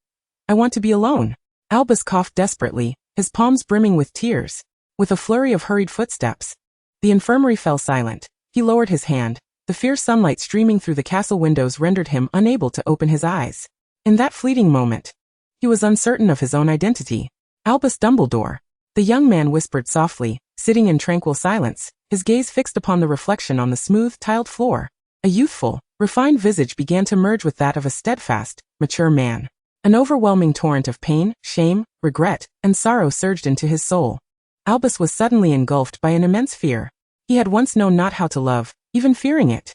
I want to be alone. Albus coughed desperately, his palms brimming with tears. With a flurry of hurried footsteps, the infirmary fell silent. He lowered his hand. The fierce sunlight streaming through the castle windows rendered him unable to open his eyes. In that fleeting moment, he was uncertain of his own identity. Albus Dumbledore. The young man whispered softly, sitting in tranquil silence, his gaze fixed upon the reflection on the smooth, tiled floor. A youthful, refined visage began to merge with that of a steadfast, mature man. An overwhelming torrent of pain, shame, regret, and sorrow surged into his soul. Albus was suddenly engulfed by an immense fear. He had once known not how to love, even fearing it.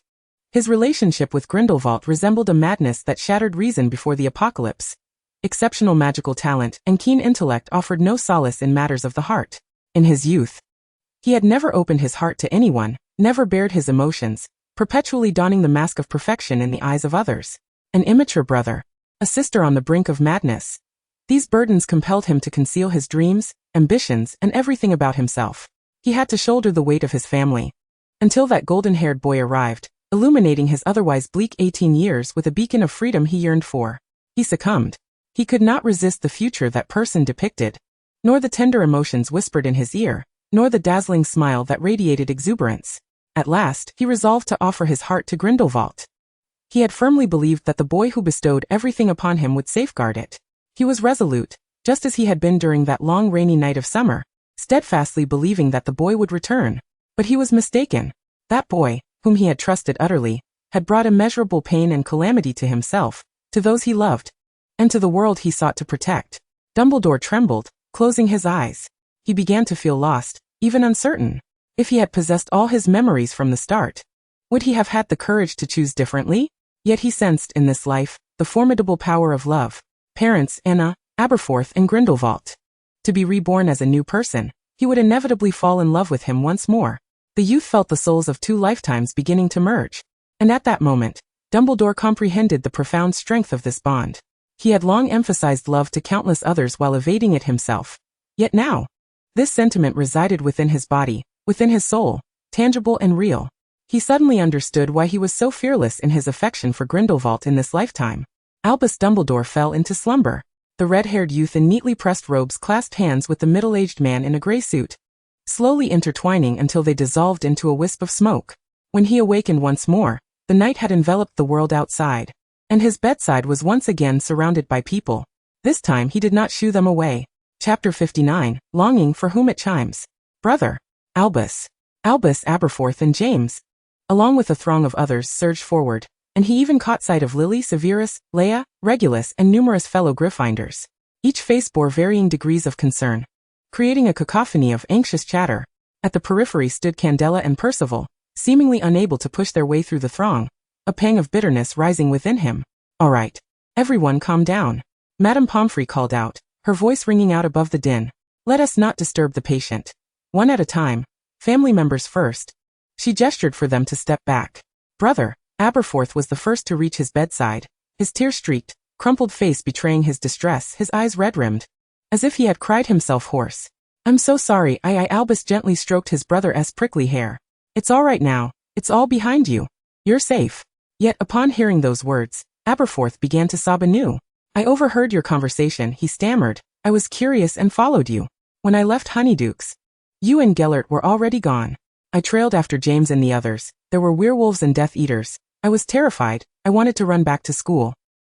His relationship with Grindelwald resembled a madness that shattered reason before the apocalypse. Exceptional magical talent and keen intellect offered no solace in matters of the heart. In his youth, he had never opened his heart to anyone, never bared his emotions, perpetually donning the mask of perfection in the eyes of others. An immature brother, a sister on the brink of madness. These burdens compelled him to conceal his dreams, ambitions, and everything about himself. He had to shoulder the weight of his family. Until that golden-haired boy arrived, illuminating his otherwise bleak 18 years with a beacon of freedom he yearned for. He succumbed. He could not resist the future that person depicted, nor the tender emotions whispered in his ear, nor the dazzling smile that radiated exuberance. At last, he resolved to offer his heart to Grindelwald. He had firmly believed that the boy who bestowed everything upon him would safeguard it. He was resolute, just as he had been during that long rainy night of summer, steadfastly believing that the boy would return. But he was mistaken. That boy, whom he had trusted utterly, had brought immeasurable pain and calamity to himself, to those he loved, and to the world he sought to protect. Dumbledore trembled, closing his eyes. He began to feel lost, even uncertain. If he had possessed all his memories from the start, would he have had the courage to choose differently? Yet he sensed in this life the formidable power of love. Parents, Anna, Aberforth and Grindelwald. To be reborn as a new person, he would inevitably fall in love with him once more. The youth felt the souls of 2 lifetimes beginning to merge. And at that moment, Dumbledore comprehended the profound strength of this bond. He had long emphasized love to countless others while evading it himself. Yet now, this sentiment resided within his body, within his soul, tangible and real. He suddenly understood why he was so fearless in his affection for Grindelwald in this lifetime. Albus Dumbledore fell into slumber. The red-haired youth in neatly pressed robes clasped hands with the middle-aged man in a gray suit, slowly intertwining until they dissolved into a wisp of smoke. When he awakened once more, the night had enveloped the world outside, and his bedside was once again surrounded by people. This time he did not shoo them away. Chapter 59, Longing for Whom It Chimes. Brother. Albus, Aberforth and James, along with a throng of others, surged forward, and he even caught sight of Lily, Severus, Leia, Regulus and numerous fellow Gryffindors. Each face bore varying degrees of concern, creating a cacophony of anxious chatter. At the periphery stood Candela and Percival, seemingly unable to push their way through the throng, a pang of bitterness rising within him. "All right. Everyone calm down," Madame Pomfrey called out, her voice ringing out above the din. "Let us not disturb the patient. One at a time. Family members first." She gestured for them to step back. Brother Aberforth was the first to reach his bedside, his tear-streaked, crumpled face betraying his distress, his eyes red-rimmed, as if he had cried himself hoarse. "I'm so sorry." Albus gently stroked his brother's prickly hair. "It's all right now. It's all behind you. You're safe." Yet upon hearing those words, Aberforth began to sob anew. "I overheard your conversation," he stammered. "I was curious and followed you. When I left Honeydukes, you and Gellert were already gone. I trailed after James and the others. There were werewolves and Death Eaters. I was terrified. I wanted to run back to school.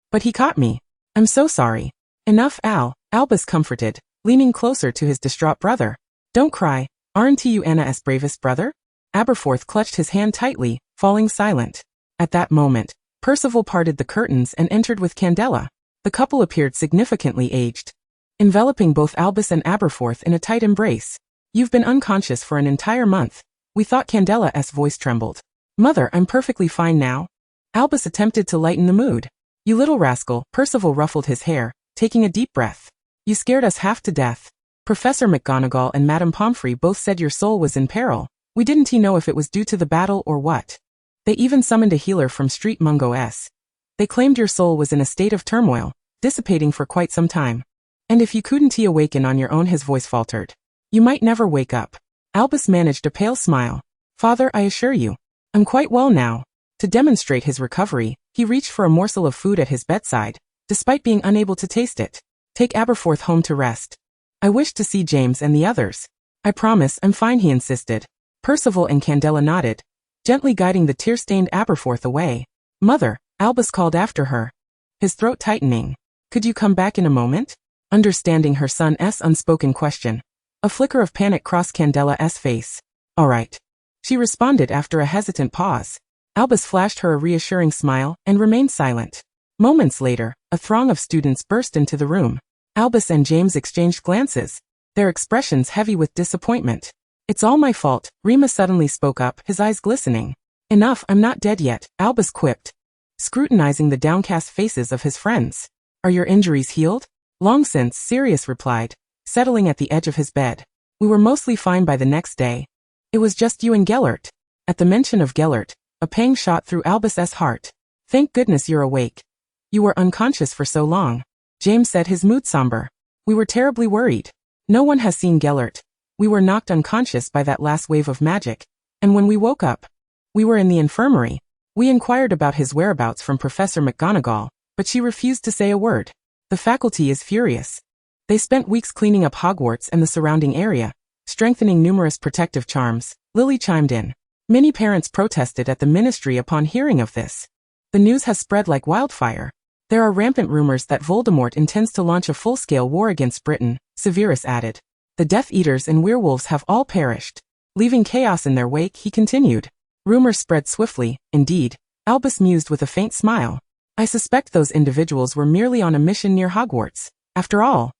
But he caught me. I'm so sorry." "Enough, Al," Albus comforted, leaning closer to his distraught brother. "Don't cry. Aren't you Anna's bravest brother?" Aberforth clutched his hand tightly, falling silent. At that moment, Percival parted the curtains and entered with Candela. The couple appeared significantly aged, enveloping both Albus and Aberforth in a tight embrace. "You've been unconscious for an entire month. We thought." Candela's voice trembled. "Mother, I'm perfectly fine now." Albus attempted to lighten the mood. "You little rascal," Percival ruffled his hair, taking a deep breath. "You scared us half to death. Professor McGonagall and Madame Pomfrey both said your soul was in peril. We didn't know if it was due to the battle or what. They even summoned a healer from Street Mungo S. They claimed your soul was in a state of turmoil, dissipating for quite some time. And if you couldn't awaken on your own," his voice faltered, "you might never wake up." Albus managed a pale smile. "Father, I assure you, I'm quite well now." To demonstrate his recovery, he reached for a morsel of food at his bedside, despite being unable to taste it. "Take Aberforth home to rest. I wish to see James and the others." "I promise I'm fine," he insisted. Percival and Candela nodded, gently guiding the tear-stained Aberforth away. "Mother," Albus called after her, his throat tightening. "Could you come back in a moment?" Understanding her son's unspoken question, a flicker of panic crossed Candela's face. "All right," she responded after a hesitant pause. Albus flashed her a reassuring smile and remained silent. Moments later, a throng of students burst into the room. Albus and James exchanged glances, their expressions heavy with disappointment. "It's all my fault," Remus suddenly spoke up, his eyes glistening. "Enough, I'm not dead yet," Albus quipped, scrutinizing the downcast faces of his friends. "Are your injuries healed?" "Long since," Sirius replied, settling at the edge of his bed. "We were mostly fine by the next day. It was just you and Gellert." At the mention of Gellert, a pang shot through Albus's heart. "Thank goodness you're awake. You were unconscious for so long," James said, his mood somber. "We were terribly worried. No one has seen Gellert. We were knocked unconscious by that last wave of magic, and when we woke up, we were in the infirmary. We inquired about his whereabouts from Professor McGonagall, but she refused to say a word. The faculty is furious. They spent weeks cleaning up Hogwarts and the surrounding area, strengthening numerous protective charms," Lily chimed in. "Many parents protested at the ministry upon hearing of this. The news has spread like wildfire. There are rampant rumors that Voldemort intends to launch a full-scale war against Britain," Severus added. "The Death Eaters and werewolves have all perished, leaving chaos in their wake," he continued. Rumors spread swiftly, indeed, Albus mused with a faint smile. "I suspect those individuals were merely on a mission near Hogwarts. After all,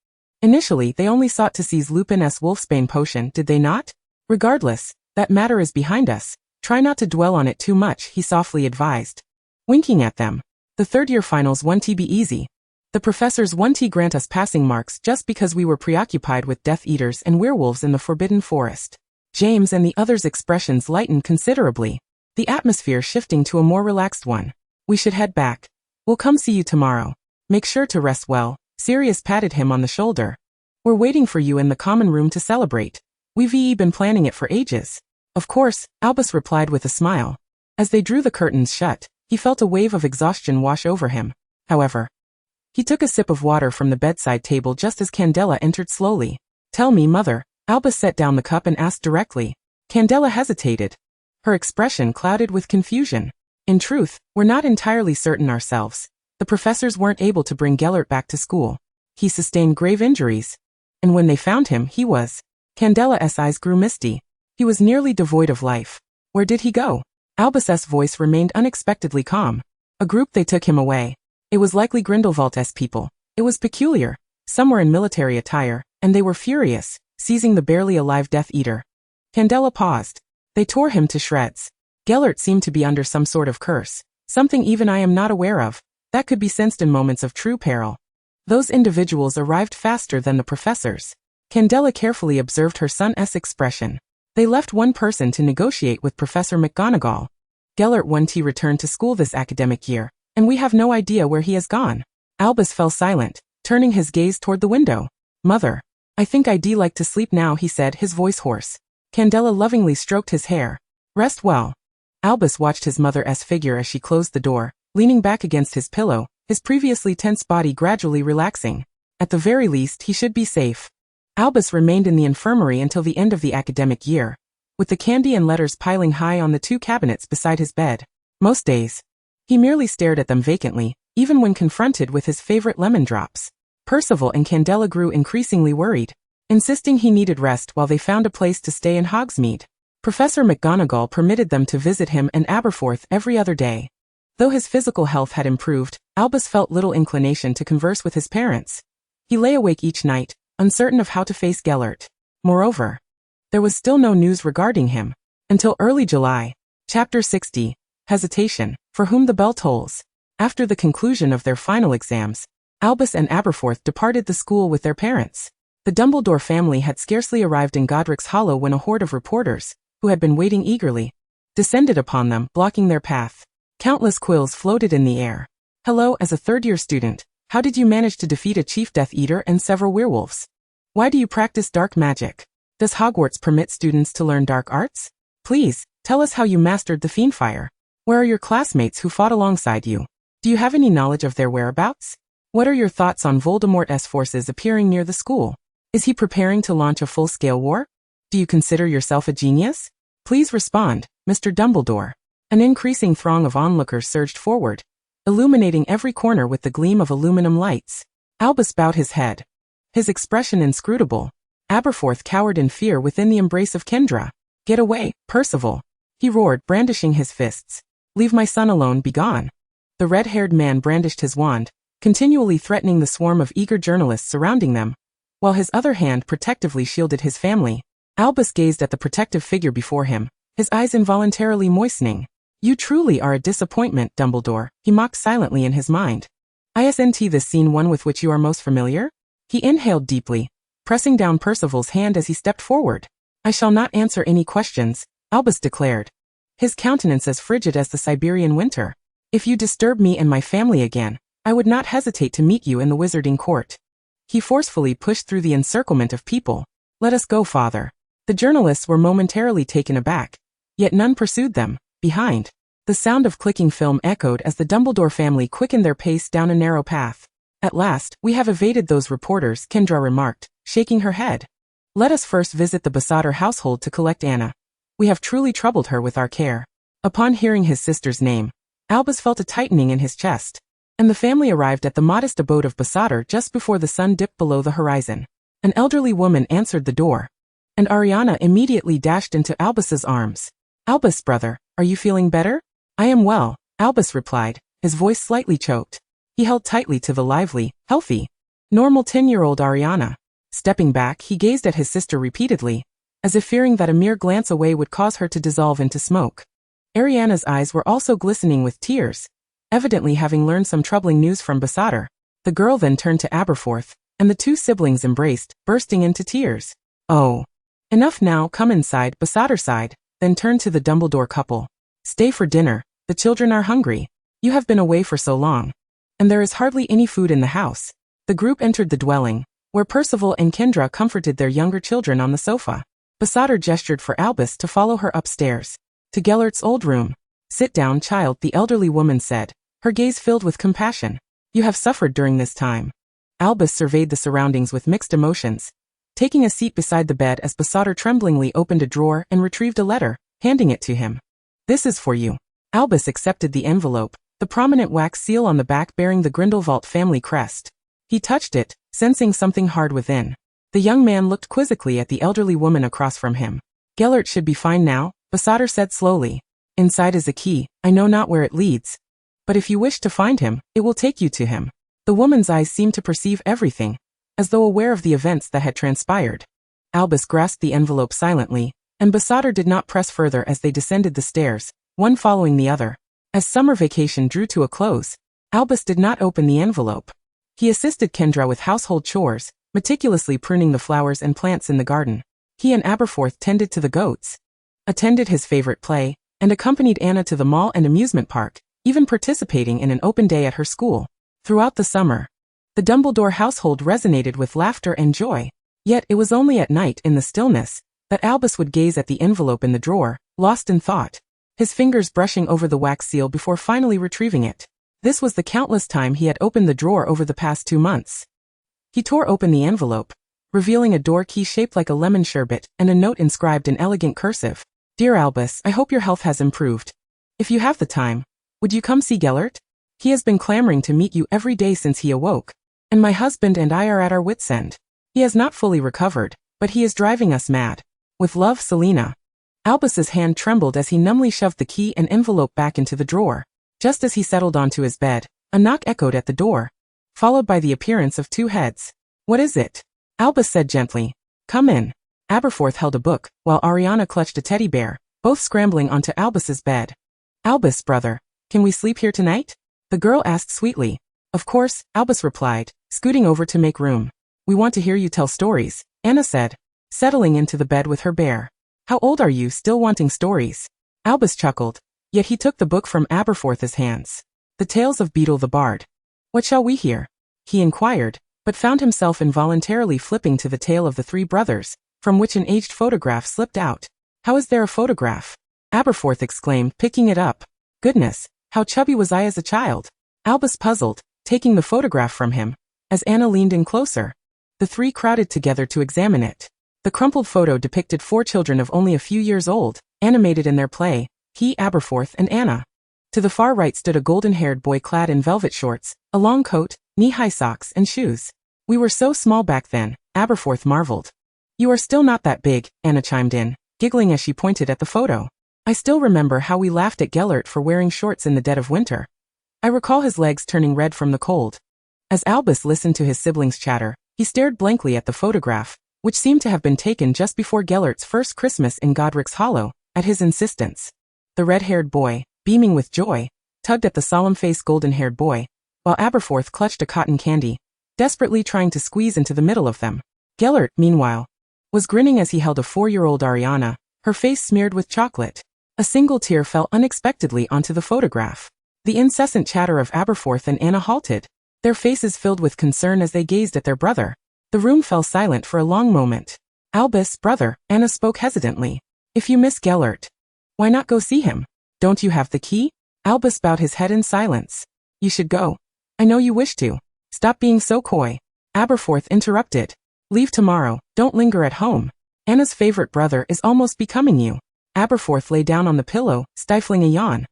initially they only sought to seize Lupin's Wolfsbane potion, did they not? Regardless, that matter is behind us. Try not to dwell on it too much," he softly advised. winking at them. The third-year finals 1T be easy. The professors 1T grant us passing marks just because we were preoccupied with Death Eaters and werewolves in the Forbidden Forest. James and the others' expressions lightened considerably, the atmosphere shifting to a more relaxed one. We should head back. We'll come see you tomorrow. Make sure to rest well. Sirius patted him on the shoulder. We're waiting for you in the common room to celebrate. We've been planning it for ages. Of course, Albus replied with a smile. As they drew the curtains shut, he felt a wave of exhaustion wash over him. However, he took a sip of water from the bedside table just as Candela entered slowly. Tell me, Mother. Albus set down the cup and asked directly. Candela hesitated. Her expression clouded with confusion. In truth, we're not entirely certain ourselves. The professors weren't able to bring Gellert back to school. He sustained grave injuries. And when they found him, he was. Candela's eyes grew misty. He was nearly devoid of life. Where did he go? Albus's voice remained unexpectedly calm. A group they took him away. It was likely Grindelwald's people. It was peculiar. Some were in military attire, and they were furious, seizing the barely alive Death Eater. Candela paused. They tore him to shreds. Gellert seemed to be under some sort of curse, something even I am not aware of, that could be sensed in moments of true peril. Those individuals arrived faster than the professors. Candela carefully observed her son's expression. They left one person to negotiate with Professor McGonagall. Gellert 1T returned to school this academic year, and we have no idea where he has gone. Albus fell silent, turning his gaze toward the window. Mother. I think I'd like to sleep now, he said, his voice hoarse. Candela lovingly stroked his hair. Rest well. Albus watched his mother's figure as she closed the door, leaning back against his pillow, his previously tense body gradually relaxing. At the very least, he should be safe. Albus remained in the infirmary until the end of the academic year, with the candy and letters piling high on the two cabinets beside his bed. Most days, he merely stared at them vacantly, even when confronted with his favorite lemon drops. Percival and Candela grew increasingly worried, insisting he needed rest while they found a place to stay in Hogsmeade. Professor McGonagall permitted them to visit him and Aberforth every other day. Though his physical health had improved, Albus felt little inclination to converse with his parents. He lay awake each night, uncertain of how to face Gellert. Moreover, there was still no news regarding him. Until early July. Chapter 60. Hesitation, for whom the bell tolls. After the conclusion of their final exams, Albus and Aberforth departed the school with their parents. The Dumbledore family had scarcely arrived in Godric's Hollow when a horde of reporters, who had been waiting eagerly, descended upon them, blocking their path. Countless quills floated in the air. Hello, as a third-year student, how did you manage to defeat a chief Death Eater and several werewolves? Why do you practice dark magic? Does Hogwarts permit students to learn dark arts? Please, tell us how you mastered the Fiendfire. Where are your classmates who fought alongside you? Do you have any knowledge of their whereabouts? What are your thoughts on Voldemort's forces appearing near the school? Is he preparing to launch a full-scale war? Do you consider yourself a genius? Please respond, Mr. Dumbledore. An increasing throng of onlookers surged forward, illuminating every corner with the gleam of aluminum lights. Albus bowed his head, his expression inscrutable. Aberforth cowered in fear within the embrace of Kendra. Get away, Percival, he roared, brandishing his fists. Leave my son alone, begone. The red-haired man brandished his wand, continually threatening the swarm of eager journalists surrounding them, while his other hand protectively shielded his family. Albus gazed at the protective figure before him, his eyes involuntarily moistening. You truly are a disappointment, Dumbledore, he mocked silently in his mind. Isn't this scene one with which you are most familiar? He inhaled deeply, pressing down Percival's hand as he stepped forward. I shall not answer any questions, Albus declared, his countenance as frigid as the Siberian winter. If you disturb me and my family again, I would not hesitate to meet you in the Wizarding Court. He forcefully pushed through the encirclement of people. Let us go, Father. The journalists were momentarily taken aback, yet none pursued them. Behind, the sound of clicking film echoed as the Dumbledore family quickened their pace down a narrow path. At last, we have evaded those reporters, Kendra remarked, shaking her head. Let us first visit the Besodder household to collect Anna. We have truly troubled her with our care. Upon hearing his sister's name, Albus felt a tightening in his chest, and the family arrived at the modest abode of Besodder just before the sun dipped below the horizon. An elderly woman answered the door, and Ariana immediately dashed into Albus's arms. Albus, brother, are you feeling better? I am well, Albus replied, his voice slightly choked. He held tightly to the lively, healthy, normal 10-year-old Ariana. Stepping back, he gazed at his sister repeatedly, as if fearing that a mere glance away would cause her to dissolve into smoke. Ariana's eyes were also glistening with tears, evidently having learned some troubling news from Besother. The girl then turned to Aberforth, and the two siblings embraced, bursting into tears. "Oh. Enough now, come inside," Besother sighed, then turned to the Dumbledore couple. "Stay for dinner, the children are hungry. You have been away for so long. And there is hardly any food in the house." The group entered the dwelling, where Percival and Kendra comforted their younger children on the sofa. Besother gestured for Albus to follow her upstairs, to Gellert's old room. "Sit down, child," the elderly woman said, her gaze filled with compassion. "You have suffered during this time." Albus surveyed the surroundings with mixed emotions, taking a seat beside the bed as Besother tremblingly opened a drawer and retrieved a letter, handing it to him. "This is for you." Albus accepted the envelope, the prominent wax seal on the back bearing the Grindelwald family crest. He touched it, sensing something hard within. The young man looked quizzically at the elderly woman across from him. "Gellert should be fine now," Besother said slowly. "Inside is a key, I know not where it leads. But if you wish to find him, it will take you to him." The woman's eyes seemed to perceive everything, as though aware of the events that had transpired. Albus grasped the envelope silently, and Besother did not press further as they descended the stairs, one following the other. As summer vacation drew to a close, Albus did not open the envelope. He assisted Kendra with household chores, meticulously pruning the flowers and plants in the garden. He and Aberforth tended to the goats, attended his favorite play, and accompanied Anna to the mall and amusement park, even participating in an open day at her school. Throughout the summer, the Dumbledore household resonated with laughter and joy. Yet it was only at night in the stillness that Albus would gaze at the envelope in the drawer, lost in thought, his fingers brushing over the wax seal before finally retrieving it. This was the countless time he had opened the drawer over the past 2 months. He tore open the envelope, revealing a door key shaped like a lemon sherbet and a note inscribed in elegant cursive. "Dear Albus, I hope your health has improved. If you have the time, would you come see Gellert? He has been clamoring to meet you every day since he awoke, and my husband and I are at our wits' end. He has not fully recovered, but he is driving us mad. With love, Selena." Albus's hand trembled as he numbly shoved the key and envelope back into the drawer. Just as he settled onto his bed, a knock echoed at the door, followed by the appearance of 2 heads. "What is it?" Albus said gently. "Come in." Aberforth held a book, while Ariana clutched a teddy bear, both scrambling onto Albus's bed. "Albus, brother, can we sleep here tonight?" the girl asked sweetly. "Of course," Albus replied, scooting over to make room. "We want to hear you tell stories," Anna said, settling into the bed with her bear. "How old are you, still wanting stories?" Albus chuckled, yet he took the book from Aberforth's hands. "The Tales of Beetle the Bard. What shall we hear?" he inquired, but found himself involuntarily flipping to the tale of the 3 brothers, from which an aged photograph slipped out. "How is there a photograph?" Aberforth exclaimed, picking it up. "Goodness, how chubby was I as a child?" Albus puzzled, taking the photograph from him, as Anna leaned in closer. The 3 crowded together to examine it. The crumpled photo depicted 4 children of only a few years old, animated in their play, he, Aberforth, and Anna. To the far right stood a golden-haired boy clad in velvet shorts, a long coat, knee-high socks, and shoes. "We were so small back then," Aberforth marveled. "You are still not that big," Anna chimed in, giggling as she pointed at the photo. "I still remember how we laughed at Gellert for wearing shorts in the dead of winter. I recall his legs turning red from the cold." As Albus listened to his siblings' chatter, he stared blankly at the photograph, which seemed to have been taken just before Gellert's first Christmas in Godric's Hollow, at his insistence. The red-haired boy, beaming with joy, tugged at the solemn-faced golden-haired boy, while Aberforth clutched a cotton candy, desperately trying to squeeze into the middle of them. Gellert, meanwhile, was grinning as he held a 4-year-old Ariana, her face smeared with chocolate. A single tear fell unexpectedly onto the photograph. The incessant chatter of Aberforth and Anna halted, their faces filled with concern as they gazed at their brother. The room fell silent for a long moment. "Albus, brother," Anna spoke hesitantly. "If you miss Gellert, why not go see him? Don't you have the key?" Albus bowed his head in silence. "You should go. I know you wish to. Stop being so coy." Aberforth interrupted. "Leave tomorrow, don't linger at home. Anna's favorite brother is almost becoming you." Aberforth lay down on the pillow, stifling a yawn.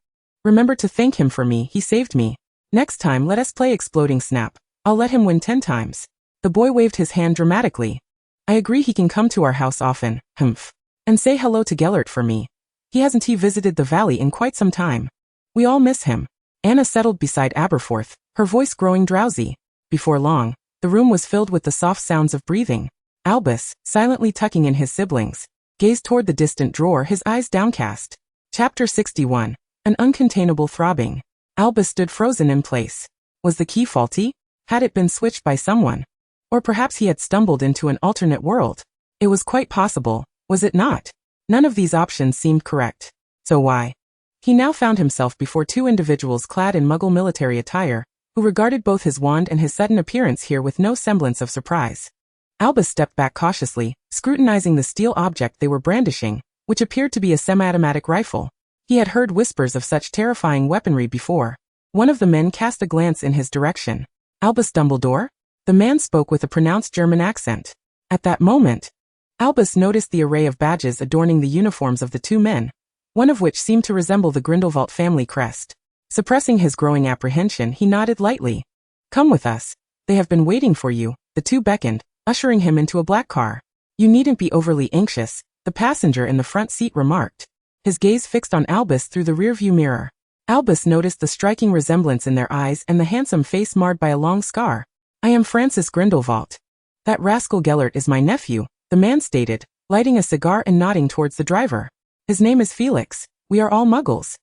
"Remember to thank him for me, he saved me. Next time let us play Exploding Snap. I'll let him win 10 times. The boy waved his hand dramatically. "I agree he can come to our house often, humph. And say hello to Gellert for me. He hasn't visited the valley in quite some time. We all miss him." Anna settled beside Aberforth, her voice growing drowsy. Before long, the room was filled with the soft sounds of breathing. Albus, silently tucking in his siblings, gazed toward the distant drawer, his eyes downcast. Chapter 61. An uncontainable throbbing. Albus stood frozen in place. Was the key faulty? Had it been switched by someone? Or perhaps he had stumbled into an alternate world. It was quite possible, was it not? None of these options seemed correct. So why? He now found himself before two individuals clad in Muggle military attire, who regarded both his wand and his sudden appearance here with no semblance of surprise. Albus stepped back cautiously, scrutinizing the steel object they were brandishing, which appeared to be a semi-automatic rifle. He had heard whispers of such terrifying weaponry before. One of the men cast a glance in his direction. Albus Dumbledore? The man spoke with a pronounced German accent. At that moment, Albus noticed the array of badges adorning the uniforms of the two men, one of which seemed to resemble the Grindelwald family crest. Suppressing his growing apprehension, he nodded lightly. Come with us. They have been waiting for you, the two beckoned, ushering him into a black car. You needn't be overly anxious, the passenger in the front seat remarked. His gaze fixed on Albus through the rearview mirror. Albus noticed the striking resemblance in their eyes and the handsome face marred by a long scar. I am Francis Grindelwald. That rascal Gellert is my nephew, the man stated, lighting a cigar and nodding towards the driver. His name is Felix. We are all Muggles,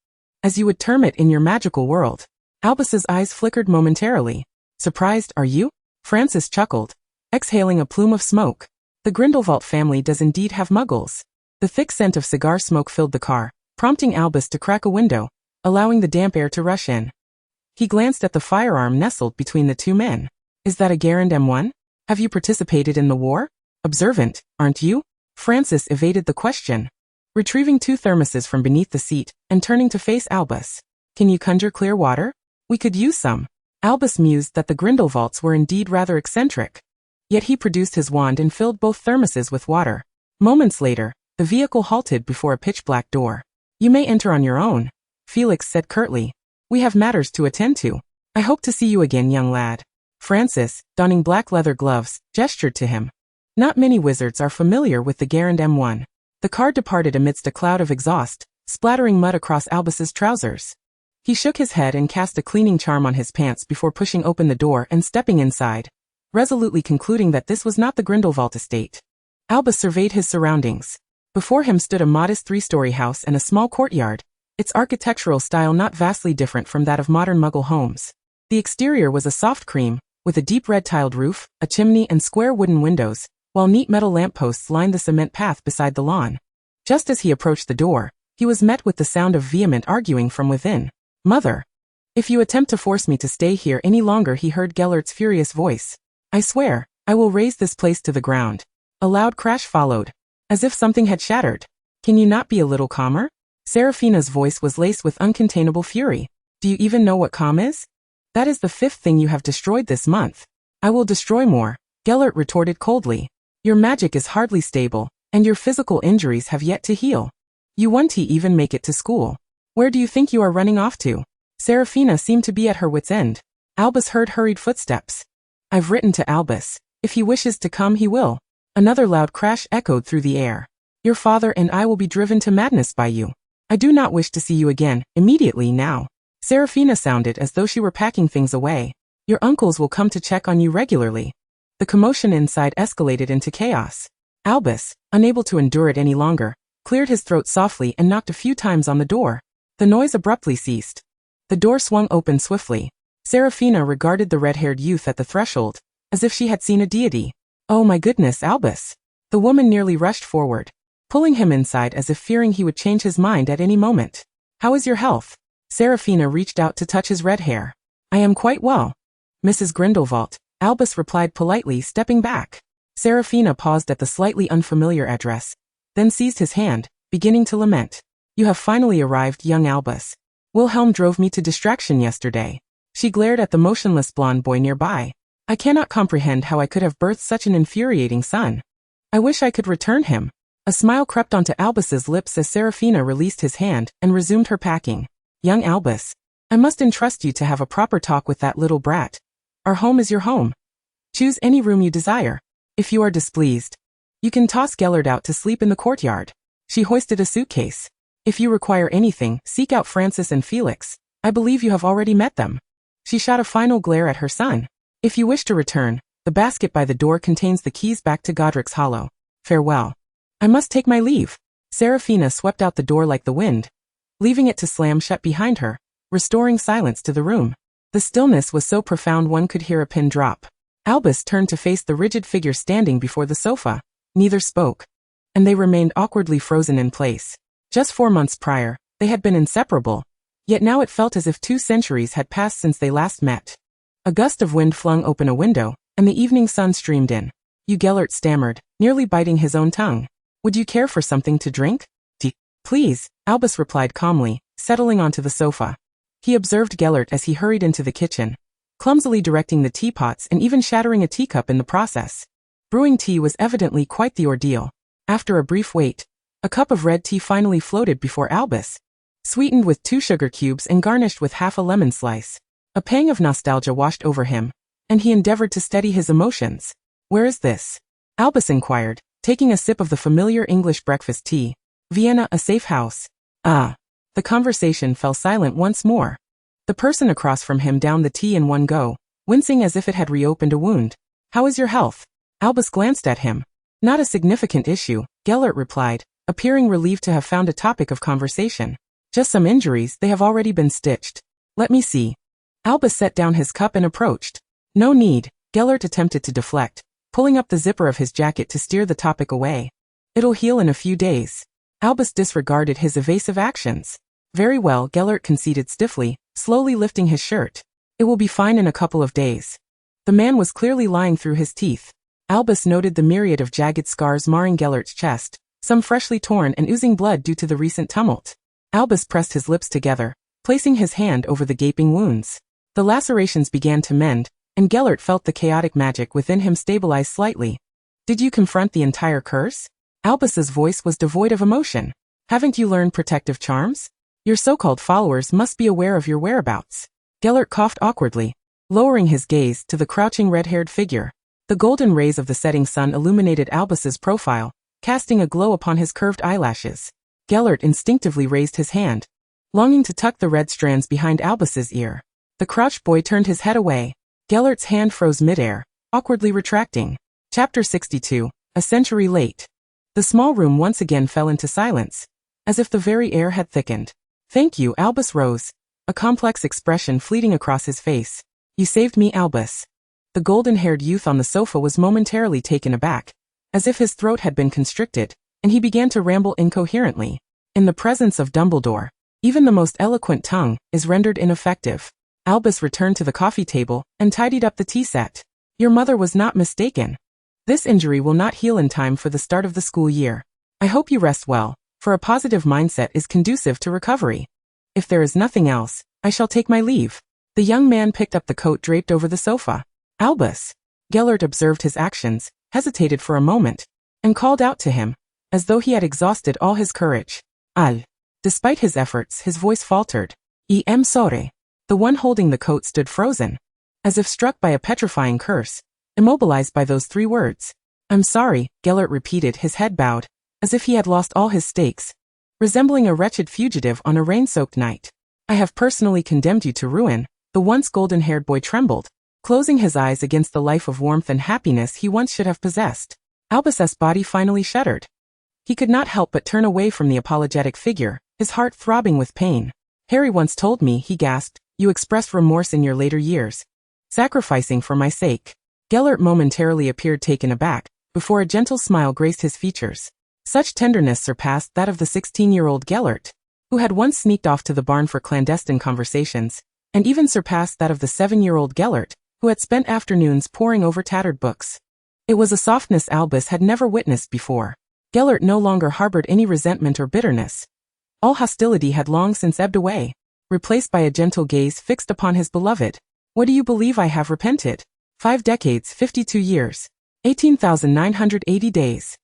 as you would term it in your magical world. Albus's eyes flickered momentarily. Surprised, are you? Francis chuckled, exhaling a plume of smoke. The Grindelwald family does indeed have Muggles. The thick scent of cigar smoke filled the car, prompting Albus to crack a window, allowing the damp air to rush in. He glanced at the firearm nestled between the two men. Is that a Garand M1? Have you participated in the war? Observant, aren't you? Francis evaded the question, retrieving two thermoses from beneath the seat and turning to face Albus. Can you conjure clear water? We could use some. Albus mused that the Grindelwalds were indeed rather eccentric. Yet he produced his wand and filled both thermoses with water. Moments later, the vehicle halted before a pitch-black door. You may enter on your own, Felix said curtly. We have matters to attend to. I hope to see you again, young lad. Francis, donning black leather gloves, gestured to him. Not many wizards are familiar with the Garand M1. The car departed amidst a cloud of exhaust, splattering mud across Albus's trousers. He shook his head and cast a cleaning charm on his pants before pushing open the door and stepping inside, resolutely concluding that this was not the Grindelwald estate. Albus surveyed his surroundings. Before him stood a modest three-story house and a small courtyard, its architectural style not vastly different from that of modern Muggle homes. The exterior was a soft cream, with a deep red tiled roof, a chimney and square wooden windows, while neat metal lampposts lined the cement path beside the lawn. Just as he approached the door, he was met with the sound of vehement arguing from within. Mother! If you attempt to force me to stay here any longer, he heard Gellert's furious voice. I swear, I will raze this place to the ground. A loud crash followed, as if something had shattered. Can you not be a little calmer? Seraphina's voice was laced with uncontainable fury. Do you even know what calm is? That is the fifth thing you have destroyed this month. I will destroy more, Gellert retorted coldly. Your magic is hardly stable, and your physical injuries have yet to heal. You won't even make it to school. Where do you think you are running off to? Seraphina seemed to be at her wit's end. Albus heard hurried footsteps. I've written to Albus. If he wishes to come, he will. Another loud crash echoed through the air. Your father and I will be driven to madness by you. I do not wish to see you again, immediately now. Seraphina sounded as though she were packing things away. Your uncles will come to check on you regularly. The commotion inside escalated into chaos. Albus, unable to endure it any longer, cleared his throat softly and knocked a few times on the door. The noise abruptly ceased. The door swung open swiftly. Seraphina regarded the red-haired youth at the threshold, as if she had seen a deity. Oh my goodness, Albus! The woman nearly rushed forward, pulling him inside as if fearing he would change his mind at any moment. How is your health? Seraphina reached out to touch his red hair. I am quite well. Mrs. Grindelwald, Albus replied politely, stepping back. Seraphina paused at the slightly unfamiliar address, then seized his hand, beginning to lament. You have finally arrived, young Albus. Wilhelm drove me to distraction yesterday. She glared at the motionless blonde boy nearby. I cannot comprehend how I could have birthed such an infuriating son. I wish I could return him. A smile crept onto Albus's lips as Seraphina released his hand and resumed her packing. Young Albus, I must entrust you to have a proper talk with that little brat. Our home is your home. Choose any room you desire. If you are displeased, you can toss Gellert out to sleep in the courtyard. She hoisted a suitcase. If you require anything, seek out Francis and Felix. I believe you have already met them. She shot a final glare at her son. If you wish to return, the basket by the door contains the keys back to Godric's Hollow. Farewell. I must take my leave. Seraphina swept out the door like the wind, leaving it to slam shut behind her. restoring silence to the room. The stillness was so profound one could hear a pin drop. Albus turned to face the rigid figure standing before the sofa. Neither spoke, and they remained awkwardly frozen in place. Just 4 months prior, they had been inseparable, yet now it felt as if 2 centuries had passed since they last met. A gust of wind flung open a window, and the evening sun streamed in. "You," Gellert stammered, nearly biting his own tongue. "Would you care for something to drink?" "Please," Albus replied calmly, settling onto the sofa. He observed Gellert as he hurried into the kitchen, clumsily directing the teapots and even shattering a teacup in the process. Brewing tea was evidently quite the ordeal. After a brief wait, a cup of red tea finally floated before Albus, sweetened with 2 sugar cubes and garnished with half a lemon slice. A pang of nostalgia washed over him, and he endeavored to steady his emotions. "Where is this?" Albus inquired, taking a sip of the familiar English breakfast tea. "Vienna, a safe house." "Ah." The conversation fell silent once more. The person across from him downed the tea in one go, wincing as if it had reopened a wound. "How is your health?" Albus glanced at him. "Not a significant issue," Gellert replied, appearing relieved to have found a topic of conversation. "Just some injuries, they have already been stitched." "Let me see." Albus set down his cup and approached. "No need," Gellert attempted to deflect, pulling up the zipper of his jacket to steer the topic away. "It'll heal in a few days." Albus disregarded his evasive actions. "Very well," Gellert conceded stiffly, slowly lifting his shirt. "It will be fine in a couple of days." The man was clearly lying through his teeth. Albus noted the myriad of jagged scars marring Gellert's chest, some freshly torn and oozing blood due to the recent tumult. Albus pressed his lips together, placing his hand over the gaping wounds. The lacerations began to mend, and Gellert felt the chaotic magic within him stabilize slightly. "Did you confront the entire curse?" Albus's voice was devoid of emotion. "Haven't you learned protective charms? Your so-called followers must be aware of your whereabouts." Gellert coughed awkwardly, lowering his gaze to the crouching red-haired figure. The golden rays of the setting sun illuminated Albus's profile, casting a glow upon his curved eyelashes. Gellert instinctively raised his hand, longing to tuck the red strands behind Albus's ear. The crouched boy turned his head away. Gellert's hand froze midair, awkwardly retracting. Chapter 62, a century late. The small room once again fell into silence, as if the very air had thickened. "Thank you," Albus rose, a complex expression fleeting across his face. "You saved me, Albus." The golden-haired youth on the sofa was momentarily taken aback, as if his throat had been constricted, and he began to ramble incoherently. In the presence of Dumbledore, even the most eloquent tongue is rendered ineffective. Albus returned to the coffee table and tidied up the tea set. "Your mother was not mistaken. This injury will not heal in time for the start of the school year. I hope you rest well, for a positive mindset is conducive to recovery. If there is nothing else, I shall take my leave." The young man picked up the coat draped over the sofa. "Albus." Gellert observed his actions, hesitated for a moment, and called out to him, as though he had exhausted all his courage. "Al." Despite his efforts, his voice faltered. "I am sorry." The one holding the coat stood frozen, as if struck by a petrifying curse, immobilized by those 3 words. "I'm sorry," Gellert repeated, his head bowed, as if he had lost all his stakes, resembling a wretched fugitive on a rain-soaked night. "I have personally condemned you to ruin." The once golden-haired boy trembled, closing his eyes against the life of warmth and happiness he once should have possessed. Albus's body finally shuddered. He could not help but turn away from the apologetic figure, his heart throbbing with pain. "Harry once told me," he gasped, "you expressed remorse in your later years, sacrificing for my sake." Gellert momentarily appeared taken aback, before a gentle smile graced his features. Such tenderness surpassed that of the 16-year-old Gellert, who had once sneaked off to the barn for clandestine conversations, and even surpassed that of the 7-year-old Gellert, who had spent afternoons poring over tattered books. It was a softness Albus had never witnessed before. Gellert no longer harbored any resentment or bitterness. All hostility had long since ebbed away, replaced by a gentle gaze fixed upon his beloved. "What do you believe I have repented? 5 decades, 52 years, 18,980 days,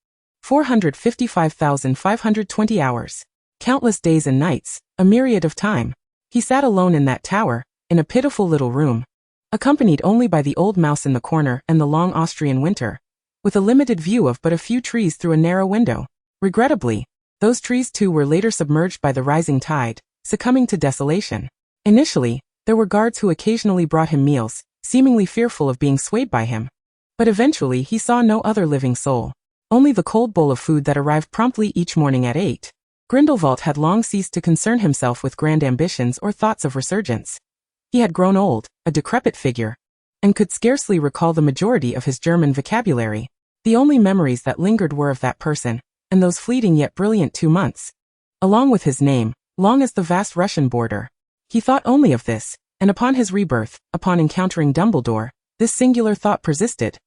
455,520 hours, countless days and nights, a myriad of time." He sat alone in that tower, in a pitiful little room, accompanied only by the old mouse in the corner and the long Austrian winter, with a limited view of but a few trees through a narrow window. Regrettably, those trees too were later submerged by the rising tide, succumbing to desolation. Initially, there were guards who occasionally brought him meals, seemingly fearful of being swayed by him. But eventually he saw no other living soul, only the cold bowl of food that arrived promptly each morning at 8. Grindelwald had long ceased to concern himself with grand ambitions or thoughts of resurgence. He had grown old, a decrepit figure, and could scarcely recall the majority of his German vocabulary. The only memories that lingered were of that person, and those fleeting yet brilliant 2 months. Along with his name, long as the vast Russian border. He thought only of this, and upon his rebirth, upon encountering Dumbledore, this singular thought persisted.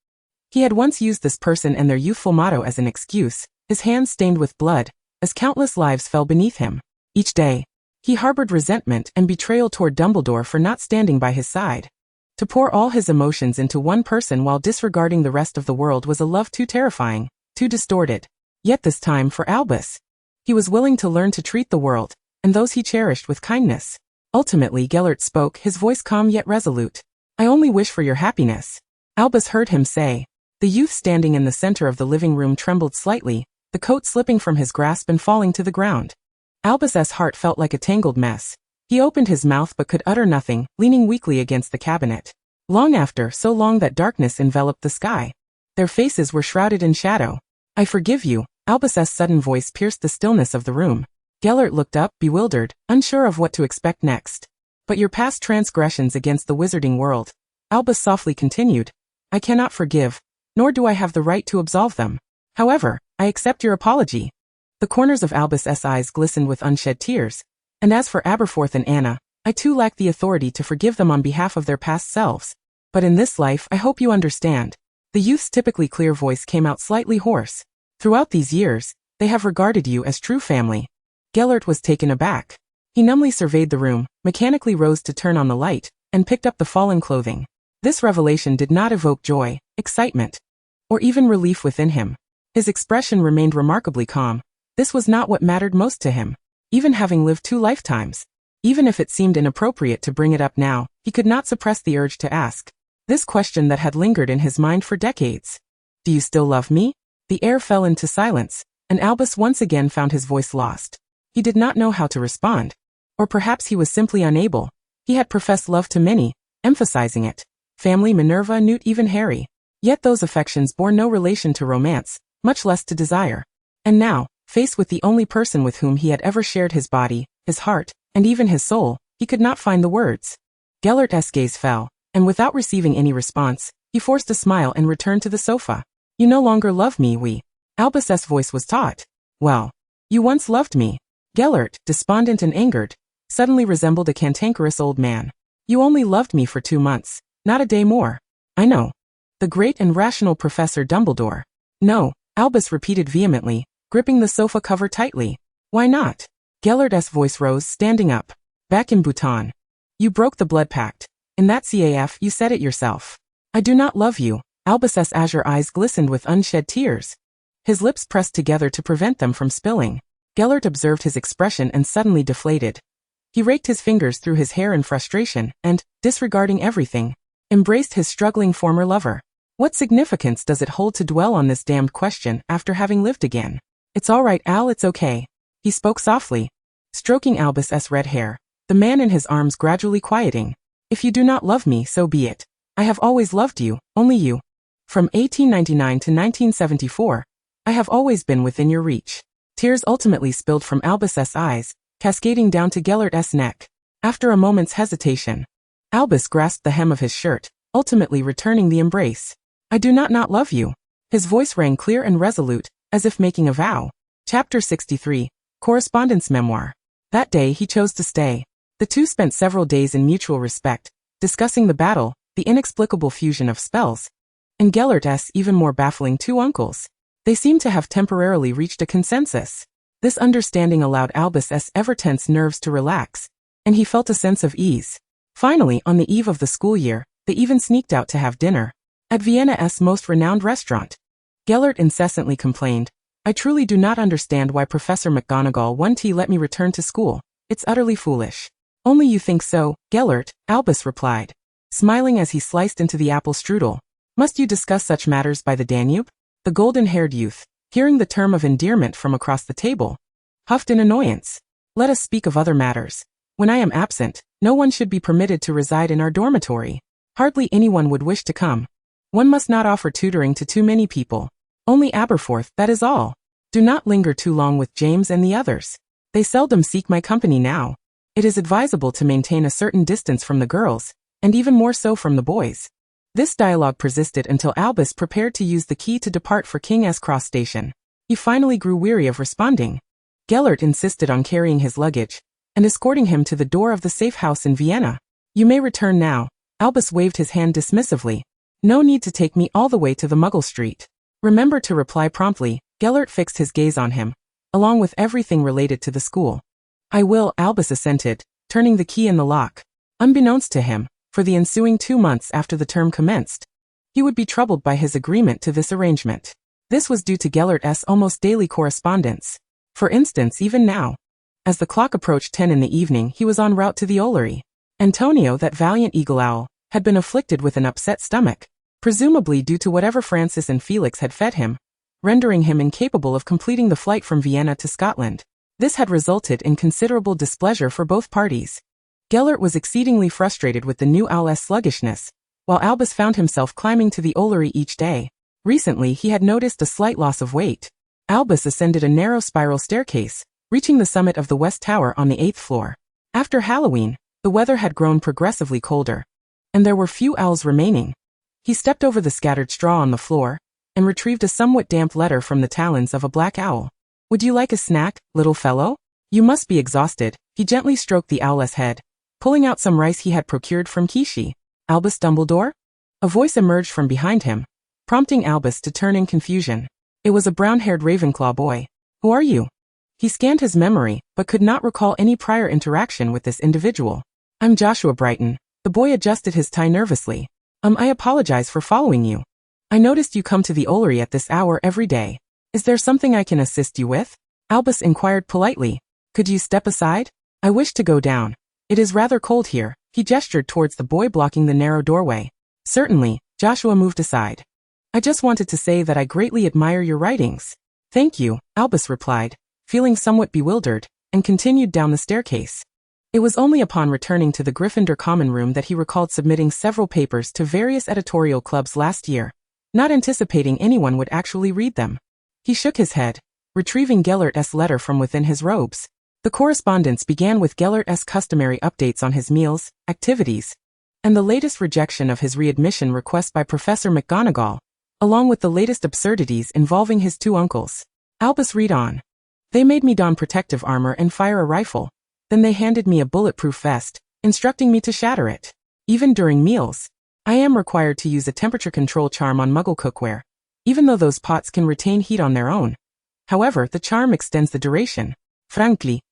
He had once used this person and their youthful motto as an excuse, his hands stained with blood, as countless lives fell beneath him. Each day, he harbored resentment and betrayal toward Dumbledore for not standing by his side. To pour all his emotions into one person while disregarding the rest of the world was a love too terrifying, too distorted. Yet this time for Albus. He was willing to learn to treat the world, and those he cherished with kindness. Ultimately Gellert spoke, his voice calm yet resolute. I only wish for your happiness. Albus heard him say. The youth standing in the center of the living room trembled slightly, the coat slipping from his grasp and falling to the ground. Albus's heart felt like a tangled mess. He opened his mouth but could utter nothing, leaning weakly against the cabinet. Long after, so long that darkness enveloped the sky. Their faces were shrouded in shadow. I forgive you. Albus's sudden voice pierced the stillness of the room. Gellert looked up, bewildered, unsure of what to expect next. But your past transgressions against the wizarding world, Albus softly continued. I cannot forgive, nor do I have the right to absolve them. However, I accept your apology. The corners of Albus's eyes glistened with unshed tears. And as for Aberforth and Anna, I too lack the authority to forgive them on behalf of their past selves. But in this life I hope you understand. The youth's typically clear voice came out slightly hoarse. Throughout these years, they have regarded you as true family. Gellert was taken aback. He numbly surveyed the room, mechanically rose to turn on the light, and picked up the fallen clothing. This revelation did not evoke joy, excitement, or even relief within him. His expression remained remarkably calm. This was not what mattered most to him. Even having lived 2 lifetimes. Even if it seemed inappropriate to bring it up now, he could not suppress the urge to ask. This question that had lingered in his mind for decades. Do you still love me? The air fell into silence, and Albus once again found his voice lost. He did not know how to respond. Or perhaps he was simply unable. He had professed love to many, emphasizing it. Family, Minerva, Newt, even Harry. Yet those affections bore no relation to romance, much less to desire. And now, faced with the only person with whom he had ever shared his body, his heart, and even his soul, he could not find the words. Gellert's gaze fell, and without receiving any response, he forced a smile and returned to the sofa. You no longer love me, we. Albus's voice was taut. Well, you once loved me. Gellert, despondent and angered, suddenly resembled a cantankerous old man. You only loved me for 2 months, not a day more. I know. The great and rational Professor Dumbledore. No, Albus repeated vehemently, gripping the sofa cover tightly. Why not? Gellert's voice rose, standing up. Back in Bhutan. You broke the blood pact. In that CAF you said it yourself. I do not love you. Albus's azure eyes glistened with unshed tears. His lips pressed together to prevent them from spilling. Gellert observed his expression and suddenly deflated. He raked his fingers through his hair in frustration and, disregarding everything, embraced his struggling former lover. What significance does it hold to dwell on this damned question after having lived again? It's all right, Al, it's okay. He spoke softly, stroking Albus's red hair, the man in his arms gradually quieting. If you do not love me, so be it. I have always loved you, only you. From 1899 to 1974, I have always been within your reach. Tears ultimately spilled from Albus's eyes, cascading down to Gellert's neck. After a moment's hesitation, Albus grasped the hem of his shirt, ultimately returning the embrace. I do not love you. His voice rang clear and resolute, as if making a vow. Chapter 63, Correspondence Memoir. That day he chose to stay. The two spent several days in mutual respect, discussing the battle, the inexplicable fusion of spells, and Gellert's even more baffling 2 uncles. They seemed to have temporarily reached a consensus. This understanding allowed Albus's ever-tense nerves to relax, and he felt a sense of ease. Finally, on the eve of the school year, they even sneaked out to have dinner. At Vienna's most renowned restaurant. Gellert incessantly complained, I truly do not understand why Professor McGonagall won't let me return to school. It's utterly foolish. Only you think so, Gellert, Albus replied, smiling as he sliced into the apple strudel. Must you discuss such matters by the Danube? The golden-haired youth, hearing the term of endearment from across the table, huffed in annoyance. Let us speak of other matters. When I am absent, no one should be permitted to reside in our dormitory. Hardly anyone would wish to come. One must not offer tutoring to too many people. Only Aberforth, that is all. Do not linger too long with James and the others. They seldom seek my company now. It is advisable to maintain a certain distance from the girls, and even more so from the boys. This dialogue persisted until Albus prepared to use the key to depart for King's Cross Station. He finally grew weary of responding. Gellert insisted on carrying his luggage and escorting him to the door of the safe house in Vienna. You may return now. Albus waved his hand dismissively. No need to take me all the way to the Muggle Street. Remember to reply promptly. Gellert fixed his gaze on him, along with everything related to the school. I will, Albus assented, turning the key in the lock. Unbeknownst to him, for the ensuing 2 months after the term commenced, he would be troubled by his agreement to this arrangement. This was due to Gellert's almost daily correspondence. For instance, even now, as the clock approached 10 in the evening, he was en route to the Ollery. Antonio, that valiant eagle owl, had been afflicted with an upset stomach, presumably due to whatever Francis and Felix had fed him, rendering him incapable of completing the flight from Vienna to Scotland. This had resulted in considerable displeasure for both parties. Gellert was exceedingly frustrated with the new owl's sluggishness, while Albus found himself climbing to the Ollery each day. Recently he had noticed a slight loss of weight. Albus ascended a narrow spiral staircase, reaching the summit of the West Tower on the 8th floor. After Halloween, the weather had grown progressively colder, and there were few owls remaining. He stepped over the scattered straw on the floor, and retrieved a somewhat damp letter from the talons of a black owl. Would you like a snack, little fellow? You must be exhausted. He gently stroked the owl's head, pulling out some rice he had procured from Kishi. Albus Dumbledore? A voice emerged from behind him, prompting Albus to turn in confusion. It was a brown-haired Ravenclaw boy. Who are you? He scanned his memory, but could not recall any prior interaction with this individual. I'm Joshua Brighton. The boy adjusted his tie nervously. I apologize for following you. I noticed you come to the Ollery at this hour every day. Is there something I can assist you with? Albus inquired politely. Could you step aside? I wish to go down. It is rather cold here. He gestured towards the boy blocking the narrow doorway. Certainly, Joshua moved aside. I just wanted to say that I greatly admire your writings. Thank you, Albus replied, feeling somewhat bewildered, and continued down the staircase. It was only upon returning to the Gryffindor common room that he recalled submitting several papers to various editorial clubs last year, not anticipating anyone would actually read them. He shook his head, retrieving Gellert's letter from within his robes. The correspondence began with Gellert's customary updates on his meals, activities, and the latest rejection of his readmission request by Professor McGonagall, along with the latest absurdities involving his 2 uncles. Albus read on. They made me don protective armor and fire a rifle. Then they handed me a bulletproof vest, instructing me to shatter it. Even during meals, I am required to use a temperature control charm on Muggle cookware, even though those pots can retain heat on their own. However, the charm extends the duration. Frankly,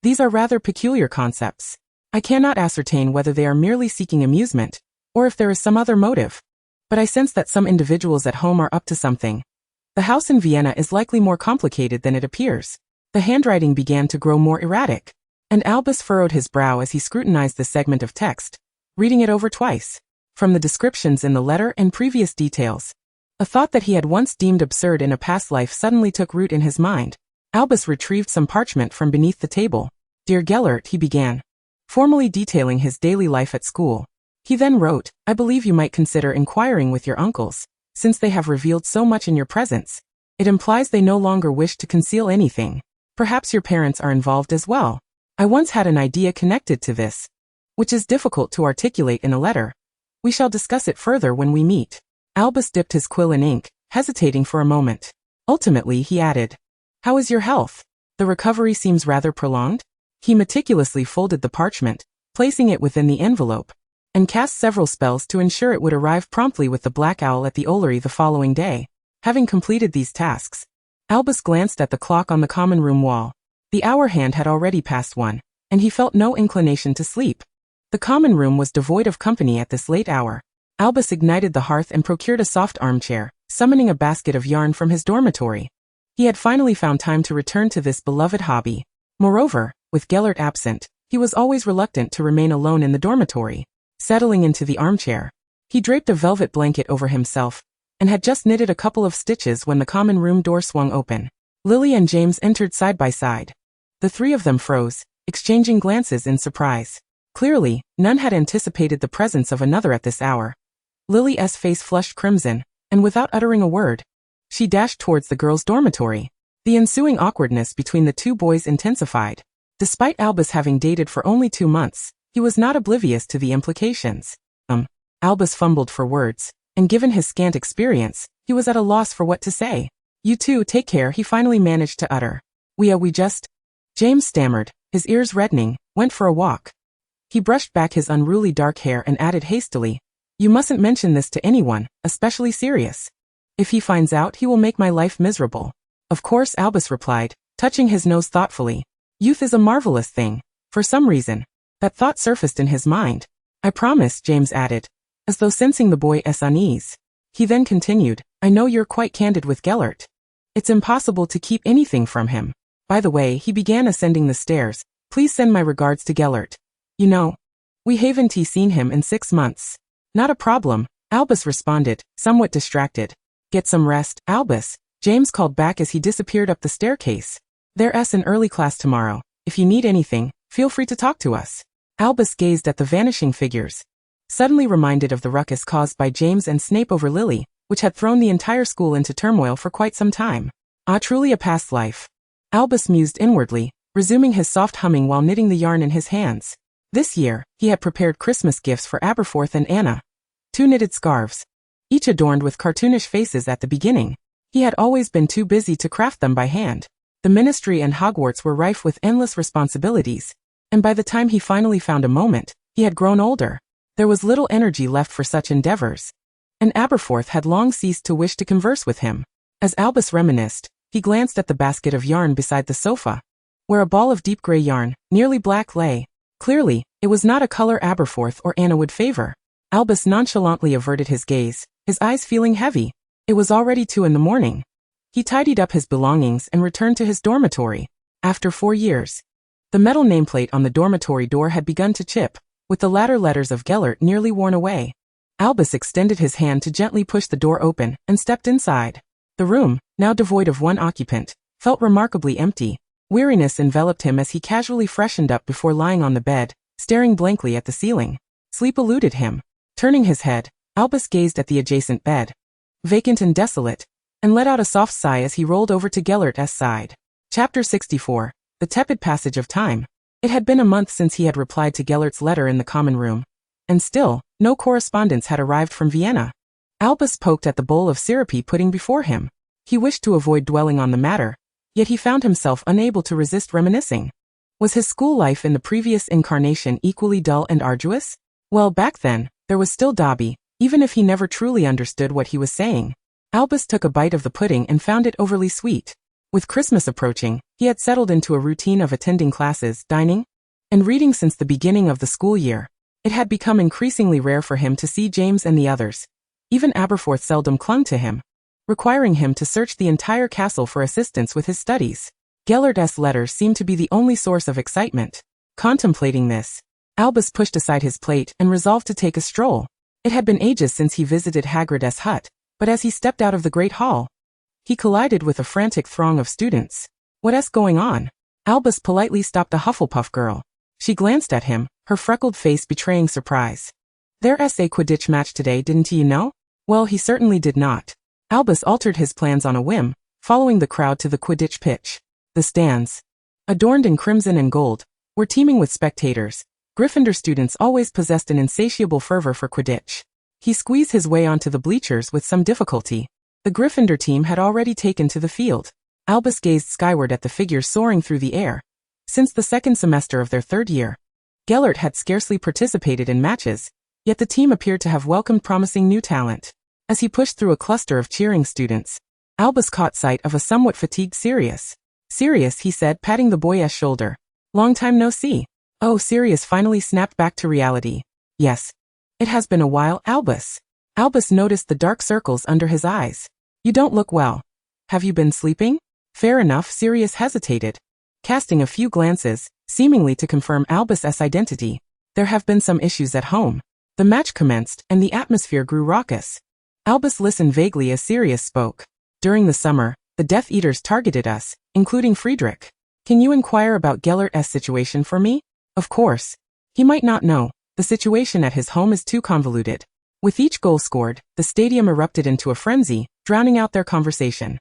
these are rather peculiar concepts. I cannot ascertain whether they are merely seeking amusement, or if there is some other motive. But I sense that some individuals at home are up to something. The house in Vienna is likely more complicated than it appears. The handwriting began to grow more erratic, and Albus furrowed his brow as he scrutinized the segment of text, reading it over twice. From the descriptions in the letter and previous details, a thought that he had once deemed absurd in a past life suddenly took root in his mind. Albus retrieved some parchment from beneath the table. Dear Gellert, he began, formally detailing his daily life at school. He then wrote, I believe you might consider inquiring with your uncles, since they have revealed so much in your presence. It implies they no longer wish to conceal anything. Perhaps your parents are involved as well. I once had an idea connected to this, which is difficult to articulate in a letter. We shall discuss it further when we meet. Albus dipped his quill in ink, hesitating for a moment. Ultimately, he added, How is your health? The recovery seems rather prolonged. He meticulously folded the parchment, placing it within the envelope, and cast several spells to ensure it would arrive promptly with the Black Owl at the Ollery the following day. Having completed these tasks, Albus glanced at the clock on the common room wall. The hour hand had already passed 1, and he felt no inclination to sleep. The common room was devoid of company at this late hour. Albus ignited the hearth and procured a soft armchair, summoning a basket of yarn from his dormitory. He had finally found time to return to this beloved hobby. Moreover, with Gellert absent, he was always reluctant to remain alone in the dormitory. Settling into the armchair, he draped a velvet blanket over himself, and had just knitted a couple of stitches when the common room door swung open. Lily and James entered side by side. The 3 of them froze, exchanging glances in surprise. Clearly, none had anticipated the presence of another at this hour. Lily's face flushed crimson, and without uttering a word, she dashed towards the girls' dormitory. The ensuing awkwardness between the two boys intensified. Despite Albus having dated for only 2 months, he was not oblivious to the implications. Albus fumbled for words, and given his scant experience, he was at a loss for what to say. "You two take care," he finally managed to utter. We just..." James stammered, his ears reddening, "went for a walk." He brushed back his unruly dark hair and added hastily, "You mustn't mention this to anyone, especially Sirius. If he finds out, he will make my life miserable." "Of course," Albus replied, touching his nose thoughtfully. Youth is a marvelous thing. For some reason, that thought surfaced in his mind. "I promise," James added, as though sensing the boy's unease. He then continued, "I know you're quite candid with Gellert. It's impossible to keep anything from him. By the way," he began ascending the stairs, "please send my regards to Gellert. You know, we haven't seen him in 6 months." "Not a problem," Albus responded, somewhat distracted. "Get some rest, Albus," James called back as he disappeared up the staircase. "There's an early class tomorrow. If you need anything, feel free to talk to us." Albus gazed at the vanishing figures, suddenly reminded of the ruckus caused by James and Snape over Lily, which had thrown the entire school into turmoil for quite some time. Truly a past life. Albus mused inwardly, resuming his soft humming while knitting the yarn in his hands. This year, he had prepared Christmas gifts for Aberforth and Anna. 2 knitted scarves, each adorned with cartoonish faces at the beginning. He had always been too busy to craft them by hand. The ministry and Hogwarts were rife with endless responsibilities, and by the time he finally found a moment, he had grown older. There was little energy left for such endeavors, and Aberforth had long ceased to wish to converse with him. As Albus reminisced, he glanced at the basket of yarn beside the sofa, where a ball of deep gray yarn, nearly black, lay. Clearly, it was not a color Aberforth or Anna would favor. Albus nonchalantly averted his gaze, his eyes feeling heavy. It was already 2 in the morning. He tidied up his belongings and returned to his dormitory. After 4 years, the metal nameplate on the dormitory door had begun to chip, with the latter letters of Gellert nearly worn away. Albus extended his hand to gently push the door open and stepped inside. The room, now devoid of one occupant, felt remarkably empty. Weariness enveloped him as he casually freshened up before lying on the bed, staring blankly at the ceiling. Sleep eluded him. Turning his head, Albus gazed at the adjacent bed, vacant and desolate, and let out a soft sigh as he rolled over to Gellert's side. Chapter 64. The Tepid Passage of Time. It had been a month since he had replied to Gellert's letter in the common room, and still, no correspondence had arrived from Vienna. Albus poked at the bowl of syrupy pudding before him. He wished to avoid dwelling on the matter, yet he found himself unable to resist reminiscing. Was his school life in the previous incarnation equally dull and arduous? Well, back then, there was still Dobby, even if he never truly understood what he was saying. Albus took a bite of the pudding and found it overly sweet. With Christmas approaching, he had settled into a routine of attending classes, dining, and reading since the beginning of the school year. It had become increasingly rare for him to see James and the others. Even Aberforth seldom clung to him, requiring him to search the entire castle for assistance with his studies. Gellert's letters seemed to be the only source of excitement. Contemplating this, Albus pushed aside his plate and resolved to take a stroll. It had been ages since he visited Hagrid's hut, but as he stepped out of the great hall, he collided with a frantic throng of students. "What's going on?" Albus politely stopped a Hufflepuff girl. She glanced at him, her freckled face betraying surprise. "There's a Quidditch match today, didn't you know?" Well, he certainly did not. Albus altered his plans on a whim, following the crowd to the Quidditch pitch. The stands, adorned in crimson and gold, were teeming with spectators. Gryffindor students always possessed an insatiable fervor for Quidditch. He squeezed his way onto the bleachers with some difficulty. The Gryffindor team had already taken to the field. Albus gazed skyward at the figures soaring through the air. Since the second semester of their 3rd year, Gellert had scarcely participated in matches, yet the team appeared to have welcomed promising new talent. As he pushed through a cluster of cheering students, Albus caught sight of a somewhat fatigued Sirius. "Sirius," he said, patting the boy's shoulder. "Long time no see." Oh, Sirius finally snapped back to reality. "Yes. It has been a while, Albus." Albus noticed the dark circles under his eyes. "You don't look well. Have you been sleeping?" "Fair enough," Sirius hesitated, casting a few glances, seemingly to confirm Albus's identity. "There have been some issues at home." The match commenced, and the atmosphere grew raucous. Albus listened vaguely as Sirius spoke. "During the summer, the Death Eaters targeted us, including Friedrich. Can you inquire about Gellert's situation for me?" "Of course. He might not know. The situation at his home is too convoluted." With each goal scored, the stadium erupted into a frenzy, drowning out their conversation.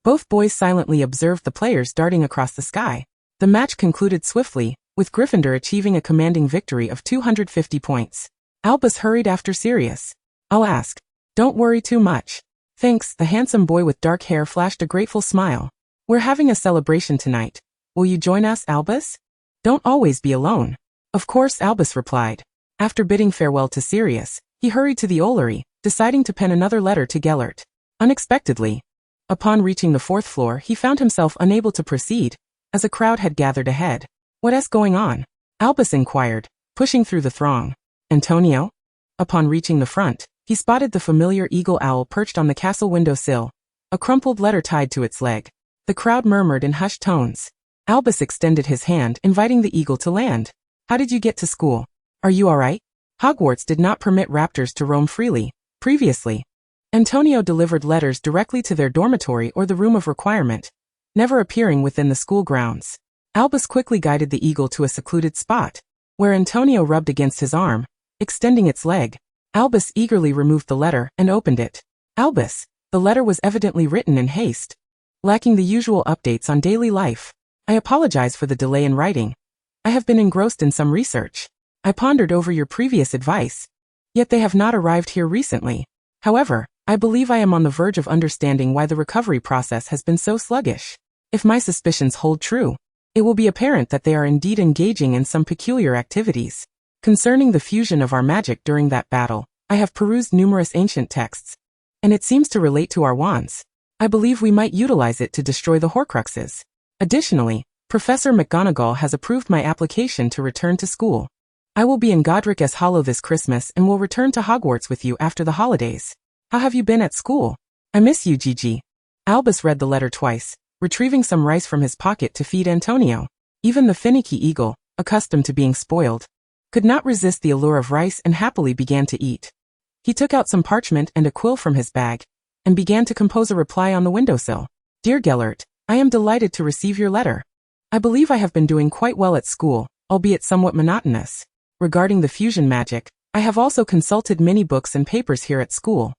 Both boys silently observed the players darting across the sky. The match concluded swiftly, with Gryffindor achieving a commanding victory of 250 points. Albus hurried after Sirius. "I'll ask. Don't worry too much." "Thanks." The handsome boy with dark hair flashed a grateful smile. "We're having a celebration tonight. Will you join us, Albus?" "Don't always be alone." "Of course," Albus replied. After bidding farewell to Sirius, he hurried to the Ollery, deciding to pen another letter to Gellert. Unexpectedly, upon reaching the 4th floor, he found himself unable to proceed, as a crowd had gathered ahead. "What's going on?" Albus inquired, pushing through the throng. "Antonio?" Upon reaching the front, he spotted the familiar eagle owl perched on the castle windowsill, a crumpled letter tied to its leg. The crowd murmured in hushed tones. Albus extended his hand, inviting the eagle to land. "How did you get to school? Are you all right?" Hogwarts did not permit raptors to roam freely. Previously, Antonio delivered letters directly to their dormitory or the room of requirement, never appearing within the school grounds. Albus quickly guided the eagle to a secluded spot, where Antonio rubbed against his arm, extending its leg. Albus eagerly removed the letter and opened it. "Albus," the letter was evidently written in haste, lacking the usual updates on daily life. "I apologize for the delay in writing. I have been engrossed in some research. I pondered over your previous advice, yet they have not arrived here recently. However, I believe I am on the verge of understanding why the recovery process has been so sluggish. If my suspicions hold true, it will be apparent that they are indeed engaging in some peculiar activities. Concerning the fusion of our magic during that battle, I have perused numerous ancient texts, and it seems to relate to our wands. I believe we might utilize it to destroy the Horcruxes. Additionally, Professor McGonagall has approved my application to return to school. I will be in Godric's Hollow this Christmas and will return to Hogwarts with you after the holidays. How have you been at school? I miss you, Gigi." Albus read the letter twice, retrieving some rice from his pocket to feed Antonio. Even the finicky eagle, accustomed to being spoiled, could not resist the allure of rice and happily began to eat. He took out some parchment and a quill from his bag, and began to compose a reply on the windowsill. "Dear Gellert, I am delighted to receive your letter. I believe I have been doing quite well at school, albeit somewhat monotonous. Regarding the fusion magic, I have also consulted many books and papers here at school,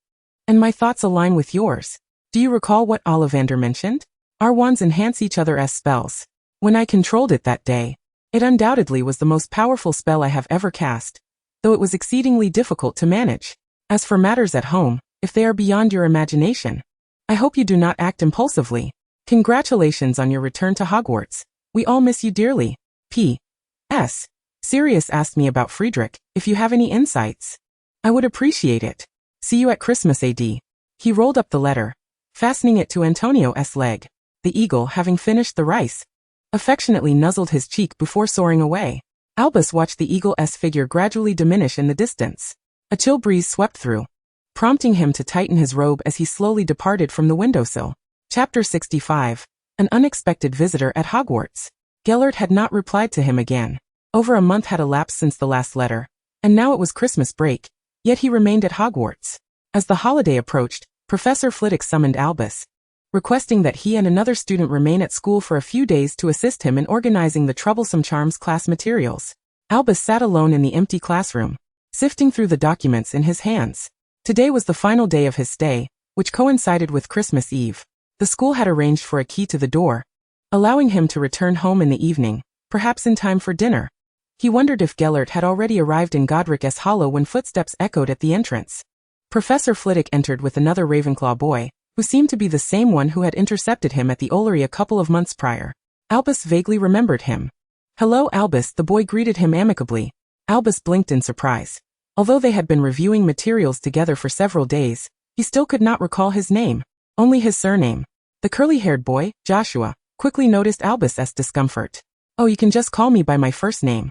and my thoughts align with yours. Do you recall what Ollivander mentioned? Our wands enhance each other as spells. When I controlled it that day, it undoubtedly was the most powerful spell I have ever cast, though it was exceedingly difficult to manage. As for matters at home, if they are beyond your imagination, I hope you do not act impulsively. Congratulations on your return to Hogwarts. We all miss you dearly. P.S. Sirius asked me about Friedrich. If you have any insights, I would appreciate it. See you at Christmas, AD." He rolled up the letter, fastening it to Antonio's leg. The eagle, having finished the rice, affectionately nuzzled his cheek before soaring away. Albus watched the eagle's figure gradually diminish in the distance. A chill breeze swept through, prompting him to tighten his robe as he slowly departed from the windowsill. Chapter 65. An unexpected visitor at Hogwarts. Gellert had not replied to him again. Over a month had elapsed since the last letter, and now it was Christmas break, yet he remained at Hogwarts. As the holiday approached, Professor Flitwick summoned Albus, requesting that he and another student remain at school for a few days to assist him in organizing the troublesome charms class materials. Albus sat alone in the empty classroom, sifting through the documents in his hands. Today was the final day of his stay, which coincided with Christmas Eve. The school had arranged for a key to the door, allowing him to return home in the evening, perhaps in time for dinner. He wondered if Gellert had already arrived in Godric's Hollow when footsteps echoed at the entrance. Professor Flitwick entered with another Ravenclaw boy, who seemed to be the same one who had intercepted him at the Ollery a couple of months prior. Albus vaguely remembered him. "Hello, Albus," the boy greeted him amicably. Albus blinked in surprise. Although they had been reviewing materials together for several days, he still could not recall his name, only his surname. The curly-haired boy, Joshua, quickly noticed Albus's discomfort. "Oh, you can just call me by my first name.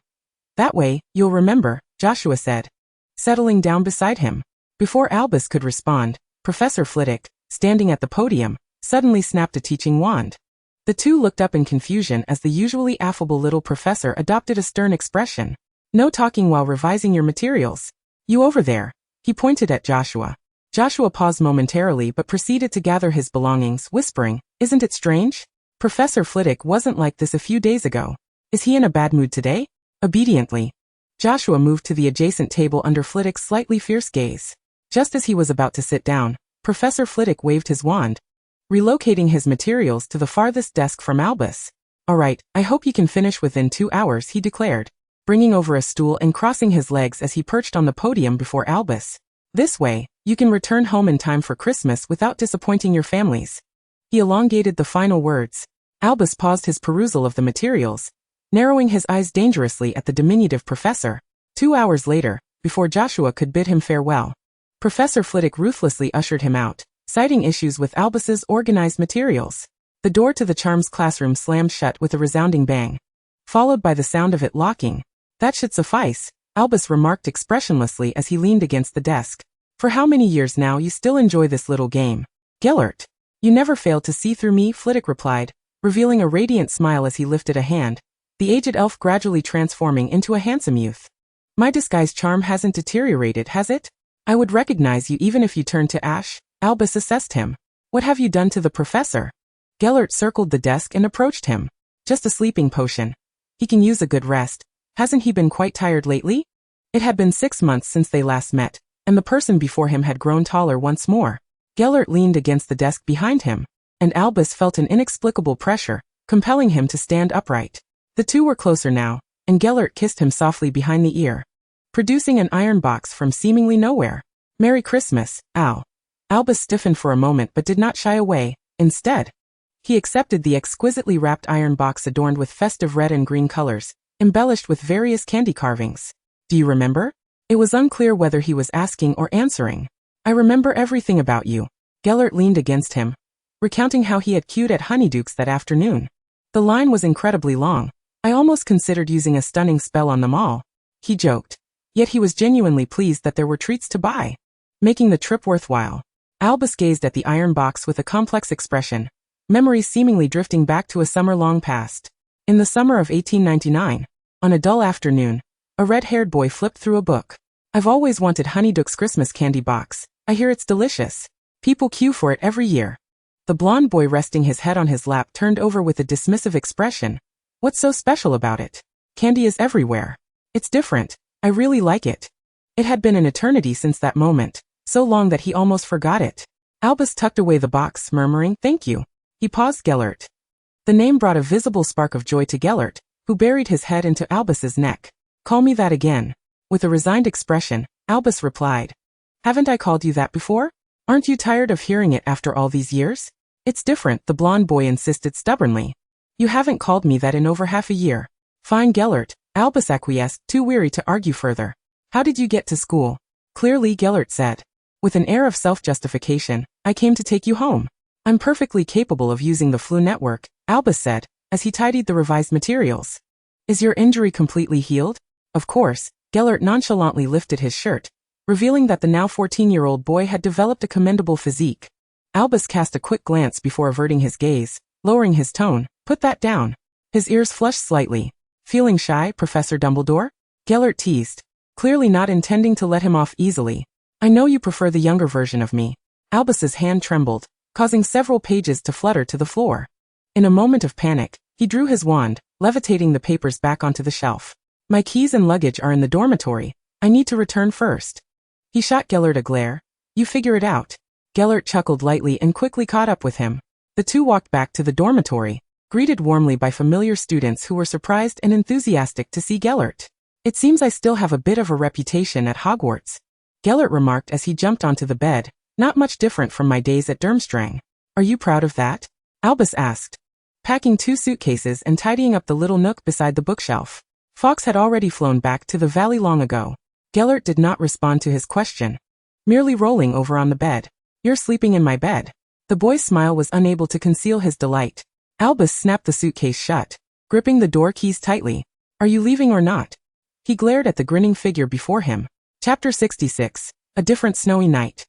That way, you'll remember," Joshua said, settling down beside him. Before Albus could respond, Professor Flitwick, standing at the podium, suddenly snapped a teaching wand. The two looked up in confusion as the usually affable little professor adopted a stern expression. "No talking while revising your materials. You over there." He pointed at Joshua. Joshua paused momentarily but proceeded to gather his belongings, whispering, "Isn't it strange? Professor Flitwick wasn't like this a few days ago. Is he in a bad mood today?" Obediently, Joshua moved to the adjacent table under Flitwick's slightly fierce gaze. Just as he was about to sit down, Professor Flitwick waved his wand, relocating his materials to the farthest desk from Albus. "All right, I hope you can finish within 2 hours," he declared, bringing over a stool and crossing his legs as he perched on the podium before Albus. "This way, you can return home in time for Christmas without disappointing your families." He elongated the final words. Albus paused his perusal of the materials, narrowing his eyes dangerously at the diminutive professor. 2 hours later, before Joshua could bid him farewell, Professor Flitwick ruthlessly ushered him out, citing issues with Albus's organized materials. The door to the Charms classroom slammed shut with a resounding bang, followed by the sound of it locking. "That should suffice," Albus remarked expressionlessly as he leaned against the desk. "For how many years now you still enjoy this little game?" "Gellert, you never failed to see through me," Flitwick replied, revealing a radiant smile as he lifted a hand, the aged elf gradually transforming into a handsome youth. "My disguise charm hasn't deteriorated, has it? I would recognize you even if you turned to ash," Albus assessed him. "What have you done to the professor?" Gellert circled the desk and approached him. "Just a sleeping potion. He can use a good rest. Hasn't he been quite tired lately?" It had been 6 months since they last met, and the person before him had grown taller once more. Gellert leaned against the desk behind him, and Albus felt an inexplicable pressure, compelling him to stand upright. The two were closer now, and Gellert kissed him softly behind the ear, producing an iron box from seemingly nowhere. "Merry Christmas, Al." Albus stiffened for a moment but did not shy away. Instead, he accepted the exquisitely wrapped iron box adorned with festive red and green colors, embellished with various candy carvings. "Do you remember?" It was unclear whether he was asking or answering. "I remember everything about you." Gellert leaned against him, recounting how he had queued at Honeydukes that afternoon. "The line was incredibly long. I almost considered using a stunning spell on them all," he joked. Yet he was genuinely pleased that there were treats to buy, making the trip worthwhile. Albus gazed at the iron box with a complex expression, memories seemingly drifting back to a summer long past. In the summer of 1899, on a dull afternoon, a red-haired boy flipped through a book. "I've always wanted Honeydukes Christmas candy box. I hear it's delicious. People queue for it every year." The blond boy resting his head on his lap turned over with a dismissive expression. "What's so special about it? Candy is everywhere. It's different. I really like it." It had been an eternity since that moment, so long that he almost forgot it. Albus tucked away the box, murmuring, "Thank you." He paused. "Gellert." The name brought a visible spark of joy to Gellert, who buried his head into Albus's neck. "Call me that again." With a resigned expression, Albus replied, "Haven't I called you that before? Aren't you tired of hearing it after all these years?" "It's different," the blond boy insisted stubbornly. "You haven't called me that in over half a year." "Fine, Gellert," Albus acquiesced, too weary to argue further. "How did you get to school?" "Clearly," Gellert said, with an air of self-justification, "I came to take you home." "I'm perfectly capable of using the flu network," Albus said, as he tidied the revised materials. "Is your injury completely healed?" "Of course." Gellert nonchalantly lifted his shirt, revealing that the now 14-year-old boy had developed a commendable physique. Albus cast a quick glance before averting his gaze, lowering his tone. "Put that down." His ears flushed slightly. "Feeling shy, Professor Dumbledore?" Gellert teased, clearly not intending to let him off easily. "I know you prefer the younger version of me." Albus's hand trembled, causing several pages to flutter to the floor. In a moment of panic, he drew his wand, levitating the papers back onto the shelf. "My keys and luggage are in the dormitory. I need to return first." He shot Gellert a glare. "You figure it out." Gellert chuckled lightly and quickly caught up with him. The two walked back to the dormitory, greeted warmly by familiar students who were surprised and enthusiastic to see Gellert. "It seems I still have a bit of a reputation at Hogwarts," Gellert remarked as he jumped onto the bed. "Not much different from my days at Durmstrang." "Are you proud of that?" Albus asked, packing 2 suitcases and tidying up the little nook beside the bookshelf. Fawkes had already flown back to the valley long ago. Gellert did not respond to his question, merely rolling over on the bed. "You're sleeping in my bed." The boy's smile was unable to conceal his delight. Albus snapped the suitcase shut, gripping the door keys tightly. "Are you leaving or not?" He glared at the grinning figure before him. Chapter 66. A Different Snowy Night.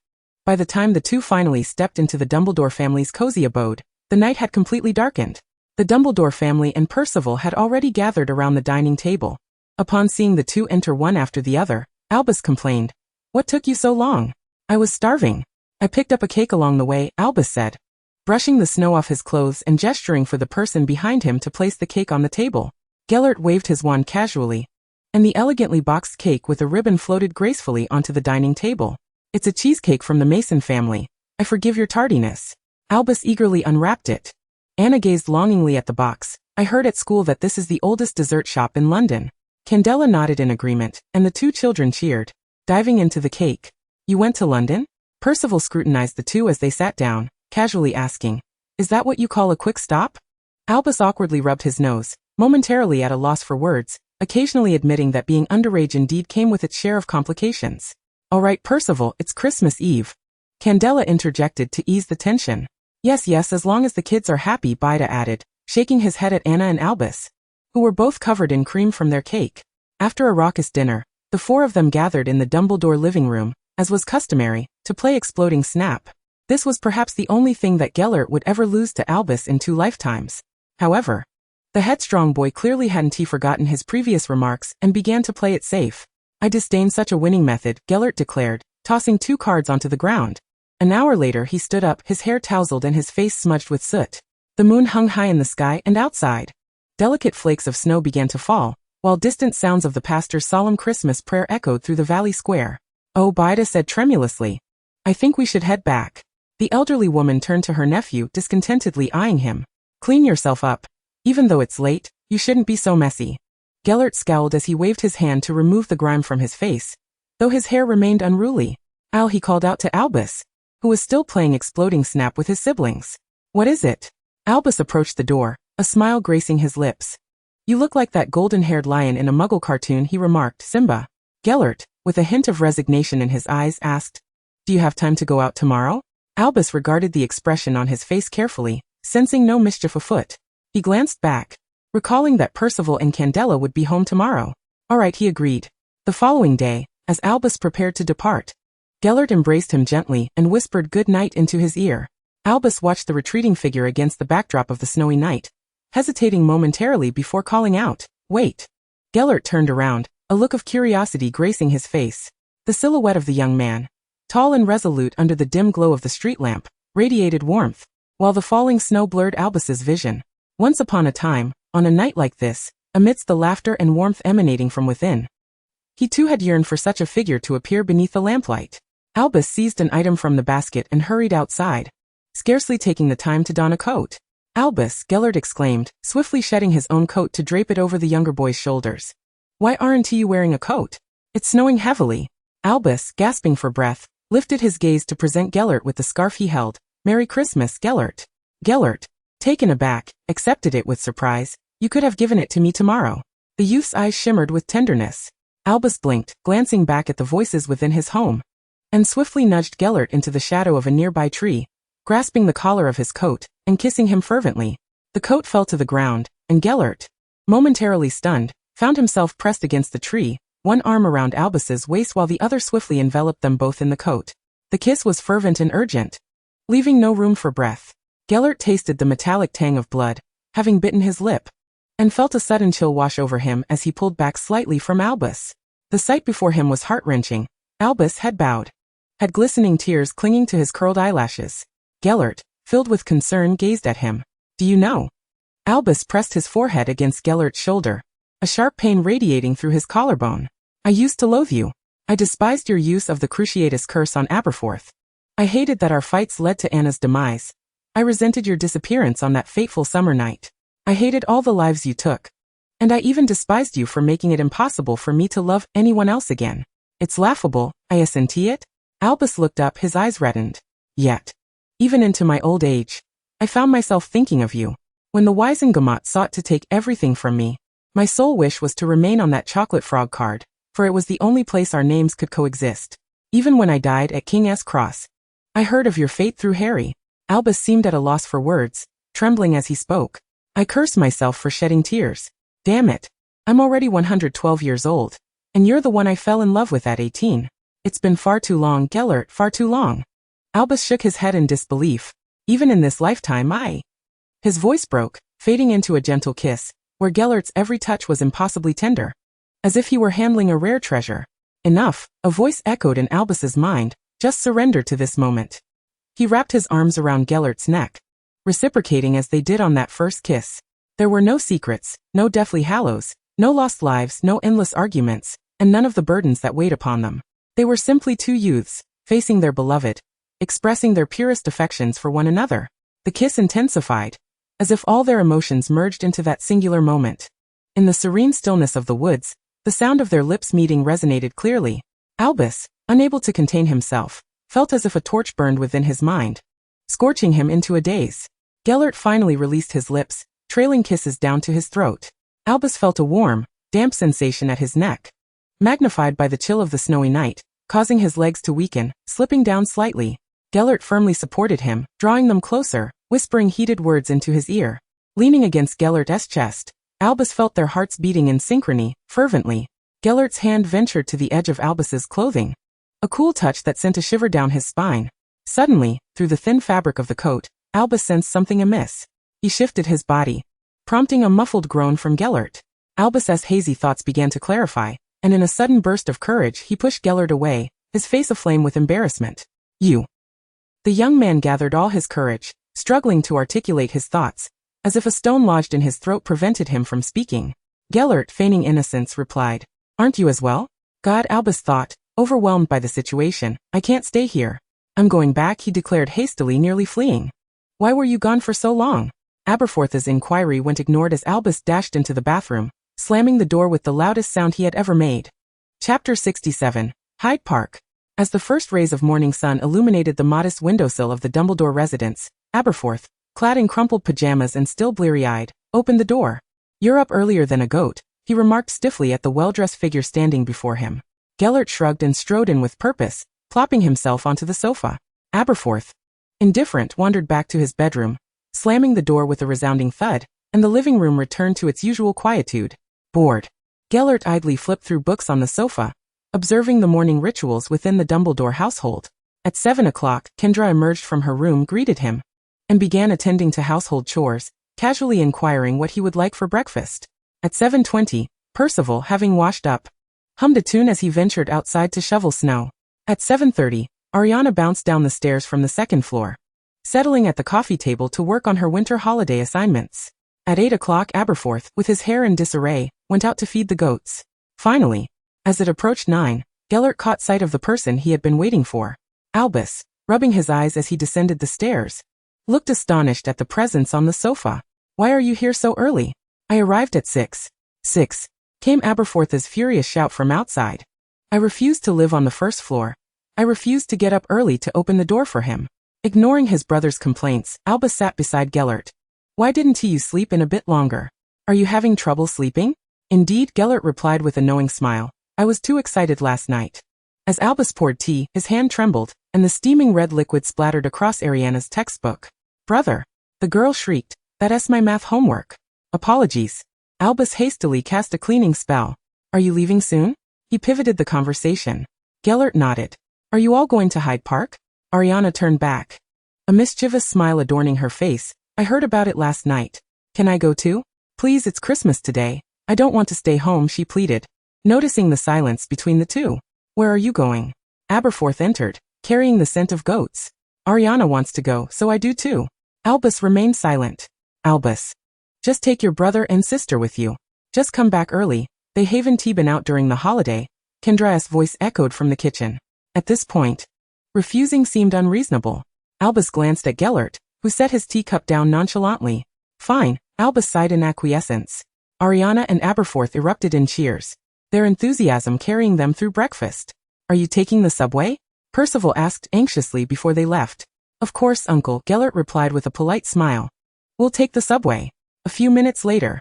By the time the two finally stepped into the Dumbledore family's cozy abode, the night had completely darkened. The Dumbledore family and Percival had already gathered around the dining table. Upon seeing the two enter one after the other, Albus complained, "What took you so long?" "I was starving. I picked up a cake along the way," Albus said, brushing the snow off his clothes and gesturing for the person behind him to place the cake on the table. Gellert waved his wand casually, and the elegantly boxed cake with a ribbon floated gracefully onto the dining table. "It's a cheesecake from the Mason family. I forgive your tardiness." Albus eagerly unwrapped it. Anna gazed longingly at the box. I heard at school that this is the oldest dessert shop in London. Candela nodded in agreement, and the two children cheered. Diving into the cake. You went to London? Percival scrutinized the two as they sat down, casually asking, is that what you call a quick stop? Albus awkwardly rubbed his nose, momentarily at a loss for words, occasionally admitting that being underage indeed came with its share of complications. All right, Percival, it's Christmas Eve. Candela interjected to ease the tension. Yes, as long as the kids are happy, Bida added, shaking his head at Anna and Albus, who were both covered in cream from their cake. After a raucous dinner, the four of them gathered in the Dumbledore living room, as was customary, to play Exploding Snap. This was perhaps the only thing that Gellert would ever lose to Albus in 2 lifetimes. However, the headstrong boy clearly hadn't forgotten his previous remarks and began to play it safe. I disdain such a winning method, Gellert declared, tossing 2 cards onto the ground. An hour later he stood up, his hair tousled and his face smudged with soot. The moon hung high in the sky, and outside, delicate flakes of snow began to fall, while distant sounds of the pastor's solemn Christmas prayer echoed through the valley square. Oh, Bida said tremulously. I think we should head back. The elderly woman turned to her nephew, discontentedly eyeing him. Clean yourself up. Even though it's late, you shouldn't be so messy. Gellert scowled as he waved his hand to remove the grime from his face, though his hair remained unruly. Al, he called out to Albus, who was still playing Exploding Snap with his siblings. What is it? Albus approached the door, a smile gracing his lips. You look like that golden-haired lion in a Muggle cartoon, he remarked. Simba. Gellert, with a hint of resignation in his eyes, asked, do you have time to go out tomorrow? Albus regarded the expression on his face carefully, sensing no mischief afoot. He glanced back, recalling that Percival and Candela would be home tomorrow. All right, he agreed. The following day, as Albus prepared to depart, Gellert embraced him gently and whispered good night into his ear. Albus watched the retreating figure against the backdrop of the snowy night, hesitating momentarily before calling out, wait. Gellert turned around, a look of curiosity gracing his face. The silhouette of the young man, tall and resolute under the dim glow of the street lamp, radiated warmth, while the falling snow blurred Albus's vision. Once upon a time, on a night like this, amidst the laughter and warmth emanating from within, he too had yearned for such a figure to appear beneath the lamplight. Albus seized an item from the basket and hurried outside, scarcely taking the time to don a coat. Albus, Gellert exclaimed, swiftly shedding his own coat to drape it over the younger boy's shoulders. Why aren't you wearing a coat? It's snowing heavily. Albus, gasping for breath, lifted his gaze to present Gellert with the scarf he held. Merry Christmas, Gellert. Gellert, taken aback, accepted it with surprise. You could have given it to me tomorrow. The youth's eyes shimmered with tenderness. Albus blinked, glancing back at the voices within his home, and swiftly nudged Gellert into the shadow of a nearby tree, grasping the collar of his coat and kissing him fervently. The coat fell to the ground, and Gellert, momentarily stunned, found himself pressed against the tree, one arm around Albus's waist while the other swiftly enveloped them both in the coat. The kiss was fervent and urgent, leaving no room for breath. Gellert tasted the metallic tang of blood, having bitten his lip, and felt a sudden chill wash over him as he pulled back slightly from Albus. The sight before him was heart-wrenching. Albus had bowed, had glistening tears clinging to his curled eyelashes. Gellert, filled with concern, gazed at him. Do you know? Albus pressed his forehead against Gellert's shoulder, a sharp pain radiating through his collarbone. I used to loathe you. I despised your use of the Cruciatus curse on Aberforth. I hated that our fights led to Anna's demise. I resented your disappearance on that fateful summer night. I hated all the lives you took. And I even despised you for making it impossible for me to love anyone else again. It's laughable, I assent it? Albus looked up, his eyes reddened. Yet, even into my old age, I found myself thinking of you. When the Wisengamot sought to take everything from me, my sole wish was to remain on that chocolate frog card, for it was the only place our names could coexist. Even when I died at King's Cross, I heard of your fate through Harry. Albus seemed at a loss for words, trembling as he spoke. I cursed myself for shedding tears. Damn it. I'm already 112 years old, and you're the one I fell in love with at 18. It's been far too long, Gellert, far too long. Albus shook his head in disbelief. Even in this lifetime His voice broke, fading into a gentle kiss, where Gellert's every touch was impossibly tender, as if he were handling a rare treasure. Enough, a voice echoed in Albus's mind, just surrender to this moment. He wrapped his arms around Gellert's neck, reciprocating as they did on that first kiss. There were no secrets, no Deathly Hallows, no lost lives, no endless arguments, and none of the burdens that weighed upon them. They were simply two youths, facing their beloved, expressing their purest affections for one another. The kiss intensified, as if all their emotions merged into that singular moment. In the serene stillness of the woods, the sound of their lips meeting resonated clearly. Albus, unable to contain himself, felt as if a torch burned within his mind, scorching him into a daze. Gellert finally released his lips, trailing kisses down to his throat. Albus felt a warm, damp sensation at his neck, magnified by the chill of the snowy night, causing his legs to weaken, slipping down slightly. Gellert firmly supported him, drawing them closer, whispering heated words into his ear. Leaning against Gellert's chest, Albus felt their hearts beating in synchrony, fervently. Gellert's hand ventured to the edge of Albus's clothing, a cool touch that sent a shiver down his spine. Suddenly, through the thin fabric of the coat, Albus sensed something amiss. He shifted his body, prompting a muffled groan from Gellert. Albus's hazy thoughts began to clarify, and in a sudden burst of courage he pushed Gellert away, his face aflame with embarrassment. "You." The young man gathered all his courage, struggling to articulate his thoughts, as if a stone lodged in his throat prevented him from speaking. Gellert, feigning innocence, replied, "Aren't you as well?" "God," Albus thought, overwhelmed by the situation, "I can't stay here. I'm going back," he declared hastily, nearly fleeing. "Why were you gone for so long?" Aberforth's inquiry went ignored as Albus dashed into the bathroom, slamming the door with the loudest sound he had ever made. Chapter 67, Hyde Park. As the first rays of morning sun illuminated the modest windowsill of the Dumbledore residence, Aberforth, clad in crumpled pajamas and still bleary-eyed, opened the door. "You're up earlier than a goat," he remarked stiffly at the well-dressed figure standing before him. Gellert shrugged and strode in with purpose, plopping himself onto the sofa. Aberforth, indifferent, wandered back to his bedroom, slamming the door with a resounding thud, and the living room returned to its usual quietude. Bored, Gellert idly flipped through books on the sofa, observing the morning rituals within the Dumbledore household. At 7 o'clock, Kendra emerged from her room, greeted him, and began attending to household chores, casually inquiring what he would like for breakfast. At 7:20, Percival, having washed up, hummed a tune as he ventured outside to shovel snow. At 7:30, Ariana bounced down the stairs from the second floor, settling at the coffee table to work on her winter holiday assignments. At 8 o'clock, Aberforth, with his hair in disarray, went out to feed the goats. Finally, as it approached 9, Gellert caught sight of the person he had been waiting for. Albus, rubbing his eyes as he descended the stairs, looked astonished at the presence on the sofa. "Why are you here so early?" "I arrived at 6. 6, came Aberforth's furious shout from outside. "I refused to live on the first floor. I refused to get up early to open the door for him." Ignoring his brother's complaints, Albus sat beside Gellert. "Why didn't you sleep in a bit longer? Are you having trouble sleeping?" "Indeed," Gellert replied with a knowing smile. "I was too excited last night." As Albus poured tea, his hand trembled, and the steaming red liquid splattered across Ariana's textbook. "Brother!" the girl shrieked, "That's my math homework." "Apologies." Albus hastily cast a cleaning spell. "Are you leaving soon?" He pivoted the conversation. Gellert nodded. "Are you all going to Hyde Park?" Ariana turned back, a mischievous smile adorning her face. "I heard about it last night. Can I go too?" "Please, it's Christmas today. I don't want to stay home," she pleaded, noticing the silence between the two. "Where are you going?" Aberforth entered, carrying the scent of goats. "Ariana wants to go, so I do too." Albus remained silent. "Albus, just take your brother and sister with you. Just come back early. They haven't been out during the holiday." Kendra's voice echoed from the kitchen. At this point, refusing seemed unreasonable. Albus glanced at Gellert, who set his teacup down nonchalantly. "Fine," Albus sighed in acquiescence. Ariana and Aberforth erupted in cheers, their enthusiasm carrying them through breakfast. "Are you taking the subway?" Percival asked anxiously before they left. "Of course, Uncle," Gellert replied with a polite smile. "We'll take the subway." A few minutes later,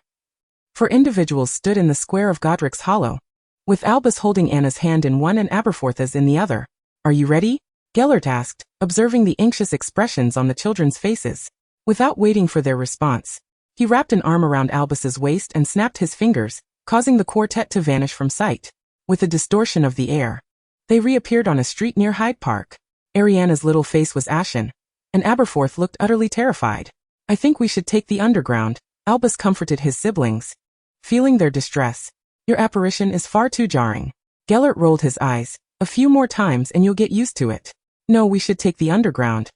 4 individuals stood in the square of Godric's Hollow, with Albus holding Anna's hand in one and Aberforth's in the other. "Are you ready?" Gellert asked, observing the anxious expressions on the children's faces. Without waiting for their response, he wrapped an arm around Albus's waist and snapped his fingers, causing the quartet to vanish from sight. With a distortion of the air, they reappeared on a street near Hyde Park. Ariana's little face was ashen, and Aberforth looked utterly terrified. "I think we should take the underground," Albus comforted his siblings, feeling their distress. "Your apparition is far too jarring." Gellert rolled his eyes. "A few more times and you'll get used to it." "No, we should take the underground,"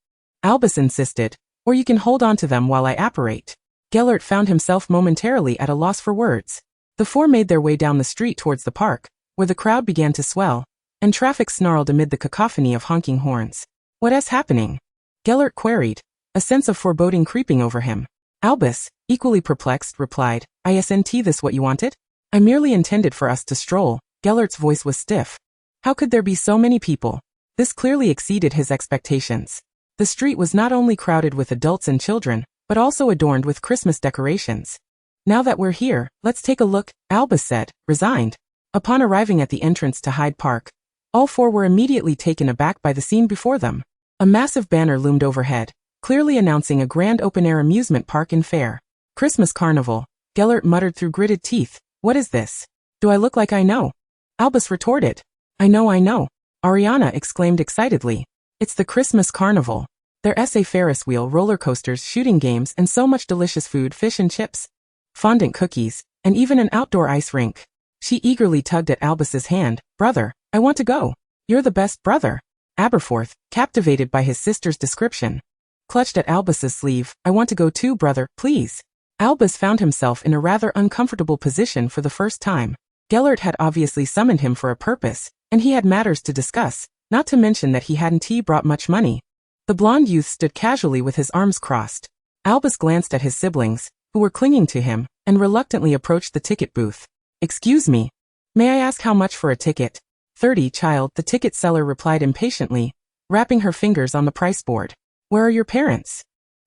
Albus insisted, "or you can hold on to them while I apparate." Gellert found himself momentarily at a loss for words. The 4 made their way down the street towards the park, where the crowd began to swell, and traffic snarled amid the cacophony of honking horns. "What is happening?" Gellert queried, a sense of foreboding creeping over him. Albus, equally perplexed, replied, "Isn't this what you wanted? I merely intended for us to stroll." Gellert's voice was stiff. How could there be so many people? This clearly exceeded his expectations. The street was not only crowded with adults and children, but also adorned with Christmas decorations. "Now that we're here, let's take a look," Albus said, resigned. Upon arriving at the entrance to Hyde Park, all four were immediately taken aback by the scene before them. A massive banner loomed overhead, clearly announcing a grand open-air amusement park and fair. "Christmas Carnival," Gellert muttered through gritted teeth. "What is this? Do I look like I know?" Albus retorted. I know. Ariana exclaimed excitedly. "It's the Christmas Carnival. There's a Ferris wheel, roller coasters, shooting games, and so much delicious food, fish and chips, fondant cookies, and even an outdoor ice rink." She eagerly tugged at Albus's hand. "Brother, I want to go." "You're the best brother." Aberforth, captivated by his sister's description, clutched at Albus's sleeve. "I want to go too, brother, please." Albus found himself in a rather uncomfortable position for the first time. Gellert had obviously summoned him for a purpose, and he had matters to discuss, not to mention that he hadn't brought much money. The blonde youth stood casually with his arms crossed. Albus glanced at his siblings, who were clinging to him, and reluctantly approached the ticket booth. "Excuse me. May I ask how much for a ticket?" 30, child, the ticket seller replied impatiently, rapping her fingers on the price board. "Where are your parents?"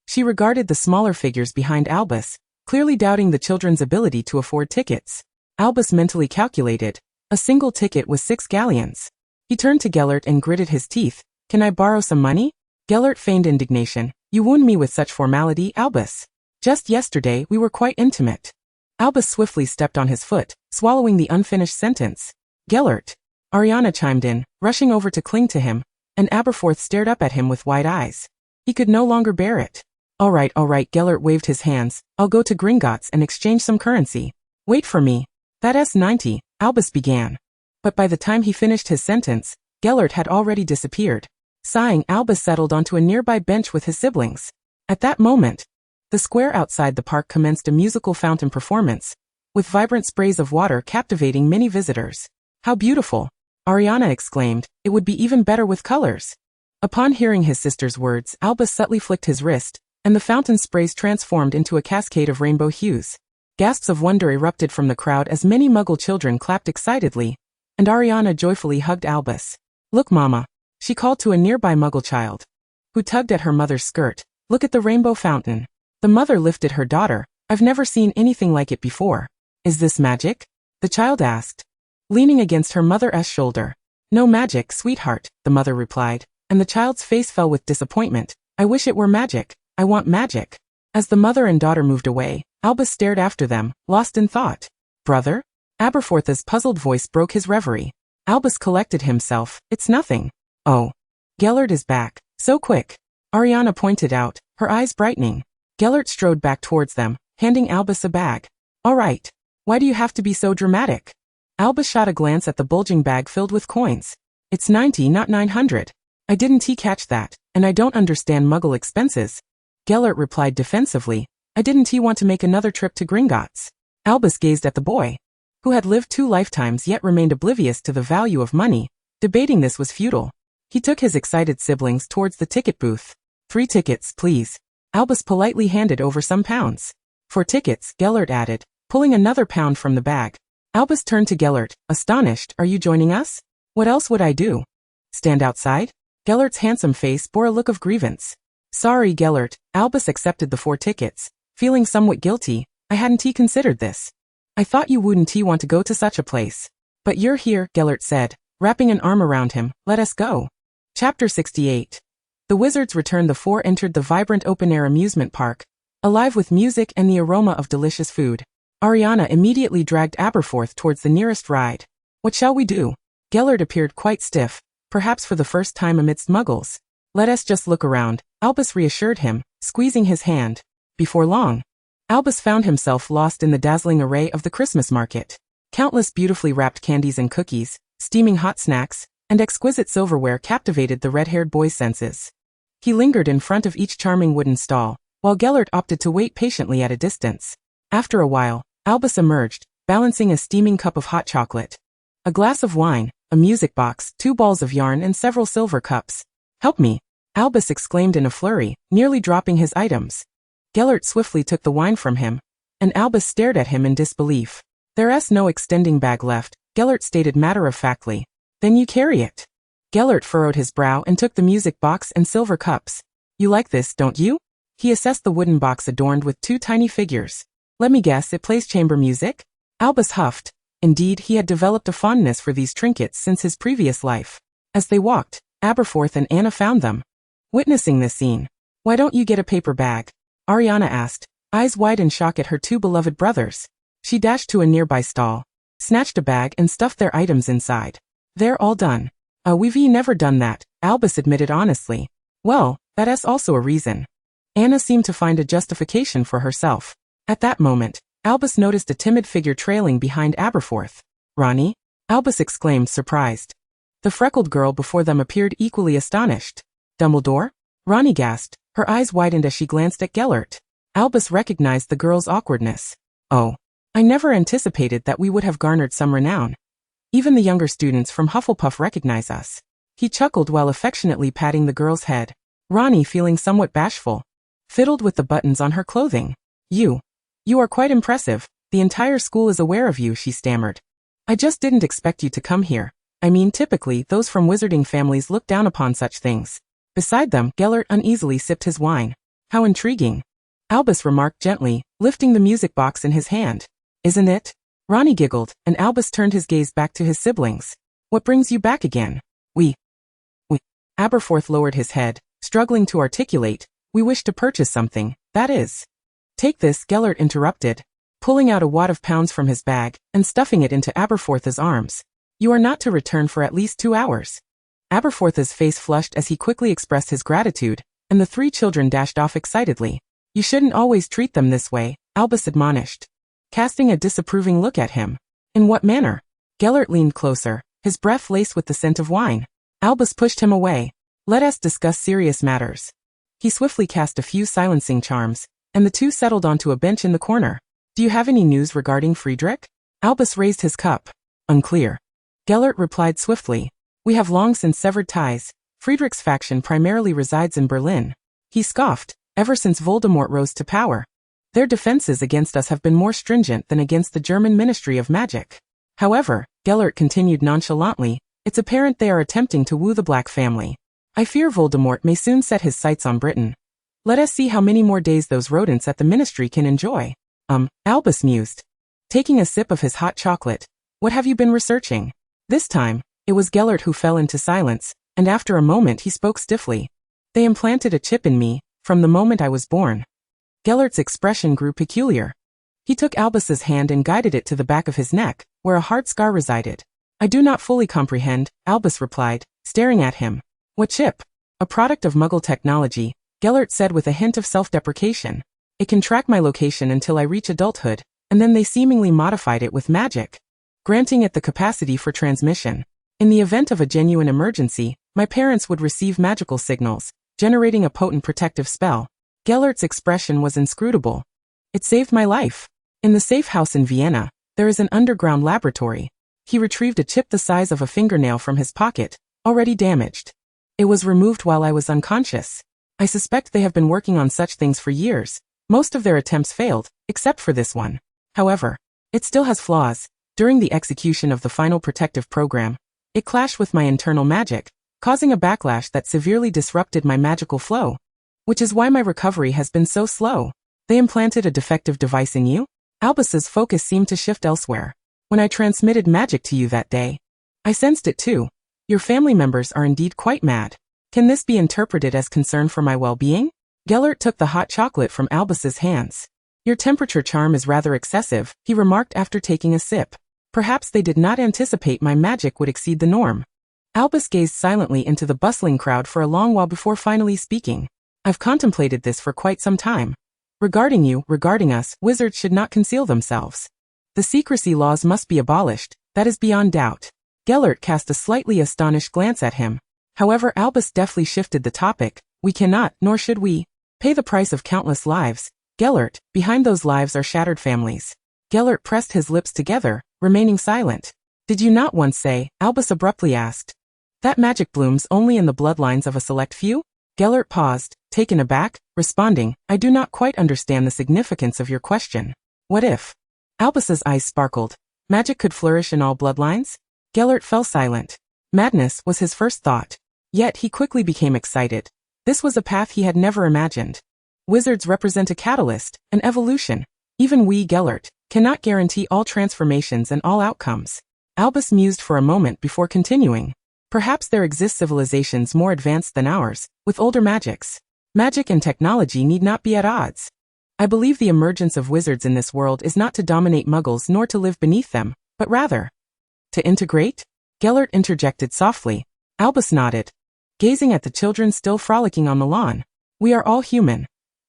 She regarded the smaller figures behind Albus, clearly doubting the children's ability to afford tickets. Albus mentally calculated. A single ticket was 6 galleons. He turned to Gellert and gritted his teeth. "Can I borrow some money?" Gellert feigned indignation. "You wound me with such formality, Albus. Just yesterday we were quite intimate." Albus swiftly stepped on his foot, swallowing the unfinished sentence. "Gellert." Ariana chimed in, rushing over to cling to him, and Aberforth stared up at him with wide eyes. He could no longer bear it. All right, Gellert waved his hands. "I'll go to Gringotts and exchange some currency." "Wait for me." "That's 90, Albus began. But by the time he finished his sentence, Gellert had already disappeared. Sighing, Albus settled onto a nearby bench with his siblings. At that moment, the square outside the park commenced a musical fountain performance, with vibrant sprays of water captivating many visitors. "How beautiful!" Ariana exclaimed. "It would be even better with colors." Upon hearing his sister's words, Albus subtly flicked his wrist, and the fountain sprays transformed into a cascade of rainbow hues. Gasps of wonder erupted from the crowd as many Muggle children clapped excitedly, and Ariana joyfully hugged Albus. "Look, Mama," she called to a nearby Muggle child, who tugged at her mother's skirt. "Look at the rainbow fountain." The mother lifted her daughter. "I've never seen anything like it before." "Is this magic?" the child asked, leaning against her mother's shoulder. "No magic, sweetheart," the mother replied, and the child's face fell with disappointment. "I wish it were magic. I want magic." As the mother and daughter moved away, Albus stared after them, lost in thought. "Brother?" Aberforth's puzzled voice broke his reverie. Albus collected himself. "It's nothing." "Oh. Gellert is back. So quick." Ariana pointed out, her eyes brightening. Gellert strode back towards them, handing Albus a bag. "All right. Why do you have to be so dramatic?" Albus shot a glance at the bulging bag filled with coins. "It's 90, not 900. I didn't catch that, and I don't understand Muggle expenses." Gellert replied defensively. "I didn't want to make another trip to Gringotts." Albus gazed at the boy, who had lived 2 lifetimes yet remained oblivious to the value of money. Debating this was futile. He took his excited siblings towards the ticket booth. 3 tickets, please." Albus politely handed over some pounds. "4 tickets," Gellert added, pulling another pound from the bag. Albus turned to Gellert, astonished. "Are you joining us?" "What else would I do? Stand outside?" Gellert's handsome face bore a look of grievance. "Sorry, Gellert." Albus accepted the 4 tickets, feeling somewhat guilty. "I hadn't considered this. I thought you wouldn't want to go to such a place. But you're here," Gellert said, wrapping an arm around him. "Let us go." Chapter 68. The wizards returned. The 4 entered the vibrant open-air amusement park, alive with music and the aroma of delicious food. Ariana immediately dragged Aberforth towards the nearest ride. "What shall we do?" Gellert appeared quite stiff, perhaps for the first time amidst Muggles. "Let us just look around," Albus reassured him, squeezing his hand. Before long, Albus found himself lost in the dazzling array of the Christmas market. Countless beautifully wrapped candies and cookies, steaming hot snacks, and exquisite silverware captivated the red-haired boy's senses. He lingered in front of each charming wooden stall, while Gellert opted to wait patiently at a distance. After a while, Albus emerged, balancing a steaming cup of hot chocolate, a glass of wine, a music box, 2 balls of yarn and several silver cups. "Help me." Albus exclaimed in a flurry, nearly dropping his items. Gellert swiftly took the wine from him, and Albus stared at him in disbelief. There's no extending bag left, Gellert stated matter-of-factly. Then you carry it. Gellert furrowed his brow and took the music box and silver cups. You like this, don't you? He assessed the wooden box adorned with 2 tiny figures. Let me guess, it plays chamber music? Albus huffed. Indeed, he had developed a fondness for these trinkets since his previous life. As they walked, Aberforth and Anna found them. Witnessing this scene, why don't you get a paper bag? Ariana asked, eyes wide in shock at her 2 beloved brothers. She dashed to a nearby stall, snatched a bag and stuffed their items inside. They're all done. We've never done that, Albus admitted honestly. Well, that's also a reason. Anna seemed to find a justification for herself. At that moment, Albus noticed a timid figure trailing behind Aberforth. Ronnie? Albus exclaimed, surprised. The freckled girl before them appeared equally astonished. Dumbledore? Ronnie gasped, her eyes widened as she glanced at Gellert. Albus recognized the girl's awkwardness. Oh. I never anticipated that we would have garnered some renown. Even the younger students from Hufflepuff recognize us. He chuckled while affectionately patting the girl's head. Ronnie, feeling somewhat bashful, fiddled with the buttons on her clothing. You are quite impressive. The entire school is aware of you, she stammered. I just didn't expect you to come here. I mean, typically, those from wizarding families look down upon such things. Beside them, Gellert uneasily sipped his wine. How intriguing. Albus remarked gently, lifting the music box in his hand. Isn't it? Ronnie giggled, and Albus turned his gaze back to his siblings. What brings you back again? We. Aberforth lowered his head, struggling to articulate. We wish to purchase something, that is. Take this, Gellert interrupted, pulling out a wad of pounds from his bag and stuffing it into Aberforth's arms. You are not to return for at least 2 hours. Aberforth's face flushed as he quickly expressed his gratitude, and the 3 children dashed off excitedly. You shouldn't always treat them this way, Albus admonished, casting a disapproving look at him. In what manner? Gellert leaned closer, his breath laced with the scent of wine. Albus pushed him away. Let us discuss serious matters. He swiftly cast a few silencing charms, and the 2 settled onto a bench in the corner. Do you have any news regarding Friedrich? Albus raised his cup. Unclear. Gellert replied swiftly. We have long since severed ties. Friedrich's faction primarily resides in Berlin. He scoffed, ever since Voldemort rose to power. Their defenses against us have been more stringent than against the German Ministry of Magic. However, Gellert continued nonchalantly, it's apparent they are attempting to woo the Black family. I fear Voldemort may soon set his sights on Britain. Let us see how many more days those rodents at the ministry can enjoy. Albus mused, taking a sip of his hot chocolate. What have you been researching? This time, it was Gellert who fell into silence, and after a moment he spoke stiffly. They implanted a chip in me, from the moment I was born. Gellert's expression grew peculiar. He took Albus's hand and guided it to the back of his neck, where a hard scar resided. I do not fully comprehend, Albus replied, staring at him. What chip? A product of Muggle technology, Gellert said with a hint of self-deprecation. It can track my location until I reach adulthood, and then they seemingly modified it with magic, granting it the capacity for transmission. In the event of a genuine emergency, my parents would receive magical signals, generating a potent protective spell. Gellert's expression was inscrutable. It saved my life. In the safe house in Vienna, there is an underground laboratory. He retrieved a chip the size of a fingernail from his pocket, already damaged. It was removed while I was unconscious. I suspect they have been working on such things for years. Most of their attempts failed, except for this one. However, it still has flaws. During the execution of the final protective program, it clashed with my internal magic, causing a backlash that severely disrupted my magical flow. Which is why my recovery has been so slow. They implanted a defective device in you? Albus's focus seemed to shift elsewhere. When I transmitted magic to you that day, I sensed it too. Your family members are indeed quite mad. Can this be interpreted as concern for my well-being? Gellert took the hot chocolate from Albus's hands. Your temperature charm is rather excessive, he remarked after taking a sip. Perhaps they did not anticipate my magic would exceed the norm. Albus gazed silently into the bustling crowd for a long while before finally speaking. I've contemplated this for quite some time. Regarding you, regarding us, wizards should not conceal themselves. The secrecy laws must be abolished, that is beyond doubt. Gellert cast a slightly astonished glance at him. However, Albus deftly shifted the topic. We cannot, nor should we, pay the price of countless lives. Gellert, behind those lives are shattered families. Gellert pressed his lips together, remaining silent. Did you not once say, Albus abruptly asked, that magic blooms only in the bloodlines of a select few? Gellert paused, taken aback, responding, I do not quite understand the significance of your question. What if? Albus's eyes sparkled. Magic could flourish in all bloodlines? Gellert fell silent. Madness was his first thought. Yet he quickly became excited. This was a path he had never imagined. Wizards represent a catalyst, an evolution. Even we, Gellert, cannot guarantee all transformations and all outcomes. Albus mused for a moment before continuing. Perhaps there exist civilizations more advanced than ours, with older magics. Magic and technology need not be at odds. I believe the emergence of wizards in this world is not to dominate muggles nor to live beneath them, but rather to integrate? Gellert interjected softly. Albus nodded, gazing at the children still frolicking on the lawn. We are all human.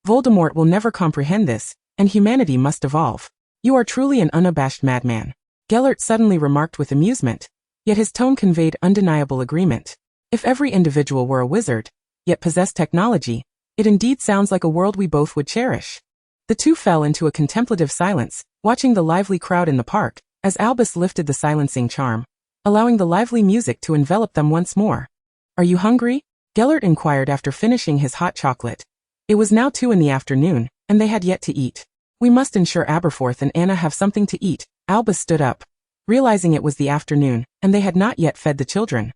Voldemort will never comprehend this, and humanity must evolve. You are truly an unabashed madman. Gellert suddenly remarked with amusement, yet his tone conveyed undeniable agreement. If every individual were a wizard, yet possessed technology, it indeed sounds like a world we both would cherish. The two fell into a contemplative silence, watching the lively crowd in the park, as Albus lifted the silencing charm, allowing the lively music to envelop them once more. Are you hungry? Gellert inquired after finishing his hot chocolate. It was now 2 in the afternoon, and they had yet to eat. We must ensure Aberforth and Anna have something to eat. Albus stood up, realizing it was the afternoon, and they had not yet fed the children.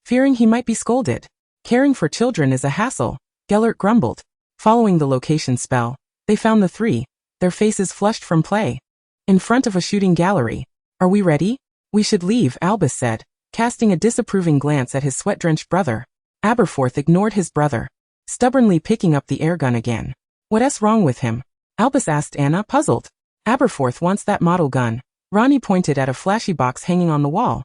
Fearing he might be scolded. Caring for children is a hassle, Gellert grumbled. Following the location spell, they found the 3, their faces flushed from play. In front of a shooting gallery. Are we ready? We should leave, Albus said, casting a disapproving glance at his sweat-drenched brother. Aberforth ignored his brother, stubbornly picking up the airgun again. What's wrong with him? Albus asked Anna, puzzled. Aberforth wants that model gun. Ronnie pointed at a flashy box hanging on the wall.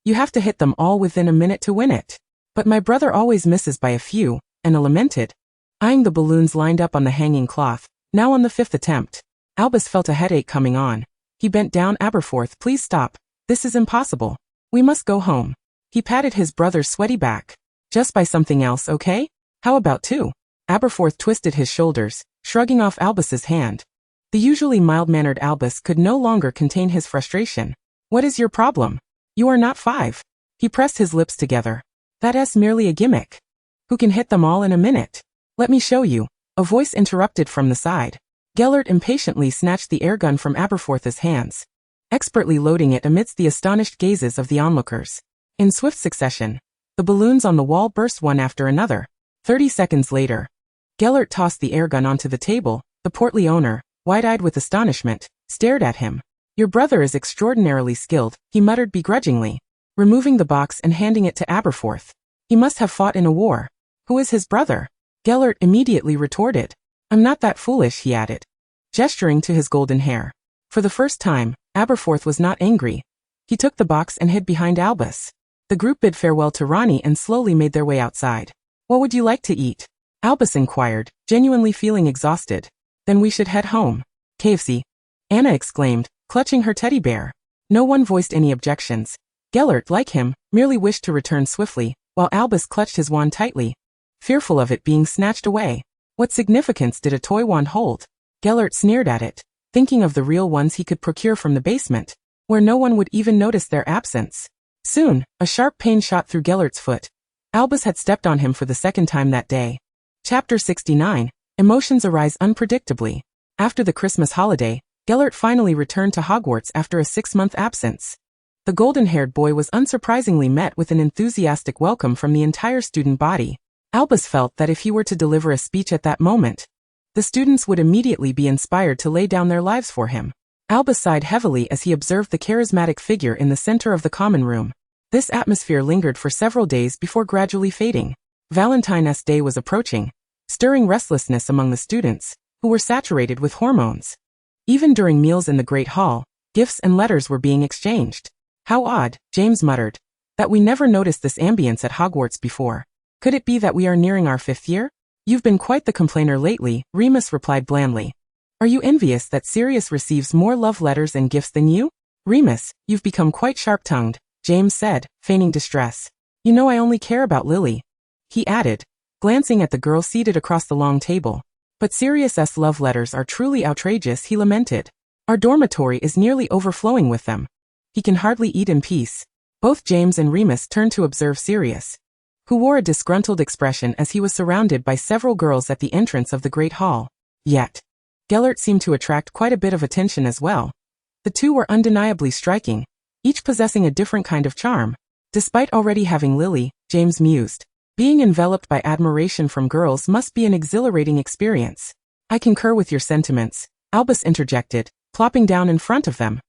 You have to hit them all within a minute to win it. But my brother always misses by a few, Anna lamented, eyeing the balloons lined up on the hanging cloth, now on the 5th attempt. Albus felt a headache coming on. He bent down. Aberforth, please stop. This is impossible. We must go home. He patted his brother's sweaty back. Just buy something else, okay? How about 2? Aberforth twisted his shoulders, shrugging off Albus's hand. The usually mild-mannered Albus could no longer contain his frustration. What is your problem? You are not 5. He pressed his lips together. That's merely a gimmick. Who can hit them all in a minute? Let me show you. A voice interrupted from the side. Gellert impatiently snatched the airgun from Aberforth's hands, expertly loading it amidst the astonished gazes of the onlookers. In swift succession, the balloons on the wall burst one after another. 30 seconds later, Gellert tossed the airgun onto the table. The portly owner, wide-eyed with astonishment, stared at him. Your brother is extraordinarily skilled, he muttered begrudgingly, removing the box and handing it to Aberforth. He must have fought in a war. Who is his brother? Gellert immediately retorted. I'm not that foolish, he added, gesturing to his golden hair. For the first time, Aberforth was not angry. He took the box and hid behind Albus. The group bid farewell to Ronnie and slowly made their way outside. What would you like to eat? Albus inquired, genuinely feeling exhausted. Then we should head home. KFC. Anna exclaimed, clutching her teddy bear. No one voiced any objections. Gellert, like him, merely wished to return swiftly, while Albus clutched his wand tightly, fearful of it being snatched away. What significance did a toy wand hold? Gellert sneered at it, thinking of the real ones he could procure from the basement, where no one would even notice their absence. Soon, a sharp pain shot through Gellert's foot. Albus had stepped on him for the 2nd time that day. Chapter 69. Emotions arise unpredictably. After the Christmas holiday, Gellert finally returned to Hogwarts after a 6-month absence. The golden-haired boy was unsurprisingly met with an enthusiastic welcome from the entire student body. Albus felt that if he were to deliver a speech at that moment, the students would immediately be inspired to lay down their lives for him. Albus sighed heavily as he observed the charismatic figure in the center of the common room. This atmosphere lingered for several days before gradually fading. Valentine's Day was approaching, stirring restlessness among the students, who were saturated with hormones. Even during meals in the Great Hall, gifts and letters were being exchanged. How odd, James muttered, that we never noticed this ambience at Hogwarts before. Could it be that we are nearing our 5th year? You've been quite the complainer lately, Remus replied blandly. Are you envious that Sirius receives more love letters and gifts than you? Remus, you've become quite sharp-tongued, James said, feigning distress. You know I only care about Lily. He added, glancing at the girl seated across the long table. But Sirius's love letters are truly outrageous, he lamented. Our dormitory is nearly overflowing with them. He can hardly eat in peace. Both James and Remus turned to observe Sirius. who wore a disgruntled expression as he was surrounded by several girls at the entrance of the Great Hall. Yet, Gellert seemed to attract quite a bit of attention as well. The two were undeniably striking, each possessing a different kind of charm. Despite already having Lily, James mused, being enveloped by admiration from girls must be an exhilarating experience. I concur with your sentiments, Albus interjected, plopping down in front of them,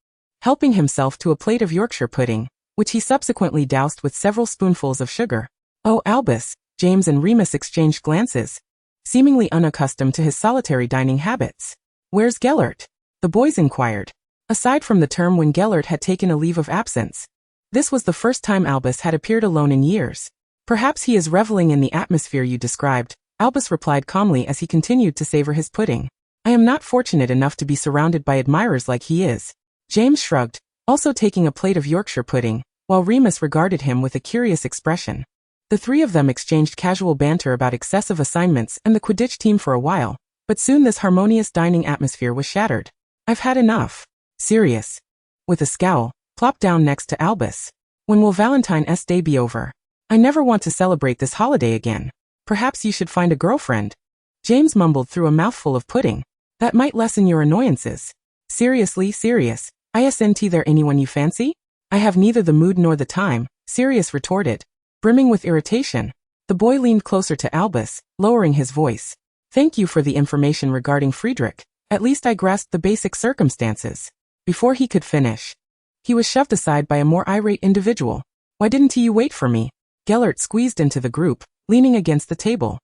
helping himself to a plate of Yorkshire pudding, which he subsequently doused with several spoonfuls of sugar. Oh, Albus, James and Remus exchanged glances, seemingly unaccustomed to his solitary dining habits. Where's Gellert? The boys inquired. Aside from the term when Gellert had taken a leave of absence, this was the first time Albus had appeared alone in years. Perhaps he is reveling in the atmosphere you described, Albus replied calmly as he continued to savor his pudding. I am not fortunate enough to be surrounded by admirers like he is. James shrugged, also taking a plate of Yorkshire pudding, while Remus regarded him with a curious expression. The three of them exchanged casual banter about excessive assignments and the Quidditch team for a while, but soon this harmonious dining atmosphere was shattered. I've had enough. Sirius, with a scowl, plopped down next to Albus. When will Valentine's Day be over? I never want to celebrate this holiday again. Perhaps you should find a girlfriend. James mumbled through a mouthful of pudding. That might lessen your annoyances. Seriously, Sirius, isn't there anyone you fancy? I have neither the mood nor the time, Sirius retorted, brimming with irritation. The boy leaned closer to Albus, lowering his voice. Thank you for the information regarding Friedrich. At least I grasped the basic circumstances. Before he could finish, he was shoved aside by a more irate individual. Why didn't you wait for me? Gellert squeezed into the group, leaning against the table.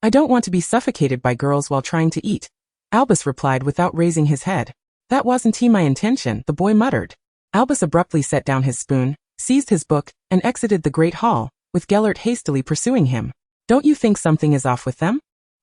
I don't want to be suffocated by girls while trying to eat, Albus replied without raising his head. That wasn't my intention, the boy muttered. Albus abruptly set down his spoon, seized his book, and exited the Great Hall, with Gellert hastily pursuing him. Don't you think something is off with them?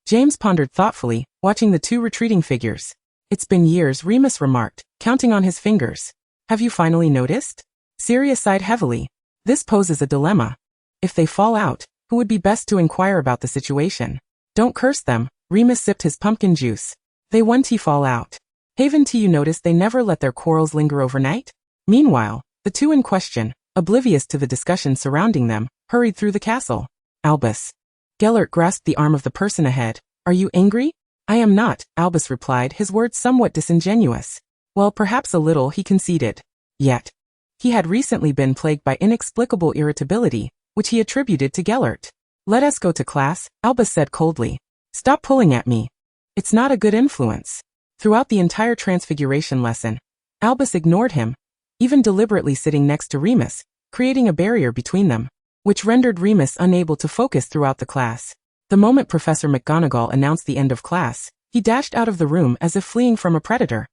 James pondered thoughtfully, watching the two retreating figures. It's been years, Remus remarked, counting on his fingers. Have you finally noticed? Sirius sighed heavily. This poses a dilemma. If they fall out, who would be best to inquire about the situation? Don't curse them, Remus sipped his pumpkin juice. They won't fall out. Haven't you noticed they never let their quarrels linger overnight? Meanwhile, the two in question, oblivious to the discussion surrounding them, hurried through the castle. Albus. Gellert grasped the arm of the person ahead. Are you angry? I am not, Albus replied, his words somewhat disingenuous. Well, perhaps a little, he conceded. Yet, he had recently been plagued by inexplicable irritability, which he attributed to Gellert. Let us go to class, Albus said coldly. Stop pulling at me. It's not a good influence. Throughout the entire transfiguration lesson, Albus ignored him, even deliberately sitting next to Remus, creating a barrier between them, which rendered Remus unable to focus throughout the class. The moment Professor McGonagall announced the end of class, he dashed out of the room as if fleeing from a predator.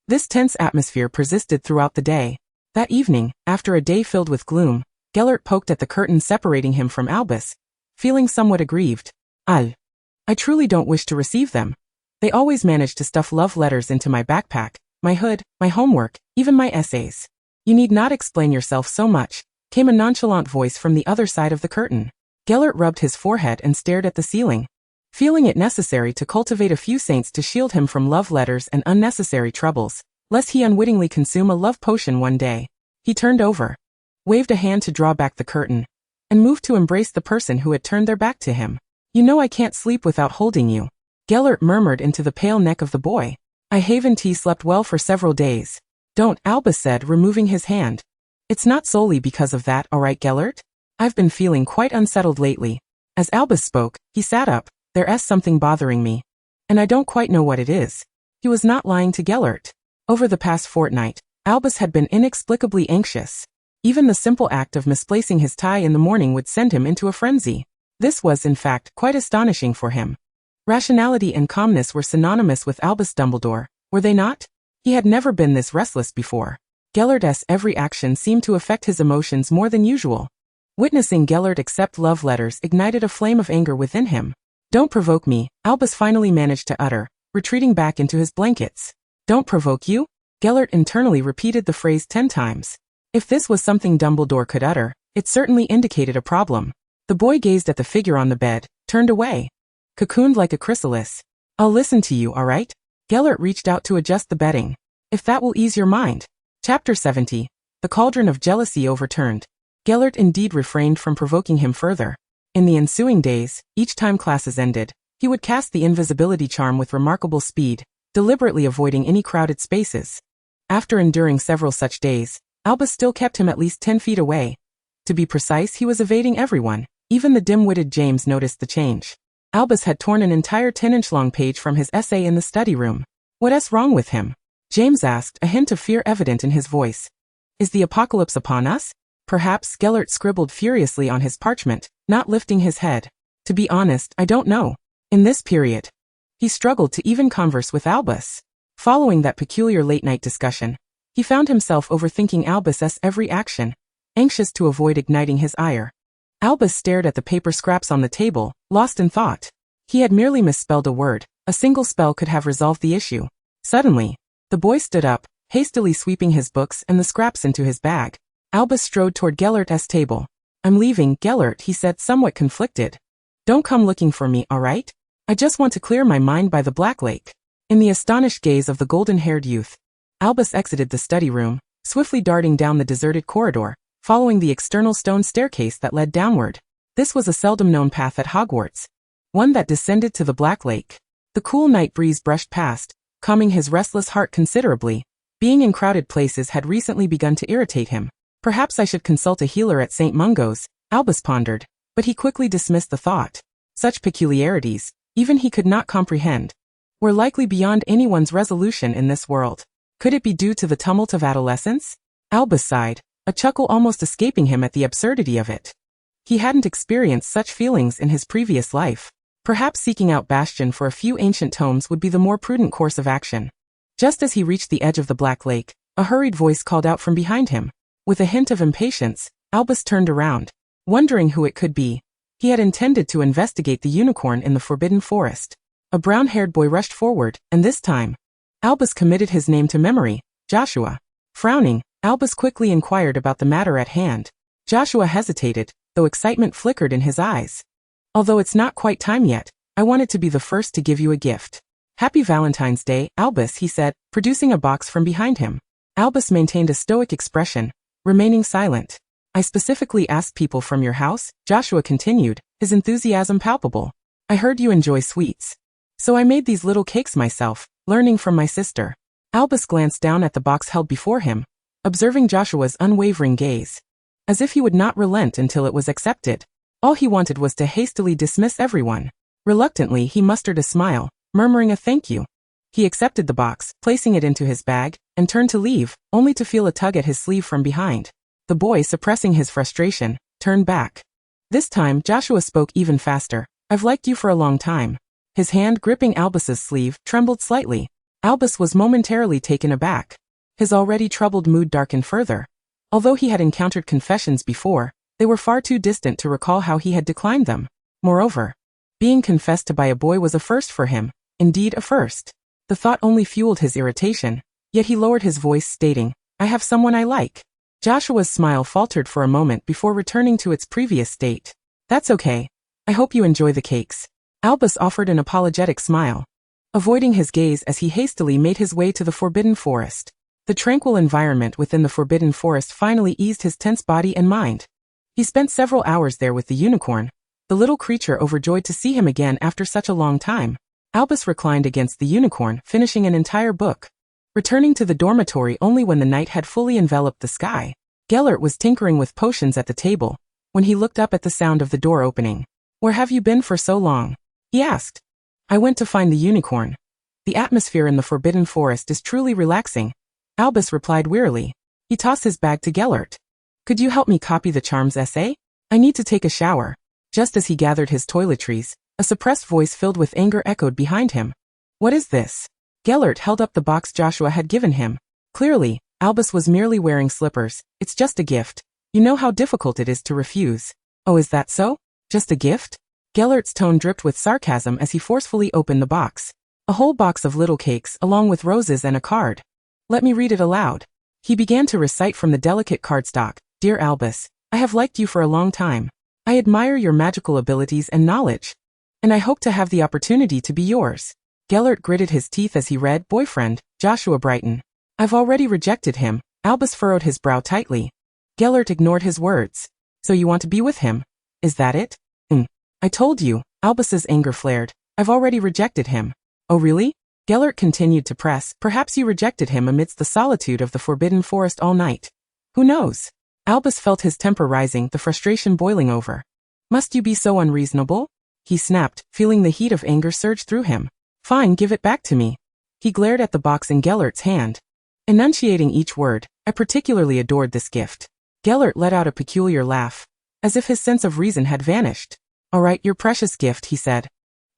This tense atmosphere persisted throughout the day. That evening, after a day filled with gloom, Gellert poked at the curtain separating him from Albus, feeling somewhat aggrieved. I truly don't wish to receive them. They always manage to stuff love letters into my backpack, my hood, my homework, even my essays. You need not explain yourself so much, came a nonchalant voice from the other side of the curtain. Gellert rubbed his forehead and stared at the ceiling, feeling it necessary to cultivate a few saints to shield him from love letters and unnecessary troubles, lest he unwittingly consume a love potion one day. He turned over, waved a hand to draw back the curtain, and moved to embrace the person who had turned their back to him. You know I can't sleep without holding you, Gellert murmured into the pale neck of the boy. I haven't slept well for several days. Don't, Albus said, removing his hand. It's not solely because of that, alright Gellert? I've been feeling quite unsettled lately. As Albus spoke, he sat up. There's something bothering me, and I don't quite know what it is. He was not lying to Gellert. Over the past fortnight, Albus had been inexplicably anxious. Even the simple act of misplacing his tie in the morning would send him into a frenzy. This was, in fact, quite astonishing for him. Rationality and calmness were synonymous with Albus Dumbledore, were they not? He had never been this restless before. Gellert's every action seemed to affect his emotions more than usual. Witnessing Gellert accept love letters ignited a flame of anger within him. Don't provoke me, Albus finally managed to utter, retreating back into his blankets. Don't provoke you? Gellert internally repeated the phrase 10 times. If this was something Dumbledore could utter, it certainly indicated a problem. The boy gazed at the figure on the bed, turned away, cocooned like a chrysalis. I'll listen to you, alright? Gellert reached out to adjust the bedding. If that will ease your mind. Chapter 70. The Cauldron of Jealousy Overturned. Gellert indeed refrained from provoking him further. In the ensuing days, each time classes ended, he would cast the invisibility charm with remarkable speed, deliberately avoiding any crowded spaces. After enduring several such days, Albus still kept him at least 10 feet away. To be precise, he was evading everyone. Even the dim-witted James noticed the change. Albus had torn an entire 10-inch long page from his essay in the study room. "What's wrong with him?" James asked, a hint of fear evident in his voice. "Is the apocalypse upon us?" Perhaps. Gellert scribbled furiously on his parchment, not lifting his head. "To be honest, I don't know." In this period, he struggled to even converse with Albus. Following that peculiar late-night discussion, he found himself overthinking Albus's every action, anxious to avoid igniting his ire. Albus stared at the paper scraps on the table, lost in thought. He had merely misspelled a word. A single spell could have resolved the issue. Suddenly, the boy stood up, hastily sweeping his books and the scraps into his bag. Albus strode toward Gellert's table. "I'm leaving, Gellert," he said, somewhat conflicted. "Don't come looking for me, all right? I just want to clear my mind by the Black Lake." In the astonished gaze of the golden-haired youth, Albus exited the study room, swiftly darting down the deserted corridor, following the external stone staircase that led downward. This was a seldom-known path at Hogwarts, one that descended to the Black Lake. The cool night breeze brushed past, calming his restless heart considerably. Being in crowded places had recently begun to irritate him. Perhaps I should consult a healer at St. Mungo's, Albus pondered, but he quickly dismissed the thought. Such peculiarities, even he could not comprehend, were likely beyond anyone's resolution in this world. Could it be due to the tumult of adolescence? Albus sighed, a chuckle almost escaping him at the absurdity of it. He hadn't experienced such feelings in his previous life. Perhaps seeking out Bastion for a few ancient tomes would be the more prudent course of action. Just as he reached the edge of the Black Lake, a hurried voice called out from behind him. With a hint of impatience, Albus turned around, wondering who it could be. He had intended to investigate the unicorn in the Forbidden Forest. A brown-haired boy rushed forward, and this time, Albus committed his name to memory, Joshua. Frowning, Albus quickly inquired about the matter at hand. Joshua hesitated, though excitement flickered in his eyes. "Although it's not quite time yet, I wanted to be the first to give you a gift." "Happy Valentine's Day, Albus," he said, producing a box from behind him. Albus maintained a stoic expression, remaining silent. "I specifically asked people from your house," Joshua continued, his enthusiasm palpable. "I heard you enjoy sweets. So I made these little cakes myself, learning from my sister." Albus glanced down at the box held before him, observing Joshua's unwavering gaze, as if he would not relent until it was accepted. All he wanted was to hastily dismiss everyone. Reluctantly, he mustered a smile, murmuring a thank you. He accepted the box, placing it into his bag, and turned to leave, only to feel a tug at his sleeve from behind. The boy, suppressing his frustration, turned back. This time, Joshua spoke even faster. "I've liked you for a long time." His hand gripping Albus's sleeve trembled slightly. Albus was momentarily taken aback. His already troubled mood darkened further. Although he had encountered confessions before, they were far too distant to recall how he had declined them. Moreover, being confessed to by a boy was a first for him, indeed a first. The thought only fueled his irritation, yet he lowered his voice, stating, "I have someone I like." Joshua's smile faltered for a moment before returning to its previous state. "That's okay. I hope you enjoy the cakes." Albus offered an apologetic smile, avoiding his gaze as he hastily made his way to the Forbidden Forest. The tranquil environment within the Forbidden Forest finally eased his tense body and mind. He spent several hours there with the unicorn, the little creature overjoyed to see him again after such a long time. Albus reclined against the unicorn, finishing an entire book, returning to the dormitory only when the night had fully enveloped the sky. Gellert was tinkering with potions at the table, when he looked up at the sound of the door opening. "Where have you been for so long?" he asked. "I went to find the unicorn. The atmosphere in the Forbidden Forest is truly relaxing," Albus replied wearily. He tossed his bag to Gellert. "Could you help me copy the charms essay? I need to take a shower." Just as he gathered his toiletries, a suppressed voice filled with anger echoed behind him. "What is this?" Gellert held up the box Joshua had given him. Clearly, Albus was merely wearing slippers. "It's just a gift. You know how difficult it is to refuse." "Oh, is that so? Just a gift?" Gellert's tone dripped with sarcasm as he forcefully opened the box. A whole box of little cakes along with roses and a card. "Let me read it aloud." He began to recite from the delicate cardstock. "Dear Albus, I have liked you for a long time. I admire your magical abilities and knowledge, and I hope to have the opportunity to be yours." Gellert gritted his teeth as he read, "Boyfriend, Joshua Brighton." "I've already rejected him." Albus furrowed his brow tightly. Gellert ignored his words. "So you want to be with him? Is that it?" I told you, Albus's anger flared. I've already rejected him. Oh really? Gellert continued to press. Perhaps you rejected him amidst the solitude of the forbidden forest all night. Who knows? Albus felt his temper rising, the frustration boiling over. Must you be so unreasonable? He snapped, feeling the heat of anger surge through him. Fine, give it back to me. He glared at the box in Gellert's hand, enunciating each word. I particularly adored this gift. Gellert let out a peculiar laugh, as if his sense of reason had vanished. All right, your precious gift, he said,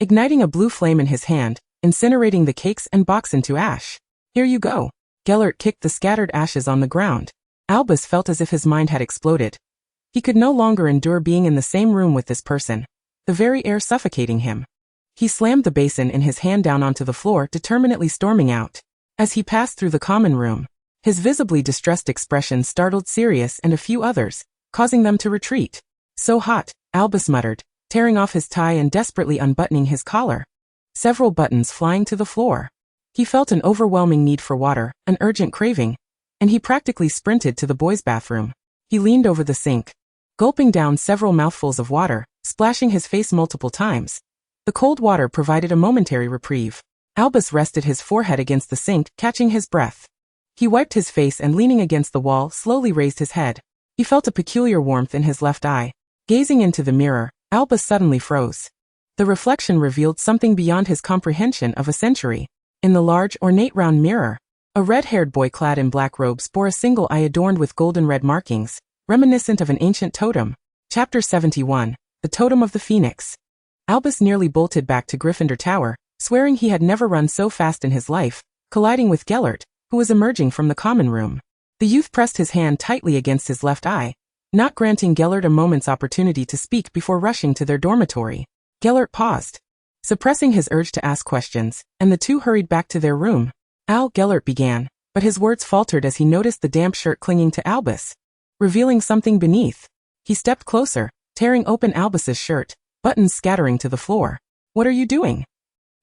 igniting a blue flame in his hand, incinerating the cakes and box into ash. Here you go. Gellert kicked the scattered ashes on the ground. Albus felt as if his mind had exploded. He could no longer endure being in the same room with this person, the very air suffocating him. He slammed the basin in his hand down onto the floor, determinedly storming out. As he passed through the common room, his visibly distressed expression startled Sirius and a few others, causing them to retreat. So hot, Albus muttered, tearing off his tie and desperately unbuttoning his collar. Several buttons flying to the floor. He felt an overwhelming need for water, an urgent craving, and he practically sprinted to the boys' bathroom. He leaned over the sink, gulping down several mouthfuls of water, splashing his face multiple times. The cold water provided a momentary reprieve. Albus rested his forehead against the sink, catching his breath. He wiped his face and, leaning against the wall, slowly raised his head. He felt a peculiar warmth in his left eye. Gazing into the mirror, Albus suddenly froze. The reflection revealed something beyond his comprehension of a century. In the large, ornate round mirror, a red-haired boy clad in black robes bore a single eye adorned with golden red markings, reminiscent of an ancient totem. Chapter 71, The Totem of the Phoenix. Albus nearly bolted back to Gryffindor Tower, swearing he had never run so fast in his life, colliding with Gellert, who was emerging from the common room. The youth pressed his hand tightly against his left eye, not granting Gellert a moment's opportunity to speak before rushing to their dormitory. Gellert paused, suppressing his urge to ask questions, and the two hurried back to their room. Gellert began, but his words faltered as he noticed the damp shirt clinging to Albus, revealing something beneath. He stepped closer, tearing open Albus's shirt, buttons scattering to the floor. What are you doing?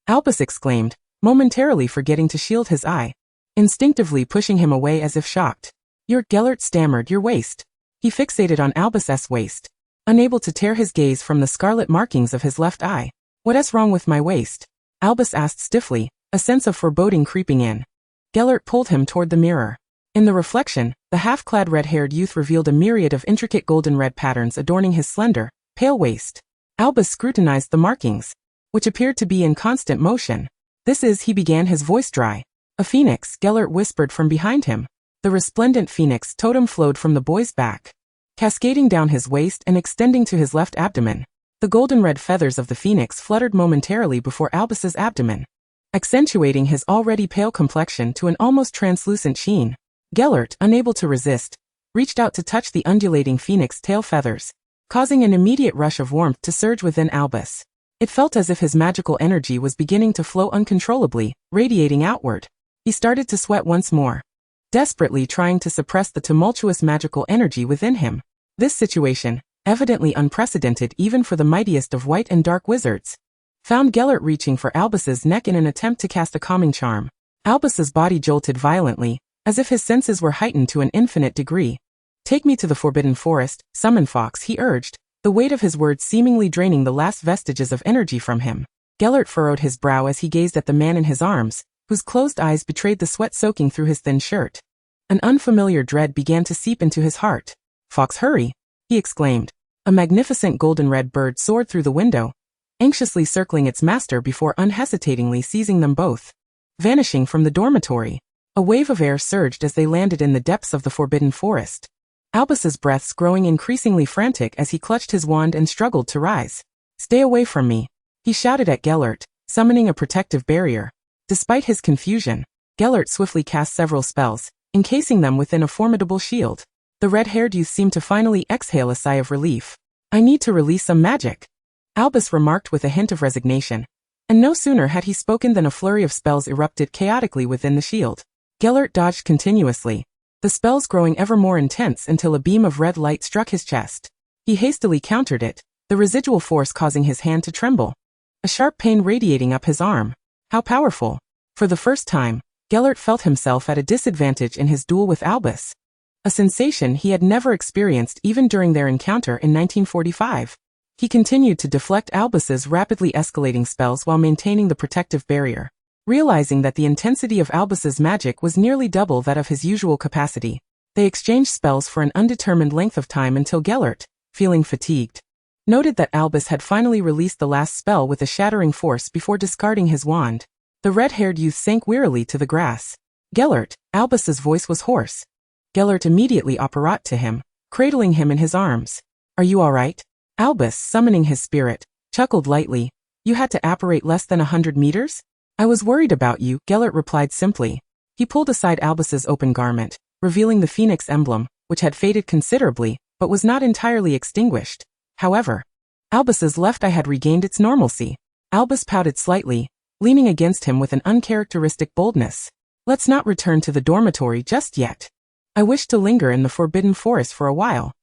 Albus exclaimed, momentarily forgetting to shield his eye, instinctively pushing him away as if shocked. Gellert stammered, your waist. He fixated on Albus's waist, unable to tear his gaze from the scarlet markings of his left eye. What's wrong with my waist? Albus asked stiffly, a sense of foreboding creeping in. Gellert pulled him toward the mirror. In the reflection, the half-clad red-haired youth revealed a myriad of intricate golden red patterns adorning his slender, pale waist. Albus scrutinized the markings, which appeared to be in constant motion. This is, he began, his voice dry. A phoenix, Gellert whispered from behind him. The resplendent phoenix totem flowed from the boy's back, cascading down his waist and extending to his left abdomen. The golden red feathers of the phoenix fluttered momentarily before Albus's abdomen, accentuating his already pale complexion to an almost translucent sheen. Gellert, unable to resist, reached out to touch the undulating phoenix tail feathers, causing an immediate rush of warmth to surge within Albus. It felt as if his magical energy was beginning to flow uncontrollably, radiating outward. He started to sweat once more, desperately trying to suppress the tumultuous magical energy within him. This situation, evidently unprecedented even for the mightiest of white and dark wizards, found Gellert reaching for Albus's neck in an attempt to cast a calming charm. Albus's body jolted violently, as if his senses were heightened to an infinite degree. Take me to the Forbidden Forest, Summon Fox, he urged, the weight of his words seemingly draining the last vestiges of energy from him. Gellert furrowed his brow as he gazed at the man in his arms, whose closed eyes betrayed the sweat soaking through his thin shirt. An unfamiliar dread began to seep into his heart. Fox, hurry, he exclaimed. A magnificent golden red bird soared through the window, anxiously circling its master before unhesitatingly seizing them both. Vanishing from the dormitory, a wave of air surged as they landed in the depths of the Forbidden Forest. Albus's breaths growing increasingly frantic as he clutched his wand and struggled to rise. Stay away from me, he shouted at Gellert, summoning a protective barrier. Despite his confusion, Gellert swiftly cast several spells, encasing them within a formidable shield. The red-haired youth seemed to finally exhale a sigh of relief. I need to release some magic, Albus remarked with a hint of resignation. And no sooner had he spoken than a flurry of spells erupted chaotically within the shield. Gellert dodged continuously, the spells growing ever more intense until a beam of red light struck his chest. He hastily countered it, the residual force causing his hand to tremble. A sharp pain radiating up his arm. How powerful! For the first time, Gellert felt himself at a disadvantage in his duel with Albus. A sensation he had never experienced even during their encounter in 1945. He continued to deflect Albus's rapidly escalating spells while maintaining the protective barrier. Realizing that the intensity of Albus's magic was nearly double that of his usual capacity, they exchanged spells for an undetermined length of time until Gellert, feeling fatigued, noted that Albus had finally released the last spell with a shattering force before discarding his wand. The red-haired youth sank wearily to the grass. Gellert, Albus's voice was hoarse. Gellert immediately apparat to him, cradling him in his arms. Are you all right? Albus, summoning his spirit, chuckled lightly. You had to apparate less than 100 meters? I was worried about you, Gellert replied simply. He pulled aside Albus's open garment, revealing the phoenix emblem, which had faded considerably, but was not entirely extinguished. However, Albus's left eye had regained its normalcy. Albus pouted slightly, leaning against him with an uncharacteristic boldness. Let's not return to the dormitory just yet. I wish to linger in the forbidden forest for a while.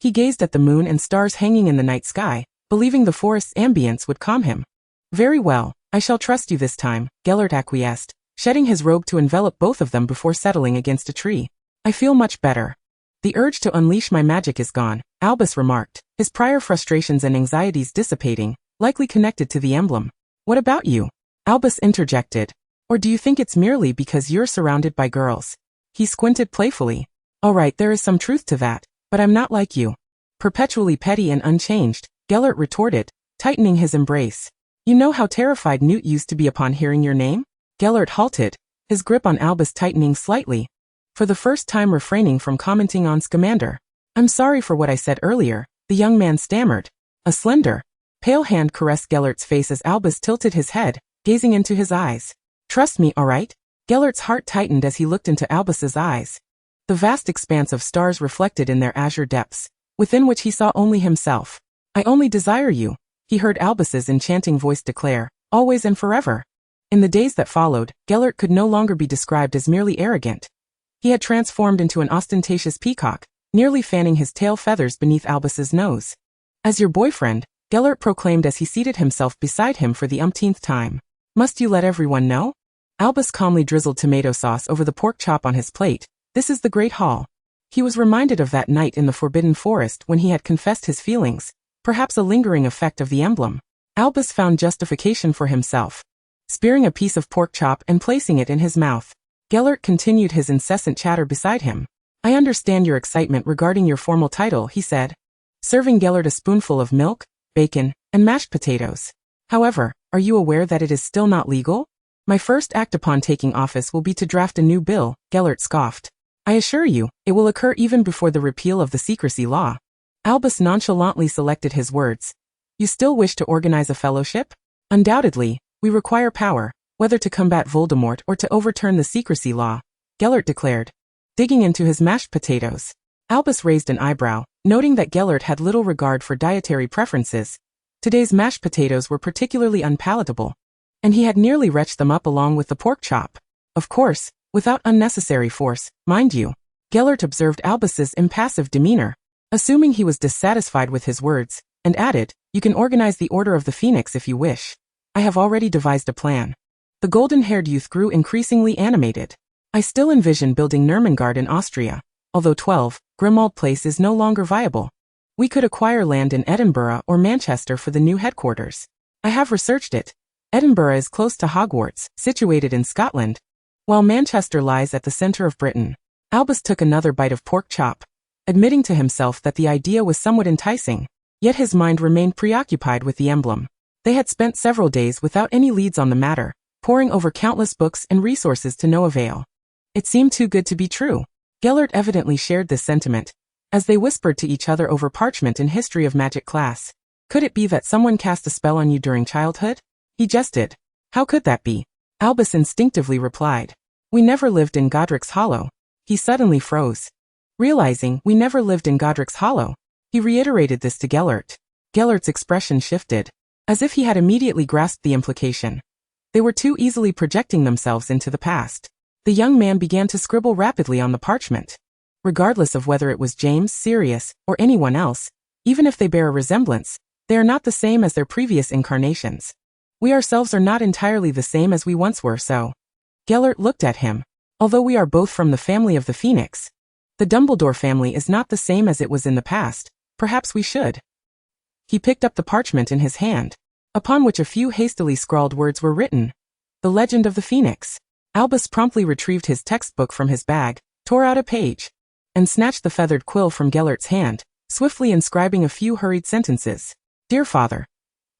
He gazed at the moon and stars hanging in the night sky, believing the forest's ambience would calm him. Very well, I shall trust you this time, Gellert acquiesced, shedding his robe to envelop both of them before settling against a tree. I feel much better. The urge to unleash my magic is gone, Albus remarked, his prior frustrations and anxieties dissipating, likely connected to the emblem. What about you? Albus interjected. Or do you think it's merely because you're surrounded by girls? He squinted playfully. All right, there is some truth to that, but I'm not like you. Perpetually petty and unchanged, Gellert retorted, tightening his embrace. You know how terrified Newt used to be upon hearing your name? Gellert halted, his grip on Albus tightening slightly, for the first time refraining from commenting on Scamander. I'm sorry for what I said earlier, the young man stammered. A slender, pale hand caressed Gellert's face as Albus tilted his head, gazing into his eyes. Trust me, all right? Gellert's heart tightened as he looked into Albus's eyes. The vast expanse of stars reflected in their azure depths, within which he saw only himself. I only desire you, he heard Albus's enchanting voice declare, always and forever. In the days that followed, Gellert could no longer be described as merely arrogant. He had transformed into an ostentatious peacock, nearly fanning his tail feathers beneath Albus's nose. As your boyfriend, Gellert proclaimed as he seated himself beside him for the umpteenth time. Must you let everyone know? Albus calmly drizzled tomato sauce over the pork chop on his plate. This is the Great Hall. He was reminded of that night in the Forbidden Forest when he had confessed his feelings, perhaps a lingering effect of the emblem. Albus found justification for himself, spearing a piece of pork chop and placing it in his mouth. Gellert continued his incessant chatter beside him. I understand your excitement regarding your formal title, he said, serving Gellert a spoonful of milk, bacon, and mashed potatoes. However, are you aware that it is still not legal? My first act upon taking office will be to draft a new bill, Gellert scoffed. I assure you, it will occur even before the repeal of the secrecy law. Albus nonchalantly selected his words. You still wish to organize a fellowship? Undoubtedly, we require power, whether to combat Voldemort or to overturn the secrecy law, Gellert declared, digging into his mashed potatoes. Albus raised an eyebrow, noting that Gellert had little regard for dietary preferences. Today's mashed potatoes were particularly unpalatable, and he had nearly retched them up along with the pork chop. Of course, without unnecessary force, mind you. Gellert observed Albus's impassive demeanor, assuming he was dissatisfied with his words, and added, you can organize the Order of the Phoenix if you wish. I have already devised a plan. The golden-haired youth grew increasingly animated. I still envision building Nurmengard in Austria, although 12, Grimmauld Place is no longer viable. We could acquire land in Edinburgh or Manchester for the new headquarters. I have researched it. Edinburgh is close to Hogwarts, situated in Scotland, while Manchester lies at the center of Britain. Albus took another bite of pork chop, admitting to himself that the idea was somewhat enticing, yet his mind remained preoccupied with the emblem. They had spent several days without any leads on the matter, poring over countless books and resources to no avail. It seemed too good to be true. Gellert evidently shared this sentiment, as they whispered to each other over parchment in History of Magic class. Could it be that someone cast a spell on you during childhood? He jested. How could that be? Albus instinctively replied. We never lived in Godric's Hollow. He suddenly froze. Realizing we never lived in Godric's Hollow, he reiterated this to Gellert. Gellert's expression shifted, as if he had immediately grasped the implication. They were too easily projecting themselves into the past. The young man began to scribble rapidly on the parchment. Regardless of whether it was James, Sirius, or anyone else, even if they bear a resemblance, they are not the same as their previous incarnations. We ourselves are not entirely the same as we once were, so. Gellert looked at him. Although we are both from the family of the Phoenix, the Dumbledore family is not the same as it was in the past. Perhaps we should He picked up the parchment in his hand, upon which a few hastily scrawled words were written. The Legend of the Phoenix. Albus promptly retrieved his textbook from his bag, tore out a page, and snatched the feathered quill from Gellert's hand, swiftly inscribing a few hurried sentences. Dear Father,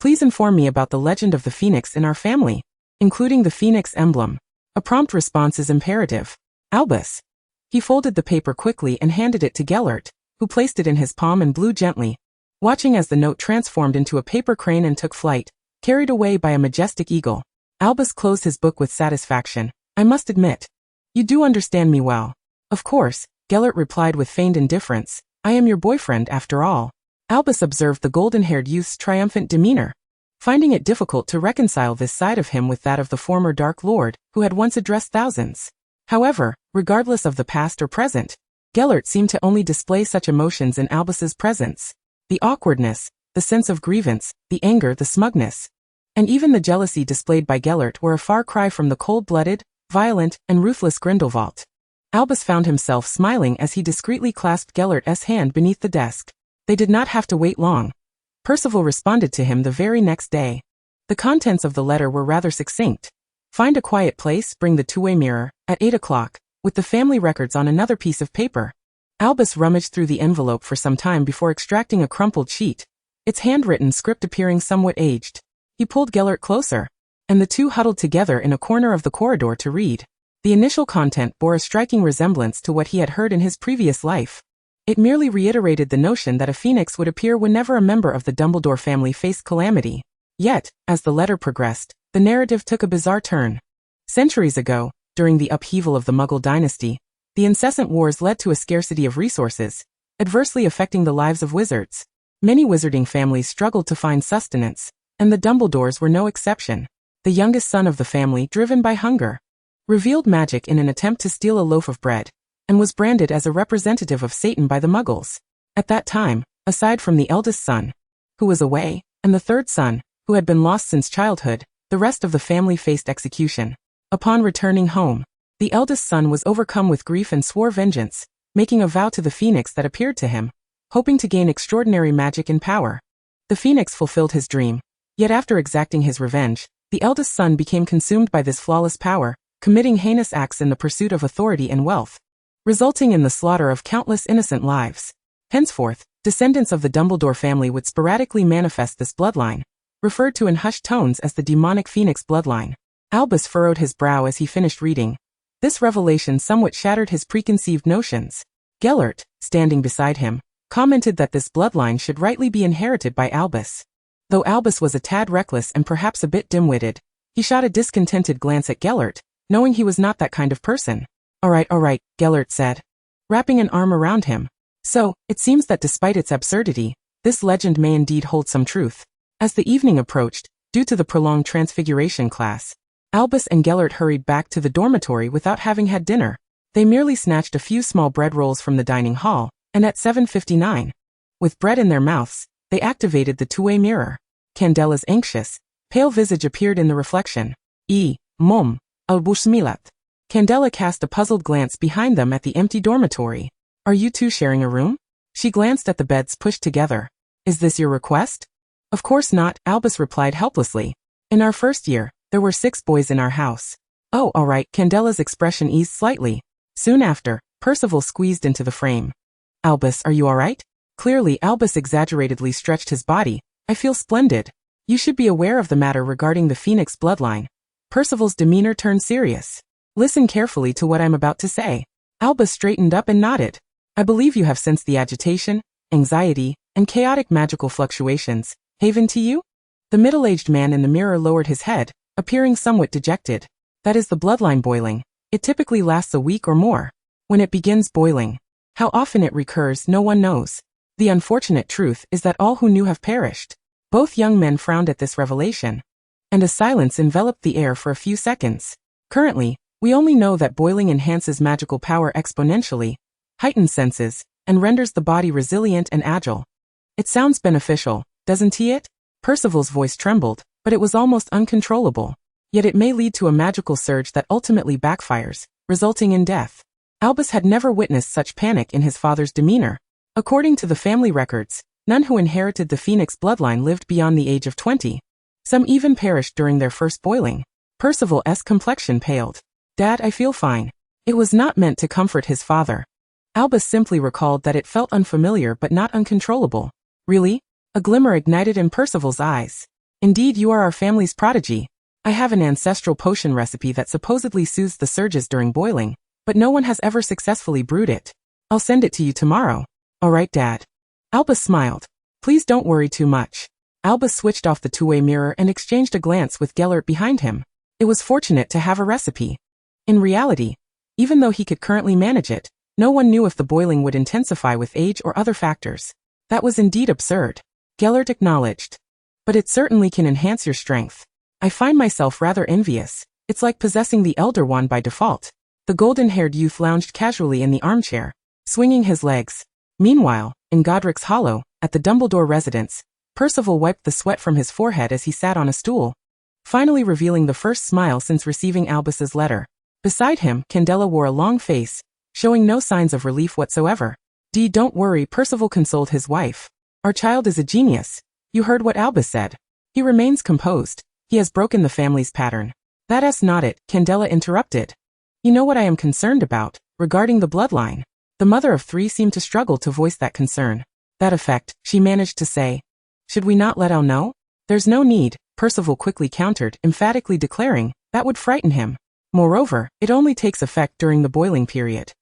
please inform me about the legend of the phoenix in our family, including the phoenix emblem. A prompt response is imperative. Albus. He folded the paper quickly and handed it to Gellert, who placed it in his palm and blew gently, watching as the note transformed into a paper crane and took flight, carried away by a majestic eagle. Albus closed his book with satisfaction. I must admit, you do understand me well. Of course, Gellert replied with feigned indifference. I am your boyfriend after all. Albus observed the golden-haired youth's triumphant demeanor, finding it difficult to reconcile this side of him with that of the former Dark Lord, who had once addressed thousands. However, regardless of the past or present, Gellert seemed to only display such emotions in Albus's presence. The awkwardness, the sense of grievance, the anger, the smugness, and even the jealousy displayed by Gellert were a far cry from the cold-blooded, violent, and ruthless Grindelwald. Albus found himself smiling as he discreetly clasped Gellert's hand beneath the desk. They did not have to wait long. Percival responded to him the very next day. The contents of the letter were rather succinct. Find a quiet place, bring the two-way mirror, at 8 o'clock, with the family records on another piece of paper. Albus rummaged through the envelope for some time before extracting a crumpled sheet, its handwritten script appearing somewhat aged. He pulled Gellert closer, and the two huddled together in a corner of the corridor to read. The initial content bore a striking resemblance to what he had heard in his previous life. It merely reiterated the notion that a phoenix would appear whenever a member of the Dumbledore family faced calamity. Yet, as the letter progressed, the narrative took a bizarre turn. Centuries ago, during the upheaval of the Muggle dynasty, the incessant wars led to a scarcity of resources, adversely affecting the lives of wizards. Many wizarding families struggled to find sustenance, and the Dumbledores were no exception. The youngest son of the family, driven by hunger, revealed magic in an attempt to steal a loaf of bread, and was branded as a representative of Satan by the Muggles. At that time, aside from the eldest son, who was away, and the third son, who had been lost since childhood, the rest of the family faced execution. Upon returning home, the eldest son was overcome with grief and swore vengeance, making a vow to the phoenix that appeared to him, hoping to gain extraordinary magic and power. The phoenix fulfilled his dream, yet after exacting his revenge, the eldest son became consumed by this flawless power, committing heinous acts in the pursuit of authority and wealth, resulting in the slaughter of countless innocent lives. Henceforth, descendants of the Dumbledore family would sporadically manifest this bloodline, referred to in hushed tones as the demonic phoenix bloodline. Albus furrowed his brow as he finished reading. This revelation somewhat shattered his preconceived notions. Gellert, standing beside him, commented that this bloodline should rightly be inherited by Albus. Though Albus was a tad reckless and perhaps a bit dim-witted, he shot a discontented glance at Gellert, knowing he was not that kind of person. All right, Gellert said, wrapping an arm around him. So, it seems that despite its absurdity, this legend may indeed hold some truth. As the evening approached, due to the prolonged transfiguration class, Albus and Gellert hurried back to the dormitory without having had dinner. They merely snatched a few small bread rolls from the dining hall, and at 7:59, with bread in their mouths, they activated the two-way mirror. Candella's anxious, pale visage appeared in the reflection. Mom, Albus Milat. Candela cast a puzzled glance behind them at the empty dormitory. Are you two sharing a room? She glanced at the beds pushed together. Is this your request? Of course not, Albus replied helplessly. In our first year, there were 6 boys in our house. Oh, all right, Candela's expression eased slightly. Soon after, Percival squeezed into the frame. Albus, are you all right? Clearly, Albus exaggeratedly stretched his body. I feel splendid. You should be aware of the matter regarding the Phoenix bloodline. Percival's demeanor turned serious. Listen carefully to what I'm about to say. Albus straightened up and nodded. I believe you have sensed the agitation, anxiety, and chaotic magical fluctuations. Haven to you? The middle-aged man in the mirror lowered his head, appearing somewhat dejected. That is the bloodline boiling. It typically lasts a week or more. When it begins boiling, how often it recurs, no one knows. The unfortunate truth is that all who knew have perished. Both young men frowned at this revelation, and a silence enveloped the air for a few seconds. Currently, we only know that boiling enhances magical power exponentially, heightens senses, and renders the body resilient and agile. It sounds beneficial, doesn't it? Percival's voice trembled, but it was almost uncontrollable. Yet it may lead to a magical surge that ultimately backfires, resulting in death. Albus had never witnessed such panic in his father's demeanor. According to the family records, None who inherited the Phoenix bloodline lived beyond the age of 20. Some even perished during their first boiling. Percival's complexion paled. Dad, I feel fine. It was not meant to comfort his father. Albus simply recalled that it felt unfamiliar but not uncontrollable. Really? A glimmer ignited in Percival's eyes. Indeed, you are our family's prodigy. I have an ancestral potion recipe that supposedly soothes the surges during boiling, but no one has ever successfully brewed it. I'll send it to you tomorrow. All right, Dad. Albus smiled. Please don't worry too much. Albus switched off the two-way mirror and exchanged a glance with Gellert behind him. It was fortunate to have a recipe. In reality, even though he could currently manage it, no one knew if the boiling would intensify with age or other factors. That was indeed absurd. Gellert acknowledged. But it certainly can enhance your strength. I find myself rather envious. It's like possessing the Elder Wand by default. The golden-haired youth lounged casually in the armchair, swinging his legs. Meanwhile, in Godric's Hollow, at the Dumbledore residence, Percival wiped the sweat from his forehead as he sat on a stool, finally revealing the first smile since receiving Albus's letter. Beside him, Candela wore a long face, showing no signs of relief whatsoever. Don't worry, Percival consoled his wife. Our child is a genius. You heard what Albus said. He remains composed. He has broken the family's pattern. That's not it, Candela interrupted. You know what I am concerned about, regarding the bloodline. The mother of three seemed to struggle to voice that concern. That effect, she managed to say. Should we not let Al know? There's no need, Percival quickly countered, emphatically declaring, that would frighten him. Moreover, it only takes effect during the boiling period.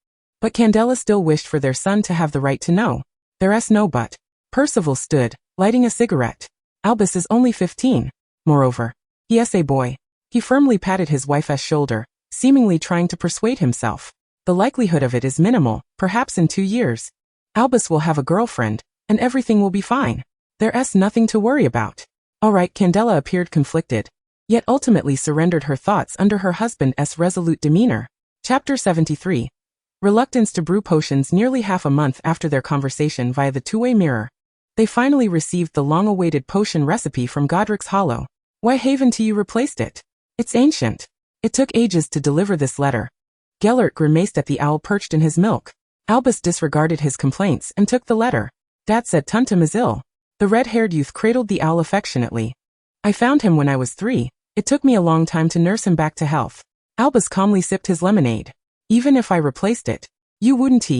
But Candela still wished for their son to have the right to know. There's no but. Percival stood, lighting a cigarette. Albus is only 15. Moreover, he's a boy. He firmly patted his wife's shoulder, seemingly trying to persuade himself. The likelihood of it is minimal, perhaps in 2 years. Albus will have a girlfriend, and everything will be fine. There's nothing to worry about. All right, Candela appeared conflicted, yet ultimately surrendered her thoughts under her husband's resolute demeanor. Chapter 73. Reluctance to brew potions. Nearly half a month after their conversation via the two-way mirror, they finally received the long-awaited potion recipe from Godric's Hollow. Why haven't you replaced it? It's ancient. It took ages to deliver this letter. Gellert grimaced at the owl perched in his milk. Albus disregarded his complaints and took the letter. Dad said Tuntum is ill. The red-haired youth cradled the owl affectionately. I found him when I was 3. It took me a long time to nurse him back to health. Albus calmly sipped his lemonade. Even if I replaced it, you wouldn't.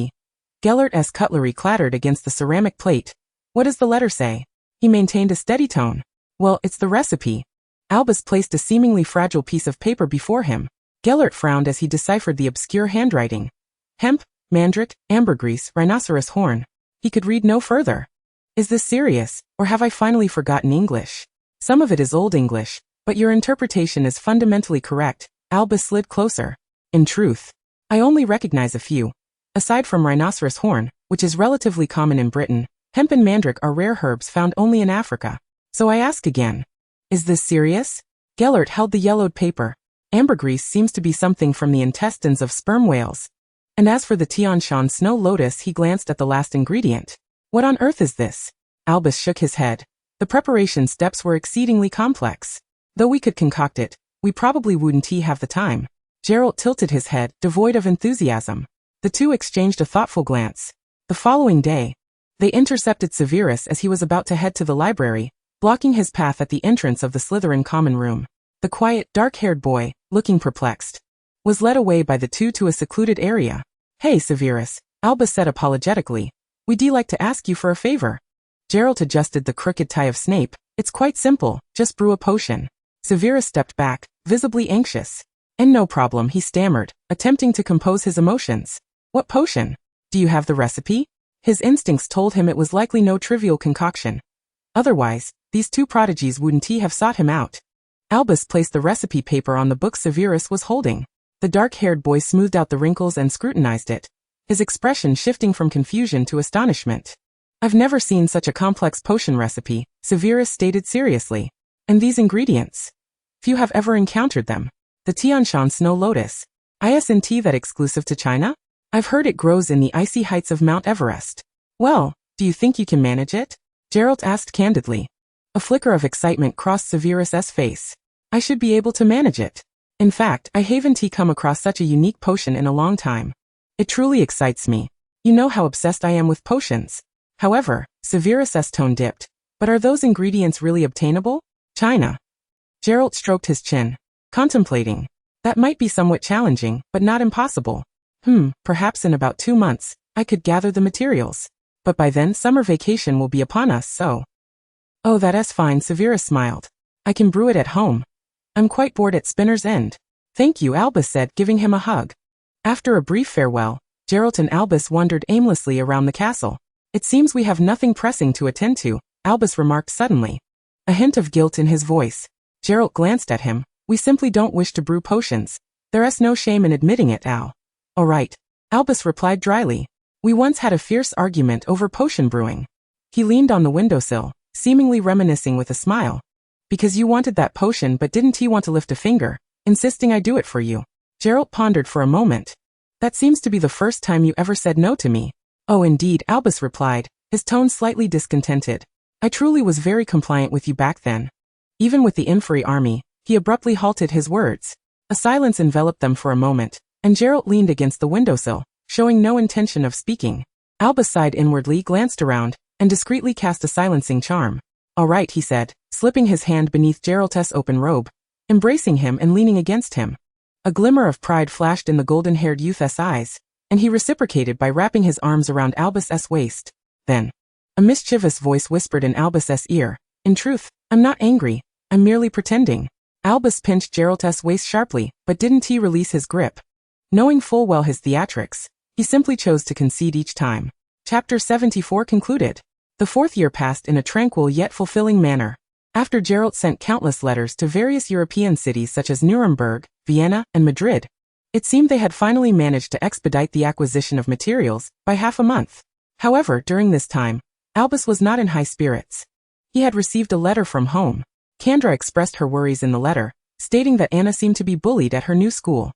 Gellert's cutlery clattered against the ceramic plate. What does the letter say? He maintained a steady tone. Well, it's the recipe. Albus placed a seemingly fragile piece of paper before him. Gellert frowned as he deciphered the obscure handwriting. Hemp, mandrake, ambergris, rhinoceros horn. He could read no further. Is this serious, or have I finally forgotten English? Some of it is Old English, but your interpretation is fundamentally correct. Albus slid closer. In truth, I only recognize a few. Aside from rhinoceros horn, which is relatively common in Britain, hemp and mandrake are rare herbs found only in Africa. So I ask again. Is this serious? Gellert held the yellowed paper. Ambergris seems to be something from the intestines of sperm whales. And as for the Tian Shan snow lotus, he glanced at the last ingredient. What on earth is this? Albus shook his head. The preparation steps were exceedingly complex. Though we could concoct it, we probably wouldn't have the time. Gerald tilted his head, devoid of enthusiasm. The two exchanged a thoughtful glance. The following day, they intercepted Severus as he was about to head to the library, blocking his path at the entrance of the Slytherin common room. The quiet, dark-haired boy, looking perplexed, was led away by the two to a secluded area. Hey, Severus, Albus said apologetically. We'd like to ask you for a favor. Gerald adjusted the crooked tie of Snape. It's quite simple, just brew a potion. Severus stepped back, visibly anxious. And no problem, he stammered, attempting to compose his emotions. What potion? Do you have the recipe? His instincts told him it was likely no trivial concoction. Otherwise, these two prodigies wouldn't have sought him out. Albus placed the recipe paper on the book Severus was holding. The dark-haired boy smoothed out the wrinkles and scrutinized it, his expression shifting from confusion to astonishment. I've never seen such a complex potion recipe, Severus stated seriously. And these ingredients? Few have ever encountered them. The Tian Shan snow lotus. Isn't that exclusive to China? I've heard it grows in the icy heights of Mount Everest. Well, do you think you can manage it? Gerald asked candidly. A flicker of excitement crossed Severus's face. I should be able to manage it. In fact, I haven't come across such a unique potion in a long time. It truly excites me. You know how obsessed I am with potions. However, Severus's tone dipped. But are those ingredients really obtainable? China. Gellert stroked his chin, contemplating. That might be somewhat challenging, but not impossible. Perhaps in about 2 months, I could gather the materials. But by then summer vacation will be upon us, so. Oh, that's fine, Severus smiled. I can brew it at home. I'm quite bored at Spinner's End. Thank you, Albus said, giving him a hug. After a brief farewell, Gellert and Albus wandered aimlessly around the castle. It seems we have nothing pressing to attend to, Albus remarked suddenly. A hint of guilt in his voice. Gellert glanced at him. We simply don't wish to brew potions. There's no shame in admitting it, Al. All right. Albus replied dryly. We once had a fierce argument over potion brewing. He leaned on the windowsill, seemingly reminiscing with a smile. Because you wanted that potion but didn't he want to lift a finger, insisting I do it for you. Gellert pondered for a moment. That seems to be the first time you ever said no to me. Oh indeed, Albus replied, his tone slightly discontented. I truly was very compliant with you back then. Even with the infantry army, he abruptly halted his words. A silence enveloped them for a moment, and Gellert leaned against the windowsill, showing no intention of speaking. Albus sighed inwardly, glanced around, and discreetly cast a silencing charm. All right, he said, slipping his hand beneath Geralt's open robe, embracing him and leaning against him. A glimmer of pride flashed in the golden-haired youth's eyes, and he reciprocated by wrapping his arms around Albus's waist. Then, a mischievous voice whispered in Albus's ear, in truth, I'm not angry, I'm merely pretending. Albus pinched Geralt's waist sharply, but didn't he release his grip. Knowing full well his theatrics, he simply chose to concede each time. Chapter 74 concluded. The 4th year passed in a tranquil yet fulfilling manner. After Gellert sent countless letters to various European cities such as Nuremberg, Vienna, and Madrid, it seemed they had finally managed to expedite the acquisition of materials by half a month. However, during this time, Albus was not in high spirits. He had received a letter from home. Kendra expressed her worries in the letter, stating that Anna seemed to be bullied at her new school.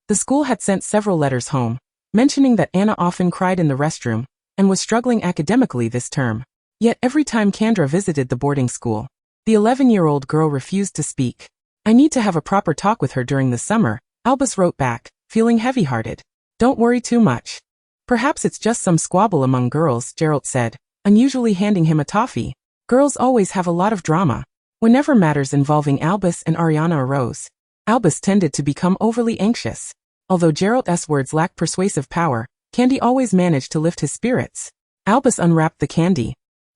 The school had sent several letters home, mentioning that Anna often cried in the restroom and was struggling academically this term. Yet every time Kendra visited the boarding school, the 11-year-old girl refused to speak. I need to have a proper talk with her during the summer, Albus wrote back, feeling heavy-hearted. Don't worry too much. Perhaps it's just some squabble among girls, Gellert said, unusually handing him a toffee. Girls always have a lot of drama. Whenever matters involving Albus and Ariana arose, Albus tended to become overly anxious. Although Geralt's words lacked persuasive power, candy always managed to lift his spirits. Albus unwrapped the candy,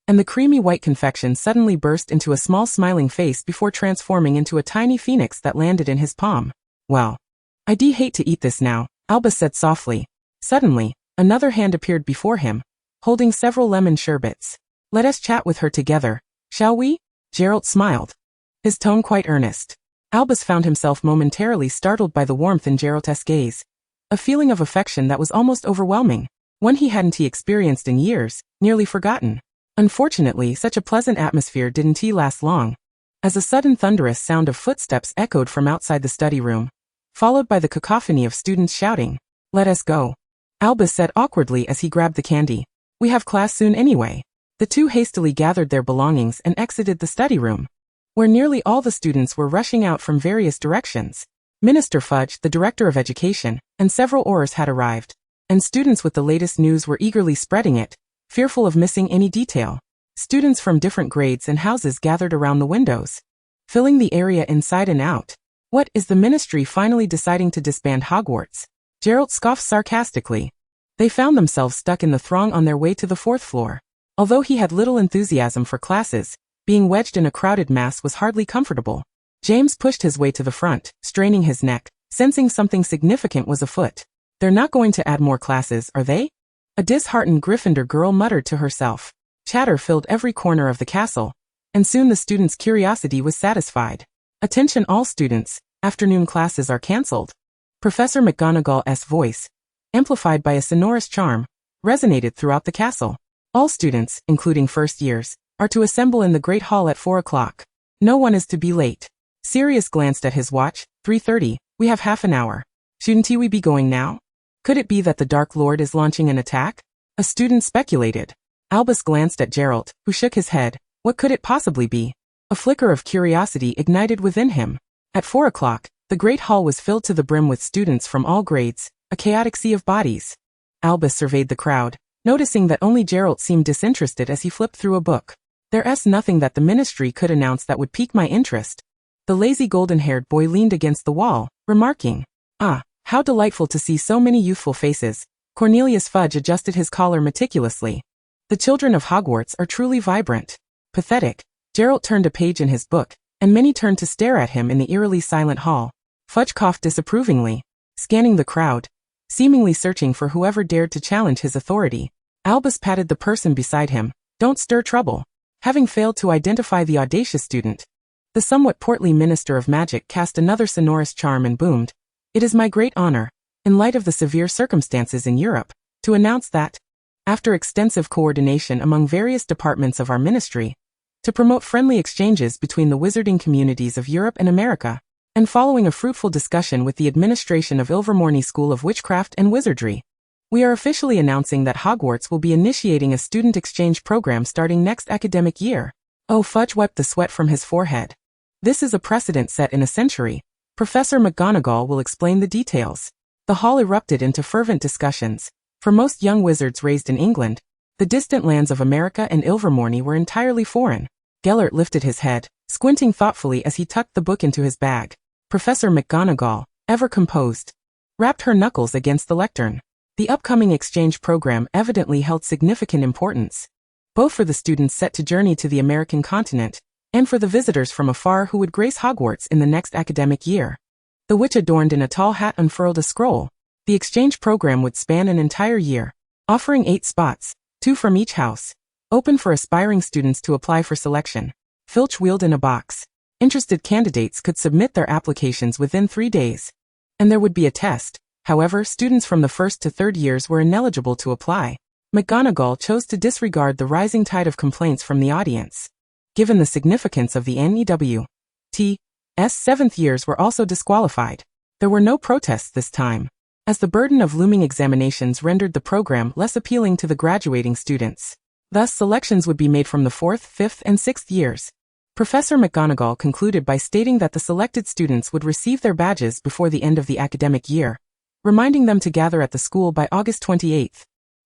and the creamy white confection suddenly burst into a small smiling face before transforming into a tiny phoenix that landed in his palm. Well, I hate to eat this now, Albus said softly. Suddenly, another hand appeared before him, holding several lemon sherbets. Let us chat with her together, shall we? Gellert smiled, his tone quite earnest. Albus found himself momentarily startled by the warmth in Geralt's gaze, a feeling of affection that was almost overwhelming, one he hadn't experienced in years, nearly forgotten. Unfortunately, such a pleasant atmosphere didn't last long, as a sudden thunderous sound of footsteps echoed from outside the study room, followed by the cacophony of students shouting, "Let us go," Albus said awkwardly as he grabbed the candy. We have class soon anyway. The two hastily gathered their belongings and exited the study room, where nearly all the students were rushing out from various directions. Minister Fudge, the director of education, and several oars had arrived, and students with the latest news were eagerly spreading it, fearful of missing any detail. Students from different grades and houses gathered around the windows, filling the area inside and out. What, is the ministry finally deciding to disband Hogwarts? Gellert scoffed sarcastically. They found themselves stuck in the throng on their way to the 4th floor. Although he had little enthusiasm for classes, being wedged in a crowded mass was hardly comfortable. James pushed his way to the front, straining his neck, sensing something significant was afoot. They're not going to add more classes, are they? A disheartened Gryffindor girl muttered to herself. Chatter filled every corner of the castle, and soon the students' curiosity was satisfied. Attention all students, afternoon classes are cancelled. Professor McGonagall's voice, amplified by a sonorous charm, resonated throughout the castle. All students, including first years, are to assemble in the Great Hall at 4 o'clock. No one is to be late. Sirius glanced at his watch. 3:30, we have half an hour. Shouldn't we be going now? Could it be that the Dark Lord is launching an attack? A student speculated. Albus glanced at Gellert, who shook his head. What could it possibly be? A flicker of curiosity ignited within him. At 4 o'clock, the Great Hall was filled to the brim with students from all grades, a chaotic sea of bodies. Albus surveyed the crowd, noticing that only Gellert seemed disinterested as he flipped through a book. There's nothing that the ministry could announce that would pique my interest. The lazy golden-haired boy leaned against the wall, remarking, "Ah, how delightful to see so many youthful faces." Cornelius Fudge adjusted his collar meticulously. The children of Hogwarts are truly vibrant. Pathetic. Gellert turned a page in his book, and many turned to stare at him in the eerily silent hall. Fudge coughed disapprovingly, scanning the crowd, seemingly searching for whoever dared to challenge his authority. Albus patted the person beside him. "Don't stir trouble." Having failed to identify the audacious student, the somewhat portly Minister of Magic cast another sonorous charm and boomed, "It is my great honor, in light of the severe circumstances in Europe, to announce that, after extensive coordination among various departments of our ministry, to promote friendly exchanges between the wizarding communities of Europe and America, and following a fruitful discussion with the administration of Ilvermorny School of Witchcraft and Wizardry, we are officially announcing that Hogwarts will be initiating a student exchange program starting next academic year." Oh, Fudge wiped the sweat from his forehead. "This is a precedent set in a century. Professor McGonagall will explain the details." The hall erupted into fervent discussions. For most young wizards raised in England, the distant lands of America and Ilvermorny were entirely foreign. Gellert lifted his head, squinting thoughtfully as he tucked the book into his bag. Professor McGonagall, ever composed, rapped her knuckles against the lectern. The upcoming exchange program evidently held significant importance, both for the students set to journey to the American continent, and for the visitors from afar who would grace Hogwarts in the next academic year. The witch adorned in a tall hat unfurled a scroll. The exchange program would span an entire year, offering 8 spots, 2 from each house, open for aspiring students to apply for selection. Filch wheeled in a box. Interested candidates could submit their applications within 3 days, and there would be a test. However, students from the 1st to 3rd years were ineligible to apply. McGonagall chose to disregard the rising tide of complaints from the audience. Given the significance of the NEWT's 7th years were also disqualified. There were no protests this time, as the burden of looming examinations rendered the program less appealing to the graduating students. Thus, selections would be made from the 4th, 5th, and 6th years. Professor McGonagall concluded by stating that the selected students would receive their badges before the end of the academic year, reminding them to gather at the school by August 28th,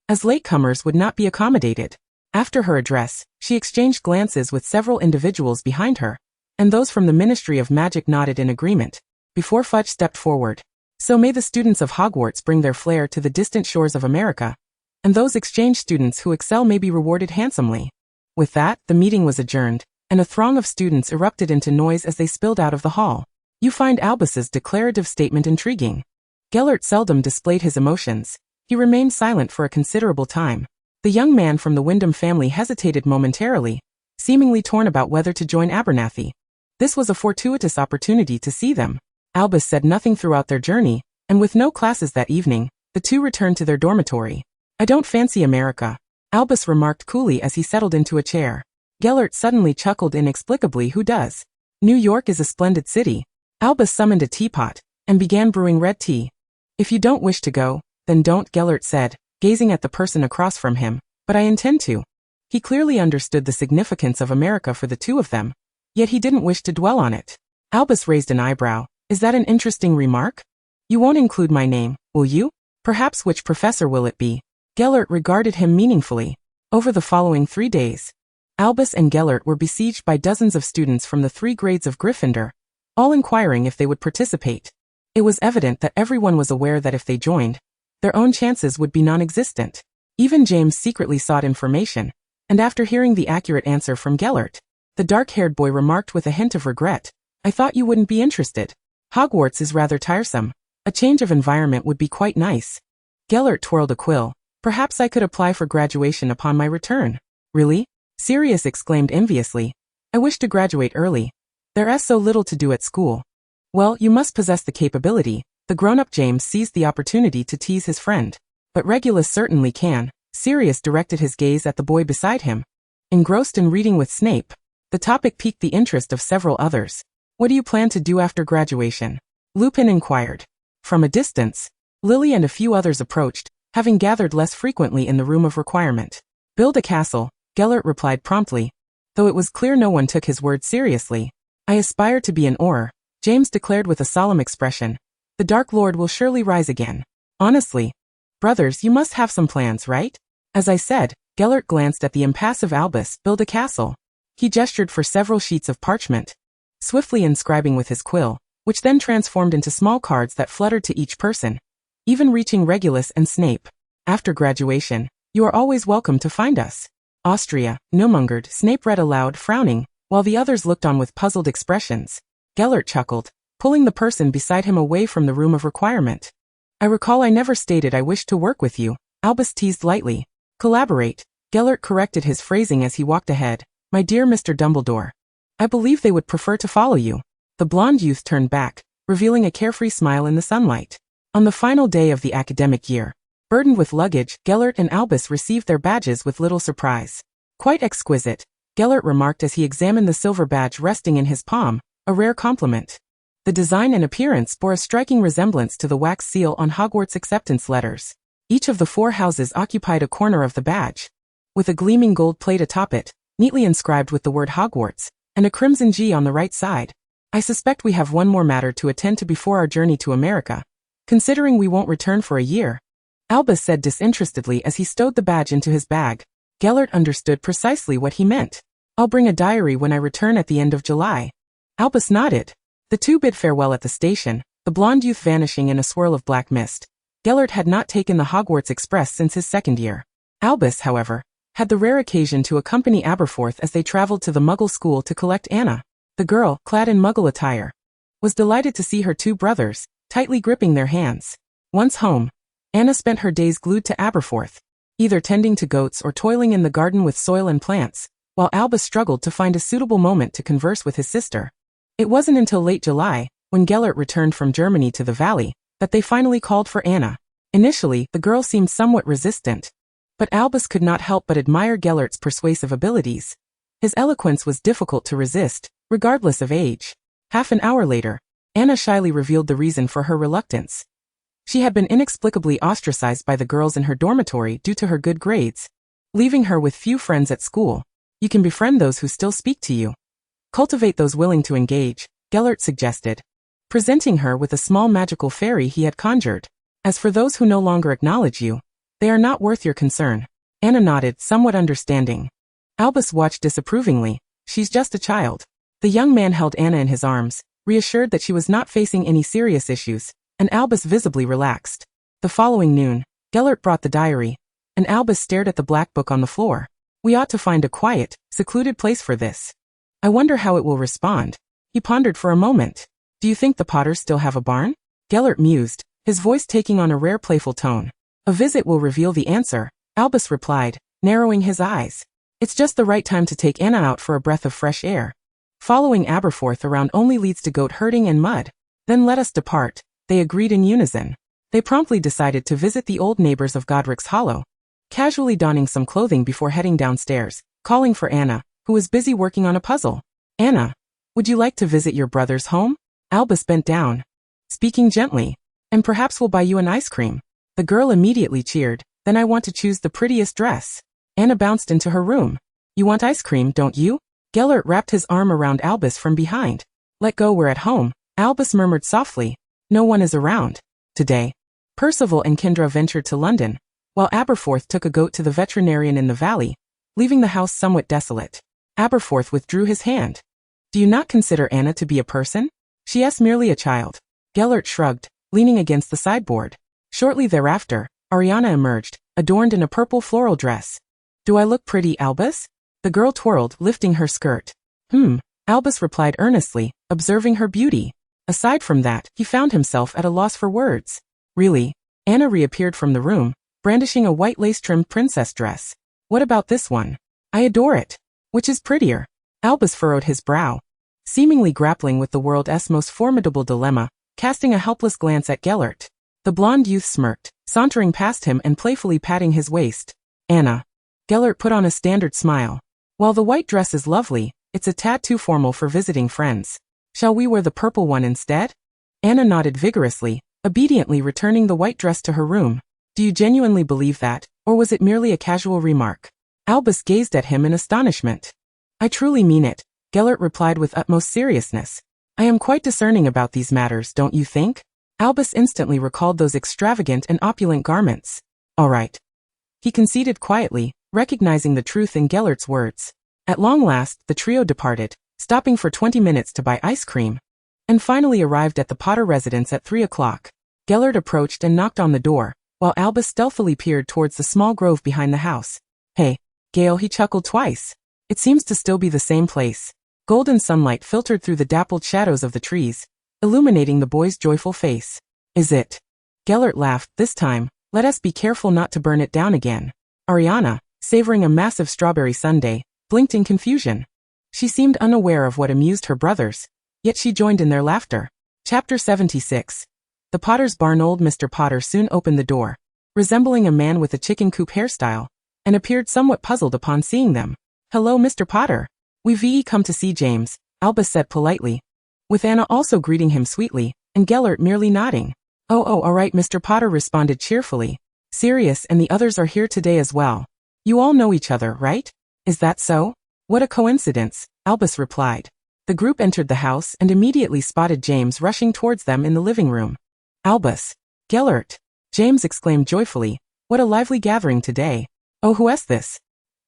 as latecomers would not be accommodated. After her address, she exchanged glances with several individuals behind her, and those from the Ministry of Magic nodded in agreement, before Fudge stepped forward. "So may the students of Hogwarts bring their flair to the distant shores of America, and those exchange students who excel may be rewarded handsomely." With that, the meeting was adjourned, and a throng of students erupted into noise as they spilled out of the hall. "You find Albus's declarative statement intriguing." Gellert seldom displayed his emotions. He remained silent for a considerable time. The young man from the Wyndham family hesitated momentarily, seemingly torn about whether to join Abernathy. This was a fortuitous opportunity to see them. Albus said nothing throughout their journey, and with no classes that evening, the two returned to their dormitory. "I don't fancy America," Albus remarked coolly as he settled into a chair. Gellert suddenly chuckled inexplicably. "Who does? New York is a splendid city." Albus summoned a teapot, and began brewing red tea. "If you don't wish to go, then don't," Gellert said, gazing at the person across from him. "But I intend to." He clearly understood the significance of America for the two of them, yet he didn't wish to dwell on it. Albus raised an eyebrow. "Is that an interesting remark? You won't include my name, will you? Perhaps which professor will it be?" Gellert regarded him meaningfully. Over the following 3 days, Albus and Gellert were besieged by dozens of students from the 3 grades of Gryffindor, all inquiring if they would participate. It was evident that everyone was aware that if they joined, their own chances would be non-existent. Even James secretly sought information, and after hearing the accurate answer from Gellert, the dark-haired boy remarked with a hint of regret, "I thought you wouldn't be interested. Hogwarts is rather tiresome. A change of environment would be quite nice." Gellert twirled a quill. "Perhaps I could apply for graduation upon my return." "Really?" Sirius exclaimed enviously. "I wish to graduate early. There's so little to do at school." "Well, you must possess the capability." The grown-up James seized the opportunity to tease his friend. "But Regulus certainly can." Sirius directed his gaze at the boy beside him. Engrossed in reading with Snape, the topic piqued the interest of several others. "What do you plan to do after graduation?" Lupin inquired. From a distance, Lily and a few others approached, having gathered less frequently in the room of requirement. "Build a castle," Gellert replied promptly, though it was clear no one took his words seriously. "I aspire to be an Auror," James declared with a solemn expression. "The Dark Lord will surely rise again." "Honestly, brothers, you must have some plans, right?" As I said, Gellert glanced at the impassive Albus. Build a castle. He gestured for several sheets of parchment, swiftly inscribing with his quill, which then transformed into small cards that fluttered to each person, even reaching Regulus and Snape. After graduation, you are always welcome to find us. Austria, Numungered, Snape read aloud, frowning, while the others looked on with puzzled expressions. Gellert chuckled, pulling the person beside him away from the room of requirement. I recall I never stated I wished to work with you, Albus teased lightly. Collaborate. Gellert corrected his phrasing as he walked ahead. My dear Mr. Dumbledore. I believe they would prefer to follow you. The blonde youth turned back, revealing a carefree smile in the sunlight. On the final day of the academic year, burdened with luggage, Gellert and Albus received their badges with little surprise. Quite exquisite, Gellert remarked as he examined the silver badge resting in his palm, a rare compliment. The design and appearance bore a striking resemblance to the wax seal on Hogwarts acceptance letters. Each of the 4 houses occupied a corner of the badge, with a gleaming gold plate atop it, neatly inscribed with the word Hogwarts, and a crimson G on the right side. I suspect we have one more matter to attend to before our journey to America, considering we won't return for a year, Albus said disinterestedly as he stowed the badge into his bag. Gellert understood precisely what he meant. I'll bring a diary when I return at the end of July. Albus nodded. The two bid farewell at the station, the blonde youth vanishing in a swirl of black mist. Gellert had not taken the Hogwarts Express since his second year. Albus, however, had the rare occasion to accompany Aberforth as they traveled to the Muggle school to collect Anna. The girl, clad in Muggle attire, was delighted to see her 2 brothers, tightly gripping their hands. Once home, Anna spent her days glued to Aberforth, either tending to goats or toiling in the garden with soil and plants, while Albus struggled to find a suitable moment to converse with his sister. It wasn't until late July, when Gellert returned from Germany to the valley, that they finally called for Anna. Initially, the girl seemed somewhat resistant, but Albus could not help but admire Gellert's persuasive abilities. His eloquence was difficult to resist, regardless of age. Half an hour later, Anna shyly revealed the reason for her reluctance. She had been inexplicably ostracized by the girls in her dormitory due to her good grades, leaving her with few friends at school. You can befriend those who still speak to you. Cultivate those willing to engage, Gellert suggested, presenting her with a small magical fairy he had conjured. As for those who no longer acknowledge you, they are not worth your concern. Anna nodded, somewhat understanding. Albus watched disapprovingly. She's just a child. The young man held Anna in his arms, reassured that she was not facing any serious issues, and Albus visibly relaxed. The following noon, Gellert brought the diary, and Albus stared at the black book on the floor. We ought to find a quiet, secluded place for this. I wonder how it will respond. He pondered for a moment. Do you think the Potters still have a barn? Gellert mused, his voice taking on a rare playful tone. A visit will reveal the answer, Albus replied, narrowing his eyes. It's just the right time to take Anna out for a breath of fresh air. Following Aberforth around only leads to goat herding and mud. Then let us depart, they agreed in unison. They promptly decided to visit the old neighbors of Godric's Hollow, casually donning some clothing before heading downstairs, calling for Anna, who was busy working on a puzzle. Anna, would you like to visit your brother's home? Albus bent down, speaking gently. And perhaps we'll buy you an ice cream. The girl immediately cheered. Then I want to choose the prettiest dress. Anna bounced into her room. You want ice cream, don't you? Gellert wrapped his arm around Albus from behind. Let go, we're at home, Albus murmured softly. No one is around. Today, Percival and Kendra ventured to London, while Aberforth took a goat to the veterinarian in the valley, leaving the house somewhat desolate. Aberforth withdrew his hand. Do you not consider Anna to be a person? She is merely a child. Gellert shrugged, leaning against the sideboard. Shortly thereafter, Ariana emerged, adorned in a purple floral dress. Do I look pretty, Albus? The girl twirled, lifting her skirt. Albus replied earnestly, observing her beauty. Aside from that, he found himself at a loss for words. Really? Anna reappeared from the room, brandishing a white lace-trimmed princess dress. What about this one? I adore it. Which is prettier? Albus furrowed his brow, seemingly grappling with the world's most formidable dilemma, casting a helpless glance at Gellert. The blonde youth smirked, sauntering past him and playfully patting his waist. Anna. Gellert put on a standard smile. While the white dress is lovely, it's a tad too formal for visiting friends. Shall we wear the purple one instead? Anna nodded vigorously, obediently returning the white dress to her room. Do you genuinely believe that, or was it merely a casual remark? Albus gazed at him in astonishment. I truly mean it, Gellert replied with utmost seriousness. I am quite discerning about these matters, don't you think? Albus instantly recalled those extravagant and opulent garments. All right. He conceded quietly, recognizing the truth in Gellert's words. At long last, the trio departed, stopping for 20 minutes to buy ice cream, and finally arrived at the Potter residence at 3 o'clock. Gellert approached and knocked on the door, while Albus stealthily peered towards the small grove behind the house. Hey, Gale, he chuckled twice. It seems to still be the same place. Golden sunlight filtered through the dappled shadows of the trees, illuminating the boy's joyful face. Is it? Gellert laughed. This time, let us be careful not to burn it down again. Ariana, savoring a massive strawberry sundae, blinked in confusion. She seemed unaware of what amused her brothers, yet she joined in their laughter. Chapter 76. The Potter's barn. Old Mr. Potter soon opened the door, resembling a man with a chicken coop hairstyle, and appeared somewhat puzzled upon seeing them. Hello, Mr. Potter. We've come to see James, Albus said politely, with Anna also greeting him sweetly, and Gellert merely nodding. Oh, all right, Mr. Potter responded cheerfully. Sirius and the others are here today as well. You all know each other, right? Is that so? What a coincidence, Albus replied. The group entered the house and immediately spotted James rushing towards them in the living room. Albus. Gellert. James exclaimed joyfully. What a lively gathering today. Oh, who is this?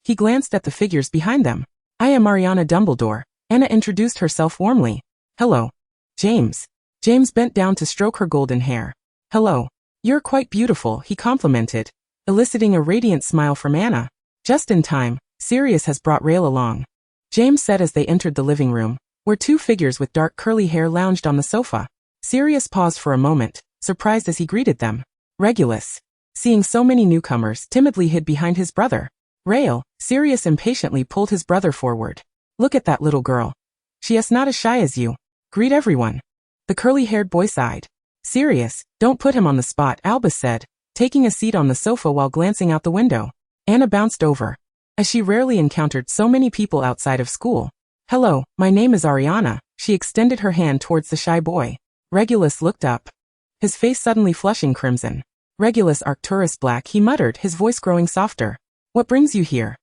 He glanced at the figures behind them. I am Ariana Dumbledore. Anna introduced herself warmly. Hello. James. James bent down to stroke her golden hair. Hello. You're quite beautiful, he complimented, eliciting a radiant smile from Anna. Just in time, Sirius has brought Rael along, James said as they entered the living room, where two figures with dark curly hair lounged on the sofa. Sirius paused for a moment, surprised as he greeted them. Regulus, seeing so many newcomers, timidly hid behind his brother. Rael, Sirius impatiently pulled his brother forward. Look at that little girl. She is not as shy as you. Greet everyone. The curly-haired boy sighed. Sirius, don't put him on the spot, Albus said, taking a seat on the sofa while glancing out the window. Anna bounced over, as she rarely encountered so many people outside of school. Hello, my name is Ariana. She extended her hand towards the shy boy. Regulus looked up, his face suddenly flushing crimson. Regulus Arcturus Black, he muttered, his voice growing softer. What brings you here?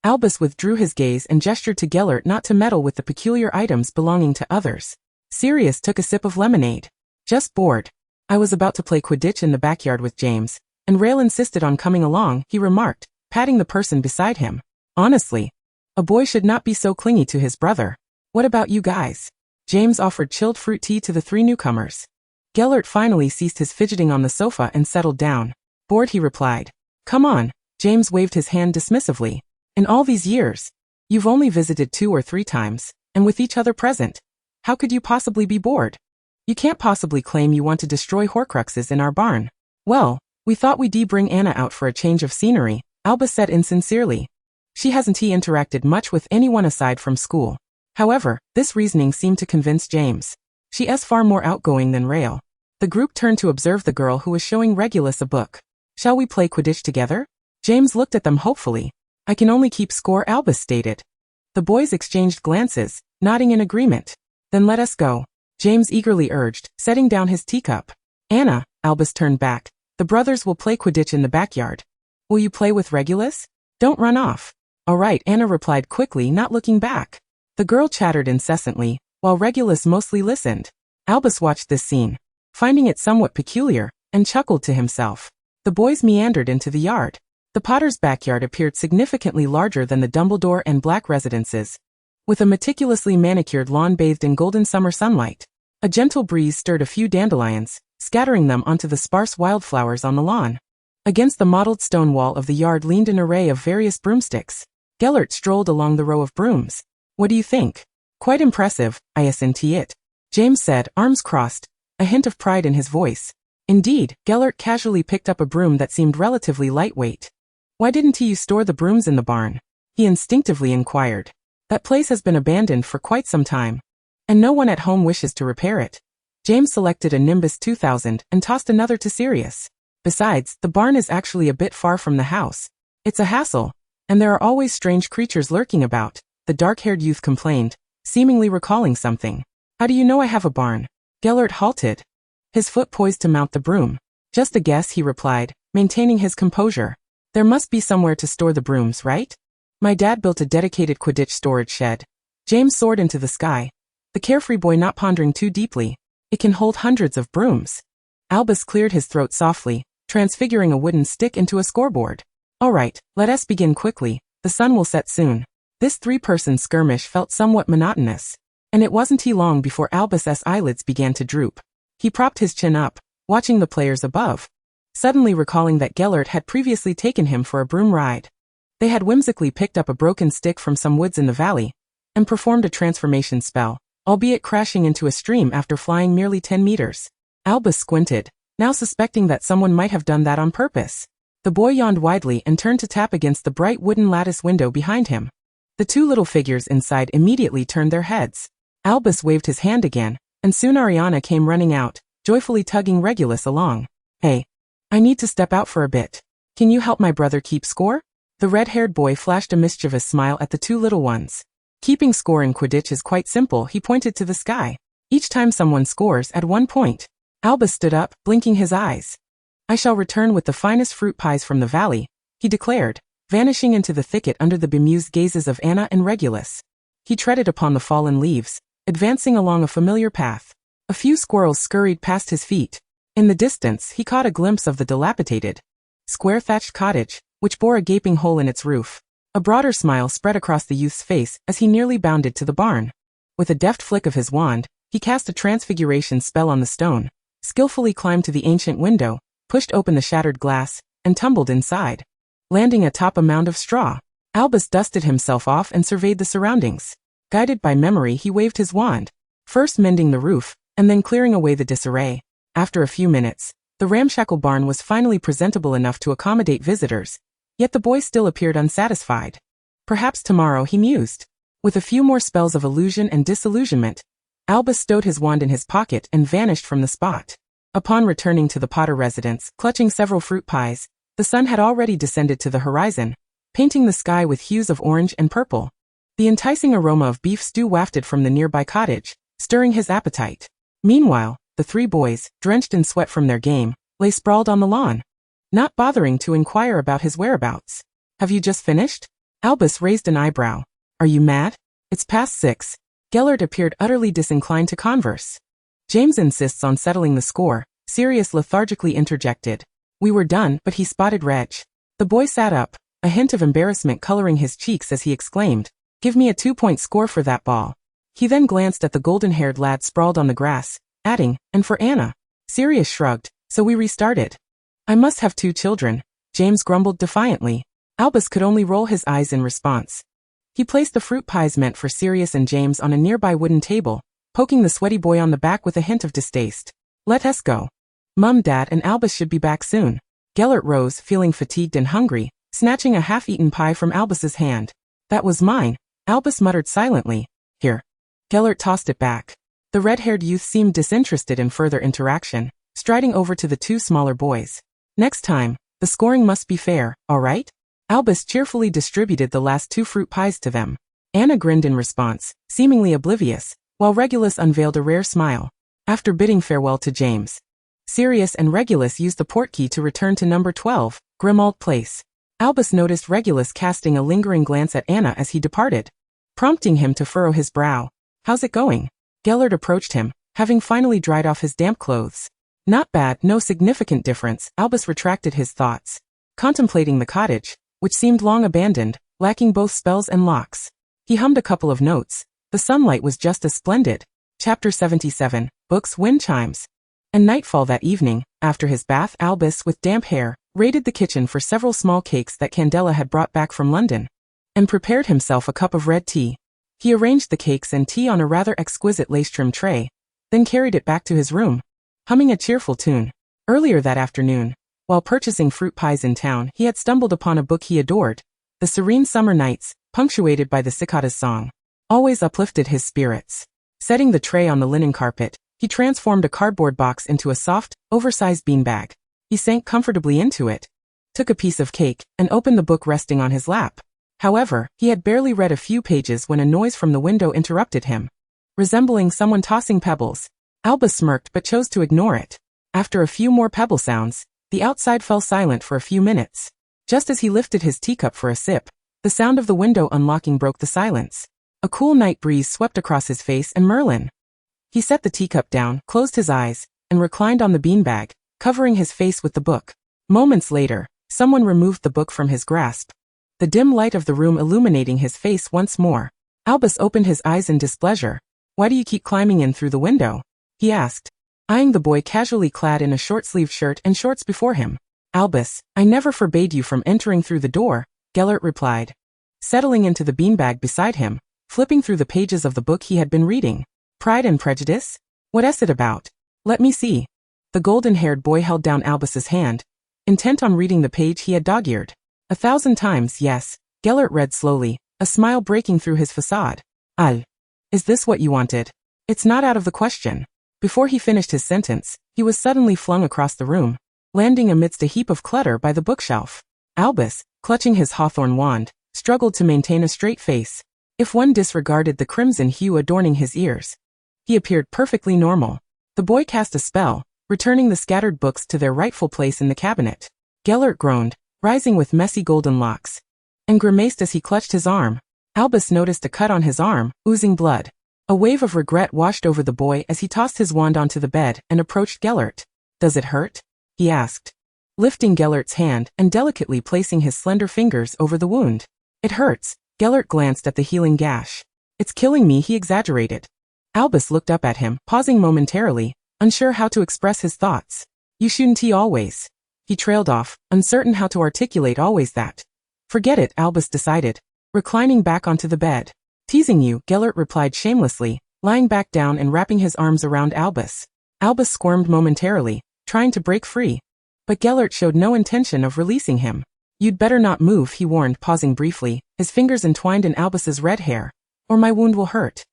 Albus withdrew his gaze and gestured to Gellert not to meddle with the peculiar items belonging to others. Sirius took a sip of lemonade. Just bored. I was about to play Quidditch in the backyard with James, and Rael insisted on coming along, he remarked, patting the person beside him. Honestly, a boy should not be so clingy to his brother. What about you guys? James offered chilled fruit tea to the three newcomers. Gellert finally ceased his fidgeting on the sofa and settled down. Bored, he replied. Come on, James waved his hand dismissively. In all these years, you've only visited 2 or 3 times, and with each other present. How could you possibly be bored? You can't possibly claim you want to destroy Horcruxes in our barn. Well, we thought we'd bring Anna out for a change of scenery, Albus said insincerely. She hasn't interacted much with anyone aside from school. However, this reasoning seemed to convince James. She is far more outgoing than Rael. The group turned to observe the girl who was showing Regulus a book. Shall we play Quidditch together? James looked at them hopefully. I can only keep score, Albus stated. The boys exchanged glances, nodding in agreement. Then let us go, James eagerly urged, setting down his teacup. Anna, Albus turned back. The brothers will play Quidditch in the backyard. Will you play with Regulus? Don't run off. All right, Anna replied quickly, not looking back. The girl chattered incessantly, while Regulus mostly listened. Albus watched this scene, finding it somewhat peculiar, and chuckled to himself. The boys meandered into the yard. The Potter's backyard appeared significantly larger than the Dumbledore and Black residences, with a meticulously manicured lawn bathed in golden summer sunlight. A gentle breeze stirred a few dandelions, scattering them onto the sparse wildflowers on the lawn. Against the mottled stone wall of the yard leaned an array of various broomsticks. Gellert strolled along the row of brooms. What do you think? Quite impressive, isn't it? James said, arms crossed, a hint of pride in his voice. Indeed, Gellert casually picked up a broom that seemed relatively lightweight. Why didn't you store the brooms in the barn? He instinctively inquired. That place has been abandoned for quite some time, and no one at home wishes to repair it. James selected a Nimbus 2000 and tossed another to Sirius. Besides, the barn is actually a bit far from the house. It's a hassle, and there are always strange creatures lurking about, the dark-haired youth complained, seemingly recalling something. How do you know I have a barn? Gellert halted, his foot poised to mount the broom. Just a guess, he replied, maintaining his composure. There must be somewhere to store the brooms, right? My dad built a dedicated Quidditch storage shed. James soared into the sky, the carefree boy not pondering too deeply. It can hold hundreds of brooms. Albus cleared his throat softly, transfiguring a wooden stick into a scoreboard. Alright, let us begin quickly, the sun will set soon. This three-person skirmish felt somewhat monotonous, and it wasn't long before Albus's eyelids began to droop. He propped his chin up, watching the players above, suddenly recalling that Gellert had previously taken him for a broom ride. They had whimsically picked up a broken stick from some woods in the valley, and performed a transformation spell, albeit crashing into a stream after flying merely 10 meters. Albus squinted, now suspecting that someone might have done that on purpose. The boy yawned widely and turned to tap against the bright wooden lattice window behind him. The two little figures inside immediately turned their heads. Albus waved his hand again, and soon Ariana came running out, joyfully tugging Regulus along. Hey, I need to step out for a bit. Can you help my brother keep score? The red-haired boy flashed a mischievous smile at the two little ones. Keeping score in Quidditch is quite simple, he pointed to the sky. Each time someone scores, add 1 point. Albus stood up, blinking his eyes. I shall return with the finest fruit pies from the valley, he declared, vanishing into the thicket under the bemused gazes of Anna and Regulus. He treaded upon the fallen leaves, advancing along a familiar path. A few squirrels scurried past his feet. In the distance, he caught a glimpse of the dilapidated, square-thatched cottage, which bore a gaping hole in its roof. A broader smile spread across the youth's face as he nearly bounded to the barn. With a deft flick of his wand, he cast a transfiguration spell on the stone, skillfully climbed to the ancient window, pushed open the shattered glass, and tumbled inside, landing atop a mound of straw. Albus dusted himself off and surveyed the surroundings. Guided by memory, he waved his wand, first mending the roof, and then clearing away the disarray. After a few minutes, the ramshackle barn was finally presentable enough to accommodate visitors, yet the boy still appeared unsatisfied. Perhaps tomorrow, he mused. With a few more spells of illusion and disillusionment, Albus stowed his wand in his pocket and vanished from the spot. Upon returning to the Potter residence, clutching several fruit pies, the sun had already descended to the horizon, painting the sky with hues of orange and purple. The enticing aroma of beef stew wafted from the nearby cottage, stirring his appetite. Meanwhile, the three boys, drenched in sweat from their game, lay sprawled on the lawn, not bothering to inquire about his whereabouts. Have you just finished? Albus raised an eyebrow. Are you mad? It's past 6. Gellert appeared utterly disinclined to converse. James insists on settling the score, Sirius lethargically interjected. We were done, but he spotted Reg. The boy sat up, a hint of embarrassment coloring his cheeks as he exclaimed, Give me a 2-point score for that ball. He then glanced at the golden-haired lad sprawled on the grass, adding, and for Anna. Sirius shrugged, so we restarted. I must have 2 children, James grumbled defiantly. Albus could only roll his eyes in response. He placed the fruit pies meant for Sirius and James on a nearby wooden table, poking the sweaty boy on the back with a hint of distaste. Let us go. Mum, Dad, and Albus should be back soon. Gellert rose, feeling fatigued and hungry, snatching a half-eaten pie from Albus's hand. That was mine, Albus muttered silently. Here. Gellert tossed it back. The red-haired youth seemed disinterested in further interaction, striding over to the 2 smaller boys. Next time, the scoring must be fair, all right? Albus cheerfully distributed the last 2 fruit pies to them. Anna grinned in response, seemingly oblivious, while Regulus unveiled a rare smile. After bidding farewell to James, Sirius and Regulus used the portkey to return to number 12, Grimmauld Place. Albus noticed Regulus casting a lingering glance at Anna as he departed, prompting him to furrow his brow. How's it going? Gellert approached him, having finally dried off his damp clothes. Not bad, no significant difference, Albus retracted his thoughts, contemplating the cottage, which seemed long abandoned, lacking both spells and locks. He hummed a couple of notes. The sunlight was just as splendid. Chapter 77, Books Wind Chimes. And nightfall that evening, after his bath, Albus, with damp hair, raided the kitchen for several small cakes that Candela had brought back from London, and prepared himself a cup of red tea. He arranged the cakes and tea on a rather exquisite lace-trimmed tray, then carried it back to his room, humming a cheerful tune. Earlier that afternoon, while purchasing fruit pies in town, he had stumbled upon a book he adored. The serene summer nights, punctuated by the cicada's song, always uplifted his spirits. Setting the tray on the linen carpet, he transformed a cardboard box into a soft, oversized beanbag. He sank comfortably into it, took a piece of cake, and opened the book resting on his lap. However, he had barely read a few pages when a noise from the window interrupted him, resembling someone tossing pebbles. Albus smirked but chose to ignore it. After a few more pebble sounds, the outside fell silent for a few minutes. Just as he lifted his teacup for a sip, the sound of the window unlocking broke the silence. A cool night breeze swept across his face and Merlin. He set the teacup down, closed his eyes, and reclined on the beanbag, covering his face with the book. Moments later, Someone removed the book from his grasp, the dim light of the room illuminating his face once more. Albus opened his eyes in displeasure. "Why do you keep climbing in through the window?" he asked, eyeing the boy casually clad in a short-sleeved shirt and shorts before him. "Albus, I never forbade you from entering through the door," Gellert replied, settling into the beanbag beside him, flipping through the pages of the book he had been reading. "Pride and Prejudice? What's it about? Let me see." The golden-haired boy held down Albus's hand, intent on reading the page he had dog-eared. "1,000 times, yes," Gellert read slowly, a smile breaking through his facade. Is this what you wanted? It's not out of the question." Before he finished his sentence, he was suddenly flung across the room, landing amidst a heap of clutter by the bookshelf. Albus, clutching his hawthorn wand, struggled to maintain a straight face. If one disregarded the crimson hue adorning his ears, he appeared perfectly normal. The boy cast a spell, returning the scattered books to their rightful place in the cabinet. Gellert groaned, rising with messy golden locks, and grimaced as he clutched his arm. Albus noticed a cut on his arm, oozing blood. A wave of regret washed over the boy as he tossed his wand onto the bed and approached Gellert. "Does it hurt?" he asked, lifting Gellert's hand and delicately placing his slender fingers over the wound. "It hurts." Gellert glanced at the healing gash. "It's killing me," he exaggerated. Albus looked up at him, pausing momentarily, unsure how to express his thoughts. "You shouldn't always." He trailed off, uncertain how to articulate always that. "Forget it," Albus decided, reclining back onto the bed. "Teasing you," Gellert replied shamelessly, lying back down and wrapping his arms around Albus. Albus squirmed momentarily, trying to break free, but Gellert showed no intention of releasing him. "You'd better not move," he warned, pausing briefly, his fingers entwined in Albus's red hair, "or my wound will hurt."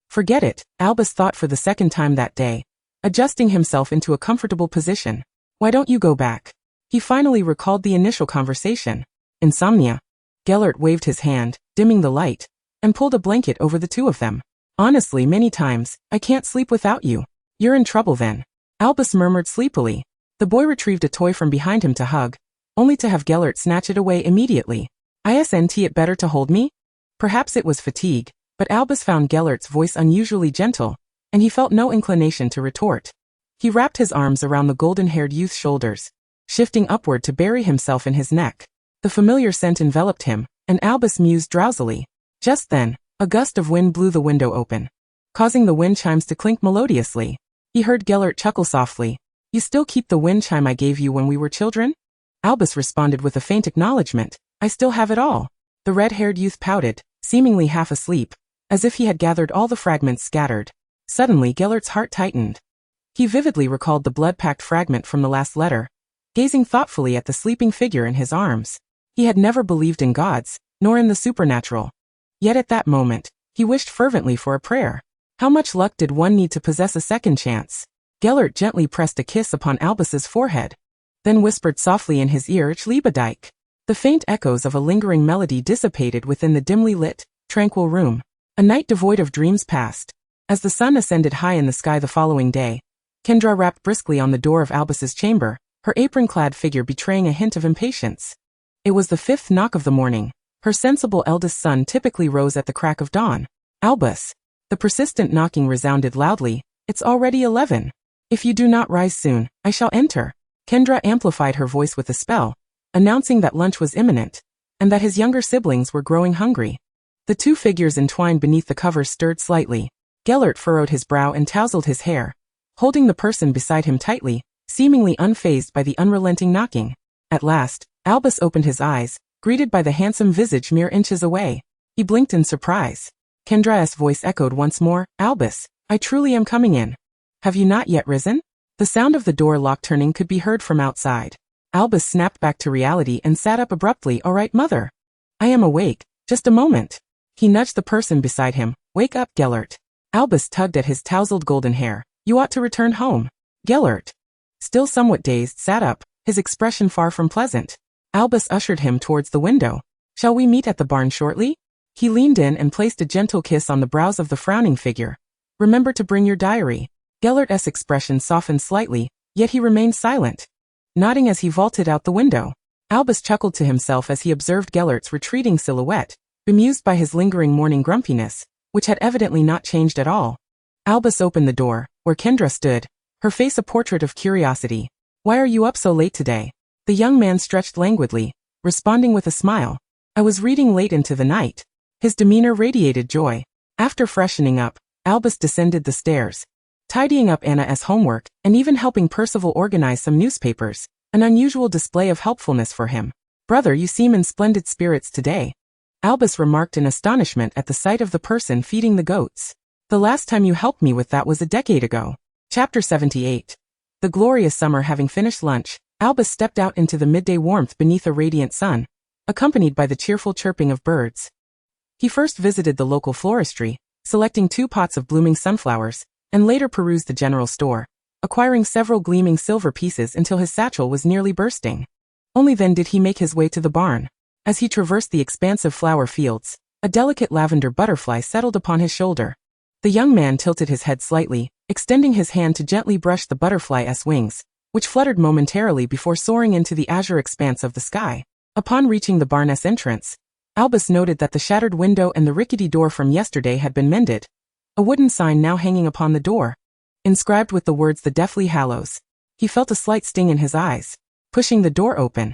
"Forget it," Albus thought for the second time that day, adjusting himself into a comfortable position. "Why don't you go back?" He finally recalled the initial conversation. "Insomnia." Gellert waved his hand, dimming the light, and pulled a blanket over the two of them. "Honestly, many times, I can't sleep without you." "You're in trouble then," Albus murmured sleepily. The boy retrieved a toy from behind him to hug, only to have Gellert snatch it away immediately. "Isn't it better to hold me?" Perhaps it was fatigue, but Albus found Gellert's voice unusually gentle, and he felt no inclination to retort. He wrapped his arms around the golden-haired youth's shoulders, shifting upward to bury himself in his neck. The familiar scent enveloped him, and Albus mused drowsily. Just then, a gust of wind blew the window open, causing the wind chimes to clink melodiously. He heard Gellert chuckle softly. "You still keep the wind chime I gave you when we were children?" Albus responded with a faint acknowledgement. "I still have it all." The red-haired youth pouted, seemingly half asleep, as if he had gathered all the fragments scattered. Suddenly Gellert's heart tightened. He vividly recalled the blood-packed fragment from the last letter, gazing thoughtfully at the sleeping figure in his arms. He had never believed in gods, nor in the supernatural. Yet at that moment, he wished fervently for a prayer. How much luck did one need to possess a second chance? Gellert gently pressed a kiss upon Albus's forehead, then whispered softly in his ear, "Ich liebe dich." The faint echoes of a lingering melody dissipated within the dimly lit, tranquil room. A night devoid of dreams passed. As the sun ascended high in the sky the following day, Kendra rapped briskly on the door of Albus's chamber, her apron-clad figure betraying a hint of impatience. It was the 5th knock of the morning. Her sensible eldest son typically rose at the crack of dawn. "Albus." The persistent knocking resounded loudly. "It's already 11. If you do not rise soon, I shall enter." Kendra amplified her voice with a spell, announcing that lunch was imminent, and that his younger siblings were growing hungry. The two figures entwined beneath the covers stirred slightly. Gellert furrowed his brow and tousled his hair, holding the person beside him tightly, seemingly unfazed by the unrelenting knocking. At last, Albus opened his eyes, greeted by the handsome visage mere inches away. He blinked in surprise. Kendra's voice echoed once more, "Albus, I truly am coming in. Have you not yet risen?" The sound of the door lock turning could be heard from outside. Albus snapped back to reality and sat up abruptly. "All right, mother. I am awake. Just a moment." He nudged the person beside him. "Wake up, Gellert." Albus tugged at his tousled golden hair. "You ought to return home." Gellert, still somewhat dazed, sat up, his expression far from pleasant. Albus ushered him towards the window. "Shall we meet at the barn shortly?" He leaned in and placed a gentle kiss on the brows of the frowning figure. "Remember to bring your diary." Gellert's expression softened slightly, yet he remained silent, nodding as he vaulted out the window. Albus chuckled to himself as he observed Gellert's retreating silhouette, bemused by his lingering morning grumpiness, which had evidently not changed at all. Albus opened the door, where Kendra stood, her face a portrait of curiosity. "Why are you up so late today?" The The young man stretched languidly, responding with a smile. I was reading late into the night. His demeanor radiated joy. After freshening up, Albus descended the stairs, tidying up Anna's homework and even helping Percival organize some newspapers, an unusual display of helpfulness for him. Brother, you seem in splendid spirits today, Albus remarked in astonishment at the sight of the person feeding the goats. The last time you helped me with that was a decade ago. Chapter 78. The glorious summer having finished lunch, Albus stepped out into the midday warmth beneath a radiant sun, accompanied by the cheerful chirping of birds. He first visited the local floristry, selecting 2 pots of blooming sunflowers, and later perused the general store, acquiring several gleaming silver pieces until his satchel was nearly bursting. Only then did he make his way to the barn. As he traversed the expansive flower fields, a delicate lavender butterfly settled upon his shoulder. The young man tilted his head slightly, extending his hand to gently brush the butterfly's wings, which fluttered momentarily before soaring into the azure expanse of the sky. Upon reaching the barn's entrance, Albus noted that the shattered window and the rickety door from yesterday had been mended, a wooden sign now hanging upon the door, inscribed with the words "The Deathly Hallows." He felt a slight sting in his eyes. Pushing the door open,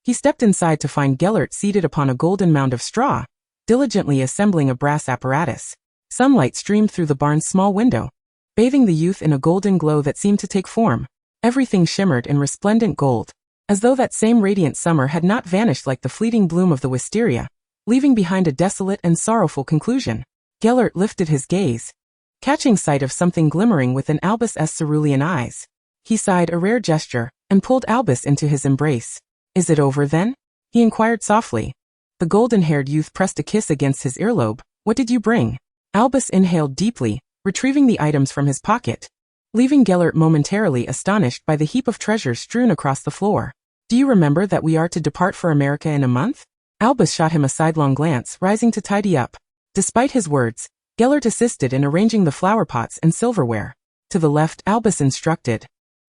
he stepped inside to find Gellert seated upon a golden mound of straw, diligently assembling a brass apparatus. Sunlight streamed through the barn's small window, bathing the youth in a golden glow that seemed to take form. Everything shimmered in resplendent gold, as though that same radiant summer had not vanished like the fleeting bloom of the wisteria, leaving behind a desolate and sorrowful conclusion. Gellert lifted his gaze, catching sight of something glimmering within Albus's cerulean eyes. He sighed a rare gesture, and pulled Albus into his embrace. Is it over then? He inquired softly. The golden-haired youth pressed a kiss against his earlobe. What did you bring? Albus inhaled deeply, retrieving the items from his pocket, leaving Gellert momentarily astonished by the heap of treasures strewn across the floor. Do you remember that we are to depart for America in a month? Albus shot him a sidelong glance, rising to tidy up. Despite his words, Gellert assisted in arranging the flower pots and silverware. To the left, Albus instructed,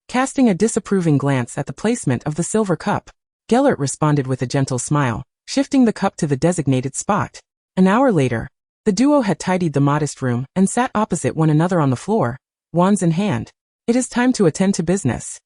casting a disapproving glance at the placement of the silver cup. Gellert responded with a gentle smile, shifting the cup to the designated spot. An hour later, the duo had tidied the modest room and sat opposite one another on the floor, wands in hand. It is time to attend to business.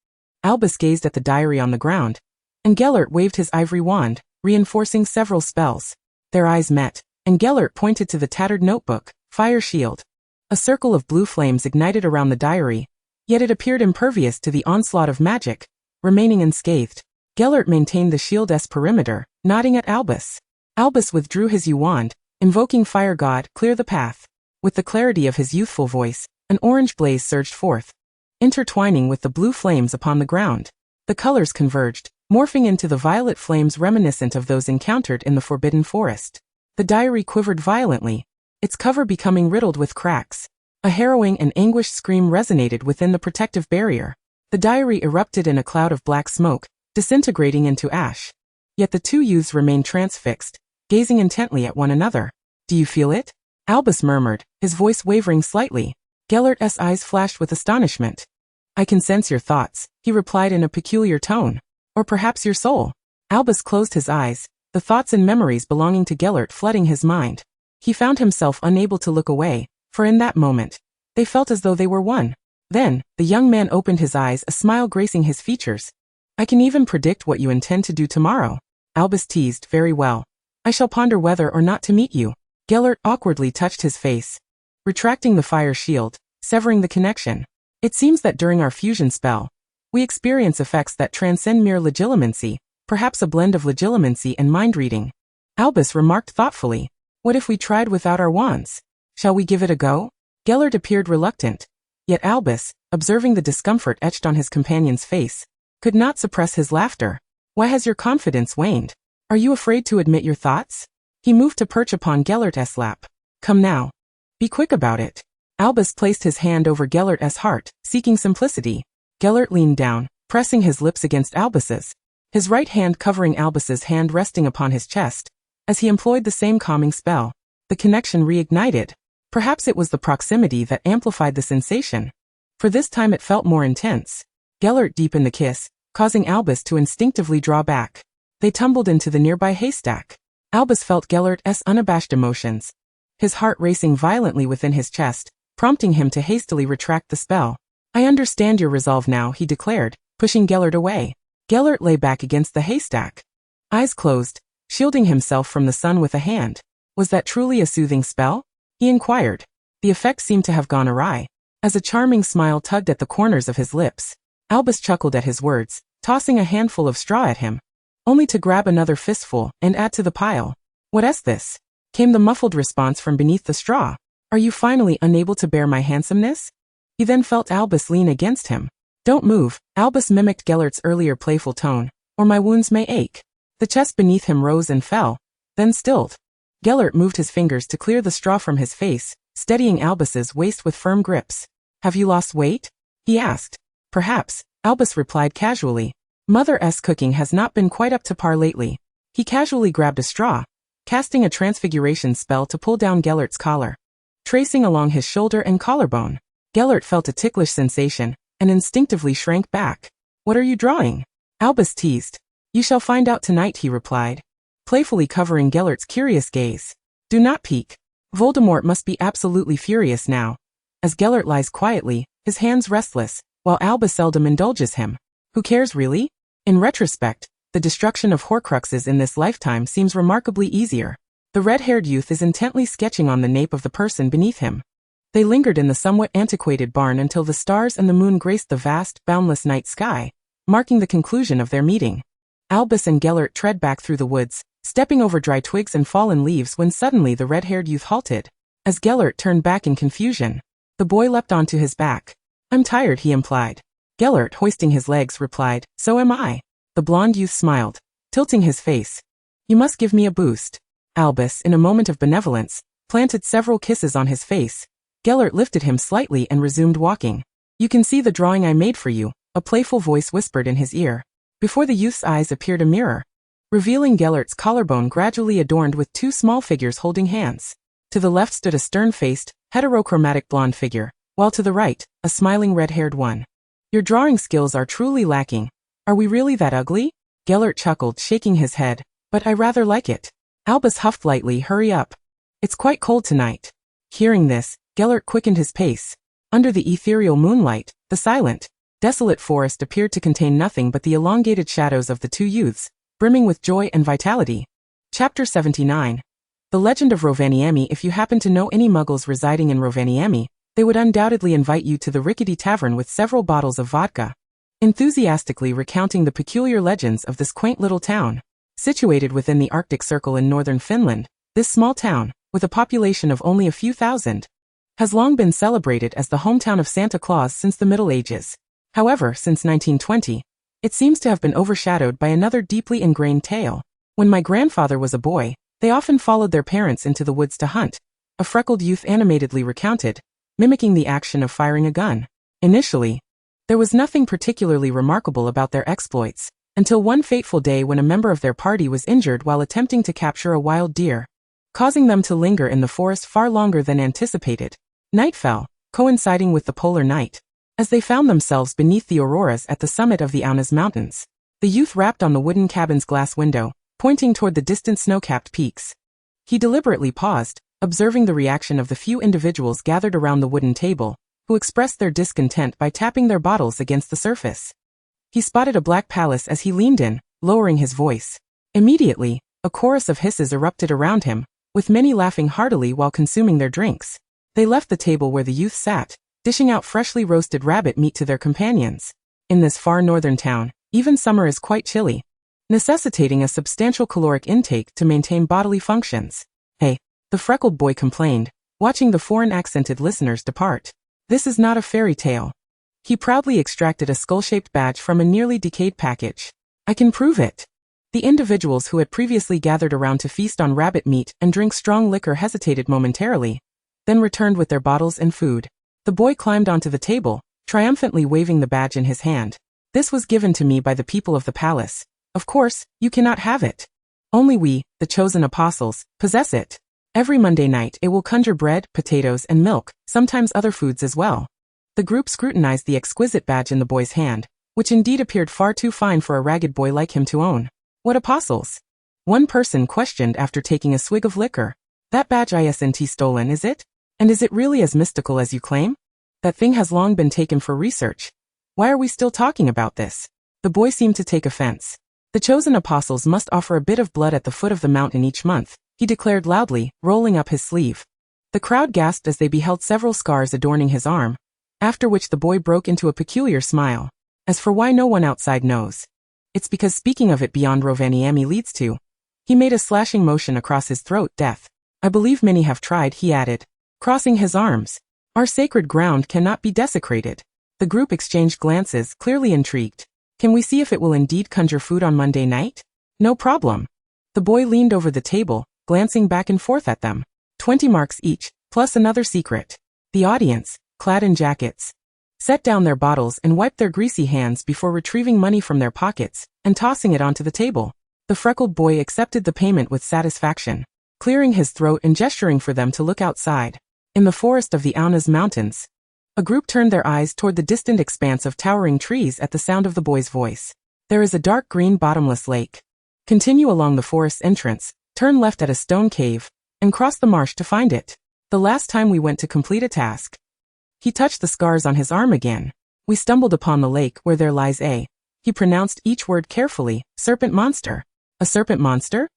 Albus gazed at the diary on the ground, and Gellert waved his ivory wand, reinforcing several spells. Their eyes met, and Gellert pointed to the tattered notebook, Fire Shield. A circle of blue flames ignited around the diary, yet it appeared impervious to the onslaught of magic, remaining unscathed. Gellert maintained the shield's perimeter, nodding at Albus. Albus withdrew his wand, invoking Fire God, clear the path. With the clarity of his youthful voice, an orange blaze surged forth, intertwining with the blue flames upon the ground. The colors converged, morphing into the violet flames reminiscent of those encountered in the Forbidden Forest. The diary quivered violently, its cover becoming riddled with cracks. A harrowing and anguished scream resonated within the protective barrier. The diary erupted in a cloud of black smoke, disintegrating into ash. Yet the 2 youths remained transfixed, gazing intently at one another. Do you feel it? Albus murmured, his voice wavering slightly. Gellert's eyes flashed with astonishment. I can sense your thoughts, he replied in a peculiar tone. Or perhaps your soul. Albus closed his eyes, the thoughts and memories belonging to Gellert flooding his mind. He found himself unable to look away, for in that moment, they felt as though they were one. Then, the young man opened his eyes, a smile gracing his features. I can even predict what you intend to do tomorrow. Albus teased, very well. I shall ponder whether or not to meet you. Gellert awkwardly touched his face, retracting the fire shield, severing the connection. It seems that during our fusion spell, we experience effects that transcend mere legilimency, perhaps a blend of legilimency and mind reading. Albus remarked thoughtfully. What if we tried without our wands? Shall we give it a go? Gellert appeared reluctant. Yet Albus, observing the discomfort etched on his companion's face, could not suppress his laughter. Why has your confidence waned? Are you afraid to admit your thoughts? He moved to perch upon Gellert's lap. Come now. Be quick about it. Albus placed his hand over Gellert's heart, seeking simplicity. Gellert leaned down, pressing his lips against Albus's, his right hand covering Albus's hand resting upon his chest. As he employed the same calming spell, the connection reignited. Perhaps it was the proximity that amplified the sensation, for this time it felt more intense. Gellert deepened the kiss, causing Albus to instinctively draw back. They tumbled into the nearby haystack. Albus felt Gellert's unabashed emotions, his heart racing violently within his chest, prompting him to hastily retract the spell. I understand your resolve now, he declared, pushing Gellert away. Gellert lay back against the haystack, eyes closed, shielding himself from the sun with a hand. Was that truly a soothing spell? He inquired. The effect seemed to have gone awry, as a charming smile tugged at the corners of his lips. Albus chuckled at his words, tossing a handful of straw at him, only to grab another fistful and add to the pile. "What's this?" came the muffled response from beneath the straw. "Are you finally unable to bear my handsomeness?" He then felt Albus lean against him. "Don't move," Albus mimicked Gellert's earlier playful tone, "or my wounds may ache." The chest beneath him rose and fell, then stilled. Gellert moved his fingers to clear the straw from his face, steadying Albus's waist with firm grips. "Have you lost weight?" he asked. "Perhaps," Albus replied casually. "Mother's cooking has not been quite up to par lately." He casually grabbed a straw, casting a transfiguration spell to pull down Gellert's collar. Tracing along his shoulder and collarbone, Gellert felt a ticklish sensation, and instinctively shrank back. "What are you drawing?" Albus teased. "You shall find out tonight," he replied, playfully covering Gellert's curious gaze. "Do not peek." Voldemort must be absolutely furious now, as Gellert lies quietly, his hands restless, while Albus seldom indulges him. Who cares really? In retrospect, the destruction of Horcruxes in this lifetime seems remarkably easier. The red-haired youth is intently sketching on the nape of the person beneath him. They lingered in the somewhat antiquated barn until the stars and the moon graced the vast, boundless night sky, marking the conclusion of their meeting. Albus and Gellert tread back through the woods, stepping over dry twigs and fallen leaves when suddenly the red-haired youth halted. As Gellert turned back in confusion, the boy leapt onto his back. "I'm tired," he implied. Gellert, hoisting his legs, replied, "So am I." The blond youth smiled, tilting his face. "You must give me a boost." Albus, in a moment of benevolence, planted several kisses on his face. Gellert lifted him slightly and resumed walking. "You can see the drawing I made for you," a playful voice whispered in his ear. Before the youth's eyes appeared a mirror, revealing Gellert's collarbone gradually adorned with two small figures holding hands. To the left stood a stern-faced, heterochromatic blonde figure, while to the right, a smiling red-haired one. "Your drawing skills are truly lacking. Are we really that ugly?" Gellert chuckled, shaking his head. "But I rather like it." Albus huffed lightly. "Hurry up. It's quite cold tonight." Hearing this, Gellert quickened his pace. Under the ethereal moonlight, the silent, desolate forest appeared to contain nothing but the elongated shadows of the two youths, brimming with joy and vitality. Chapter 79. The Legend of Rovaniemi. If you happen to know any muggles residing in Rovaniemi, they would undoubtedly invite you to the rickety tavern with several bottles of vodka, enthusiastically recounting the peculiar legends of this quaint little town. Situated within the Arctic Circle in northern Finland, this small town, with a population of only a few thousand, has long been celebrated as the hometown of Santa Claus since the Middle Ages. However, since 1920, it seems to have been overshadowed by another deeply ingrained tale. When my grandfather was a boy, they often followed their parents into the woods to hunt, a freckled youth animatedly recounted, mimicking the action of firing a gun. Initially, there was nothing particularly remarkable about their exploits, until one fateful day when a member of their party was injured while attempting to capture a wild deer, causing them to linger in the forest far longer than anticipated. Night fell, coinciding with the polar night, as they found themselves beneath the auroras at the summit of the Aunas Mountains. The youth rapped on the wooden cabin's glass window, pointing toward the distant snow-capped peaks. He deliberately paused, observing the reaction of the few individuals gathered around the wooden table, who expressed their discontent by tapping their bottles against the surface. He spotted a black palace as he leaned in, lowering his voice. Immediately, a chorus of hisses erupted around him, with many laughing heartily while consuming their drinks. They left the table where the youth sat, dishing out freshly roasted rabbit meat to their companions. In this far northern town, even summer is quite chilly, necessitating a substantial caloric intake to maintain bodily functions. "Hey," the freckled boy complained, watching the foreign-accented listeners depart. "This is not a fairy tale." He proudly extracted a skull-shaped badge from a nearly decayed package. "I can prove it." The individuals who had previously gathered around to feast on rabbit meat and drink strong liquor hesitated momentarily, then returned with their bottles and food. The boy climbed onto the table, triumphantly waving the badge in his hand. "This was given to me by the people of the palace. Of course, you cannot have it. Only we, the chosen apostles, possess it. Every Monday night it will conjure bread, potatoes, and milk, sometimes other foods as well." The group scrutinized the exquisite badge in the boy's hand, which indeed appeared far too fine for a ragged boy like him to own. "What apostles?" one person questioned after taking a swig of liquor. "That badge isn't stolen, is it? And is it really as mystical as you claim? That thing has long been taken for research. Why are we still talking about this?" The boy seemed to take offense. The chosen apostles must offer a bit of blood at the foot of the mountain each month, he declared loudly, rolling up his sleeve. The crowd gasped as they beheld several scars adorning his arm, after which the boy broke into a peculiar smile. As for why no one outside knows, it's because speaking of it beyond Rovaniemi leads to. He made a slashing motion across his throat, death. I believe many have tried, he added, crossing his arms. Our sacred ground cannot be desecrated. The group exchanged glances, clearly intrigued. Can we see if it will indeed conjure food on Monday night? No problem. The boy leaned over the table, glancing back and forth at them. 20 marks each, plus another secret. The audience, clad in jackets, set down their bottles and wiped their greasy hands before retrieving money from their pockets and tossing it onto the table. The freckled boy accepted the payment with satisfaction, clearing his throat and gesturing for them to look outside. In the forest of the Aunas Mountains, a group turned their eyes toward the distant expanse of towering trees at the sound of the boy's voice. There is a dark green bottomless lake. Continue along the forest's entrance, turn left at a stone cave, and cross the marsh to find it. The last time we went to complete a task. He touched the scars on his arm again. We stumbled upon the lake where there lies a. He pronounced each word carefully, serpent monster. A serpent monster?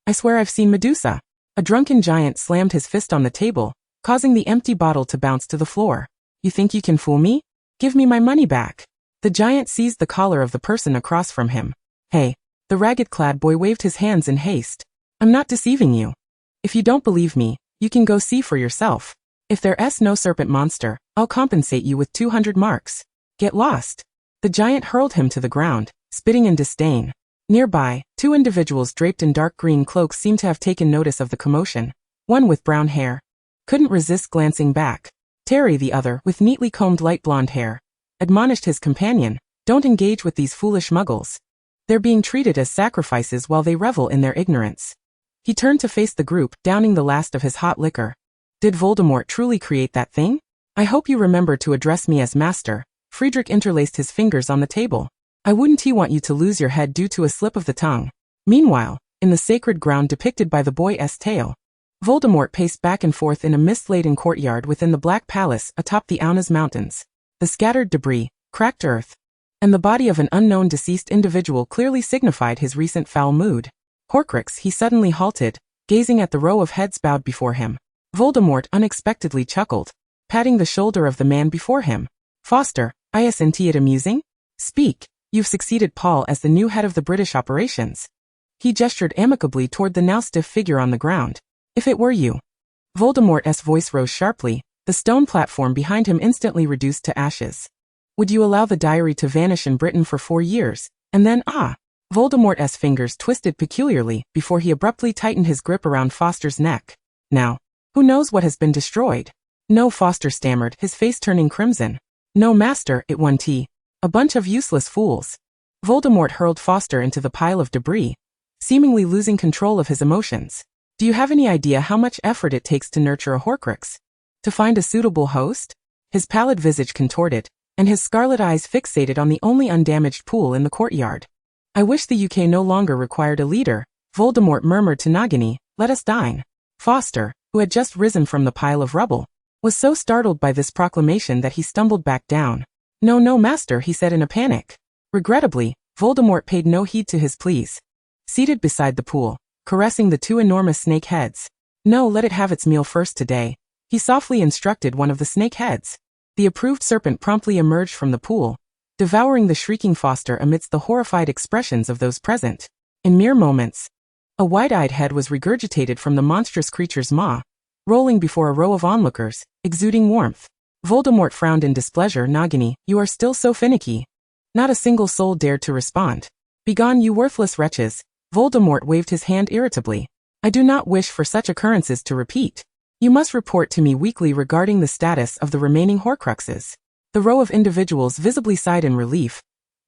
I swear I've seen Medusa. A drunken giant slammed his fist on the table, causing the empty bottle to bounce to the floor. You think you can fool me? Give me my money back. The giant seized the collar of the person across from him. Hey. The ragged-clad boy waved his hands in haste. I'm not deceiving you. If you don't believe me, you can go see for yourself. If there's no serpent monster, I'll compensate you with 200 marks. Get lost. The giant hurled him to the ground, spitting in disdain. Nearby, 2 individuals draped in dark green cloaks seemed to have taken notice of the commotion. One with brown hair couldn't resist glancing back. Terry, the other, with neatly combed light blonde hair, admonished his companion, don't engage with these foolish muggles. They're being treated as sacrifices while they revel in their ignorance. He turned to face the group, downing the last of his hot liquor. Did Voldemort truly create that thing? I hope you remember to address me as master. Friedrich interlaced his fingers on the table. I wouldn't want you to lose your head due to a slip of the tongue. Meanwhile, in the sacred ground depicted by the boy's tale, Voldemort paced back and forth in a mist-laden courtyard within the Black Palace atop the Aunas Mountains. The scattered debris, cracked earth, and the body of an unknown deceased individual clearly signified his recent foul mood. Horcrux, he suddenly halted, gazing at the row of heads bowed before him. Voldemort unexpectedly chuckled, patting the shoulder of the man before him. Foster, isn't it amusing? Speak, you've succeeded Paul as the new head of the British operations. He gestured amicably toward the now stiff figure on the ground. If it were you. Voldemort's voice rose sharply, the stone platform behind him instantly reduced to ashes. Would you allow the diary to vanish in Britain for 4 years, and then Voldemort's fingers twisted peculiarly before he abruptly tightened his grip around Foster's neck. Now, who knows what has been destroyed? No, Foster stammered, his face turning crimson. No, master, it won't. A bunch of useless fools. Voldemort hurled Foster into the pile of debris, seemingly losing control of his emotions. Do you have any idea how much effort it takes to nurture a Horcrux? To find a suitable host? His pallid visage contorted, and his scarlet eyes fixated on the only undamaged pool in the courtyard. I wish the UK no longer required a leader, Voldemort murmured to Nagini, let us dine. Foster, who had just risen from the pile of rubble, was so startled by this proclamation that he stumbled back down. No, no, master, he said in a panic. Regrettably, Voldemort paid no heed to his pleas. Seated beside the pool, caressing the 2 enormous snake heads. No, let it have its meal first today. He softly instructed one of the snake heads. The approved serpent promptly emerged from the pool, devouring the shrieking Foster amidst the horrified expressions of those present. In mere moments, a wide-eyed head was regurgitated from the monstrous creature's maw, rolling before a row of onlookers, exuding warmth. Voldemort frowned in displeasure. Nagini, you are still so finicky. Not a single soul dared to respond. Begone, you worthless wretches. Voldemort waved his hand irritably. I do not wish for such occurrences to repeat. You must report to me weekly regarding the status of the remaining Horcruxes. The row of individuals visibly sighed in relief,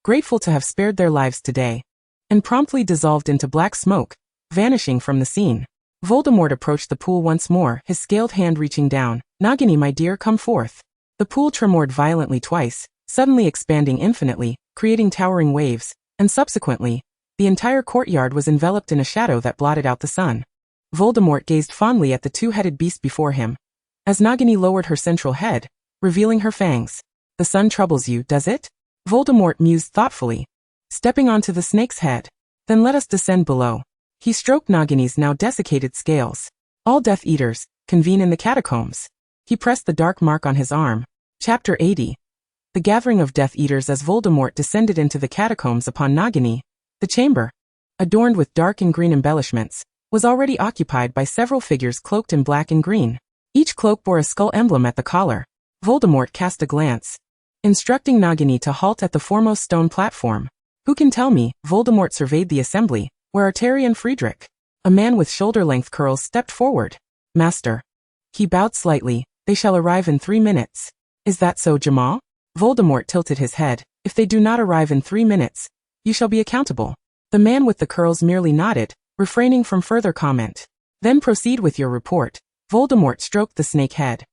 grateful to have spared their lives today, and promptly dissolved into black smoke, vanishing from the scene. Voldemort approached the pool once more, his scaled hand reaching down. Nagini, my dear, come forth. The pool tremored violently twice, suddenly expanding infinitely, creating towering waves, and subsequently, the entire courtyard was enveloped in a shadow that blotted out the sun. Voldemort gazed fondly at the 2-headed beast before him, as Nagini lowered her central head, revealing her fangs. The sun troubles you, does it? Voldemort mused thoughtfully. stepping onto the snake's head. Then let us descend below. He stroked Nagini's now desiccated scales. All Death Eaters, convene in the catacombs. He pressed the dark mark on his arm. Chapter 80. The gathering of Death Eaters as Voldemort descended into the catacombs upon Nagini. The chamber, adorned with dark and green embellishments, was already occupied by several figures cloaked in black and green. Each cloak bore a skull emblem at the collar. Voldemort cast a glance, instructing Nagini to halt at the foremost stone platform. Who can tell me? Voldemort surveyed the assembly. Where are Terry and Friedrich? A man with shoulder-length curls stepped forward. Master. He bowed slightly. They shall arrive in 3 minutes. Is that so, Jamal? Voldemort tilted his head. If they do not arrive in 3 minutes, you shall be accountable. The man with the curls merely nodded, refraining from further comment. Then proceed with your report. Voldemort stroked the snake head.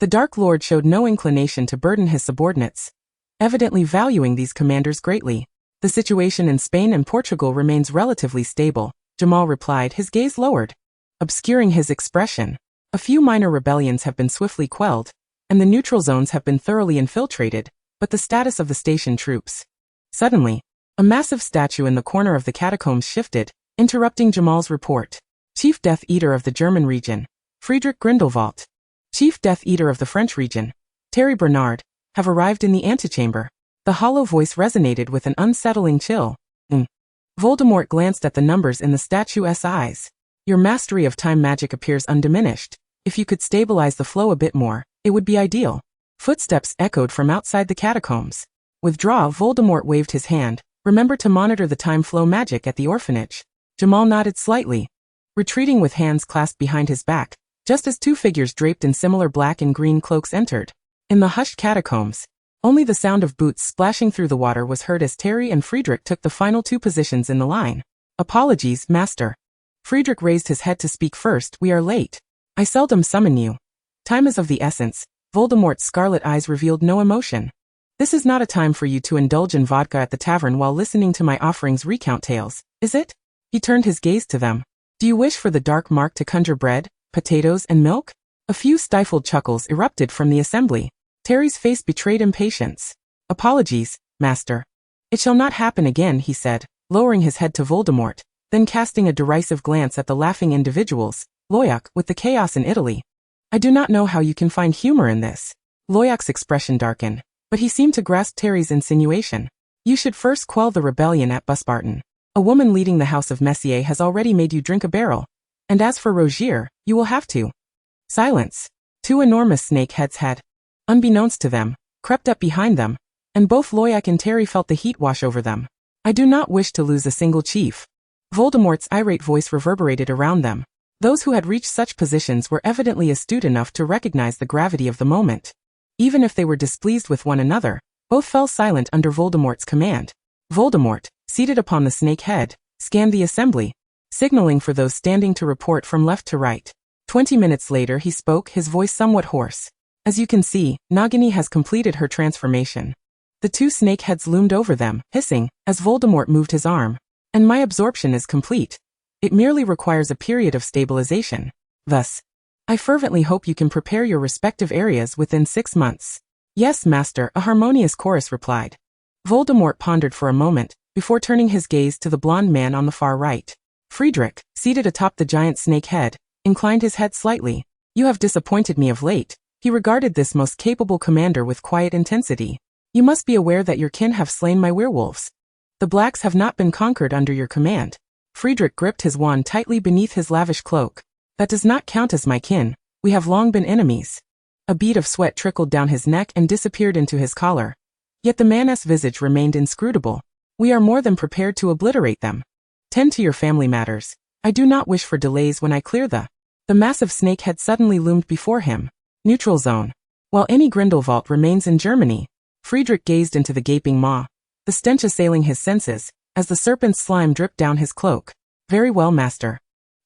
The Dark Lord showed no inclination to burden his subordinates, evidently valuing these commanders greatly. The situation in Spain and Portugal remains relatively stable, Jamal replied, his gaze lowered, obscuring his expression. A few minor rebellions have been swiftly quelled, and the neutral zones have been thoroughly infiltrated, but the status of the station troops. Suddenly, a massive statue in the corner of the catacombs shifted, interrupting Jamal's report. Chief Death Eater of the German region, Friedrich Grindelwald. Chief Death Eater of the French region, Terry Bernard, have arrived in the antechamber. The hollow voice resonated with an unsettling chill. Voldemort glanced at the numbers in the statue's eyes. Your mastery of time magic appears undiminished. If you could stabilize the flow a bit more, it would be ideal. Footsteps echoed from outside the catacombs. Withdraw. Voldemort waved his hand. Remember to monitor the time flow magic at the orphanage. Jamal nodded slightly, retreating with hands clasped behind his back, just as 2 figures draped in similar black and green cloaks entered. In the hushed catacombs, only the sound of boots splashing through the water was heard as Terry and Friedrich took the final 2 positions in the line. Apologies, Master. Friedrich raised his head to speak first. We are late. I seldom summon you. Time is of the essence. Voldemort's scarlet eyes revealed no emotion. This is not a time for you to indulge in vodka at the tavern while listening to my offerings recount tales, is it? He turned his gaze to them. Do you wish for the dark mark to conjure bread, potatoes, and milk? A few stifled chuckles erupted from the assembly. Terry's face betrayed impatience. Apologies, Master. It shall not happen again, he said, lowering his head to Voldemort, then casting a derisive glance at the laughing individuals. Loyak, with the chaos in Italy. I do not know how you can find humor in this. Loyak's expression darkened, but he seemed to grasp Terry's insinuation. You should first quell the rebellion at Busbarton. A woman leading the House of Messier has already made you drink a barrel. And as for Rogier, you will have to. Silence. 2 enormous snake heads had, unbeknownst to them, crept up behind them, and both Loyak and Terry felt the heat wash over them. I do not wish to lose a single chief. Voldemort's irate voice reverberated around them. Those who had reached such positions were evidently astute enough to recognize the gravity of the moment. Even if they were displeased with one another, both fell silent under Voldemort's command. Voldemort, seated upon the snake head, scanned the assembly, signaling for those standing to report from left to right. 20 minutes later he spoke, his voice somewhat hoarse. As you can see, Nagini has completed her transformation. The 2 snake heads loomed over them, hissing, as Voldemort moved his arm. And my absorption is complete. It merely requires a period of stabilization. Thus, I fervently hope you can prepare your respective areas within 6 months. Yes, Master, a harmonious chorus replied. Voldemort pondered for a moment, before turning his gaze to the blond man on the far right. Friedrich, seated atop the giant snake head, inclined his head slightly. You have disappointed me of late. He regarded this most capable commander with quiet intensity. You must be aware that your kin have slain my werewolves. The blacks have not been conquered under your command. Friedrich gripped his wand tightly beneath his lavish cloak. That does not count as my kin. We have long been enemies. A bead of sweat trickled down his neck and disappeared into his collar. Yet the man's visage remained inscrutable. We are more than prepared to obliterate them. Tend to your family matters. I do not wish for delays when I clear the massive snake had suddenly loomed before him. Neutral zone. While any Grindelwald remains in Germany. Friedrich gazed into the gaping maw, the stench assailing his senses, as the serpent's slime dripped down his cloak. Very well, Master.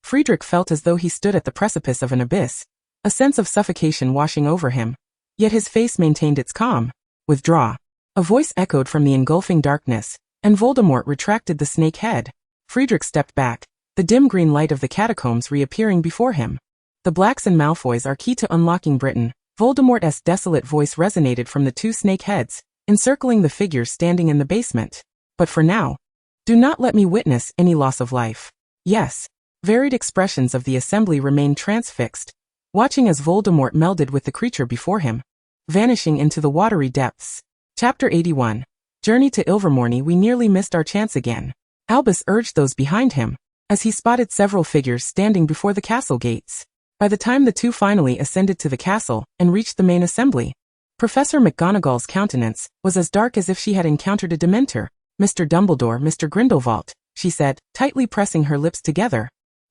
Friedrich felt as though he stood at the precipice of an abyss, a sense of suffocation washing over him. Yet his face maintained its calm. Withdraw. A voice echoed from the engulfing darkness, and Voldemort retracted the snake head. Friedrich stepped back, the dim green light of the catacombs reappearing before him. The Blacks and Malfoys are key to unlocking Britain. Voldemort's desolate voice resonated from the 2 snake heads, encircling the figures standing in the basement. But for now, Do not let me witness any loss of life. Yes. Varied expressions of the assembly remained transfixed, watching as Voldemort melded with the creature before him, vanishing into the watery depths. Chapter 81. Journey to Ilvermorny. We nearly missed our chance again. Albus urged those behind him, as he spotted several figures standing before the castle gates. By the time the two finally ascended to the castle and reached the main assembly, Professor McGonagall's countenance was as dark as if she had encountered a Dementor. Mr. Dumbledore, Mr. Grindelwald, she said, tightly pressing her lips together.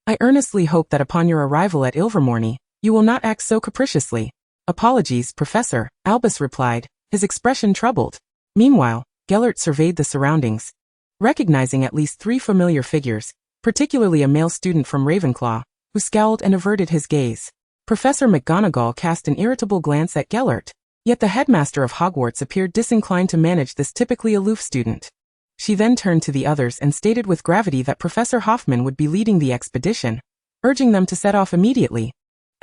I earnestly hope that upon your arrival at Ilvermorny, you will not act so capriciously. Apologies, Professor, Albus replied, his expression troubled. Meanwhile, Gellert surveyed the surroundings, recognizing at least 3 familiar figures, particularly a male student from Ravenclaw, who scowled and averted his gaze. Professor McGonagall cast an irritable glance at Gellert, yet the headmaster of Hogwarts appeared disinclined to manage this typically aloof student. She then turned to the others and stated with gravity that Professor Hoffman would be leading the expedition, urging them to set off immediately,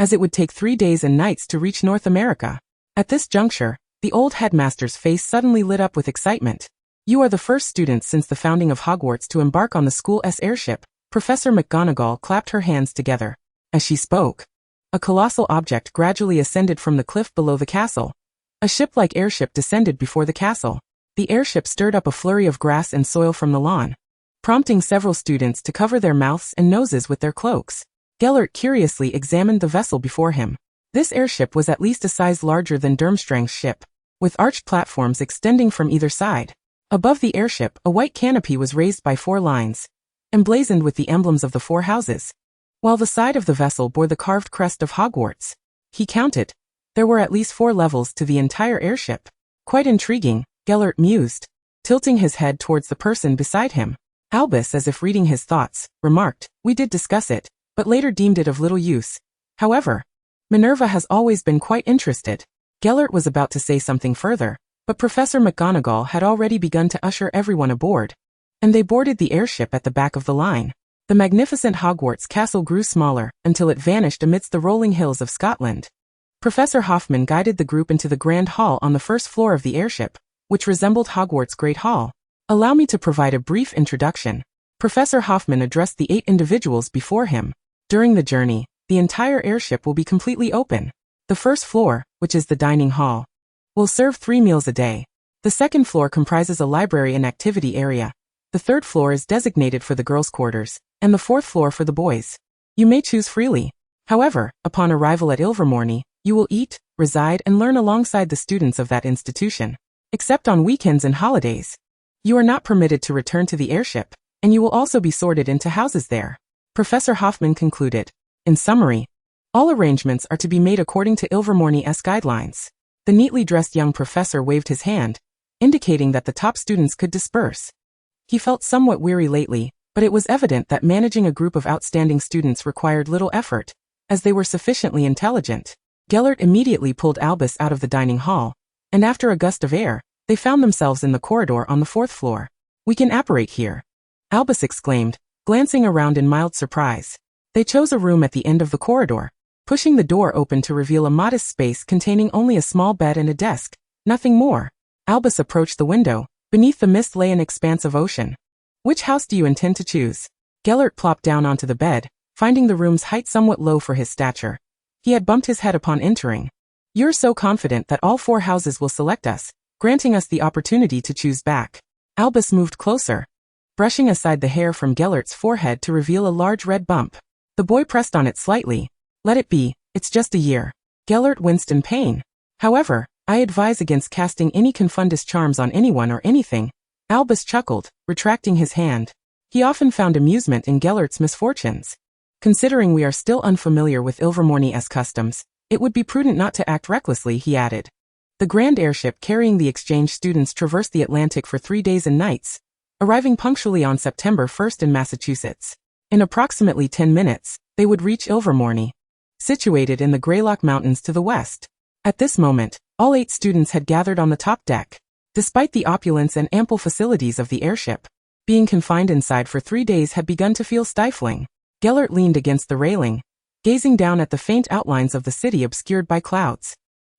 as it would take 3 days and nights to reach North America. At this juncture, the old headmaster's face suddenly lit up with excitement. You are the first students since the founding of Hogwarts to embark on the school's airship. Professor McGonagall clapped her hands together. As she spoke, a colossal object gradually ascended from the cliff below the castle. A ship-like airship descended before the castle. The airship stirred up a flurry of grass and soil from the lawn, prompting several students to cover their mouths and noses with their cloaks. Gellert curiously examined the vessel before him. This airship was at least a size larger than Durmstrang's ship, with arched platforms extending from either side. Above the airship, a white canopy was raised by 4 lines, emblazoned with the emblems of the 4 houses, while the side of the vessel bore the carved crest of Hogwarts. He counted. There were at least 4 levels to the entire airship. Quite intriguing, Gellert mused, tilting his head towards the person beside him. Albus, as if reading his thoughts, remarked, we did discuss it, but later deemed it of little use. However, Minerva has always been quite interested. Gellert was about to say something further, but Professor McGonagall had already begun to usher everyone aboard, and they boarded the airship at the back of the line. The magnificent Hogwarts castle grew smaller until it vanished amidst the rolling hills of Scotland. Professor Hoffman guided the group into the grand hall on the first floor of the airship, which resembled Hogwarts' Great Hall. Allow me to provide a brief introduction. Professor Hoffman addressed the 8 individuals before him. During the journey, the entire airship will be completely open. The first floor, which is the dining hall, will serve 3 meals a day. The second floor comprises a library and activity area. The third floor is designated for the girls' quarters, and the fourth floor for the boys. You may choose freely. However, upon arrival at Ilvermorny, you will eat, reside and learn alongside the students of that institution. Except on weekends and holidays. You are not permitted to return to the airship, and you will also be sorted into houses there. Professor Hoffman concluded. In summary, all arrangements are to be made according to Ilvermorny's guidelines. The neatly dressed young professor waved his hand, indicating that the top students could disperse. He felt somewhat weary lately, but it was evident that managing a group of outstanding students required little effort, as they were sufficiently intelligent. Gellert immediately pulled Albus out of the dining hall, and after a gust of air, they found themselves in the corridor on the 4th floor. We can apparate here, Albus exclaimed, glancing around in mild surprise. They chose a room at the end of the corridor, pushing the door open to reveal a modest space containing only a small bed and a desk, nothing more. Albus approached the window. Beneath the mist lay an expanse of ocean. Which house do you intend to choose? Gellert plopped down onto the bed, finding the room's height somewhat low for his stature. He had bumped his head upon entering. You're so confident that all 4 houses will select us, granting us the opportunity to choose back. Albus moved closer, brushing aside the hair from Gellert's forehead to reveal a large red bump. The boy pressed on it slightly. Let it be, it's just a year. Gellert winced in pain. However, I advise against casting any confundus charms on anyone or anything. Albus chuckled, retracting his hand. He often found amusement in Gellert's misfortunes. Considering we are still unfamiliar with Ilvermorny's customs, it would be prudent not to act recklessly, he added. The grand airship carrying the exchange students traversed the Atlantic for 3 days and nights, arriving punctually on September 1st in Massachusetts. In approximately 10 minutes, they would reach Ilvermorny, situated in the Greylock Mountains to the west. At this moment, all 8 students had gathered on the top deck. Despite the opulence and ample facilities of the airship, being confined inside for 3 days had begun to feel stifling. Gellert leaned against the railing, gazing down at the faint outlines of the city obscured by clouds.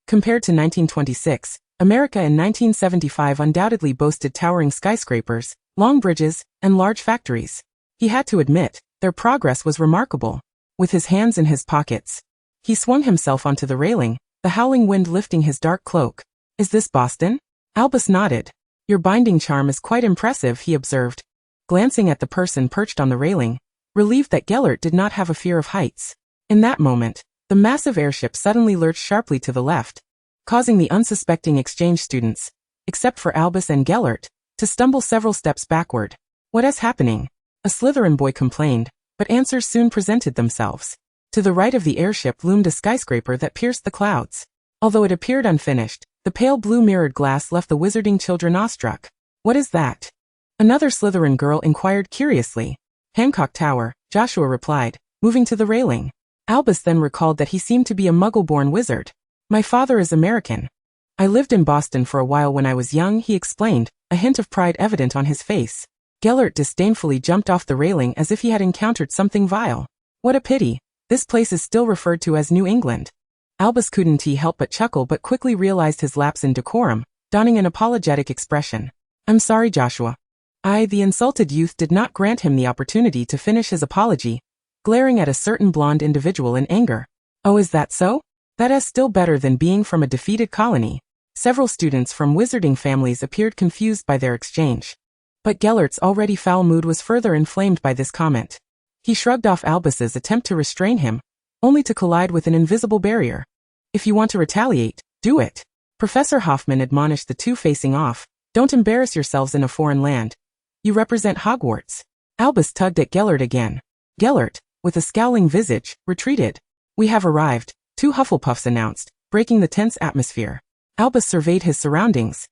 Compared to 1926, America in 1975 undoubtedly boasted towering skyscrapers, long bridges, and large factories. He had to admit, their progress was remarkable. With his hands in his pockets, he swung himself onto the railing, the howling wind lifting his dark cloak. "Is this Boston?" Albus nodded. "Your binding charm is quite impressive," he observed, glancing at the person perched on the railing, relieved that Gellert did not have a fear of heights. In that moment, the massive airship suddenly lurched sharply to the left, causing the unsuspecting exchange students, except for Albus and Gellert, to stumble several steps backward. "What is happening?" a Slytherin boy complained, but answers soon presented themselves. To the right of the airship loomed a skyscraper that pierced the clouds. Although it appeared unfinished, the pale blue mirrored glass left the wizarding children awestruck. "What is that?" another Slytherin girl inquired curiously. "Hancock Tower," Joshua replied, moving to the railing. Albus then recalled that he seemed to be a Muggle-born wizard. "My father is American. I lived in Boston for a while when I was young," he explained, a hint of pride evident on his face. Gellert disdainfully jumped off the railing as if he had encountered something vile. "What a pity. This place is still referred to as New England." Albus couldn't help but chuckle but quickly realized his lapse in decorum, donning an apologetic expression. "I'm sorry, Joshua." The insulted youth did not grant him the opportunity to finish his apology, glaring at a certain blonde individual in anger. "Oh, is that so? That is still better than being from a defeated colony." Several students from wizarding families appeared confused by their exchange. But Gellert's already foul mood was further inflamed by this comment. He shrugged off Albus's attempt to restrain him, only to collide with an invisible barrier. "If you want to retaliate, do it." Professor Hoffman admonished the two facing off. "Don't embarrass yourselves in a foreign land. You represent Hogwarts." Albus tugged at Gellert again. Gellert, with a scowling visage, retreated. "We have arrived," two Hufflepuffs announced, breaking the tense atmosphere. Albus surveyed his surroundings,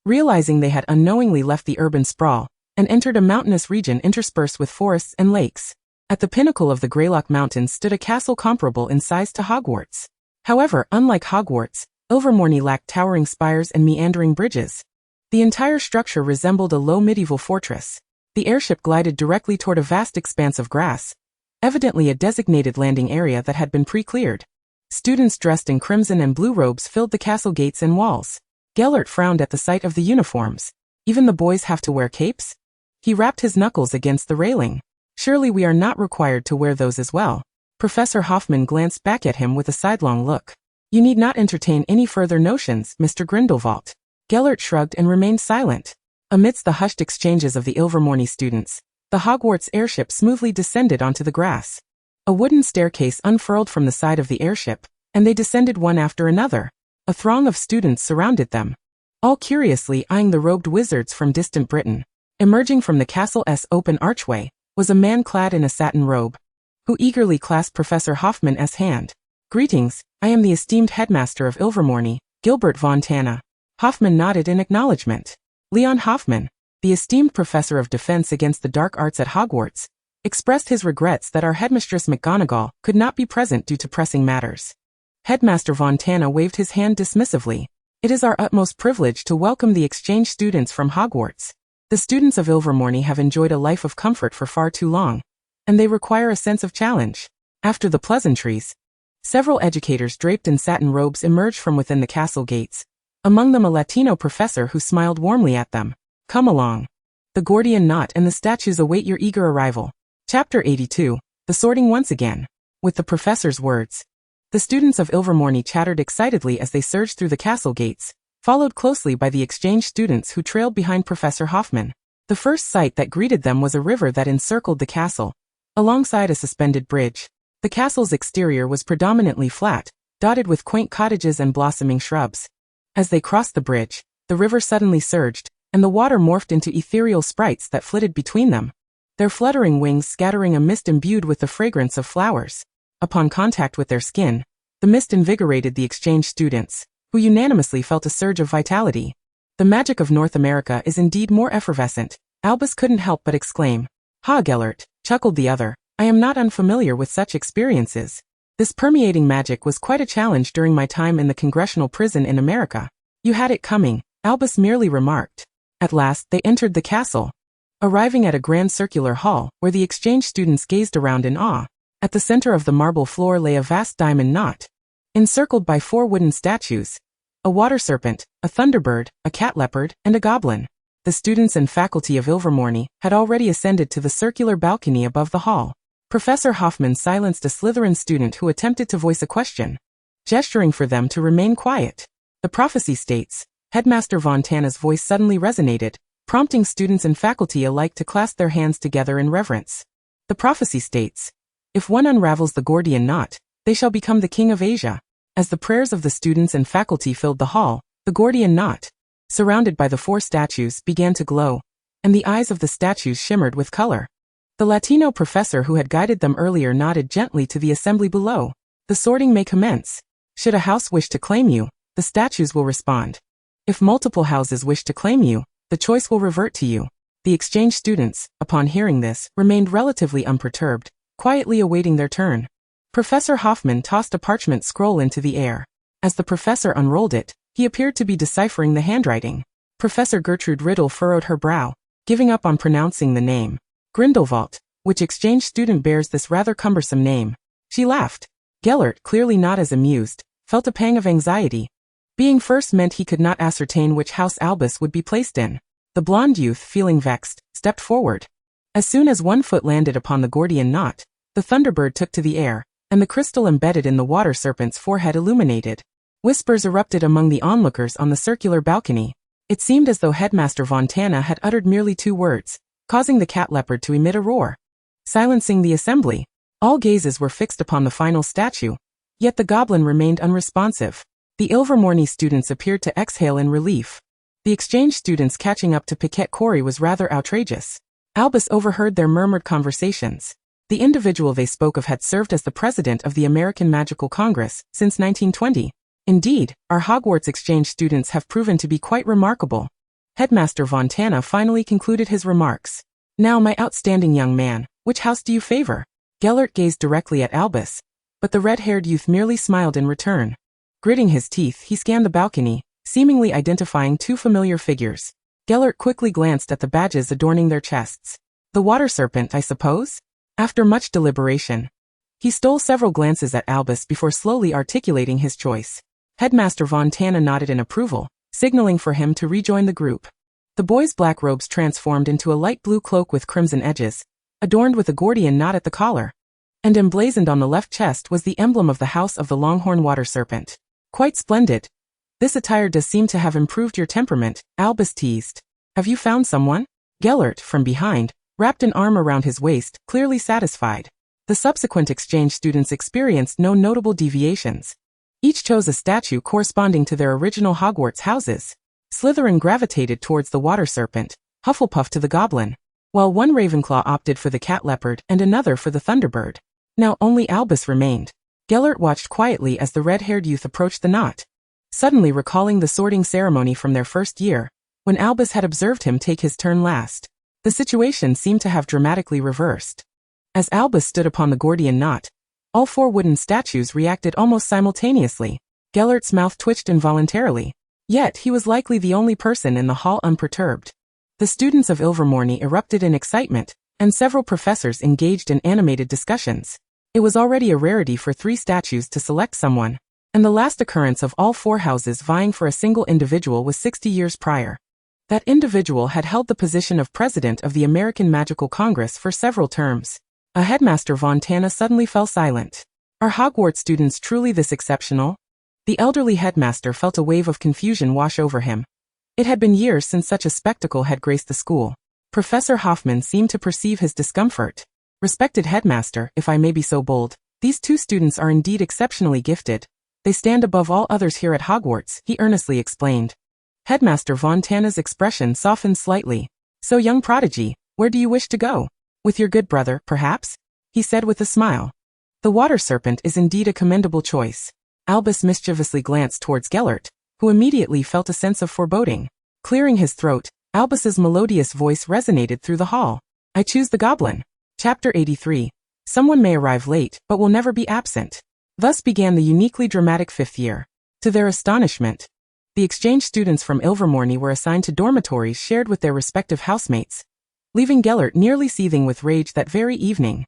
realizing they had unknowingly left the urban sprawl and entered a mountainous region interspersed with forests and lakes. At the pinnacle of the Greylock Mountains stood a castle comparable in size to Hogwarts. However, unlike Hogwarts, Ilvermorny lacked towering spires and meandering bridges. The entire structure resembled a low medieval fortress. The airship glided directly toward a vast expanse of grass, evidently a designated landing area that had been pre-cleared. Students dressed in crimson and blue robes filled the castle gates and walls. Gellert frowned at the sight of the uniforms. "Even the boys have to wear capes?" He rapped his knuckles against the railing. "Surely we are not required to wear those as well." Professor Hoffman glanced back at him with a sidelong look. "You need not entertain any further notions, Mr. Grindelwald." Gellert shrugged and remained silent. Amidst the hushed exchanges of the Ilvermorny students, the Hogwarts airship smoothly descended onto the grass. A wooden staircase unfurled from the side of the airship, and they descended one after another. A throng of students surrounded them, all curiously eyeing the robed wizards from distant Britain. Emerging from the castle's open archway was a man clad in a satin robe, who eagerly clasped Professor Hoffman's hand. "Greetings, I am the esteemed headmaster of Ilvermorny, Gilbert von Tanna." Hoffman nodded in acknowledgement. Leon Hoffman, the esteemed professor of defense against the dark arts at Hogwarts, expressed his regrets that our headmistress McGonagall could not be present due to pressing matters. Headmaster von Tanna waved his hand dismissively. "It is our utmost privilege to welcome the exchange students from Hogwarts. The students of Ilvermorny have enjoyed a life of comfort for far too long, and they require a sense of challenge." After the pleasantries, several educators draped in satin robes emerged from within the castle gates, among them a Latino professor who smiled warmly at them. "Come along. The Gordian knot and the statues await your eager arrival." Chapter 82, The Sorting Once Again. With the professor's words, the students of Ilvermorny chattered excitedly as they surged through the castle gates, followed closely by the exchange students who trailed behind Professor Hoffman. The first sight that greeted them was a river that encircled the castle, alongside a suspended bridge. The castle's exterior was predominantly flat, dotted with quaint cottages and blossoming shrubs. As they crossed the bridge, the river suddenly surged, and the water morphed into ethereal sprites that flitted between them, their fluttering wings scattering a mist imbued with the fragrance of flowers. Upon contact with their skin, the mist invigorated the exchange students, who unanimously felt a surge of vitality. "The magic of North America is indeed more effervescent," Albus couldn't help but exclaim. "Ha, Gellert," chuckled the other, "I am not unfamiliar with such experiences. This permeating magic was quite a challenge during my time in the congressional prison in America." "You had it coming," Albus merely remarked. At last they entered the castle, arriving at a grand circular hall where the exchange students gazed around in awe. At the center of the marble floor lay a vast diamond knot, encircled by 4 wooden statues. A water serpent, a thunderbird, a cat leopard, and a goblin. The students and faculty of Ilvermorny had already ascended to the circular balcony above the hall. Professor Hoffman silenced a Slytherin student who attempted to voice a question, gesturing for them to remain quiet. The prophecy states, Headmaster Fontana's voice suddenly resonated, prompting students and faculty alike to clasp their hands together in reverence. The prophecy states, if one unravels the Gordian knot, they shall become the king of Asia. As the prayers of the students and faculty filled the hall, the Gordian knot, surrounded by the 4 statues, began to glow, and the eyes of the statues shimmered with color. The Latino professor who had guided them earlier nodded gently to the assembly below. The sorting may commence. Should a house wish to claim you, the statues will respond. If multiple houses wish to claim you, the choice will revert to you. The exchange students, upon hearing this, remained relatively unperturbed, quietly awaiting their turn. Professor Hoffman tossed a parchment scroll into the air. As the professor unrolled it, he appeared to be deciphering the handwriting. Professor Gertrude Riddle furrowed her brow, giving up on pronouncing the name. Grindelwald, which exchange student bears this rather cumbersome name? She laughed. Gellert, clearly not as amused, felt a pang of anxiety. Being first meant he could not ascertain which house Albus would be placed in. The blonde youth, feeling vexed, stepped forward. As soon as one foot landed upon the Gordian knot, the Thunderbird took to the air, and the crystal embedded in the water serpent's forehead illuminated. Whispers erupted among the onlookers on the circular balcony. It seemed as though Headmaster Fontana had uttered merely 2 words, causing the cat leopard to emit a roar. Silencing the assembly, all gazes were fixed upon the final statue, yet the goblin remained unresponsive. The Ilvermorny students appeared to exhale in relief. The exchange students catching up to Piquet Corey was rather outrageous. Albus overheard their murmured conversations. The individual they spoke of had served as the president of the American Magical Congress since 1920. Indeed, our Hogwarts exchange students have proven to be quite remarkable. Headmaster Fontana finally concluded his remarks. Now, my outstanding young man, which house do you favor? Gellert gazed directly at Albus, but the red-haired youth merely smiled in return. Gritting his teeth, he scanned the balcony, seemingly identifying 2 familiar figures. Gellert quickly glanced at the badges adorning their chests. The water serpent, I suppose? After much deliberation, he stole several glances at Albus before slowly articulating his choice. Headmaster Fontana nodded in approval, signaling for him to rejoin the group. The boy's black robes transformed into a light blue cloak with crimson edges, adorned with a Gordian knot at the collar. And emblazoned on the left chest was the emblem of the House of the Longhorn Water Serpent. Quite splendid. This attire does seem to have improved your temperament, Albus teased. Have you found someone? Gellert, from behind, wrapped an arm around his waist, clearly satisfied. The subsequent exchange students experienced no notable deviations. Each chose a statue corresponding to their original Hogwarts houses. Slytherin gravitated towards the water serpent, Hufflepuff to the goblin, while one Ravenclaw opted for the cat leopard and another for the thunderbird. Now only Albus remained. Gellert watched quietly as the red-haired youth approached the knot, suddenly recalling the sorting ceremony from their first year, when Albus had observed him take his turn last. The situation seemed to have dramatically reversed. As Albus stood upon the Gordian knot, all 4 wooden statues reacted almost simultaneously. Gellert's mouth twitched involuntarily. Yet he was likely the only person in the hall unperturbed. The students of Ilvermorny erupted in excitement, and several professors engaged in animated discussions. It was already a rarity for 3 statues to select someone, and the last occurrence of all 4 houses vying for a single individual was 60 years prior. That individual had held the position of president of the American Magical Congress for several terms. A Headmaster Fontana suddenly fell silent. Are Hogwarts students truly this exceptional? The elderly headmaster felt a wave of confusion wash over him. It had been years since such a spectacle had graced the school. Professor Hoffman seemed to perceive his discomfort. Respected headmaster, if I may be so bold, these 2 students are indeed exceptionally gifted. They stand above all others here at Hogwarts, he earnestly explained. Headmaster Fontana's expression softened slightly. So, young prodigy, where do you wish to go? With your good brother, perhaps? He said with a smile. The water serpent is indeed a commendable choice. Albus mischievously glanced towards Gellert, who immediately felt a sense of foreboding. Clearing his throat, Albus's melodious voice resonated through the hall. I choose the goblin. Chapter 83. Someone may arrive late, but will never be absent. Thus began the uniquely dramatic 5th year. To their astonishment, the exchange students from Ilvermorny were assigned to dormitories shared with their respective housemates, leaving Gellert nearly seething with rage that very evening.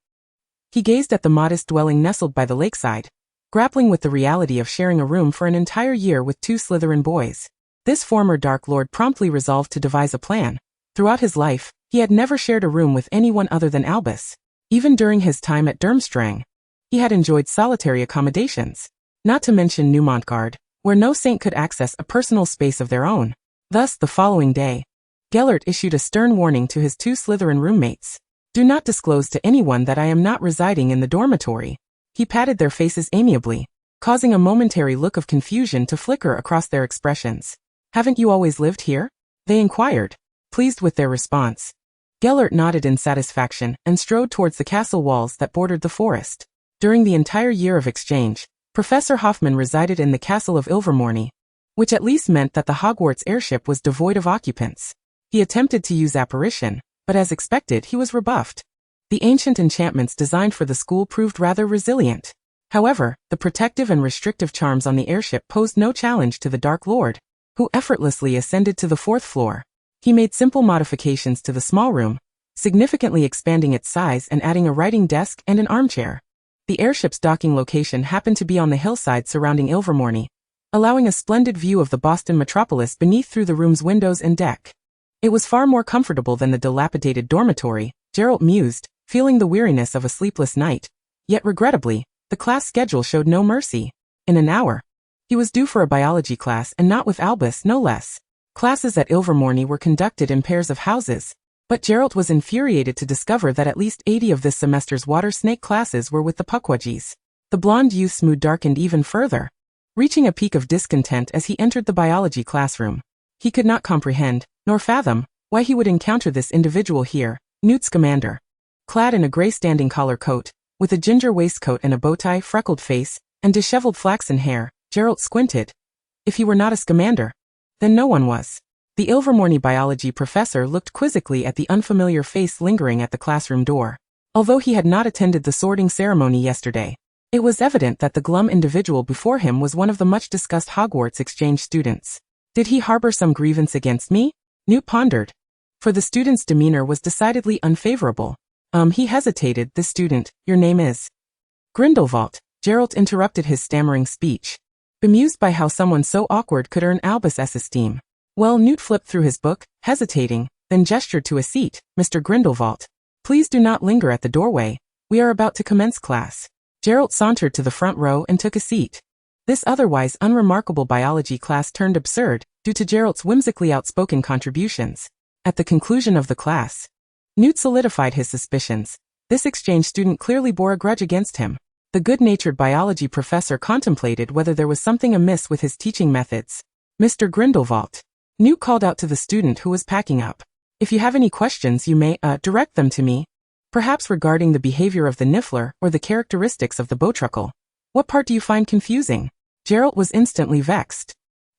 He gazed at the modest dwelling nestled by the lakeside, grappling with the reality of sharing a room for an entire year with 2 Slytherin boys. This former Dark Lord promptly resolved to devise a plan. Throughout his life, he had never shared a room with anyone other than Albus. Even during his time at Durmstrang, he had enjoyed solitary accommodations. Not to mention New Montgard, where no saint could access a personal space of their own. Thus, the following day, Gellert issued a stern warning to his 2 Slytherin roommates. Do not disclose to anyone that I am not residing in the dormitory. He patted their faces amiably, causing a momentary look of confusion to flicker across their expressions. Haven't you always lived here? They inquired, pleased with their response. Gellert nodded in satisfaction and strode towards the castle walls that bordered the forest. During the entire year of exchange, Professor Hoffman resided in the castle of Ilvermorny, which at least meant that the Hogwarts airship was devoid of occupants. He attempted to use apparition, but as expected he was rebuffed. The ancient enchantments designed for the school proved rather resilient. However, the protective and restrictive charms on the airship posed no challenge to the Dark Lord, who effortlessly ascended to the 4th floor. He made simple modifications to the small room, significantly expanding its size and adding a writing desk and an armchair. The airship's docking location happened to be on the hillside surrounding Ilvermorny, allowing a splendid view of the Boston metropolis beneath through the room's windows and deck. It was far more comfortable than the dilapidated dormitory, Geralt mused, feeling the weariness of a sleepless night. Yet regrettably, the class schedule showed no mercy. In an hour, he was due for a biology class, and not with Albus, no less. Classes at Ilvermorny were conducted in pairs of houses, but Geralt was infuriated to discover that at least 80 of this semester's water snake classes were with the Pukwudgies. The blonde youth's mood darkened even further, reaching a peak of discontent as he entered the biology classroom. He could not comprehend, nor fathom, why he would encounter this individual here, Newt Scamander. Clad in a grey standing collar coat, with a ginger waistcoat and a bow-tie, freckled face, and disheveled flaxen hair, Geralt squinted. If he were not a Scamander, then no one was. The Ilvermorny biology professor looked quizzically at the unfamiliar face lingering at the classroom door. Although he had not attended the sorting ceremony yesterday, it was evident that the glum individual before him was one of the much-discussed Hogwarts exchange students. Did he harbor some grievance against me? Newt pondered. For the student's demeanor was decidedly unfavorable. He hesitated. The student, your name is? Grindelwald. Geralt interrupted his stammering speech, bemused by how someone so awkward could earn Albus's esteem. Well, Newt flipped through his book, hesitating, then gestured to a seat. Mr. Grindelwald, please do not linger at the doorway. We are about to commence class. Geralt sauntered to the front row and took a seat. This otherwise unremarkable biology class turned absurd, due to Geralt's whimsically outspoken contributions. At the conclusion of the class, Newt solidified his suspicions. This exchange student clearly bore a grudge against him. The good-natured biology professor contemplated whether there was something amiss with his teaching methods. Mr. Grindelwald, Newt called out to the student who was packing up. If you have any questions you may, direct them to me. Perhaps regarding the behavior of the Niffler or the characteristics of the Bowtruckle. What part do you find confusing? Geralt was instantly vexed.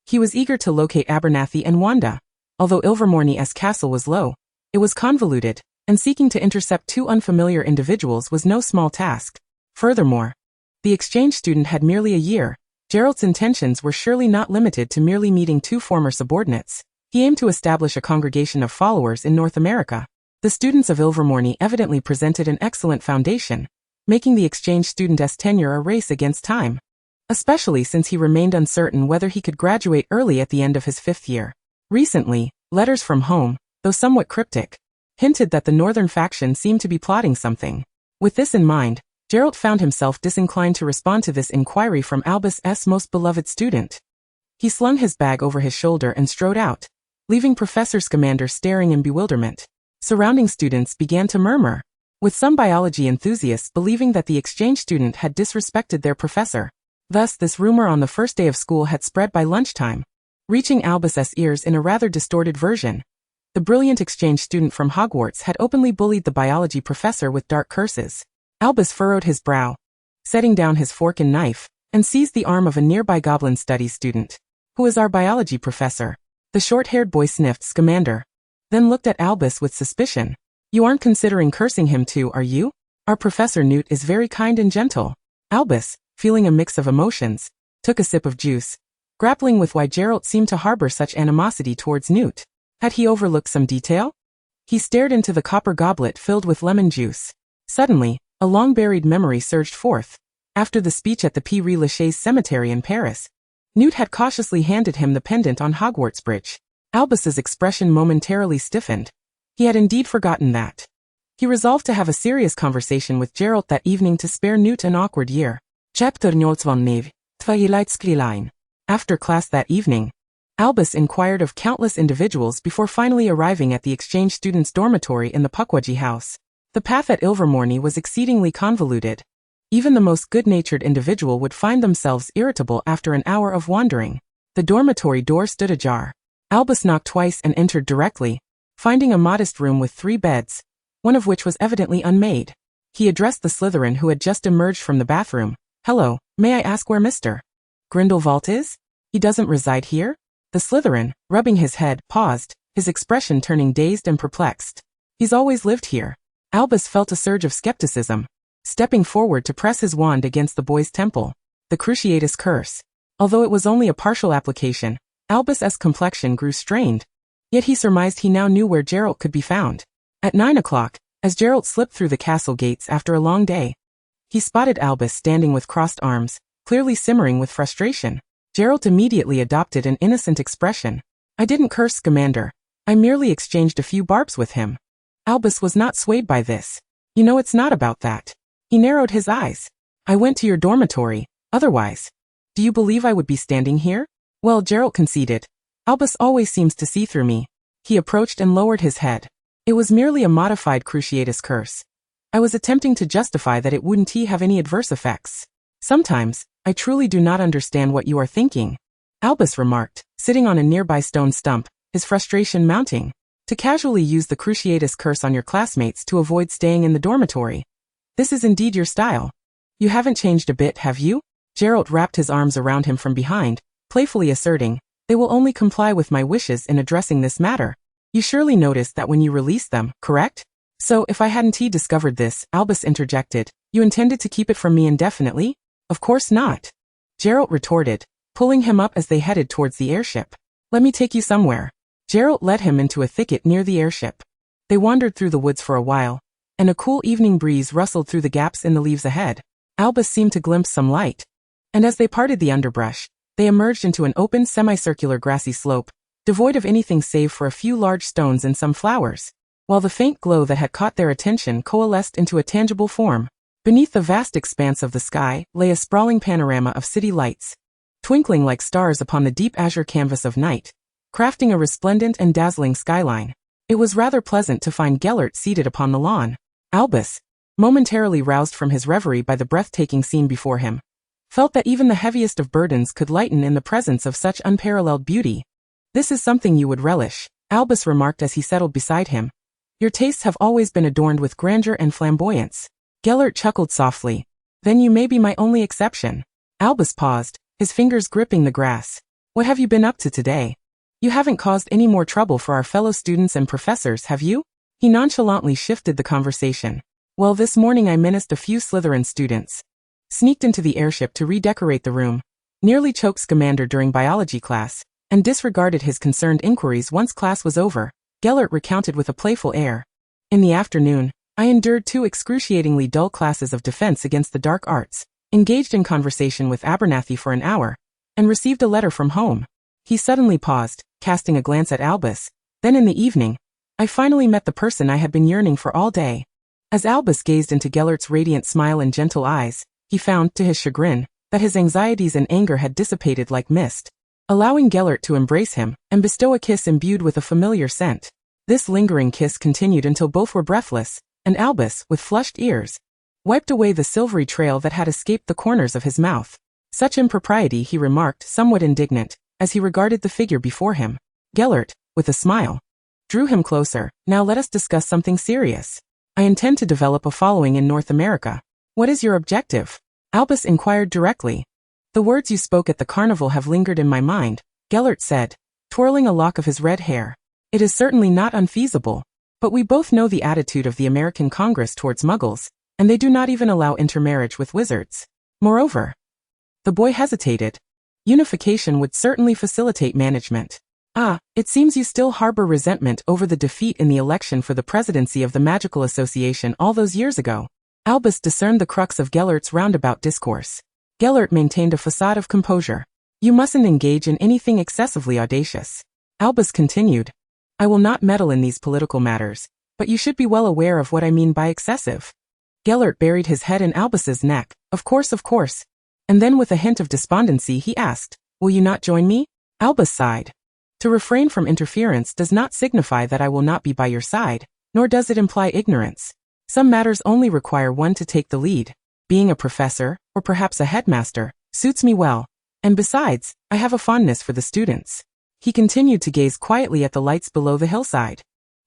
He was eager to locate Abernathy and Wanda. Although Ilvermorny's castle was low, it was convoluted, and seeking to intercept 2 unfamiliar individuals was no small task. Furthermore, the exchange student had merely a year. Geralt's intentions were surely not limited to merely meeting 2 former subordinates. He aimed to establish a congregation of followers in North America. The students of Ilvermorny evidently presented an excellent foundation, making the exchange student's tenure a race against time, especially since he remained uncertain whether he could graduate early at the end of his 5th year. Recently, letters from home, though somewhat cryptic, hinted that the northern faction seemed to be plotting something. With this in mind, Geralt found himself disinclined to respond to this inquiry from Albus's most beloved student. He slung his bag over his shoulder and strode out, leaving Professor Scamander staring in bewilderment. Surrounding students began to murmur, with some biology enthusiasts believing that the exchange student had disrespected their professor. Thus, this rumor on the first day of school had spread by lunchtime, reaching Albus's ears in a rather distorted version. The brilliant exchange student from Hogwarts had openly bullied the biology professor with dark curses. Albus furrowed his brow, setting down his fork and knife, and seized the arm of a nearby Goblin Studies student. Who is our biology professor? The short-haired boy sniffed. Scamander, then looked at Albus with suspicion. You aren't considering cursing him too, are you? Our Professor Newt is very kind and gentle. Albus, feeling a mix of emotions, took a sip of juice, grappling with why Geralt seemed to harbor such animosity towards Newt. Had he overlooked some detail? He stared into the copper goblet filled with lemon juice. Suddenly, a long-buried memory surged forth. After the speech at the Père Lachaise cemetery in Paris, Newt had cautiously handed him the pendant on Hogwarts Bridge. Albus's expression momentarily stiffened. He had indeed forgotten that. He resolved to have a serious conversation with Gellert that evening to spare Newt an awkward year. Chapter 29. After class that evening, Albus inquired of countless individuals before finally arriving at the exchange students' dormitory in the Pukwudgie house. The path at Ilvermorny was exceedingly convoluted. Even the most good-natured individual would find themselves irritable after an hour of wandering. The dormitory door stood ajar. Albus knocked twice and entered directly, finding a modest room with 3 beds, one of which was evidently unmade. He addressed the Slytherin who had just emerged from the bathroom. "Hello, may I ask where Mr. Grindelwald is? He doesn't reside here?" The Slytherin, rubbing his head, paused, his expression turning dazed and perplexed. "He's always lived here." Albus felt a surge of skepticism, stepping forward to press his wand against the boy's temple. The Cruciatus Curse. Although it was only a partial application, Albus's complexion grew strained. Yet he surmised he now knew where Gellert could be found. At 9 o'clock, as Gellert slipped through the castle gates after a long day, he spotted Albus standing with crossed arms, clearly simmering with frustration. Gellert immediately adopted an innocent expression. "I didn't curse Scamander. I merely exchanged a few barbs with him." Albus was not swayed by this. "You know it's not about that." He narrowed his eyes. "I went to your dormitory, otherwise. Do you believe I would be standing here?" "Well," Gellert conceded. "Albus always seems to see through me." He approached and lowered his head. "It was merely a modified Cruciatus Curse. I was attempting to justify that it wouldn't have any adverse effects. Sometimes, I truly do not understand what you are thinking," Albus remarked, sitting on a nearby stone stump, his frustration mounting. "To casually use the Cruciatus Curse on your classmates to avoid staying in the dormitory. This is indeed your style. You haven't changed a bit, have you?" Gellert wrapped his arms around him from behind, playfully asserting, "They will only comply with my wishes in addressing this matter. You surely noticed that when you released them, correct?" "So if I hadn't discovered this," Albus interjected, "you intended to keep it from me indefinitely?" "Of course not," Gellert retorted, pulling him up as they headed towards the airship. "Let me take you somewhere." Gellert led him into a thicket near the airship. They wandered through the woods for a while, and a cool evening breeze rustled through the gaps in the leaves ahead. Albus seemed to glimpse some light. And as they parted the underbrush, they emerged into an open semicircular grassy slope, devoid of anything save for a few large stones and some flowers, while the faint glow that had caught their attention coalesced into a tangible form. Beneath the vast expanse of the sky lay a sprawling panorama of city lights, twinkling like stars upon the deep azure canvas of night, crafting a resplendent and dazzling skyline. It was rather pleasant to find Gellert seated upon the lawn. Albus, momentarily roused from his reverie by the breathtaking scene before him, felt that even the heaviest of burdens could lighten in the presence of such unparalleled beauty. "This is something you would relish," Albus remarked as he settled beside him. "Your tastes have always been adorned with grandeur and flamboyance." Gellert chuckled softly. "Then you may be my only exception." Albus paused, his fingers gripping the grass. "What have you been up to today? You haven't caused any more trouble for our fellow students and professors, have you?" He nonchalantly shifted the conversation. "Well, this morning I menaced a few Slytherin students. Sneaked into the airship to redecorate the room, nearly choked Scamander during biology class, and disregarded his concerned inquiries once class was over," Gellert recounted with a playful air. "In the afternoon, I endured 2 excruciatingly dull classes of defense against the dark arts, engaged in conversation with Abernathy for an hour, and received a letter from home." He suddenly paused, casting a glance at Albus. "Then in the evening, I finally met the person I had been yearning for all day." As Albus gazed into Gellert's radiant smile and gentle eyes, he found, to his chagrin, that his anxieties and anger had dissipated like mist, allowing Gellert to embrace him and bestow a kiss imbued with a familiar scent. This lingering kiss continued until both were breathless, and Albus, with flushed ears, wiped away the silvery trail that had escaped the corners of his mouth. "Such impropriety," he remarked, somewhat indignant, as he regarded the figure before him. Gellert, with a smile, drew him closer. "Now let us discuss something serious. I intend to develop a following in North America." "What is your objective?" Albus inquired directly. "The words you spoke at the carnival have lingered in my mind," Gellert said, twirling a lock of his red hair. "It is certainly not unfeasible, but we both know the attitude of the American Congress towards Muggles, and they do not even allow intermarriage with wizards. Moreover," the boy hesitated, "unification would certainly facilitate management." "Ah, it seems you still harbor resentment over the defeat in the election for the presidency of the Magical Association all those years ago." Albus discerned the crux of Gellert's roundabout discourse. Gellert maintained a facade of composure. You mustn't engage in anything excessively audacious. Albus continued. I will not meddle in these political matters, but you should be well aware of what I mean by excessive. Gellert buried his head in Albus's neck. Of course. And then with a hint of despondency he asked, will you not join me? Albus sighed. To refrain from interference does not signify that I will not be by your side, nor does it imply ignorance. Some matters only require one to take the lead. Being a professor, or perhaps a headmaster, suits me well. And besides, I have a fondness for the students. He continued to gaze quietly at the lights below the hillside.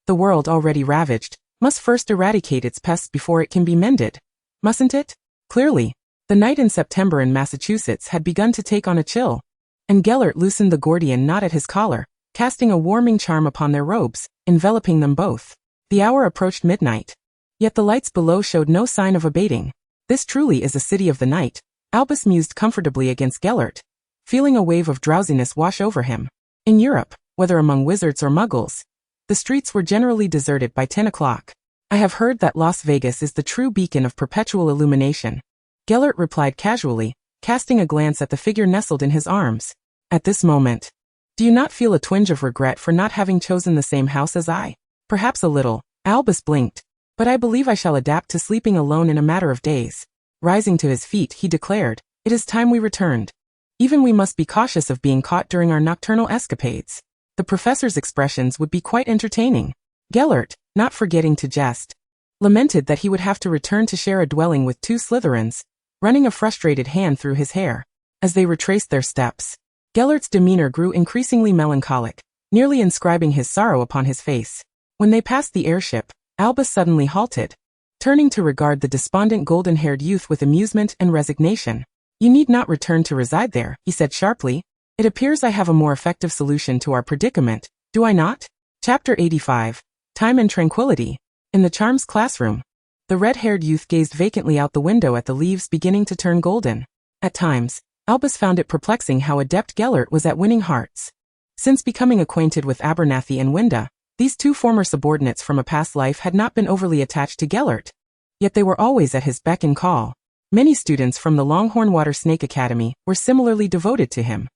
The world already ravaged must first eradicate its pests before it can be mended. Mustn't it? Clearly. The night in September in Massachusetts had begun to take on a chill, and Gellert loosened the Gordian knot at his collar, casting a warming charm upon their robes, enveloping them both. The hour approached midnight. Yet the lights below showed no sign of abating. This truly is a city of the night, Albus mused comfortably against Gellert, feeling a wave of drowsiness wash over him. In Europe, whether among wizards or muggles, the streets were generally deserted by 10 o'clock. I have heard that Las Vegas is the true beacon of perpetual illumination. Gellert replied casually, casting a glance at the figure nestled in his arms. At this moment, do you not feel a twinge of regret for not having chosen the same house as I? Perhaps a little. Albus blinked. But I believe I shall adapt to sleeping alone in a matter of days. Rising to his feet, he declared, it is time we returned. Even we must be cautious of being caught during our nocturnal escapades. The professor's expressions would be quite entertaining. Gellert, not forgetting to jest, lamented that he would have to return to share a dwelling with two Slytherins, running a frustrated hand through his hair. As they retraced their steps, Gellert's demeanor grew increasingly melancholic, nearly inscribing his sorrow upon his face. When they passed the airship, Albus suddenly halted, turning to regard the despondent golden-haired youth with amusement and resignation. You need not return to reside there, he said sharply. It appears I have a more effective solution to our predicament, do I not? Chapter 85. Time and Tranquility. In the Charms classroom, the red-haired youth gazed vacantly out the window at the leaves beginning to turn golden. At times, Albus found it perplexing how adept Gellert was at winning hearts. Since becoming acquainted with Abernathy and Winda, these two former subordinates from a past life had not been overly attached to Gellert. Yet they were always at his beck and call. Many students from the Longhorn Water Snake Academy were similarly devoted to him.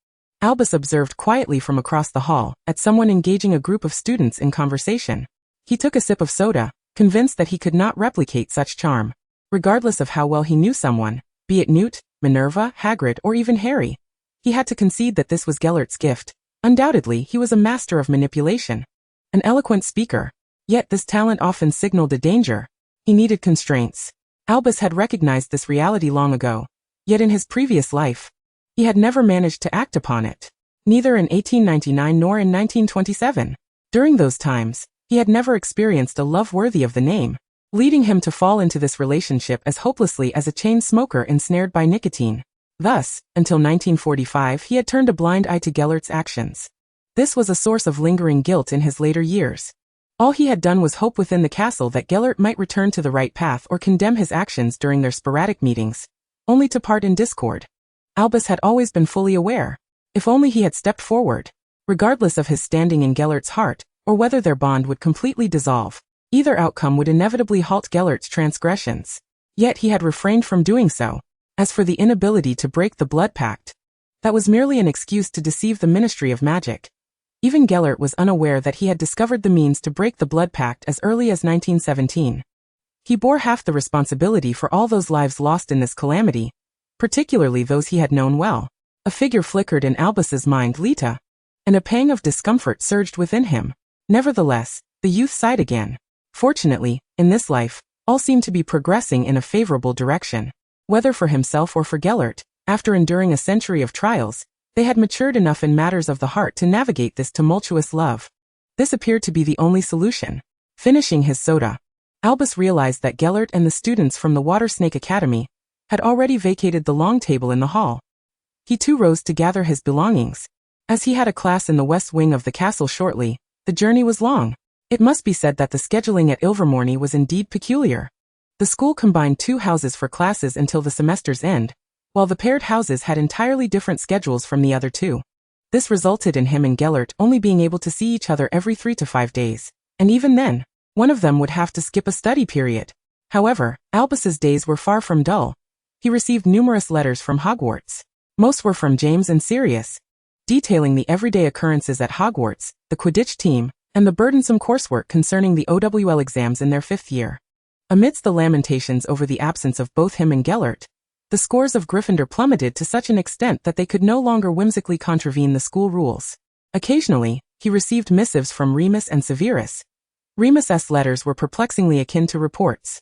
Albus observed quietly from across the hall at someone engaging a group of students in conversation. He took a sip of soda, convinced that he could not replicate such charm. Regardless of how well he knew someone, be it Newt, Minerva, Hagrid, or even Harry, he had to concede that this was Gellert's gift. Undoubtedly, he was a master of manipulation. An eloquent speaker. Yet this talent often signaled a danger. He needed constraints. Albus had recognized this reality long ago. Yet in his previous life, he had never managed to act upon it. Neither in 1899 nor in 1927. During those times, he had never experienced a love worthy of the name, leading him to fall into this relationship as hopelessly as a chain smoker ensnared by nicotine. Thus, until 1945 he had turned a blind eye to Gellert's actions. This was a source of lingering guilt in his later years. All he had done was hope within the castle that Gellert might return to the right path or condemn his actions during their sporadic meetings, only to part in discord. Albus had always been fully aware. If only he had stepped forward. Regardless of his standing in Gellert's heart, or whether their bond would completely dissolve, either outcome would inevitably halt Gellert's transgressions. Yet he had refrained from doing so. As for the inability to break the blood pact, that was merely an excuse to deceive the Ministry of Magic. Even Gellert was unaware that he had discovered the means to break the blood pact as early as 1917. He bore half the responsibility for all those lives lost in this calamity, particularly those he had known well. A figure flickered in Albus's mind, Lita, and a pang of discomfort surged within him. Nevertheless, the youth sighed again. Fortunately, in this life, all seemed to be progressing in a favorable direction. Whether for himself or for Gellert, after enduring a century of trials, they had matured enough in matters of the heart to navigate this tumultuous love. This appeared to be the only solution. Finishing his soda, Albus realized that Gellert and the students from the Water Snake Academy had already vacated the long table in the hall. He too rose to gather his belongings. As he had a class in the west wing of the castle shortly, the journey was long. It must be said that the scheduling at Ilvermorny was indeed peculiar. The school combined two houses for classes until the semester's end, while the paired houses had entirely different schedules from the other two. This resulted in him and Gellert only being able to see each other every 3 to 5 days, and even then, one of them would have to skip a study period. However, Albus's days were far from dull. He received numerous letters from Hogwarts. Most were from James and Sirius, detailing the everyday occurrences at Hogwarts, the Quidditch team, and the burdensome coursework concerning the OWL exams in their 5th year. Amidst the lamentations over the absence of both him and Gellert, the scores of Gryffindor plummeted to such an extent that they could no longer whimsically contravene the school rules. Occasionally, he received missives from Remus and Severus. Remus's letters were perplexingly akin to reports.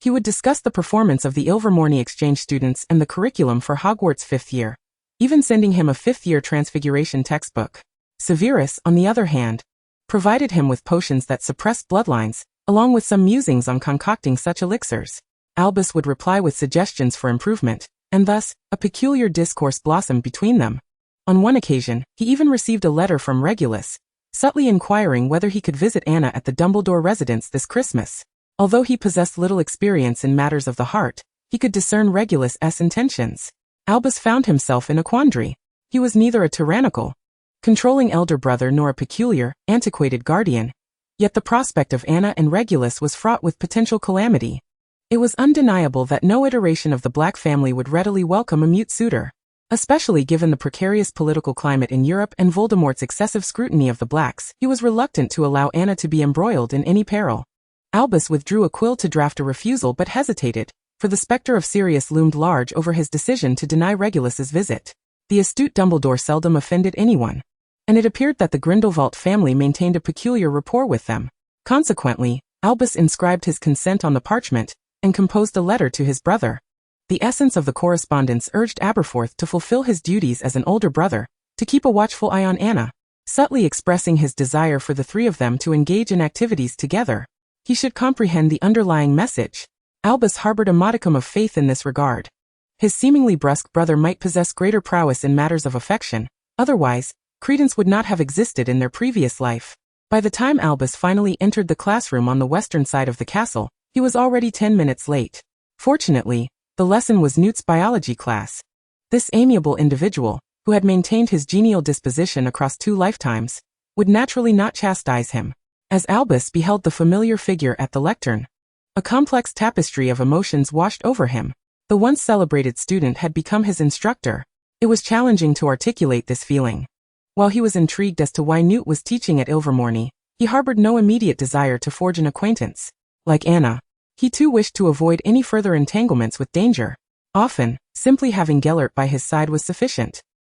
He would discuss the performance of the Ilvermorny exchange students and the curriculum for Hogwarts' 5th year, even sending him a 5th year Transfiguration textbook. Severus, on the other hand, provided him with potions that suppressed bloodlines, along with some musings on concocting such elixirs. Albus would reply with suggestions for improvement, and thus, a peculiar discourse blossomed between them. On one occasion, he even received a letter from Regulus, subtly inquiring whether he could visit Anna at the Dumbledore residence this Christmas. Although he possessed little experience in matters of the heart, he could discern Regulus's intentions. Albus found himself in a quandary. He was neither a tyrannical, controlling elder brother nor a peculiar, antiquated guardian. Yet the prospect of Anna and Regulus was fraught with potential calamity. It was undeniable that no iteration of the Black family would readily welcome a mute suitor, especially given the precarious political climate in Europe and Voldemort's excessive scrutiny of the Blacks. He was reluctant to allow Anna to be embroiled in any peril. Albus withdrew a quill to draft a refusal but hesitated, for the specter of Sirius loomed large over his decision to deny Regulus's visit. The astute Dumbledore seldom offended anyone, and it appeared that the Grindelwald family maintained a peculiar rapport with them. Consequently, Albus inscribed his consent on the parchment, and composed a letter to his brother. The essence of the correspondence urged Aberforth to fulfill his duties as an older brother, to keep a watchful eye on Anna, subtly expressing his desire for the three of them to engage in activities together. He should comprehend the underlying message. Albus harbored a modicum of faith in this regard. His seemingly brusque brother might possess greater prowess in matters of affection, otherwise, credence would not have existed in their previous life. By the time Albus finally entered the classroom on the western side of the castle, he was already 10 minutes late. Fortunately, the lesson was Newt's biology class. This amiable individual, who had maintained his genial disposition across 2 lifetimes, would naturally not chastise him. As Albus beheld the familiar figure at the lectern, a complex tapestry of emotions washed over him. The once celebrated student had become his instructor. It was challenging to articulate this feeling. While he was intrigued as to why Newt was teaching at Ilvermorny, he harbored no immediate desire to forge an acquaintance. Like Anna, he too wished to avoid any further entanglements with danger. Often, simply having Gellert by his side was sufficient.